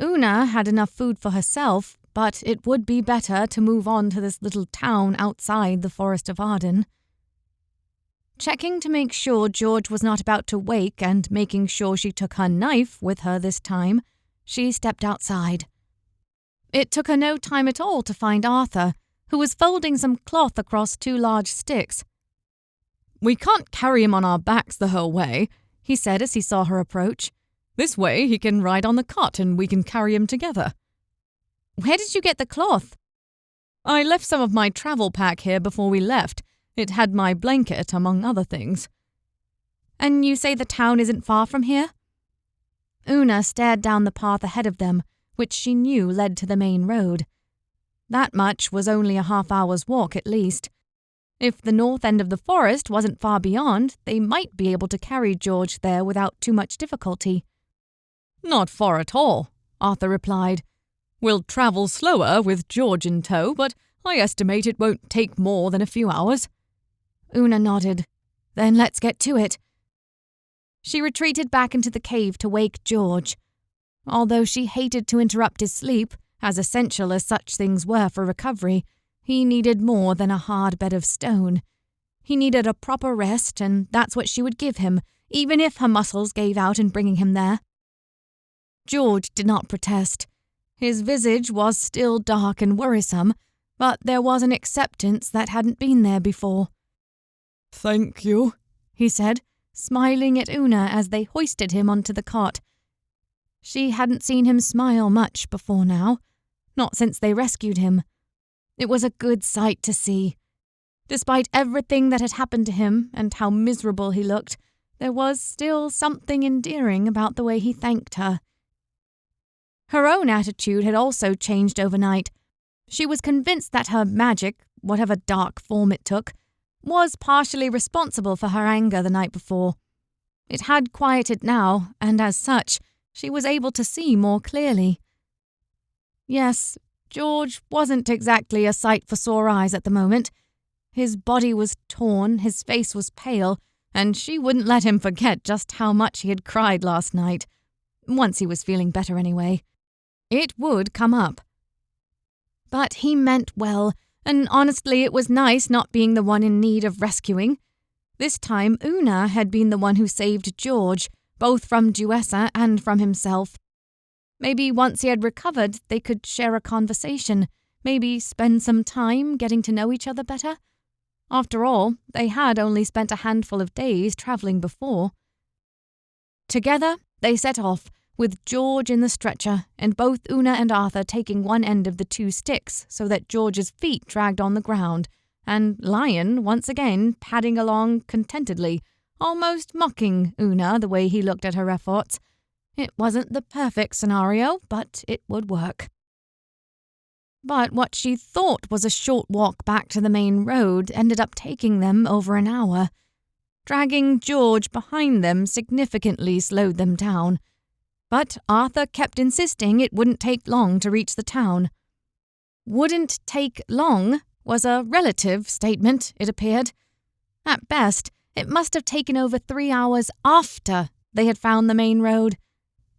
Una had enough food for herself, but it would be better to move on to this little town outside the Forest of Arden. Checking to make sure George was not about to wake and making sure she took her knife with her this time, she stepped outside. It took her no time at all to find Arthur, who was folding some cloth across 2 large sticks. "We can't carry him on our backs the whole way," he said as he saw her approach. "This way he can ride on the cot and we can carry him together." "Where did you get the cloth?" "I left some of my travel pack here before we left. It had my blanket, among other things. And you say the town isn't far from here? Una stared down the path ahead of them, which she knew led to the main road. That much was only a half-hour's walk at least. If the north end of the forest wasn't far beyond, they might be able to carry George there without too much difficulty. Not far at all, Arthur replied. We'll travel slower with George in tow, but I estimate it won't take more than a few hours. Una nodded. Then let's get to it. She retreated back into the cave to wake George. Although she hated to interrupt his sleep, as essential as such things were for recovery, he needed more than a hard bed of stone. He needed a proper rest, and that's what she would give him, even if her muscles gave out in bringing him there. George did not protest. His visage was still dark and worrisome, but there was an acceptance that hadn't been there before. "Thank you," he said, smiling at Una as they hoisted him onto the cot. She hadn't seen him smile much before now, not since they rescued him. It was a good sight to see. Despite everything that had happened to him and how miserable he looked, there was still something endearing about the way he thanked her. Her own attitude had also changed overnight. She was convinced that her magic, whatever dark form it took, was partially responsible for her anger the night before. It had quieted now, and as such, she was able to see more clearly. Yes, George wasn't exactly a sight for sore eyes at the moment. His body was torn, his face was pale, and she wouldn't let him forget just how much he had cried last night. Once he was feeling better anyway. It would come up. But he meant well, and honestly it was nice not being the one in need of rescuing. This time Una had been the one who saved George, both from Duessa and from himself. Maybe once he had recovered, they could share a conversation, maybe spend some time getting to know each other better. After all, they had only spent a handful of days travelling before. Together, they set off, with George in the stretcher, and both Una and Arthur taking one end of the two sticks so that George's feet dragged on the ground, and Lion, once again, padding along contentedly, almost mocking Una the way he looked at her efforts. It wasn't the perfect scenario, but it would work. But what she thought was a short walk back to the main road ended up taking them over an hour. Dragging George behind them significantly slowed them down. But Arthur kept insisting it wouldn't take long to reach the town. Wouldn't take long was a relative statement, it appeared. At best, it must have taken over 3 hours after they had found the main road.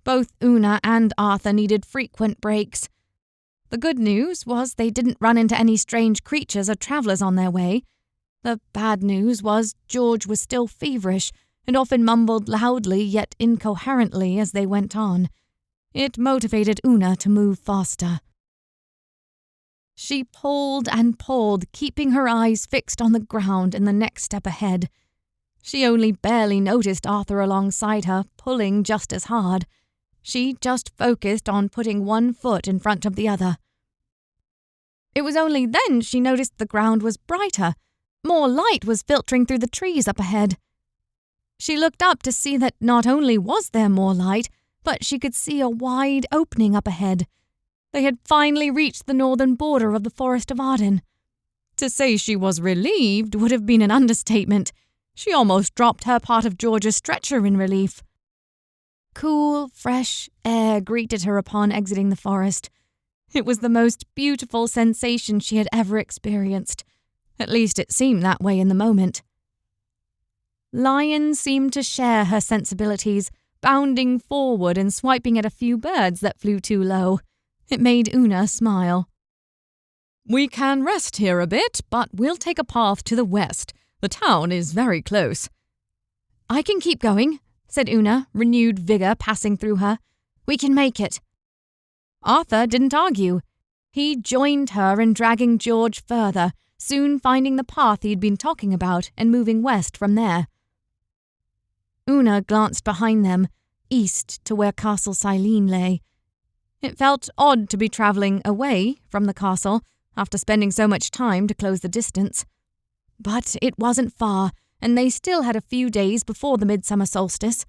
Both Una and Arthur needed frequent breaks. The good news was they didn't run into any strange creatures or travellers on their way. The bad news was George was still feverish and often mumbled loudly yet incoherently as they went on. It motivated Una to move faster. She pulled and pulled, keeping her eyes fixed on the ground and the next step ahead. She only barely noticed Arthur alongside her, pulling just as hard. She just focused on putting one foot in front of the other. It was only then she noticed the ground was brighter. More light was filtering through the trees up ahead. She looked up to see that not only was there more light, but she could see a wide opening up ahead. They had finally reached the northern border of the Forest of Arden. To say she was relieved would have been an understatement. She almost dropped her part of George's stretcher in relief. Cool, fresh air greeted her upon exiting the forest. It was the most beautiful sensation she had ever experienced. At least it seemed that way in the moment. Lion seemed to share her sensibilities, bounding forward and swiping at a few birds that flew too low. It made Una smile. We can rest here a bit, but we'll take a path to the west. The town is very close. I can keep going, said Una, renewed vigour passing through her. We can make it. Arthur didn't argue. He joined her in dragging George further, soon finding the path he'd been talking about and moving west from there. Una glanced behind them, east to where Castle Silene lay. It felt odd to be travelling away from the castle after spending so much time to close the distance. But it wasn't far, and they still had a few days before the midsummer solstice.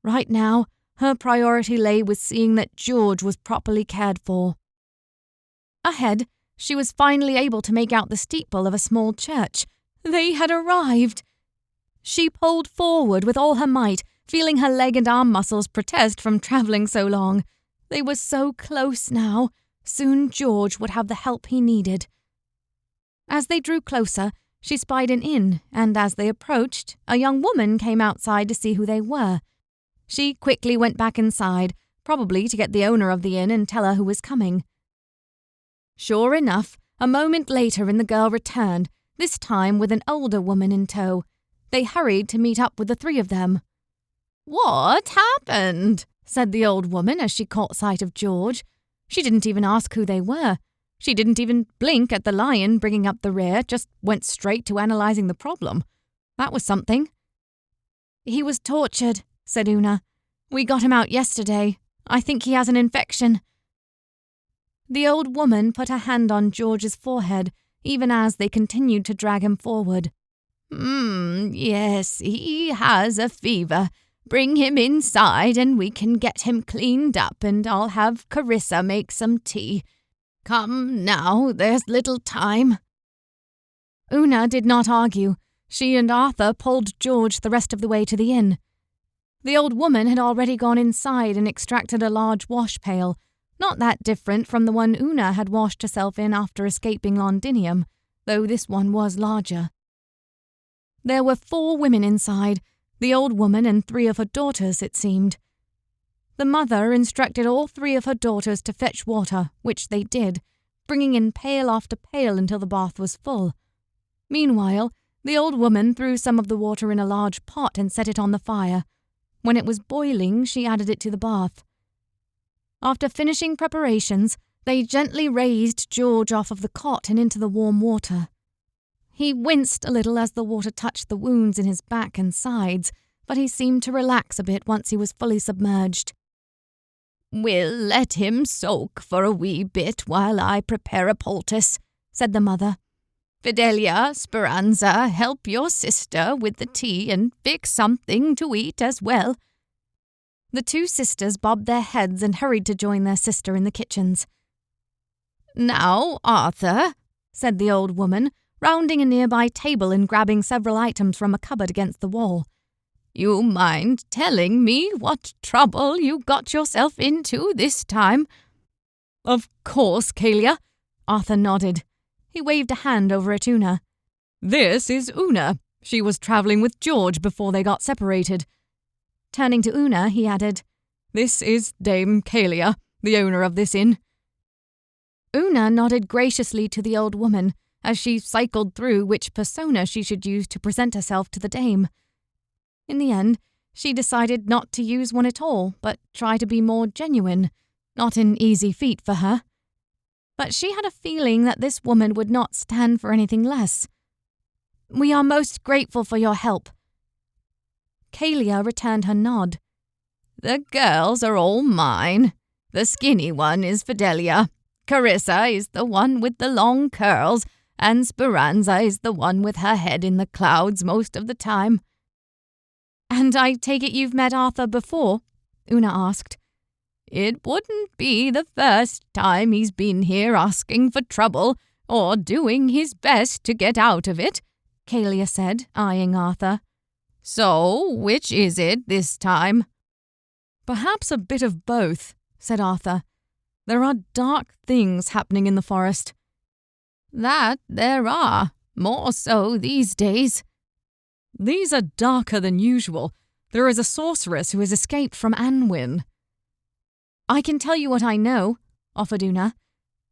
Right now, her priority lay with seeing that George was properly cared for. Ahead, she was finally able to make out the steeple of a small church. They had arrived! She pulled forward with all her might, feeling her leg and arm muscles protest from travelling so long. They were so close now. Soon George would have the help he needed. As they drew closer, she spied an inn, and as they approached, a young woman came outside to see who they were. She quickly went back inside, probably to get the owner of the inn and tell her who was coming. Sure enough, a moment later the girl returned, this time with an older woman in tow. They hurried to meet up with the three of them. "What happened?" said the old woman as she caught sight of George. She didn't even ask who they were. She didn't even blink at the lion bringing up the rear, just went straight to analysing the problem. That was something. "He was tortured," said Una. "We got him out yesterday. I think he has an infection." The old woman put her hand on George's forehead, even as they continued to drag him forward. Yes, he has a fever. Bring him inside and we can get him cleaned up, and I'll have Carissa make some tea. Come now, there's little time." Una did not argue. She and Arthur pulled George the rest of the way to the inn. The old woman had already gone inside and extracted a large wash pail, not that different from the one Una had washed herself in after escaping Londinium, though this one was larger. There were 4 women inside, the old woman and 3 of her daughters, it seemed. The mother instructed all 3 of her daughters to fetch water, which they did, bringing in pail after pail until the bath was full. Meanwhile, the old woman threw some of the water in a large pot and set it on the fire. When it was boiling, she added it to the bath. After finishing preparations, they gently raised George off of the cot and into the warm water. He winced a little as the water touched the wounds in his back and sides, but he seemed to relax a bit once he was fully submerged. "We'll let him soak for a wee bit while I prepare a poultice," said the mother. "Fidelia, Speranza, help your sister with the tea and fix something to eat as well." The 2 sisters bobbed their heads and hurried to join their sister in the kitchens. "Now, Arthur," said the old woman, rounding a nearby table and grabbing several items from a cupboard against the wall. "You mind telling me what trouble you got yourself into this time?" "Of course, Kalia," Arthur nodded. He waved a hand over at Una. "This is Una. She was travelling with George before they got separated." Turning to Una, he added, "This is Dame Kalia, the owner of this inn." Una nodded graciously to the old woman as she cycled through which persona she should use to present herself to the dame. In the end, she decided not to use one at all, but try to be more genuine, not an easy feat for her. But she had a feeling that this woman would not stand for anything less. "We are most grateful for your help." Kalia returned her nod. "The girls are all mine. The skinny one is Fidelia. Carissa is the one with the long curls, and Speranza is the one with her head in the clouds most of the time." "And I take it you've met Arthur before?" Una asked. "It wouldn't be the first time he's been here asking for trouble, or doing his best to get out of it," Kalia said, eyeing Arthur. "So, which is it this time?" "Perhaps a bit of both," said Arthur. "There are dark things happening in the forest." "That there are, more so these days." "These are darker than usual. There is a sorceress who has escaped from Anwin." "I can tell you what I know," offered Una.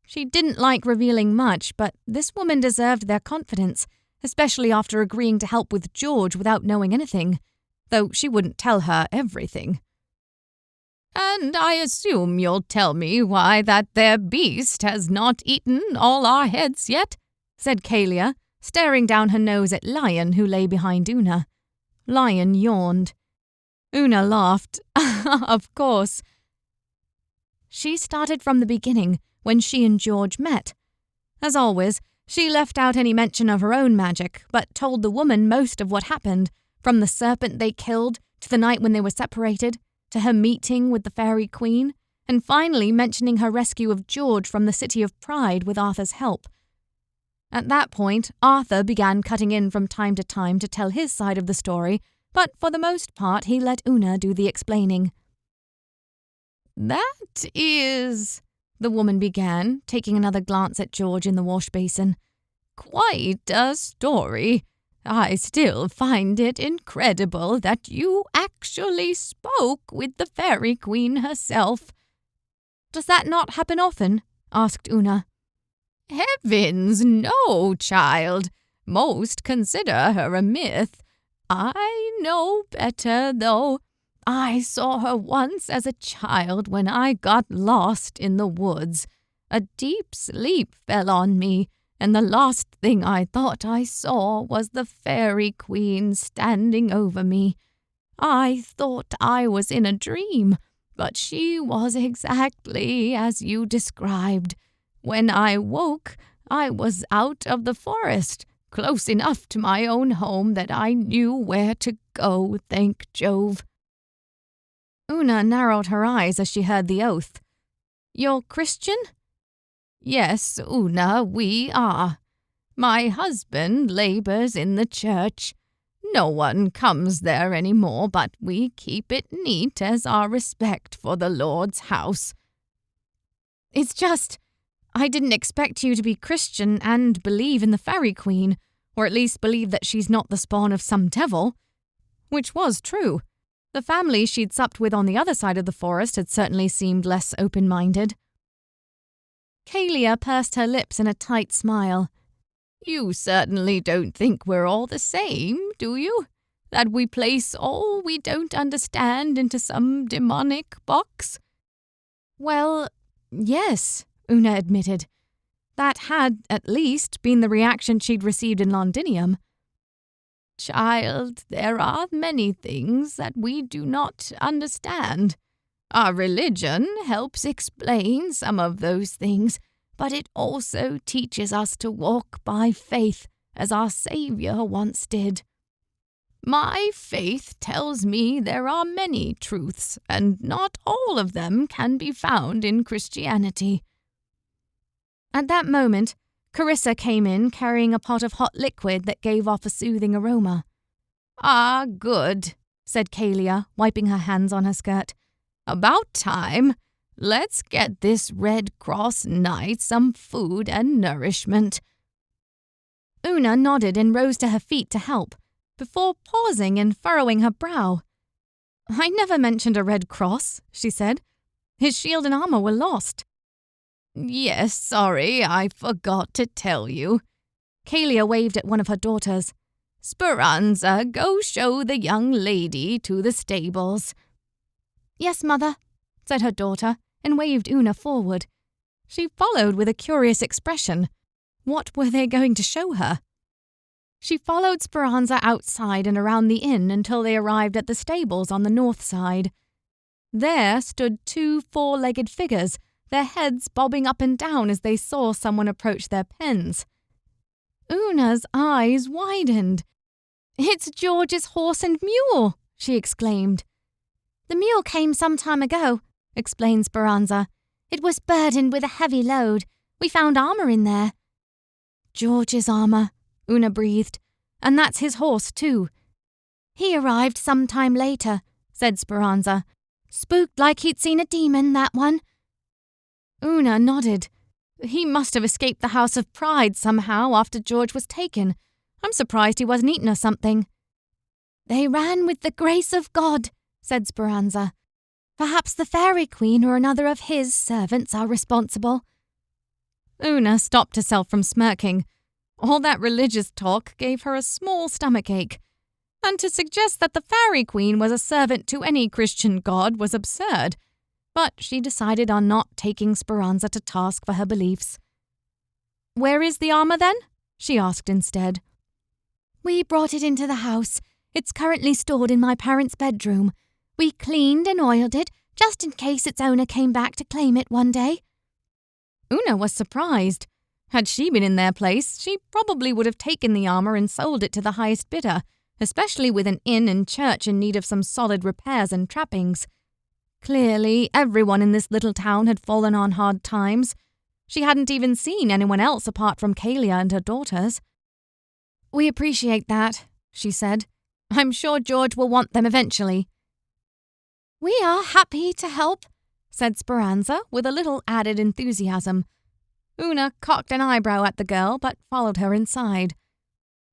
She didn't like revealing much, but this woman deserved their confidence, especially after agreeing to help with George without knowing anything, though she wouldn't tell her everything. "And I assume you'll tell me why that there beast has not eaten all our heads yet," said Kalia, staring down her nose at Lion, who lay behind Una. Lion yawned. Una laughed. "Of course." She started from the beginning, when she and George met. As always, She left out any mention of her own magic, but told the woman most of what happened, from the serpent they killed, to the night when they were separated, to her meeting with the Faerie Queen, and finally mentioning her rescue of George from the City of Pride with Arthur's help. At that point, Arthur began cutting in from time to time to tell his side of the story, but for the most part he let Una do the explaining. "That is," the woman began, taking another glance at George in the wash basin, "quite a story. I still find it incredible that you actually spoke with the Faerie Queen herself." "Does that not happen often?" asked Una. "Heavens, no, child. Most consider her a myth. I know better, though. I saw her once as a child when I got lost in the woods. A deep sleep fell on me, and the last thing I thought I saw was the Faerie Queen standing over me. I thought I was in a dream, but she was exactly as you described. When I woke, I was out of the forest, close enough to my own home that I knew where to go, thank Jove." Una narrowed her eyes as she heard the oath. "You're Christian?" "Yes, Una, we are. My husband labors in the church. No one comes there any more, but we keep it neat as our respect for the Lord's house." "It's just, I didn't expect you to be Christian and believe in the Faerie Queen, or at least believe that she's not the spawn of some devil." Which was true. The family she'd supped with on the other side of the forest had certainly seemed less open-minded. Kalia pursed her lips in a tight smile. "You certainly don't think we're all the same, do you? That we place all we don't understand into some demonic box?" "Well, yes," Una admitted. That had, at least, been the reaction she'd received in Londinium. "Child, there are many things that we do not understand. Our religion helps explain some of those things, but it also teaches us to walk by faith, as our Saviour once did. My faith tells me there are many truths, and not all of them can be found in Christianity." At that moment, Carissa came in carrying a pot of hot liquid that gave off a soothing aroma. "Ah, good," said Kalia, wiping her hands on her skirt. "About time. Let's get this Red Cross Knight some food and nourishment." Una nodded and rose to her feet to help, before pausing and furrowing her brow. "I never mentioned a Red Cross," she said. "His shield and armor were lost." "Yes, sorry, I forgot to tell you." Kalia waved at one of her daughters. "Speranza, go show the young lady to the stables." "Yes, mother," said her daughter, and waved Una forward. She followed with a curious expression. What were they going to show her? She followed Speranza outside and around the inn until they arrived at the stables on the north side. There stood two four-legged figures, their heads bobbing up and down as they saw someone approach their pens. Una's eyes widened. "It's George's horse and mule," she exclaimed. "The mule came some time ago," explained Speranza. "It was burdened with a heavy load. We found armor in there." "George's armor," Una breathed. "And that's his horse, too." "He arrived some time later," said Speranza. "Spooked like he'd seen a demon, that one." Una nodded. "He must have escaped the House of Pride somehow after George was taken. I'm surprised he wasn't eaten or something." "They ran with the grace of God," said Speranza. "Perhaps the Faerie Queen or another of his servants are responsible." Una stopped herself from smirking. All that religious talk gave her a small stomachache, and to suggest that the Faerie Queen was a servant to any Christian god was absurd, but she decided on not taking Speranza to task for her beliefs. "Where is the armor, then?" she asked instead. "We brought it into the house. It's currently stored in my parents' bedroom. We cleaned and oiled it, just in case its owner came back to claim it one day." Una was surprised. Had she been in their place, she probably would have taken the armour and sold it to the highest bidder, especially with an inn and church in need of some solid repairs and trappings. Clearly, everyone in this little town had fallen on hard times. She hadn't even seen anyone else apart from Kalia and her daughters. "We appreciate that," she said. "I'm sure George will want them eventually." "We are happy to help," said Speranza with a little added enthusiasm. Una cocked an eyebrow at the girl but followed her inside.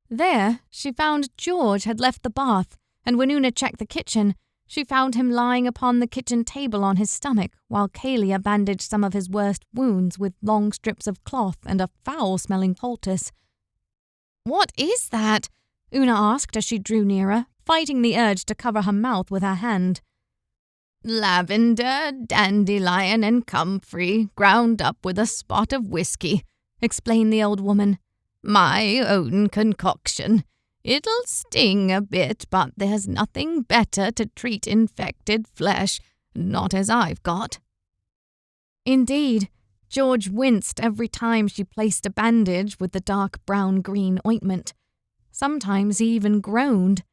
There, she found George had left the bath, and when Una checked the kitchen, she found him lying upon the kitchen table on his stomach while Kalia bandaged some of his worst wounds with long strips of cloth and a foul-smelling poultice. "What is that?" Una asked as she drew nearer, fighting the urge to cover her mouth with her hand. "Lavender, dandelion, and comfrey ground up with a spot of whiskey," explained the old woman. "My own concoction. It'll sting a bit, but there's nothing better to treat infected flesh, not as I've got." Indeed, George winced every time she placed a bandage with the dark brown-green ointment. Sometimes he even groaned.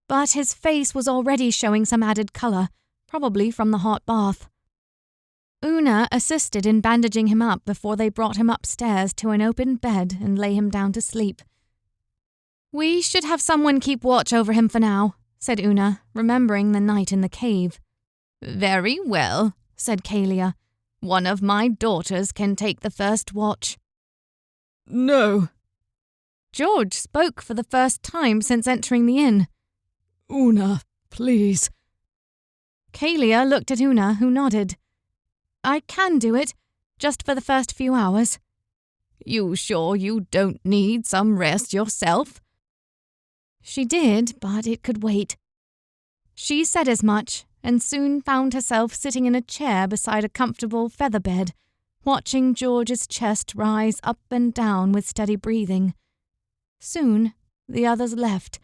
But his face was already showing some added colour, probably from the hot bath. Una assisted in bandaging him up before they brought him upstairs to an open bed and lay him down to sleep. "We should have someone keep watch over him for now," said Una, remembering the night in the cave. "Very well," said Kalia. "One of my daughters can take the first watch." No. George spoke for the first time since entering the inn. Una, please. Kalia looked at Una, who nodded. "I can do it, just for the first few hours." "You sure you don't need some rest yourself?" She did, but it could wait. She said as much, and soon found herself sitting in a chair beside a comfortable feather bed, watching George's chest rise up and down with steady breathing. Soon, the others left,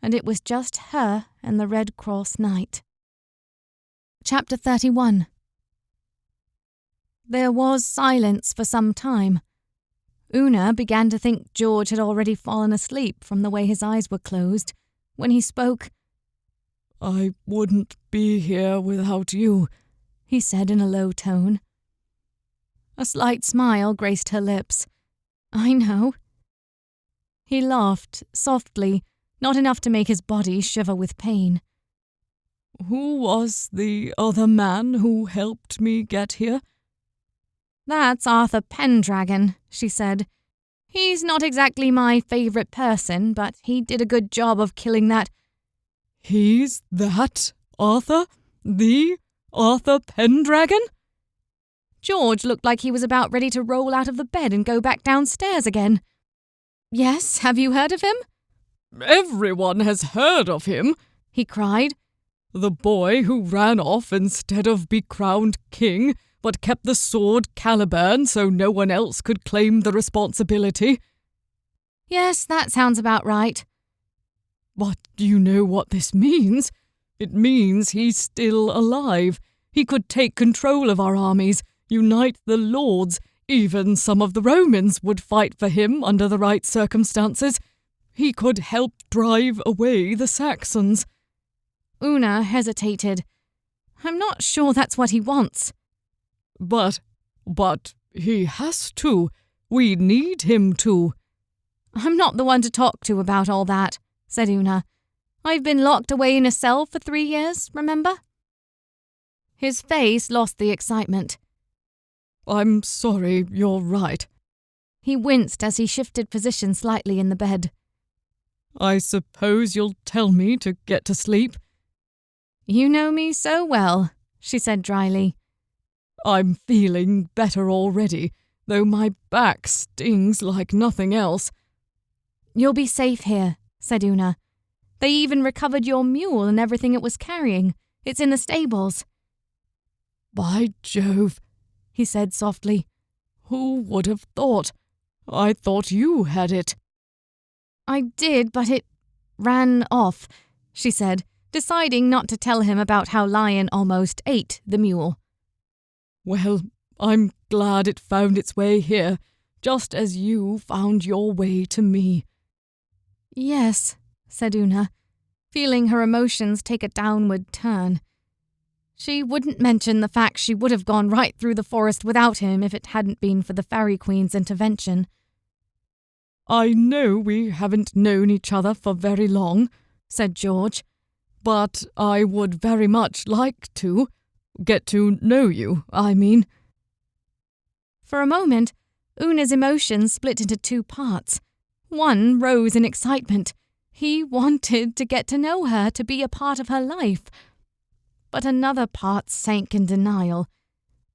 and it was just her and the Red Cross Knight. Chapter 31. There was silence for some time. Una began to think George had already fallen asleep from the way his eyes were closed. When he spoke, "I wouldn't be here without you," he said in a low tone. A slight smile graced her lips. "I know." He laughed, softly, not enough to make his body shiver with pain. "Who was the other man who helped me get here?" "That's Arthur Pendragon," she said. "He's not exactly my favourite person, but he did a good job of killing that—" "He's that Arthur? The Arthur Pendragon?" George looked like he was about ready to roll out of the bed and go back downstairs again. "Yes, have you heard of him?" "Everyone has heard of him," he cried. "The boy who ran off instead of be crowned king, but kept the sword Caliban so no one else could claim the responsibility." "Yes, that sounds about right." "But you know what this means? It means he's still alive. He could take control of our armies, unite the lords. Even some of the Romans would fight for him under the right circumstances. He could help drive away the Saxons." Una hesitated. "I'm not sure that's what he wants." But he has to. We need him to." "I'm not the one to talk to about all that," said Una. "I've been locked away in a cell for 3 years, remember?" His face lost the excitement. "I'm sorry, you're right." He winced as he shifted position slightly in the bed. "I suppose you'll tell me to get to sleep?" "You know me so well," she said dryly. "I'm feeling better already, though my back stings like nothing else." "You'll be safe here," said Una. "They even recovered your mule and everything it was carrying. It's in the stables." "By Jove," he said softly. "Who would have thought? I thought you had it." "I did, but it ran off," she said, deciding not to tell him about how Lion almost ate the mule. "Well, I'm glad it found its way here. just as you found your way to me." "Yes," said Una, feeling her emotions take a downward turn. She wouldn't mention the fact she would have gone right through the forest without him if it hadn't been for the Fairy Queen's intervention. "I know we haven't known each other for very long," said George, "but I would very much like to get to know you, I mean." For a moment, Una's emotions split into two parts. One rose in excitement. He wanted to get to know her, to be a part of her life. But another part sank in denial.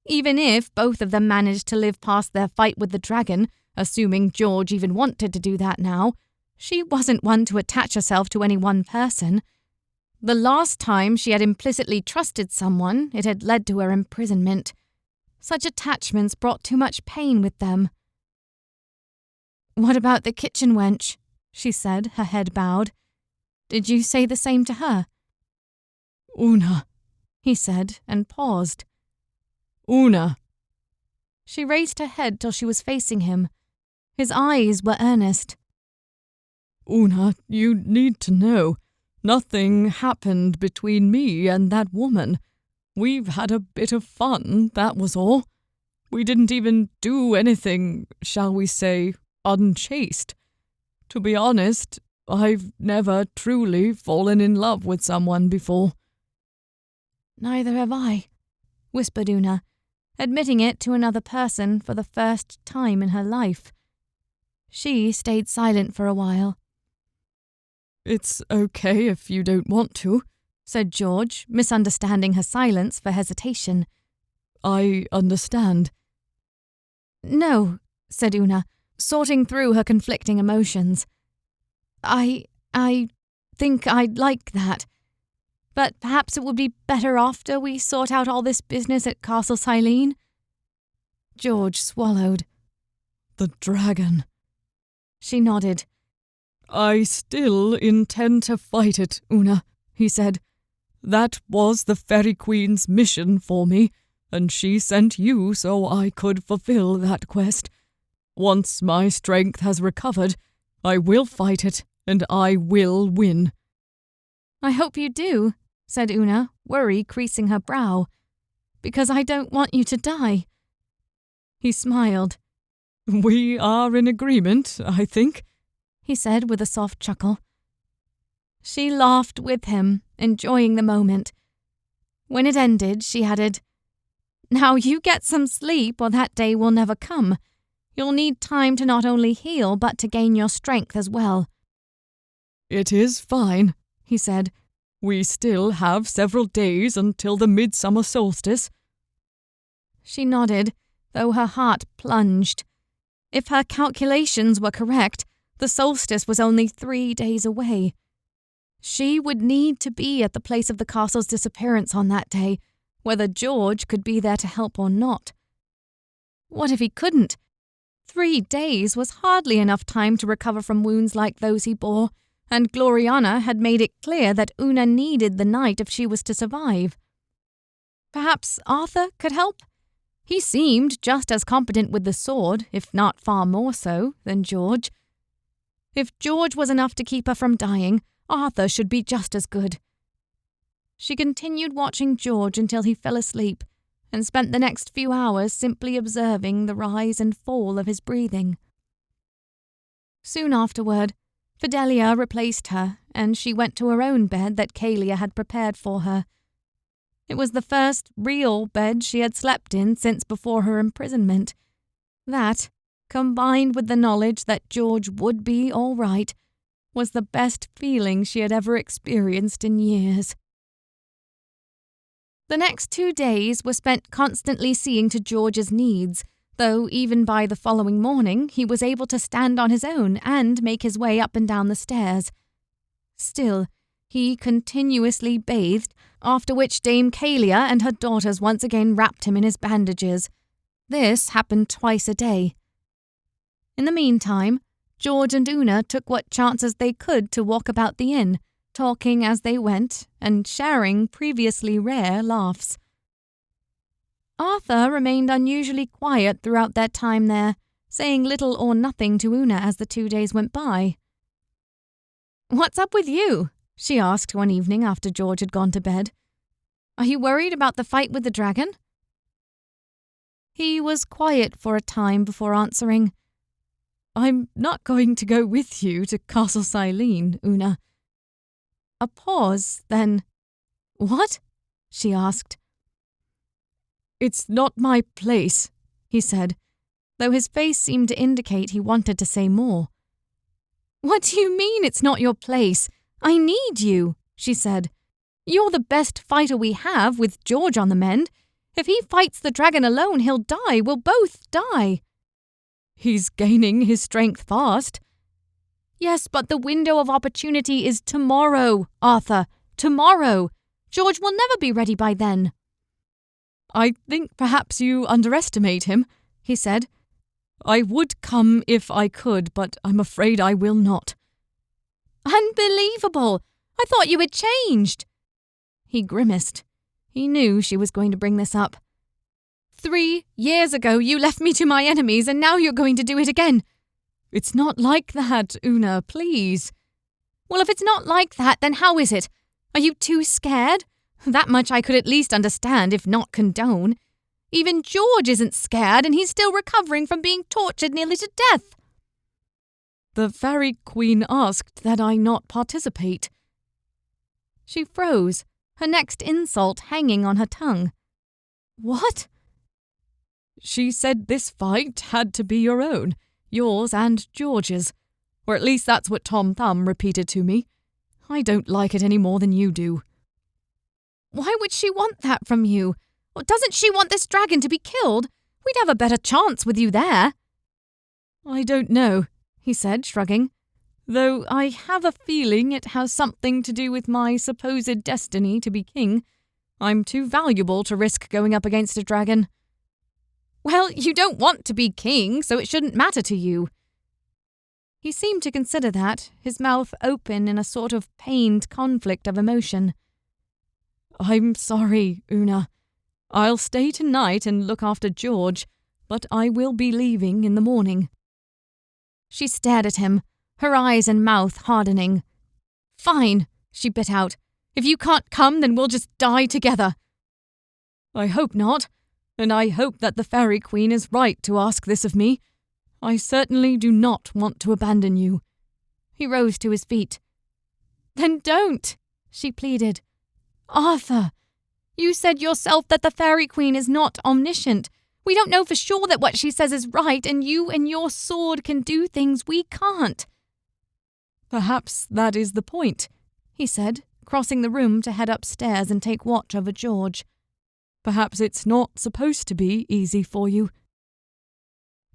Even if both of them managed to live past their fight with the dragon, assuming George even wanted to do that now, she wasn't one to attach herself to any one person. The last time she had implicitly trusted someone, it had led to her imprisonment. Such attachments brought too much pain with them. "What about the kitchen wench?" she said, her head bowed. "Did you say the same to her?" "Una," he said, and paused. "Una." She raised her head till she was facing him. His eyes were earnest. "Una, you need to know. Nothing happened between me and that woman. We've had a bit of fun, that was all. We didn't even do anything, shall we say, unchaste. To be honest, I've never truly fallen in love with someone before." "Neither have I," whispered Una, admitting it to another person for the first time in her life. She stayed silent for a while. "It's okay if you don't want to," said George, misunderstanding her silence for hesitation. "I understand." "No," said Una, sorting through her conflicting emotions. I think I'd like that. But perhaps it would be better after we sort out all this business at Castle Silene." George swallowed. "The dragon." She nodded. "I still intend to fight it, Una," he said. "That was the Fairy Queen's mission for me, and she sent you so I could fulfill that quest. Once my strength has recovered, I will fight it, and I will win." "I hope you do," said Una, worry creasing her brow, "because I don't want you to die." He smiled. "We are in agreement, I think," he said with a soft chuckle. She laughed with him, enjoying the moment. When it ended, she added, "Now you get some sleep or that day will never come. You'll need time to not only heal but to gain your strength as well." "It is fine," he said. "We still have several days until the midsummer solstice." She nodded, though her heart plunged. If her calculations were correct, the solstice was only 3 days away. She would need to be at the place of the castle's disappearance on that day, whether George could be there to help or not. What if he couldn't? 3 days was hardly enough time to recover from wounds like those he bore, and Gloriana had made it clear that Una needed the night if she was to survive. Perhaps Arthur could help? He seemed just as competent with the sword, if not far more so, than George. If George was enough to keep her from dying, Arthur should be just as good. She continued watching George until he fell asleep, and spent the next few hours simply observing the rise and fall of his breathing. Soon afterward, Fidelia replaced her, and she went to her own bed that Kalia had prepared for her. It was the first real bed she had slept in since before her imprisonment. That, combined with the knowledge that George would be all right, was the best feeling she had ever experienced in years. The next 2 days were spent constantly seeing to George's needs, though even by the following morning he was able to stand on his own and make his way up and down the stairs. Still, he continuously bathed, after which Dame Kalia and her daughters once again wrapped him in his bandages. This happened twice a day. In the meantime, George and Una took what chances they could to walk about the inn, talking as they went and sharing previously rare laughs. Arthur remained unusually quiet throughout their time there, saying little or nothing to Una as the 2 days went by. "What's up with you?" she asked one evening after George had gone to bed. "Are you worried about the fight with the dragon?" He was quiet for a time before answering. "I'm not going to go with you to Castle Silene, Una." A pause, then, "What?" she asked. "It's not my place," he said, though his face seemed to indicate he wanted to say more. "What do you mean it's not your place? I need you," she said. "You're the best fighter we have, with George on the mend. If he fights the dragon alone, he'll die. We'll both die." "He's gaining his strength fast." "Yes, but the window of opportunity is tomorrow, Arthur. Tomorrow. George will never be ready by then." "I think perhaps you underestimate him," he said. "I would come if I could, but I'm afraid I will not." "Unbelievable! I thought you had changed." He grimaced. He knew she was going to bring this up. 3 years ago you left me to my enemies, and now you're going to do it again." "It's not like that, Una, please." "Well, if it's not like that, then how is it? Are you too scared? That much I could at least understand, if not condone. Even George isn't scared, and he's still recovering from being tortured nearly to death." "The Faerie Queen asked that I not participate." She froze, her next insult hanging on her tongue. "What?" "She said this fight had to be your own, yours and George's. Or at least that's what Tom Thumb repeated to me. I don't like it any more than you do." "Why would she want that from you? Or doesn't she want this dragon to be killed? We'd have a better chance with you there." "I don't know," he said, shrugging, "though I have a feeling it has something to do with my supposed destiny to be king. I'm too valuable to risk going up against a dragon." "Well, you don't want to be king, so it shouldn't matter to you." He seemed to consider that, his mouth open in a sort of pained conflict of emotion. "I'm sorry, Una. I'll stay tonight and look after George, but I will be leaving in the morning." She stared at him, her eyes and mouth hardening. "Fine," she bit out. "If you can't come, then we'll just die together." "I hope not, and I hope that the Faerie Queen is right to ask this of me. I certainly do not want to abandon you." He rose to his feet. "Then don't," she pleaded. "Arthur, you said yourself that the Faerie Queen is not omniscient. We don't know for sure that what she says is right, and you and your sword can do things we can't." "Perhaps that is the point," he said, crossing the room to head upstairs and take watch over George. "Perhaps it's not supposed to be easy for you."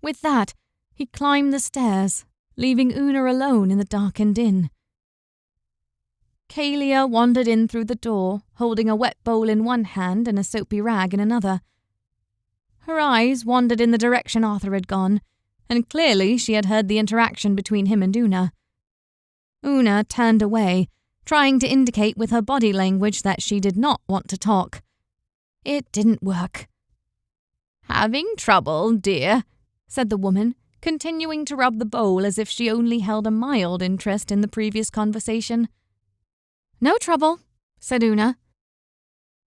With that, he climbed the stairs, leaving Una alone in the darkened inn. Kalia wandered in through the door, holding a wet bowl in one hand and a soapy rag in another. Her eyes wandered in the direction Arthur had gone, and clearly she had heard the interaction between him and Una. Una turned away, trying to indicate with her body language that she did not want to talk. It didn't work. "Having trouble, dear?" said the woman, continuing to rub the bowl as if she only held a mild interest in the previous conversation. "No trouble," said Una.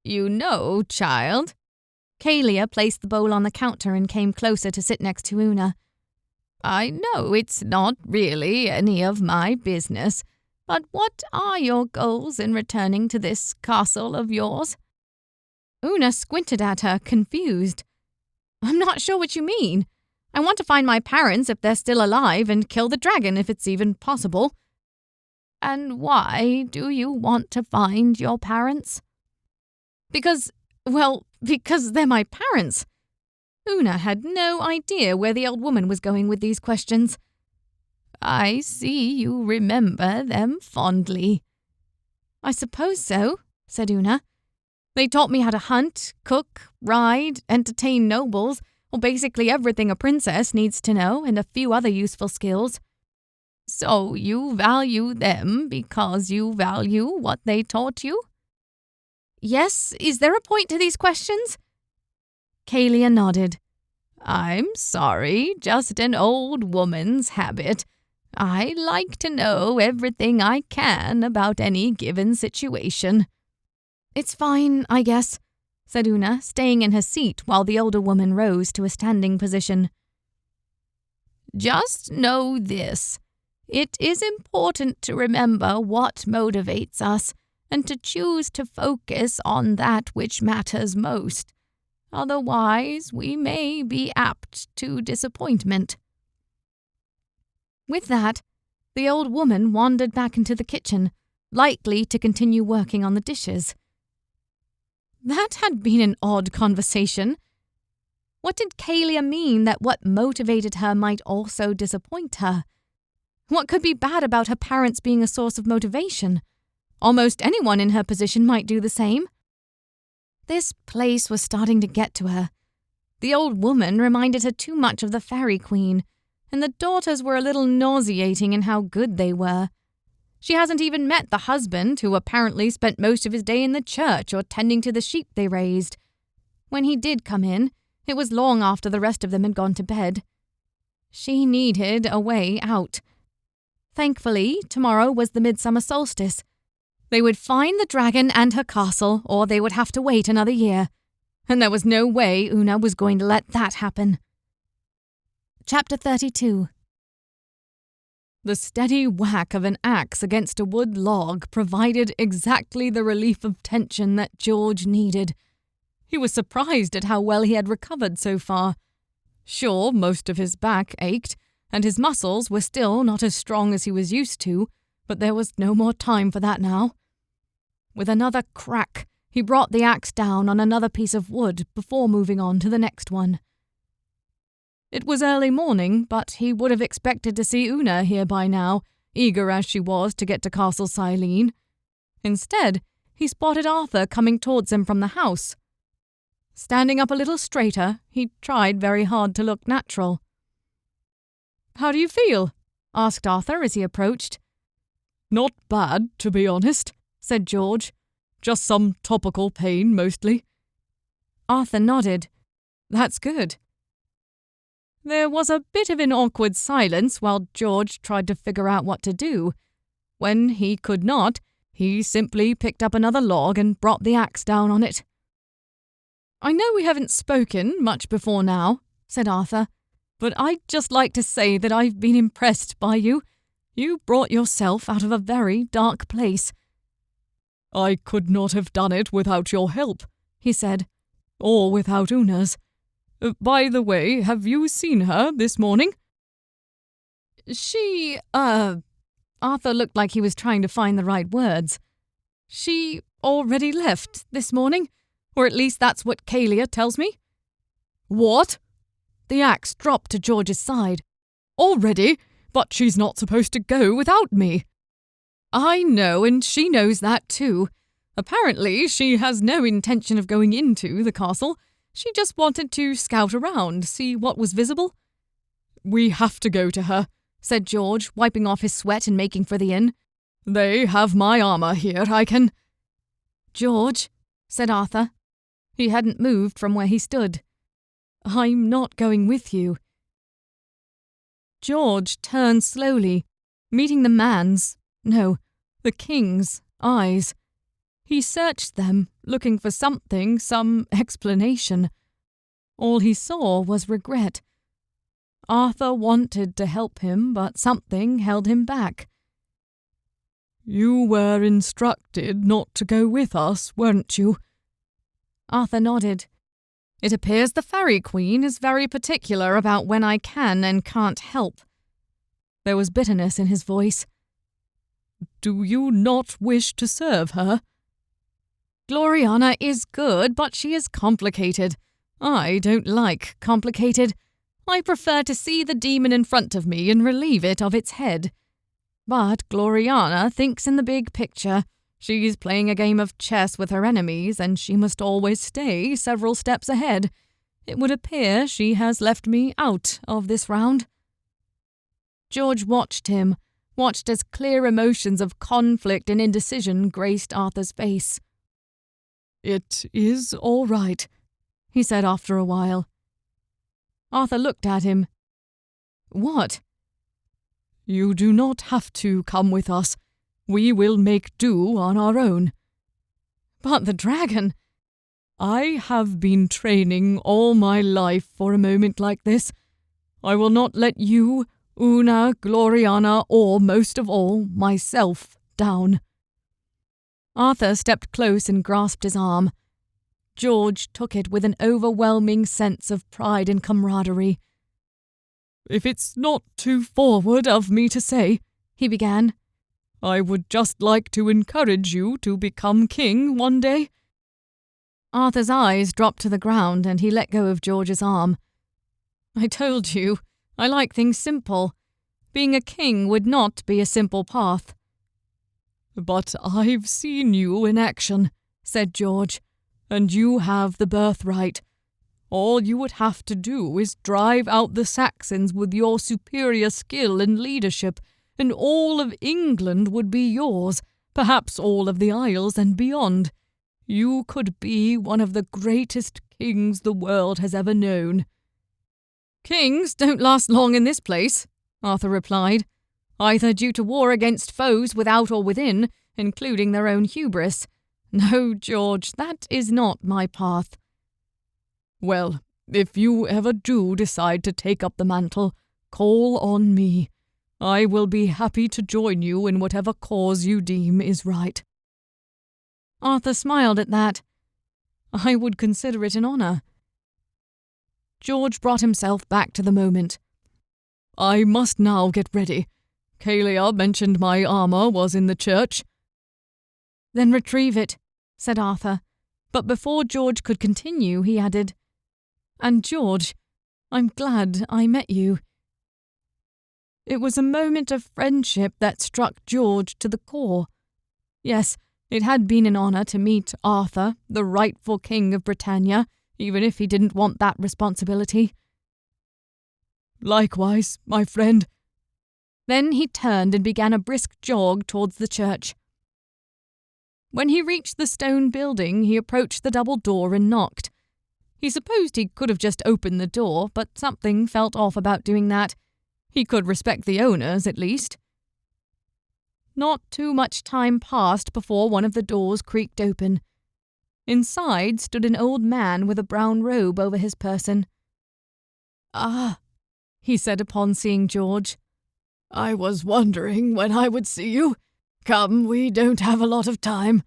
"You know, child." Kalia placed the bowl on the counter and came closer to sit next to Una. "I know it's not really any of my business, but what are your goals in returning to this castle of yours?" Una squinted at her, confused. "I'm not sure what you mean. I want to find my parents if they're still alive and kill the dragon if it's even possible." "And why do you want to find your parents?" Because they're my parents." Una had no idea where the old woman was going with these questions. "I see you remember them fondly." "I suppose so," said Una. "They taught me how to hunt, cook, ride, entertain nobles, or basically everything a princess needs to know, and a few other useful skills." "So you value them because you value what they taught you?" "Yes, is there a point to these questions?" Kalia nodded. I'm sorry, just an old woman's habit. I like to know everything I can about any given situation." "It's fine, I guess," said Una, staying in her seat while the older woman rose to a standing position. "Just know this. It is important to remember what motivates us and to choose to focus on that which matters most. Otherwise, we may be apt to disappointment." With that, the old woman wandered back into the kitchen, likely to continue working on the dishes. That had been an odd conversation. What did Kalia mean that what motivated her might also disappoint her? What could be bad about her parents being a source of motivation? Almost anyone in her position might do the same. This place was starting to get to her. The old woman reminded her too much of the Faerie Queen, and the daughters were a little nauseating in how good they were. She hasn't even met the husband, who apparently spent most of his day in the church or tending to the sheep they raised. When he did come in, it was long after the rest of them had gone to bed. She needed a way out. Thankfully, tomorrow was the midsummer solstice. They would find the dragon and her castle, or they would have to wait another year. And there was no way Una was going to let that happen. Chapter 32. The steady whack of an axe against a wood log provided exactly the relief of tension that George needed. He was surprised at how well he had recovered so far. Sure, most of his back ached, and his muscles were still not as strong as he was used to, but there was no more time for that now. With another crack, he brought the axe down on another piece of wood before moving on to the next one. It was early morning, but he would have expected to see Una here by now, eager as she was to get to Castle Silene. Instead, he spotted Arthur coming towards him from the house. Standing up a little straighter, he tried very hard to look natural. "How do you feel?" asked Arthur as he approached. "Not bad, to be honest," said George. "Just some topical pain, mostly." Arthur nodded. "That's good." There was a bit of an awkward silence while George tried to figure out what to do. When he could not, he simply picked up another log and brought the axe down on it. "I know we haven't spoken much before now," said Arthur, "but I'd just like to say that I've been impressed by you. You brought yourself out of a very dark place." "I could not have done it without your help," he said. "or without Una's. By the way, have you seen her this morning?" She, Arthur looked like he was trying to find the right words. "She already left this morning, or at least that's what Kalia tells me." "What?" The axe dropped to George's side. "Already? But she's not supposed to go without me." "I know, and she knows that too. Apparently, she has no intention of going into the castle. She just wanted to scout around, see what was visible." "We have to go to her," said George, wiping off his sweat and making for the inn. "They have my armor here, I can—" "George," said Arthur. He hadn't moved from where he stood. "I'm not going with you." George turned slowly, meeting the king's eyes. He searched them, looking for something, some explanation. All he saw was regret. Arthur wanted to help him, but something held him back. "You were instructed not to go with us, weren't you?" Arthur nodded. "It appears the Faerie Queen is very particular about when I can and can't help." There was bitterness in his voice. "Do you not wish to serve her?" "Gloriana is good, but she is complicated. I don't like complicated. I prefer to see the demon in front of me and relieve it of its head. But Gloriana thinks in the big picture. She's playing a game of chess with her enemies, and she must always stay several steps ahead. It would appear she has left me out of this round." George watched as clear emotions of conflict and indecision graced Arthur's face. "It is all right," he said after a while. Arthur looked at him. What? You do not have to come with us. We will make do on our own. But the dragon. I have been training all my life for a moment like this. I will not let you, Una, Gloriana, or, most of all, myself, down. Arthur stepped close and grasped his arm. George took it with an overwhelming sense of pride and camaraderie. If it's not too forward of me to say, he began, I would just like to encourage you to become king one day. Arthur's eyes dropped to the ground and he let go of George's arm. I told you, I like things simple. Being a king would not be a simple path. But I've seen you in action, said George, and you have the birthright. All you would have to do is drive out the Saxons with your superior skill and leadership, and all of England would be yours, perhaps all of the Isles and beyond. You could be one of the greatest kings the world has ever known. Kings don't last long in this place, Arthur replied, either due to war against foes without or within, including their own hubris. No, George, that is not my path. Well, if you ever do decide to take up the mantle, call on me. I will be happy to join you in whatever cause you deem is right. Arthur smiled at that. I would consider it an honour. George brought himself back to the moment. I must now get ready. Kalia mentioned my armour was in the church. Then retrieve it, said Arthur. But before George could continue, he added, And George, I'm glad I met you. It was a moment of friendship that struck George to the core. Yes, it had been an honour to meet Arthur, the rightful king of Britannia, even if he didn't want that responsibility. Likewise, my friend. Then he turned and began a brisk jog towards the church. When he reached the stone building, he approached the double door and knocked. He supposed he could have just opened the door, but something felt off about doing that. He could respect the owners, at least. Not too much time passed before one of the doors creaked open. Inside stood an old man with a brown robe over his person. Ah, he said upon seeing George. I was wondering when I would see you. Come, we don't have a lot of time.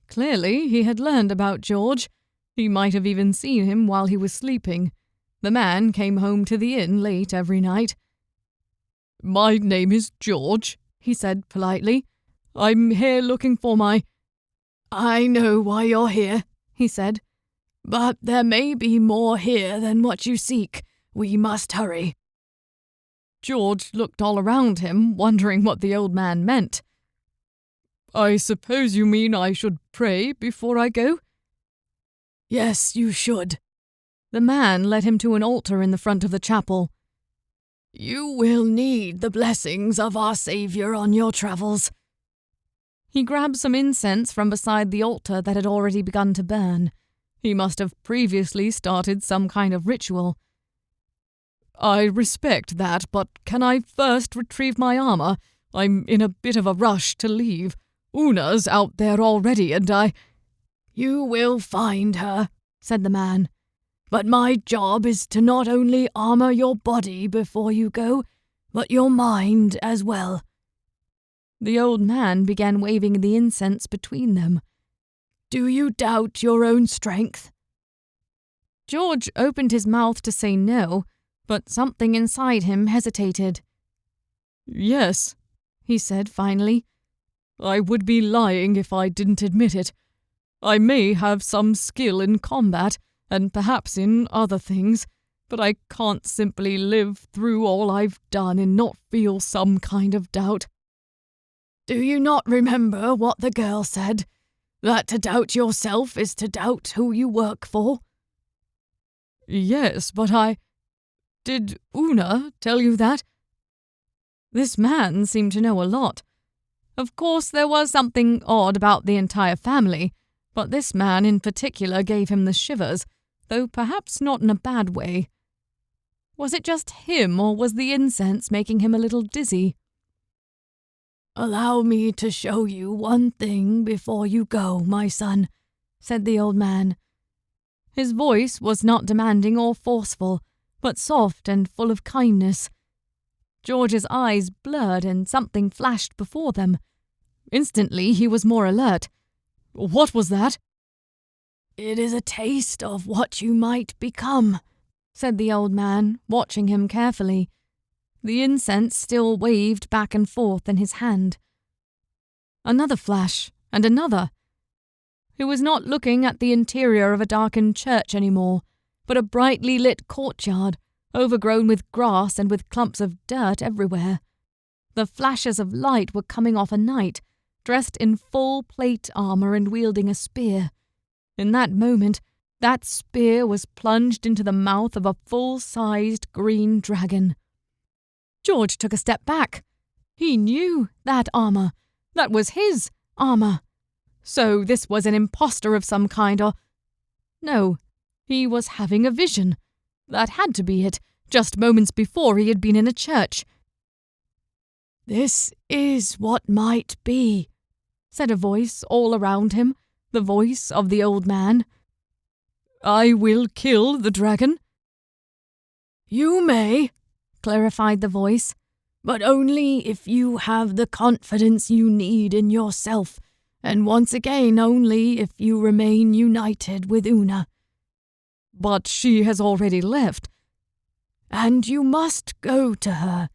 Clearly, he had learned about George. He might have even seen him while he was sleeping. The man came home to the inn late every night. My name is George, he said politely. I'm here looking for my... I know why you're here, he said. But there may be more here than what you seek. We must hurry. George looked all around him, wondering what the old man meant. I suppose you mean I should pray before I go? Yes, you should. The man led him to an altar in the front of the chapel. You will need the blessings of our Saviour on your travels. He grabbed some incense from beside the altar that had already begun to burn. He must have previously started some kind of ritual. I respect that, but can I first retrieve my armour? I'm in a bit of a rush to leave. Una's out there already, and I... You will find her, said the man. But my job is to not only armour your body before you go, but your mind as well. The old man began waving the incense between them. Do you doubt your own strength? George opened his mouth to say no, but something inside him hesitated. Yes, he said finally. I would be lying if I didn't admit it. I may have some skill in combat, and perhaps in other things, but I can't simply live through all I've done and not feel some kind of doubt. Do you not remember what the girl said? That to doubt yourself is to doubt who you work for? Yes, but Did Una tell you that? This man seemed to know a lot. Of course, there was something odd about the entire family, but this man in particular gave him the shivers, though perhaps not in a bad way. Was it just him, or was the incense making him a little dizzy? "Allow me to show you one thing before you go, my son," said the old man. His voice was not demanding or forceful, but soft and full of kindness. George's eyes blurred and something flashed before them. Instantly he was more alert. What was that? "It is a taste of what you might become," said the old man, watching him carefully. The incense still waved back and forth in his hand. Another flash, and another. He was not looking at the interior of a darkened church anymore, but a brightly lit courtyard, overgrown with grass and with clumps of dirt everywhere. The flashes of light were coming off a knight, dressed in full plate armor and wielding a spear. In that moment, that spear was plunged into the mouth of a full-sized green dragon. George took a step back. He knew that armor. That was his armor. So this was an impostor of some kind, or... No, he was having a vision. That had to be it. Just moments before he had been in a church. "This is what might be," said a voice all around him, the voice of the old man. "I will kill the dragon." "You may," clarified the voice, "but only if you have the confidence you need in yourself, and once again only if you remain united with Una." "But she has already left." "And you must go to her.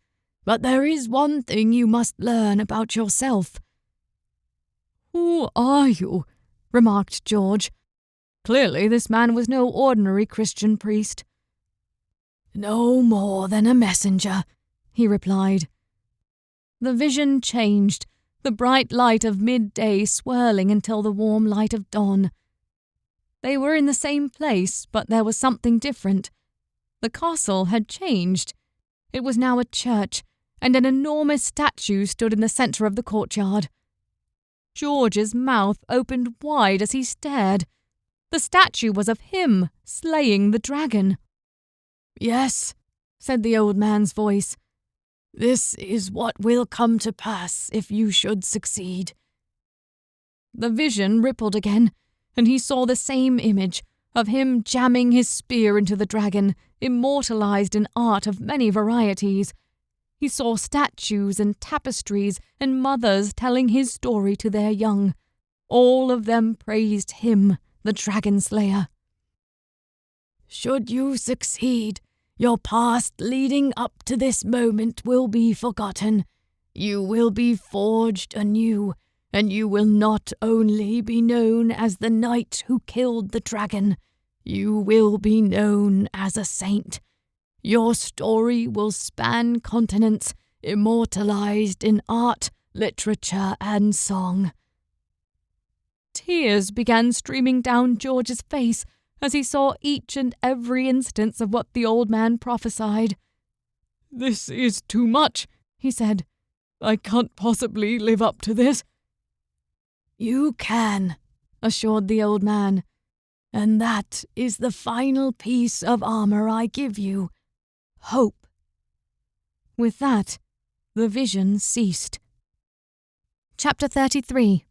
But there is one thing you must learn about yourself." "Who are you?" remarked George. Clearly this man was no ordinary Christian priest. "No more than a messenger," he replied. The vision changed, the bright light of midday swirling until the warm light of dawn. They were in the same place, but there was something different. The castle had changed. It was now a church, and an enormous statue stood in the centre of the courtyard. George's mouth opened wide as he stared. The statue was of him, slaying the dragon. "Yes," said the old man's voice. "This is what will come to pass if you should succeed." The vision rippled again, and he saw the same image of him jamming his spear into the dragon, immortalized in art of many varieties. He saw statues and tapestries and mothers telling his story to their young. All of them praised him, the dragon slayer. "Should you succeed, your past leading up to this moment will be forgotten. You will be forged anew, and you will not only be known as the knight who killed the dragon, you will be known as a saint. Your story will span continents, immortalized in art, literature, and song." Tears began streaming down George's face as he saw each and every instance of what the old man prophesied. "This is too much," he said. "I can't possibly live up to this." "You can," assured the old man. "And that is the final piece of armor I give you. Hope." With that, the vision ceased. Chapter 33.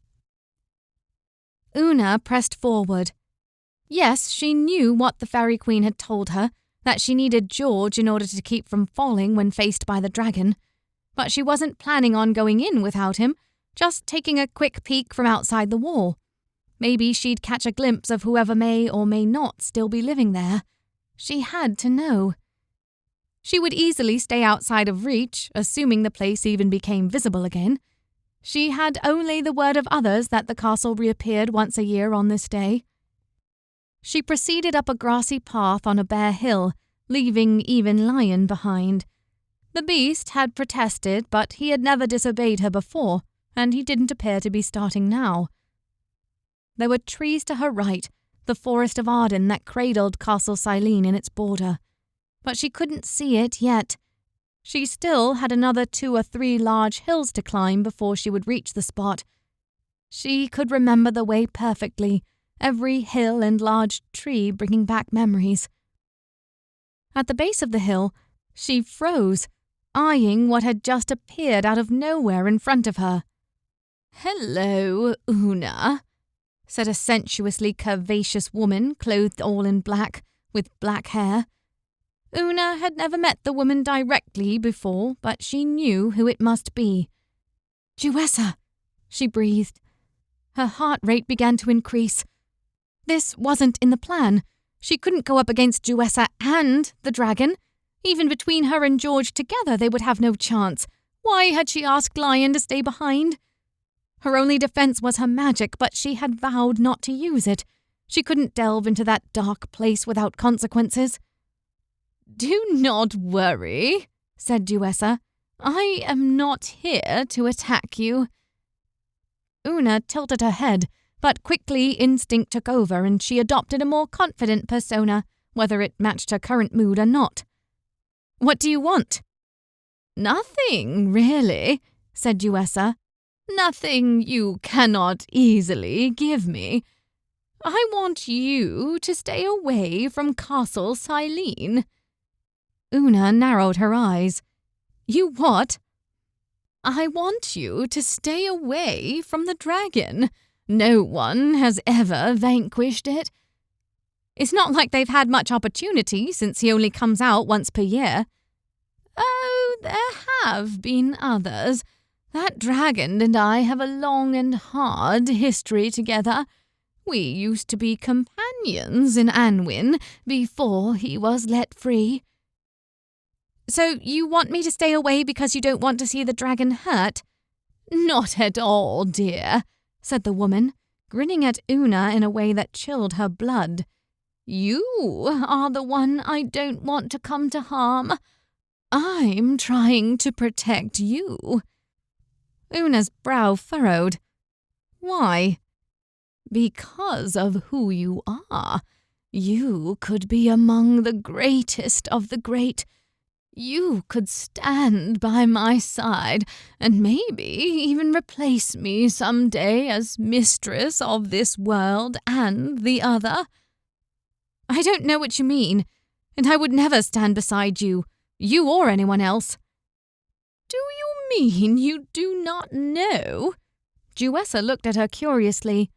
Una pressed forward. Yes, she knew what the Fairy Queen had told her, that she needed George in order to keep from falling when faced by the dragon. But she wasn't planning on going in without him, just taking a quick peek from outside the wall. Maybe she'd catch a glimpse of whoever may or may not still be living there. She had to know. She would easily stay outside of reach, assuming the place even became visible again. She had only the word of others that the castle reappeared once a year on this day. She proceeded up a grassy path on a bare hill, leaving even Lion behind. The beast had protested, but he had never disobeyed her before, and he didn't appear to be starting now. There were trees to her right, the forest of Arden that cradled Castle Silene in its border. But she couldn't see it yet. She still had another 2 or 3 large hills to climb before she would reach the spot. She could remember the way perfectly, every hill and large tree bringing back memories. At the base of the hill, She froze, eyeing what had just appeared out of nowhere in front of her. "Hello, Una," said a sensuously curvaceous woman clothed all in black, with black hair. Una had never met the woman directly before, but she knew who it must be. "Jewessa," she breathed. Her heart rate began to increase. This wasn't in the plan. She couldn't go up against Jewessa and the dragon. Even between her and George together, they would have no chance. Why had she asked Lion to stay behind? Her only defense was her magic, but she had vowed not to use it. She couldn't delve into that dark place without consequences. "Do not worry," said Jewessa. "I am not here to attack you." Una tilted her head, but quickly instinct took over and she adopted a more confident persona, whether it matched her current mood or not. "What do you want?" "Nothing, really," said Jewessa. "Nothing you cannot easily give me. I want you to stay away from Castle Silene." Una narrowed her eyes. "You what?" "I want you to stay away from the dragon. No one has ever vanquished it." "It's not like they've had much opportunity since he only comes out once per year." "Oh, there have been others. That dragon and I have a long and hard history together. We used to be companions in Anwin before he was let free." "So you want me to stay away because you don't want to see the dragon hurt?" "Not at all, dear," said the woman, grinning at Una in a way that chilled her blood. "You are the one I don't want to come to harm. I'm trying to protect you." Una's brow furrowed. "Why?" "Because of who you are. You could be among the greatest of the great. You could stand by my side and maybe even replace me someday as mistress of this world and the other." "I don't know what you mean, and I would never stand beside you or anyone else." "Do you mean you do not know?" Jewessa looked at her curiously.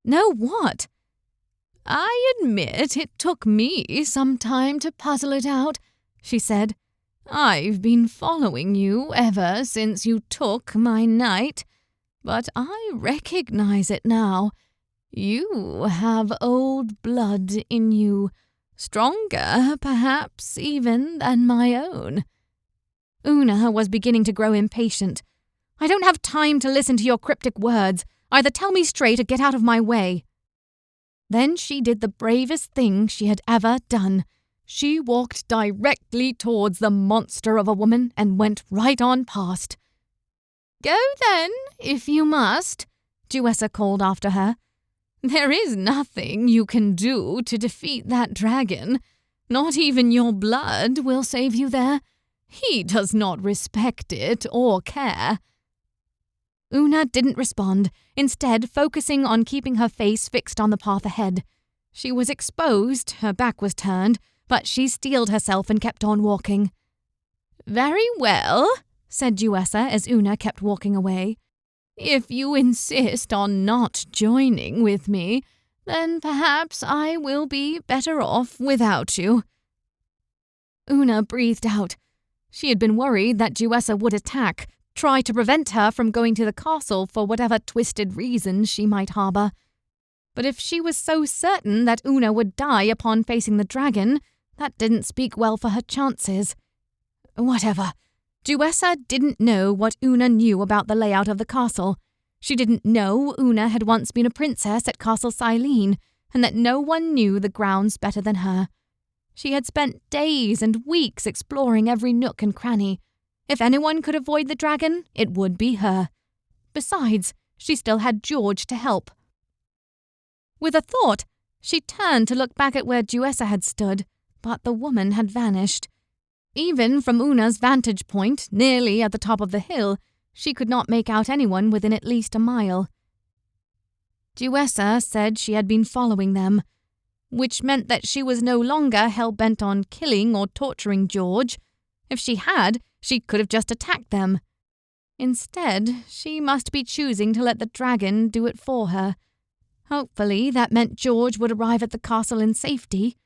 "Know what?" "I admit it took me some time to puzzle it out," she said. "I've been following you ever since you took my knight, but I recognize it now. You have old blood in you, stronger, perhaps, even than my own." Una was beginning to grow impatient. "I don't have time to listen to your cryptic words. Either tell me straight or get out of my way." Then she did the bravest thing she had ever done. She walked directly towards the monster of a woman and went right on past. "Go then, if you must," Jewessa called after her. "There is nothing you can do to defeat that dragon. Not even your blood will save you there. He does not respect it or care." Una didn't respond, instead focusing on keeping her face fixed on the path ahead. She was exposed, her back was turned, but she steeled herself and kept on walking. "Very well," said Jewessa as Una kept walking away. "If you insist on not joining with me, then perhaps I will be better off without you." Una breathed out. She had been worried that Jewessa would attack, try to prevent her from going to the castle for whatever twisted reasons she might harbor. But if she was so certain that Una would die upon facing the dragon, that didn't speak well for her chances. Whatever. Jewessa didn't know what Una knew about the layout of the castle. She didn't know Una had once been a princess at Castle Silene, and that no one knew the grounds better than her. She had spent days and weeks exploring every nook and cranny. If anyone could avoid the dragon, it would be her. Besides, she still had George to help. With a thought, she turned to look back at where Jewessa had stood, but the woman had vanished. Even from Una's vantage point, nearly at the top of the hill, she could not make out anyone within at least a mile. Jewessa said she had been following them, which meant that she was no longer hell-bent on killing or torturing George. If she had, she could have just attacked them. Instead, she must be choosing to let the dragon do it for her. Hopefully, that meant George would arrive at the castle in safety.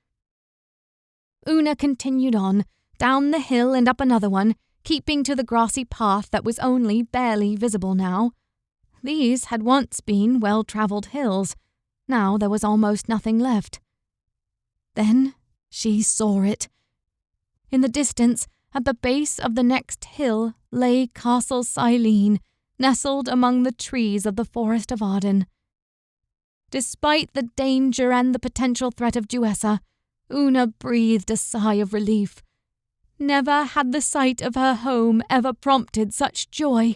Una continued on, down the hill and up another one, keeping to the grassy path that was only barely visible now. These had once been well-travelled hills. Now there was almost nothing left. Then she saw it. In the distance, at the base of the next hill, lay Castle Silene, nestled among the trees of the Forest of Arden. Despite the danger and the potential threat of Duessa, Una breathed a sigh of relief. Never had the sight of her home ever prompted such joy.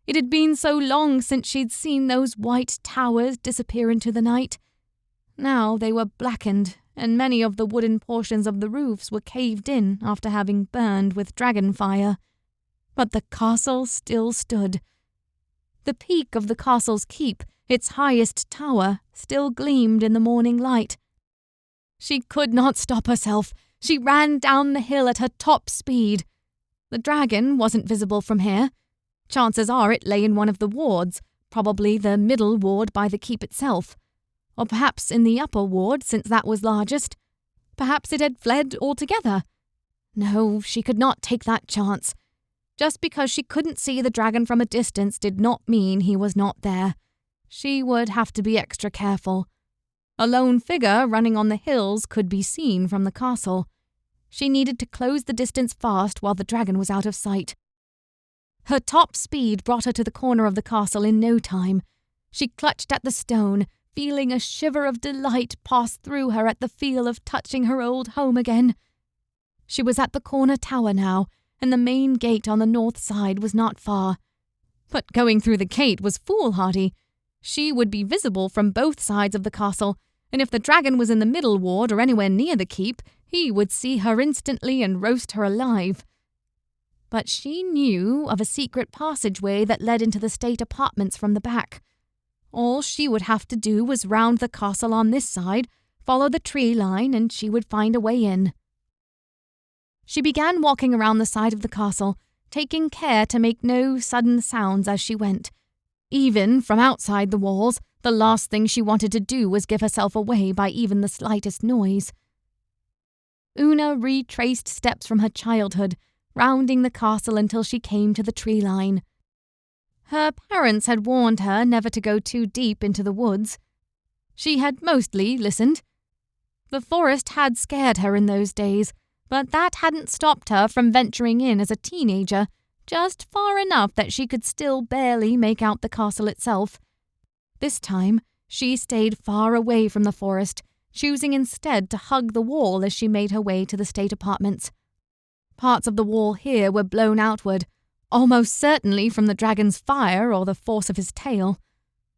It had been so long since she'd seen those white towers disappear into the night. Now they were blackened, and many of the wooden portions of the roofs were caved in after having burned with dragon fire. But the castle still stood. The peak of the castle's keep, its highest tower, still gleamed in the morning light. She could not stop herself. She ran down the hill at her top speed. The dragon wasn't visible from here. Chances are it lay in one of the wards, probably the middle ward by the keep itself. Or perhaps in the upper ward, since that was largest. Perhaps it had fled altogether. No, she could not take that chance. Just because she couldn't see the dragon from a distance did not mean he was not there. She would have to be extra careful. A lone figure running on the hills could be seen from the castle. She needed to close the distance fast while the dragon was out of sight. Her top speed brought her to the corner of the castle in no time. She clutched at the stone, feeling a shiver of delight pass through her at the feel of touching her old home again. She was at the corner tower now, and the main gate on the north side was not far. But going through the gate was foolhardy. She would be visible from both sides of the castle, and if the dragon was in the middle ward or anywhere near the keep, he would see her instantly and roast her alive. But she knew of a secret passageway that led into the state apartments from the back. All she would have to do was round the castle on this side, follow the tree line, and she would find a way in. She began walking around the side of the castle, taking care to make no sudden sounds as she went. Even from outside the walls, the last thing she wanted to do was give herself away by even the slightest noise. Una retraced steps from her childhood, rounding the castle until she came to the tree line. Her parents had warned her never to go too deep into the woods. She had mostly listened. The forest had scared her in those days, but that hadn't stopped her from venturing in as a teenager, just far enough that she could still barely make out the castle itself. This time, she stayed far away from the forest, choosing instead to hug the wall as she made her way to the state apartments. Parts of the wall here were blown outward, almost certainly from the dragon's fire or the force of his tail.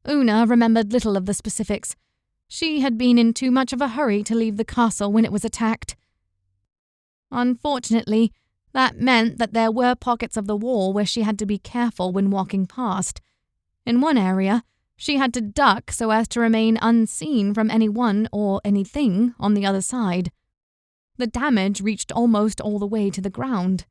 Una remembered little of the specifics. She had been in too much of a hurry to leave the castle when it was attacked. Unfortunately, that meant that there were pockets of the wall where she had to be careful when walking past. In one area, she had to duck so as to remain unseen from anyone or anything on the other side. The damage reached almost all the way to the ground.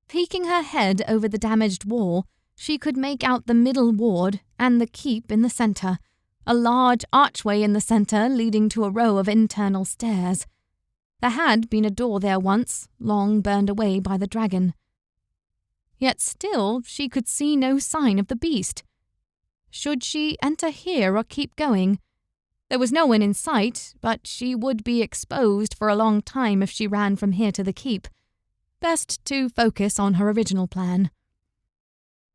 Peeking her head over the damaged wall, she could make out the middle ward and the keep in the centre, a large archway in the centre leading to a row of internal stairs. There had been a door there once, long burned away by the dragon. Yet still she could see no sign of the beast. Should she enter here or keep going? There was no one in sight, but she would be exposed for a long time if she ran from here to the keep. Best to focus on her original plan.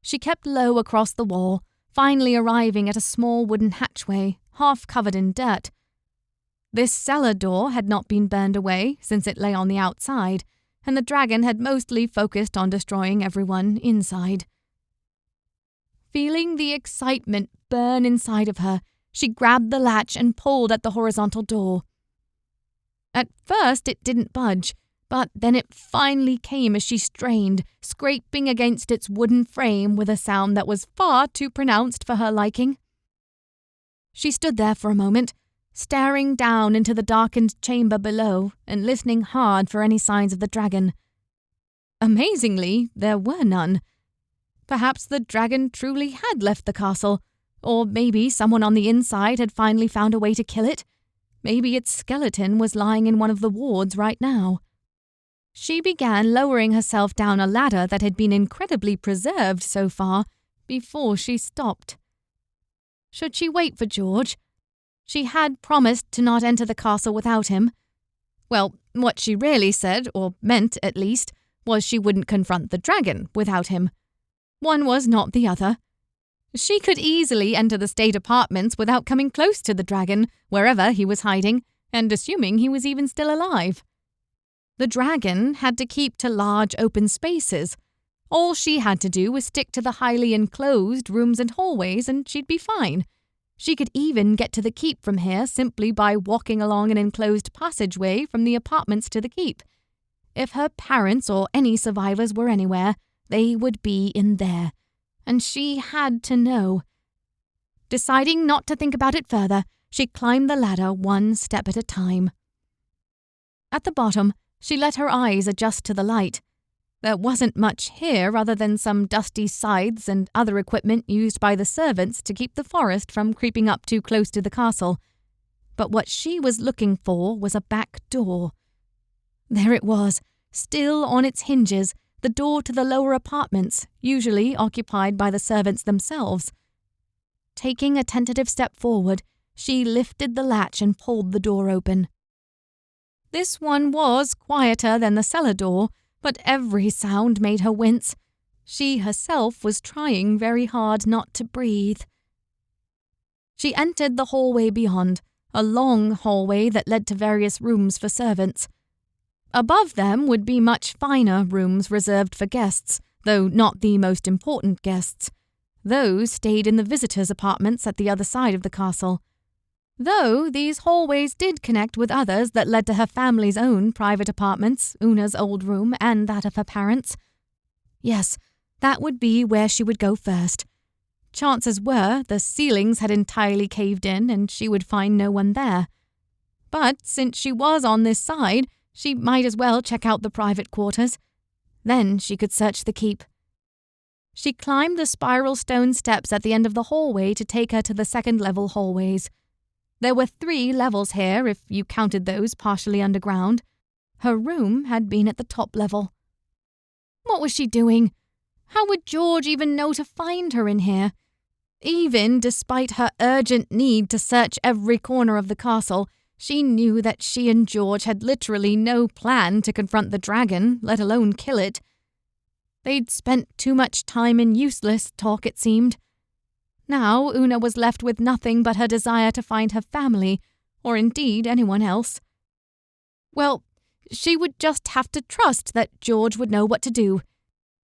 She kept low across the wall, finally arriving at a small wooden hatchway, half covered in dirt. This cellar door had not been burned away since it lay on the outside, and the dragon had mostly focused on destroying everyone inside. Feeling the excitement burn inside of her, she grabbed the latch and pulled at the horizontal door. At first it didn't budge, but then it finally came as she strained, scraping against its wooden frame with a sound that was far too pronounced for her liking. She stood there for a moment, staring down into the darkened chamber below and listening hard for any signs of the dragon. amazingly, there were none. Perhaps the dragon truly had left the castle, or maybe someone on the inside had finally found a way to kill it. Maybe its skeleton was lying in one of the wards right now. She began lowering herself down a ladder that had been incredibly preserved so far before she stopped. Should she wait for George? She had promised to not enter the castle without him. Well, what she really said, or meant at least, was she wouldn't confront the dragon without him. One was not the other. She could easily enter the state apartments without coming close to the dragon, wherever he was hiding, and assuming he was even still alive. The dragon had to keep to large open spaces. All she had to do was stick to the highly enclosed rooms and hallways, and she'd be fine. She could even get to the keep from here simply by walking along an enclosed passageway from the apartments to the keep. If her parents or any survivors were anywhere, they would be in there, and she had to know. Deciding not to think about it further, she climbed the ladder one step at a time. At the bottom, she let her eyes adjust to the light. There wasn't much here other than some dusty scythes and other equipment used by the servants to keep the forest from creeping up too close to the castle. But what she was looking for was a back door. There it was, still on its hinges, the door to the lower apartments, usually occupied by the servants themselves. Taking a tentative step forward, she lifted the latch and pulled the door open. This one was quieter than the cellar door, but every sound made her wince. She herself was trying very hard not to breathe. She entered the hallway beyond, a long hallway that led to various rooms for servants. Above them would be much finer rooms reserved for guests, though not the most important guests. Those stayed in the visitors' apartments at the other side of the castle. Though these hallways did connect with others that led to her family's own private apartments, Una's old room, and that of her parents. Yes, that would be where she would go first. Chances were the ceilings had entirely caved in and she would find no one there. But since she was on this side, she might as well check out the private quarters. Then she could search the keep. She climbed the spiral stone steps at the end of the hallway to take her to the second-level hallways. There were 3 levels here, if you counted those partially underground. Her room had been at the top level. What was she doing? How would George even know to find her in here? Even despite her urgent need to search every corner of the castle, she knew that she and George had literally no plan to confront the dragon, let alone kill it. They'd spent too much time in useless talk, it seemed. Now Una was left with nothing but her desire to find her family, or indeed anyone else. Well, she would just have to trust that George would know what to do.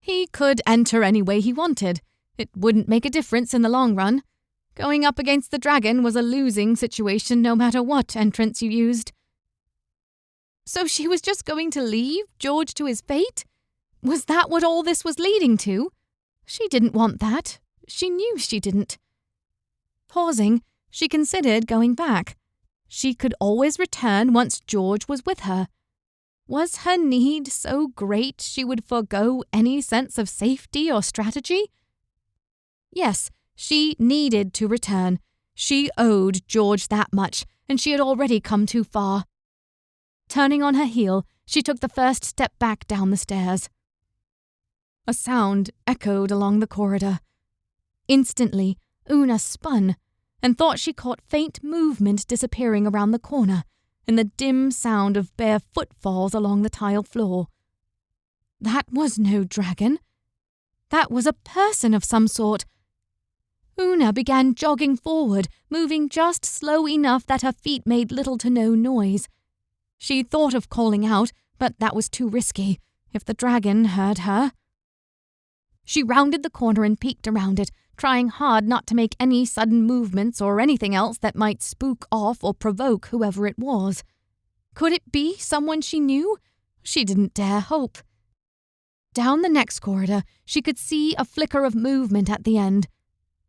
He could enter any way he wanted. It wouldn't make a difference in the long run. Going up against the dragon was a losing situation no matter what entrance you used. So she was just going to leave George to his fate? Was that what all this was leading to? She didn't want that. She knew she didn't. Pausing, she considered going back. She could always return once George was with her. Was her need so great she would forego any sense of safety or strategy? Yes, she needed to return. She owed George that much, and she had already come too far. Turning on her heel, she took the first step back down the stairs. A sound echoed along the corridor. Instantly, Una spun and thought she caught faint movement disappearing around the corner and the dim sound of bare footfalls along the tile floor. That was no dragon. That was a person of some sort. Una began jogging forward, moving just slow enough that her feet made little to no noise. She thought of calling out, but that was too risky. If the dragon heard her. She rounded the corner and peeked around it, trying hard not to make any sudden movements or anything else that might spook off or provoke whoever it was. Could it be someone she knew? She didn't dare hope. Down the next corridor, she could see a flicker of movement at the end.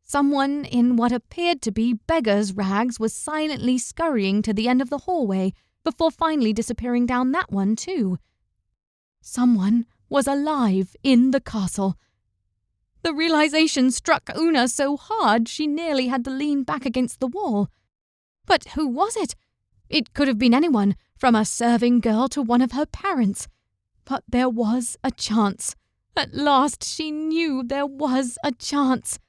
Someone in what appeared to be beggar's rags was silently scurrying to the end of the hallway before finally disappearing down that one too. Someone was alive in the castle. The realization struck Una so hard she nearly had to lean back against the wall. But who was it? It could have been anyone, from a serving girl to one of her parents. But there was a chance. At last she knew there was a chance.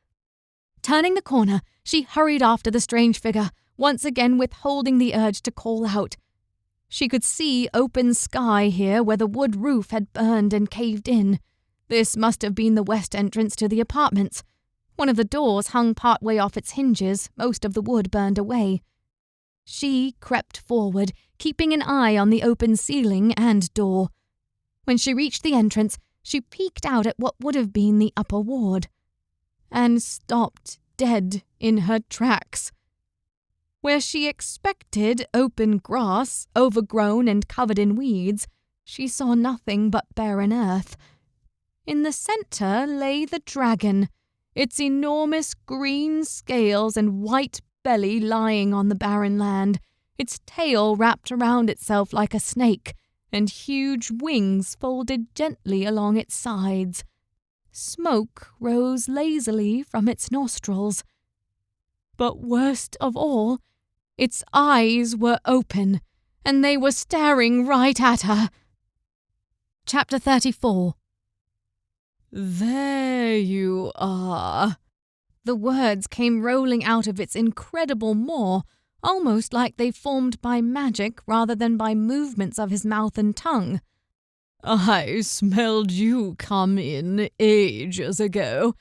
Turning the corner, she hurried after the strange figure, once again withholding the urge to call out. She could see open sky here where the wood roof had burned and caved in. This must have been the west entrance to the apartments. One of the doors hung part way off its hinges, most of the wood burned away. She crept forward, keeping an eye on the open ceiling and door. When she reached the entrance, she peeked out at what would have been the upper ward, and stopped dead in her tracks. Where she expected open grass, overgrown and covered in weeds, she saw nothing but barren earth. In the center lay the dragon, its enormous green scales and white belly lying on the barren land, its tail wrapped around itself like a snake, and huge wings folded gently along its sides. Smoke rose lazily from its nostrils. But worst of all, its eyes were open, and they were staring right at her. Chapter 34. There you are. The words came rolling out of its incredible maw, almost like they formed by magic rather than by movements of his mouth and tongue. I smelled you come in ages ago.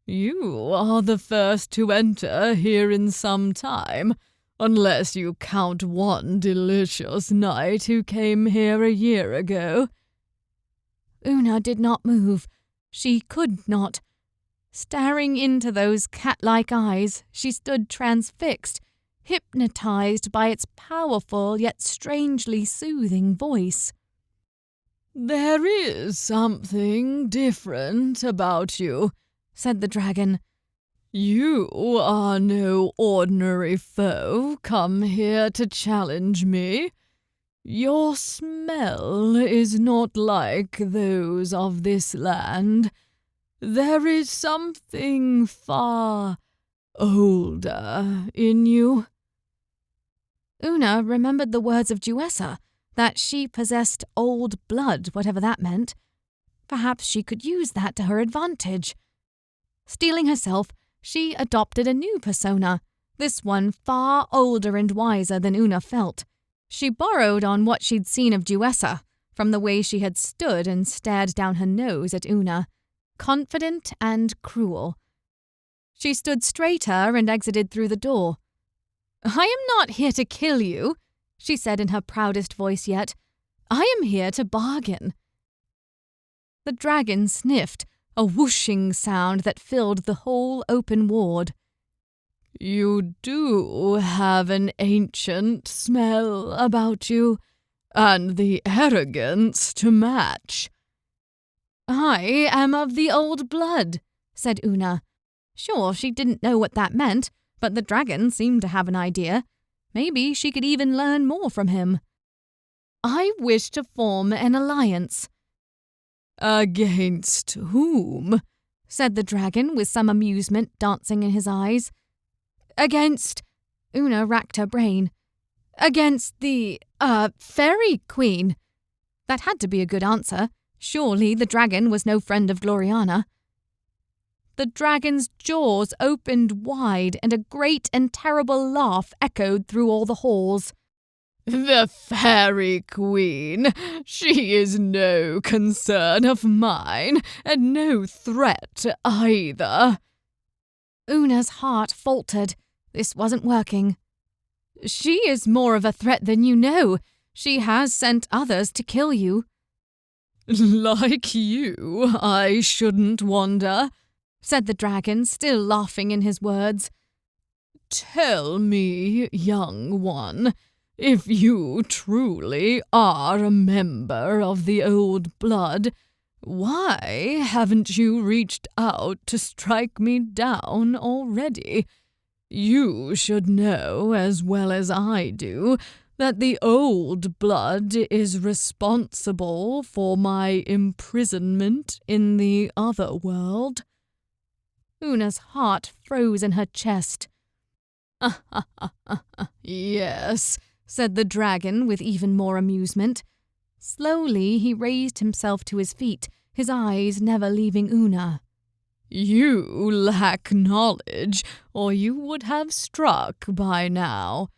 You are the first to enter here in some time, unless you count one delicious knight who came here a year ago. Una did not move. She could not. Staring into those cat-like eyes, she stood transfixed, hypnotized by its powerful yet strangely soothing voice. There is something different about you, said the dragon. You are no ordinary foe come here to challenge me. Your smell is not like those of this land. There is something far older in you. Una remembered the words of Duessa, that she possessed old blood, whatever that meant. Perhaps she could use that to her advantage. Steeling herself, she adopted a new persona, this one far older and wiser than Una felt. She borrowed on what she'd seen of Duessa, from the way she had stood and stared down her nose at Una, confident and cruel. She stood straighter and exited through the door. I am not here to kill you, she said in her proudest voice yet. I am here to bargain. The dragon sniffed, a whooshing sound that filled the whole open ward. You do have an ancient smell about you, and the arrogance to match. I am of the old blood, said Una. Sure, she didn't know what that meant, but the dragon seemed to have an idea. Maybe she could even learn more from him. I wish to form an alliance. Against whom? Said the dragon with some amusement dancing in his eyes. Against, Una racked her brain. Against the, Faerie Queen. That had to be a good answer. Surely the dragon was no friend of Gloriana. The dragon's jaws opened wide, and a great and terrible laugh echoed through all the halls. The Faerie Queen. She is no concern of mine, and no threat either. Una's heart faltered. This wasn't working. She is more of a threat than you know. She has sent others to kill you. Like you, I shouldn't wonder, said the dragon, still laughing in his words. Tell me, young one, if you truly are a member of the old blood, why haven't you reached out to strike me down already? You should know as well as I do that the old blood is responsible for my imprisonment in the other world? Una's heart froze in her chest. Yes, said the dragon with even more amusement. Slowly he raised himself to his feet, his eyes never leaving Una. You lack knowledge, or you would have struck by now.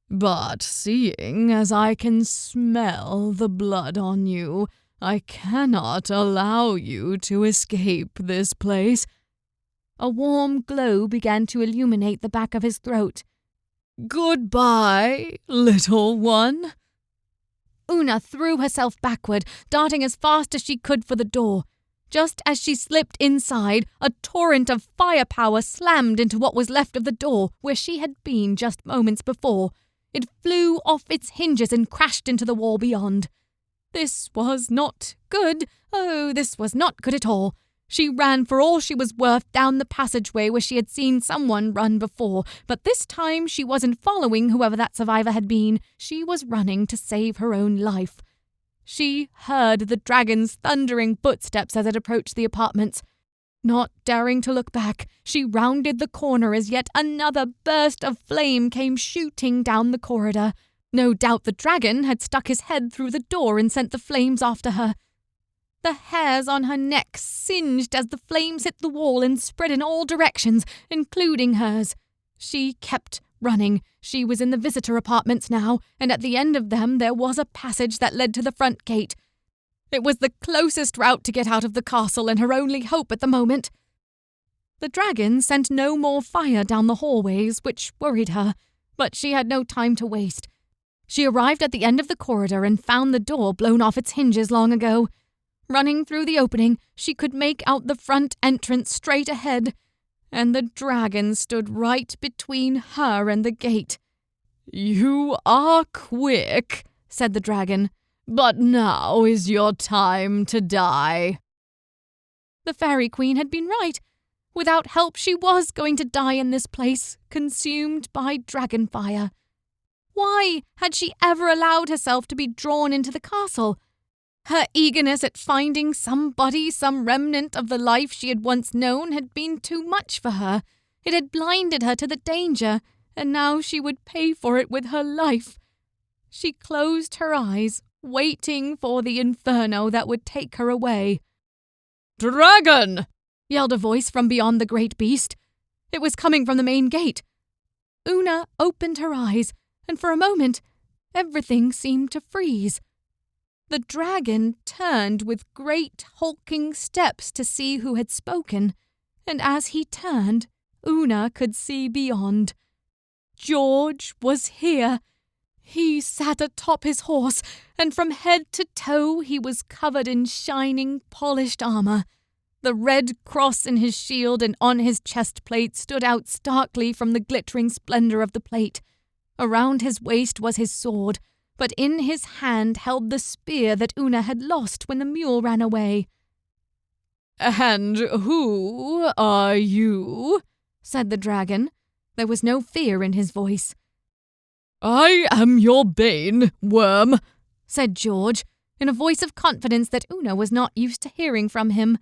But seeing as I can smell the blood on you, I cannot allow you to escape this place. A warm glow began to illuminate the back of his throat. Goodbye, little one. Una threw herself backward, darting as fast as she could for the door. Just as she slipped inside, a torrent of firepower slammed into what was left of the door where she had been just moments before. It flew off its hinges and crashed into the wall beyond. This was not good. Oh, this was not good at all. She ran for all she was worth down the passageway where she had seen someone run before, but this time she wasn't following whoever that survivor had been. She was running to save her own life. She heard the dragon's thundering footsteps as it approached the apartments. Not daring to look back, she rounded the corner as yet another burst of flame came shooting down the corridor. No doubt the dragon had stuck his head through the door and sent the flames after her. The hairs on her neck singed as the flames hit the wall and spread in all directions, including hers. She kept running. She was in the visitor apartments now, and at the end of them there was a passage that led to the front gate. It was the closest route to get out of the castle and her only hope at the moment. The dragon sent no more fire down the hallways, which worried her, but she had no time to waste. She arrived at the end of the corridor and found the door blown off its hinges long ago. Running through the opening, she could make out the front entrance straight ahead, and the dragon stood right between her and the gate. You are quick, said the dragon, but now is your time to die. The Fairy Queen had been right. Without help, she was going to die in this place, consumed by dragon fire. Why had she ever allowed herself to be drawn into the castle? Her eagerness at finding somebody, some remnant of the life she had once known, had been too much for her. It had blinded her to the danger, and now she would pay for it with her life. She closed her eyes, waiting for the inferno that would take her away. "Dragon!" yelled a voice from beyond the great beast. It was coming from the main gate. Una opened her eyes, and for a moment, everything seemed to freeze. The dragon turned with great hulking steps to see who had spoken, and as he turned, Una could see beyond. George was here. He sat atop his horse, and from head to toe he was covered in shining, polished armor. The red cross in his shield and on his chest plate stood out starkly from the glittering splendor of the plate. Around his waist was his sword, but in his hand held the spear that Una had lost when the mule ran away. "And who are you?" said the dragon. There was no fear in his voice. "I am your bane, worm," said George, in a voice of confidence that Una was not used to hearing from him.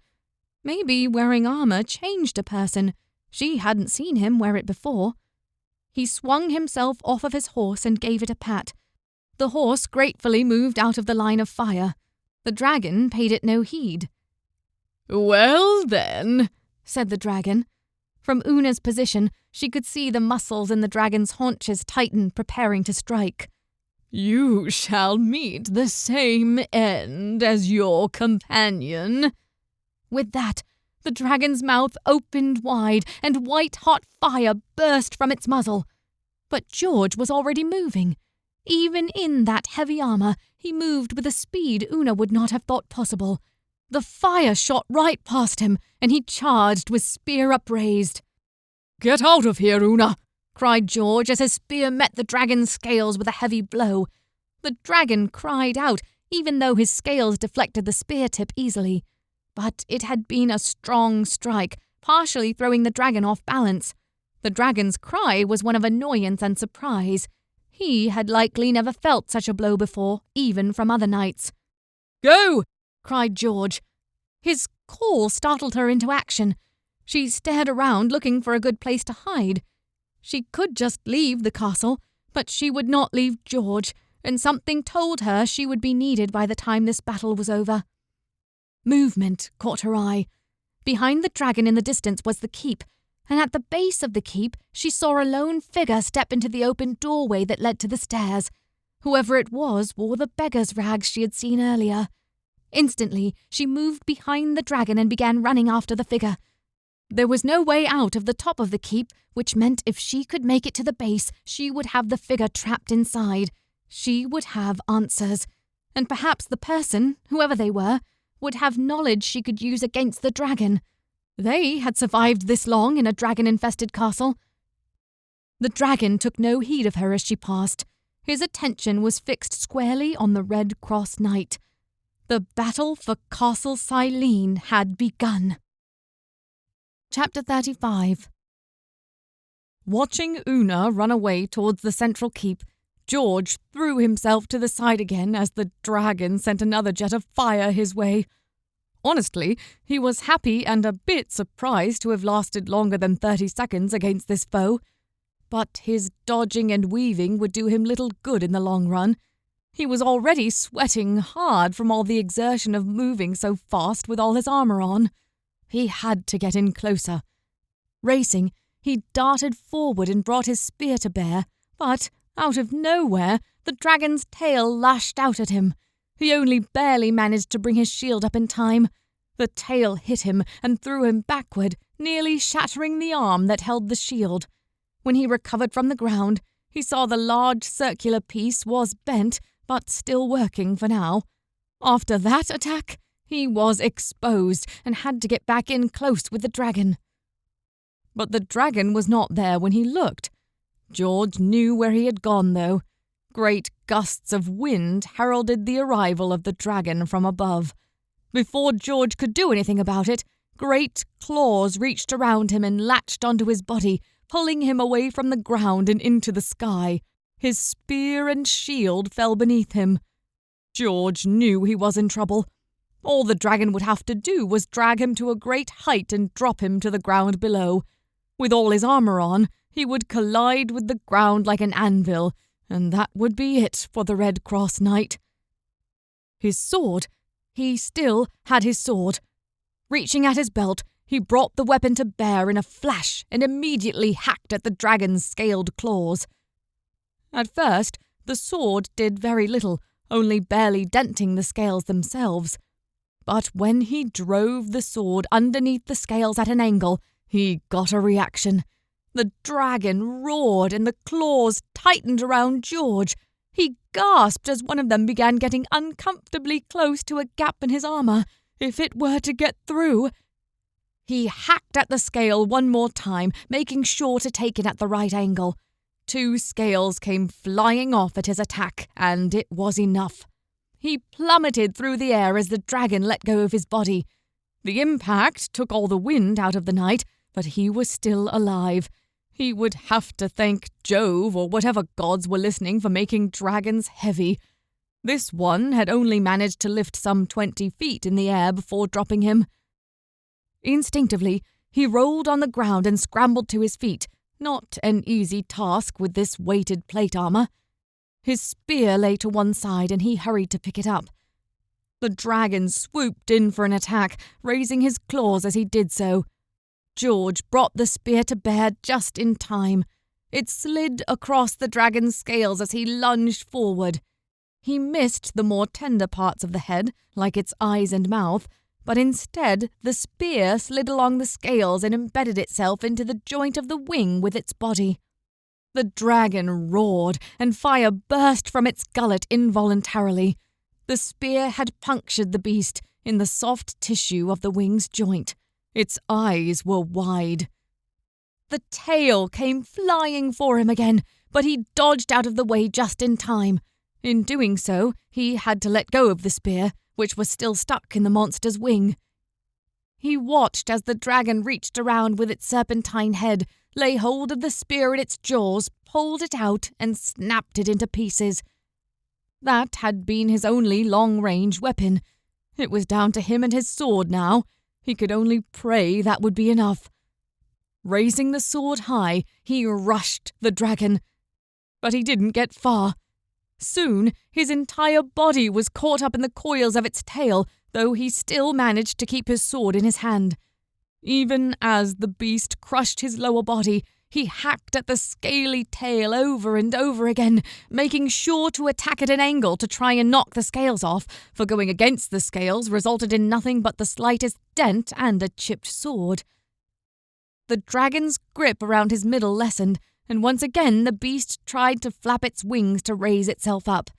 Maybe wearing armor changed a person. She hadn't seen him wear it before. He swung himself off of his horse and gave it a pat. The horse gratefully moved out of the line of fire. The dragon paid it no heed. "Well, then," said the dragon. From Una's position, she could see the muscles in the dragon's haunches tighten, preparing to strike. "You shall meet the same end as your companion." With that, the dragon's mouth opened wide, and white-hot fire burst from its muzzle. But George was already moving. Even in that heavy armor, he moved with a speed Una would not have thought possible. The fire shot right past him, and he charged with spear upraised. "Get out of here, Una!" cried George as his spear met the dragon's scales with a heavy blow. The dragon cried out, even though his scales deflected the spear tip easily. But it had been a strong strike, partially throwing the dragon off balance. The dragon's cry was one of annoyance and surprise. He had likely never felt such a blow before, even from other knights. "Go!" cried George. His call startled her into action. She stared around, looking for a good place to hide. She could just leave the castle, but she would not leave George, and something told her she would be needed by the time this battle was over. Movement caught her eye. Behind the dragon in the distance was the keep, and at the base of the keep she saw a lone figure step into the open doorway that led to the stairs. Whoever it was wore the beggar's rags she had seen earlier. Instantly, she moved behind the dragon and began running after the figure. There was no way out of the top of the keep, which meant if she could make it to the base, she would have the figure trapped inside. She would have answers, and perhaps the person, whoever they were, would have knowledge she could use against the dragon. They had survived this long in a dragon-infested castle. The dragon took no heed of her as she passed. His attention was fixed squarely on the Red Cross Knight. The battle for Castle Silene had begun. Chapter 35. Watching Una run away towards the central keep, George threw himself to the side again as the dragon sent another jet of fire his way. Honestly, he was happy and a bit surprised to have lasted longer than 30 seconds against this foe. But his dodging and weaving would do him little good in the long run. He was already sweating hard from all the exertion of moving so fast with all his armor on. He had to get in closer. Racing, he darted forward and brought his spear to bear, but out of nowhere, the dragon's tail lashed out at him. He only barely managed to bring his shield up in time. The tail hit him and threw him backward, nearly shattering the arm that held the shield. When he recovered from the ground, he saw the large circular piece was bent, but still working for now. After that attack, he was exposed and had to get back in close with the dragon. But the dragon was not there when he looked. George knew where he had gone, though. Great gusts of wind heralded the arrival of the dragon from above. Before George could do anything about it, great claws reached around him and latched onto his body, pulling him away from the ground and into the sky. His spear and shield fell beneath him. George knew he was in trouble. All the dragon would have to do was drag him to a great height and drop him to the ground below. With all his armor on, he would collide with the ground like an anvil, and that would be it for the Red Cross Knight. His sword. He still had his sword. Reaching at his belt, he brought the weapon to bear in a flash and immediately hacked at the dragon's scaled claws. At first, the sword did very little, only barely denting the scales themselves. But when he drove the sword underneath the scales at an angle, he got a reaction. The dragon roared and the claws tightened around George. He gasped as one of them began getting uncomfortably close to a gap in his armor. If it were to get through... He hacked at the scale one more time, making sure to take it at the right angle. 2 scales came flying off at his attack, and it was enough. He plummeted through the air as the dragon let go of his body. The impact took all the wind out of the knight, but he was still alive. He would have to thank Jove or whatever gods were listening for making dragons heavy. This one had only managed to lift some 20 feet in the air before dropping him. Instinctively, he rolled on the ground and scrambled to his feet, not an easy task with this weighted plate armor. His spear lay to one side and he hurried to pick it up. The dragon swooped in for an attack, raising his claws as he did so. George brought the spear to bear just in time. It slid across the dragon's scales as he lunged forward. He missed the more tender parts of the head, like its eyes and mouth, but instead the spear slid along the scales and embedded itself into the joint of the wing with its body. The dragon roared, and fire burst from its gullet involuntarily. The spear had punctured the beast in the soft tissue of the wing's joint. Its eyes were wide. The tail came flying for him again, but he dodged out of the way just in time. In doing so, he had to let go of the spear, which was still stuck in the monster's wing. He watched as the dragon reached around with its serpentine head, lay hold of the spear in its jaws, pulled it out, and snapped it into pieces. That had been his only long-range weapon. It was down to him and his sword now. He could only pray that would be enough. Raising the sword high, he rushed the dragon. But he didn't get far. Soon, his entire body was caught up in the coils of its tail, though he still managed to keep his sword in his hand. Even as the beast crushed his lower body, he hacked at the scaly tail over and over again, making sure to attack at an angle to try and knock the scales off, for going against the scales resulted in nothing but the slightest dent and a chipped sword. The dragon's grip around his middle lessened, and once again the beast tried to flap its wings to raise itself up.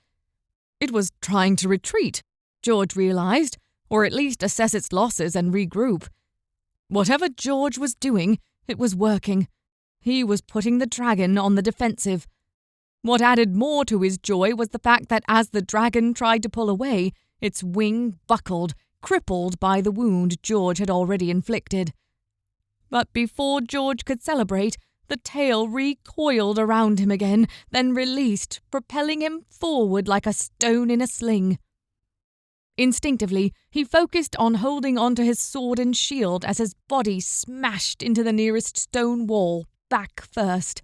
It was trying to retreat, George realized, or at least assess its losses and regroup. Whatever George was doing, it was working. He was putting the dragon on the defensive. What added more to his joy was the fact that as the dragon tried to pull away, its wing buckled, crippled by the wound George had already inflicted. But before George could celebrate, the tail recoiled around him again, then released, propelling him forward like a stone in a sling. Instinctively, he focused on holding onto his sword and shield as his body smashed into the nearest stone wall, back first.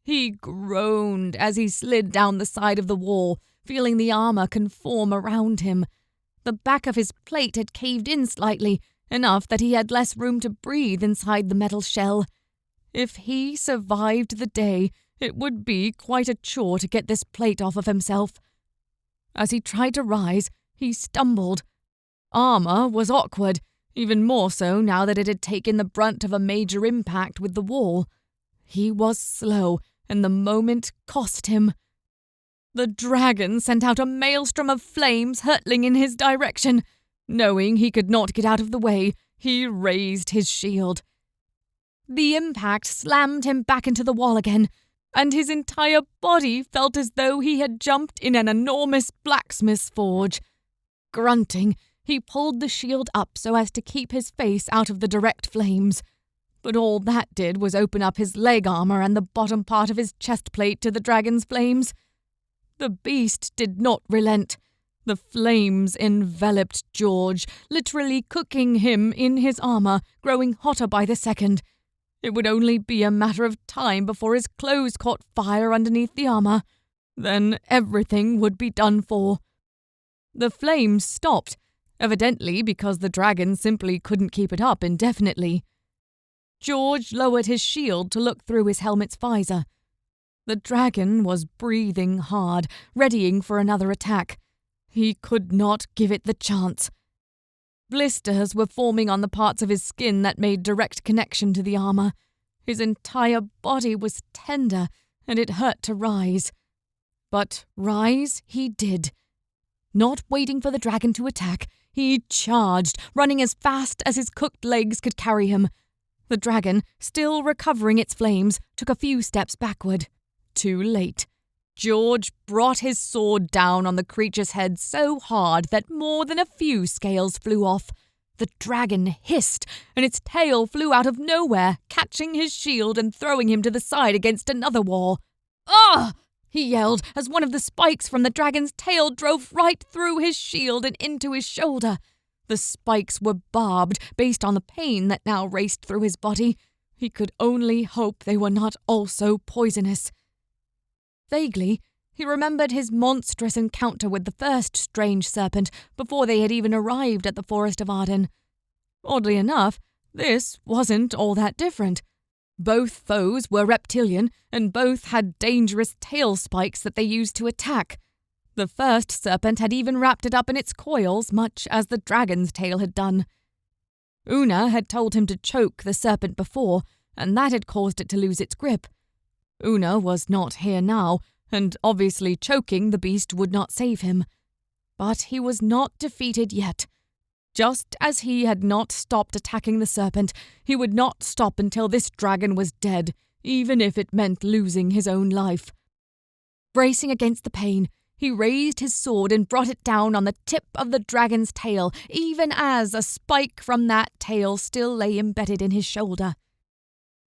He groaned as he slid down the side of the wall, feeling the armor conform around him. The back of his plate had caved in slightly, enough that he had less room to breathe inside the metal shell. If he survived the day, it would be quite a chore to get this plate off of himself. As he tried to rise, he stumbled. Armor was awkward, even more so now that it had taken the brunt of a major impact with the wall. He was slow, and the moment cost him. The dragon sent out a maelstrom of flames hurtling in his direction. Knowing he could not get out of the way, he raised his shield. The impact slammed him back into the wall again, and his entire body felt as though he had jumped in an enormous blacksmith's forge. Grunting, he pulled the shield up so as to keep his face out of the direct flames. But all that did was open up his leg armor and the bottom part of his chest plate to the dragon's flames. The beast did not relent. The flames enveloped George, literally cooking him in his armor, growing hotter by the second. It would only be a matter of time before his clothes caught fire underneath the armor. Then everything would be done for. The flames stopped, evidently because the dragon simply couldn't keep it up indefinitely. George lowered his shield to look through his helmet's visor. The dragon was breathing hard, readying for another attack. He could not give it the chance. Blisters were forming on the parts of his skin that made direct connection to the armor. His entire body was tender, and it hurt to rise. But rise he did. Not waiting for the dragon to attack, he charged, running as fast as his cooked legs could carry him. The dragon, still recovering its flames, took a few steps backward. Too late. George brought his sword down on the creature's head so hard that more than a few scales flew off. The dragon hissed, and its tail flew out of nowhere, catching his shield and throwing him to the side against another wall. "Ah!" he yelled as one of the spikes from the dragon's tail drove right through his shield and into his shoulder. The spikes were barbed based on the pain that now raced through his body. He could only hope they were not also poisonous. Vaguely, he remembered his monstrous encounter with the first strange serpent before they had even arrived at the Forest of Arden. Oddly enough, this wasn't all that different. Both foes were reptilian, and both had dangerous tail spikes that they used to attack. The first serpent had even wrapped it up in its coils, much as the dragon's tail had done. Una had told him to choke the serpent before, and that had caused it to lose its grip. Una was not here now, and obviously choking the beast would not save him. But he was not defeated yet. Just as he had not stopped attacking the serpent, he would not stop until this dragon was dead, even if it meant losing his own life. Bracing against the pain, He raised his sword and brought it down on the tip of the dragon's tail, even as a spike from that tail still lay embedded in his shoulder.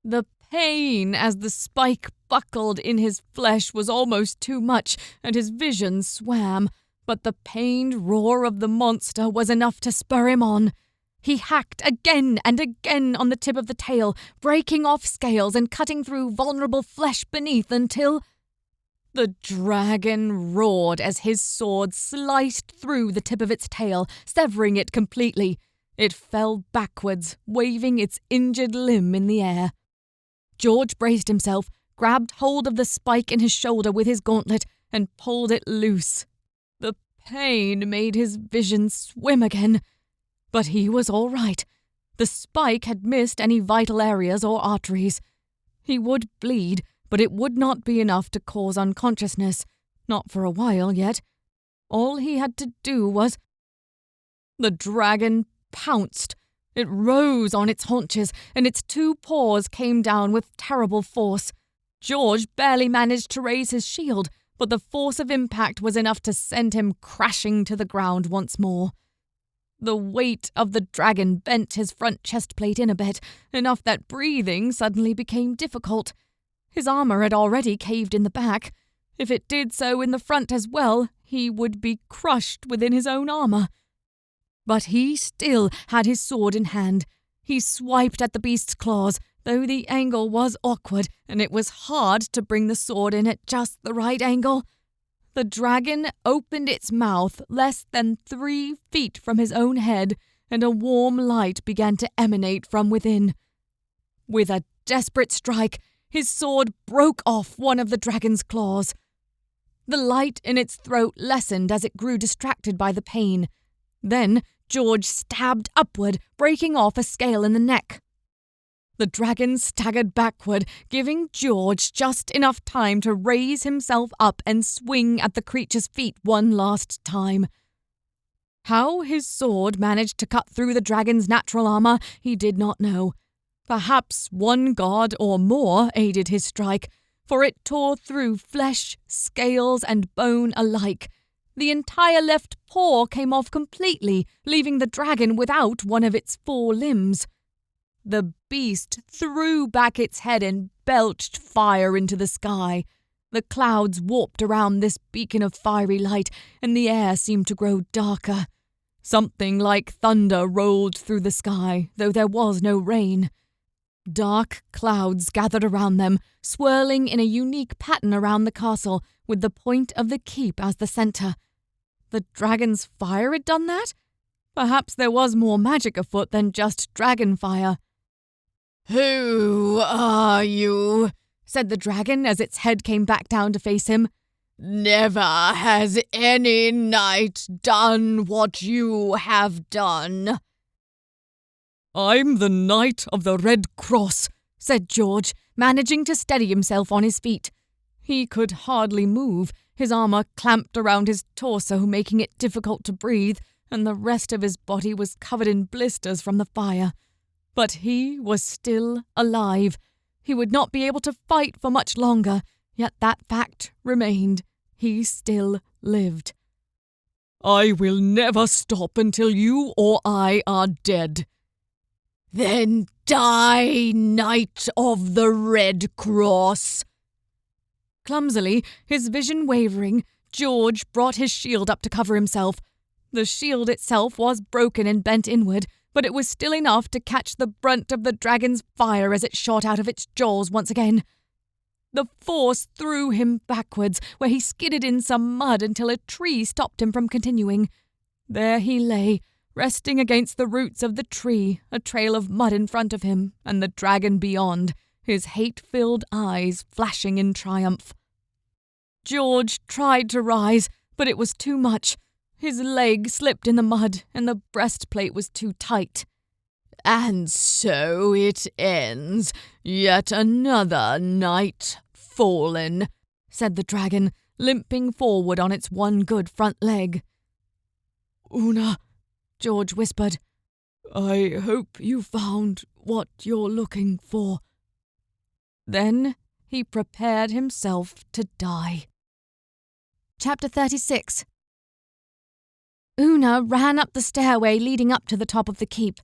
The pain as the spike buckled in his flesh was almost too much, and his vision swam, but the pained roar of the monster was enough to spur him on. He hacked again and again on the tip of the tail, breaking off scales and cutting through vulnerable flesh beneath until the dragon roared as his sword sliced through the tip of its tail, severing it completely. It fell backwards, waving its injured limb in the air. George braced himself, grabbed hold of the spike in his shoulder with his gauntlet, and pulled it loose. The pain made his vision swim again. But he was all right. The spike had missed any vital areas or arteries. He would bleed, but it would not be enough to cause unconsciousness, not for a while yet. All he had to do was... The dragon pounced. It rose on its haunches, and its two paws came down with terrible force. George barely managed to raise his shield, but the force of impact was enough to send him crashing to the ground once more. The weight of the dragon bent his front chest plate in a bit, enough that breathing suddenly became difficult. His armor had already caved in the back. If it did so in the front as well, he would be crushed within his own armor. But he still had his sword in hand. He swiped at the beast's claws, though the angle was awkward, and it was hard to bring the sword in at just the right angle. The dragon opened its mouth less than 3 feet from his own head, and a warm light began to emanate from within. With a desperate strike, his sword broke off one of the dragon's claws. The light in its throat lessened as it grew distracted by the pain. Then George stabbed upward, breaking off a scale in the neck. The dragon staggered backward, giving George just enough time to raise himself up and swing at the creature's feet one last time. How his sword managed to cut through the dragon's natural armor, he did not know. Perhaps one god or more aided his strike, for it tore through flesh, scales, and bone alike. The entire left paw came off completely, leaving the dragon without one of its 4 limbs. The beast threw back its head and belched fire into the sky. The clouds warped around this beacon of fiery light, and the air seemed to grow darker. Something like thunder rolled through the sky, though there was no rain. Dark clouds gathered around them, swirling in a unique pattern around the castle, with the point of the keep as the center. The dragon's fire had done that? Perhaps there was more magic afoot than just dragon fire. "Who are you?" said the dragon as its head came back down to face him. "Never has any knight done what you have done." "I'm the Knight of the Red Cross," said George, managing to steady himself on his feet. He could hardly move, his armor clamped around his torso, making it difficult to breathe, and the rest of his body was covered in blisters from the fire. But he was still alive. He would not be able to fight for much longer, yet that fact remained. He still lived. "I will never stop until you or I are dead." "Then die, Knight of the Red Cross." Clumsily, his vision wavering, George brought his shield up to cover himself. The shield itself was broken and bent inward, but it was still enough to catch the brunt of the dragon's fire as it shot out of its jaws once again. The force threw him backwards, where he skidded in some mud until a tree stopped him from continuing. There he lay, resting against the roots of the tree, a trail of mud in front of him, and the dragon beyond, his hate-filled eyes flashing in triumph. George tried to rise, but it was too much. His leg slipped in the mud, and the breastplate was too tight. "And so it ends. Yet another knight fallen," said the dragon, limping forward on its one good front leg. "Una," George whispered, "I hope you found what you're looking for." Then he prepared himself to die. Chapter 36. Una ran up the stairway leading up to the top of the keep.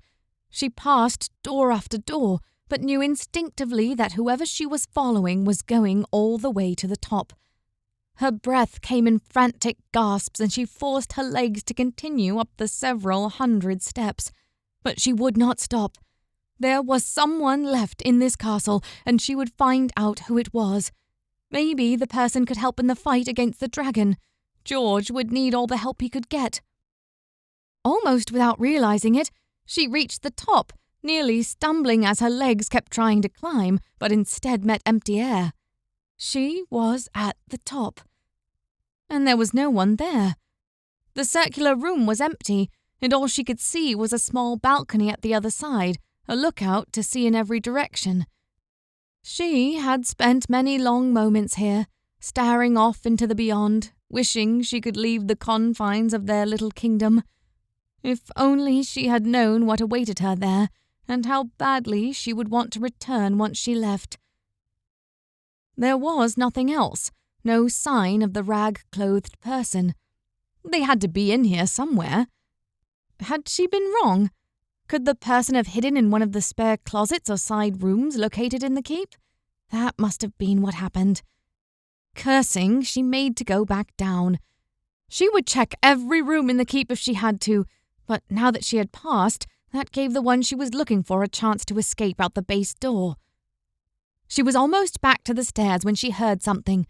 She passed door after door, but knew instinctively that whoever she was following was going all the way to the top. Her breath came in frantic gasps, and she forced her legs to continue up the several hundred steps. But she would not stop. There was someone left in this castle, and she would find out who it was. Maybe the person could help in the fight against the dragon. George would need all the help he could get. Almost without realizing it, she reached the top, nearly stumbling as her legs kept trying to climb, but instead met empty air. She was at the top. And there was no one there. The circular room was empty, and all she could see was a small balcony at the other side, a lookout to see in every direction. She had spent many long moments here, staring off into the beyond, wishing she could leave the confines of their little kingdom. If only she had known what awaited her there, and how badly she would want to return once she left. There was nothing else, no sign of the rag-clothed person. They had to be in here somewhere. Had she been wrong? Could the person have hidden in one of the spare closets or side rooms located in the keep? That must have been what happened. Cursing, she made to go back down. She would check every room in the keep if she had to, but now that she had passed, that gave the one she was looking for a chance to escape out the base door. She was almost back to the stairs when she heard something.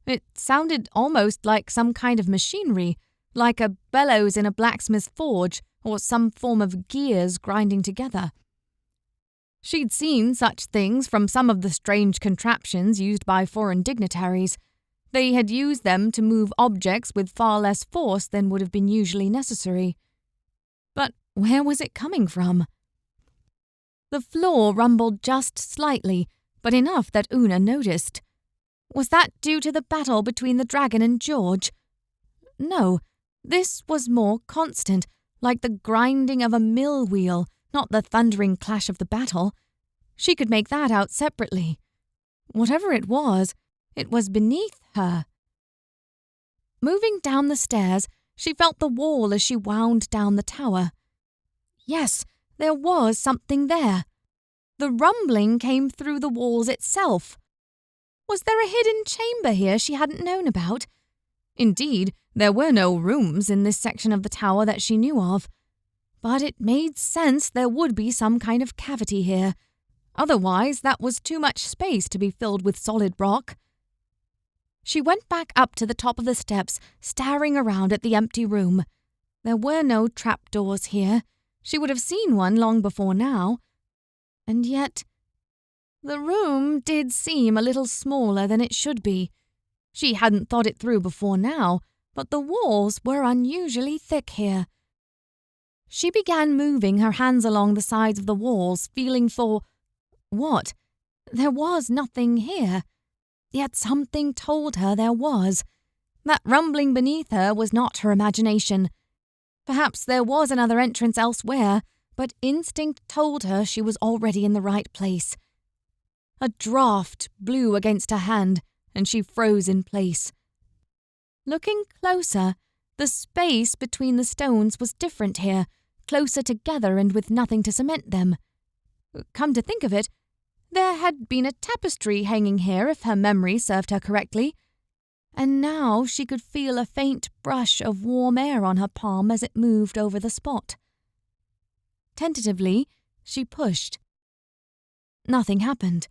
It sounded almost like some kind of machinery, like a bellows in a blacksmith's forge or some form of gears grinding together. She'd seen such things from some of the strange contraptions used by foreign dignitaries. They had used them to move objects with far less force than would have been usually necessary. But where was it coming from? The floor rumbled just slightly, but enough that Una noticed. Was that due to the battle between the dragon and George? No, this was more constant, like the grinding of a mill wheel, not the thundering clash of the battle. She could make that out separately. Whatever it was beneath her. Moving down the stairs, she felt the wall as she wound down the tower. Yes, there was something there. The rumbling came through the walls itself. Was there a hidden chamber here she hadn't known about? Indeed, there were no rooms in this section of the tower that she knew of. But it made sense there would be some kind of cavity here. Otherwise, that was too much space to be filled with solid rock. She went back up to the top of the steps, staring around at the empty room. There were no trapdoors here. She would have seen one long before now. And yet, the room did seem a little smaller than it should be. She hadn't thought it through before now, but the walls were unusually thick here. She began moving her hands along the sides of the walls, feeling for... what? There was nothing here. Yet something told her there was. That rumbling beneath her was not her imagination. Perhaps there was another entrance elsewhere, but instinct told her she was already in the right place. A draught blew against her hand, and she froze in place. Looking closer, the space between the stones was different here, closer together and with nothing to cement them. Come to think of it, there had been a tapestry hanging here if her memory served her correctly, and now she could feel a faint brush of warm air on her palm as it moved over the spot. Tentatively, she pushed. Nothing happened.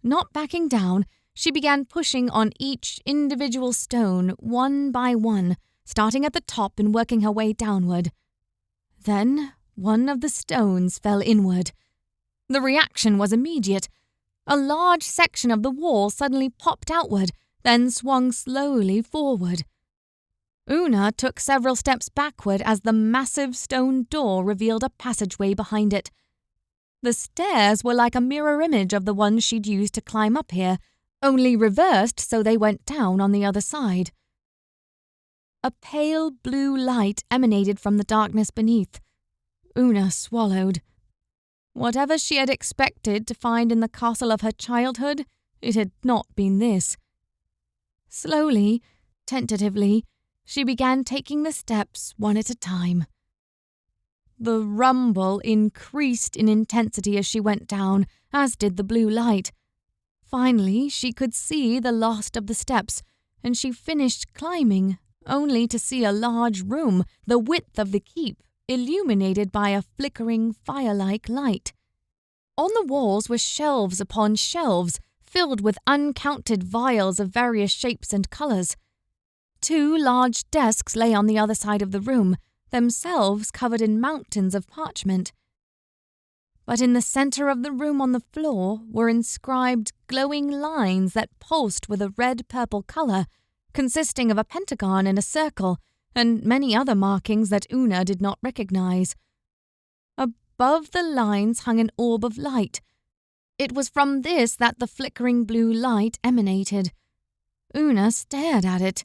Not backing down, she began pushing on each individual stone one by one, starting at the top and working her way downward. Then one of the stones fell inward. The reaction was immediate. A large section of the wall suddenly popped outward, then swung slowly forward. Una took several steps backward as the massive stone door revealed a passageway behind it. The stairs were like a mirror image of the ones she'd used to climb up here, only reversed so they went down on the other side. A pale blue light emanated from the darkness beneath. Una swallowed. Whatever she had expected to find in the castle of her childhood, it had not been this. Slowly, Tentatively, she began taking the steps one at a time. The rumble increased in intensity as she went down, as did the blue light. Finally, she could see the last of the steps, and she finished climbing, only to see a large room, the width of the keep, illuminated by a flickering fire-like light. On the walls were shelves upon shelves, filled with uncounted vials of various shapes and colours. 2 large desks lay on the other side of the room, themselves covered in mountains of parchment. But in the centre of the room on the floor were inscribed glowing lines that pulsed with a red-purple colour, consisting of a pentagon and a circle, and many other markings that Una did not recognise. Above the lines hung an orb of light. It was from this that the flickering blue light emanated. Una stared at it.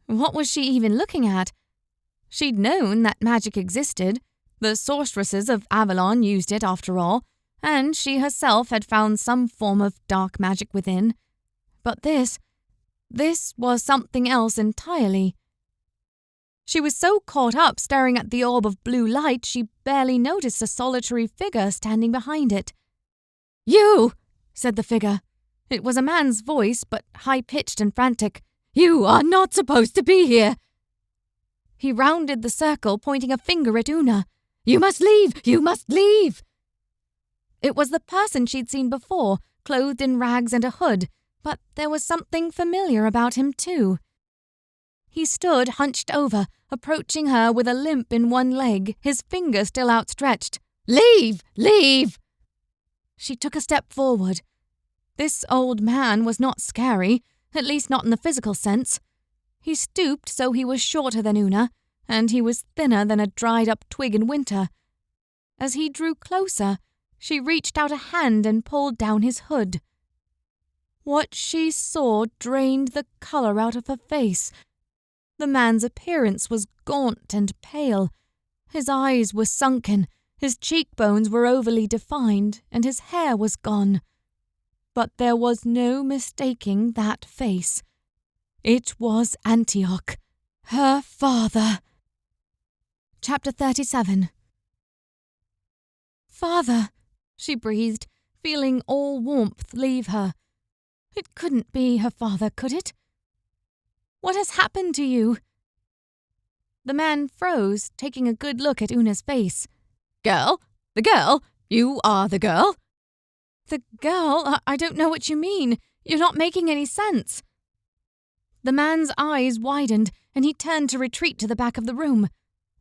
What was she even looking at? She'd known that magic existed. The sorceresses of Avalon used it after all, and she herself had found some form of dark magic within. But this was something else entirely. She was so caught up staring at the orb of blue light she barely noticed a solitary figure standing behind it. "You!" said the figure. It was a man's voice, but high-pitched and frantic. "You are not supposed to be here!" He rounded the circle, pointing a finger at Una. "You must leave! You must leave!" It was the person she'd seen before, clothed in rags and a hood, but there was something familiar about him too. He stood hunched over, approaching her with a limp in one leg, his finger still outstretched. "Leave! Leave!" She took a step forward. This old man was not scary, at least not in the physical sense. He stooped so he was shorter than Una, and he was thinner than a dried-up twig in winter. As he drew closer, she reached out a hand and pulled down his hood. What she saw drained the colour out of her face. The man's appearance was gaunt and pale. His eyes were sunken, his cheekbones were overly defined, and his hair was gone. But there was no mistaking that face. It was Antioch, her father. Chapter 37. "Father," she breathed, feeling all warmth leave her. It couldn't be her father, could it? "What has happened to you?" The man froze, taking a good look at Una's face. "Girl? The girl? You are the girl?" "The girl? I don't know what you mean. You're not making any sense." The man's eyes widened, and he turned to retreat to the back of the room.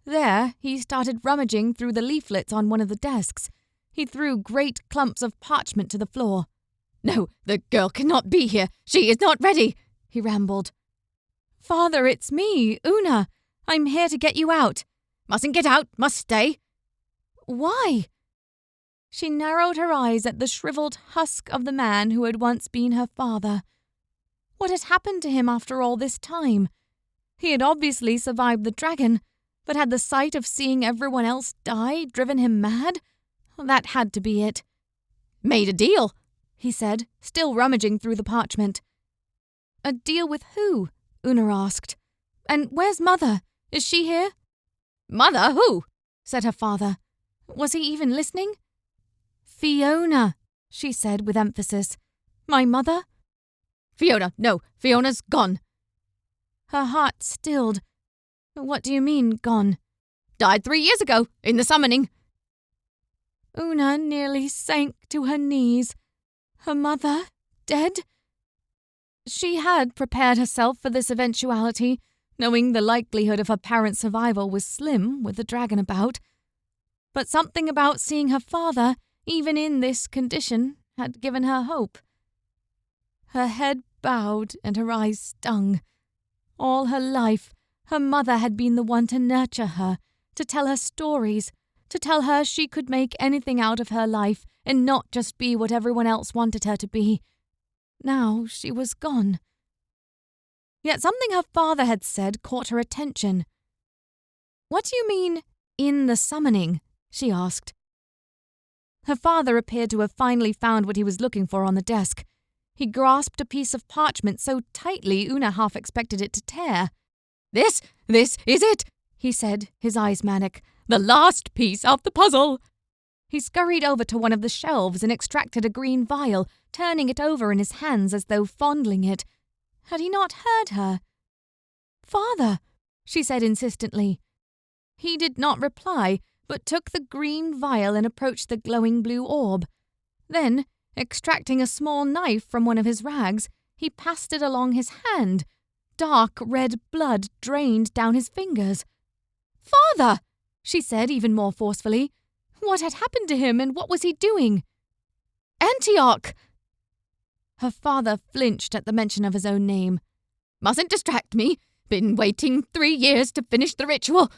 There, he started rummaging through the leaflets on one of the desks. He threw great clumps of parchment to the floor. "No, the girl cannot be here. She is not ready," he rambled. "Father, it's me, Una. I'm here to get you out." "Mustn't get out, must stay." "Why?" She narrowed her eyes at the shriveled husk of the man who had once been her father. What had happened to him after all this time? He had obviously survived the dragon, but had the sight of seeing everyone else die driven him mad? That had to be it. "Made a deal," he said, still rummaging through the parchment. "A deal with who?" Una asked. "And where's Mother? Is she here?" "Mother? Who?" said her father. Was he even listening? "Fiona," she said with emphasis. "My mother?" "Fiona, no, Fiona's gone." Her heart stilled. "What do you mean, gone?" "Died 3 years ago, in the summoning." Una nearly sank to her knees. Her mother, dead? She had prepared herself for this eventuality, knowing the likelihood of her parents' survival was slim with the dragon about. But something about seeing her father, even in this condition, had given her hope. Her head bowed and her eyes stung. All her life, her mother had been the one to nurture her, to tell her stories, to tell her she could make anything out of her life and not just be what everyone else wanted her to be. Now she was gone. Yet something her father had said caught her attention. "What do you mean, in the summoning?" she asked. Her father appeared to have finally found what he was looking for on the desk. He grasped a piece of parchment so tightly Una half expected it to tear. This is it, he said, his eyes manic. The last piece of the puzzle. He scurried over to one of the shelves and extracted a green vial, turning it over in his hands as though fondling it. Had he not heard her? "Father," she said insistently. He did not reply, but took the green vial and approached the glowing blue orb. Then, extracting a small knife from one of his rags, he passed it along his hand. Dark red blood drained down his fingers. "Father!" she said even more forcefully. What had happened to him, and what was he doing? "Antioch!" Her father flinched at the mention of his own name. "Mustn't distract me. Been waiting 3 years to finish the ritual."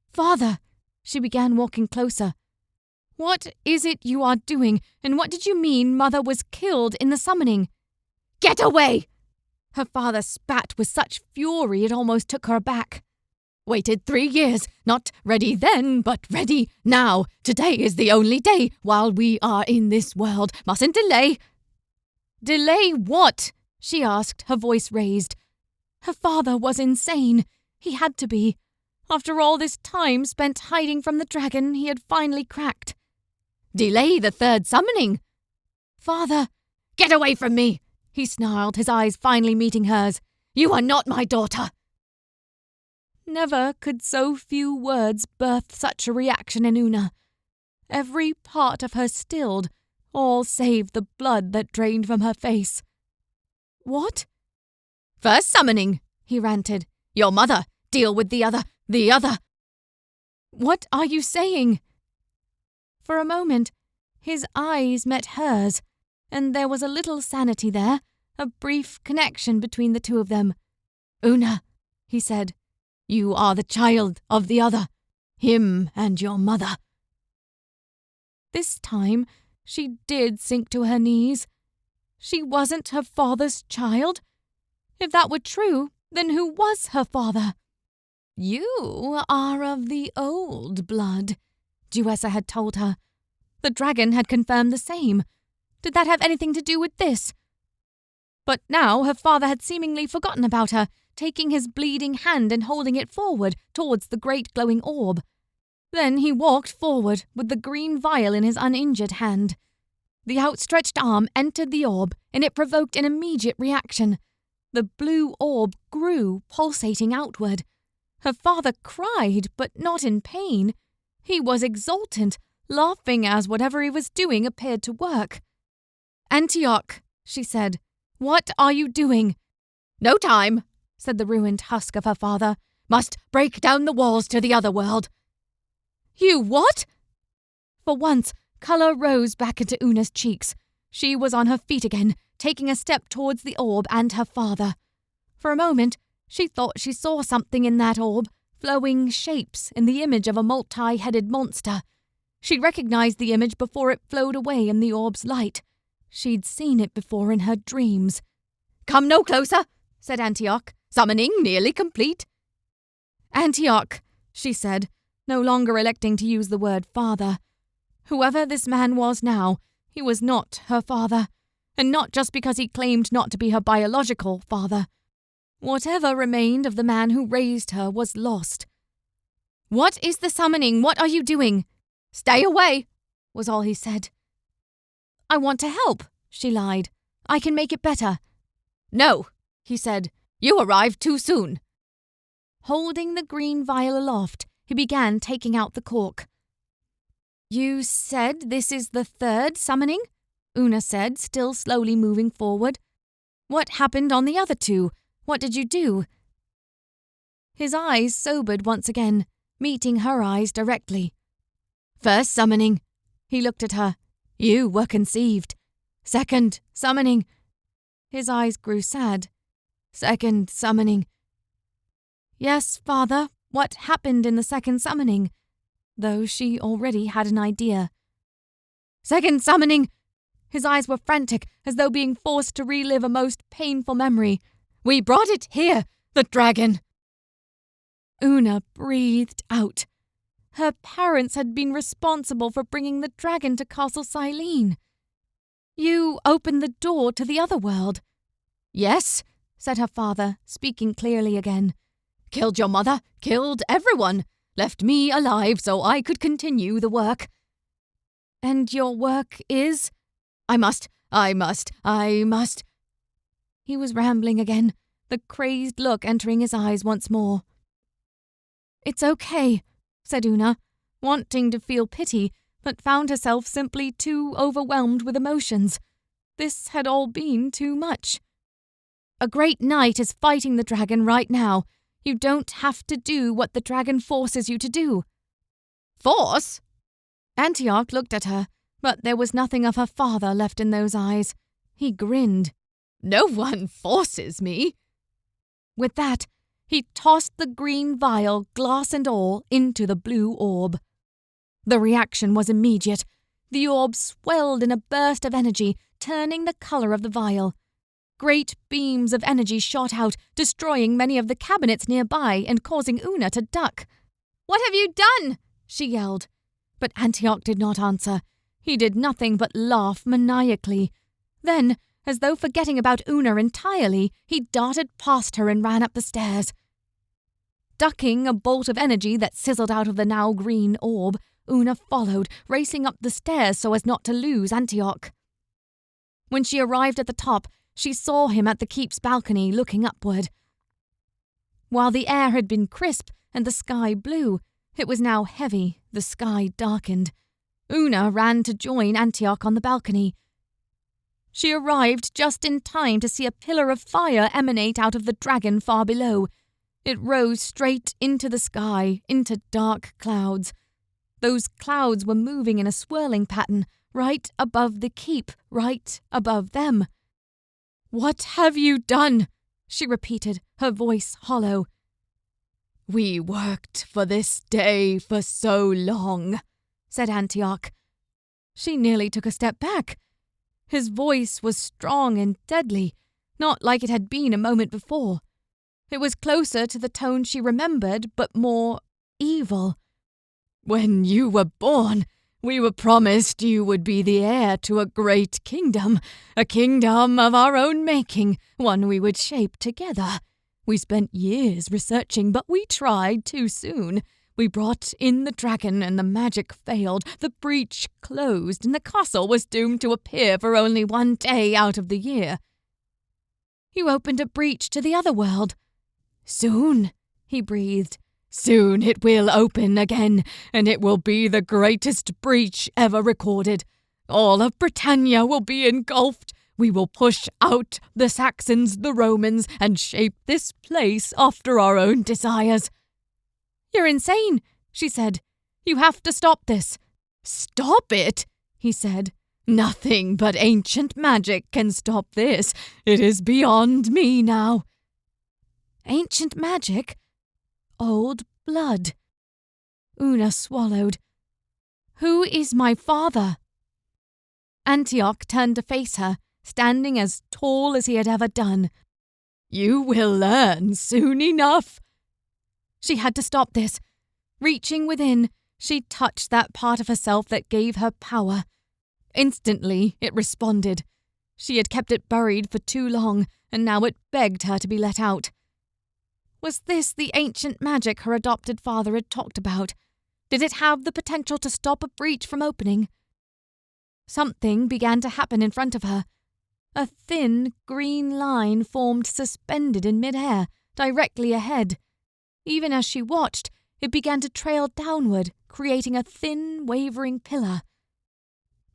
"Father," she began walking closer. "What is it you are doing, and what did you mean Mother was killed in the summoning?" "Get away!" Her father spat with such fury it almost took her aback. "Waited 3 years, not ready then, but ready now. Today is the only day while we are in this world. Mustn't delay." "Delay what?" she asked, her voice raised. Her father was insane. He had to be. After all this time spent hiding from the dragon, he had finally cracked. "Delay the 3rd summoning." "Father!" "Get away from me!" he snarled, his eyes finally meeting hers. "You are not my daughter." Never could so few words birth such a reaction in Una. Every part of her stilled, all save the blood that drained from her face. "What?" "1st summoning," he ranted. "Your mother. Deal with the other. "What are you saying?" For a moment, his eyes met hers, and there was a little sanity there, a brief connection between the two of them. "Una," he said, "you are the child of the other. Him and your mother." This time, she did sink to her knees. She wasn't her father's child. If that were true, then who was her father? "You are of the old blood," Duessa had told her. The dragon had confirmed the same. Did that have anything to do with this? But now her father had seemingly forgotten about her, taking his bleeding hand and holding it forward towards the great glowing orb. Then he walked forward with the green vial in his uninjured hand. The outstretched arm entered the orb, and it provoked an immediate reaction. The blue orb grew, pulsating outward. Her father cried, but not in pain. He was exultant, laughing as whatever he was doing appeared to work. "Antioch," she said, "what are you doing?" "No time," said the ruined husk of her father. "Must break down the walls to the other world." "You what?" For once, colour rose back into Una's cheeks. She was on her feet again, taking a step towards the orb and her father. For a moment, she thought she saw something in that orb, flowing shapes in the image of a multi-headed monster. She'd recognized the image before it flowed away in the orb's light. She'd seen it before in her dreams. "Come no closer," said Antioch. "Summoning nearly complete." "Antioch," she said, no longer electing to use the word father. Whoever this man was now, he was not her father, and not just because he claimed not to be her biological father. Whatever remained of the man who raised her was lost. "What is the summoning? What are you doing?" "Stay away," was all he said. "I want to help," she lied. "I can make it better." "No," he said. "You arrived too soon." Holding the green vial aloft, he began taking out the cork. "You said this is the 3rd summoning?" Una said, still slowly moving forward. "What happened on the other 2? What did you do?" His eyes sobered once again, meeting her eyes directly. "1st summoning." He looked at her. "You were conceived." "2nd summoning." His eyes grew sad. "2nd summoning." "Yes, father, what happened in the 2nd summoning?" Though she already had an idea. "2nd summoning!" His eyes were frantic, as though being forced to relive a most painful memory. "We brought it here, the dragon." Una breathed out. Her parents had been responsible for bringing the dragon to Castle Silene. You opened the door to the other world. Yes, said her father, speaking clearly again. Killed your mother, killed everyone, left me alive so I could continue the work. And your work is? I must. He was rambling again, the crazed look entering his eyes once more. It's okay, said Una, wanting to feel pity, but found herself simply too overwhelmed with emotions. This had all been too much. A great knight is fighting the dragon right now. You don't have to do what the dragon forces you to do. Force? Antioch looked at her, but there was nothing of her father left in those eyes. He grinned. No one forces me. With that, he tossed the green vial, glass and all, into the blue orb. The reaction was immediate. The orb swelled in a burst of energy, turning the colour of the vial. Great beams of energy shot out, destroying many of the cabinets nearby and causing Una to duck. "What have you done?" she yelled. But Antioch did not answer. He did nothing but laugh maniacally. Then, as though forgetting about Una entirely, he darted past her and ran up the stairs. Ducking a bolt of energy that sizzled out of the now green orb, Una followed, racing up the stairs so as not to lose Antioch. When she arrived at the top, she saw him at the keep's balcony looking upward. While the air had been crisp and the sky blue, it was now heavy, the sky darkened. Una ran to join Antioch on the balcony. She arrived just in time to see a pillar of fire emanate out of the dragon far below. It rose straight into the sky, into dark clouds. Those clouds were moving in a swirling pattern, right above the keep, right above them. "What have you done?" she repeated, her voice hollow. "We worked for this day for so long," said Antioch. She nearly took a step back. His voice was strong and deadly, not like it had been a moment before. It was closer to the tone she remembered, but more evil. "When you were born, we were promised you would be the heir to a great kingdom, a kingdom of our own making, one we would shape together. We spent years researching, but we tried too soon. We brought in the dragon and the magic failed, the breach closed, and the castle was doomed to appear for only one day out of the year." "You opened a breach to the other world." "Soon," he breathed. "Soon it will open again, and it will be the greatest breach ever recorded. All of Britannia will be engulfed. We will push out the Saxons, the Romans, and shape this place after our own desires." "You're insane," she said. "You have to stop this." "Stop it?" he said. "Nothing but ancient magic can stop this. It is beyond me now." Ancient magic? Old blood. Una swallowed. "Who is my father?" Antioch turned to face her, standing as tall as he had ever done. "You will learn soon enough." She had to stop this. Reaching within, she touched that part of herself that gave her power. Instantly, it responded. She had kept it buried for too long, and now it begged her to be let out. Was this the ancient magic her adopted father had talked about? Did it have the potential to stop a breach from opening? Something began to happen in front of her. A thin, green line formed suspended in mid-air, directly ahead. Even as she watched, it began to trail downward, creating a thin, wavering pillar.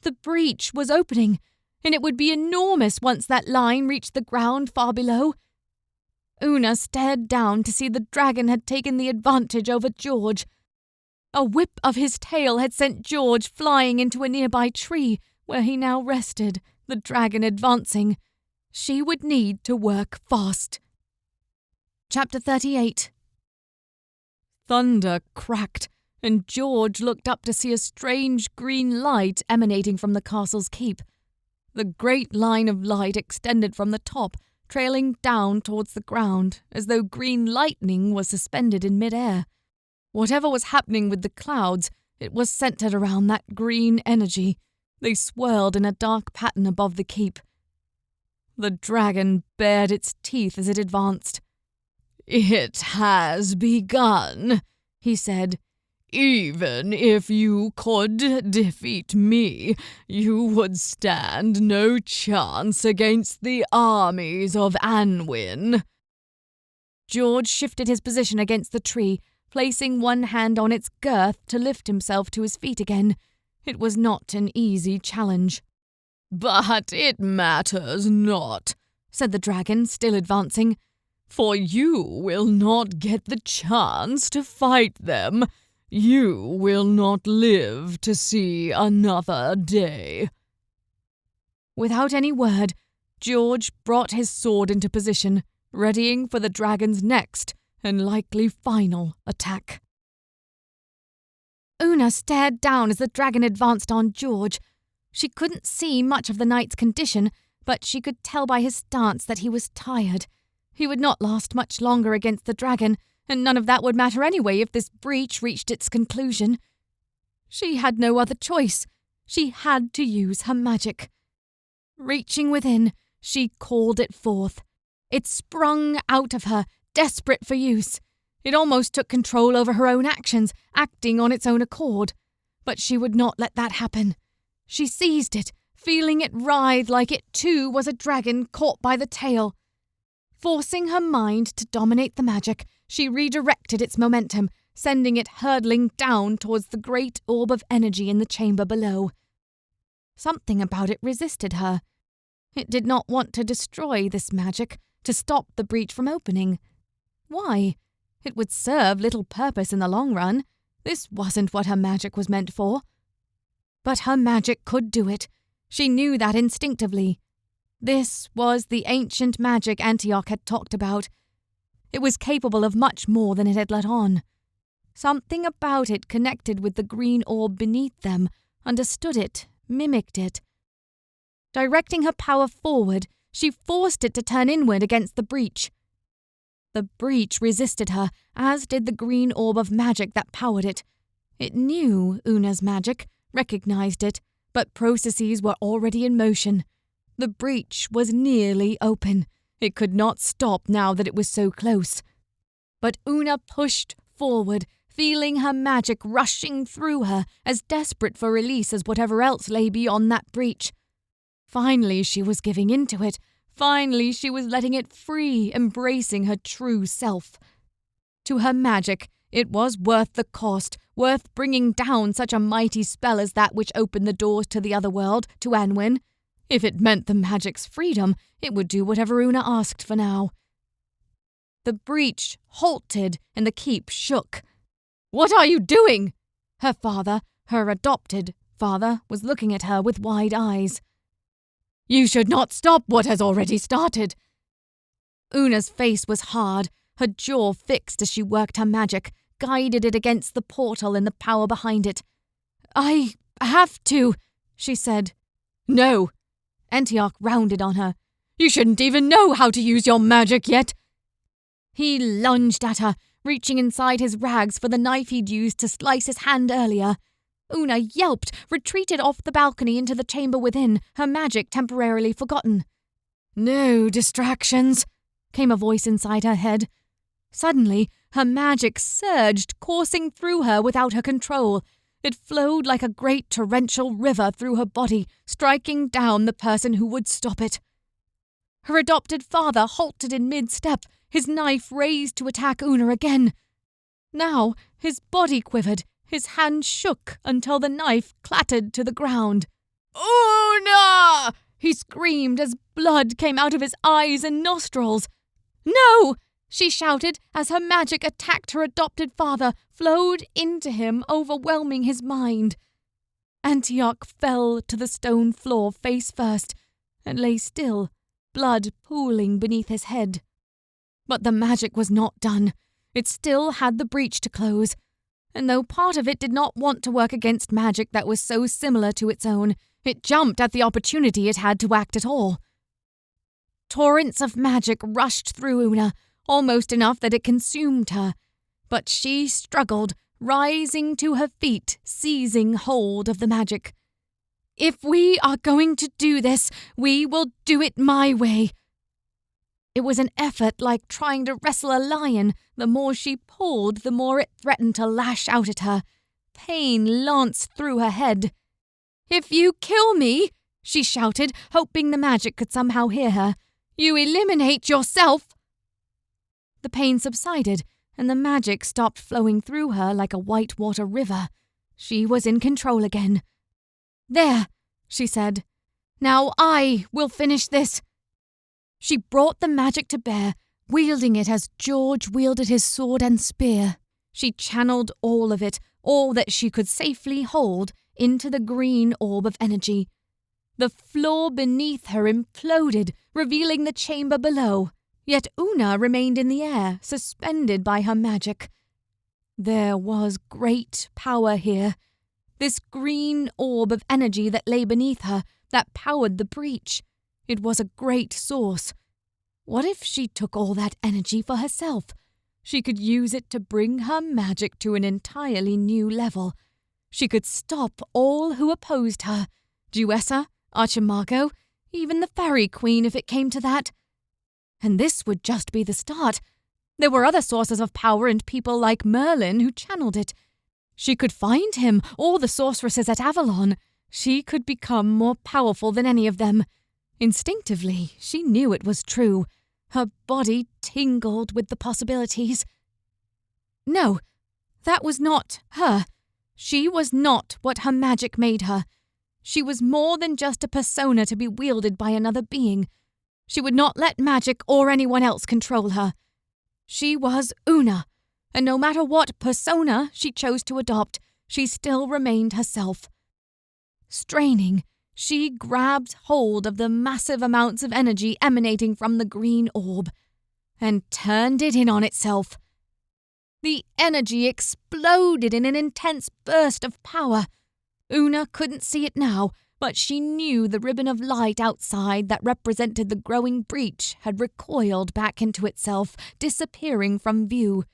The breach was opening, and it would be enormous once that line reached the ground far below. Una stared down to see the dragon had taken the advantage over George. A whip of his tail had sent George flying into a nearby tree, where he now rested, the dragon advancing. She would need to work fast. Chapter 38. Thunder cracked, and George looked up to see a strange green light emanating from the castle's keep. The great line of light extended from the top, trailing down towards the ground, as though green lightning was suspended in mid-air. Whatever was happening with the clouds, it was centered around that green energy. They swirled in a dark pattern above the keep. The dragon bared its teeth as it advanced. "It has begun," he said. "Even if you could defeat me, you would stand no chance against the armies of Anwin." George shifted his position against the tree, placing one hand on its girth to lift himself to his feet again. It was not an easy challenge. "But it matters not," said the dragon, still advancing, "for you will not get the chance to fight them. You will not live to see another day." Without any word, George brought his sword into position, readying for the dragon's next and likely final attack. Una stared down as the dragon advanced on George. She couldn't see much of the knight's condition, but she could tell by his stance that he was tired. He would not last much longer against the dragon, and none of that would matter anyway if this breach reached its conclusion. She had no other choice. She had to use her magic. Reaching within, she called it forth. It sprung out of her, desperate for use. It almost took control over her own actions, acting on its own accord. But she would not let that happen. She seized it, feeling it writhe like it too was a dragon caught by the tail. Forcing her mind to dominate the magic, she redirected its momentum, sending it hurtling down towards the great orb of energy in the chamber below. Something about it resisted her. It did not want to destroy this magic, to stop the breach from opening. Why? It would serve little purpose in the long run. This wasn't what her magic was meant for. But her magic could do it. She knew that instinctively. This was the ancient magic Antioch had talked about. It was capable of much more than it had let on. Something about it connected with the green orb beneath them, understood it, mimicked it. Directing her power forward, she forced it to turn inward against the breach. The breach resisted her, as did the green orb of magic that powered it. It knew Una's magic, recognized it, but processes were already in motion. The breach was nearly open. It could not stop now that it was so close. But Una pushed forward, feeling her magic rushing through her, as desperate for release as whatever else lay beyond that breach. Finally, she was giving into it. Finally, she was letting it free, embracing her true self. To her magic, it was worth the cost, worth bringing down such a mighty spell as that which opened the doors to the other world, to Anwin. If it meant the magic's freedom, it would do whatever Una asked for now. The breach halted and the keep shook. "What are you doing?" Her father, her adopted father, was looking at her with wide eyes. "You should not stop what has already started." Una's face was hard, her jaw fixed as she worked her magic, guided it against the portal and the power behind it. "I have to," she said. "No." Antioch rounded on her. "You shouldn't even know how to use your magic yet." He lunged at her, reaching inside his rags for the knife he'd used to slice his hand earlier. Una yelped, retreated off the balcony into the chamber within, her magic temporarily forgotten. "No distractions," came a voice inside her head. Suddenly, her magic surged, coursing through her without her control. It flowed like a great torrential river through her body, striking down the person who would stop it. Her adopted father halted in mid-step, his knife raised to attack Una again. Now, his body quivered, his hand shook until the knife clattered to the ground. "Una!" he screamed as blood came out of his eyes and nostrils. "No!" she shouted as her magic attacked her adopted father, flowed into him, overwhelming his mind. Antioch fell to the stone floor face first and lay still, blood pooling beneath his head. But the magic was not done. It still had the breach to close, and though part of it did not want to work against magic that was so similar to its own, it jumped at the opportunity it had to act at all. Torrents of magic rushed through Una, almost enough that it consumed her. But she struggled, rising to her feet, seizing hold of the magic. If we are going to do this, we will do it my way. It was an effort like trying to wrestle a lion. The more she pulled, the more it threatened to lash out at her. Pain lanced through her head. "If you kill me," she shouted, hoping the magic could somehow hear her, "you eliminate yourself." The pain subsided, and the magic stopped flowing through her like a whitewater river. She was in control again. "There," she said. "Now I will finish this." She brought the magic to bear, wielding it as George wielded his sword and spear. She channeled all of it, all that she could safely hold, into the green orb of energy. The floor beneath her imploded, revealing the chamber below, yet Una remained in the air, suspended by her magic. There was great power here. This green orb of energy that lay beneath her, that powered the breach. It was a great source. What if she took all that energy for herself? She could use it to bring her magic to an entirely new level. She could stop all who opposed her. Duessa, Archimago, even the Faerie Queen if it came to that. And this would just be the start. There were other sources of power and people like Merlin who channeled it. She could find him, or the sorceresses at Avalon. She could become more powerful than any of them. Instinctively, she knew it was true. Her body tingled with the possibilities. No, that was not her. She was not what her magic made her. She was more than just a persona to be wielded by another being. She would not let magic or anyone else control her. She was Una, and no matter what persona she chose to adopt, she still remained herself. Straining, she grabbed hold of the massive amounts of energy emanating from the green orb and turned it in on itself. The energy exploded in an intense burst of power. Una couldn't see it now, but she knew the ribbon of light outside that represented the growing breach had recoiled back into itself, disappearing from view.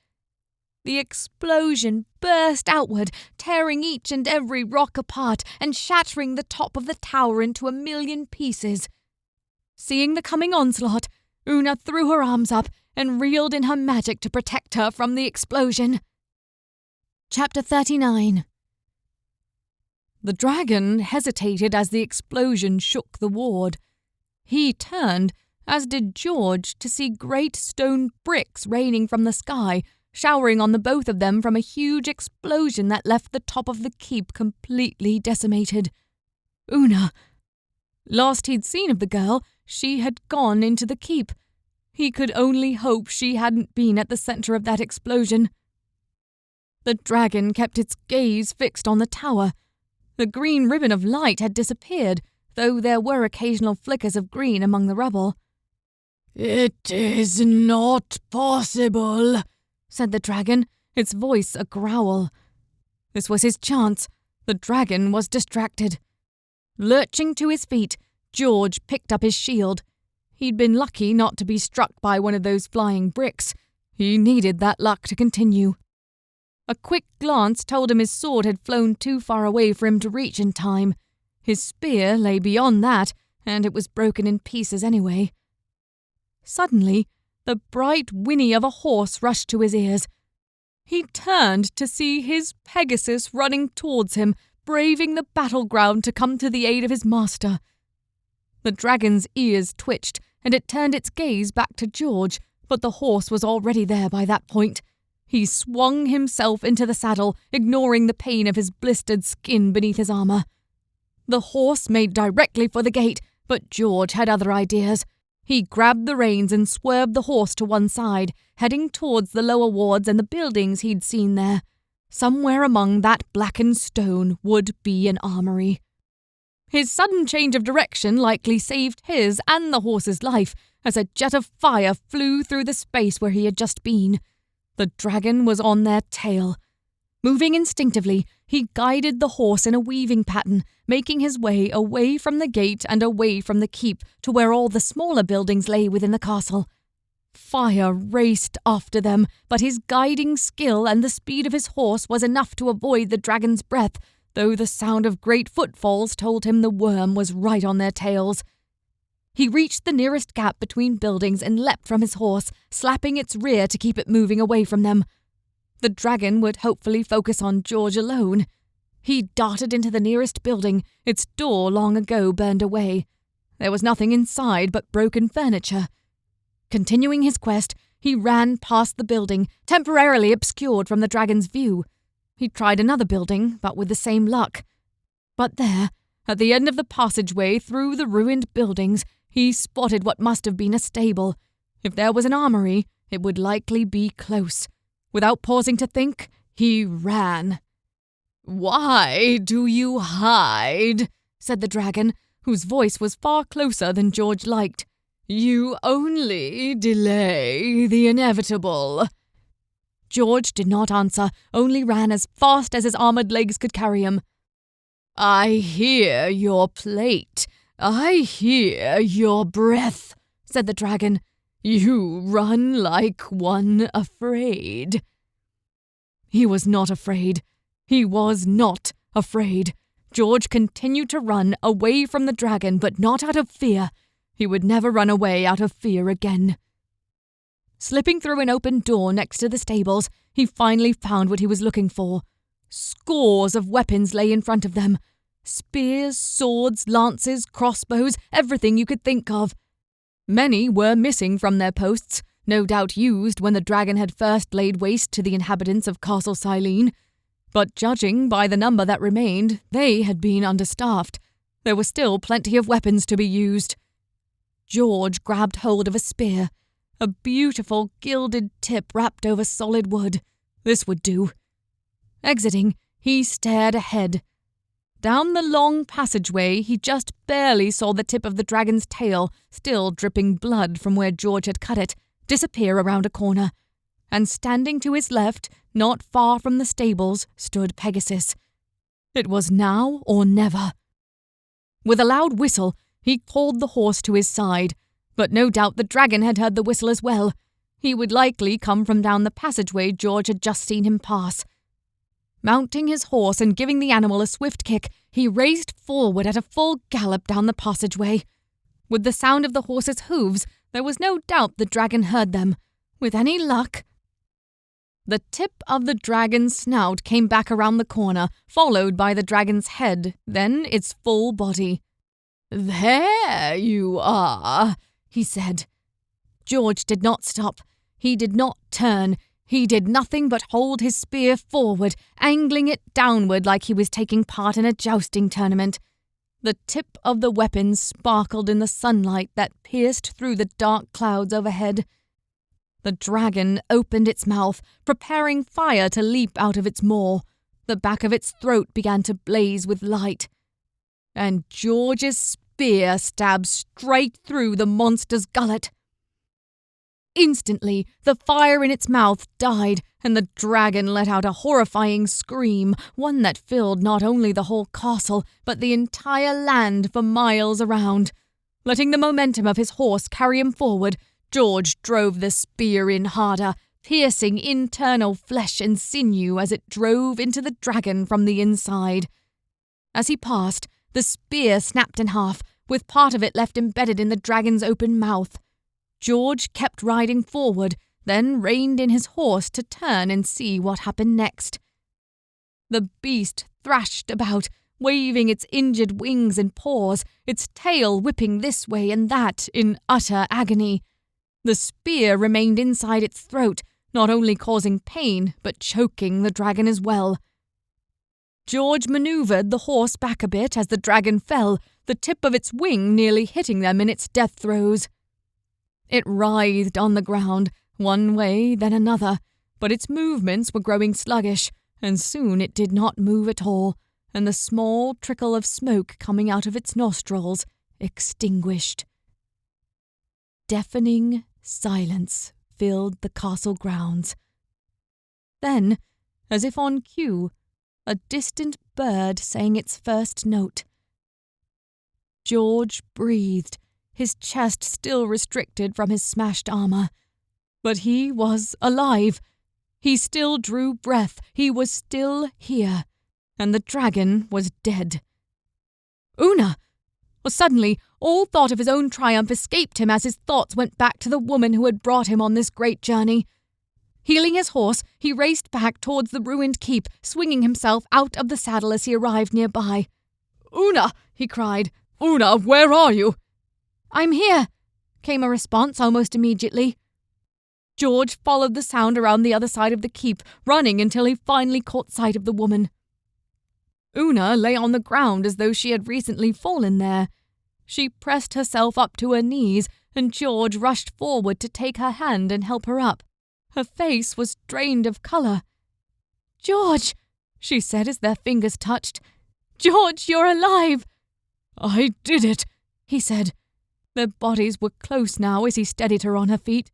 The explosion burst outward, tearing each and every rock apart and shattering the top of the tower into a million pieces. Seeing the coming onslaught, Una threw her arms up and reeled in her magic to protect her from the explosion. Chapter 39. The dragon hesitated as the explosion shook the ward. He turned, as did George, to see great stone bricks raining from the sky, showering on the both of them from a huge explosion that left the top of the keep completely decimated. Una. Last he'd seen of the girl, she had gone into the keep. He could only hope she hadn't been at the center of that explosion. The dragon kept its gaze fixed on the tower. The green ribbon of light had disappeared, though there were occasional flickers of green among the rubble. "It is not possible," said the dragon, its voice a growl. This was his chance. The dragon was distracted. Lurching to his feet, George picked up his shield. He'd been lucky not to be struck by one of those flying bricks. He needed that luck to continue. A quick glance told him his sword had flown too far away for him to reach in time. His spear lay beyond that, and it was broken in pieces anyway. Suddenly, the bright whinny of a horse rushed to his ears. He turned to see his Pegasus running towards him, braving the battleground to come to the aid of his master. The dragon's ears twitched, and it turned its gaze back to George, but the horse was already there by that point. He swung himself into the saddle, ignoring the pain of his blistered skin beneath his armor. The horse made directly for the gate, but George had other ideas. He grabbed the reins and swerved the horse to one side, heading towards the lower wards and the buildings he'd seen there. Somewhere among that blackened stone would be an armory. His sudden change of direction likely saved his and the horse's life, as a jet of fire flew through the space where he had just been. The dragon was on their tail. Moving instinctively, he guided the horse in a weaving pattern, making his way away from the gate and away from the keep to where all the smaller buildings lay within the castle. Fire raced after them, but his guiding skill and the speed of his horse was enough to avoid the dragon's breath, though the sound of great footfalls told him the worm was right on their tails. He reached the nearest gap between buildings and leapt from his horse, slapping its rear to keep it moving away from them. The dragon would hopefully focus on George alone. He darted into the nearest building, its door long ago burned away. There was nothing inside but broken furniture. Continuing his quest, he ran past the building, temporarily obscured from the dragon's view. He tried another building, but with the same luck. But there, at the end of the passageway through the ruined buildings, he spotted what must have been a stable. If there was an armory, it would likely be close. Without pausing to think, he ran. "Why do you hide?" said the dragon, whose voice was far closer than George liked. "You only delay the inevitable." George did not answer, only ran as fast as his armored legs could carry him. "I hear your plate. I hear your breath," said the dragon. "You run like one afraid." He was not afraid. He was not afraid. George continued to run away from the dragon, but not out of fear. He would never run away out of fear again. Slipping through an open door next to the stables, he finally found what he was looking for. Scores of weapons lay in front of them. Spears, swords, lances, crossbows, everything you could think of. Many were missing from their posts, no doubt used when the dragon had first laid waste to the inhabitants of Castle Silene. But judging by the number that remained, they had been understaffed. There were still plenty of weapons to be used. George grabbed hold of a spear, a beautiful gilded tip wrapped over solid wood. This would do. Exiting, he stared ahead. Down the long passageway, he just barely saw the tip of the dragon's tail, still dripping blood from where George had cut it, disappear around a corner. And standing to his left, not far from the stables, stood Pegasus. It was now or never. With a loud whistle, he called the horse to his side, but no doubt the dragon had heard the whistle as well. He would likely come from down the passageway George had just seen him pass. Mounting his horse and giving the animal a swift kick, he raced forward at a full gallop down the passageway. With the sound of the horse's hooves, there was no doubt the dragon heard them. With any luck... The tip of the dragon's snout came back around the corner, followed by the dragon's head, then its full body. "There you are," he said. George did not stop. He did not turn. He did nothing but hold his spear forward, angling it downward like he was taking part in a jousting tournament. The tip of the weapon sparkled in the sunlight that pierced through the dark clouds overhead. The dragon opened its mouth, preparing fire to leap out of its maw. The back of its throat began to blaze with light. And George's spear stabbed straight through the monster's gullet. Instantly, the fire in its mouth died, and the dragon let out a horrifying scream, one that filled not only the whole castle, but the entire land for miles around. Letting the momentum of his horse carry him forward, George drove the spear in harder, piercing internal flesh and sinew as it drove into the dragon from the inside. As he passed, the spear snapped in half, with part of it left embedded in the dragon's open mouth. George kept riding forward, then reined in his horse to turn and see what happened next. The beast thrashed about, waving its injured wings and paws, its tail whipping this way and that in utter agony. The spear remained inside its throat, not only causing pain, but choking the dragon as well. George maneuvered the horse back a bit as the dragon fell, the tip of its wing nearly hitting them in its death throes. It writhed on the ground, one way then another, but its movements were growing sluggish, and soon it did not move at all, and the small trickle of smoke coming out of its nostrils extinguished. Deafening silence filled the castle grounds. Then, as if on cue, a distant bird sang its first note. George breathed, his chest still restricted from his smashed armor. But he was alive. He still drew breath. He was still here. and the dragon was dead. Una! Well, suddenly, all thought of his own triumph escaped him as his thoughts went back to the woman who had brought him on this great journey. Heeling his horse, he raced back towards the ruined keep, swinging himself out of the saddle as he arrived nearby. Una! He cried. Una, where are you? I'm here, came a response almost immediately. George followed the sound around the other side of the keep, running until he finally caught sight of the woman. Una lay on the ground as though she had recently fallen there. She pressed herself up to her knees, and George rushed forward to take her hand and help her up. Her face was drained of colour. "George," she said as their fingers touched. "George, you're alive!" "I did it," he said. Their bodies were close now as he steadied her on her feet.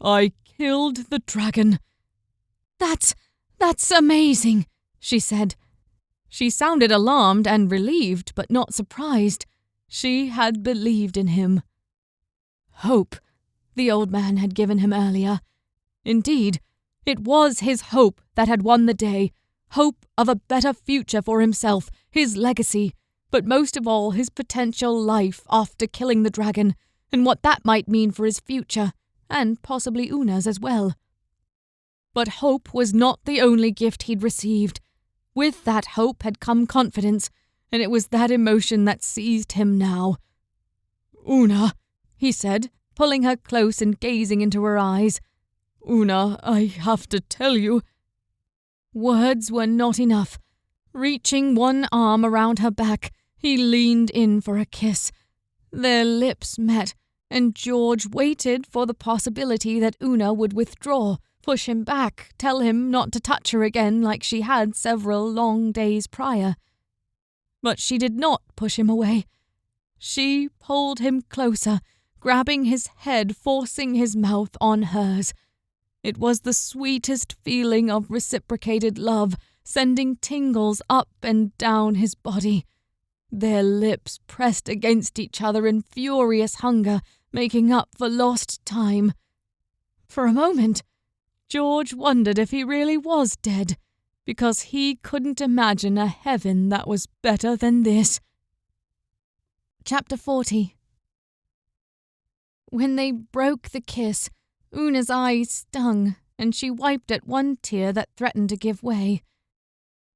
"I killed the dragon." That's amazing," she said. She sounded alarmed and relieved, but not surprised. She had believed in him. Hope, the old man had given him earlier. Indeed, it was his hope that had won the day, hope of a better future for himself, his legacy, but most of all his potential life after killing the dragon, and what that might mean for his future, and possibly Una's as well. But hope was not the only gift he'd received. With that hope had come confidence, and it was that emotion that seized him now. "Una," he said, pulling her close and gazing into her eyes. "Una, I have to tell you." Words were not enough. Reaching one arm around her back, he leaned in for a kiss. Their lips met, and George waited for the possibility that Una would withdraw, push him back, tell him not to touch her again like she had several long days prior. But she did not push him away. She pulled him closer, grabbing his head, forcing his mouth on hers. It was the sweetest feeling of reciprocated love, sending tingles up and down his body. Their lips pressed against each other in furious hunger, making up for lost time. For a moment, George wondered if he really was dead, because he couldn't imagine a heaven that was better than this. Chapter 40. When they broke the kiss, Una's eyes stung, and she wiped at one tear that threatened to give way.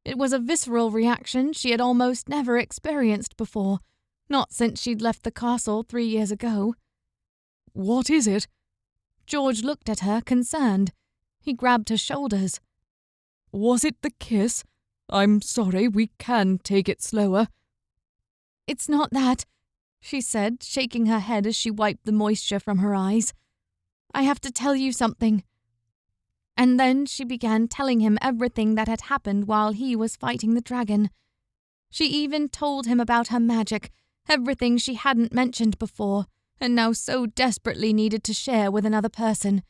It was a visceral reaction she had almost never experienced before, not since she'd left the castle 3 years ago. "What is it?" George looked at her, concerned. He grabbed her shoulders. "Was it the kiss? I'm sorry, we can take it slower." "It's not that," she said, shaking her head as she wiped the moisture from her eyes. "I have to tell you something." And then she began telling him everything that had happened while he was fighting the dragon. She even told him about her magic, everything she hadn't mentioned before, and now so desperately needed to share with another person.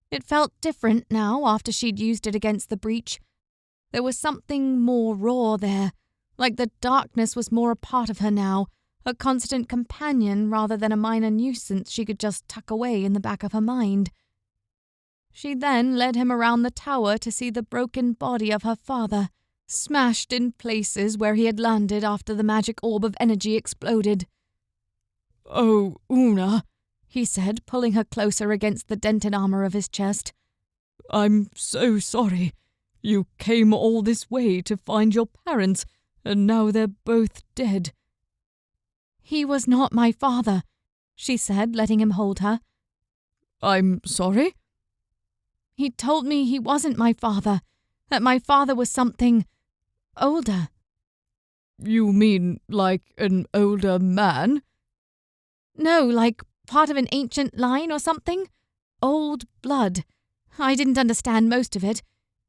It felt different now after she'd used it against the breach. There was something more raw there, like the darkness was more a part of her now, a constant companion rather than a minor nuisance she could just tuck away in the back of her mind. She then led him around the tower to see the broken body of her father, smashed in places where he had landed after the magic orb of energy exploded. "Oh, Una," he said, pulling her closer against the dented armor of his chest. "I'm so sorry. You came all this way to find your parents, and now they're both dead." "He was not my father," she said, letting him hold her. "I'm sorry?" "He told me he wasn't my father, that my father was something older." "You mean like an older man?" "No, like part of an ancient line or something. Old blood. I didn't understand most of it.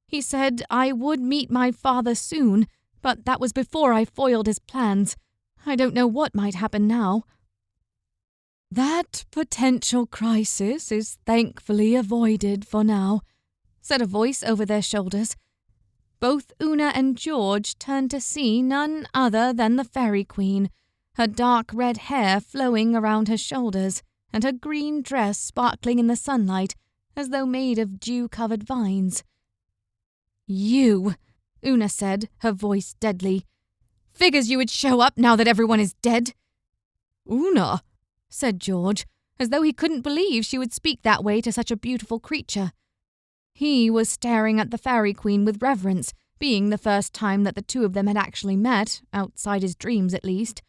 He said I would meet my father soon, but that was before I foiled his plans. I don't know what might happen now." "That potential crisis is thankfully avoided for now," said a voice over their shoulders. Both Una and George turned to see none other than the Faerie Queen, her dark red hair flowing around her shoulders, and her green dress sparkling in the sunlight as though made of dew-covered vines. "You," Una said, her voice deadly. "Figures you would show up now that everyone is dead." "Una," said George, as though he couldn't believe she would speak that way to such a beautiful creature. He was staring at the Faerie Queen with reverence, being the first time that the two of them had actually met, outside his dreams at least.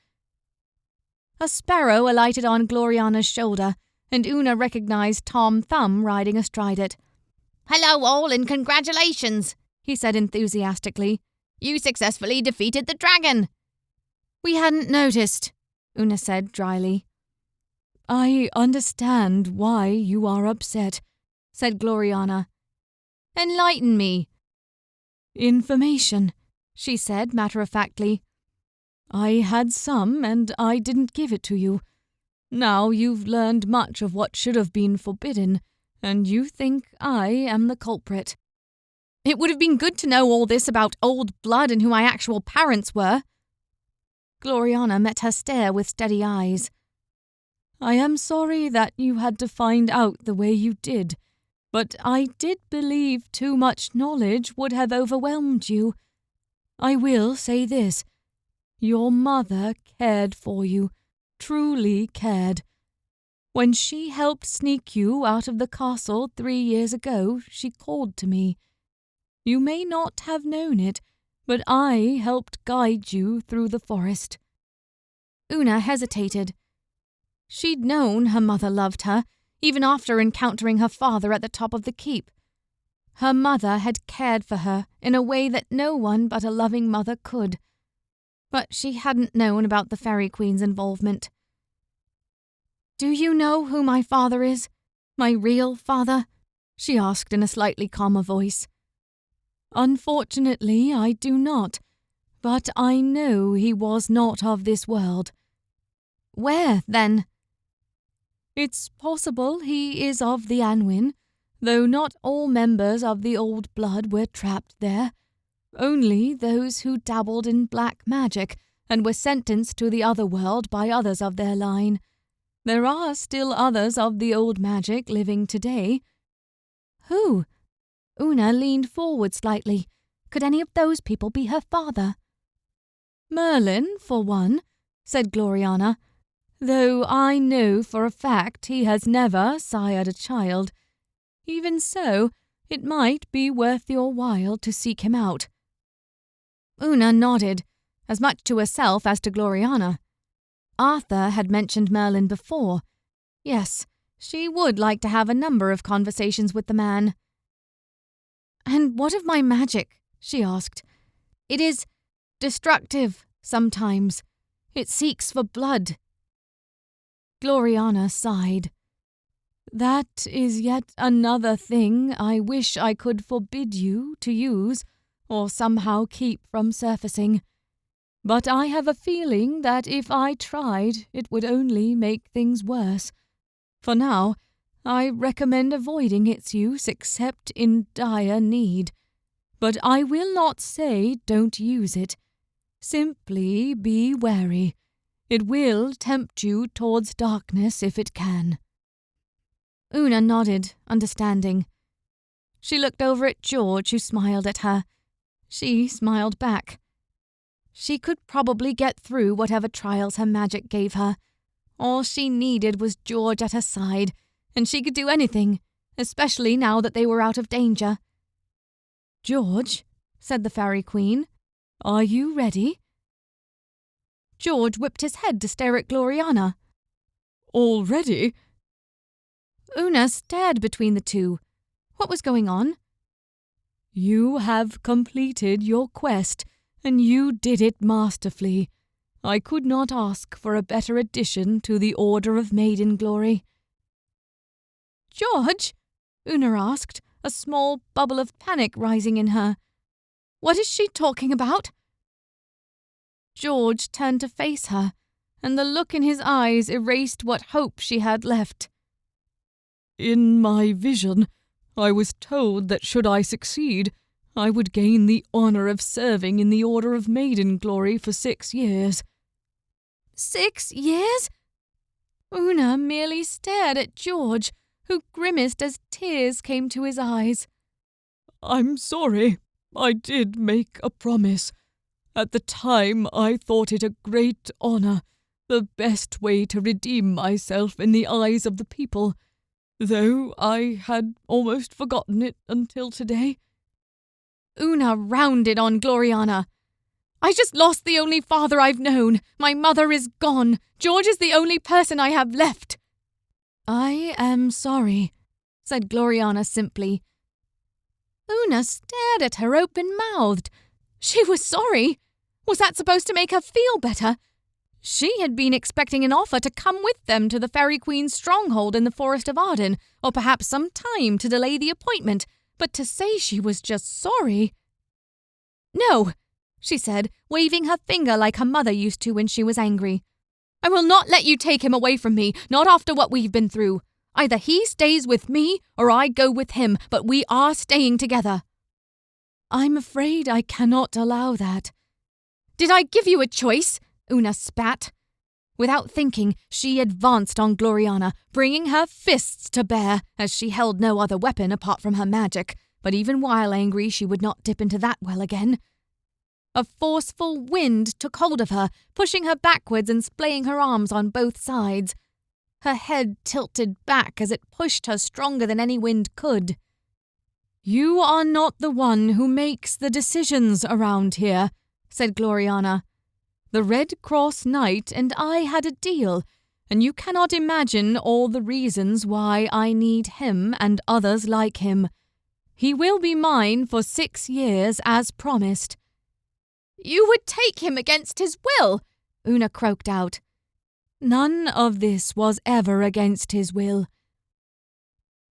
A sparrow alighted on Gloriana's shoulder, and Una recognized Tom Thumb riding astride it. "Hello all and congratulations," he said enthusiastically. "You successfully defeated the dragon." "We hadn't noticed," Una said dryly. "I understand why you are upset," said Gloriana. "Enlighten me." "Information," she said matter-of-factly. "I had some and I didn't give it to you. Now you've learned much of what should have been forbidden, and you think I am the culprit." "It would have been good to know all this about old blood and who my actual parents were." Gloriana met her stare with steady eyes. "I am sorry that you had to find out the way you did, but I did believe too much knowledge would have overwhelmed you. I will say this. Your mother cared for you, truly cared. When she helped sneak you out of the castle 3 years ago, she called to me. You may not have known it, but I helped guide you through the forest." Una hesitated. She'd known her mother loved her, even after encountering her father at the top of the keep. Her mother had cared for her in a way that no one but a loving mother could. But she hadn't known about the Faerie Queen's involvement. "Do you know who my father is? My real father?" she asked in a slightly calmer voice. "Unfortunately, I do not, but I know he was not of this world." "Where, then?" "It's possible he is of the Anwin, though not all members of the old blood were trapped there. Only those who dabbled in black magic and were sentenced to the other world by others of their line. There are still others of the old magic living today." "Who?" Una leaned forward slightly. Could any of those people be her father? "Merlin, for one," said Gloriana, "though I know for a fact he has never sired a child. Even so, it might be worth your while to seek him out." Una nodded, as much to herself as to Gloriana. Arthur had mentioned Merlin before. Yes, she would like to have a number of conversations with the man. "And what of my magic?" she asked. "It is destructive sometimes. It seeks for blood." Gloriana sighed. "That is yet another thing I wish I could forbid you to use or somehow keep from surfacing. But I have a feeling that if I tried, it would only make things worse. For now, I recommend avoiding its use except in dire need. But I will not say don't use it. Simply be wary. It will tempt you towards darkness if it can." Una nodded, understanding. She looked over at George, who smiled at her. She smiled back. She could probably get through whatever trials her magic gave her. All she needed was George at her side, and she could do anything, especially now that they were out of danger. "George," said the Faerie Queen, "are you ready?" George whipped his head to stare at Gloriana. "All ready?" Una stared between the two. What was going on? "You have completed your quest, and you did it masterfully. I could not ask for a better addition to the Order of Maiden Glory." "George?" Una asked, a small bubble of panic rising in her. "What is she talking about?" George turned to face her, and the look in his eyes erased what hope she had left. "In my vision, I was told that should I succeed, I would gain the honor of serving in the Order of Maiden Glory for 6 years." 6 years? Una merely stared at George, who grimaced as tears came to his eyes. "I'm sorry," I did make a promise. At the time, I thought it a great honor, the best way to redeem myself in the eyes of the people, though I had almost forgotten it until today." Una rounded on Gloriana. "I just lost the only father I've known. My mother is gone. George is the only person I have left." "I am sorry," said Gloriana simply. Una stared at her open-mouthed. She was sorry? Was that supposed to make her feel better? She had been expecting an offer to come with them to the Faerie Queen's stronghold in the Forest of Arden, or perhaps some time to delay the appointment, but to say she was just sorry— "No," she said, waving her finger like her mother used to when she was angry. "I will not let you take him away from me, not after what we've been through. Either he stays with me or I go with him, but we are staying together." "I'm afraid I cannot allow that." "Did I give you a choice?" Una spat. Without thinking, she advanced on Gloriana, bringing her fists to bear, as she held no other weapon apart from her magic, but even while angry she would not dip into that well again. A forceful wind took hold of her, pushing her backwards and splaying her arms on both sides. Her head tilted back as it pushed her stronger than any wind could. "You are not the one who makes the decisions around here," said Gloriana. "The Red Cross Knight and I had a deal, and you cannot imagine all the reasons why I need him and others like him. He will be mine for 6 years as promised." "You would take him against his will," Una croaked out. "None of this was ever against his will."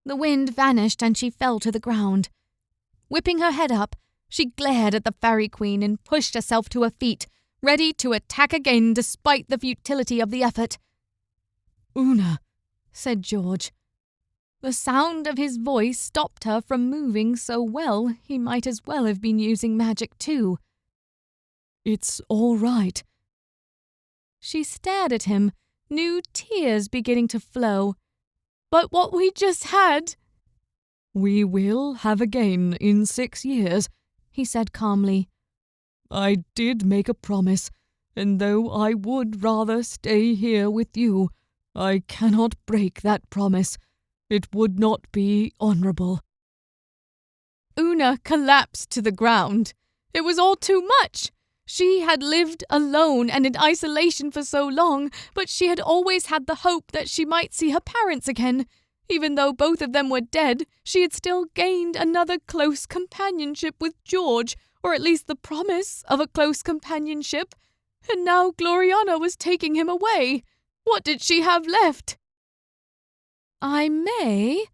The wind vanished and she fell to the ground. Whipping her head up, she glared at the Faerie Queen and pushed herself to her feet, ready to attack again despite the futility of the effort. "Una," said George. The sound of his voice stopped her from moving so well he might as well have been using magic too. "It's all right." She stared at him, new tears beginning to flow. "But what we just had—" "We will have again in 6 years," he said calmly. "I did make a promise, and though I would rather stay here with you, I cannot break that promise. It would not be honorable." Una collapsed to the ground. It was all too much. She had lived alone and in isolation for so long, but she had always had the hope that she might see her parents again. Even though both of them were dead, she had still gained another close companionship with George, or at least the promise of a close companionship. And now Gloriana was taking him away. What did she have left? "I may,"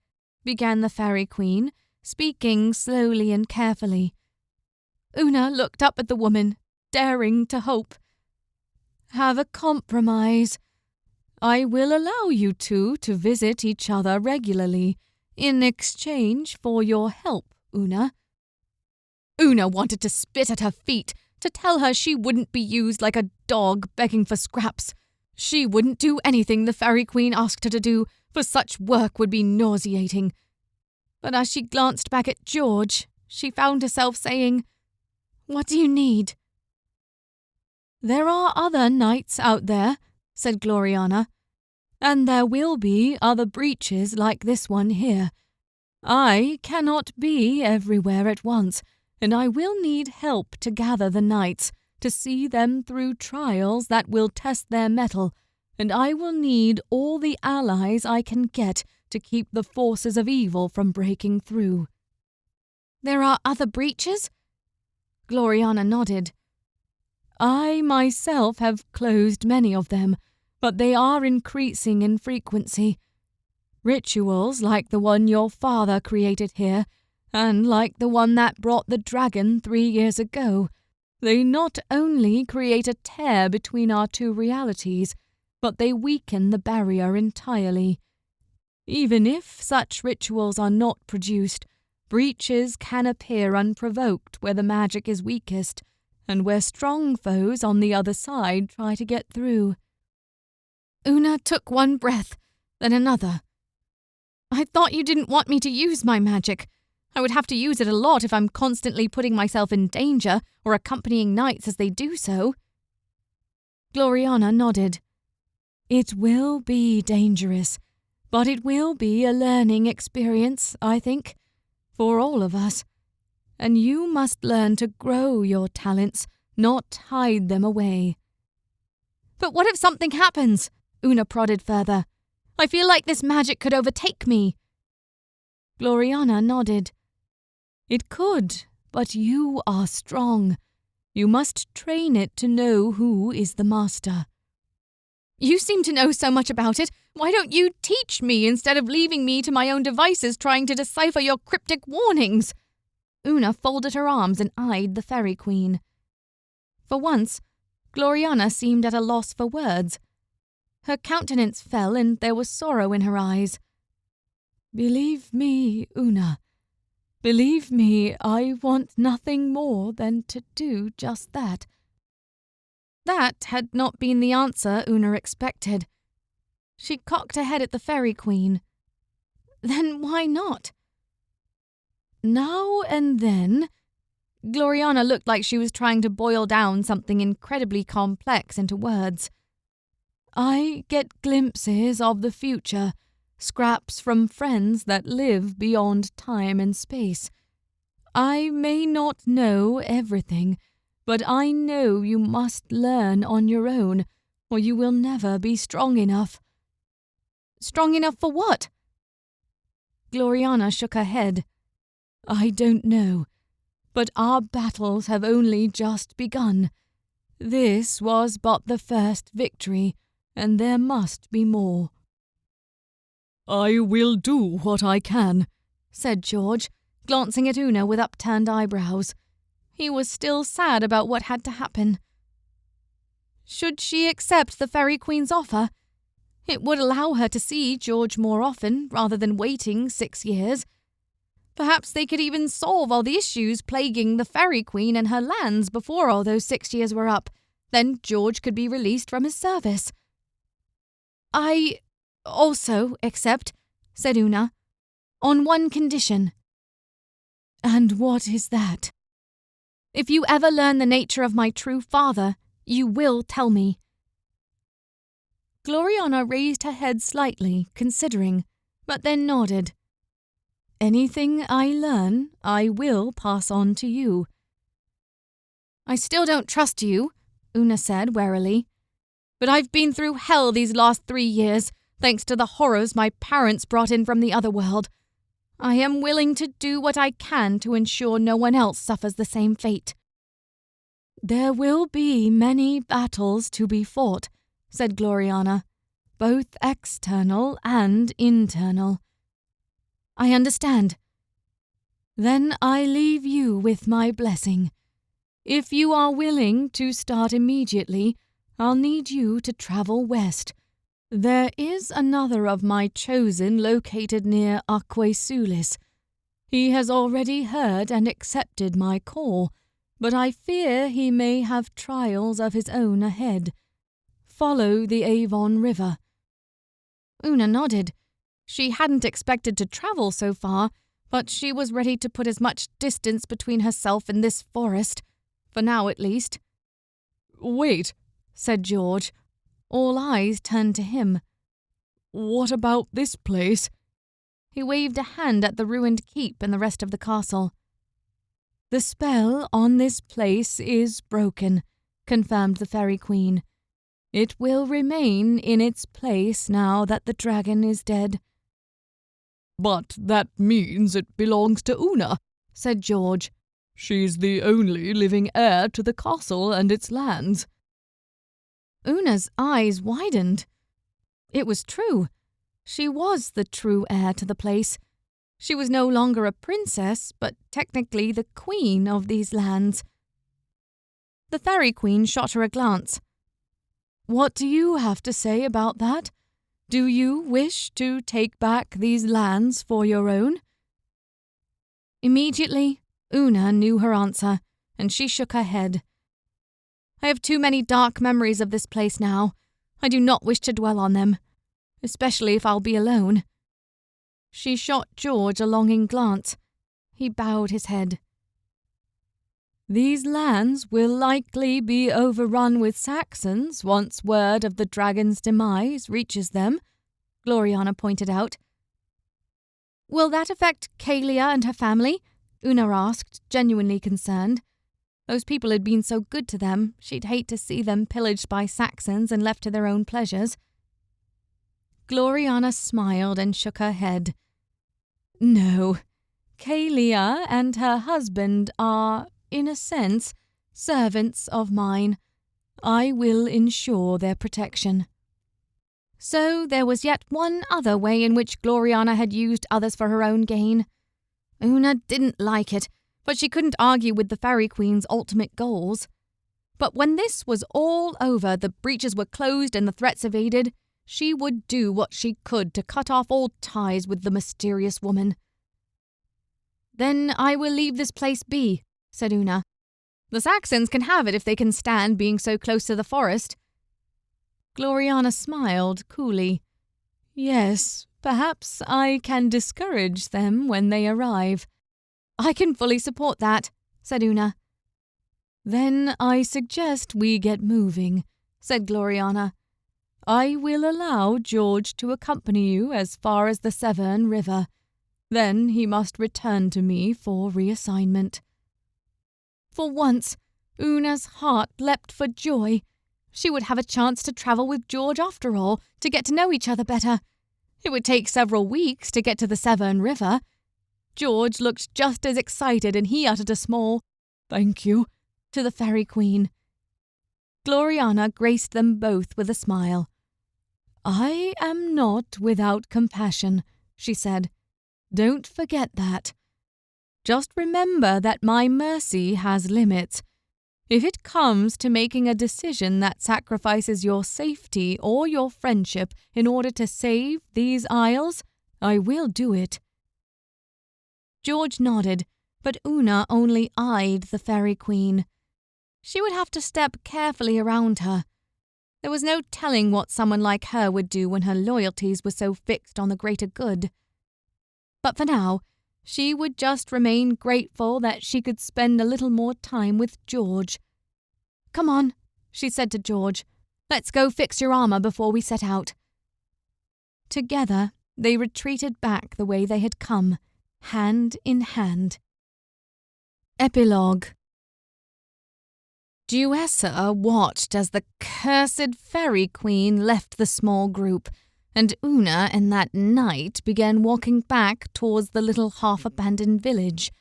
began the Faerie Queen, speaking slowly and carefully. Una looked up at the woman, daring to hope. "Have a compromise. I will allow you two to visit each other regularly, in exchange for your help, Una." Una wanted to spit at her feet, to tell her she wouldn't be used like a dog begging for scraps. She wouldn't do anything the Faerie Queen asked her to do, for such work would be nauseating. But as she glanced back at George, she found herself saying, "What do you need?" "There are other knights out there," said Gloriana, "and there will be other breaches like this one here. I cannot be everywhere at once, and I will need help to gather the knights, to see them through trials that will test their mettle, and I will need all the allies I can get to keep the forces of evil from breaking through." "There are other breaches?" Gloriana nodded. "I myself have closed many of them, but they are increasing in frequency. Rituals like the one your father created here, and like the one that brought the dragon 3 years ago, they not only create a tear between our two realities, but they weaken the barrier entirely. Even if such rituals are not produced, breaches can appear unprovoked where the magic is weakest, and where strong foes on the other side try to get through." Una took one breath, then another. "I thought you didn't want me to use my magic. I would have to use it a lot if I'm constantly putting myself in danger or accompanying knights as they do so. Gloriana nodded. It will be dangerous, but it will be a learning experience, I think, for all of us. And you must learn to grow your talents, not hide them away. But what if something happens? Una prodded further. I feel like this magic could overtake me. Gloriana nodded. It could, but you are strong. You must train it to know who is the master. You seem to know so much about it. Why don't you teach me instead of leaving me to my own devices trying to decipher your cryptic warnings? Una folded her arms and eyed the Fairy Queen. For once, Gloriana seemed at a loss for words. Her countenance fell and there was sorrow in her eyes. Believe me, Una. Believe me, I want nothing more than to do just that. That had not been the answer Una expected. She cocked her head at the Fairy Queen. Then why not? Now and then, Gloriana looked like she was trying to boil down something incredibly complex into words. I get glimpses of the future, scraps from friends that live beyond time and space. I may not know everything, but I know you must learn on your own, or you will never be strong enough. Strong enough for what? Gloriana shook her head. I don't know, but our battles have only just begun. This was but the first victory, and there must be more. I will do what I can, said George, glancing at Una with upturned eyebrows. He was still sad about what had to happen. Should she accept the Fairy Queen's offer? It would allow her to see George more often, rather than waiting 6 years. Perhaps they could even solve all the issues plaguing the Fairy Queen and her lands before all those 6 years were up. Then George could be released from his service. I also accept, said Una, on one condition. And what is that? If you ever learn the nature of my true father, you will tell me. Gloriana raised her head slightly, considering, but then nodded. Anything I learn, I will pass on to you. I still don't trust you, Una said warily. But I've been through hell these last 3 years, thanks to the horrors my parents brought in from the other world. I am willing to do what I can to ensure no one else suffers the same fate. There will be many battles to be fought, said Gloriana, both external and internal. I understand. Then I leave you with my blessing. If you are willing to start immediately, I'll need you to travel west. There is another of my chosen located near Aquasulis. He has already heard and accepted my call, but I fear he may have trials of his own ahead. Follow the Avon River. Una nodded. She hadn't expected to travel so far, but she was ready to put as much distance between herself and this forest, for now at least. Wait, said George. All eyes turned to him. What about this place? He waved a hand at the ruined keep and the rest of the castle. The spell on this place is broken, confirmed the Fairy Queen. It will remain in its place now that the dragon is dead. But that means it belongs to Una, said George. She's the only living heir to the castle and its lands. Una's eyes widened. It was true. She was the true heir to the place. She was no longer a princess, but technically the queen of these lands. The Fairy Queen shot her a glance. What do you have to say about that? Do you wish to take back these lands for your own? Immediately, Una knew her answer, and she shook her head. I have too many dark memories of this place now. I do not wish to dwell on them, especially if I'll be alone. She shot George a longing glance. He bowed his head. These lands will likely be overrun with Saxons once word of the dragon's demise reaches them, Gloriana pointed out. Will that affect Kalia and her family? Una asked, genuinely concerned. Those people had been so good to them, she'd hate to see them pillaged by Saxons and left to their own pleasures. Gloriana smiled and shook her head. No, Kalia and her husband are, in a sense, servants of mine. I will ensure their protection. So there was yet one other way in which Gloriana had used others for her own gain. Una didn't like it, but she couldn't argue with the Faerie Queen's ultimate goals. But when this was all over, the breaches were closed and the threats evaded, she would do what she could to cut off all ties with the mysterious woman. Then I will leave this place be, said Una. The Saxons can have it if they can stand being so close to the forest. Gloriana smiled coolly. Yes, perhaps I can discourage them when they arrive. I can fully support that, said Una. Then I suggest we get moving, said Gloriana. I will allow George to accompany you as far as the Severn River. Then he must return to me for reassignment. For once, Una's heart leapt for joy. She would have a chance to travel with George after all, to get to know each other better. It would take several weeks to get to the Severn River. George looked just as excited, and he uttered a small "Thank you" to the Faerie Queen. Gloriana graced them both with a smile. I am not without compassion, she said. Don't forget that. Just remember that my mercy has limits. If it comes to making a decision that sacrifices your safety or your friendship in order to save these isles, I will do it. George nodded, but Una only eyed the Faerie Queen. She would have to step carefully around her. There was no telling what someone like her would do when her loyalties were so fixed on the greater good. But for now, she would just remain grateful that she could spend a little more time with George. Come on, she said to George. Let's go fix your armor before we set out. Together, they retreated back the way they had come, hand in hand. Epilogue. Duessa watched as the cursed Faerie Queen left the small group, and Una and that knight began walking back towards the little half-abandoned village.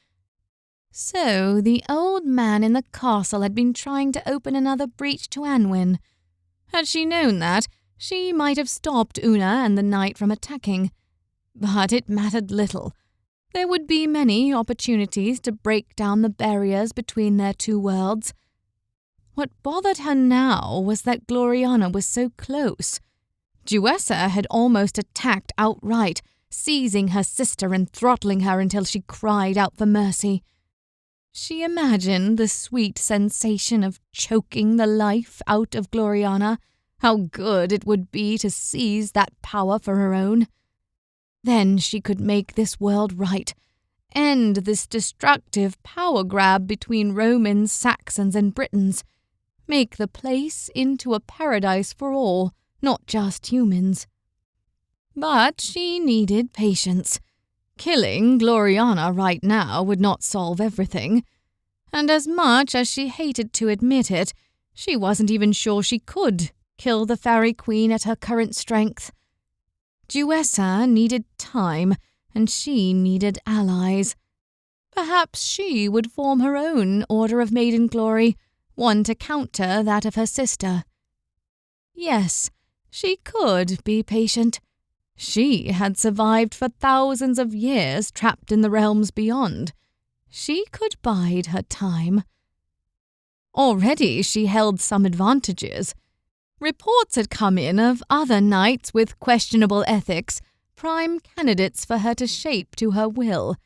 So the old man in the castle had been trying to open another breach to Anwen. Had she known that, she might have stopped Una and the knight from attacking. But it mattered little. There would be many opportunities to break down the barriers between their two worlds. What bothered her now was that Gloriana was so close. Duessa had almost attacked outright, seizing her sister and throttling her until she cried out for mercy. She imagined the sweet sensation of choking the life out of Gloriana, how good it would be to seize that power for her own. Then she could make this world right, end this destructive power grab between Romans, Saxons, and Britons, make the place into a paradise for all, not just humans. But she needed patience. Killing Gloriana right now would not solve everything, and as much as she hated to admit it, she wasn't even sure she could kill the Faerie Queen at her current strength. Duessa needed time, and she needed allies. Perhaps she would form her own Order of Maiden Glory, one to counter that of her sister. Yes, she could be patient. She had survived for thousands of years trapped in the realms beyond. She could bide her time. Already she held some advantages. Reports had come in of other knights with questionable ethics, prime candidates for her to shape to her will.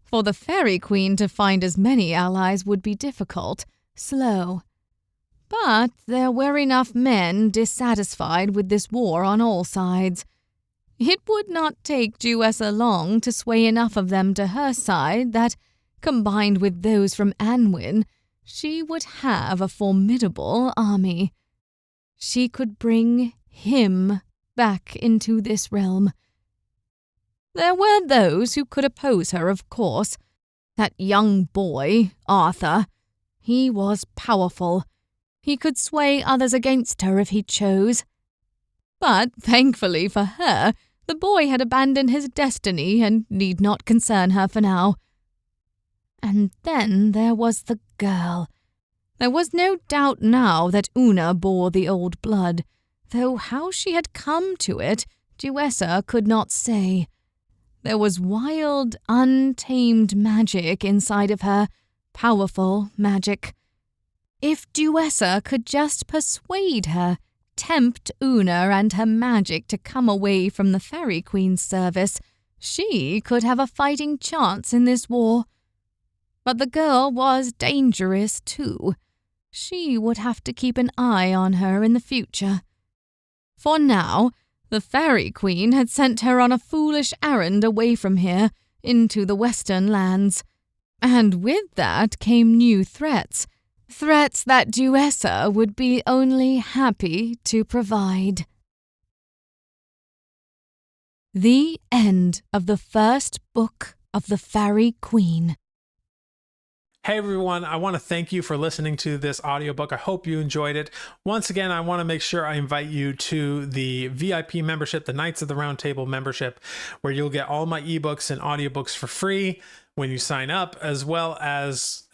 For the Faerie Queen to find as many allies would be difficult, slow. But there were enough men dissatisfied with this war on all sides. It would not take Duessa long to sway enough of them to her side that, combined with those from Anwin, she would have a formidable army. She could bring him back into this realm. There were those who could oppose her, of course. That young boy, Arthur, he was powerful. He could sway others against her if he chose. But, thankfully for her, the boy had abandoned his destiny and need not concern her for now. And then there was the girl. There was no doubt now that Una bore the old blood, though how she had come to it, Duessa could not say. There was wild, untamed magic inside of her, powerful magic. If Duessa could just persuade her, tempt Una and her magic to come away from the Fairy Queen's service, she could have a fighting chance in this war. But the girl was dangerous too. She would have to keep an eye on her in the future. For now, the Fairy Queen had sent her on a foolish errand away from here, into the western lands. And with that came new threats. Threats that Duessa would be only happy to provide. The end of the first book of the Faerie Queen. Hey everyone, I want to thank you for listening to this audiobook. I hope you enjoyed it. Once again, I want to make sure I invite you to the VIP membership, the Knights of the Round Table membership, where you'll get all my ebooks and audiobooks for free when you sign up, as well as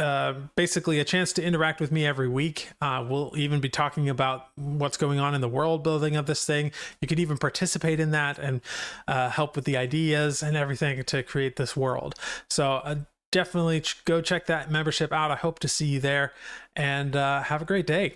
basically a chance to interact with me every week. We'll even be talking about what's going on in the world building of this thing. You could even participate in that and help with the ideas and everything to create this world. So definitely go check that membership out. I hope to see you there, and have a great day.